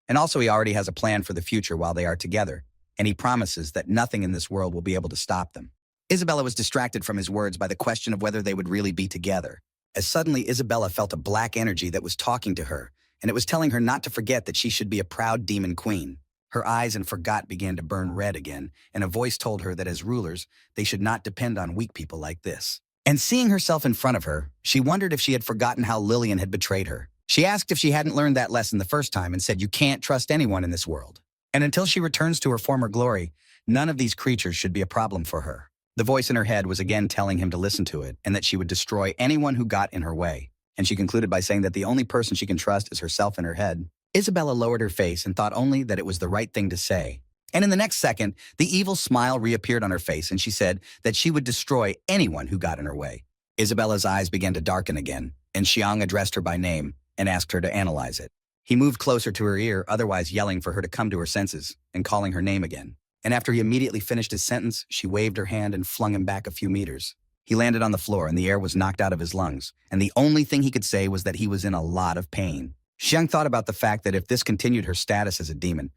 And also he already has a plan for the future while they are together, and he promises that nothing in this world will be able to stop them. Isabella was distracted from his words by the question of whether they would really be together, as suddenly Isabella felt a black energy that was talking to her, and it was telling her not to forget that she should be a proud demon queen. Her eyes and forgot began to burn red again, and a voice told her that as rulers, they should not depend on weak people like this. And seeing herself in front of her, she wondered if she had forgotten how Lillian had betrayed her. She asked if she hadn't learned that lesson the first time and said you can't trust anyone in this world. And until she returns to her former glory, none of these creatures should be a problem for her. The voice in her head was again telling him to listen to it and that she would destroy anyone who got in her way. And she concluded by saying that the only person she can trust is herself in her head. Isabella lowered her face and thought only that it was the right thing to say. And in the next second, the evil smile reappeared on her face and she said that she would destroy anyone who got in her way. Isabella's eyes began to darken again, and Xiang addressed her by name and asked her to analyze it. He moved closer to her ear, otherwise yelling for her to come to her senses and calling her name again. And after he immediately finished his sentence, she waved her hand and flung him back a few meters. He landed on the floor and the air was knocked out of his lungs, and the only thing he could say was that he was in a lot of pain. Xiang thought about the fact that if this continued her status as a demon,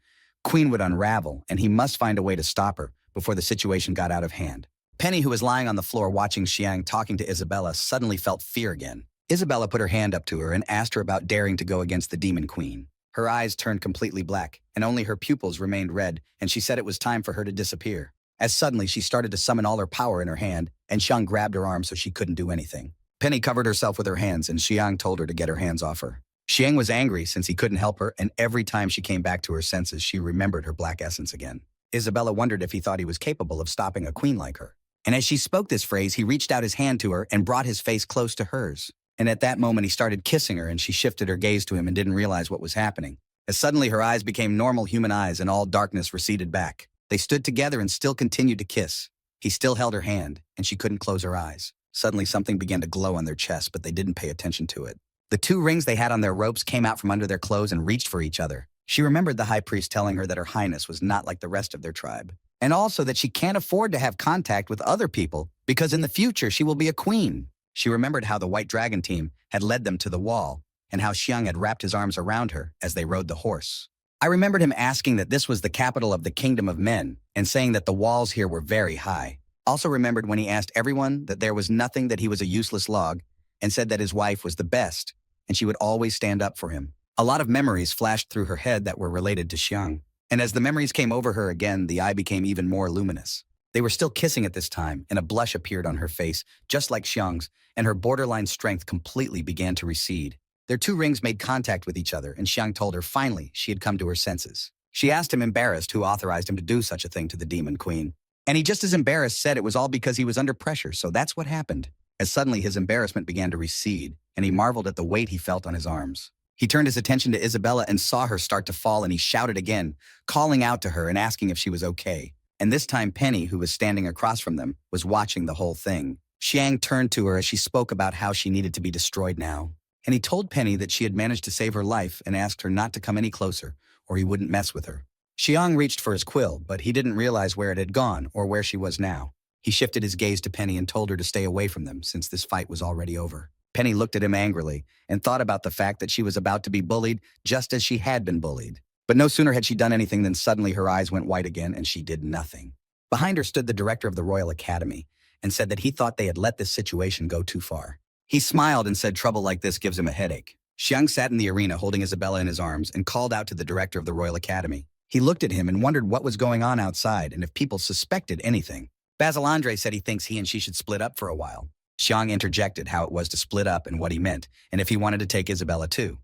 Queen would unravel, and he must find a way to stop her before the situation got out of hand. Penny, who was lying on the floor watching Xiang talking to Isabella, suddenly felt fear again. Isabella put her hand up to her and asked her about daring to go against the demon queen. Her eyes turned completely black, and only her pupils remained red, and she said it was time for her to disappear. As suddenly she started to summon all her power in her hand, and Xiang grabbed her arm so she couldn't do anything. Penny covered herself with her hands, and Xiang told her to get her hands off her. Xiang was angry since he couldn't help her, and every time she came back to her senses, she remembered her black essence again. Isabella wondered if he thought he was capable of stopping a queen like her. And as she spoke this phrase, he reached out his hand to her and brought his face close to hers. And at that moment, he started kissing her, and she shifted her gaze to him and didn't realize what was happening. As suddenly her eyes became normal human eyes and all darkness receded back. They stood together and still continued to kiss. He still held her hand, and she couldn't close her eyes. Suddenly something began to glow on their chests, but they didn't pay attention to it. The 2 rings they had on their ropes came out from under their clothes and reached for each other. She remembered the high priest telling her that her highness was not like the rest of their tribe. And also that she can't afford to have contact with other people because in the future she will be a queen. She remembered how the White Dragon team had led them to the wall and how Xiang had wrapped his arms around her as they rode the horse. I remembered him asking that this was the capital of the kingdom of men and saying that the walls here were very high. Also remembered when he asked everyone that there was nothing, that he was a useless log, and said that his wife was the best and she would always stand up for him. A lot of memories flashed through her head that were related to Xiang. And as the memories came over her again, the eye became even more luminous. They were still kissing at this time, and a blush appeared on her face, just like Xiang's, and her borderline strength completely began to recede. Their two rings made contact with each other, and Xiang told her finally she had come to her senses. She asked him, embarrassed, who authorized him to do such a thing to the demon queen. And he, just as embarrassed, said it was all because he was under pressure, so that's what happened. As suddenly his embarrassment began to recede, and he marveled at the weight he felt on his arms. He turned his attention to Isabella and saw her start to fall, and he shouted again, calling out to her and asking if she was okay. And this time Penny, who was standing across from them, was watching the whole thing. Xiang turned to her as she spoke about how she needed to be destroyed now. And he told Penny that she had managed to save her life and asked her not to come any closer, or he wouldn't mess with her. Xiang reached for his quill, but he didn't realize where it had gone or where she was now. He shifted his gaze to Penny and told her to stay away from them since this fight was already over. Penny looked at him angrily and thought about the fact that she was about to be bullied just as she had been bullied. But no sooner had she done anything than suddenly her eyes went white again and she did nothing. Behind her stood the director of the Royal Academy and said that he thought they had let this situation go too far. He smiled and said trouble like this gives him a headache. Xiang sat in the arena holding Isabella in his arms and called out to the director of the Royal Academy. He looked at him and wondered what was going on outside and if people suspected anything. Basil Andre said he thinks he and she should split up for a while. Xiang interjected how it was to split up and what he meant, and if he wanted to take Isabella too.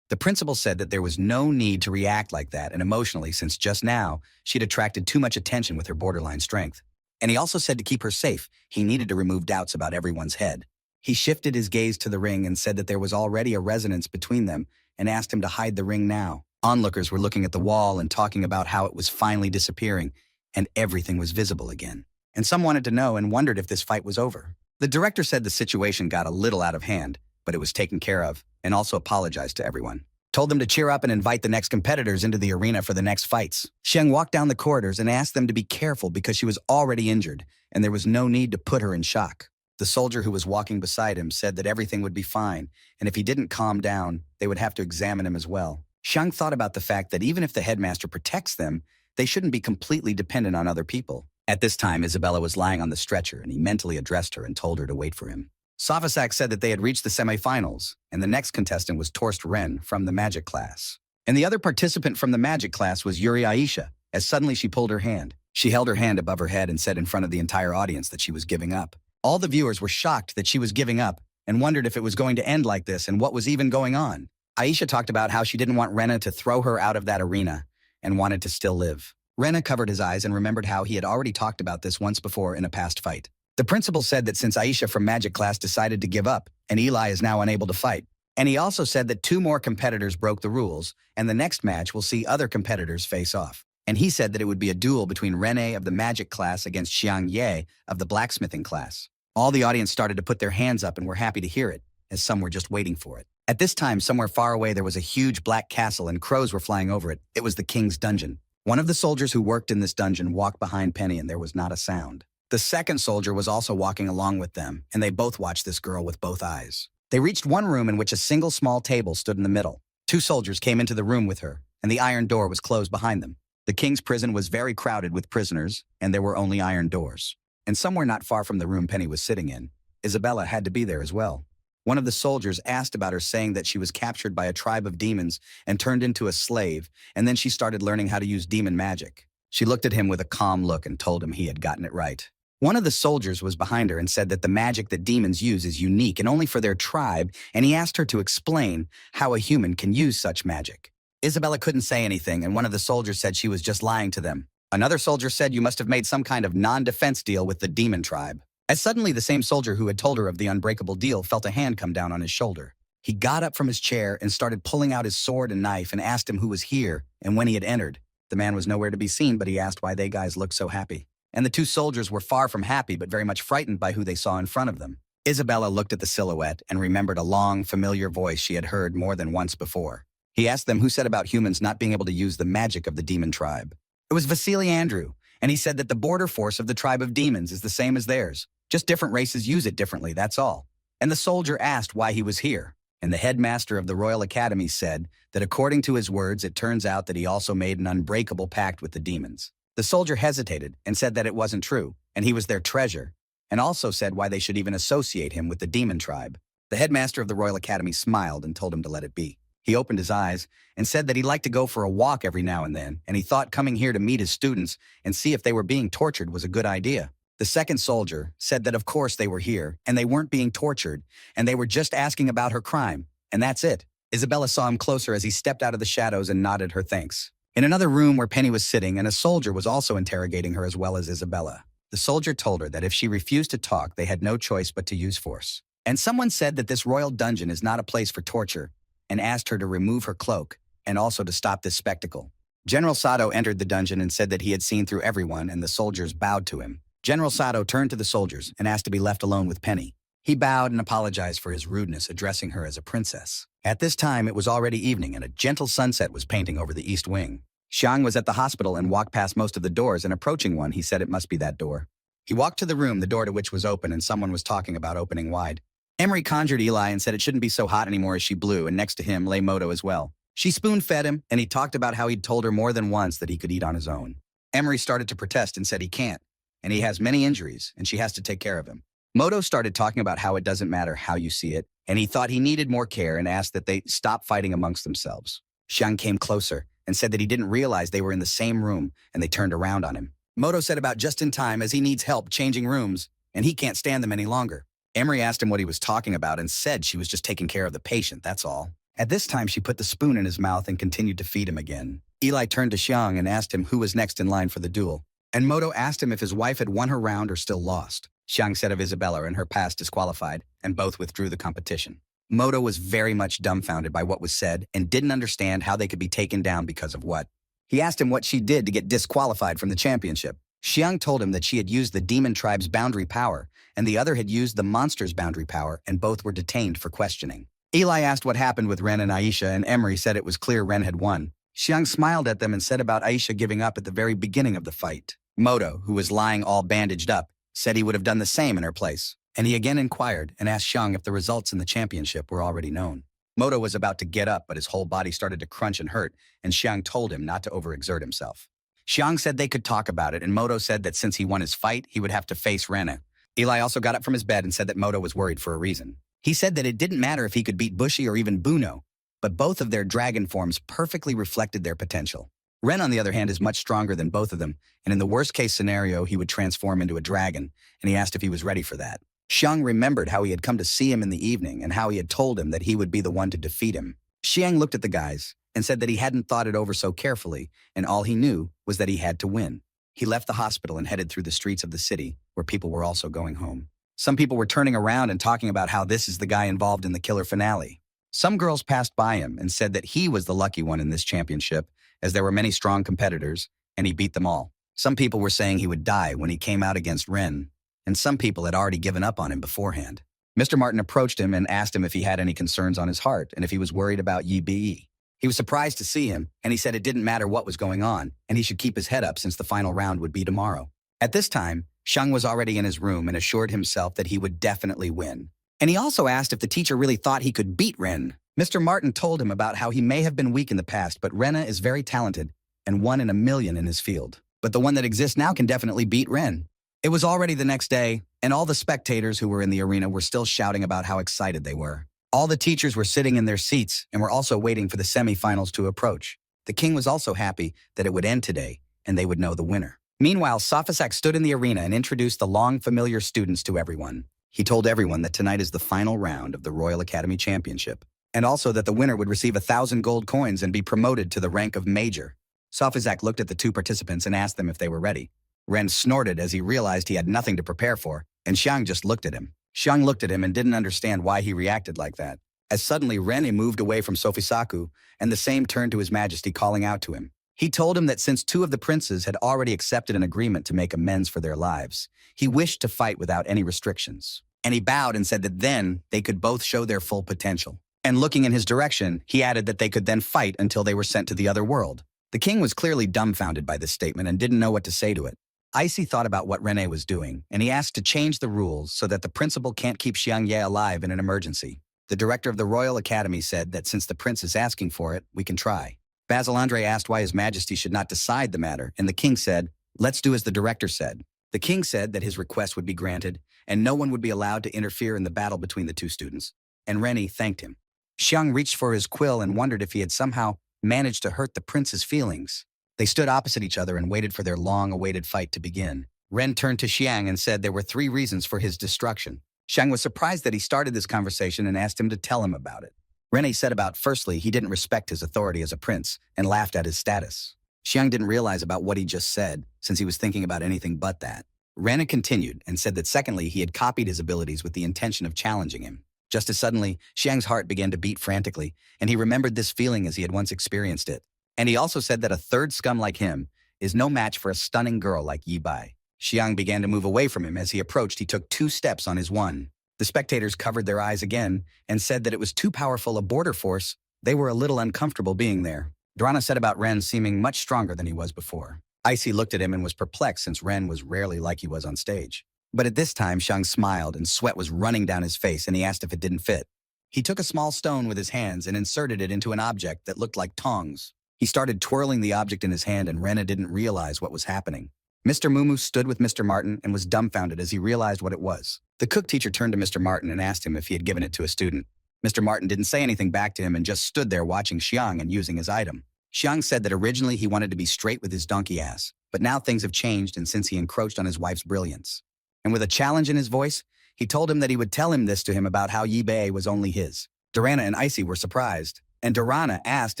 The principal said that there was no need to react like that and emotionally since just now she'd attracted too much attention with her borderline strength. And he also said to keep her safe, he needed to remove doubts about everyone's head. He shifted his gaze to the ring and said that there was already a resonance between them and asked him to hide the ring now. Onlookers were looking at the wall and talking about how it was finally disappearing and everything was visible again. And some wanted to know and wondered if this fight was over. The director said the situation got a little out of hand, but it was taken care of, and also apologized to everyone. Told them to cheer up and invite the next competitors into the arena for the next fights. Xiang walked down the corridors and asked them to be careful because she was already injured, and there was no need to put her in shock. The soldier who was walking beside him said that everything would be fine, and if he didn't calm down, they would have to examine him as well. Xiang thought about the fact that even if the headmaster protects them, they shouldn't be completely dependent on other people. At this time, Isabella was lying on the stretcher, and he mentally addressed her and told her to wait for him. Safasak said that they had reached the semifinals, and the next contestant was Torst Ren from the magic class. And the other participant from the magic class was Yuri Aisha, as suddenly she pulled her hand. She held her hand above her head and said in front of the entire audience that she was giving up. All the viewers were shocked that she was giving up and wondered if it was going to end like this and what was even going on. Aisha talked about how she didn't want Rena to throw her out of that arena and wanted to still live. Rena covered his eyes and remembered how he had already talked about this once before in a past fight. The principal said that since Aisha from magic class decided to give up, and Eli is now unable to fight. And he also said that 2 more competitors broke the rules, and the next match will see other competitors face off. And he said that it would be a duel between Rene of the magic class against Xiang Ye of the blacksmithing class. All the audience started to put their hands up and were happy to hear it, as some were just waiting for it. At this time, somewhere far away there was a huge black castle and crows were flying over it. It was the king's dungeon. One of the soldiers who worked in this dungeon walked behind Penny and there was not a sound. The second soldier was also walking along with them, and they both watched this girl with both eyes. They reached one room in which a single small table stood in the middle. 2 soldiers came into the room with her, and the iron door was closed behind them. The king's prison was very crowded with prisoners, and there were only iron doors. And somewhere not far from the room Penny was sitting in, Isabella had to be there as well. One of the soldiers asked about her, saying that she was captured by a tribe of demons and turned into a slave, and then she started learning how to use demon magic. She looked at him with a calm look and told him he had gotten it right. One of the soldiers was behind her and said that the magic that demons use is unique and only for their tribe, and he asked her to explain how a human can use such magic. Isabella couldn't say anything, and one of the soldiers said she was just lying to them. Another soldier said you must have made some kind of non-defense deal with the demon tribe. As suddenly the same soldier who had told her of the unbreakable deal felt a hand come down on his shoulder. He got up from his chair and started pulling out his sword and knife and asked him who was here and when he had entered. The man was nowhere to be seen, but he asked why they guys looked so happy. And the 2 soldiers were far from happy but very much frightened by who they saw in front of them. Isabella looked at the silhouette and remembered a long, familiar voice she had heard more than once before. He asked them who said about humans not being able to use the magic of the demon tribe. It was Vasily Andrew, and he said that the border force of the tribe of demons is the same as theirs. Just different races use it differently, that's all. And the soldier asked why he was here. And the headmaster of the Royal Academy said that according to his words, it turns out that he also made an unbreakable pact with the demons. The soldier hesitated and said that it wasn't true, and he was their treasure, and also said why they should even associate him with the demon tribe. The headmaster of the Royal Academy smiled and told him to let it be. He opened his eyes and said that he'd like to go for a walk every now and then, and he thought coming here to meet his students and see if they were being tortured was a good idea. The second soldier said that of course they were here, and they weren't being tortured, and they were just asking about her crime, and that's it. Isabella saw him closer as he stepped out of the shadows and nodded her thanks. In another room where Penny was sitting, and a soldier was also interrogating her as well as Isabella. The soldier told her that if she refused to talk, they had no choice but to use force. And someone said that this royal dungeon is not a place for torture, and asked her to remove her cloak, and also to stop this spectacle. General Sato entered the dungeon and said that he had seen through everyone, and the soldiers bowed to him. General Sato turned to the soldiers and asked to be left alone with Penny. He bowed and apologized for his rudeness, addressing her as a princess. At this time, it was already evening, and a gentle sunset was painting over the east wing. Xiang was at the hospital and walked past most of the doors, and approaching one, he said it must be that door. He walked to the room, the door to which was open, and someone was talking about opening wide. Emery conjured Eli and said it shouldn't be so hot anymore as she blew, and next to him lay Moto as well. She spoon-fed him, and he talked about how he'd told her more than once that he could eat on his own. Emery started to protest and said he can't, and he has many injuries, and she has to take care of him. Moto started talking about how it doesn't matter how you see it, and he thought he needed more care and asked that they stop fighting amongst themselves. Xiang came closer and said that he didn't realize they were in the same room, and they turned around on him. Moto said about just in time as he needs help changing rooms, and he can't stand them any longer. Emery asked him what he was talking about and said she was just taking care of the patient, that's all. At this time, she put the spoon in his mouth and continued to feed him again. Eli turned to Xiang and asked him who was next in line for the duel. And Moto asked him if his wife had won her round or still lost. Xiang said of Isabella and her past disqualified, and both withdrew the competition. Moto was very much dumbfounded by what was said and didn't understand how they could be taken down because of what. He asked him what she did to get disqualified from the championship. Xiang told him that she had used the demon tribe's boundary power, and the other had used the monster's boundary power, and both were detained for questioning. Eli asked what happened with Ren and Aisha, and Emery said it was clear Ren had won. Xiang smiled at them and said about Aisha giving up at the very beginning of the fight. Moto, who was lying all bandaged up, said he would have done the same in her place, and he again inquired and asked Xiang if the results in the championship were already known. Moto was about to get up, but his whole body started to crunch and hurt, and Xiang told him not to overexert himself. Xiang said they could talk about it, and Moto said that since he won his fight, he would have to face Rena. Eli also got up from his bed and said that Moto was worried for a reason. He said that it didn't matter if he could beat Bushi or even Buno, but both of their dragon forms perfectly reflected their potential. Ren, on the other hand, is much stronger than both of them, and in the worst-case scenario, he would transform into a dragon, and he asked if he was ready for that. Xiang remembered how he had come to see him in the evening and how he had told him that he would be the one to defeat him. Xiang looked at the guys and said that he hadn't thought it over so carefully, and all he knew was that he had to win. He left the hospital and headed through the streets of the city, where people were also going home. Some people were turning around and talking about how this is the guy involved in the killer finale. Some girls passed by him and said that he was the lucky one in this championship, as there were many strong competitors, and he beat them all. Some people were saying he would die when he came out against Ren, and some people had already given up on him beforehand. Mr. Martin approached him and asked him if he had any concerns on his heart and if he was worried about Yi Bi. He was surprised to see him, and he said it didn't matter what was going on, and he should keep his head up since the final round would be tomorrow. At this time, Xiang was already in his room and assured himself that he would definitely win. And he also asked if the teacher really thought he could beat Ren. Mr. Martin told him about how he may have been weak in the past, but Rena is very talented and 1 in a million in his field. But the one that exists now can definitely beat Ren. It was already the next day, and all the spectators who were in the arena were still shouting about how excited they were. All the teachers were sitting in their seats and were also waiting for the semifinals to approach. The king was also happy that it would end today, and they would know the winner. Meanwhile, Sophisak stood in the arena and introduced the long-familiar students to everyone. He told everyone that tonight is the final round of the Royal Academy Championship, and also that the winner would receive 1,000 gold coins and be promoted to the rank of Major. Sophisak looked at the 2 participants and asked them if they were ready. Ren snorted as he realized he had nothing to prepare for, and Xiang just looked at him. Xiang looked at him and didn't understand why he reacted like that. As suddenly Ren moved away from Sophisaku, and the same turned to His Majesty, calling out to him. He told him that since 2 of the princes had already accepted an agreement to make amends for their lives, he wished to fight without any restrictions. And he bowed and said that then they could both show their full potential. And looking in his direction, he added that they could then fight until they were sent to the other world. The king was clearly dumbfounded by this statement and didn't know what to say to it. Icy thought about what Rene was doing, and he asked to change the rules so that the principal can't keep Xiang Ye alive in an emergency. The director of the Royal Academy said that since the prince is asking for it, we can try. Basil Andre asked why His Majesty should not decide the matter, and the king said, let's do as the director said. The king said that his request would be granted, and no one would be allowed to interfere in the battle between the 2 students, and Rennie thanked him. Xiang reached for his quill and wondered if he had somehow managed to hurt the prince's feelings. They stood opposite each other and waited for their long-awaited fight to begin. Ren turned to Xiang and said there were 3 reasons for his destruction. Xiang was surprised that he started this conversation and asked him to tell him about it. Ren said about firstly, he didn't respect his authority as a prince and laughed at his status. Xiang didn't realize about what he just said, since he was thinking about anything but that. Ren continued and said that secondly, he had copied his abilities with the intention of challenging him. Just as suddenly, Xiang's heart began to beat frantically, and he remembered this feeling as he had once experienced it. And he also said that a third scum like him is no match for a stunning girl like Yi Bai. Xiang began to move away from him. As he approached, he took 2 steps on his one. The spectators covered their eyes again and said that it was too powerful a border force. They were a little uncomfortable being there. Drana said about Ren seeming much stronger than he was before. Icy looked at him and was perplexed since Ren was rarely like he was on stage. But at this time, Xiang smiled and sweat was running down his face, and he asked if it didn't fit. He took a small stone with his hands and inserted it into an object that looked like tongs. He started twirling the object in his hand, and Rena didn't realize what was happening. Mr. Mumu stood with Mr. Martin and was dumbfounded as he realized what it was. The cook teacher turned to Mr. Martin and asked him if he had given it to a student. Mr. Martin didn't say anything back to him and just stood there watching Xiang and using his item. Xiang said that originally he wanted to be straight with his donkey ass, but now things have changed and since he encroached on his wife's brilliance. And with a challenge in his voice, he told him that he would tell him this to him about how Yi Bei was only his. Durana and Icy were surprised, and Durana asked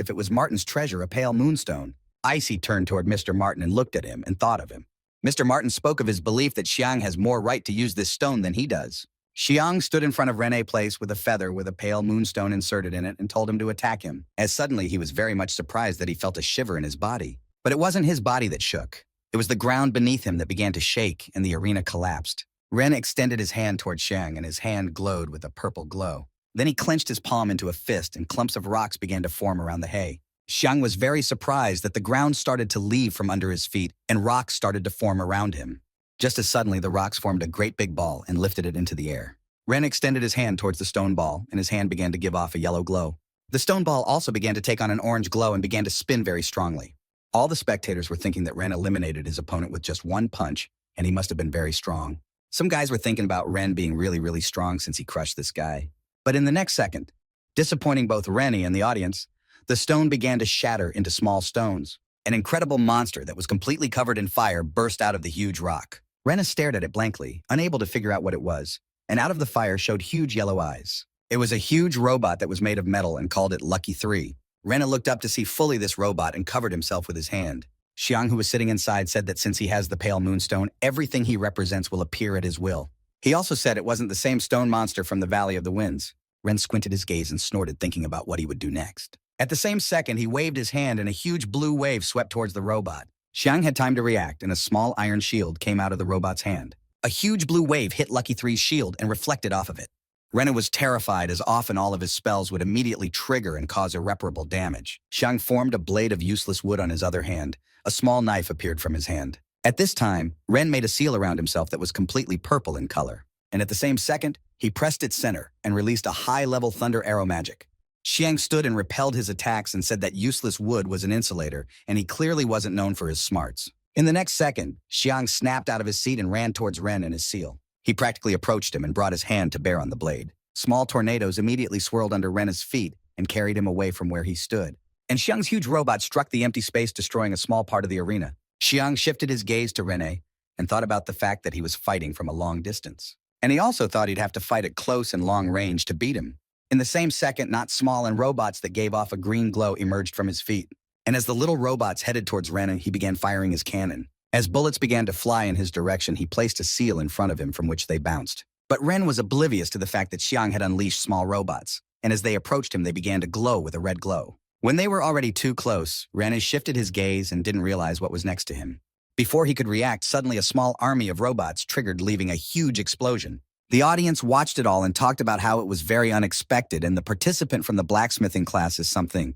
if it was Martin's treasure, a pale moonstone. Icy turned toward Mr. Martin and looked at him and thought of him. Mr. Martin spoke of his belief that Xiang has more right to use this stone than he does. Xiang stood in front of Rene Place with a feather with a pale moonstone inserted in it and told him to attack him, as suddenly he was very much surprised that he felt a shiver in his body. But it wasn't his body that shook. It was the ground beneath him that began to shake and the arena collapsed. Ren extended his hand toward Xiang and his hand glowed with a purple glow. Then he clenched his palm into a fist and clumps of rocks began to form around the hay. Xiang was very surprised that the ground started to leave from under his feet and rocks started to form around him. Just as suddenly, the rocks formed a great big ball and lifted it into the air. Ren extended his hand towards the stone ball, and his hand began to give off a yellow glow. The stone ball also began to take on an orange glow and began to spin very strongly. All the spectators were thinking that Ren eliminated his opponent with just one punch, and he must have been very strong. Some guys were thinking about Ren being really strong since he crushed this guy. But in the next second, disappointing both Rennie and the audience, the stone began to shatter into small stones. An incredible monster that was completely covered in fire burst out of the huge rock. Rena stared at it blankly, unable to figure out what it was, and out of the fire showed huge yellow eyes. It was a huge robot that was made of metal and called it Lucky 3. Rena looked up to see fully this robot and covered himself with his hand. Xiang, who was sitting inside, said that since he has the pale moonstone, everything he represents will appear at his will. He also said it wasn't the same stone monster from the Valley of the Winds. Ren squinted his gaze and snorted, thinking about what he would do next. At the same second, he waved his hand and a huge blue wave swept towards the robot. Xiang had time to react, and a small iron shield came out of the robot's hand. A huge blue wave hit Lucky 3's shield and reflected off of it. Rena was terrified, as often all of his spells would immediately trigger and cause irreparable damage. Xiang formed a blade of useless wood on his other hand. A small knife appeared from his hand. At this time, Ren made a seal around himself that was completely purple in color. And at the same second, he pressed its center and released a high-level thunder arrow magic. Xiang stood and repelled his attacks and said that useless wood was an insulator, and he clearly wasn't known for his smarts. In the next second, Xiang snapped out of his seat and ran towards Ren and his seal. He practically approached him and brought his hand to bear on the blade. Small tornadoes immediately swirled under Ren's feet and carried him away from where he stood. And Xiang's huge robot struck the empty space, destroying a small part of the arena. Xiang shifted his gaze to Rene and thought about the fact that he was fighting from a long distance. And he also thought he'd have to fight at close and long range to beat him. In the same second, not small and robots that gave off a green glow emerged from his feet. And as the little robots headed towards Ren, he began firing his cannon. As bullets began to fly in his direction, he placed a seal in front of him from which they bounced. But Ren was oblivious to the fact that Xiang had unleashed small robots, and as they approached him, they began to glow with a red glow. When they were already too close, Ren shifted his gaze and didn't realize what was next to him. Before he could react, suddenly a small army of robots triggered, leaving a huge explosion. The audience watched it all and talked about how it was very unexpected, and the participant from the blacksmithing class is something.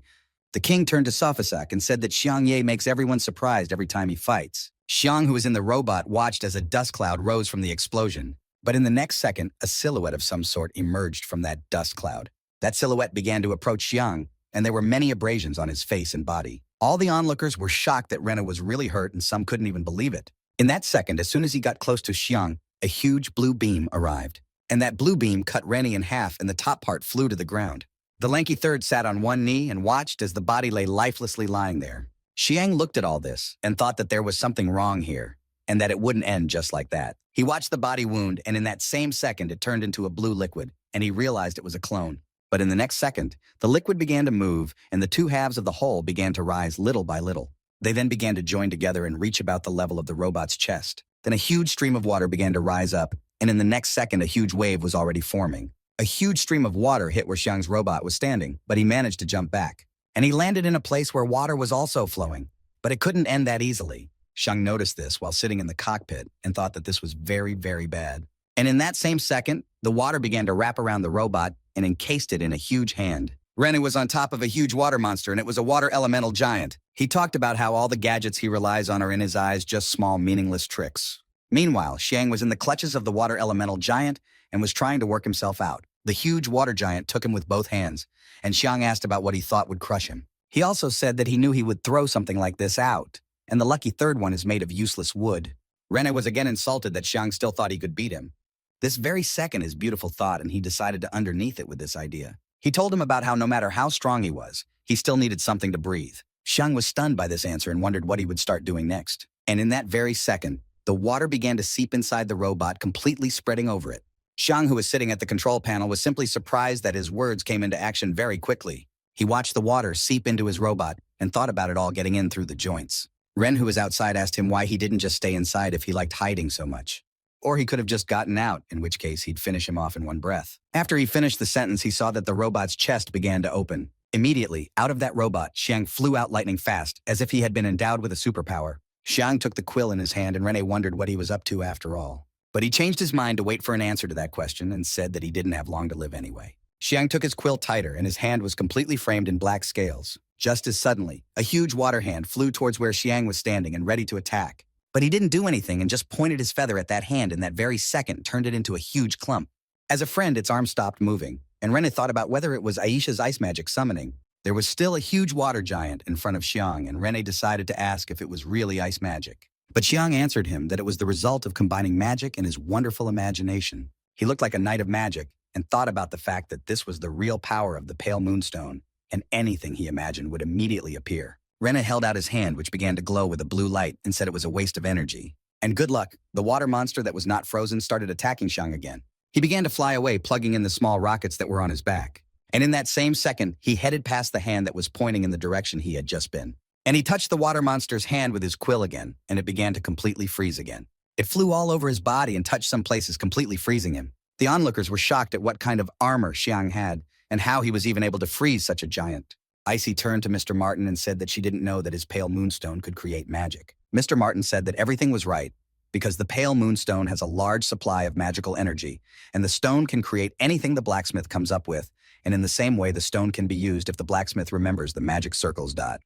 The king turned to Sophisak and said that Xiang Ye makes everyone surprised every time he fights. Xiang, who was in the robot, watched as a dust cloud rose from the explosion. But in the next second, a silhouette of some sort emerged from that dust cloud. That silhouette began to approach Xiang, and there were many abrasions on his face and body. All the onlookers were shocked that Rena was really hurt, and some couldn't even believe it. In that second, as soon as he got close to Xiang, a huge blue beam arrived. And that blue beam cut Rennie in half, and the top part flew to the ground. The lanky third sat on one knee and watched as the body lay lifelessly lying there. Xiang looked at all this and thought that there was something wrong here, and that it wouldn't end just like that. He watched the body wound, and in that same second it turned into a blue liquid, and he realized it was a clone. But in the next second, the liquid began to move, and the two halves of the whole began to rise little by little. They then began to join together and reach about the level of the robot's chest. Then a huge stream of water began to rise up, and in the next second a huge wave was already forming. A huge stream of water hit where Xiang's robot was standing, but he managed to jump back. And he landed in a place where water was also flowing. But it couldn't end that easily. Xiang noticed this while sitting in the cockpit and thought that this was very, very bad. And in that same second, the water began to wrap around the robot and encased it in a huge hand. Rene was on top of a huge water monster, and it was a water elemental giant. He talked about how all the gadgets he relies on are in his eyes just small, meaningless tricks. Meanwhile, Xiang was in the clutches of the water elemental giant and was trying to work himself out. The huge water giant took him with both hands, and Xiang asked about what he thought would crush him. He also said that he knew he would throw something like this out, and the lucky third one is made of useless wood. Rene was again insulted that Xiang still thought he could beat him. This very second his beautiful thought, and he decided to underneath it with this idea. He told him about how no matter how strong he was, he still needed something to breathe. Xiang was stunned by this answer and wondered what he would start doing next. And in that very second, the water began to seep inside the robot, completely spreading over it. Xiang, who was sitting at the control panel, was simply surprised that his words came into action very quickly. He watched the water seep into his robot and thought about it all getting in through the joints. Ren, who was outside, asked him why he didn't just stay inside if he liked hiding so much. Or he could have just gotten out, in which case he'd finish him off in one breath. After he finished the sentence, he saw that the robot's chest began to open. Immediately, out of that robot, Xiang flew out lightning fast, as if he had been endowed with a superpower. Xiang took the quill in his hand, and Rene wondered what he was up to after all. But he changed his mind to wait for an answer to that question and said that he didn't have long to live anyway. Xiang took his quill tighter, and his hand was completely framed in black scales. Just as suddenly, a huge water hand flew towards where Xiang was standing and ready to attack. But he didn't do anything and just pointed his feather at that hand, and that very second turned it into a huge clump. As a friend, its arm stopped moving, and Rene thought about whether it was Aisha's ice magic summoning. There was still a huge water giant in front of Xiang, and Rene decided to ask if it was really ice magic. But Xiang answered him that it was the result of combining magic and his wonderful imagination. He looked like a knight of magic and thought about the fact that this was the real power of the pale moonstone, and anything he imagined would immediately appear. Rene held out his hand, which began to glow with a blue light, and said it was a waste of energy. And good luck, the water monster that was not frozen started attacking Xiang again. He began to fly away, plugging in the small rockets that were on his back. And in that same second, he headed past the hand that was pointing in the direction he had just been. And he touched the water monster's hand with his quill again, and it began to completely freeze again. It flew all over his body and touched some places, completely freezing him. The onlookers were shocked at what kind of armor Xiang had, and how he was even able to freeze such a giant. Icy turned to Mr. Martin and said that she didn't know that his pale moonstone could create magic. Mr. Martin said that everything was right, because the pale moonstone has a large supply of magical energy, and the stone can create anything the blacksmith comes up with, and in the same way the stone can be used if the blacksmith remembers the magic circles dot.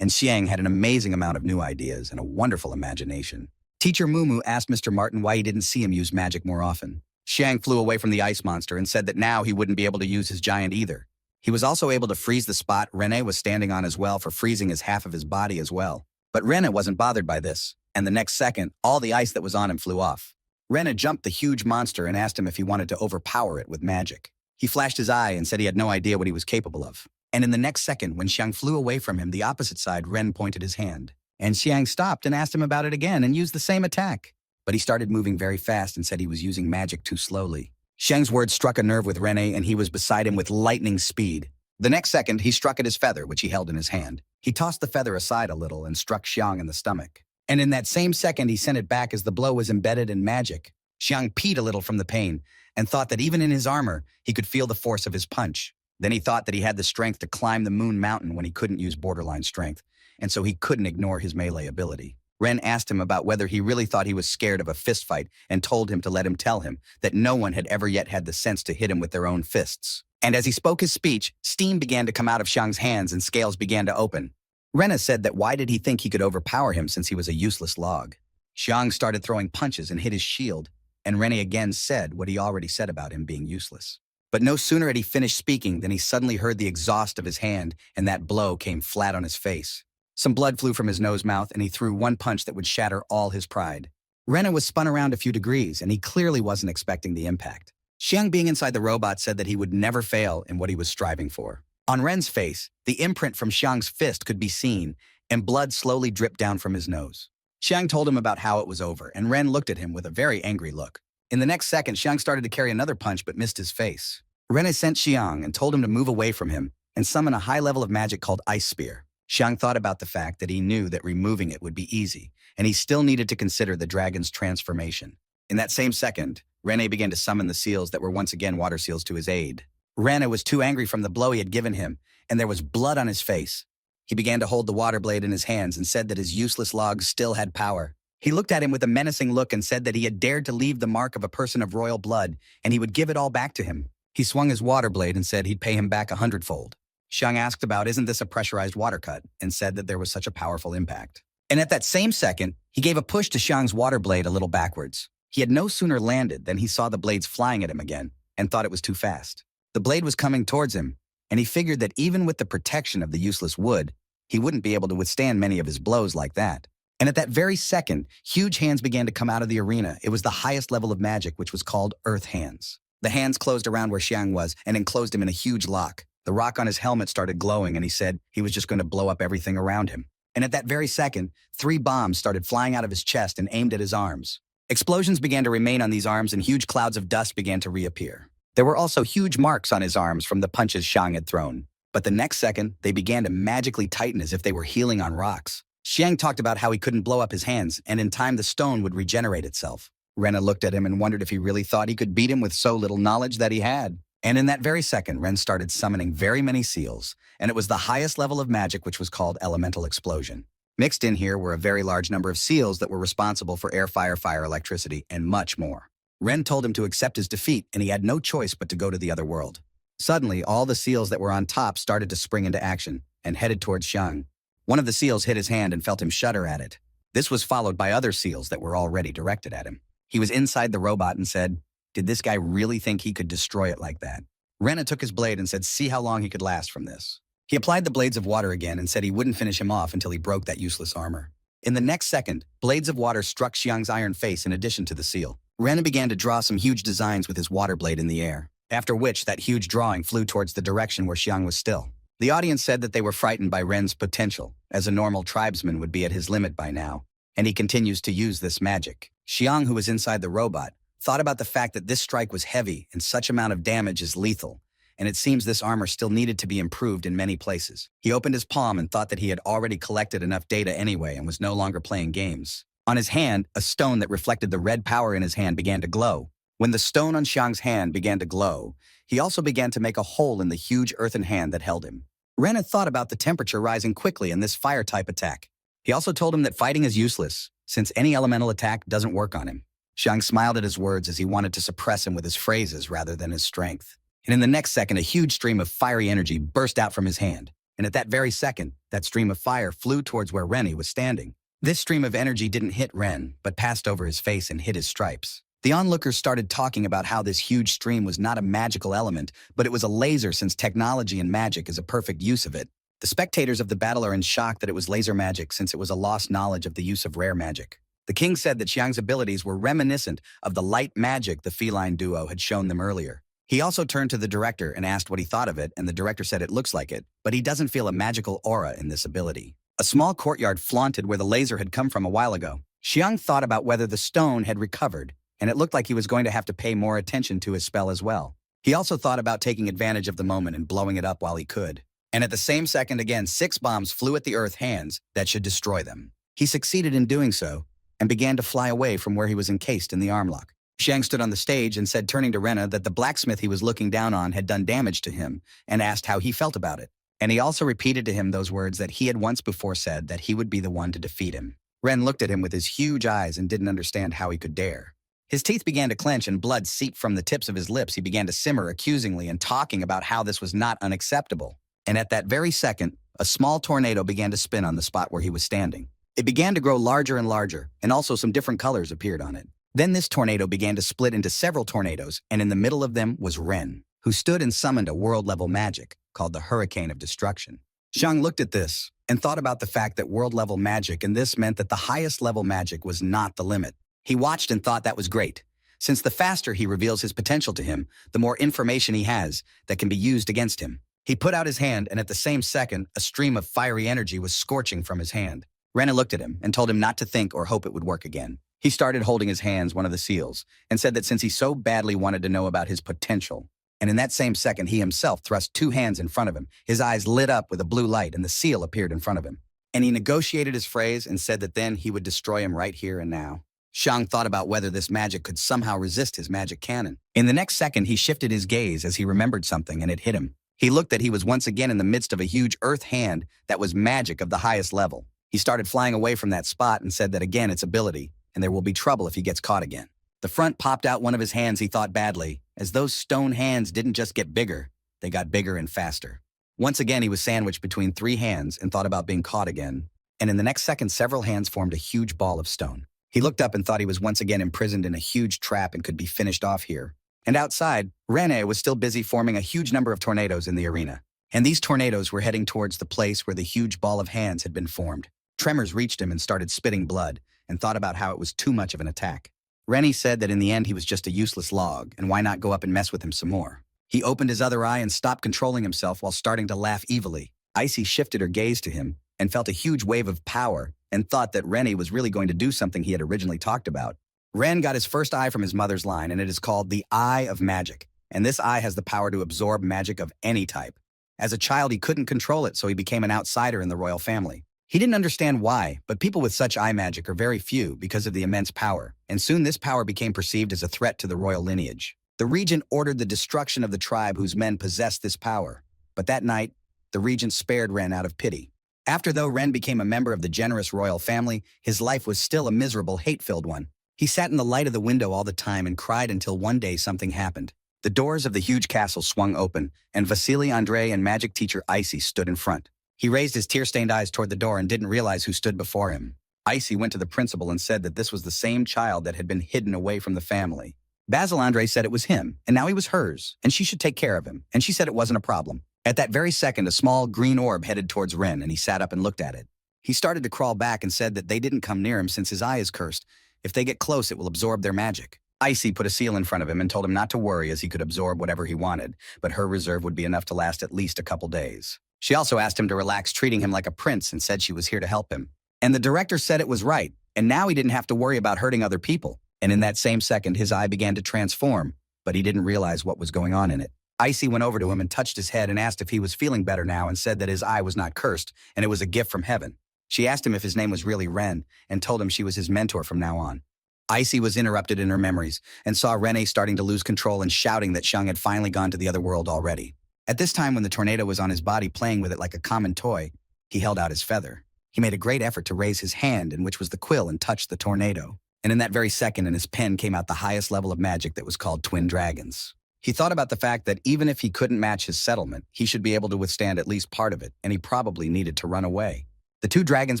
And Xiang had an amazing amount of new ideas and a wonderful imagination. Teacher Mumu asked Mr. Martin why he didn't see him use magic more often. Xiang flew away from the ice monster and said that now he wouldn't be able to use his giant either. He was also able to freeze the spot Rene was standing on as well, for freezing his half of his body as well. But Rene wasn't bothered by this, and the next second, all the ice that was on him flew off. Rene jumped the huge monster and asked him if he wanted to overpower it with magic. He flashed his eye and said he had no idea what he was capable of. And in the next second, when Xiang flew away from him, the opposite side, Ren pointed his hand. And Xiang stopped and asked him about it again and used the same attack. But he started moving very fast and said he was using magic too slowly. Xiang's words struck a nerve with Rene, and he was beside him with lightning speed. The next second, he struck at his feather, which he held in his hand. He tossed the feather aside a little and struck Xiang in the stomach. And in that same second, he sent it back as the blow was embedded in magic. Xiang peed a little from the pain and thought that even in his armor, he could feel the force of his punch. Then he thought that he had the strength to climb the moon mountain when he couldn't use borderline strength, and so he couldn't ignore his melee ability. Ren asked him about whether he really thought he was scared of a fist fight and told him to let him tell him that no one had ever yet had the sense to hit him with their own fists. And as he spoke his speech, steam began to come out of Xiang's hands and scales began to open. Rena said that why did he think he could overpower him since he was a useless log? Xiang started throwing punches and hit his shield, and Rene again said what he already said about him being useless. But no sooner had he finished speaking than he suddenly heard the exhaust of his hand, and that blow came flat on his face. Some blood flew from his nose-mouth, and he threw one punch that would shatter all his pride. Rena was spun around a few degrees, and he clearly wasn't expecting the impact. Xiang, being inside the robot, said that he would never fail in what he was striving for. On Ren's face, the imprint from Xiang's fist could be seen, and blood slowly dripped down from his nose. Xiang told him about how it was over, and Ren looked at him with a very angry look. In the next second, Xiang started to carry another punch but missed his face. Ren sent Xiang and told him to move away from him and summon a high level of magic called Ice Spear. Xiang thought about the fact that he knew that removing it would be easy, and he still needed to consider the dragon's transformation. In that same second, Rene began to summon the seals that were once again water seals to his aid. Rene was too angry from the blow he had given him, and there was blood on his face. He began to hold the water blade in his hands and said that his useless logs still had power. He looked at him with a menacing look and said that he had dared to leave the mark of a person of royal blood, and he would give it all back to him. He swung his water blade and said he'd pay him back 100-fold. Xiang asked about, "Isn't this a pressurized water cut?" and said that there was such a powerful impact. And at that same second, he gave a push to Xiang's water blade a little backwards. He had no sooner landed than he saw the blades flying at him again and thought it was too fast. The blade was coming towards him, and he figured that even with the protection of the useless wood, he wouldn't be able to withstand many of his blows like that. And at that very second, huge hands began to come out of the arena. It was the highest level of magic, which was called Earth Hands. The hands closed around where Xiang was and enclosed him in a huge lock. The rock on his helmet started glowing, and he said he was just going to blow up everything around him. And at that very second, 3 bombs started flying out of his chest and aimed at his arms. Explosions began to remain on these arms, and huge clouds of dust began to reappear. There were also huge marks on his arms from the punches Xiang had thrown. But the next second, they began to magically tighten as if they were healing on rocks. Xiang talked about how he couldn't blow up his hands, and in time the stone would regenerate itself. Rena looked at him and wondered if he really thought he could beat him with so little knowledge that he had. And in that very second, Ren started summoning very many seals, and it was the highest level of magic, which was called Elemental Explosion. Mixed in here were a very large number of seals that were responsible for air, fire, electricity, and much more. Ren told him to accept his defeat, and he had no choice but to go to the other world. Suddenly, all the seals that were on top started to spring into action and headed towards Xiang. One of the seals hit his hand and felt him shudder at it. This was followed by other seals that were already directed at him. He was inside the robot and said, "Did this guy really think he could destroy it like that?" Rena took his blade and said, "See how long he could last from this." He applied the blades of water again and said he wouldn't finish him off until he broke that useless armor. In the next second, blades of water struck Xiang's iron face in addition to the seal. Rena began to draw some huge designs with his water blade in the air, after which that huge drawing flew towards the direction where Xiang was still. The audience said that they were frightened by Ren's potential, as a normal tribesman would be at his limit by now, and he continues to use this magic. Xiang, who was inside the robot, thought about the fact that this strike was heavy and such amount of damage is lethal, and it seems this armor still needed to be improved in many places. He opened his palm and thought that he had already collected enough data anyway and was no longer playing games. On his hand, a stone that reflected the red power in his hand began to glow. When the stone on Xiang's hand began to glow, he also began to make a hole in the huge earthen hand that held him. Ren had thought about the temperature rising quickly in this fire-type attack. He also told him that fighting is useless, since any elemental attack doesn't work on him. Xiang smiled at his words as he wanted to suppress him with his phrases rather than his strength. And in the next second, a huge stream of fiery energy burst out from his hand. And at that very second, that stream of fire flew towards where Rennie was standing. This stream of energy didn't hit Ren, but passed over his face and hit his stripes. The onlookers started talking about how this huge stream was not a magical element, but it was a laser, since technology and magic is a perfect use of it. The spectators of the battle are in shock that it was laser magic, since it was a lost knowledge of the use of rare magic. The king said that Xiang's abilities were reminiscent of the light magic the feline duo had shown them earlier. He also turned to the director and asked what he thought of it, and the director said it looks like it, but he doesn't feel a magical aura in this ability. A small courtyard flaunted where the laser had come from a while ago. Xiang thought about whether the stone had recovered, and it looked like he was going to have to pay more attention to his spell as well. He also thought about taking advantage of the moment and blowing it up while he could. And at the same second again, 6 bombs flew at the earth hands that should destroy them. He succeeded in doing so, and began to fly away from where he was encased in the armlock. Xiang stood on the stage and said, turning to Rena, that the blacksmith he was looking down on had done damage to him, and asked how he felt about it. And he also repeated to him those words that he had once before said, that he would be the one to defeat him. Ren looked at him with his huge eyes and didn't understand how he could dare. His teeth began to clench and blood seeped from the tips of his lips. He began to simmer accusingly and talking about how this was not unacceptable. And at that very second, a small tornado began to spin on the spot where he was standing. It began to grow larger and larger, and also some different colors appeared on it. Then this tornado began to split into several tornadoes, and in the middle of them was Ren, who stood and summoned a world-level magic called the Hurricane of Destruction. Xiang looked at this and thought about the fact that world-level magic, and this meant that the highest level magic was not the limit. He watched and thought that was great. since the faster he reveals his potential to him, the more information he has that can be used against him. He put out his hand, and at the same second, a stream of fiery energy was scorching from his hand. Rena looked at him and told him not to think or hope it would work again. He started holding his hands, one of the seals, and said that since he so badly wanted to know about his potential, and in that same second he himself thrust two hands in front of him. His eyes lit up with a blue light, and the seal appeared in front of him. And he negotiated his phrase and said that then he would destroy him right here and now. Xiang thought about whether this magic could somehow resist his magic cannon. In the next second, he shifted his gaze as he remembered something, and it hit him. He looked that he was once again in the midst of a huge earth hand that was magic of the highest level. He started flying away from that spot and said that again it's ability, and there will be trouble if he gets caught again. The front popped out one of his hands, he thought badly, as those stone hands didn't just get bigger, they got bigger and faster. Once again, he was sandwiched between three hands and thought about being caught again, and in the next second, several hands formed a huge ball of stone. He looked up and thought he was once again imprisoned in a huge trap and could be finished off here. And outside, Rene was still busy forming a huge number of tornadoes in the arena. And these tornadoes were heading towards the place where the huge ball of hands had been formed. Tremors reached him and started spitting blood, and thought about how it was too much of an attack. Rennie said that in the end he was just a useless log, and why not go up and mess with him some more. He opened his other eye and stopped controlling himself while starting to laugh evilly. Icy shifted her gaze to him and felt a huge wave of power and thought that Rennie was really going to do something he had originally talked about. Ren got his first eye from his mother's line, and it is called the Eye of Magic, and this eye has the power to absorb magic of any type. As a child, he couldn't control it, so he became an outsider in the royal family. He didn't understand why, but people with such eye magic are very few because of the immense power, and soon this power became perceived as a threat to the royal lineage. The regent ordered the destruction of the tribe whose men possessed this power, but that night, the regent spared Ren out of pity. After though Ren became a member of the generous royal family, his life was still a miserable, hate-filled one. He sat in the light of the window all the time and cried until one day something happened. The doors of the huge castle swung open, and Vasily Andrei and magic teacher Icy stood in front. He raised his tear-stained eyes toward the door and didn't realize who stood before him. Icy went to the principal and said that this was the same child that had been hidden away from the family. Basil Andrei said it was him, and now he was hers, and she should take care of him, and she said it wasn't a problem. At that very second, a small green orb headed towards Ren, and he sat up and looked at it. He started to crawl back and said that they didn't come near him since his eye is cursed. If they get close, it will absorb their magic. Icy put a seal in front of him and told him not to worry as he could absorb whatever he wanted, but her reserve would be enough to last at least a couple days. She also asked him to relax, treating him like a prince, and said she was here to help him. And the director said it was right, and now he didn't have to worry about hurting other people. And in that same second, his eye began to transform, but he didn't realize what was going on in it. Icy went over to him and touched his head and asked if he was feeling better now, and said that his eye was not cursed, and it was a gift from heaven. She asked him if his name was really Ren, and told him she was his mentor from now on. Icy was interrupted in her memories, and saw Rene starting to lose control and shouting that Xiang had finally gone to the other world already. At this time, when the tornado was on his body playing with it like a common toy, he held out his feather. He made a great effort to raise his hand, in which was the quill, and touched the tornado. And in that very second, in his pen came out the highest level of magic that was called Twin Dragons. He thought about the fact that even if he couldn't match his settlement, he should be able to withstand at least part of it, and he probably needed to run away. The two dragons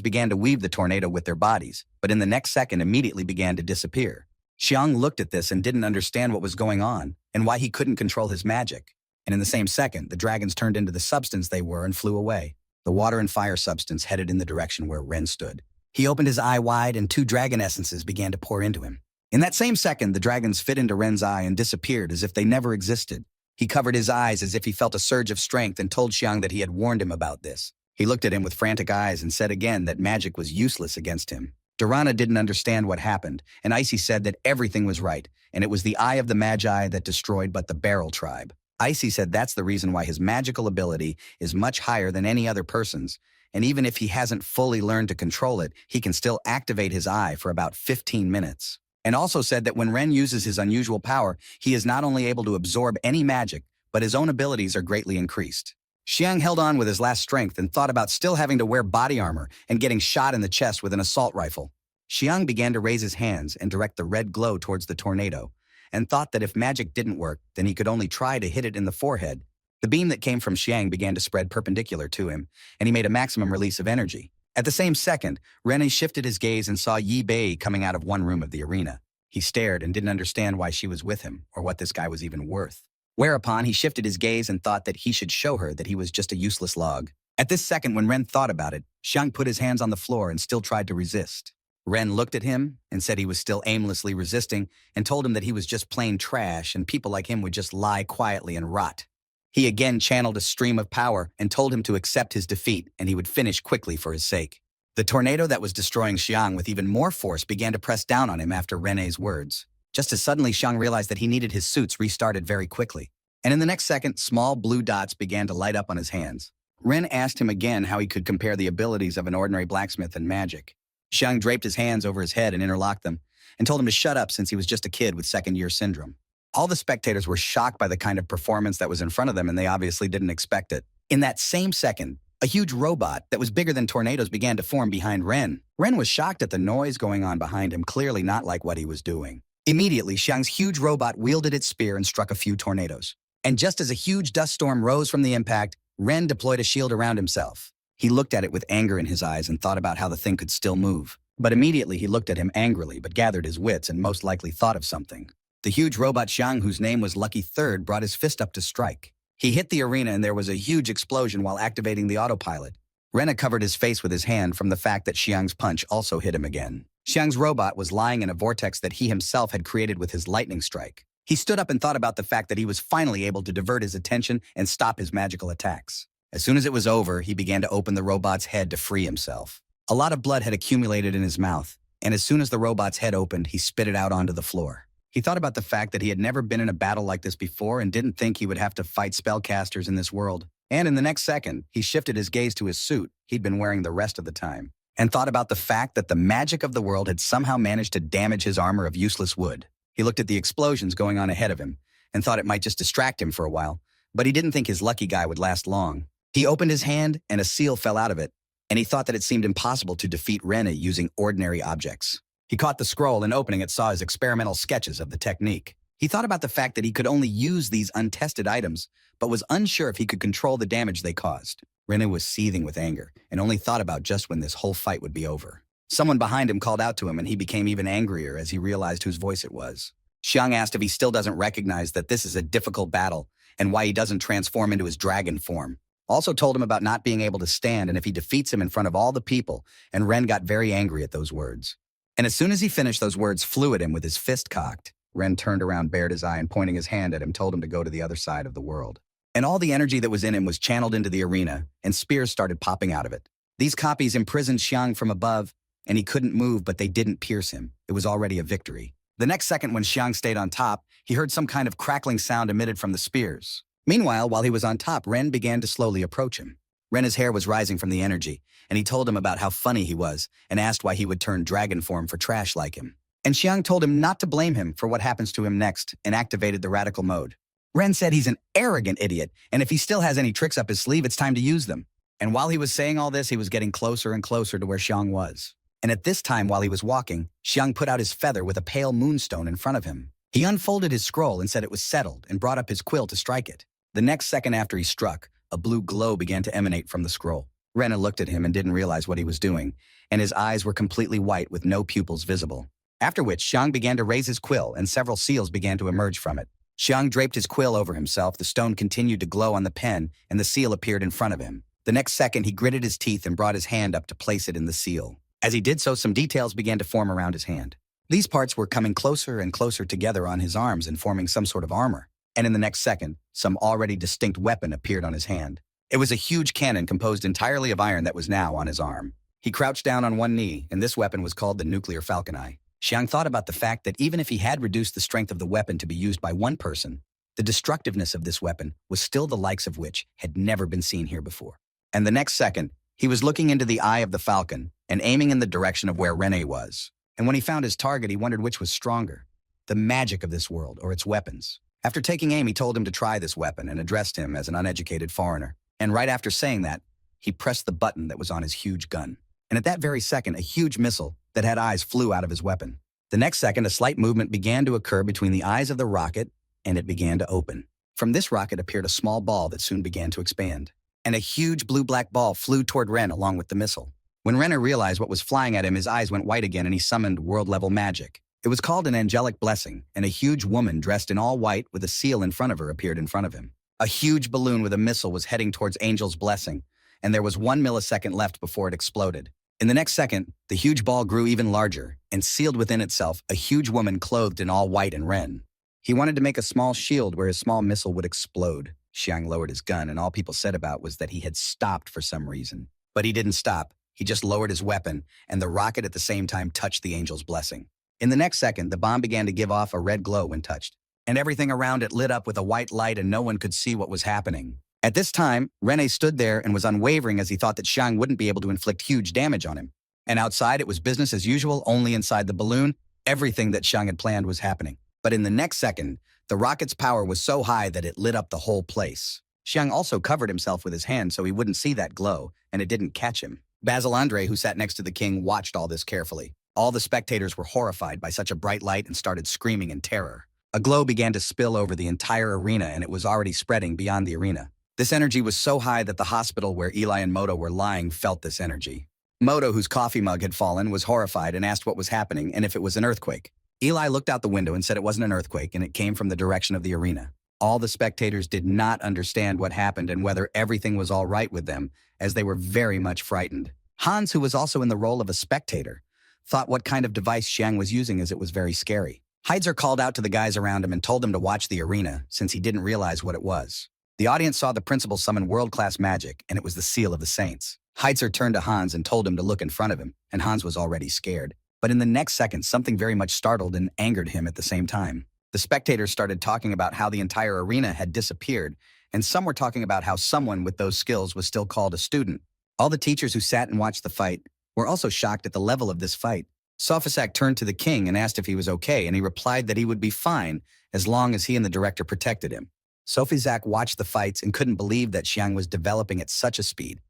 began to weave the tornado with their bodies, but in the next second immediately began to disappear. Xiang looked at this and didn't understand what was going on, and why he couldn't control his magic. And in the same second, the dragons turned into the substance they were and flew away. The water and fire substance headed in the direction where Ren stood. He opened his eye wide, and two dragon essences began to pour into him. In that same second, the dragons fit into Ren's eye and disappeared as if they never existed. He covered his eyes as if he felt a surge of strength and told Xiang that he had warned him about this. He looked at him with frantic eyes and said again that magic was useless against him. Durana didn't understand what happened, and Icy said that everything was right, and it was the eye of the Magi that destroyed but the Beryl tribe. Icy said that's the reason why his magical ability is much higher than any other person's, and even if he hasn't fully learned to control it, he can still activate his eye for about 15 minutes. And also said that when Ren uses his unusual power, he is not only able to absorb any magic, but his own abilities are greatly increased. Xiang held on with his last strength and thought about still having to wear body armor and getting shot in the chest with an assault rifle. Xiang began to raise his hands and direct the red glow towards the tornado, and thought that if magic didn't work, then he could only try to hit it in the forehead. The beam that came from Xiang began to spread perpendicular to him, and he made a maximum release of energy. At the same second, Rene shifted his gaze and saw Yi Bei coming out of one room of the arena. He stared and didn't understand why she was with him, or what this guy was even worth. Whereupon he shifted his gaze and thought that he should show her that he was just a useless log. At this second, when Ren thought about it, Xiang put his hands on the floor and still tried to resist. Ren looked at him and said he was still aimlessly resisting and told him that he was just plain trash and people like him would just lie quietly and rot. He again channeled a stream of power and told him to accept his defeat and he would finish quickly for his sake. The tornado that was destroying Xiang with even more force began to press down on him after Rene's words. Just as suddenly Xiang realized that he needed his suits restarted very quickly. And in the next second, small blue dots began to light up on his hands. Ren asked him again how he could compare the abilities of an ordinary blacksmith and magic. Xiang draped his hands over his head and interlocked them, and told him to shut up since he was just a kid with second-year syndrome. All the spectators were shocked by the kind of performance that was in front of them, and they obviously didn't expect it. In that same second, a huge robot that was bigger than tornadoes began to form behind Ren. Ren was shocked at the noise going on behind him, clearly not like what he was doing. Immediately, Xiang's huge robot wielded its spear and struck a few tornadoes. And just as a huge dust storm rose from the impact, Ren deployed a shield around himself. He looked at it with anger in his eyes and thought about how the thing could still move. But immediately he looked at him angrily but gathered his wits and most likely thought of something. The huge robot Xiang, whose name was Lucky Third, brought his fist up to strike. He hit the arena and there was a huge explosion while activating the autopilot. Ren covered his face with his hand from the fact that Xiang's punch also hit him again. Xiang's robot was lying in a vortex that he himself had created with his lightning strike. He stood up and thought about the fact that he was finally able to divert his attention and stop his magical attacks. As soon as it was over, he began to open the robot's head to free himself. A lot of blood had accumulated in his mouth, and as soon as the robot's head opened, he spit it out onto the floor. He thought about the fact that he had never been in a battle like this before and didn't think he would have to fight spellcasters in this world. And in the next second, he shifted his gaze to his suit he'd been wearing the rest of the time, and thought about the fact that the magic of the world had somehow managed to damage his armor of useless wood. He looked at the explosions going on ahead of him and thought it might just distract him for a while, but he didn't think his lucky guy would last long. He opened his hand and a seal fell out of it, and he thought that it seemed impossible to defeat Rene using ordinary objects. He caught the scroll and opening it saw his experimental sketches of the technique. He thought about the fact that he could only use these untested items, but was unsure if he could control the damage they caused. Rene was seething with anger and only thought about just when this whole fight would be over. Someone behind him called out to him and he became even angrier as he realized whose voice it was. Xiang asked if he still doesn't recognize that this is a difficult battle and why he doesn't transform into his dragon form. Also told him about not being able to stand and if he defeats him in front of all the people, and Ren got very angry at those words. And as soon as he finished, those words flew at him with his fist cocked. Ren turned around, bared his eye, and pointing his hand at him, told him to go to the other side of the world. And all the energy that was in him was channeled into the arena, and spears started popping out of it. These copies imprisoned Xiang from above, and he couldn't move, but they didn't pierce him. It was already a victory. The next second, when Xiang stayed on top, he heard some kind of crackling sound emitted from the spears. Meanwhile, while he was on top, Ren began to slowly approach him. Ren's hair was rising from the energy, and he told him about how funny he was and asked why he would turn dragon form for trash like him. And Xiang told him not to blame him for what happens to him next and activated the radical mode. Ren said he's an arrogant idiot, and if he still has any tricks up his sleeve, it's time to use them. And while he was saying all this, he was getting closer and closer to where Xiang was. And at this time, while he was walking, Xiang put out his feather with a pale moonstone in front of him. He unfolded his scroll and said it was settled and brought up his quill to strike it. The next second after he struck, a blue glow began to emanate from the scroll. Ren looked at him and didn't realize what he was doing, and his eyes were completely white with no pupils visible. After which, Xiang began to raise his quill and several seals began to emerge from it. Xiang draped his quill over himself, the stone continued to glow on the pen, and the seal appeared in front of him. The next second, he gritted his teeth and brought his hand up to place it in the seal. As he did so, some details began to form around his hand. These parts were coming closer and closer together on his arms and forming some sort of armor. And in the next second, some already distinct weapon appeared on his hand. It was a huge cannon composed entirely of iron that was now on his arm. He crouched down on one knee, and this weapon was called the nuclear falcon. Xiang thought about the fact that even if he had reduced the strength of the weapon to be used by one person, the destructiveness of this weapon was still the likes of which had never been seen here before. And the next second, he was looking into the eye of the falcon and aiming in the direction of where Rene was. And when he found his target, he wondered which was stronger, the magic of this world or its weapons. After taking aim, he told him to try this weapon and addressed him as an uneducated foreigner. And right after saying that, he pressed the button that was on his huge gun. And at that very second, a huge missile that had eyes flew out of his weapon. The next second, a slight movement began to occur between the eyes of the rocket, and it began to open. From this rocket appeared a small ball that soon began to expand. And a huge blue-black ball flew toward Ren along with the missile. When Ren realized what was flying at him, his eyes went white again and he summoned world-level magic. It was called an angelic blessing, and a huge woman dressed in all white with a seal in front of her appeared in front of him. A huge balloon with a missile was heading towards Angel's blessing, and there was 1 millisecond left before it exploded. In the next second, the huge ball grew even larger and sealed within itself a huge woman clothed in all white and red. He wanted to make a small shield where his small missile would explode. Xiang lowered his gun, and all people said about was that he had stopped for some reason. But he didn't stop. He just lowered his weapon, and the rocket at the same time touched the angel's blessing. In the next second, the bomb began to give off a red glow when touched, and everything around it lit up with a white light, and no one could see what was happening. At this time, Rene stood there and was unwavering as he thought that Xiang wouldn't be able to inflict huge damage on him. And outside, it was business as usual, only inside the balloon, everything that Xiang had planned was happening. But in the next second, the rocket's power was so high that it lit up the whole place. Xiang also covered himself with his hand so he wouldn't see that glow, and it didn't catch him. Basil Andre, who sat next to the king, watched all this carefully. All the spectators were horrified by such a bright light and started screaming in terror. A glow began to spill over the entire arena, and it was already spreading beyond the arena. This energy was so high that the hospital where Eli and Moto were lying felt this energy. Moto, whose coffee mug had fallen, was horrified and asked what was happening and if it was an earthquake. Eli looked out the window and said it wasn't an earthquake, and it came from the direction of the arena. All the spectators did not understand what happened and whether everything was all right with them, as they were very much frightened. Hans, who was also in the role of a spectator, thought what kind of device Xiang was using, as it was very scary. Heidzer called out to the guys around him and told them to watch the arena, since he didn't realize what it was. The audience saw the principal summon world-class magic, and it was the seal of the saints. Heidzer turned to Hans and told him to look in front of him, and Hans was already scared. But in the next second, something very much startled and angered him at the same time. The spectators started talking about how the entire arena had disappeared, and some were talking about how someone with those skills was still called a student. All the teachers who sat and watched the fight were also shocked at the level of this fight. Sofisak turned to the king and asked if he was okay, and he replied that he would be fine as long as he and the director protected him. Sofisak watched the fights and couldn't believe that Xiang was developing at such a speed.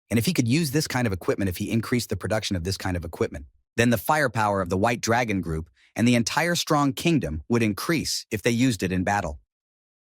And if he could use this kind of equipment, if he increased the production of this kind of equipment, then the firepower of the White Dragon Group and the entire Strong Kingdom would increase if they used it in battle.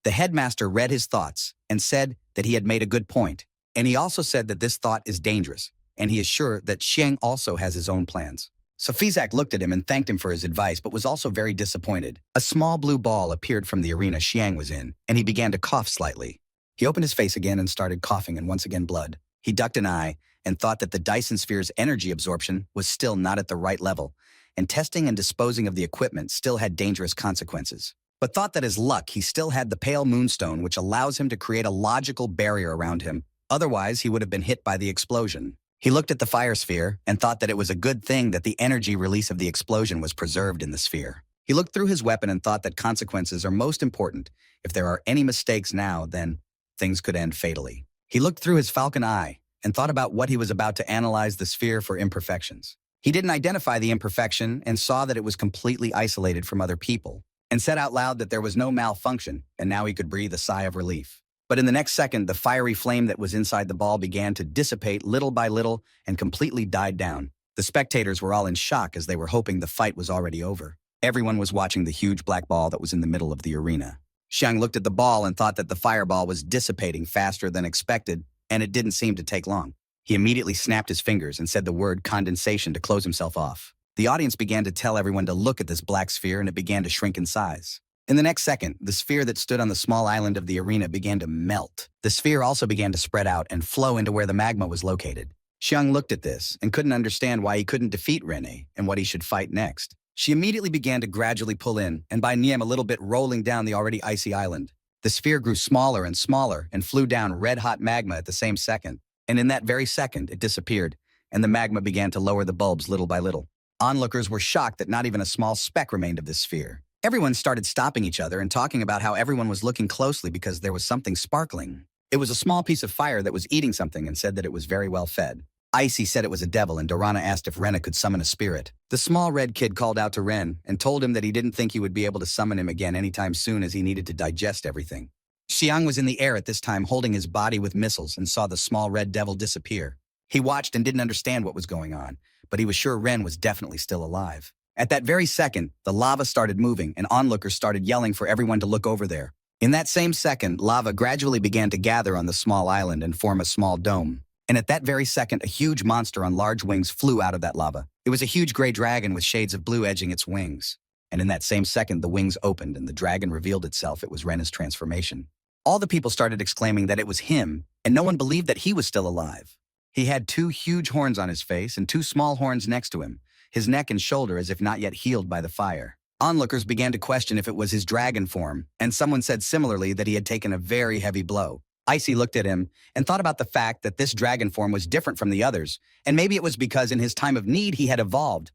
The headmaster read his thoughts and said that he had made a good point, and he also said that this thought is dangerous, and he is sure that Xiang also has his own plans. Sofizak looked at him and thanked him for his advice, but was also very disappointed. A small blue ball appeared from the arena Xiang was in, and he began to cough slightly. He opened his face again and started coughing, and once again blood. He ducked an eye and thought that the Dyson Sphere's energy absorption was still not at the right level, and testing and disposing of the equipment still had dangerous consequences. But thought that as luck, he still had the Pale Moonstone, which allows him to create a logical barrier around him. Otherwise, he would have been hit by the explosion. He looked at the fire sphere and thought that it was a good thing that the energy release of the explosion was preserved in the sphere. He looked through his weapon and thought that consequences are most important. If there are any mistakes now, then things could end fatally. He looked through his falcon eye and thought about what he was about to analyze the sphere for imperfections. He didn't identify the imperfection and saw that it was completely isolated from other people, and said out loud that there was no malfunction, and now he could breathe a sigh of relief. But in the next second, the fiery flame that was inside the ball began to dissipate little by little and completely died down. The spectators were all in shock as they were hoping the fight was already over. Everyone was watching the huge black ball that was in the middle of the arena. Xiang looked at the ball and thought that the fireball was dissipating faster than expected, and it didn't seem to take long. He immediately snapped his fingers and said the word condensation to close himself off. The audience began to tell everyone to look at this black sphere, and it began to shrink in size. In the next second, the sphere that stood on the small island of the arena began to melt. The sphere also began to spread out and flow into where the magma was located. Xiang looked at this and couldn't understand why he couldn't defeat Rene and what he should fight next. She immediately began to gradually pull in, and by Niem a little bit rolling down the already icy island. The sphere grew smaller and smaller and flew down red-hot magma at the same second. And in that very second, it disappeared, and the magma began to lower the bulbs little by little. Onlookers were shocked that not even a small speck remained of this sphere. Everyone started stopping each other and talking about how everyone was looking closely because there was something sparkling. It was a small piece of fire that was eating something and said that it was very well fed. Icy said it was a devil, and Dorana asked if Rena could summon a spirit. The small red kid called out to Ren and told him that he didn't think he would be able to summon him again anytime soon, as he needed to digest everything. Xiang was in the air at this time holding his body with missiles and saw the small red devil disappear. He watched and didn't understand what was going on, but he was sure Ren was definitely still alive. At that very second, the lava started moving and onlookers started yelling for everyone to look over there. In that same second, lava gradually began to gather on the small island and form a small dome. And at that very second, a huge monster on large wings flew out of that lava. It was a huge gray dragon with shades of blue edging its wings. And in that same second, the wings opened and the dragon revealed itself. It was Rena's transformation. All the people started exclaiming that it was him, and no one believed that he was still alive. He had two huge horns on his face and two small horns next to him, his neck and shoulder as if not yet healed by the fire. Onlookers began to question if it was his dragon form, and someone said similarly that he had taken a very heavy blow. Icy looked at him and thought about the fact that this dragon form was different from the others, and maybe it was because in his time of need he had evolved,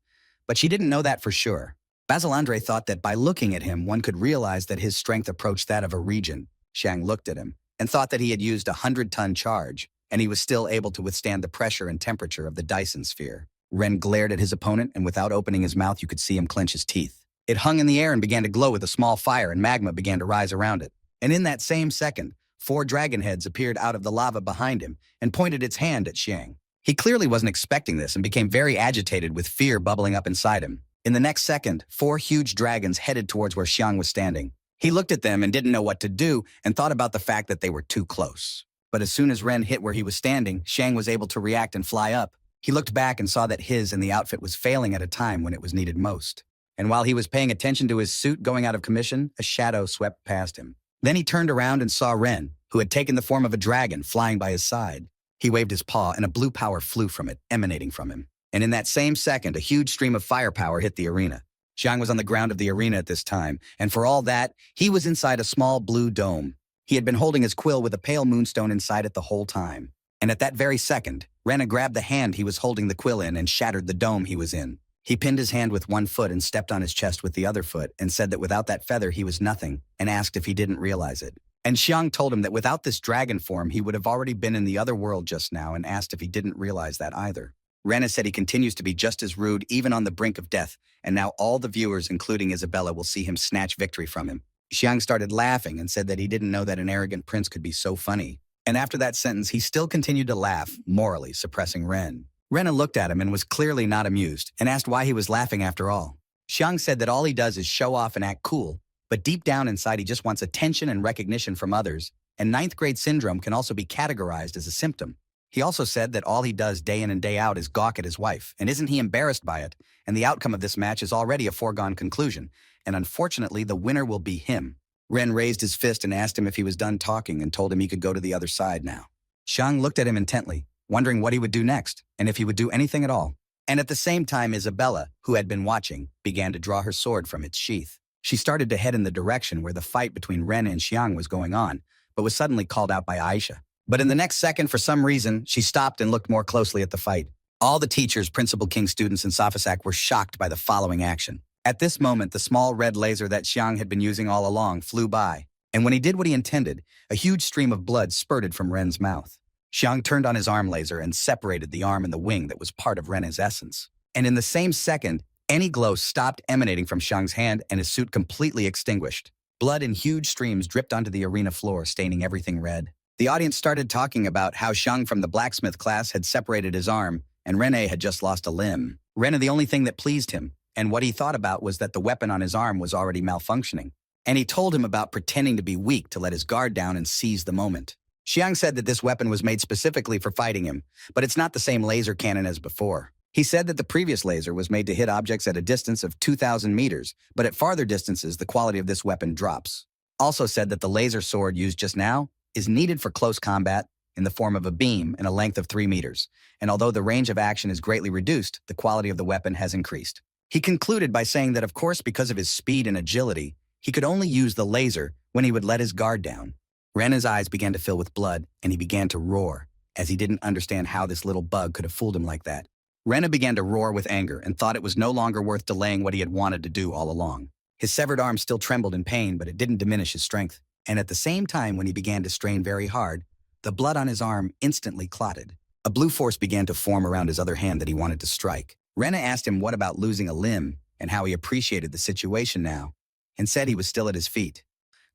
but she didn't know that for sure. Basil thought that by looking at him, one could realize that his strength approached that of a regent. Xiang looked at him and thought that he had used a 100-ton charge, and he was still able to withstand the pressure and temperature of the Dyson sphere. Ren glared at his opponent, and without opening his mouth, you could see him clench his teeth. It hung in the air and began to glow with a small fire, and magma began to rise around it. And in that same second, 4 dragon heads appeared out of the lava behind him and pointed its hand at Xiang. He clearly wasn't expecting this and became very agitated with fear bubbling up inside him. In the next second, 4 huge dragons headed towards where Xiang was standing. He looked at them and didn't know what to do and thought about the fact that they were too close. But as soon as Ren hit where he was standing, Xiang was able to react and fly up. He looked back and saw that his and the outfit was failing at a time when it was needed most. And while he was paying attention to his suit going out of commission, a shadow swept past him. Then he turned around and saw Ren, who had taken the form of a dragon, flying by his side. He waved his paw and a blue power flew from it, emanating from him. And in that same second, a huge stream of firepower hit the arena. Xiang was on the ground of the arena at this time, and for all that, he was inside a small blue dome. He had been holding his quill with a pale moonstone inside it the whole time. And at that very second, Rena grabbed the hand he was holding the quill in and shattered the dome he was in. He pinned his hand with one foot and stepped on his chest with the other foot and said that without that feather he was nothing, and asked if he didn't realize it. And Xiang told him that without this dragon form he would have already been in the other world just now, and asked if he didn't realize that either. Rena said he continues to be just as rude even on the brink of death, and now all the viewers, including Isabella, will see him snatch victory from him. Xiang started laughing and said that he didn't know that an arrogant prince could be so funny. And after that sentence, he still continued to laugh, morally suppressing Ren. Rena looked at him and was clearly not amused, and asked why he was laughing after all. Xiang said that all he does is show off and act cool, but deep down inside he just wants attention and recognition from others, and 9th grade syndrome can also be categorized as a symptom. He also said that all he does day in and day out is gawk at his wife, and isn't he embarrassed by it, and the outcome of this match is already a foregone conclusion, and unfortunately the winner will be him. Ren raised his fist and asked him if he was done talking and told him he could go to the other side now. Xiang looked at him intently, wondering what he would do next, and if he would do anything at all. And at the same time, Isabella, who had been watching, began to draw her sword from its sheath. She started to head in the direction where the fight between Ren and Xiang was going on, but was suddenly called out by Aisha. But in the next second, for some reason, she stopped and looked more closely at the fight. All the teachers, Principal King students, and Safasak were shocked by the following action. At this moment, the small red laser that Xiang had been using all along flew by, and when he did what he intended, a huge stream of blood spurted from Ren's mouth. Xiang turned on his arm laser and separated the arm and the wing that was part of Ren's essence. And in the same second, any glow stopped emanating from Xiang's hand and his suit completely extinguished. Blood in huge streams dripped onto the arena floor, staining everything red. The audience started talking about how Xiang from the blacksmith class had separated his arm, and Rene had just lost a limb. Rene, the only thing that pleased him, and what he thought about, was that the weapon on his arm was already malfunctioning. And he told him about pretending to be weak to let his guard down and seize the moment. Xiang said that this weapon was made specifically for fighting him, but it's not the same laser cannon as before. He said that the previous laser was made to hit objects at a distance of 2,000 meters, but at farther distances, the quality of this weapon drops. Also said that the laser sword used just now is needed for close combat in the form of a beam and a length of 3 meters, and although the range of action is greatly reduced, the quality of the weapon has increased. He concluded by saying that, of course, because of his speed and agility, he could only use the laser when he would let his guard down. Rena's eyes began to fill with blood, and he began to roar, as he didn't understand how this little bug could have fooled him like that. Rena began to roar with anger and thought it was no longer worth delaying what he had wanted to do all along. His severed arm still trembled in pain, but it didn't diminish his strength. And at the same time, when he began to strain very hard, the blood on his arm instantly clotted. A blue force began to form around his other hand that he wanted to strike. Rena asked him what about losing a limb and how he appreciated the situation now, and said he was still at his feet.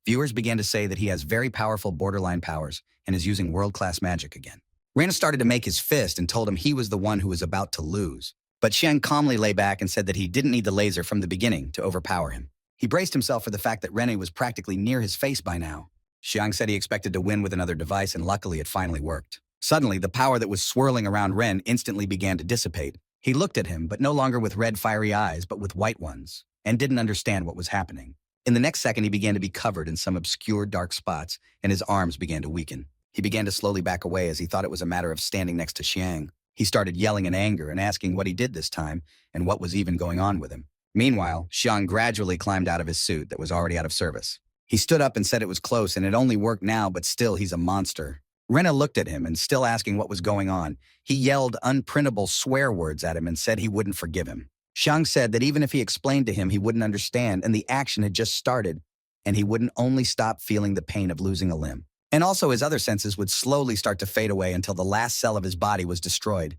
Viewers began to say that he has very powerful borderline powers and is using world-class magic again. Rena started to make his fist and told him he was the one who was about to lose. But Xiang calmly lay back and said that he didn't need the laser from the beginning to overpower him. He braced himself for the fact that Rene was practically near his face by now. Xiang said he expected to win with another device, and luckily it finally worked. Suddenly, the power that was swirling around Ren instantly began to dissipate. He looked at him, but no longer with red fiery eyes, but with white ones, and didn't understand what was happening. In the next second, he began to be covered in some obscure dark spots, and his arms began to weaken. He began to slowly back away as he thought it was a matter of standing next to Xiang. He started yelling in anger and asking what he did this time and what was even going on with him. Meanwhile, Xiang gradually climbed out of his suit that was already out of service. He stood up and said it was close and it only worked now, but still he's a monster. Rena looked at him and, still asking what was going on, he yelled unprintable swear words at him and said he wouldn't forgive him. Xiang said that even if he explained to him, he wouldn't understand, and the action had just started, and he wouldn't only stop feeling the pain of losing a limb. And also his other senses would slowly start to fade away until the last cell of his body was destroyed.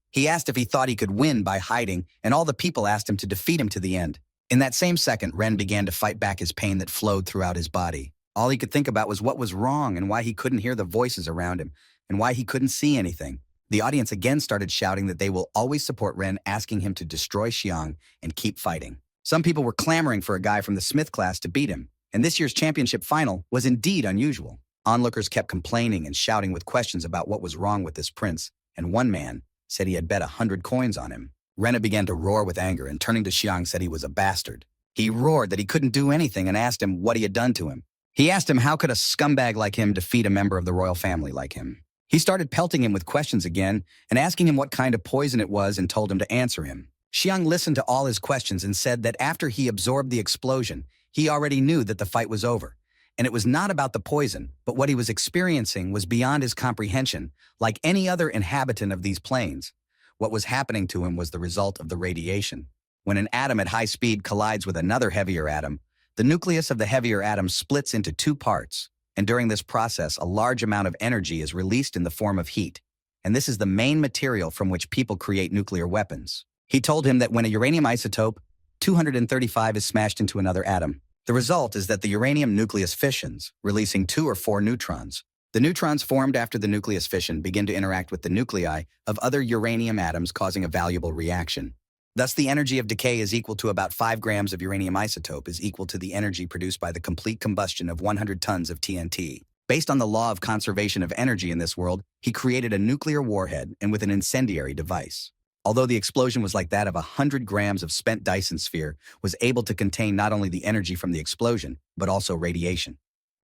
He asked if he thought he could win by hiding, and all the people asked him to defeat him to the end. In that same second, Ren began to fight back his pain that flowed throughout his body. All he could think about was what was wrong and why he couldn't hear the voices around him, and why he couldn't see anything. The audience again started shouting that they will always support Ren, asking him to destroy Xiang and keep fighting. Some people were clamoring for a guy from the Smith class to beat him, and this year's championship final was indeed unusual. Onlookers kept complaining and shouting with questions about what was wrong with this prince, and one man said he had bet 100 coins on him. Rena began to roar with anger and, turning to Xiang, said he was a bastard. He roared that he couldn't do anything and asked him what he had done to him. He asked him how could a scumbag like him defeat a member of the royal family like him. He started pelting him with questions again and asking him what kind of poison it was and told him to answer him. Xiang listened to all his questions and said that after he absorbed the explosion, he already knew that the fight was over. And it was not about the poison, but what he was experiencing was beyond his comprehension. Like any other inhabitant of these plains, what was happening to him was the result of the radiation. When an atom at high speed collides with another heavier atom, the nucleus of the heavier atom splits into two parts, and during this process, a large amount of energy is released in the form of heat. And this is the main material from which people create nuclear weapons. He told him that when a uranium isotope 235 is smashed into another atom, the result is that the uranium nucleus fissions, releasing 2 or 4 neutrons. The neutrons formed after the nucleus fission begin to interact with the nuclei of other uranium atoms, causing a valuable reaction. Thus, the energy of decay is equal to about 5 grams of uranium isotope is equal to the energy produced by the complete combustion of 100 tons of TNT. Based on the law of conservation of energy in this world, he created a nuclear warhead and with an incendiary device. Although the explosion was like that of 100 grams of spent Dyson sphere, was able to contain not only the energy from the explosion, but also radiation.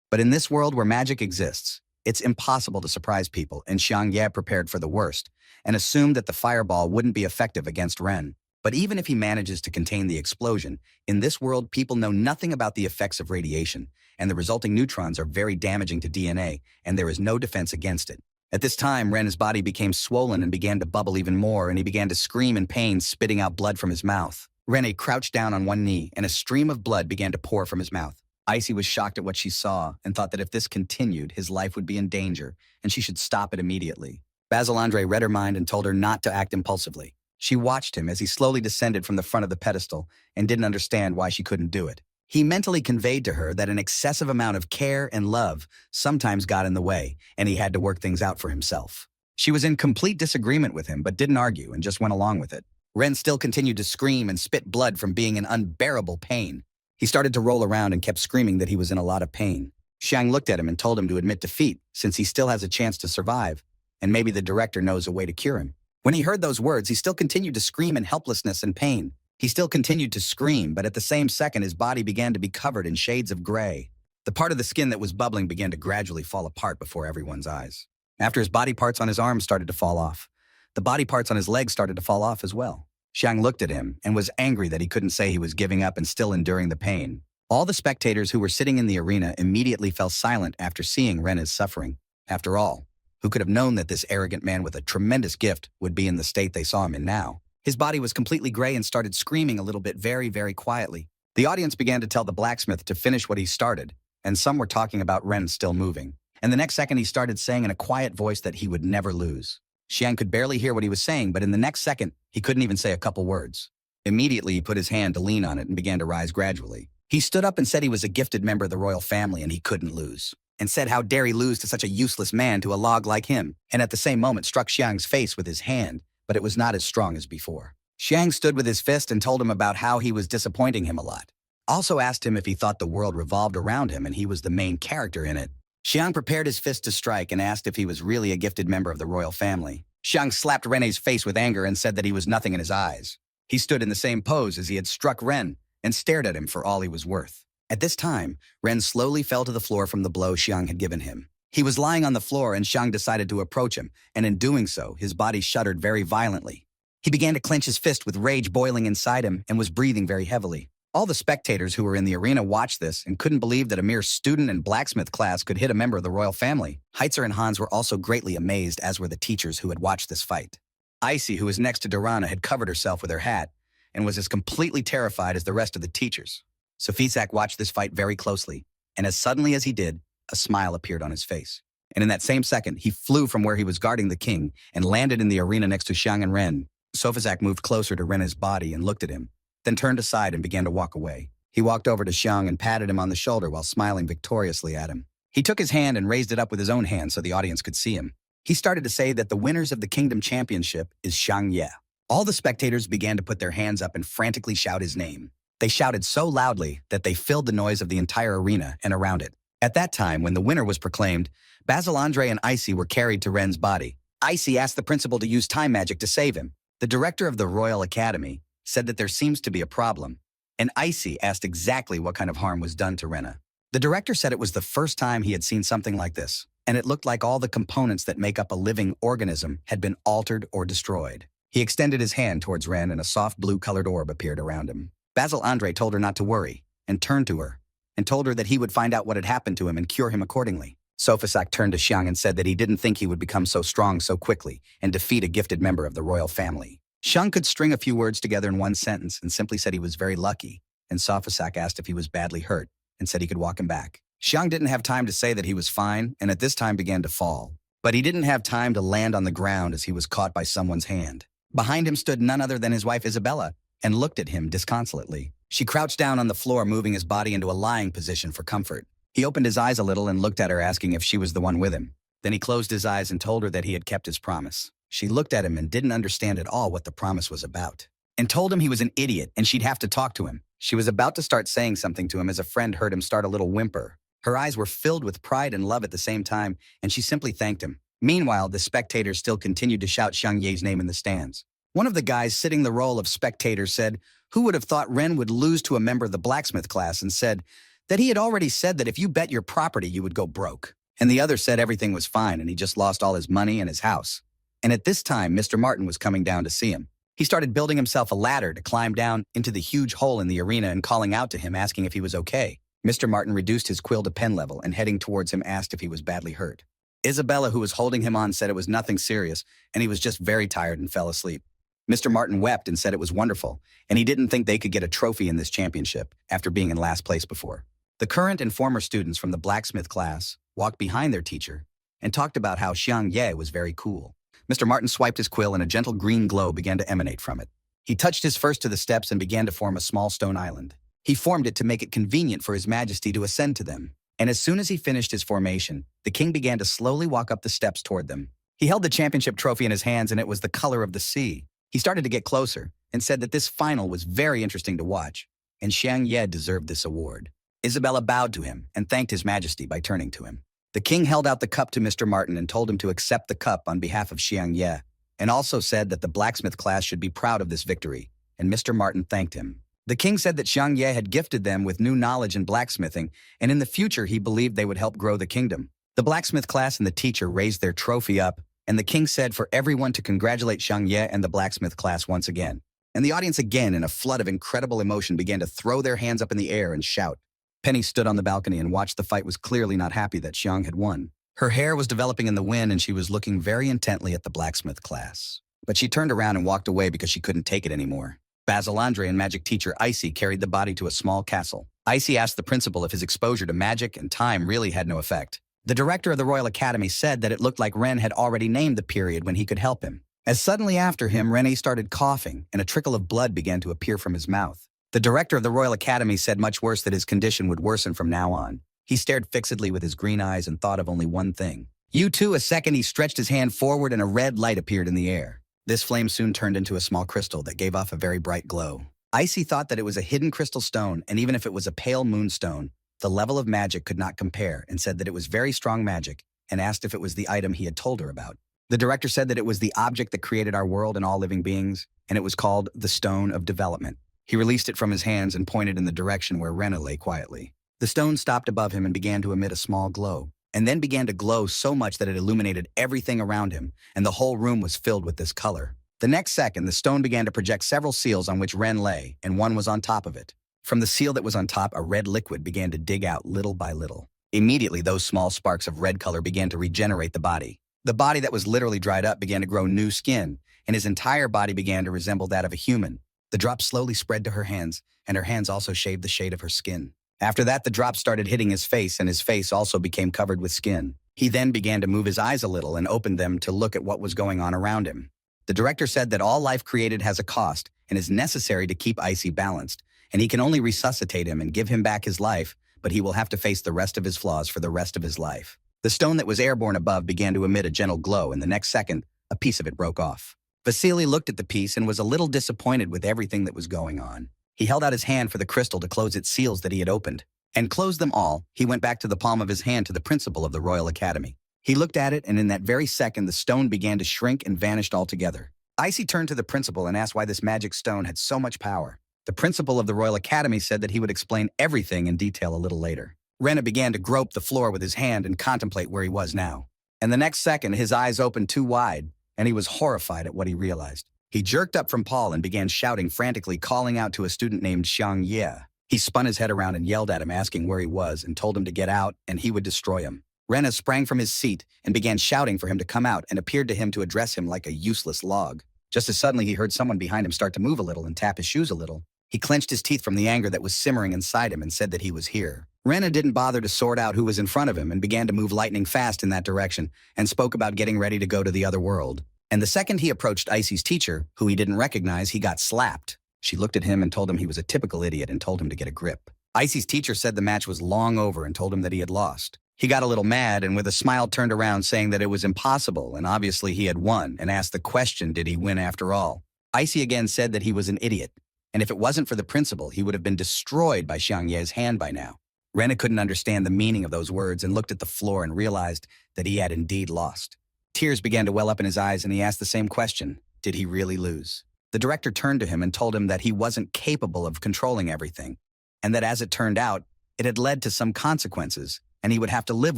But in this world where magic exists, it's impossible to surprise people, and Xiang Ye prepared for the worst and assumed that the fireball wouldn't be effective against Ren. But even if he manages to contain the explosion, in this world people know nothing about the effects of radiation, and the resulting neutrons are very damaging to DNA, and there is no defense against it. At this time, Ren's body became swollen and began to bubble even more, and he began to scream in pain, spitting out blood from his mouth. Rene crouched down on one knee, and a stream of blood began to pour from his mouth. Icy was shocked at what she saw and thought that if this continued, his life would be in danger, and she should stop it immediately. Basil Andre read her mind and told her not to act impulsively. She watched him as he slowly descended from the front of the pedestal and didn't understand why she couldn't do it. He mentally conveyed to her that an excessive amount of care and love sometimes got in the way, and he had to work things out for himself. She was in complete disagreement with him, but didn't argue and just went along with it. Ren still continued to scream and spit blood from being in unbearable pain. He started to roll around and kept screaming that he was in a lot of pain. Xiang looked at him and told him to admit defeat, since he still has a chance to survive, and maybe the director knows a way to cure him. When he heard those words, he still continued to scream in helplessness and pain. He still continued to scream, but at the same second, his body began to be covered in shades of gray. The part of the skin that was bubbling began to gradually fall apart before everyone's eyes. After his body parts on his arms started to fall off, the body parts on his legs started to fall off as well. Xiang looked at him and was angry that he couldn't say he was giving up and still enduring the pain. All the spectators who were sitting in the arena immediately fell silent after seeing Ren's suffering. After all, who could have known that this arrogant man with a tremendous gift would be in the state they saw him in now? His body was completely gray and started screaming a little bit very, very quietly. The audience began to tell the blacksmith to finish what he started, and some were talking about Ren still moving. And the next second he started saying in a quiet voice that he would never lose. Xiang could barely hear what he was saying, but in the next second, he couldn't even say a couple words. Immediately, he put his hand to lean on it and began to rise gradually. He stood up and said he was a gifted member of the royal family and he couldn't lose, and said how dare he lose to such a useless man, to a log like him, and at the same moment struck Xiang's face with his hand, but it was not as strong as before. Xiang stood with his fist and told him about how he was disappointing him a lot. Also asked him if he thought the world revolved around him and he was the main character in it. Xiang prepared his fist to strike and asked if he was really a gifted member of the royal family. Xiang slapped Rene's face with anger and said that he was nothing in his eyes. He stood in the same pose as he had struck Ren and stared at him for all he was worth. At this time, Ren slowly fell to the floor from the blow Xiang had given him. He was lying on the floor and Xiang decided to approach him, and in doing so, his body shuddered very violently. He began to clench his fist with rage boiling inside him and was breathing very heavily. All the spectators who were in the arena watched this and couldn't believe that a mere student in blacksmith class could hit a member of the royal family. Heitzer and Hans were also greatly amazed, as were the teachers who had watched this fight. Icy, who was next to Durana, had covered herself with her hat and was as completely terrified as the rest of the teachers. Sophisak watched this fight very closely, and as suddenly as he did, a smile appeared on his face. And in that same second, he flew from where he was guarding the king and landed in the arena next to Xiang and Ren. Sophisak moved closer to Ren's body and looked at him, then turned aside and began to walk away. He walked over to Xiang and patted him on the shoulder while smiling victoriously at him. He took his hand and raised it up with his own hand so the audience could see him. He started to say that the winners of the Kingdom Championship is Xiang Ye. All the spectators began to put their hands up and frantically shout his name. They shouted so loudly that they filled the noise of the entire arena and around it. At that time, when the winner was proclaimed, Basil Andre and Icy were carried to Ren's body. Icy asked the principal to use time magic to save him. The director of the Royal Academy said that there seems to be a problem, and Icy asked exactly what kind of harm was done to Rena. The director said it was the first time he had seen something like this, and it looked like all the components that make up a living organism had been altered or destroyed. He extended his hand towards Ren and a soft blue-colored orb appeared around him. Basil Andre told her not to worry, and turned to her, and told her that he would find out what had happened to him and cure him accordingly. Sophisak turned to Xiang and said that he didn't think he would become so strong so quickly and defeat a gifted member of the royal family. Xiang could string a few words together in one sentence and simply said he was very lucky, and Sophisak asked if he was badly hurt and said he could walk him back. Xiang didn't have time to say that he was fine and at this time began to fall. But he didn't have time to land on the ground as he was caught by someone's hand. Behind him stood none other than his wife Isabella and looked at him disconsolately. She crouched down on the floor, moving his body into a lying position for comfort. He opened his eyes a little and looked at her, asking if she was the one with him. Then he closed his eyes and told her that he had kept his promise. She looked at him and didn't understand at all what the promise was about, and told him he was an idiot and she'd have to talk to him. She was about to start saying something to him as a friend heard him start a little whimper. Her eyes were filled with pride and love at the same time, and she simply thanked him. Meanwhile, the spectators still continued to shout Xiang Ye's name in the stands. One of the guys sitting the role of spectator said, "Who would have thought Ren would lose to a member of the blacksmith class," and said that he had already said that if you bet your property, you would go broke. And the other said everything was fine and he just lost all his money and his house. And at this time, Mr. Martin was coming down to see him. He started building himself a ladder to climb down into the huge hole in the arena and calling out to him, asking if he was okay. Mr. Martin reduced his quill to pen level and heading towards him asked if he was badly hurt. Isabella, who was holding him on, said it was nothing serious and he was just very tired and fell asleep. Mr. Martin wept and said it was wonderful, and he didn't think they could get a trophy in this championship after being in last place before. The current and former students from the blacksmith class walked behind their teacher and talked about how Xiang Ye was very cool. Mr. Martin swiped his quill and a gentle green glow began to emanate from it. He touched his first to the steps and began to form a small stone island. He formed it to make it convenient for His Majesty to ascend to them. And as soon as he finished his formation, the king began to slowly walk up the steps toward them. He held the championship trophy in his hands and it was the color of the sea. He started to get closer and said that this final was very interesting to watch, and Xiang Ye deserved this award. Isabella bowed to him and thanked His Majesty by turning to him. The king held out the cup to Mr. Martin and told him to accept the cup on behalf of Xiang Ye, and also said that the blacksmith class should be proud of this victory, and Mr. Martin thanked him. The king said that Xiang Ye had gifted them with new knowledge in blacksmithing, and in the future he believed they would help grow the kingdom. The blacksmith class and the teacher raised their trophy up, and the king said for everyone to congratulate Xiang Ye and the blacksmith class once again. And the audience again, in a flood of incredible emotion, began to throw their hands up in the air and shout. Penny stood on the balcony and watched the fight, was clearly not happy that Xiang had won. Her hair was developing in the wind and she was looking very intently at the blacksmith class. But she turned around and walked away because she couldn't take it anymore. Basil Andre and magic teacher Icy carried the body to a small castle. Icy asked the principal if his exposure to magic and time really had no effect. The director of the Royal Academy said that it looked like Ren had already named the period when he could help him. As suddenly after him, Rene started coughing and a trickle of blood began to appear from his mouth. The director of the Royal Academy said much worse that his condition would worsen from now on. He stared fixedly with his green eyes and thought of only one thing. "You too." A second, he stretched his hand forward and a red light appeared in the air. This flame soon turned into a small crystal that gave off a very bright glow. Icy thought that it was a hidden crystal stone, and even if it was a pale moonstone, the level of magic could not compare, and said that it was very strong magic, and asked if it was the item he had told her about. The director said that it was the object that created our world and all living beings, and it was called the Stone of Development. He released it from his hands and pointed in the direction where Rena lay quietly. The stone stopped above him and began to emit a small glow. and then began to glow so much that it illuminated everything around him, and the whole room was filled with this color. The next second, the stone began to project several seals on which Ren lay, and one was on top of it. From the seal that was on top, a red liquid began to dig out little by little. Immediately, those small sparks of red color began to regenerate the body. The body that was literally dried up began to grow new skin, and his entire body began to resemble that of a human. The drop slowly spread to her hands, and her hands also shaved the shade of her skin. After that, the drop started hitting his face, and his face also became covered with skin. He then began to move his eyes a little and opened them to look at what was going on around him. The director said that all life created has a cost and is necessary to keep Icy balanced, and he can only resuscitate him and give him back his life, but he will have to face the rest of his flaws for the rest of his life. The stone that was airborne above began to emit a gentle glow, and the next second, a piece of it broke off. Vasily looked at the piece and was a little disappointed with everything that was going on. He held out his hand for the crystal to close its seals that he had opened. And closed them all, he went back to the palm of his hand to the principal of the Royal Academy. He looked at it, and in that very second, the stone began to shrink and vanished altogether. Icy turned to the principal and asked why this magic stone had so much power. The principal of the Royal Academy said that he would explain everything in detail a little later. Rena began to grope the floor with his hand and contemplate where he was now. And the next second, his eyes opened too wide, and he was horrified at what he realized. He jerked up from Paul and began shouting frantically, calling out to a student named Xiang Ye. He spun his head around and yelled at him, asking where he was, and told him to get out, and he would destroy him. Rena sprang from his seat and began shouting for him to come out and appeared to him to address him like a useless log. Just as suddenly he heard someone behind him start to move a little and tap his shoes a little. He clenched his teeth from the anger that was simmering inside him and said that he was here. Rena didn't bother to sort out who was in front of him and began to move lightning fast in that direction and spoke about getting ready to go to the other world. And the second he approached Icy's teacher, who he didn't recognize, he got slapped. She looked at him and told him he was a typical idiot and told him to get a grip. Icy's teacher said the match was long over and told him that he had lost. He got a little mad and with a smile turned around saying that it was impossible and obviously he had won and asked the question, did he win after all? Icy again said that he was an idiot, and if it wasn't for the principal, he would have been destroyed by Xiang Ye's hand by now. Rena couldn't understand the meaning of those words and looked at the floor and realized that he had indeed lost. Tears began to well up in his eyes and he asked the same question, did he really lose? The director turned to him and told him that he wasn't capable of controlling everything, and that as it turned out, it had led to some consequences, and he would have to live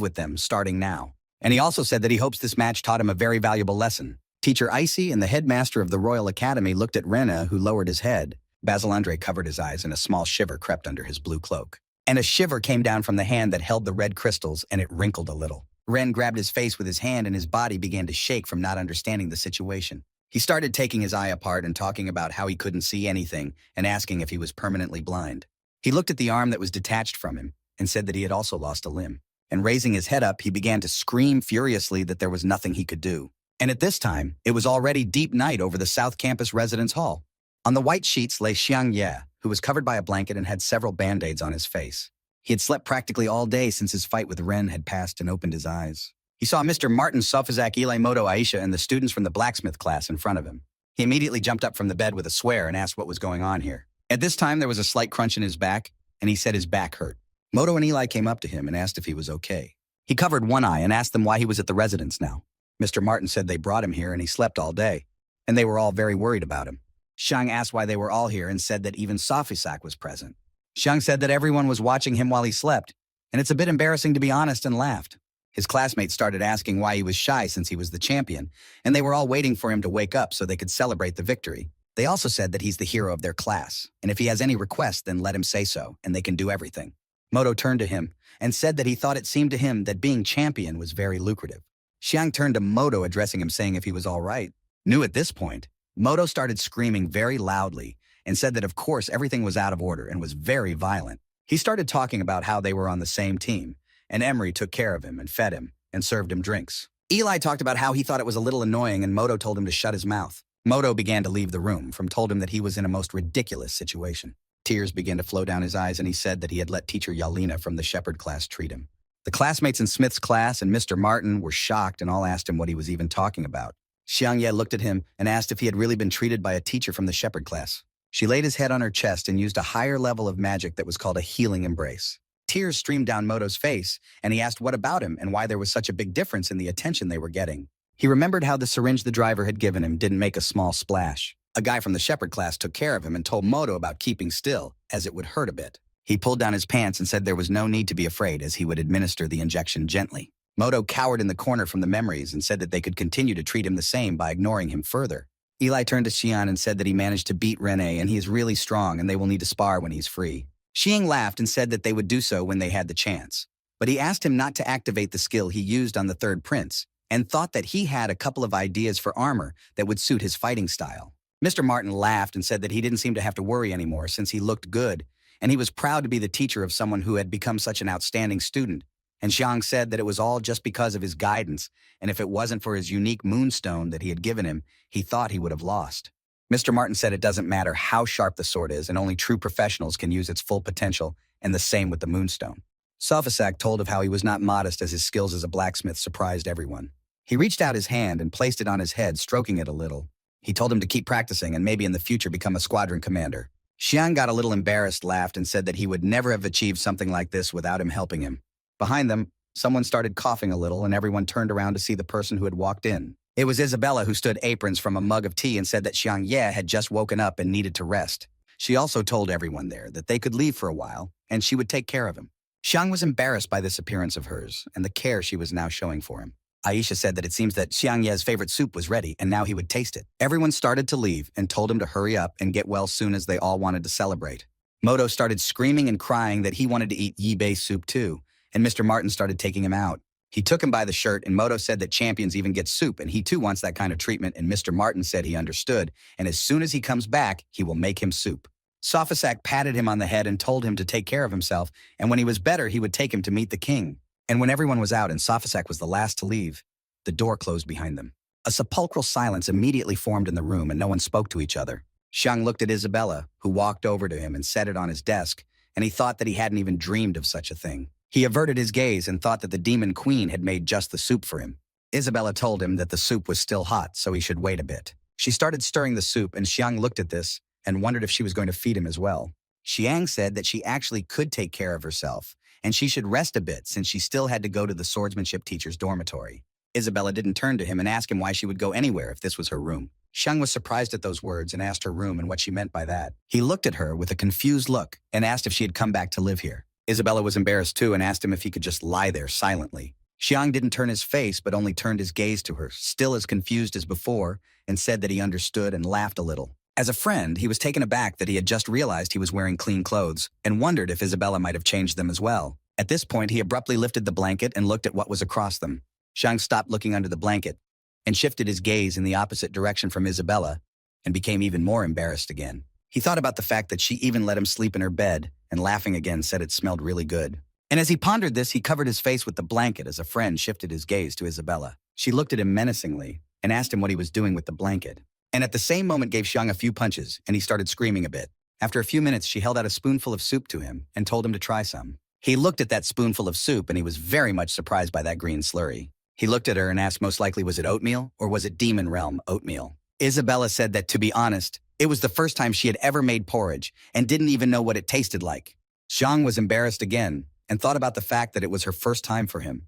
with them starting now. And he also said that he hopes this match taught him a very valuable lesson. Teacher Icy and the headmaster of the Royal Academy looked at Rena, who lowered his head. Basil Andre covered his eyes and a small shiver crept under his blue cloak. And a shiver came down from the hand that held the red crystals, and it wrinkled a little. Ren grabbed his face with his hand and his body began to shake from not understanding the situation. He started taking his eye apart and talking about how he couldn't see anything and asking if he was permanently blind. He looked at the arm that was detached from him and said that he had also lost a limb. And raising his head up, he began to scream furiously that there was nothing he could do. And at this time, it was already deep night over the South Campus Residence Hall. On the white sheets lay Xiang Ye, who was covered by a blanket and had several band-aids on his face. He had slept practically all day since his fight with Ren had passed and opened his eyes. He saw Mr. Martin Sofazak, Eli Moto, Aisha, and the students from the blacksmith class in front of him. He immediately jumped up from the bed with a swear and asked what was going on here. At this time, there was a slight crunch in his back, and he said his back hurt. Moto and Eli came up to him and asked if he was okay. He covered one eye and asked them why he was at the residence now. Mr. Martin said they brought him here and he slept all day, and they were all very worried about him. Xiang asked why they were all here and said that even Sofisak was present. Xiang said that everyone was watching him while he slept, and it's a bit embarrassing to be honest, and laughed. His classmates started asking why he was shy since he was the champion, and they were all waiting for him to wake up so they could celebrate the victory. They also said that he's the hero of their class, and if he has any requests, then let him say so, and they can do everything. Moto turned to him and said that he thought it seemed to him that being champion was very lucrative. Xiang turned to Moto, addressing him, saying if he was all right. Knew at this point, Moto started screaming very loudly and said that of course everything was out of order and was very violent. He started talking about how they were on the same team, and Emery took care of him and fed him and served him drinks. Eli talked about how he thought it was a little annoying and Moto told him to shut his mouth. Moto began to leave the room, told him that he was in a most ridiculous situation. Tears began to flow down his eyes and he said that he had let teacher Yalina from the shepherd class treat him. The classmates in Smith's class and Mr. Martin were shocked and all asked him what he was even talking about. Xiang Ye looked at him and asked if he had really been treated by a teacher from the shepherd class. She laid his head on her chest and used a higher level of magic that was called a healing embrace. Tears streamed down Moto's face, and he asked what about him and why there was such a big difference in the attention they were getting. He remembered how the syringe the driver had given him didn't make a small splash. A guy from the shepherd class took care of him and told Moto about keeping still, as it would hurt a bit. He pulled down his pants and said there was no need to be afraid as he would administer the injection gently. Moto cowered in the corner from the memories and said that they could continue to treat him the same by ignoring him further. Eli turned to Xian and said that he managed to beat Rene and he is really strong and they will need to spar when he's free. Xiang laughed and said that they would do so when they had the chance. But he asked him not to activate the skill he used on the third prince and thought that he had a couple of ideas for armor that would suit his fighting style. Mr. Martin laughed and said that he didn't seem to have to worry anymore since he looked good, and he was proud to be the teacher of someone who had become such an outstanding student. And Xiang said that it was all just because of his guidance, and if it wasn't for his unique moonstone that he had given him, he thought he would have lost. Mr. Martin said it doesn't matter how sharp the sword is, and only true professionals can use its full potential, and the same with the moonstone. Sophisac told of how he was not modest as his skills as a blacksmith surprised everyone. He reached out his hand and placed it on his head, stroking it a little. He told him to keep practicing and maybe in the future become a squadron commander. Xiang got a little embarrassed, laughed, and said that he would never have achieved something like this without him helping him. Behind them, someone started coughing a little and everyone turned around to see the person who had walked in. It was Isabella who stood aprons from a mug of tea and said that Xiang Ye had just woken up and needed to rest. She also told everyone there that they could leave for a while and she would take care of him. Xiang was embarrassed by this appearance of hers and the care she was now showing for him. Aisha said that it seems that Xiang Ye's favorite soup was ready and now he would taste it. Everyone started to leave and told him to hurry up and get well soon as they all wanted to celebrate. Moto started screaming and crying that he wanted to eat Yi-Bei soup too, and Mr. Martin started taking him out. He took him by the shirt and Moto said that champions even get soup and he too wants that kind of treatment, and Mr. Martin said he understood and as soon as he comes back, he will make him soup. Sophisac patted him on the head and told him to take care of himself, and when he was better, he would take him to meet the king. And when everyone was out and Sophisac was the last to leave, the door closed behind them. A sepulchral silence immediately formed in the room and no one spoke to each other. Xiang looked at Isabella, who walked over to him and set it on his desk, and he thought that he hadn't even dreamed of such a thing. He averted his gaze and thought that the demon queen had made just the soup for him. Isabella told him that the soup was still hot, so he should wait a bit. She started stirring the soup and Xiang looked at this and wondered if she was going to feed him as well. Xiang said that she actually could take care of herself, and she should rest a bit since she still had to go to the swordsmanship teacher's dormitory. Isabella didn't turn to him and ask him why she would go anywhere if this was her room. Xiang was surprised at those words and asked her room and what she meant by that. He looked at her with a confused look and asked if she had come back to live here. Isabella was embarrassed too and asked him if he could just lie there silently. Xiang didn't turn his face but only turned his gaze to her, still as confused as before, and said that he understood and laughed a little. As a friend, he was taken aback that he had just realized he was wearing clean clothes and wondered if Isabella might have changed them as well. At this point, he abruptly lifted the blanket and looked at what was across them. Xiang stopped looking under the blanket and shifted his gaze in the opposite direction from Isabella and became even more embarrassed again. He thought about the fact that she even let him sleep in her bed and laughing again said it smelled really good. And as he pondered this, he covered his face with the blanket as a friend shifted his gaze to Isabella. She looked at him menacingly and asked him what he was doing with the blanket. And at the same moment gave Xiang a few punches and he started screaming a bit. After a few minutes, she held out a spoonful of soup to him and told him to try some. He looked at that spoonful of soup and he was very much surprised by that green slurry. He looked at her and asked most likely was it oatmeal or was it demon realm oatmeal? Isabella said that to be honest, it was the first time she had ever made porridge and didn't even know what it tasted like. Xiang was embarrassed again and thought about the fact that it was her first time for him.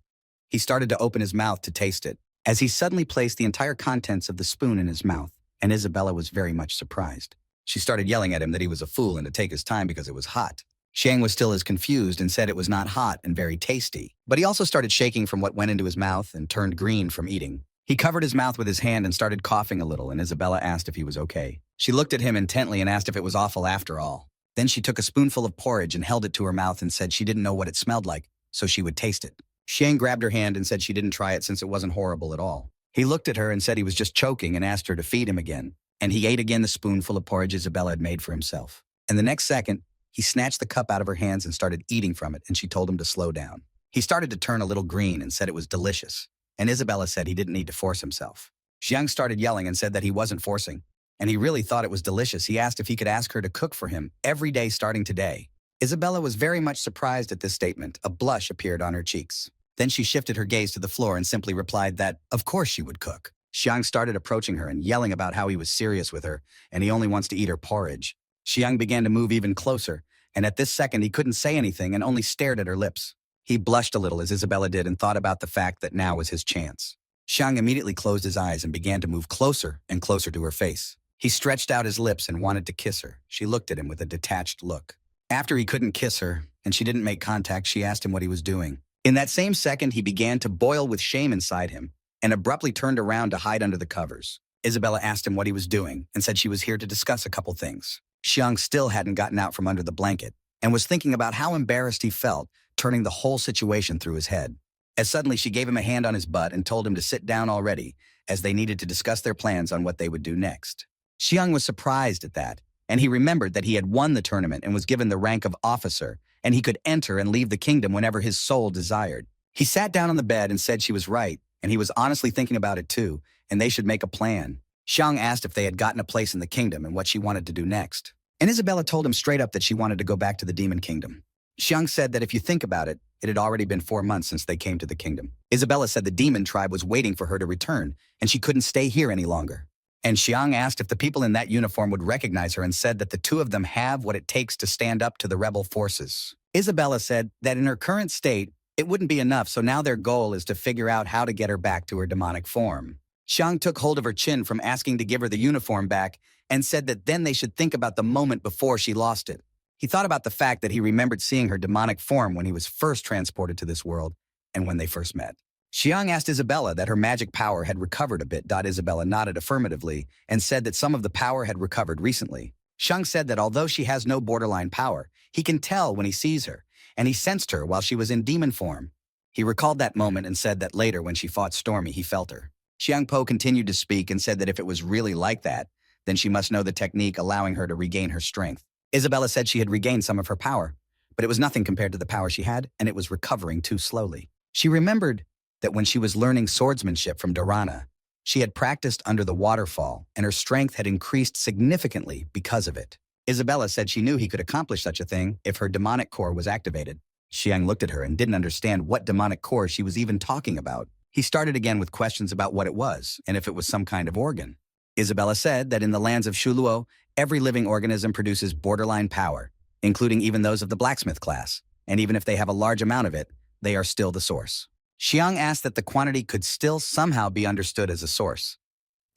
He started to open his mouth to taste it as he suddenly placed the entire contents of the spoon in his mouth, and Isabella was very much surprised. She started yelling at him that he was a fool and to take his time because it was hot. Xiang was still as confused and said it was not hot and very tasty, but he also started shaking from what went into his mouth and turned green from eating. He covered his mouth with his hand and started coughing a little, and Isabella asked if he was okay. She looked at him intently and asked if it was awful after all. Then she took a spoonful of porridge and held it to her mouth and said she didn't know what it smelled like, so she would taste it. Xiang grabbed her hand and said she didn't try it since it wasn't horrible at all. He looked at her and said he was just choking and asked her to feed him again, and he ate again the spoonful of porridge Isabella had made for himself. And the next second, he snatched the cup out of her hands and started eating from it, and she told him to slow down. He started to turn a little green and said it was delicious, and Isabella said he didn't need to force himself. Xiang started yelling and said that he wasn't forcing, and he really thought it was delicious. He asked if he could ask her to cook for him every day starting today. Isabella was very much surprised at this statement. A blush appeared on her cheeks. Then she shifted her gaze to the floor and simply replied that, of course she would cook. Xiang started approaching her and yelling about how he was serious with her, and he only wants to eat her porridge. Xiang began to move even closer, and at this second he couldn't say anything and only stared at her lips. He blushed a little as Isabella did and thought about the fact that now was his chance. Xiang immediately closed his eyes and began to move closer and closer to her face. He stretched out his lips and wanted to kiss her. She looked at him with a detached look. After he couldn't kiss her and she didn't make contact, she asked him what he was doing. In that same second, he began to boil with shame inside him and abruptly turned around to hide under the covers. Isabella asked him what he was doing and said she was here to discuss a couple things. Xiang still hadn't gotten out from under the blanket and was thinking about how embarrassed he felt, turning the whole situation through his head. As suddenly she gave him a hand on his butt and told him to sit down already, as they needed to discuss their plans on what they would do next. Xiang was surprised at that, and he remembered that he had won the tournament and was given the rank of officer, and he could enter and leave the kingdom whenever his soul desired. He sat down on the bed and said she was right, and he was honestly thinking about it too, and they should make a plan. Xiang asked if they had gotten a place in the kingdom and what she wanted to do next. And Isabella told him straight up that she wanted to go back to the demon kingdom. Xiang said that if you think about it, it had already been 4 months since they came to the kingdom. Isabella said the demon tribe was waiting for her to return, and she couldn't stay here any longer. And Xiang asked if the people in that uniform would recognize her and said that the two of them have what it takes to stand up to the rebel forces. Isabella said that in her current state, it wouldn't be enough, so now their goal is to figure out how to get her back to her demonic form. Xiang took hold of her chin from asking to give her the uniform back and said that then they should think about the moment before she lost it. He thought about the fact that he remembered seeing her demonic form when he was first transported to this world and when they first met. Xiang asked Isabella that her magic power had recovered a bit. Isabella nodded affirmatively and said that some of the power had recovered recently. Xiang said that although she has no borderline power, he can tell when he sees her, and he sensed her while she was in demon form. He recalled that moment and said that later when she fought Stormy, he felt her. Xiang Po continued to speak and said that if it was really like that, then she must know the technique allowing her to regain her strength. Isabella said she had regained some of her power, but it was nothing compared to the power she had, and it was recovering too slowly. She remembered that when she was learning swordsmanship from Dorana, she had practiced under the waterfall, and her strength had increased significantly because of it. Isabella said she knew he could accomplish such a thing if her demonic core was activated. Xiang looked at her and didn't understand what demonic core she was even talking about. He started again with questions about what it was and if it was some kind of organ. Isabella said that in the lands of Shuluo, every living organism produces borderline power, including even those of the blacksmith class, and even if they have a large amount of it, they are still the source. Xiang asked that the quantity could still somehow be understood as a source.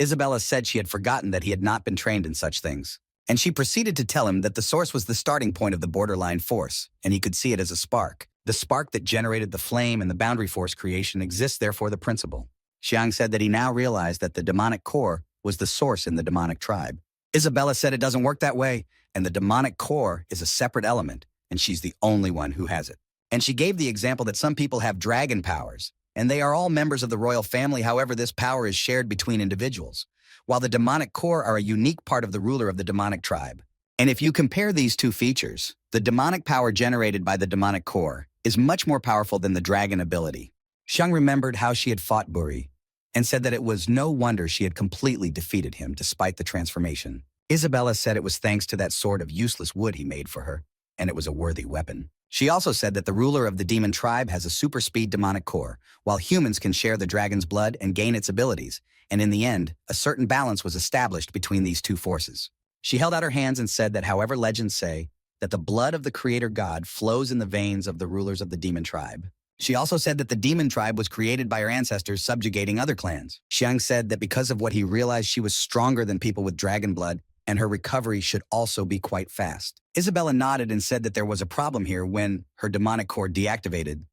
Isabella said she had forgotten that he had not been trained in such things, and she proceeded to tell him that the source was the starting point of the borderline force, and he could see it as a spark. The spark that generated the flame and the boundary force creation exists therefore the principle. Xiang said that he now realized that the demonic core was the source in the demonic tribe. Isabella said it doesn't work that way, and the demonic core is a separate element, and she's the only one who has it. And she gave the example that some people have dragon powers, and they are all members of the royal family. However, this power is shared between individuals, while the demonic core are a unique part of the ruler of the demonic tribe. And if you compare these two features, the demonic power generated by the demonic core is much more powerful than the dragon ability. Xiang remembered how she had fought Buri, and said that it was no wonder she had completely defeated him despite the transformation. Isabella said it was thanks to that sword of useless wood he made for her, and it was a worthy weapon. She also said that the ruler of the demon tribe has a super speed demonic core, while humans can share the dragon's blood and gain its abilities, and in the end, a certain balance was established between these two forces. She held out her hands and said that however legends say, that the blood of the creator god flows in the veins of the rulers of the demon tribe. She also said that the demon tribe was created by her ancestors subjugating other clans. Xiang said that because of what he realized she was stronger than people with dragon blood, and her recovery should also be quite fast. Isabella nodded and said that there was a problem here when her demonic core deactivated.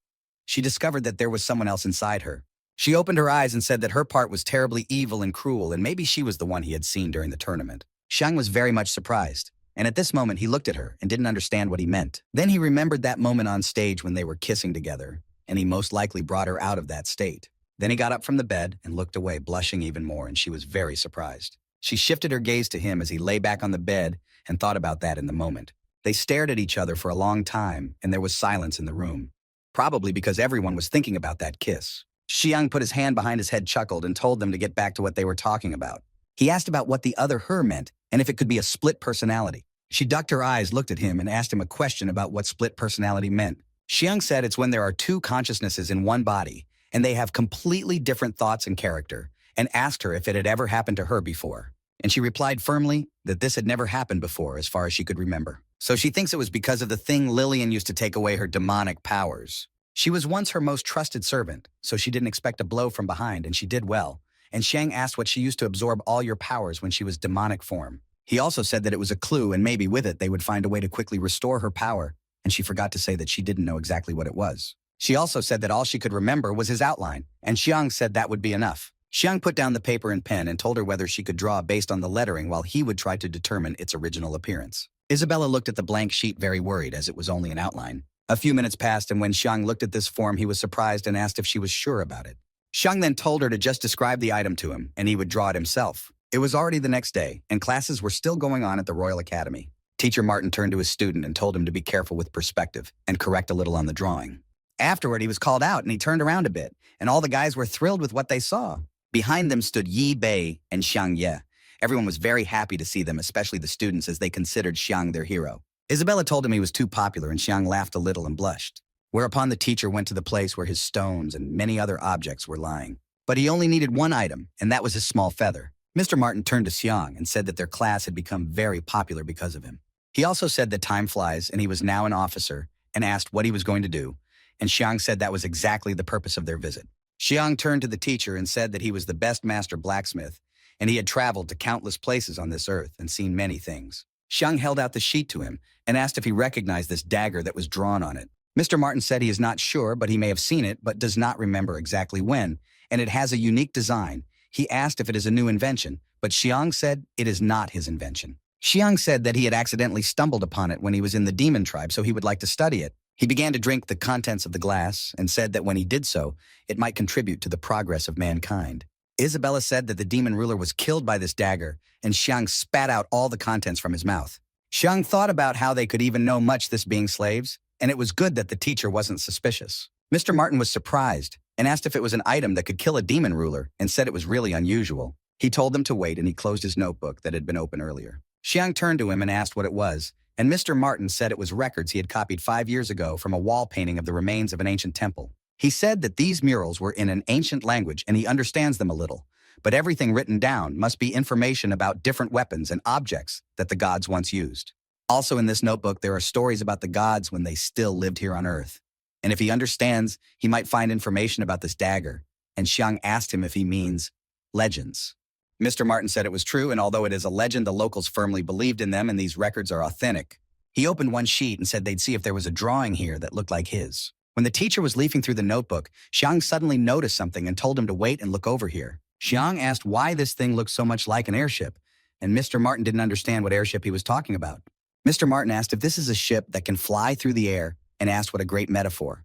She discovered that there was someone else inside her. She opened her eyes and said that her part was terribly evil and cruel, and maybe she was the one he had seen during the tournament. Xiang was very much surprised, and at this moment he looked at her and didn't understand what he meant. Then he remembered that moment on stage when they were kissing together, and he most likely brought her out of that state. Then he got up from the bed and looked away, blushing even more, and she was very surprised. She shifted her gaze to him as he lay back on the bed and thought about that in the moment. They stared at each other for a long time, and there was silence in the room, probably because everyone was thinking about that kiss. Xiang put his hand behind his head, chuckled, and told them to get back to what they were talking about. He asked about what the other her meant and if it could be a split personality. She ducked her eyes, looked at him, and asked him a question about what split personality meant. Xiang said it's when there are two consciousnesses in one body, and they have completely different thoughts and character, and asked her if it had ever happened to her before. And she replied firmly that this had never happened before as far as she could remember. So she thinks it was because of the thing Lillian used to take away her demonic powers. She was once her most trusted servant, so she didn't expect a blow from behind, and she did well. And Xiang asked what she used to absorb all your powers when she was demonic form. He also said that it was a clue, and maybe with it they would find a way to quickly restore her power, and she forgot to say that she didn't know exactly what it was. She also said that all she could remember was his outline, and Xiang said that would be enough. Xiang put down the paper and pen and told her whether she could draw based on the lettering while he would try to determine its original appearance. Isabella looked at the blank sheet very worried as it was only an outline. A few minutes passed, and when Xiang looked at this form, he was surprised and asked if she was sure about it. Xiang then told her to just describe the item to him, and he would draw it himself. It was already the next day, and classes were still going on at the Royal Academy. Teacher Martin turned to his student and told him to be careful with perspective and correct a little on the drawing. Afterward, he was called out, and he turned around a bit, and all the guys were thrilled with what they saw. Behind them stood Yi Bei and Xiang Ye. Everyone was very happy to see them, especially the students, as they considered Xiang their hero. Isabella told him he was too popular, and Xiang laughed a little and blushed. Whereupon the teacher went to the place where his stones and many other objects were lying. But he only needed one item, and that was his small feather. Mr. Martin turned to Xiang and said that their class had become very popular because of him. He also said that time flies, and he was now an officer, and asked what he was going to do, and Xiang said that was exactly the purpose of their visit. Xiang turned to the teacher and said that he was the best master blacksmith, and he had traveled to countless places on this earth and seen many things. Xiang held out the sheet to him and asked if he recognized this dagger that was drawn on it. Mr. Martin said he is not sure, but he may have seen it, but does not remember exactly when, and it has a unique design. He asked if it is a new invention, but Xiang said it is not his invention. Xiang said that he had accidentally stumbled upon it when he was in the demon tribe, so he would like to study it. He began to drink the contents of the glass and said that when he did so, it might contribute to the progress of mankind. Isabella said that the demon ruler was killed by this dagger, and Xiang spat out all the contents from his mouth. Xiang thought about how they could even know much, this being slaves, and it was good that the teacher wasn't suspicious. Mr. Martin was surprised and asked if it was an item that could kill a demon ruler and said it was really unusual. He told them to wait, and he closed his notebook that had been open earlier. Xiang turned to him and asked what it was, and Mr. Martin said it was records he had copied 5 years ago from a wall painting of the remains of an ancient temple. He said that these murals were in an ancient language and he understands them a little, but everything written down must be information about different weapons and objects that the gods once used. Also in this notebook, there are stories about the gods when they still lived here on Earth. And if he understands, he might find information about this dagger. And Xiang asked him if he means legends. Mr. Martin said it was true, and although it is a legend, the locals firmly believed in them, and these records are authentic. He opened one sheet and said they'd see if there was a drawing here that looked like his. When the teacher was leafing through the notebook, Xiang suddenly noticed something and told him to wait and look over here. Xiang asked why this thing looked so much like an airship, and Mr. Martin didn't understand what airship he was talking about. Mr. Martin asked if this is a ship that can fly through the air, and asked what a great metaphor.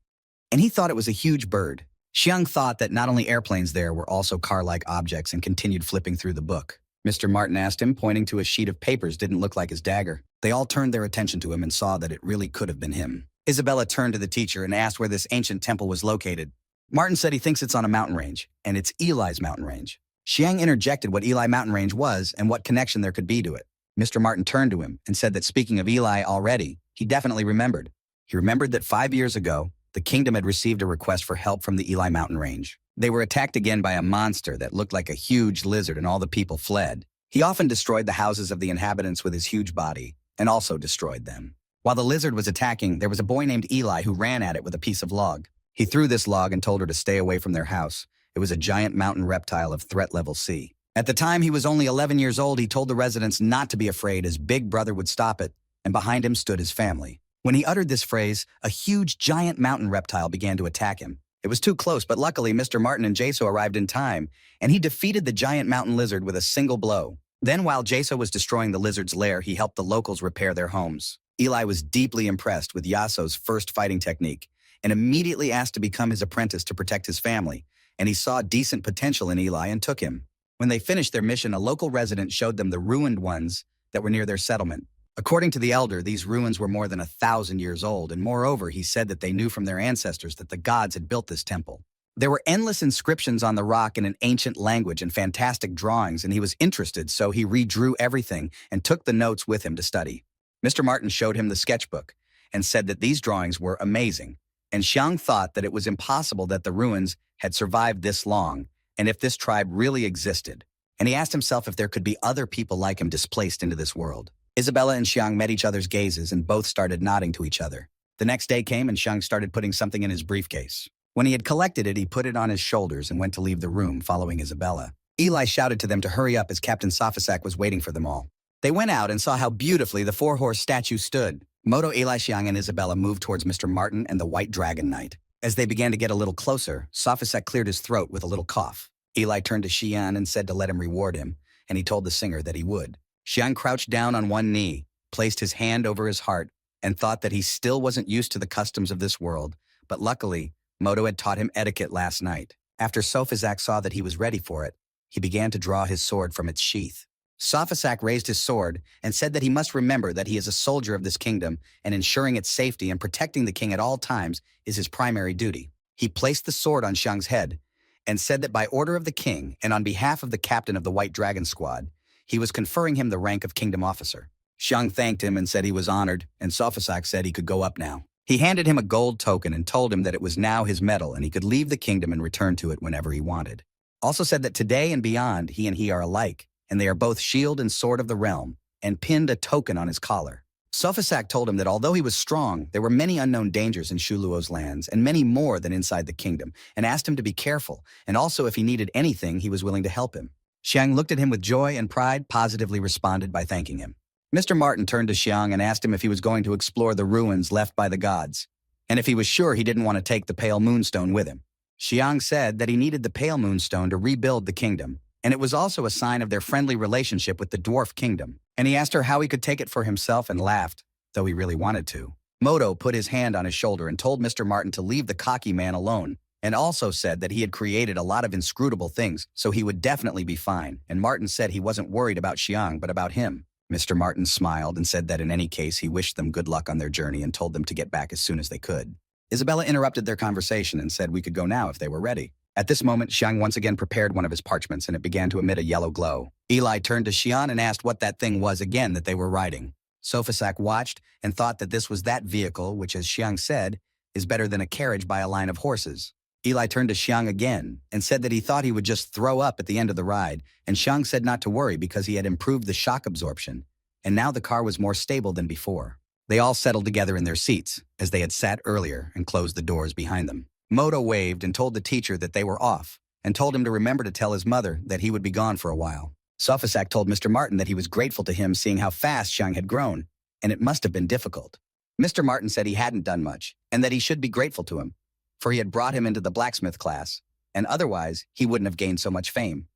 And he thought it was a huge bird. Xiang thought that not only airplanes there were also car-like objects and continued flipping through the book. Mr. Martin asked him, pointing to a sheet of papers didn't look like his dagger. They all turned their attention to him and saw that it really could have been him. Isabella turned to the teacher and asked where this ancient temple was located. Martin said he thinks it's on a mountain range, and it's Eli's mountain range. Xiang interjected what Eli mountain range was and what connection there could be to it. Mr. Martin turned to him and said that speaking of Eli already, he definitely remembered. He remembered that 5 years ago, the kingdom had received a request for help from the Eli mountain range. They were attacked again by a monster that looked like a huge lizard, and all the people fled. He often destroyed the houses of the inhabitants with his huge body, and also destroyed them. While the lizard was attacking, there was a boy named Eli who ran at it with a piece of log. He threw this log and told her to stay away from their house. It was a giant mountain reptile of threat level C. At the time he was only 11 years old, he told the residents not to be afraid as Big Brother would stop it, and behind him stood his family. When he uttered this phrase, a huge giant mountain reptile began to attack him. It was too close, but luckily Mr. Martin and Jaso arrived in time, and he defeated the giant mountain lizard with a single blow. Then while Jaso was destroying the lizard's lair, he helped the locals repair their homes. Eli was deeply impressed with Yaso's first fighting technique and immediately asked to become his apprentice to protect his family, and he saw decent potential in Eli and took him. When they finished their mission, a local resident showed them the ruined ones that were near their settlement. According to the elder, these ruins were more than 1,000 years old, and moreover, he said that they knew from their ancestors that the gods had built this temple. There were endless inscriptions on the rock in an ancient language and fantastic drawings, and he was interested, so he redrew everything and took the notes with him to study. Mr. Martin showed him the sketchbook and said that these drawings were amazing, and Xiang thought that it was impossible that the ruins had survived this long, and if this tribe really existed. And he asked himself if there could be other people like him displaced into this world. Isabella and Xiang met each other's gazes and both started nodding to each other. The next day came and Xiang started putting something in his briefcase. When he had collected it, he put it on his shoulders and went to leave the room, following Isabella. Eli shouted to them to hurry up as Captain Safasak was waiting for them all. They went out and saw how beautifully the 4-horse statue stood. Moto, Eli, Xiang, and Isabella moved towards Mr. Martin and the White Dragon Knight. As they began to get a little closer, Sophisac cleared his throat with a little cough. Eli turned to Xian and said to let him reward him, and he told the singer that he would. Xian crouched down on one knee, placed his hand over his heart, and thought that he still wasn't used to the customs of this world, but luckily, Moto had taught him etiquette last night. After Sophisac saw that he was ready for it, he began to draw his sword from its sheath. Sophisac raised his sword and said that he must remember that he is a soldier of this kingdom, and ensuring its safety and protecting the king at all times is his primary duty. He placed the sword on Xiang's head and said that by order of the king and on behalf of the captain of the White Dragon Squad, he was conferring him the rank of kingdom officer. Xiang thanked him and said he was honored, and Sophisac said he could go up now. He handed him a gold token and told him that it was now his medal and he could leave the kingdom and return to it whenever he wanted. Also said that today and beyond, he are alike, and they are both shield and sword of the realm, and pinned a token on his collar. Sophisac told him that although he was strong, there were many unknown dangers in Shuluo's lands, and many more than inside the kingdom, and asked him to be careful, and also if he needed anything, he was willing to help him. Xiang looked at him with joy and pride, positively responded by thanking him. Mr. Martin turned to Xiang and asked him if he was going to explore the ruins left by the gods, and if he was sure he didn't want to take the Pale Moonstone with him. Xiang said that he needed the Pale Moonstone to rebuild the kingdom, and it was also a sign of their friendly relationship with the Dwarf Kingdom, and he asked her how he could take it for himself and laughed, though he really wanted to. Moto put his hand on his shoulder and told Mr. Martin to leave the cocky man alone, and also said that he had created a lot of inscrutable things, so he would definitely be fine, and Martin said he wasn't worried about Xiang but about him. Mr. Martin smiled and said that in any case he wished them good luck on their journey and told them to get back as soon as they could. Isabella interrupted their conversation and said we could go now if they were ready. At this moment, Xiang once again prepared one of his parchments and it began to emit a yellow glow. Eli turned to Xian and asked what that thing was again that they were riding. Sophisac watched and thought that this was that vehicle which, as Xiang said, is better than a carriage by a line of horses. Eli turned to Xiang again and said that he thought he would just throw up at the end of the ride, and Xiang said not to worry because he had improved the shock absorption, and now the car was more stable than before. They all settled together in their seats, as they had sat earlier, and closed the doors behind them. Moto waved and told the teacher that they were off, and told him to remember to tell his mother that he would be gone for a while. Sophisac told Mr. Martin that he was grateful to him seeing how fast Xiang had grown, and it must have been difficult. Mr. Martin said he hadn't done much, and that he should be grateful to him, for he had brought him into the blacksmith class, and otherwise he wouldn't have gained so much fame.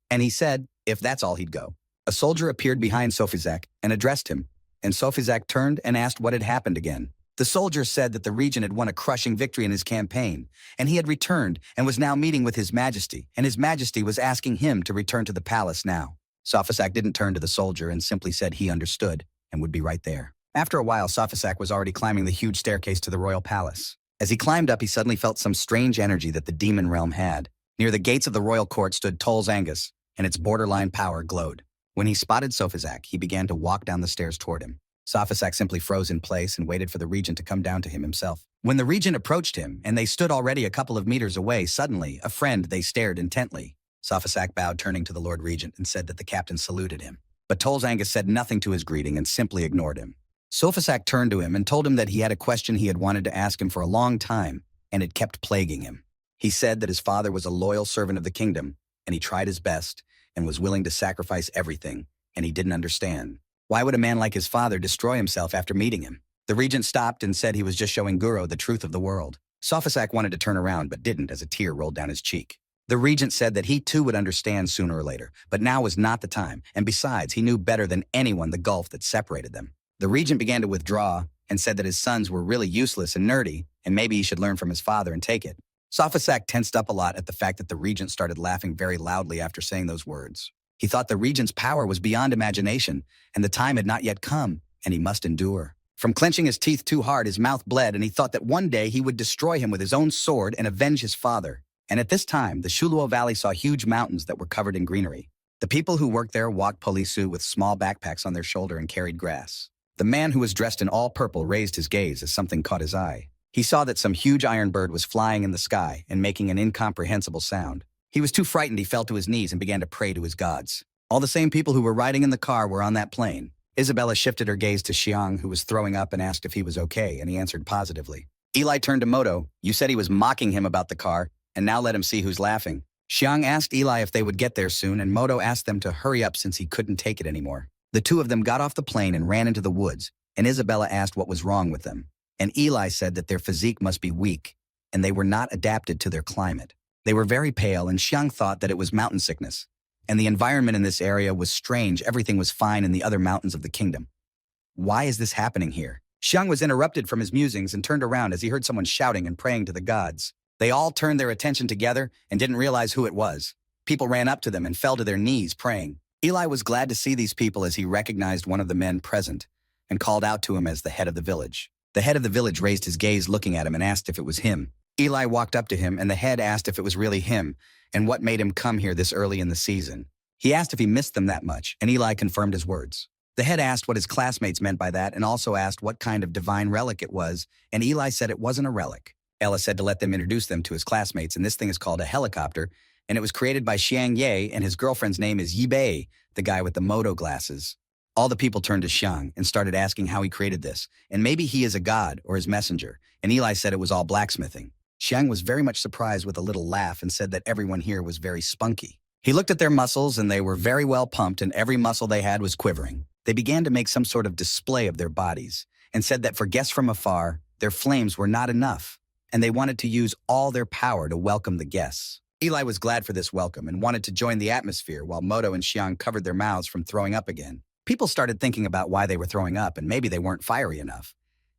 And he said, if that's all, he'd go. A soldier appeared behind Sophisac and addressed him, and Sophisac turned and asked what had happened again. The soldier said that the regent had won a crushing victory in his campaign, and he had returned and was now meeting with His Majesty, and His Majesty was asking him to return to the palace now. Sophisac didn't turn to the soldier and simply said he understood and would be right there. After a while, Sophisac was already climbing the huge staircase to the royal palace. As he climbed up, he suddenly felt some strange energy that the demon realm had. Near the gates of the royal court stood Tol's Angus, and its borderline power glowed. When he spotted Sophisac, he began to walk down the stairs toward him. Sophisac simply froze in place and waited for the regent to come down to him himself. When the regent approached him, and they stood already a couple of meters away, suddenly, a friend, they stared intently. Sophisac bowed, turning to the Lord Regent, and said that the captain saluted him. But Tol's Angus said nothing to his greeting and simply ignored him. Sophisac turned to him and told him that he had a question he had wanted to ask him for a long time, and it kept plaguing him. He said that his father was a loyal servant of the kingdom, and he tried his best, and was willing to sacrifice everything, and he didn't understand. Why would a man like his father destroy himself after meeting him? The regent stopped and said he was just showing Guro the truth of the world. Sophisac wanted to turn around but didn't as a tear rolled down his cheek. The regent said that he too would understand sooner or later, but now was not the time, and besides, he knew better than anyone the gulf that separated them. The regent began to withdraw and said that his sons were really useless and nerdy, and maybe he should learn from his father and take it. Sophisac tensed up a lot at the fact that the regent started laughing very loudly after saying those words. He thought the regent's power was beyond imagination, and the time had not yet come, and he must endure. From clenching his teeth too hard, his mouth bled, and he thought that one day he would destroy him with his own sword and avenge his father. And at this time, the Shuluo Valley saw huge mountains that were covered in greenery. The people who worked there walked polisu with small backpacks on their shoulder and carried grass. The man who was dressed in all purple raised his gaze as something caught his eye. He saw that some huge iron bird was flying in the sky and making an incomprehensible sound. He was too frightened, he fell to his knees and began to pray to his gods. All the same people who were riding in the car were on that plane. Isabella shifted her gaze to Xiang, who was throwing up, and asked if he was okay, and he answered positively. Eli turned to Moto. You said he was mocking him about the car, and now let him see who's laughing. Xiang asked Eli if they would get there soon, and Moto asked them to hurry up since he couldn't take it anymore. The two of them got off the plane and ran into the woods, and Isabella asked what was wrong with them. And Eli said that their physique must be weak, and they were not adapted to their climate. They were very pale, and Xiang thought that it was mountain sickness. And the environment in this area was strange. Everything was fine in the other mountains of the kingdom. Why is this happening here? Xiang was interrupted from his musings and turned around as he heard someone shouting and praying to the gods. They all turned their attention together and didn't realize who it was. People ran up to them and fell to their knees praying. Eli was glad to see these people as he recognized one of the men present and called out to him as the head of the village. The head of the village raised his gaze looking at him and asked if it was him. Eli walked up to him, and the head asked if it was really him and what made him come here this early in the season. He asked if he missed them that much, and Eli confirmed his words. The head asked what his classmates meant by that and also asked what kind of divine relic it was, and Eli said it wasn't a relic. Ella said to let them introduce them to his classmates, and this thing is called a helicopter, and it was created by Xiang Ye, and his girlfriend's name is Yi Bei, the guy with the moto glasses. All the people turned to Xiang and started asking how he created this, and maybe he is a god or his messenger, and Eli said it was all blacksmithing. Xiang was very much surprised with a little laugh and said that everyone here was very spunky. He looked at their muscles, and they were very well pumped, and every muscle they had was quivering. They began to make some sort of display of their bodies and said that for guests from afar, their flames were not enough, and they wanted to use all their power to welcome the guests. Eli was glad for this welcome and wanted to join the atmosphere while Moto and Xiang covered their mouths from throwing up again. People started thinking about why they were throwing up, and maybe they weren't fiery enough.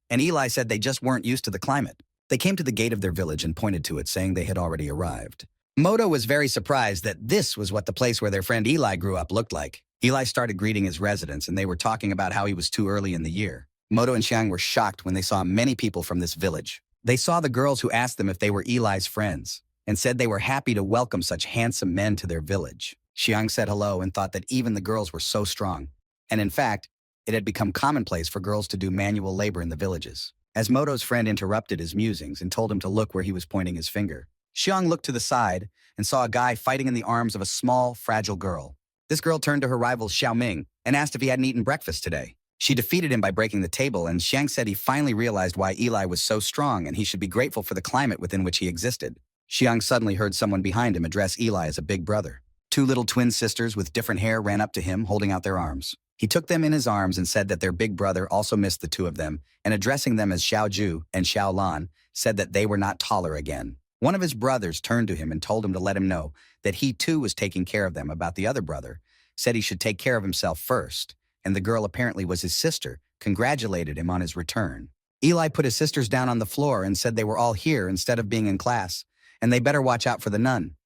And Eli said they just weren't used to the climate. They came to the gate of their village and pointed to it, saying they had already arrived. Moto was very surprised that this was what the place where their friend Eli grew up looked like. Eli started greeting his residents, and they were talking about how he was too early in the year. Moto and Xiang were shocked when they saw many people from this village. They saw the girls who asked them if they were Eli's friends and said they were happy to welcome such handsome men to their village. Xiang said hello and thought that even the girls were so strong. And in fact, it had become commonplace for girls to do manual labor in the villages. As Moto's friend interrupted his musings and told him to look where he was pointing his finger, Xiang looked to the side and saw a guy fighting in the arms of a small, fragile girl. This girl turned to her rival Xiaoming and asked if he hadn't eaten breakfast today. She defeated him by breaking the table, and Xiang said he finally realized why Eli was so strong and he should be grateful for the climate within which he existed. Xiang suddenly heard someone behind him address Eli as a big brother. Two little twin sisters with different hair ran up to him, holding out their arms. He took them in his arms and said that their big brother also missed the two of them, and addressing them as Xiao Ju and Xiao Lan, said that they were not taller again. One of his brothers turned to him and told him to let him know that he too was taking care of them. About the other brother, said he should take care of himself first, and the girl apparently was his sister, congratulated him on his return. Eli put his sisters down on the floor and said they were all here instead of being in class, and they better watch out for the nun.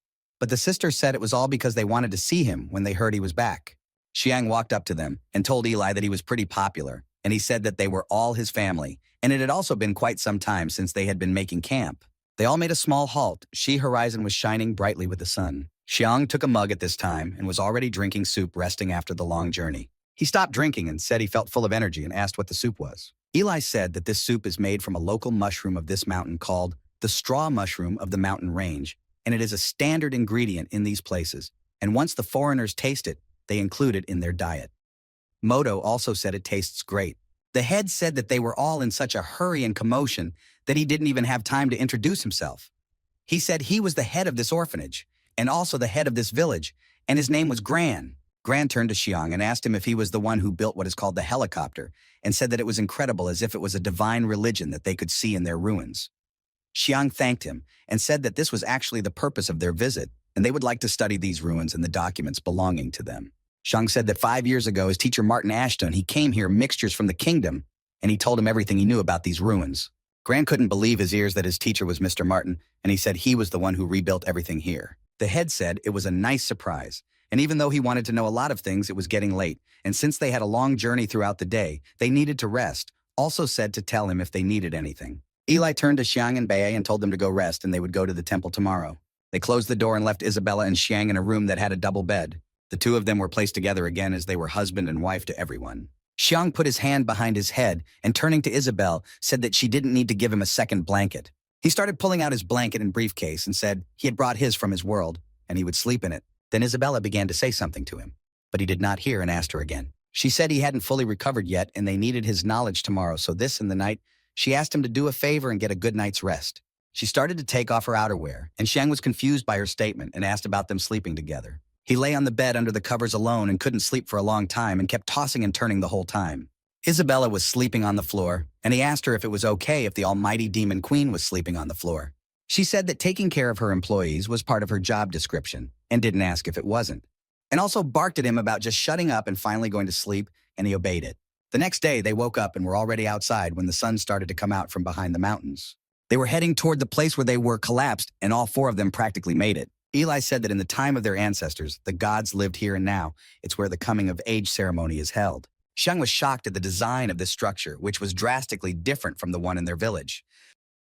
But the sisters said it was all because they wanted to see him when they heard he was back. Xiang walked up to them and told Eli that he was pretty popular, and he said that they were all his family, and it had also been quite some time since they had been making camp. They all made a small halt. Horizon was shining brightly with the sun. Xiang took a mug at this time and was already drinking soup, resting after the long journey. He stopped drinking and said he felt full of energy and asked what the soup was. Eli said that this soup is made from a local mushroom of this mountain called the straw mushroom of the mountain range, and it is a standard ingredient in these places, and once the foreigners taste it, they include it in their diet. Moto also said it tastes great. The head said that they were all in such a hurry and commotion that he didn't even have time to introduce himself. He said he was the head of this orphanage, and also the head of this village, and his name was Gran. Gran turned to Xiang and asked him if he was the one who built what is called the helicopter, and said that it was incredible, as if it was a divine religion that they could see in their ruins. Xiang thanked him and said that this was actually the purpose of their visit, and they would like to study these ruins and the documents belonging to them. Xiang said that 5 years ago, his teacher Martin Ashton, he came here mixtures from the kingdom, and he told him everything he knew about these ruins. Gran couldn't believe his ears that his teacher was Mr. Martin, and he said he was the one who rebuilt everything here. The head said it was a nice surprise, and even though he wanted to know a lot of things, it was getting late, and since they had a long journey throughout the day, they needed to rest. Also said to tell him if they needed anything. Eli turned to Xiang and Bei and told them to go rest, and they would go to the temple tomorrow. They closed the door and left Isabella and Xiang in a room that had a double bed. The two of them were placed together again as they were husband and wife to everyone. Xiang put his hand behind his head and, turning to Isabel, said that she didn't need to give him a second blanket. He started pulling out his blanket and briefcase and said he had brought his from his world, and he would sleep in it. Then Isabella began to say something to him, but he did not hear and asked her again. She said he hadn't fully recovered yet and they needed his knowledge tomorrow, so this in the night, she asked him to do a favor and get a good night's rest. She started to take off her outerwear, and Xiang was confused by her statement and asked about them sleeping together. He lay on the bed under the covers alone and couldn't sleep for a long time and kept tossing and turning the whole time. Isabella was sleeping on the floor, and he asked her if it was okay if the almighty demon queen was sleeping on the floor. She said that taking care of her employees was part of her job description and didn't ask if it wasn't. And also barked at him about just shutting up and finally going to sleep, and he obeyed it. The next day, they woke up and were already outside when the sun started to come out from behind the mountains. They were heading toward the place where they were collapsed, and all four of them practically made it. Eli said that in the time of their ancestors, the gods lived here and now. It's where the coming-of-age ceremony is held. Xiang was shocked at the design of this structure, which was drastically different from the one in their village.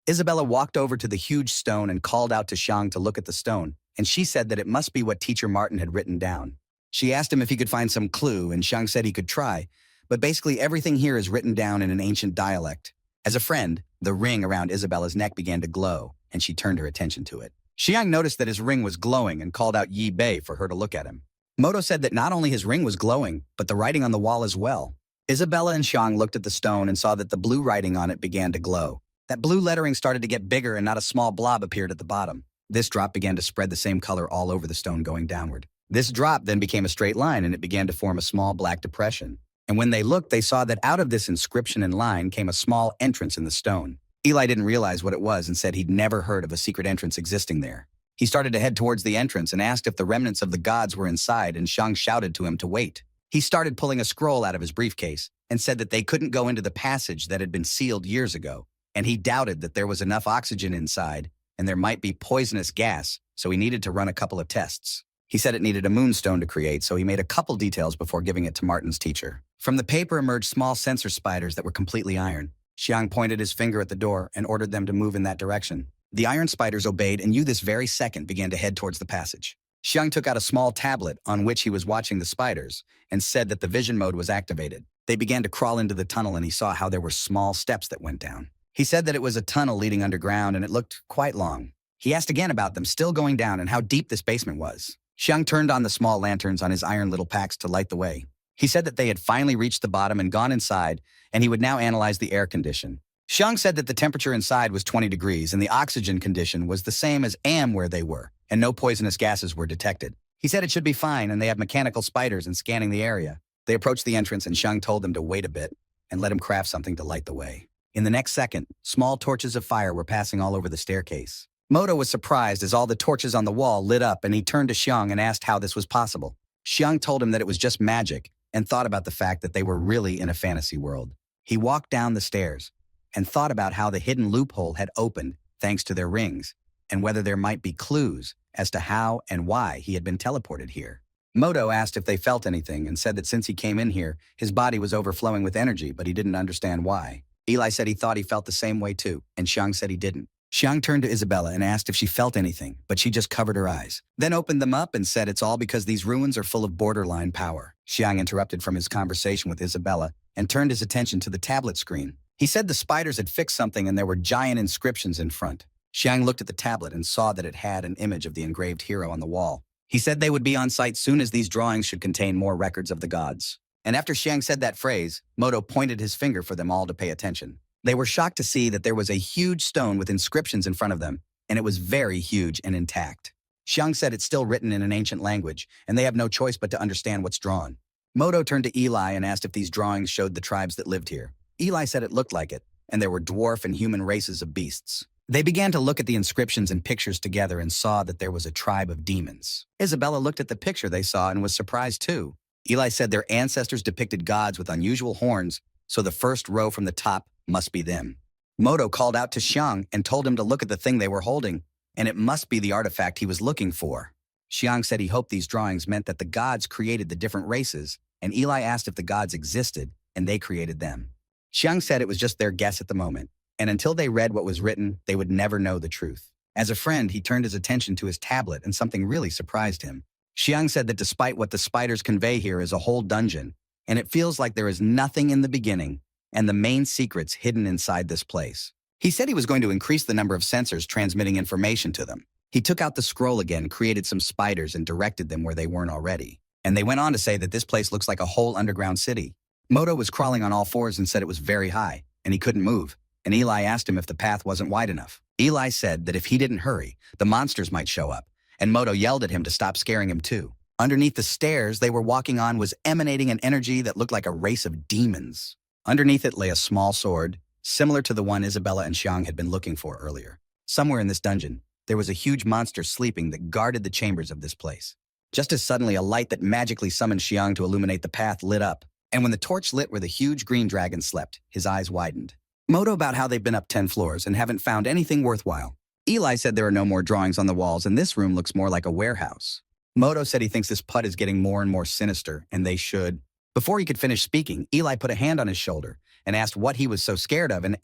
Isabella walked over to the huge stone and called out to Xiang to look at the stone, and she said that it must be what Teacher Martin had written down. She asked him if he could find some clue, and Xiang said he could try, but basically everything here is written down in an ancient dialect. As a friend, the ring around Isabella's neck began to glow, and she turned her attention to it. Xiang noticed that his ring was glowing and called out Yi Bei for her to look at him. Moto said that not only his ring was glowing, but the writing on the wall as well. Isabella and Xiang looked at the stone and saw that the blue writing on it began to glow. That blue lettering started to get bigger and not a small blob appeared at the bottom. This drop began to spread the same color all over the stone going downward. This drop then became a straight line and it began to form a small black depression. And when they looked, they saw that out of this inscription and line came a small entrance in the stone. Eli didn't realize what it was and said he'd never heard of a secret entrance existing there. He started to head towards the entrance and asked if the remnants of the gods were inside, and Xiang shouted to him to wait. He started pulling a scroll out of his briefcase and said that they couldn't go into the passage that had been sealed years ago, and he doubted that there was enough oxygen inside and there might be poisonous gas, so he needed to run a couple of tests. He said it needed a moonstone to create, so he made a couple details before giving it to Martin's teacher. From the paper emerged small sensor spiders that were completely iron. Xiang pointed his finger at the door and ordered them to move in that direction. The iron spiders obeyed, and this very second began to head towards the passage. Xiang took out a small tablet on which he was watching the spiders and said that the vision mode was activated. They began to crawl into the tunnel, and he saw how there were small steps that went down. He said that it was a tunnel leading underground, and it looked quite long. He asked again about them still going down and how deep this basement was. Xiang turned on the small lanterns on his iron little packs to light the way. He said that they had finally reached the bottom and gone inside, and he would now analyze the air condition. Xiang said that the temperature inside was 20 degrees and the oxygen condition was the same as where they were, and no poisonous gases were detected. He said it should be fine, and they have mechanical spiders and scanning the area. They approached the entrance, and Xiang told them to wait a bit and let him craft something to light the way. In the next second, small torches of fire were passing all over the staircase. Moto was surprised as all the torches on the wall lit up, and he turned to Xiang and asked how this was possible. Xiang told him that it was just magic and thought about the fact that they were really in a fantasy world. He walked down the stairs and thought about how the hidden loophole had opened thanks to their rings, and whether there might be clues as to how and why he had been teleported here. Moto asked if they felt anything and said that since he came in here, his body was overflowing with energy, but he didn't understand why. Eli said he thought he felt the same way too, and Xiang said he didn't. Xiang turned to Isabella and asked if she felt anything, but she just covered her eyes, then opened them up and said it's all because these ruins are full of borderline power. Xiang interrupted from his conversation with Isabella and turned his attention to the tablet screen. He said the spiders had fixed something and there were giant inscriptions in front. Xiang looked at the tablet and saw that it had an image of the engraved hero on the wall. He said they would be on site soon as these drawings should contain more records of the gods. And after Xiang said that phrase, Moto pointed his finger for them all to pay attention. They were shocked to see that there was a huge stone with inscriptions in front of them, and it was very huge and intact. Xiang said it's still written in an ancient language, and they have no choice but to understand what's drawn. Moto turned to Eli and asked if these drawings showed the tribes that lived here. Eli said it looked like it, and there were dwarf and human races of beasts. They began to look at the inscriptions and pictures together and saw that there was a tribe of demons. Isabella looked at the picture they saw and was surprised too. Eli said their ancestors depicted gods with unusual horns, so the first row from the top must be them. Moto called out to Xiang and told him to look at the thing they were holding, and it must be the artifact he was looking for. Xiang said he hoped these drawings meant that the gods created the different races, and Eli asked if the gods existed, and they created them. Xiang said it was just their guess at the moment, and until they read what was written, they would never know the truth. As a friend, he turned his attention to his tablet, and something really surprised him. Xiang said that despite what the spiders convey here is a whole dungeon, and it feels like there is nothing in the beginning, and the main secrets hidden inside this place. He said he was going to increase the number of sensors transmitting information to them. He took out the scroll again, created some spiders, and directed them where they weren't already. And they went on to say that this place looks like a whole underground city. Moto was crawling on all fours and said it was very high, and he couldn't move, and Eli asked him if the path wasn't wide enough. Eli said that if he didn't hurry, the monsters might show up, and Moto yelled at him to stop scaring him too. Underneath the stairs they were walking on was emanating an energy that looked like a race of demons. Underneath it lay a small sword, similar to the one Isabella and Xiang had been looking for earlier. Somewhere in this dungeon, there was a huge monster sleeping that guarded the chambers of this place. Just as suddenly, a light that magically summoned Xiang to illuminate the path lit up, and when the torch lit where the huge green dragon slept, his eyes widened. Moto about how they've been up 10 floors and haven't found anything worthwhile. Eli said there are no more drawings on the walls and this room looks more like a warehouse. Moto said he thinks this putt is getting more and more sinister, and they should. Before he could finish speaking, Eli put a hand on his shoulder and asked what he was so scared of, and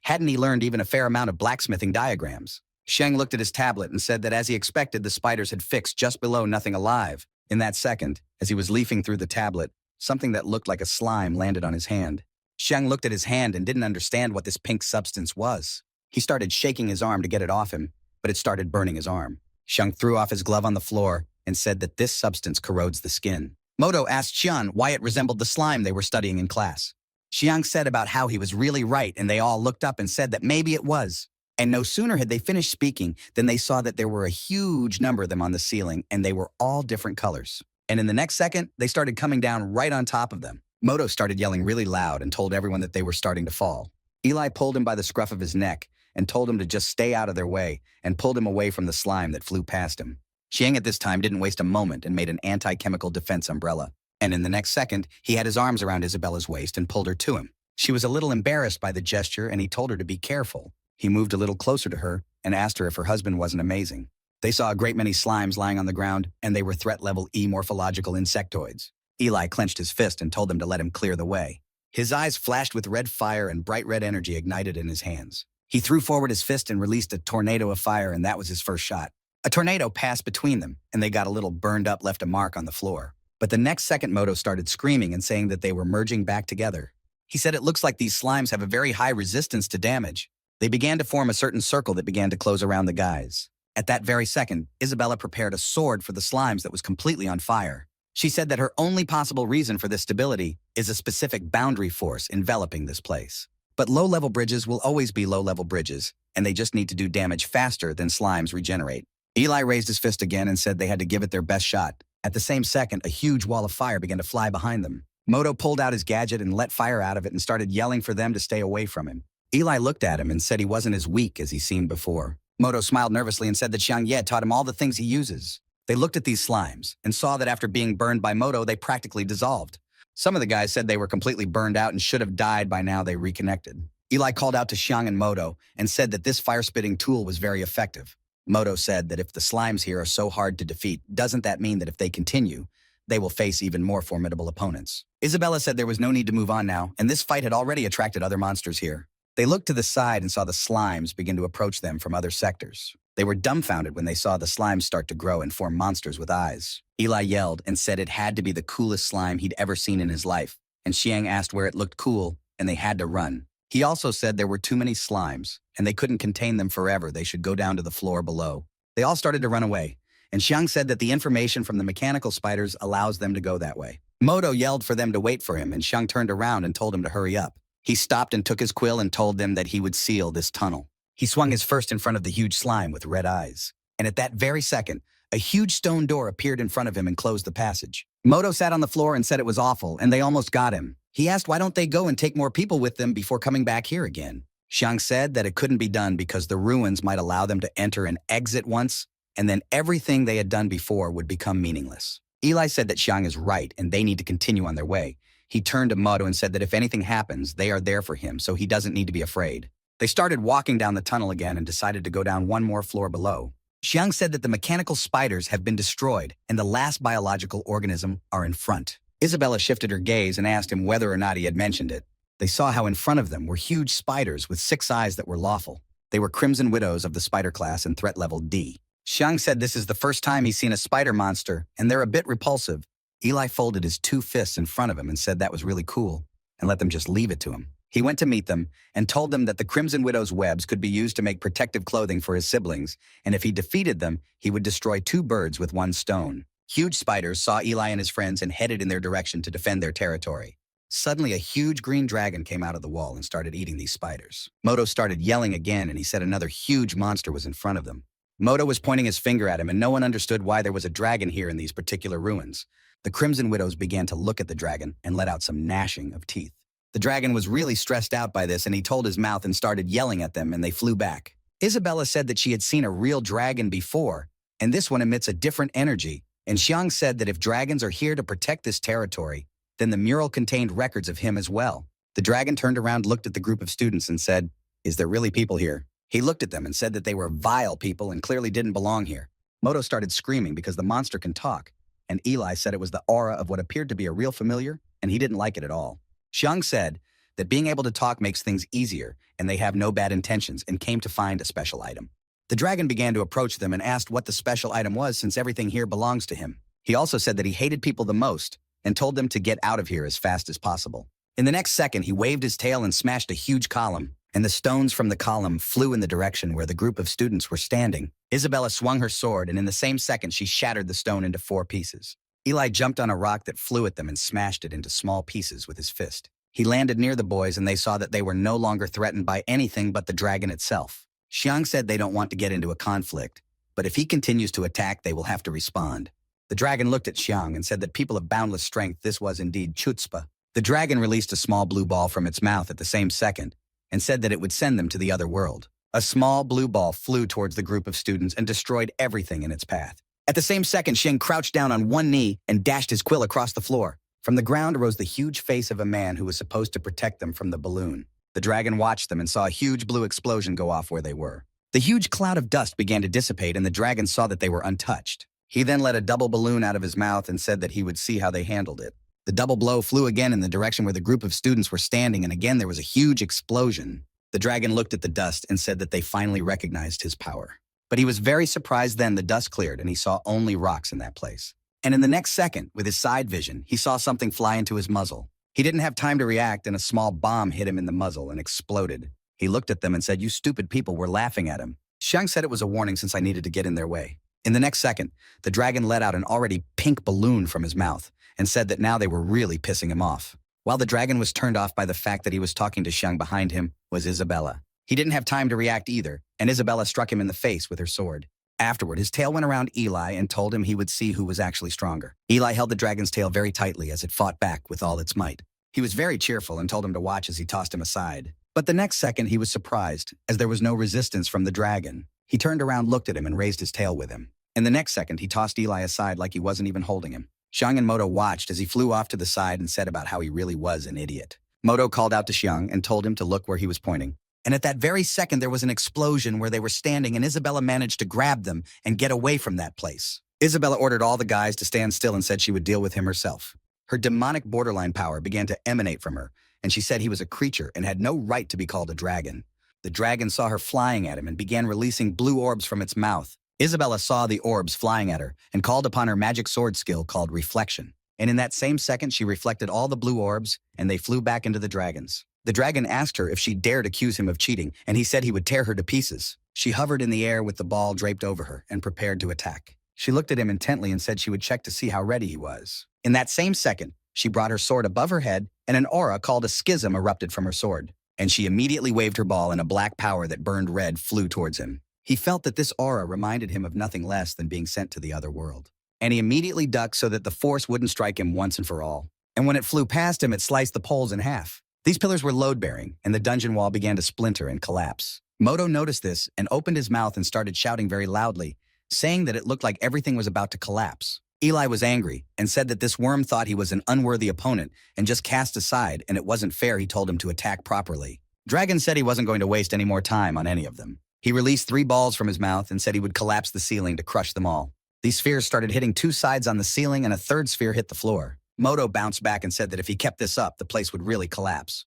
hadn't he learned even a fair amount of blacksmithing diagrams. Sheng looked at his tablet and said that as he expected, the spiders had fixed just below nothing alive. In that second, as he was leafing through the tablet, something that looked like a slime landed on his hand. Sheng looked at his hand and didn't understand what this pink substance was. He started shaking his arm to get it off him, but it started burning his arm. Sheng threw off his glove on the floor and said that this substance corrodes the skin. Moto asked Xiang why it resembled the slime they were studying in class. Xiang said about how he was really right, and they all looked up and said that maybe it was. And no sooner had they finished speaking than they saw that there were a huge number of them on the ceiling, and they were all different colors. And in the next second, they started coming down right on top of them. Moto started yelling really loud and told everyone that they were starting to fall. Eli pulled him by the scruff of his neck and told him to just stay out of their way, and pulled him away from the slime that flew past him. Xiang at this time didn't waste a moment and made an anti-chemical defense umbrella. And in the next second, he had his arms around Isabella's waist and pulled her to him. She was a little embarrassed by the gesture, and he told her to be careful. He moved a little closer to her and asked her if her husband wasn't amazing. They saw a great many slimes lying on the ground, and they were threat level E morphological insectoids. Eli clenched his fist and told them to let him clear the way. His eyes flashed with red fire, and bright red energy ignited in his hands. He threw forward his fist and released a tornado of fire, and that was his first shot. A tornado passed between them, and they got a little burned up, left a mark on the floor. But the next second, Moto started screaming and saying that they were merging back together. He said it looks like these slimes have a very high resistance to damage. They began to form a certain circle that began to close around the guys. At that very second, Isabella prepared a sword for the slimes that was completely on fire. She said that her only possible reason for this stability is a specific boundary force enveloping this place. But low-level bridges will always be low-level bridges, and they just need to do damage faster than slimes regenerate. Eli raised his fist again and said they had to give it their best shot. At the same second, a huge wall of fire began to fly behind them. Moto pulled out his gadget and let fire out of it and started yelling for them to stay away from him. Eli looked at him and said he wasn't as weak as he seemed before. Moto smiled nervously and said that Xiang Ye taught him all the things he uses. They looked at these slimes and saw that after being burned by Moto, they practically dissolved. Some of the guys said they were completely burned out and should have died by now. They reconnected. Eli called out to Xiang and Moto and said that this fire-spitting tool was very effective. Moto said that if the slimes here are so hard to defeat, doesn't that mean that if they continue, they will face even more formidable opponents? Isabella said there was no need to move on now, and this fight had already attracted other monsters here. They looked to the side and saw the slimes begin to approach them from other sectors. They were dumbfounded when they saw the slimes start to grow and form monsters with eyes. Eli yelled and said it had to be the coolest slime he'd ever seen in his life, and Xiang asked where it looked cool, and they had to run. He also said there were too many slimes, and they couldn't contain them forever. They should go down to the floor below. They all started to run away, and Xiang said that the information from the mechanical spiders allows them to go that way. Moto yelled for them to wait for him, and Xiang turned around and told him to hurry up. He stopped and took his quill and told them that he would seal this tunnel. He swung his fist in front of the huge slime with red eyes, and at that very second, a huge stone door appeared in front of him and closed the passage. Moto sat on the floor and said it was awful, and they almost got him. He asked why don't they go and take more people with them before coming back here again. Xiang said that it couldn't be done because the ruins might allow them to enter and exit once, and then everything they had done before would become meaningless. Eli said that Xiang is right and they need to continue on their way. He turned to Moto and said that if anything happens, they are there for him, so he doesn't need to be afraid. They started walking down the tunnel again and decided to go down one more floor below. Xiang said that the mechanical spiders have been destroyed and the last biological organism are in front. Isabella shifted her gaze and asked him whether or not he had mentioned it. They saw how in front of them were huge spiders with 6 eyes that were lawful. They were Crimson Widows of the spider class and threat level D. Xiang said this is the first time he's seen a spider monster, and they're a bit repulsive. Eli folded his 2 fists in front of him and said that was really cool, and let them just leave it to him. He went to meet them and told them that the Crimson Widow's webs could be used to make protective clothing for his siblings, and if he defeated them, he would destroy 2 birds with 1 stone. Huge spiders saw Eli and his friends and headed in their direction to defend their territory. Suddenly, a huge green dragon came out of the wall and started eating these spiders. Moto started yelling again, and he said another huge monster was in front of them. Moto was pointing his finger at him, and no one understood why there was a dragon here in these particular ruins. The Crimson Widows began to look at the dragon and let out some gnashing of teeth. The dragon was really stressed out by this, and he told his mouth and started yelling at them, and they flew back. Isabella said that she had seen a real dragon before, and this one emits a different energy, and Xiang said that if dragons are here to protect this territory, then the mural contained records of him as well. The dragon turned around, looked at the group of students and said, "Is there really people here?" He looked at them and said that they were vile people and clearly didn't belong here. Moto started screaming because the monster can talk, and Eli said it was the aura of what appeared to be a real familiar, and he didn't like it at all. Xiang said that being able to talk makes things easier, and they have no bad intentions, and came to find a special item. The dragon began to approach them and asked what the special item was since everything here belongs to him. He also said that he hated people the most and told them to get out of here as fast as possible. In the next second, he waved his tail and smashed a huge column, and the stones from the column flew in the direction where the group of students were standing. Isabella swung her sword, and in the same second, she shattered the stone into 4 pieces. Eli jumped on a rock that flew at them and smashed it into small pieces with his fist. He landed near the boys, and they saw that they were no longer threatened by anything but the dragon itself. Xiang said they don't want to get into a conflict, but if he continues to attack, they will have to respond. The dragon looked at Xiang and said that people of boundless strength, this was indeed chutzpah. The dragon released a small blue ball from its mouth at the same second and said that it would send them to the other world. A small blue ball flew towards the group of students and destroyed everything in its path. At the same second, Xiang crouched down on one knee and dashed his quill across the floor. From the ground arose the huge face of a man who was supposed to protect them from the balloon. The dragon watched them and saw a huge blue explosion go off where they were. The huge cloud of dust began to dissipate, and the dragon saw that they were untouched. He then let a double balloon out of his mouth and said that he would see how they handled it. The double blow flew again in the direction where the group of students were standing, and again there was a huge explosion. The dragon looked at the dust and said that they finally recognized his power. But he was very surprised then the dust cleared and he saw only rocks in that place. And in the next second, with his side vision, he saw something fly into his muzzle. He didn't have time to react, and a small bomb hit him in the muzzle and exploded. He looked at them and said, "You stupid people were laughing at him." Xiang said it was a warning since I needed to get in their way. In the next second, the dragon let out an already pink balloon from his mouth and said that now they were really pissing him off. While the dragon was turned off by the fact that he was talking to Xiang, behind him was Isabella. He didn't have time to react either, and Isabella struck him in the face with her sword. Afterward, his tail went around Eli and told him he would see who was actually stronger. Eli held the dragon's tail very tightly as it fought back with all its might. He was very cheerful and told him to watch as he tossed him aside. But the next second, he was surprised, as there was no resistance from the dragon. He turned around, looked at him, and raised his tail with him. In the next second, he tossed Eli aside like he wasn't even holding him. Xiang and Moto watched as he flew off to the side and said about how he really was an idiot. Moto called out to Xiang and told him to look where he was pointing. And at that very second, there was an explosion where they were standing, and Isabella managed to grab them and get away from that place. Isabella ordered all the guys to stand still and said she would deal with him herself. Her demonic borderline power began to emanate from her, and she said he was a creature and had no right to be called a dragon. The dragon saw her flying at him and began releasing blue orbs from its mouth. Isabella saw the orbs flying at her and called upon her magic sword skill called reflection. And in that same second, she reflected all the blue orbs, and they flew back into the dragons. The dragon asked her if she dared accuse him of cheating, and he said he would tear her to pieces. She hovered in the air with the ball draped over her and prepared to attack. She looked at him intently and said she would check to see how ready he was. In that same second, she brought her sword above her head, and an aura called a schism erupted from her sword. And she immediately waved her ball, and a black power that burned red flew towards him. He felt that this aura reminded him of nothing less than being sent to the other world. And he immediately ducked so that the force wouldn't strike him once and for all. And when it flew past him, it sliced the poles in half. These pillars were load-bearing, and the dungeon wall began to splinter and collapse. Moto noticed this and opened his mouth and started shouting very loudly, saying that it looked like everything was about to collapse. Eli was angry and said that this worm thought he was an unworthy opponent and just cast aside, and it wasn't fair. He told him to attack properly. Dragon said he wasn't going to waste any more time on any of them. He released 3 balls from his mouth and said he would collapse the ceiling to crush them all. These spheres started hitting 2 sides on the ceiling, and a 3rd sphere hit the floor. Moto bounced back and said that if he kept this up, the place would really collapse.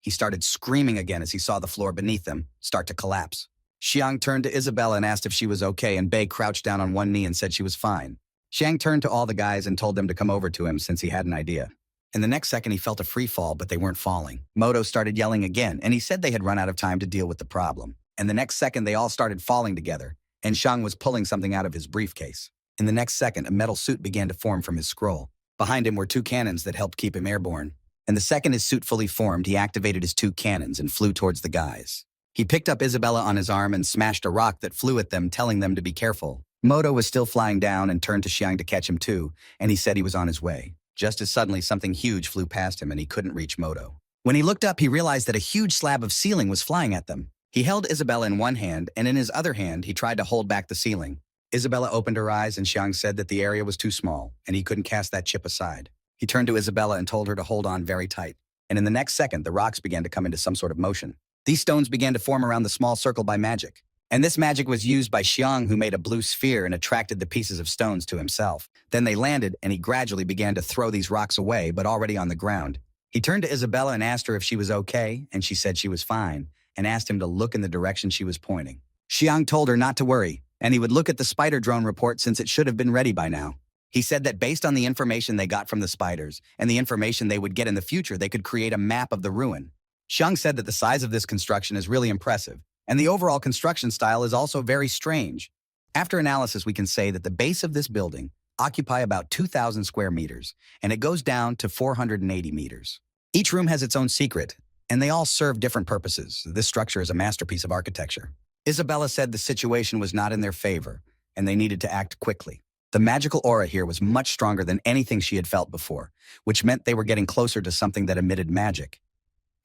He started screaming again as he saw the floor beneath them start to collapse. Xiang turned to Isabella and asked if she was okay, and Bei crouched down on one knee and said she was fine. Xiang turned to all the guys and told them to come over to him since he had an idea. In the next second, he felt a free fall, but they weren't falling. Moto started yelling again, and he said they had run out of time to deal with the problem. And the next second, they all started falling together, and Xiang was pulling something out of his briefcase. In the next second, a metal suit began to form from his scroll. Behind him were 2 cannons that helped keep him airborne. And the second his suit fully formed, he activated his 2 cannons and flew towards the guys. He picked up Isabella on his arm and smashed a rock that flew at them, telling them to be careful. Moto was still flying down and turned to Xiang to catch him too, and he said he was on his way. Just as suddenly, something huge flew past him and he couldn't reach Moto. When he looked up, he realized that a huge slab of ceiling was flying at them. He held Isabella in one hand, and in his other hand, he tried to hold back the ceiling. Isabella opened her eyes, and Xiang said that the area was too small, and he couldn't cast that chip aside. He turned to Isabella and told her to hold on very tight. And in the next second, the rocks began to come into some sort of motion. These stones began to form around the small circle by magic. And this magic was used by Xiang, who made a blue sphere and attracted the pieces of stones to himself. Then they landed, and he gradually began to throw these rocks away, but already on the ground. He turned to Isabella and asked her if she was okay, and she said she was fine, and asked him to look in the direction she was pointing. Xiang told her not to worry, and he would look at the spider drone report since it should have been ready by now. He said that based on the information they got from the spiders and the information they would get in the future, they could create a map of the ruin. Xiang said that the size of this construction is really impressive, and the overall construction style is also very strange. After analysis, we can say that the base of this building occupy about 2,000 square meters, and it goes down to 480 meters. Each room has its own secret, and they all serve different purposes. This structure is a masterpiece of architecture. Isabella said the situation was not in their favor, and they needed to act quickly. The magical aura here was much stronger than anything she had felt before, which meant they were getting closer to something that emitted magic.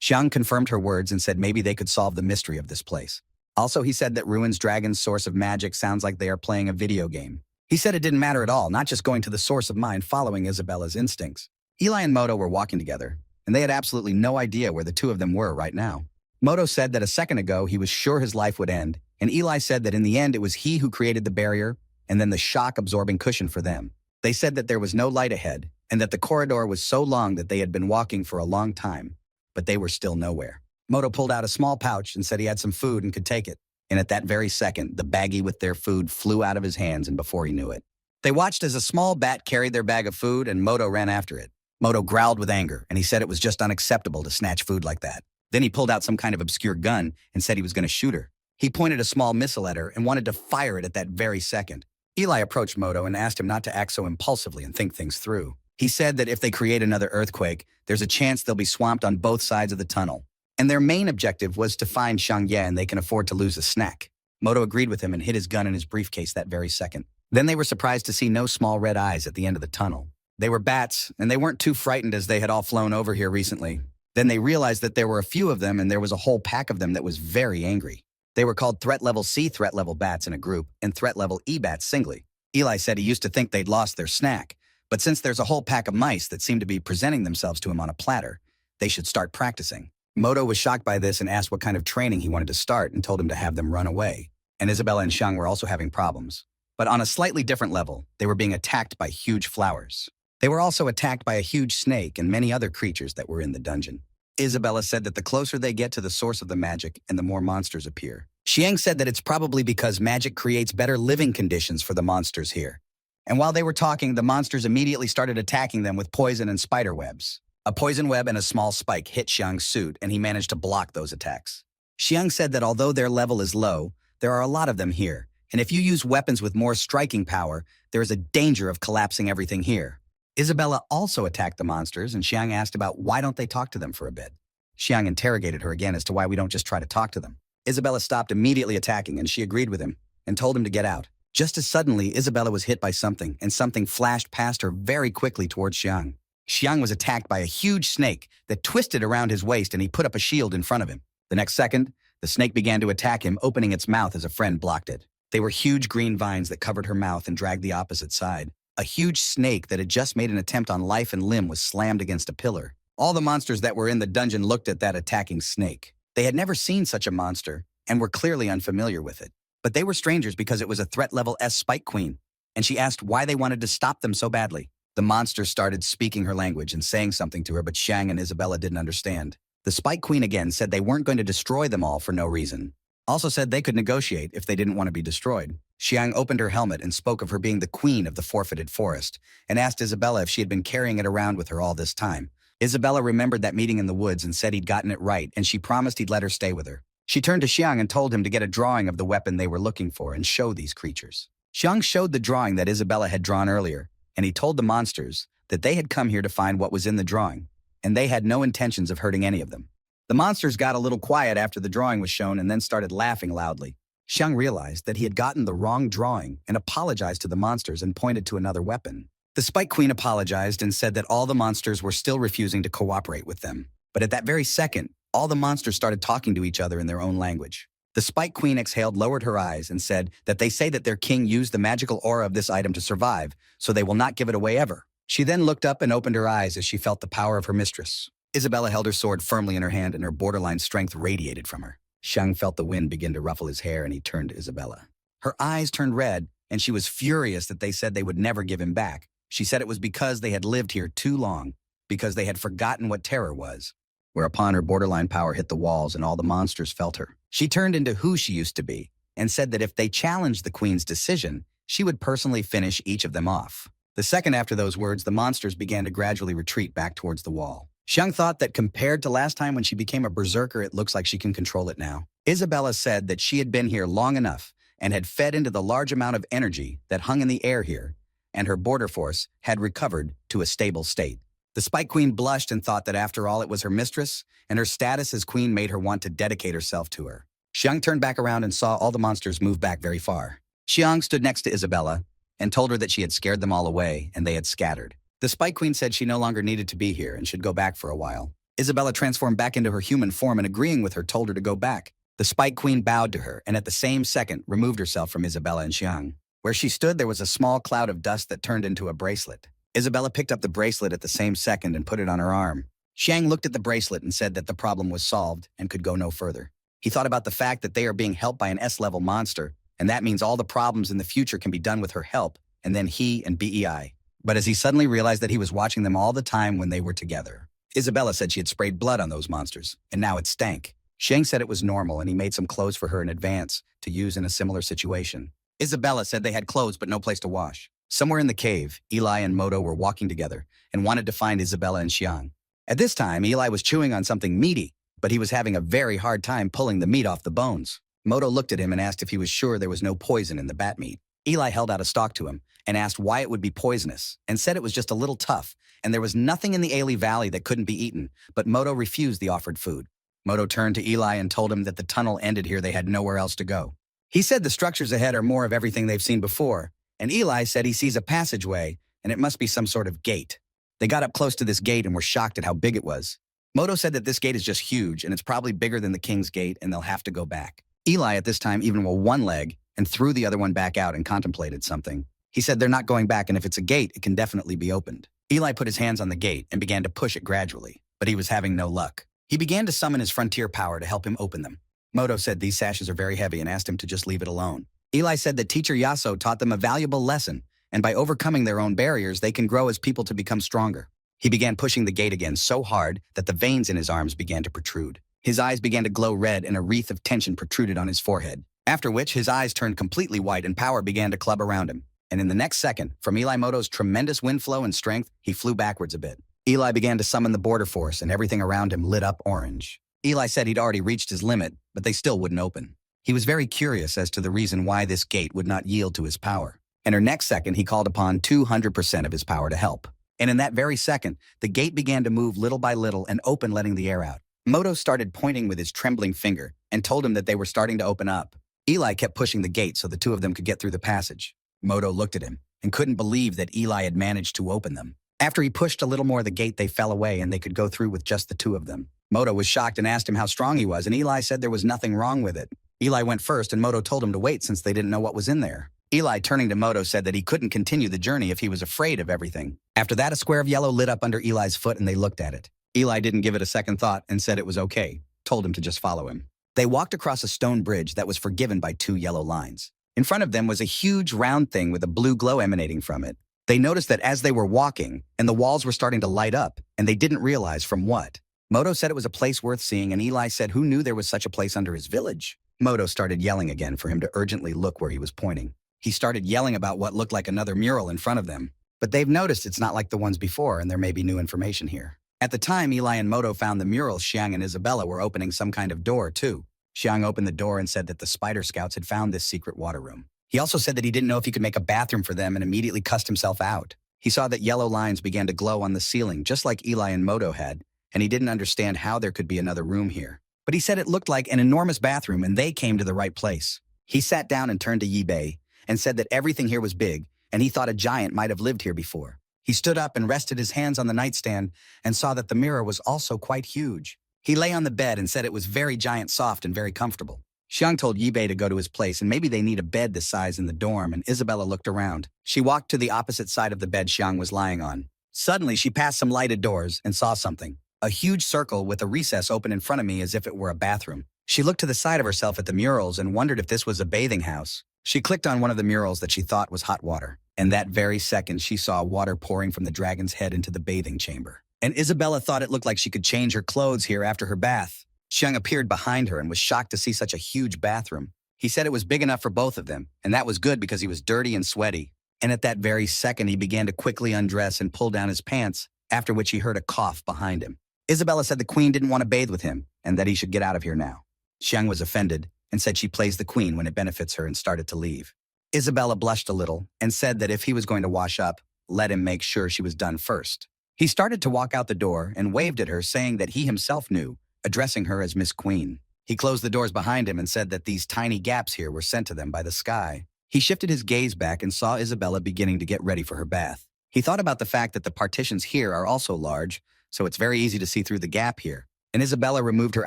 Xiang confirmed her words and said maybe they could solve the mystery of this place. Also, he said that Ruin's dragon's source of magic sounds like they are playing a video game. He said it didn't matter at all, not just going to the source of mind following Isabella's instincts. Eli and Moto were walking together, and they had absolutely no idea where the two of them were right now. Moto said that a second ago he was sure his life would end, and Eli said that in the end it was he who created the barrier and then the shock-absorbing cushion for them. They said that there was no light ahead, and that the corridor was so long that they had been walking for a long time, but they were still nowhere. Moto pulled out a small pouch and said he had some food and could take it. And at that very second, the baggie with their food flew out of his hands, and before he knew it, they watched as a small bat carried their bag of food and Moto ran after it. Moto growled with anger, and he said it was just unacceptable to snatch food like that. Then he pulled out some kind of obscure gun and said he was going to shoot her. He pointed a small missile at her and wanted to fire it at that very second. Eli approached Moto and asked him not to act so impulsively and think things through. He said that if they create another earthquake, there's a chance they'll be swamped on both sides of the tunnel. And their main objective was to find Xiang Ye, and they can afford to lose a snack. Moto agreed with him and hid his gun in his briefcase that very second. Then they were surprised to see no small red eyes at the end of the tunnel. They were bats, and they weren't too frightened as they had all flown over here recently. Then they realized that there were a few of them, and there was a whole pack of them that was very angry. They were called Threat Level C Threat Level Bats in a group, and Threat Level E Bats singly. Eli said he used to think they'd lost their snack, but since there's a whole pack of mice that seem to be presenting themselves to him on a platter, they should start practicing. Moto was shocked by this and asked what kind of training he wanted to start and told him to have them run away. And Isabella and Xiang were also having problems. But on a slightly different level, they were being attacked by huge flowers. They were also attacked by a huge snake and many other creatures that were in the dungeon. Isabella said that the closer they get to the source of the magic and the more monsters appear. Xiang said that it's probably because magic creates better living conditions for the monsters here. And while they were talking, the monsters immediately started attacking them with poison and spider webs. A poison web and a small spike hit Xiang's suit, and he managed to block those attacks. Xiang said that although their level is low, there are a lot of them here, and if you use weapons with more striking power, there is a danger of collapsing everything here. Isabella also attacked the monsters, and Xiang asked about why don't they talk to them for a bit. Xiang interrogated her again as to why we don't just try to talk to them. Isabella stopped immediately attacking, and she agreed with him and told him to get out. Just as suddenly, Isabella was hit by something, and something flashed past her very quickly towards Xiang. Xiang was attacked by a huge snake that twisted around his waist, and he put up a shield in front of him. The next second, the snake began to attack him, opening its mouth as a friend blocked it. They were huge green vines that covered her mouth and dragged the opposite side. A huge snake that had just made an attempt on life and limb was slammed against a pillar. All the monsters that were in the dungeon looked at that attacking snake. They had never seen such a monster and were clearly unfamiliar with it. But they were strangers because it was a threat level S Spike Queen, and she asked why they wanted to stop them so badly. The monster started speaking her language and saying something to her, but Xiang and Isabella didn't understand. The Spike Queen again said they weren't going to destroy them all for no reason. Also said they could negotiate if they didn't want to be destroyed. Xiang opened her helmet and spoke of her being the queen of the forfeited forest, and asked Isabella if she had been carrying it around with her all this time. Isabella remembered that meeting in the woods and said he'd gotten it right, and she promised he'd let her stay with her. She turned to Xiang and told him to get a drawing of the weapon they were looking for and show these creatures. Xiang showed the drawing that Isabella had drawn earlier, and he told the monsters that they had come here to find what was in the drawing, and they had no intentions of hurting any of them. The monsters got a little quiet after the drawing was shown and then started laughing loudly. Xiang realized that he had gotten the wrong drawing and apologized to the monsters and pointed to another weapon. The Spike Queen apologized and said that all the monsters were still refusing to cooperate with them. But at that very second, all the monsters started talking to each other in their own language. The Spike Queen exhaled, lowered her eyes, and said that they say that their king used the magical aura of this item to survive, so they will not give it away ever. She then looked up and opened her eyes as she felt the power of her mistress. Isabella held her sword firmly in her hand and her borderline strength radiated from her. Xiang felt the wind begin to ruffle his hair and he turned to Isabella. Her eyes turned red and she was furious that they said they would never give him back. She said it was because they had lived here too long, because they had forgotten what terror was. Whereupon her borderline power hit the walls and all the monsters felt her. She turned into who she used to be and said that if they challenged the queen's decision, she would personally finish each of them off. The second after those words, the monsters began to gradually retreat back towards the wall. Xiang thought that compared to last time when she became a berserker, it looks like she can control it now. Isabella said that she had been here long enough and had fed into the large amount of energy that hung in the air here, and her border force had recovered to a stable state. The Spike Queen blushed and thought that after all it was her mistress, and her status as queen made her want to dedicate herself to her. Xiang turned back around and saw all the monsters move back very far. Xiang stood next to Isabella and told her that she had scared them all away and they had scattered. The Spike Queen said she no longer needed to be here and should go back for a while. Isabella transformed back into her human form and agreeing with her told her to go back. The Spike Queen bowed to her and at the same second removed herself from Isabella and Xiang. Where she stood there was a small cloud of dust that turned into a bracelet. Isabella picked up the bracelet at the same second and put it on her arm. Xiang looked at the bracelet and said that the problem was solved and could go no further. He thought about the fact that they are being helped by an S-level monster, and that means all the problems in the future can be done with her help, and then he and BEI. But as he suddenly realized that he was watching them all the time when they were together. Isabella said she had sprayed blood on those monsters, and now it stank. Xiang said it was normal and he made some clothes for her in advance to use in a similar situation. Isabella said they had clothes but no place to wash. Somewhere in the cave, Eli and Moto were walking together and wanted to find Isabella and Xiang. At this time, Eli was chewing on something meaty, but he was having a very hard time pulling the meat off the bones. Moto looked at him and asked if he was sure there was no poison in the bat meat. Eli held out a stalk to him and asked why it would be poisonous and said it was just a little tough and there was nothing in the Ailey Valley that couldn't be eaten, but Moto refused the offered food. Moto turned to Eli and told him that the tunnel ended here, they had nowhere else to go. He said the structures ahead are more of everything they've seen before, and Eli said he sees a passageway and it must be some sort of gate. They got up close to this gate and were shocked at how big it was. Moto said that this gate is just huge and it's probably bigger than the king's gate and they'll have to go back. Eli at this time even wore one leg and threw the other one back out and contemplated something. He said they're not going back and if it's a gate, it can definitely be opened. Eli put his hands on the gate and began to push it gradually, but he was having no luck. He began to summon his frontier power to help him open them. Moto said these sashes are very heavy and asked him to just leave it alone. Eli said that teacher Yaso taught them a valuable lesson, and by overcoming their own barriers, they can grow as people to become stronger. He began pushing the gate again so hard that the veins in his arms began to protrude. His eyes began to glow red and a wreath of tension protruded on his forehead, after which his eyes turned completely white and power began to club around him. And in the next second, from Eli Moto's tremendous wind flow and strength, he flew backwards a bit. Eli began to summon the border force and everything around him lit up orange. Eli said he'd already reached his limit, but they still wouldn't open. He was very curious as to the reason why this gate would not yield to his power. And her next second, he called upon 200% of his power to help. And in that very second, the gate began to move little by little and open, letting the air out. Moto started pointing with his trembling finger and told him that they were starting to open up. Eli kept pushing the gate so the two of them could get through the passage. Moto looked at him and couldn't believe that Eli had managed to open them. After he pushed a little more, the gate they fell away and they could go through with just the two of them. Moto was shocked and asked him how strong he was, and Eli said there was nothing wrong with it. Eli went first and Moto told him to wait since they didn't know what was in there. Eli, turning to Moto, said that he couldn't continue the journey if he was afraid of everything. After that, a square of yellow lit up under Eli's foot and they looked at it. Eli didn't give it a second thought and said it was okay, told him to just follow him. They walked across a stone bridge that was forgiven by two yellow lines. In front of them was a huge round thing with a blue glow emanating from it. They noticed that as they were walking, and the walls were starting to light up, and they didn't realize from what. Moto said it was a place worth seeing, and Eli said who knew there was such a place under his village. Moto started yelling again for him to urgently look where he was pointing. He started yelling about what looked like another mural in front of them, but they've noticed it's not like the ones before, and there may be new information here. At the time, Eli and Moto found the mural, Xiang and Isabella were opening some kind of door, too. Xiang opened the door and said that the Spider Scouts had found this secret water room. He also said that he didn't know if he could make a bathroom for them and immediately cussed himself out. He saw that yellow lines began to glow on the ceiling, just like Eli and Moto had, and he didn't understand how there could be another room here. But he said it looked like an enormous bathroom and they came to the right place. He sat down and turned to Yibei and said that everything here was big and he thought a giant might have lived here before. He stood up and rested his hands on the nightstand and saw that the mirror was also quite huge. He lay on the bed and said it was very giant, soft, and very comfortable. Xiang told Yibei to go to his place and maybe they need a bed this size in the dorm, and Isabella looked around. She walked to the opposite side of the bed Xiang was lying on. Suddenly, she passed some lighted doors and saw something. A huge circle with a recess open in front of me as if it were a bathroom. She looked to the side of herself at the murals and wondered if this was a bathing house. She clicked on one of the murals that she thought was hot water. And that very second, she saw water pouring from the dragon's head into the bathing chamber. And Isabella thought it looked like she could change her clothes here after her bath. Xiang appeared behind her and was shocked to see such a huge bathroom. He said it was big enough for both of them, and that was good because he was dirty and sweaty. And at that very second, he began to quickly undress and pull down his pants, after which he heard a cough behind him. Isabella said the queen didn't want to bathe with him, and that he should get out of here now. Xiang was offended and said she plays the queen when it benefits her and started to leave. Isabella blushed a little and said that if he was going to wash up, let him make sure she was done first. He started to walk out the door and waved at her, saying that he himself knew, addressing her as Miss Queen. He closed the doors behind him and said that these tiny gaps here were sent to them by the sky. He shifted his gaze back and saw Isabella beginning to get ready for her bath. He thought about the fact that the partitions here are also large, so it's very easy to see through the gap here. And Isabella removed her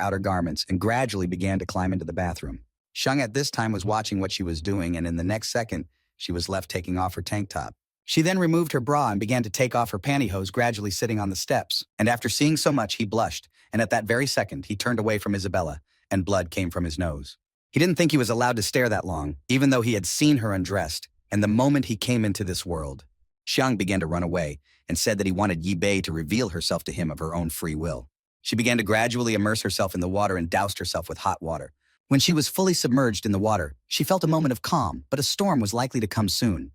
outer garments and gradually began to climb into the bathroom. Xiang at this time was watching what she was doing, and in the next second, she was left taking off her tank top. She then removed her bra and began to take off her pantyhose, gradually sitting on the steps. And after seeing so much, he blushed, and at that very second, he turned away from Isabella, and blood came from his nose. He didn't think he was allowed to stare that long, even though he had seen her undressed, and the moment he came into this world. Xiang began to run away, and said that he wanted Yibei to reveal herself to him of her own free will. She began to gradually immerse herself in the water and doused herself with hot water. When she was fully submerged in the water, she felt a moment of calm, but a storm was likely to come soon.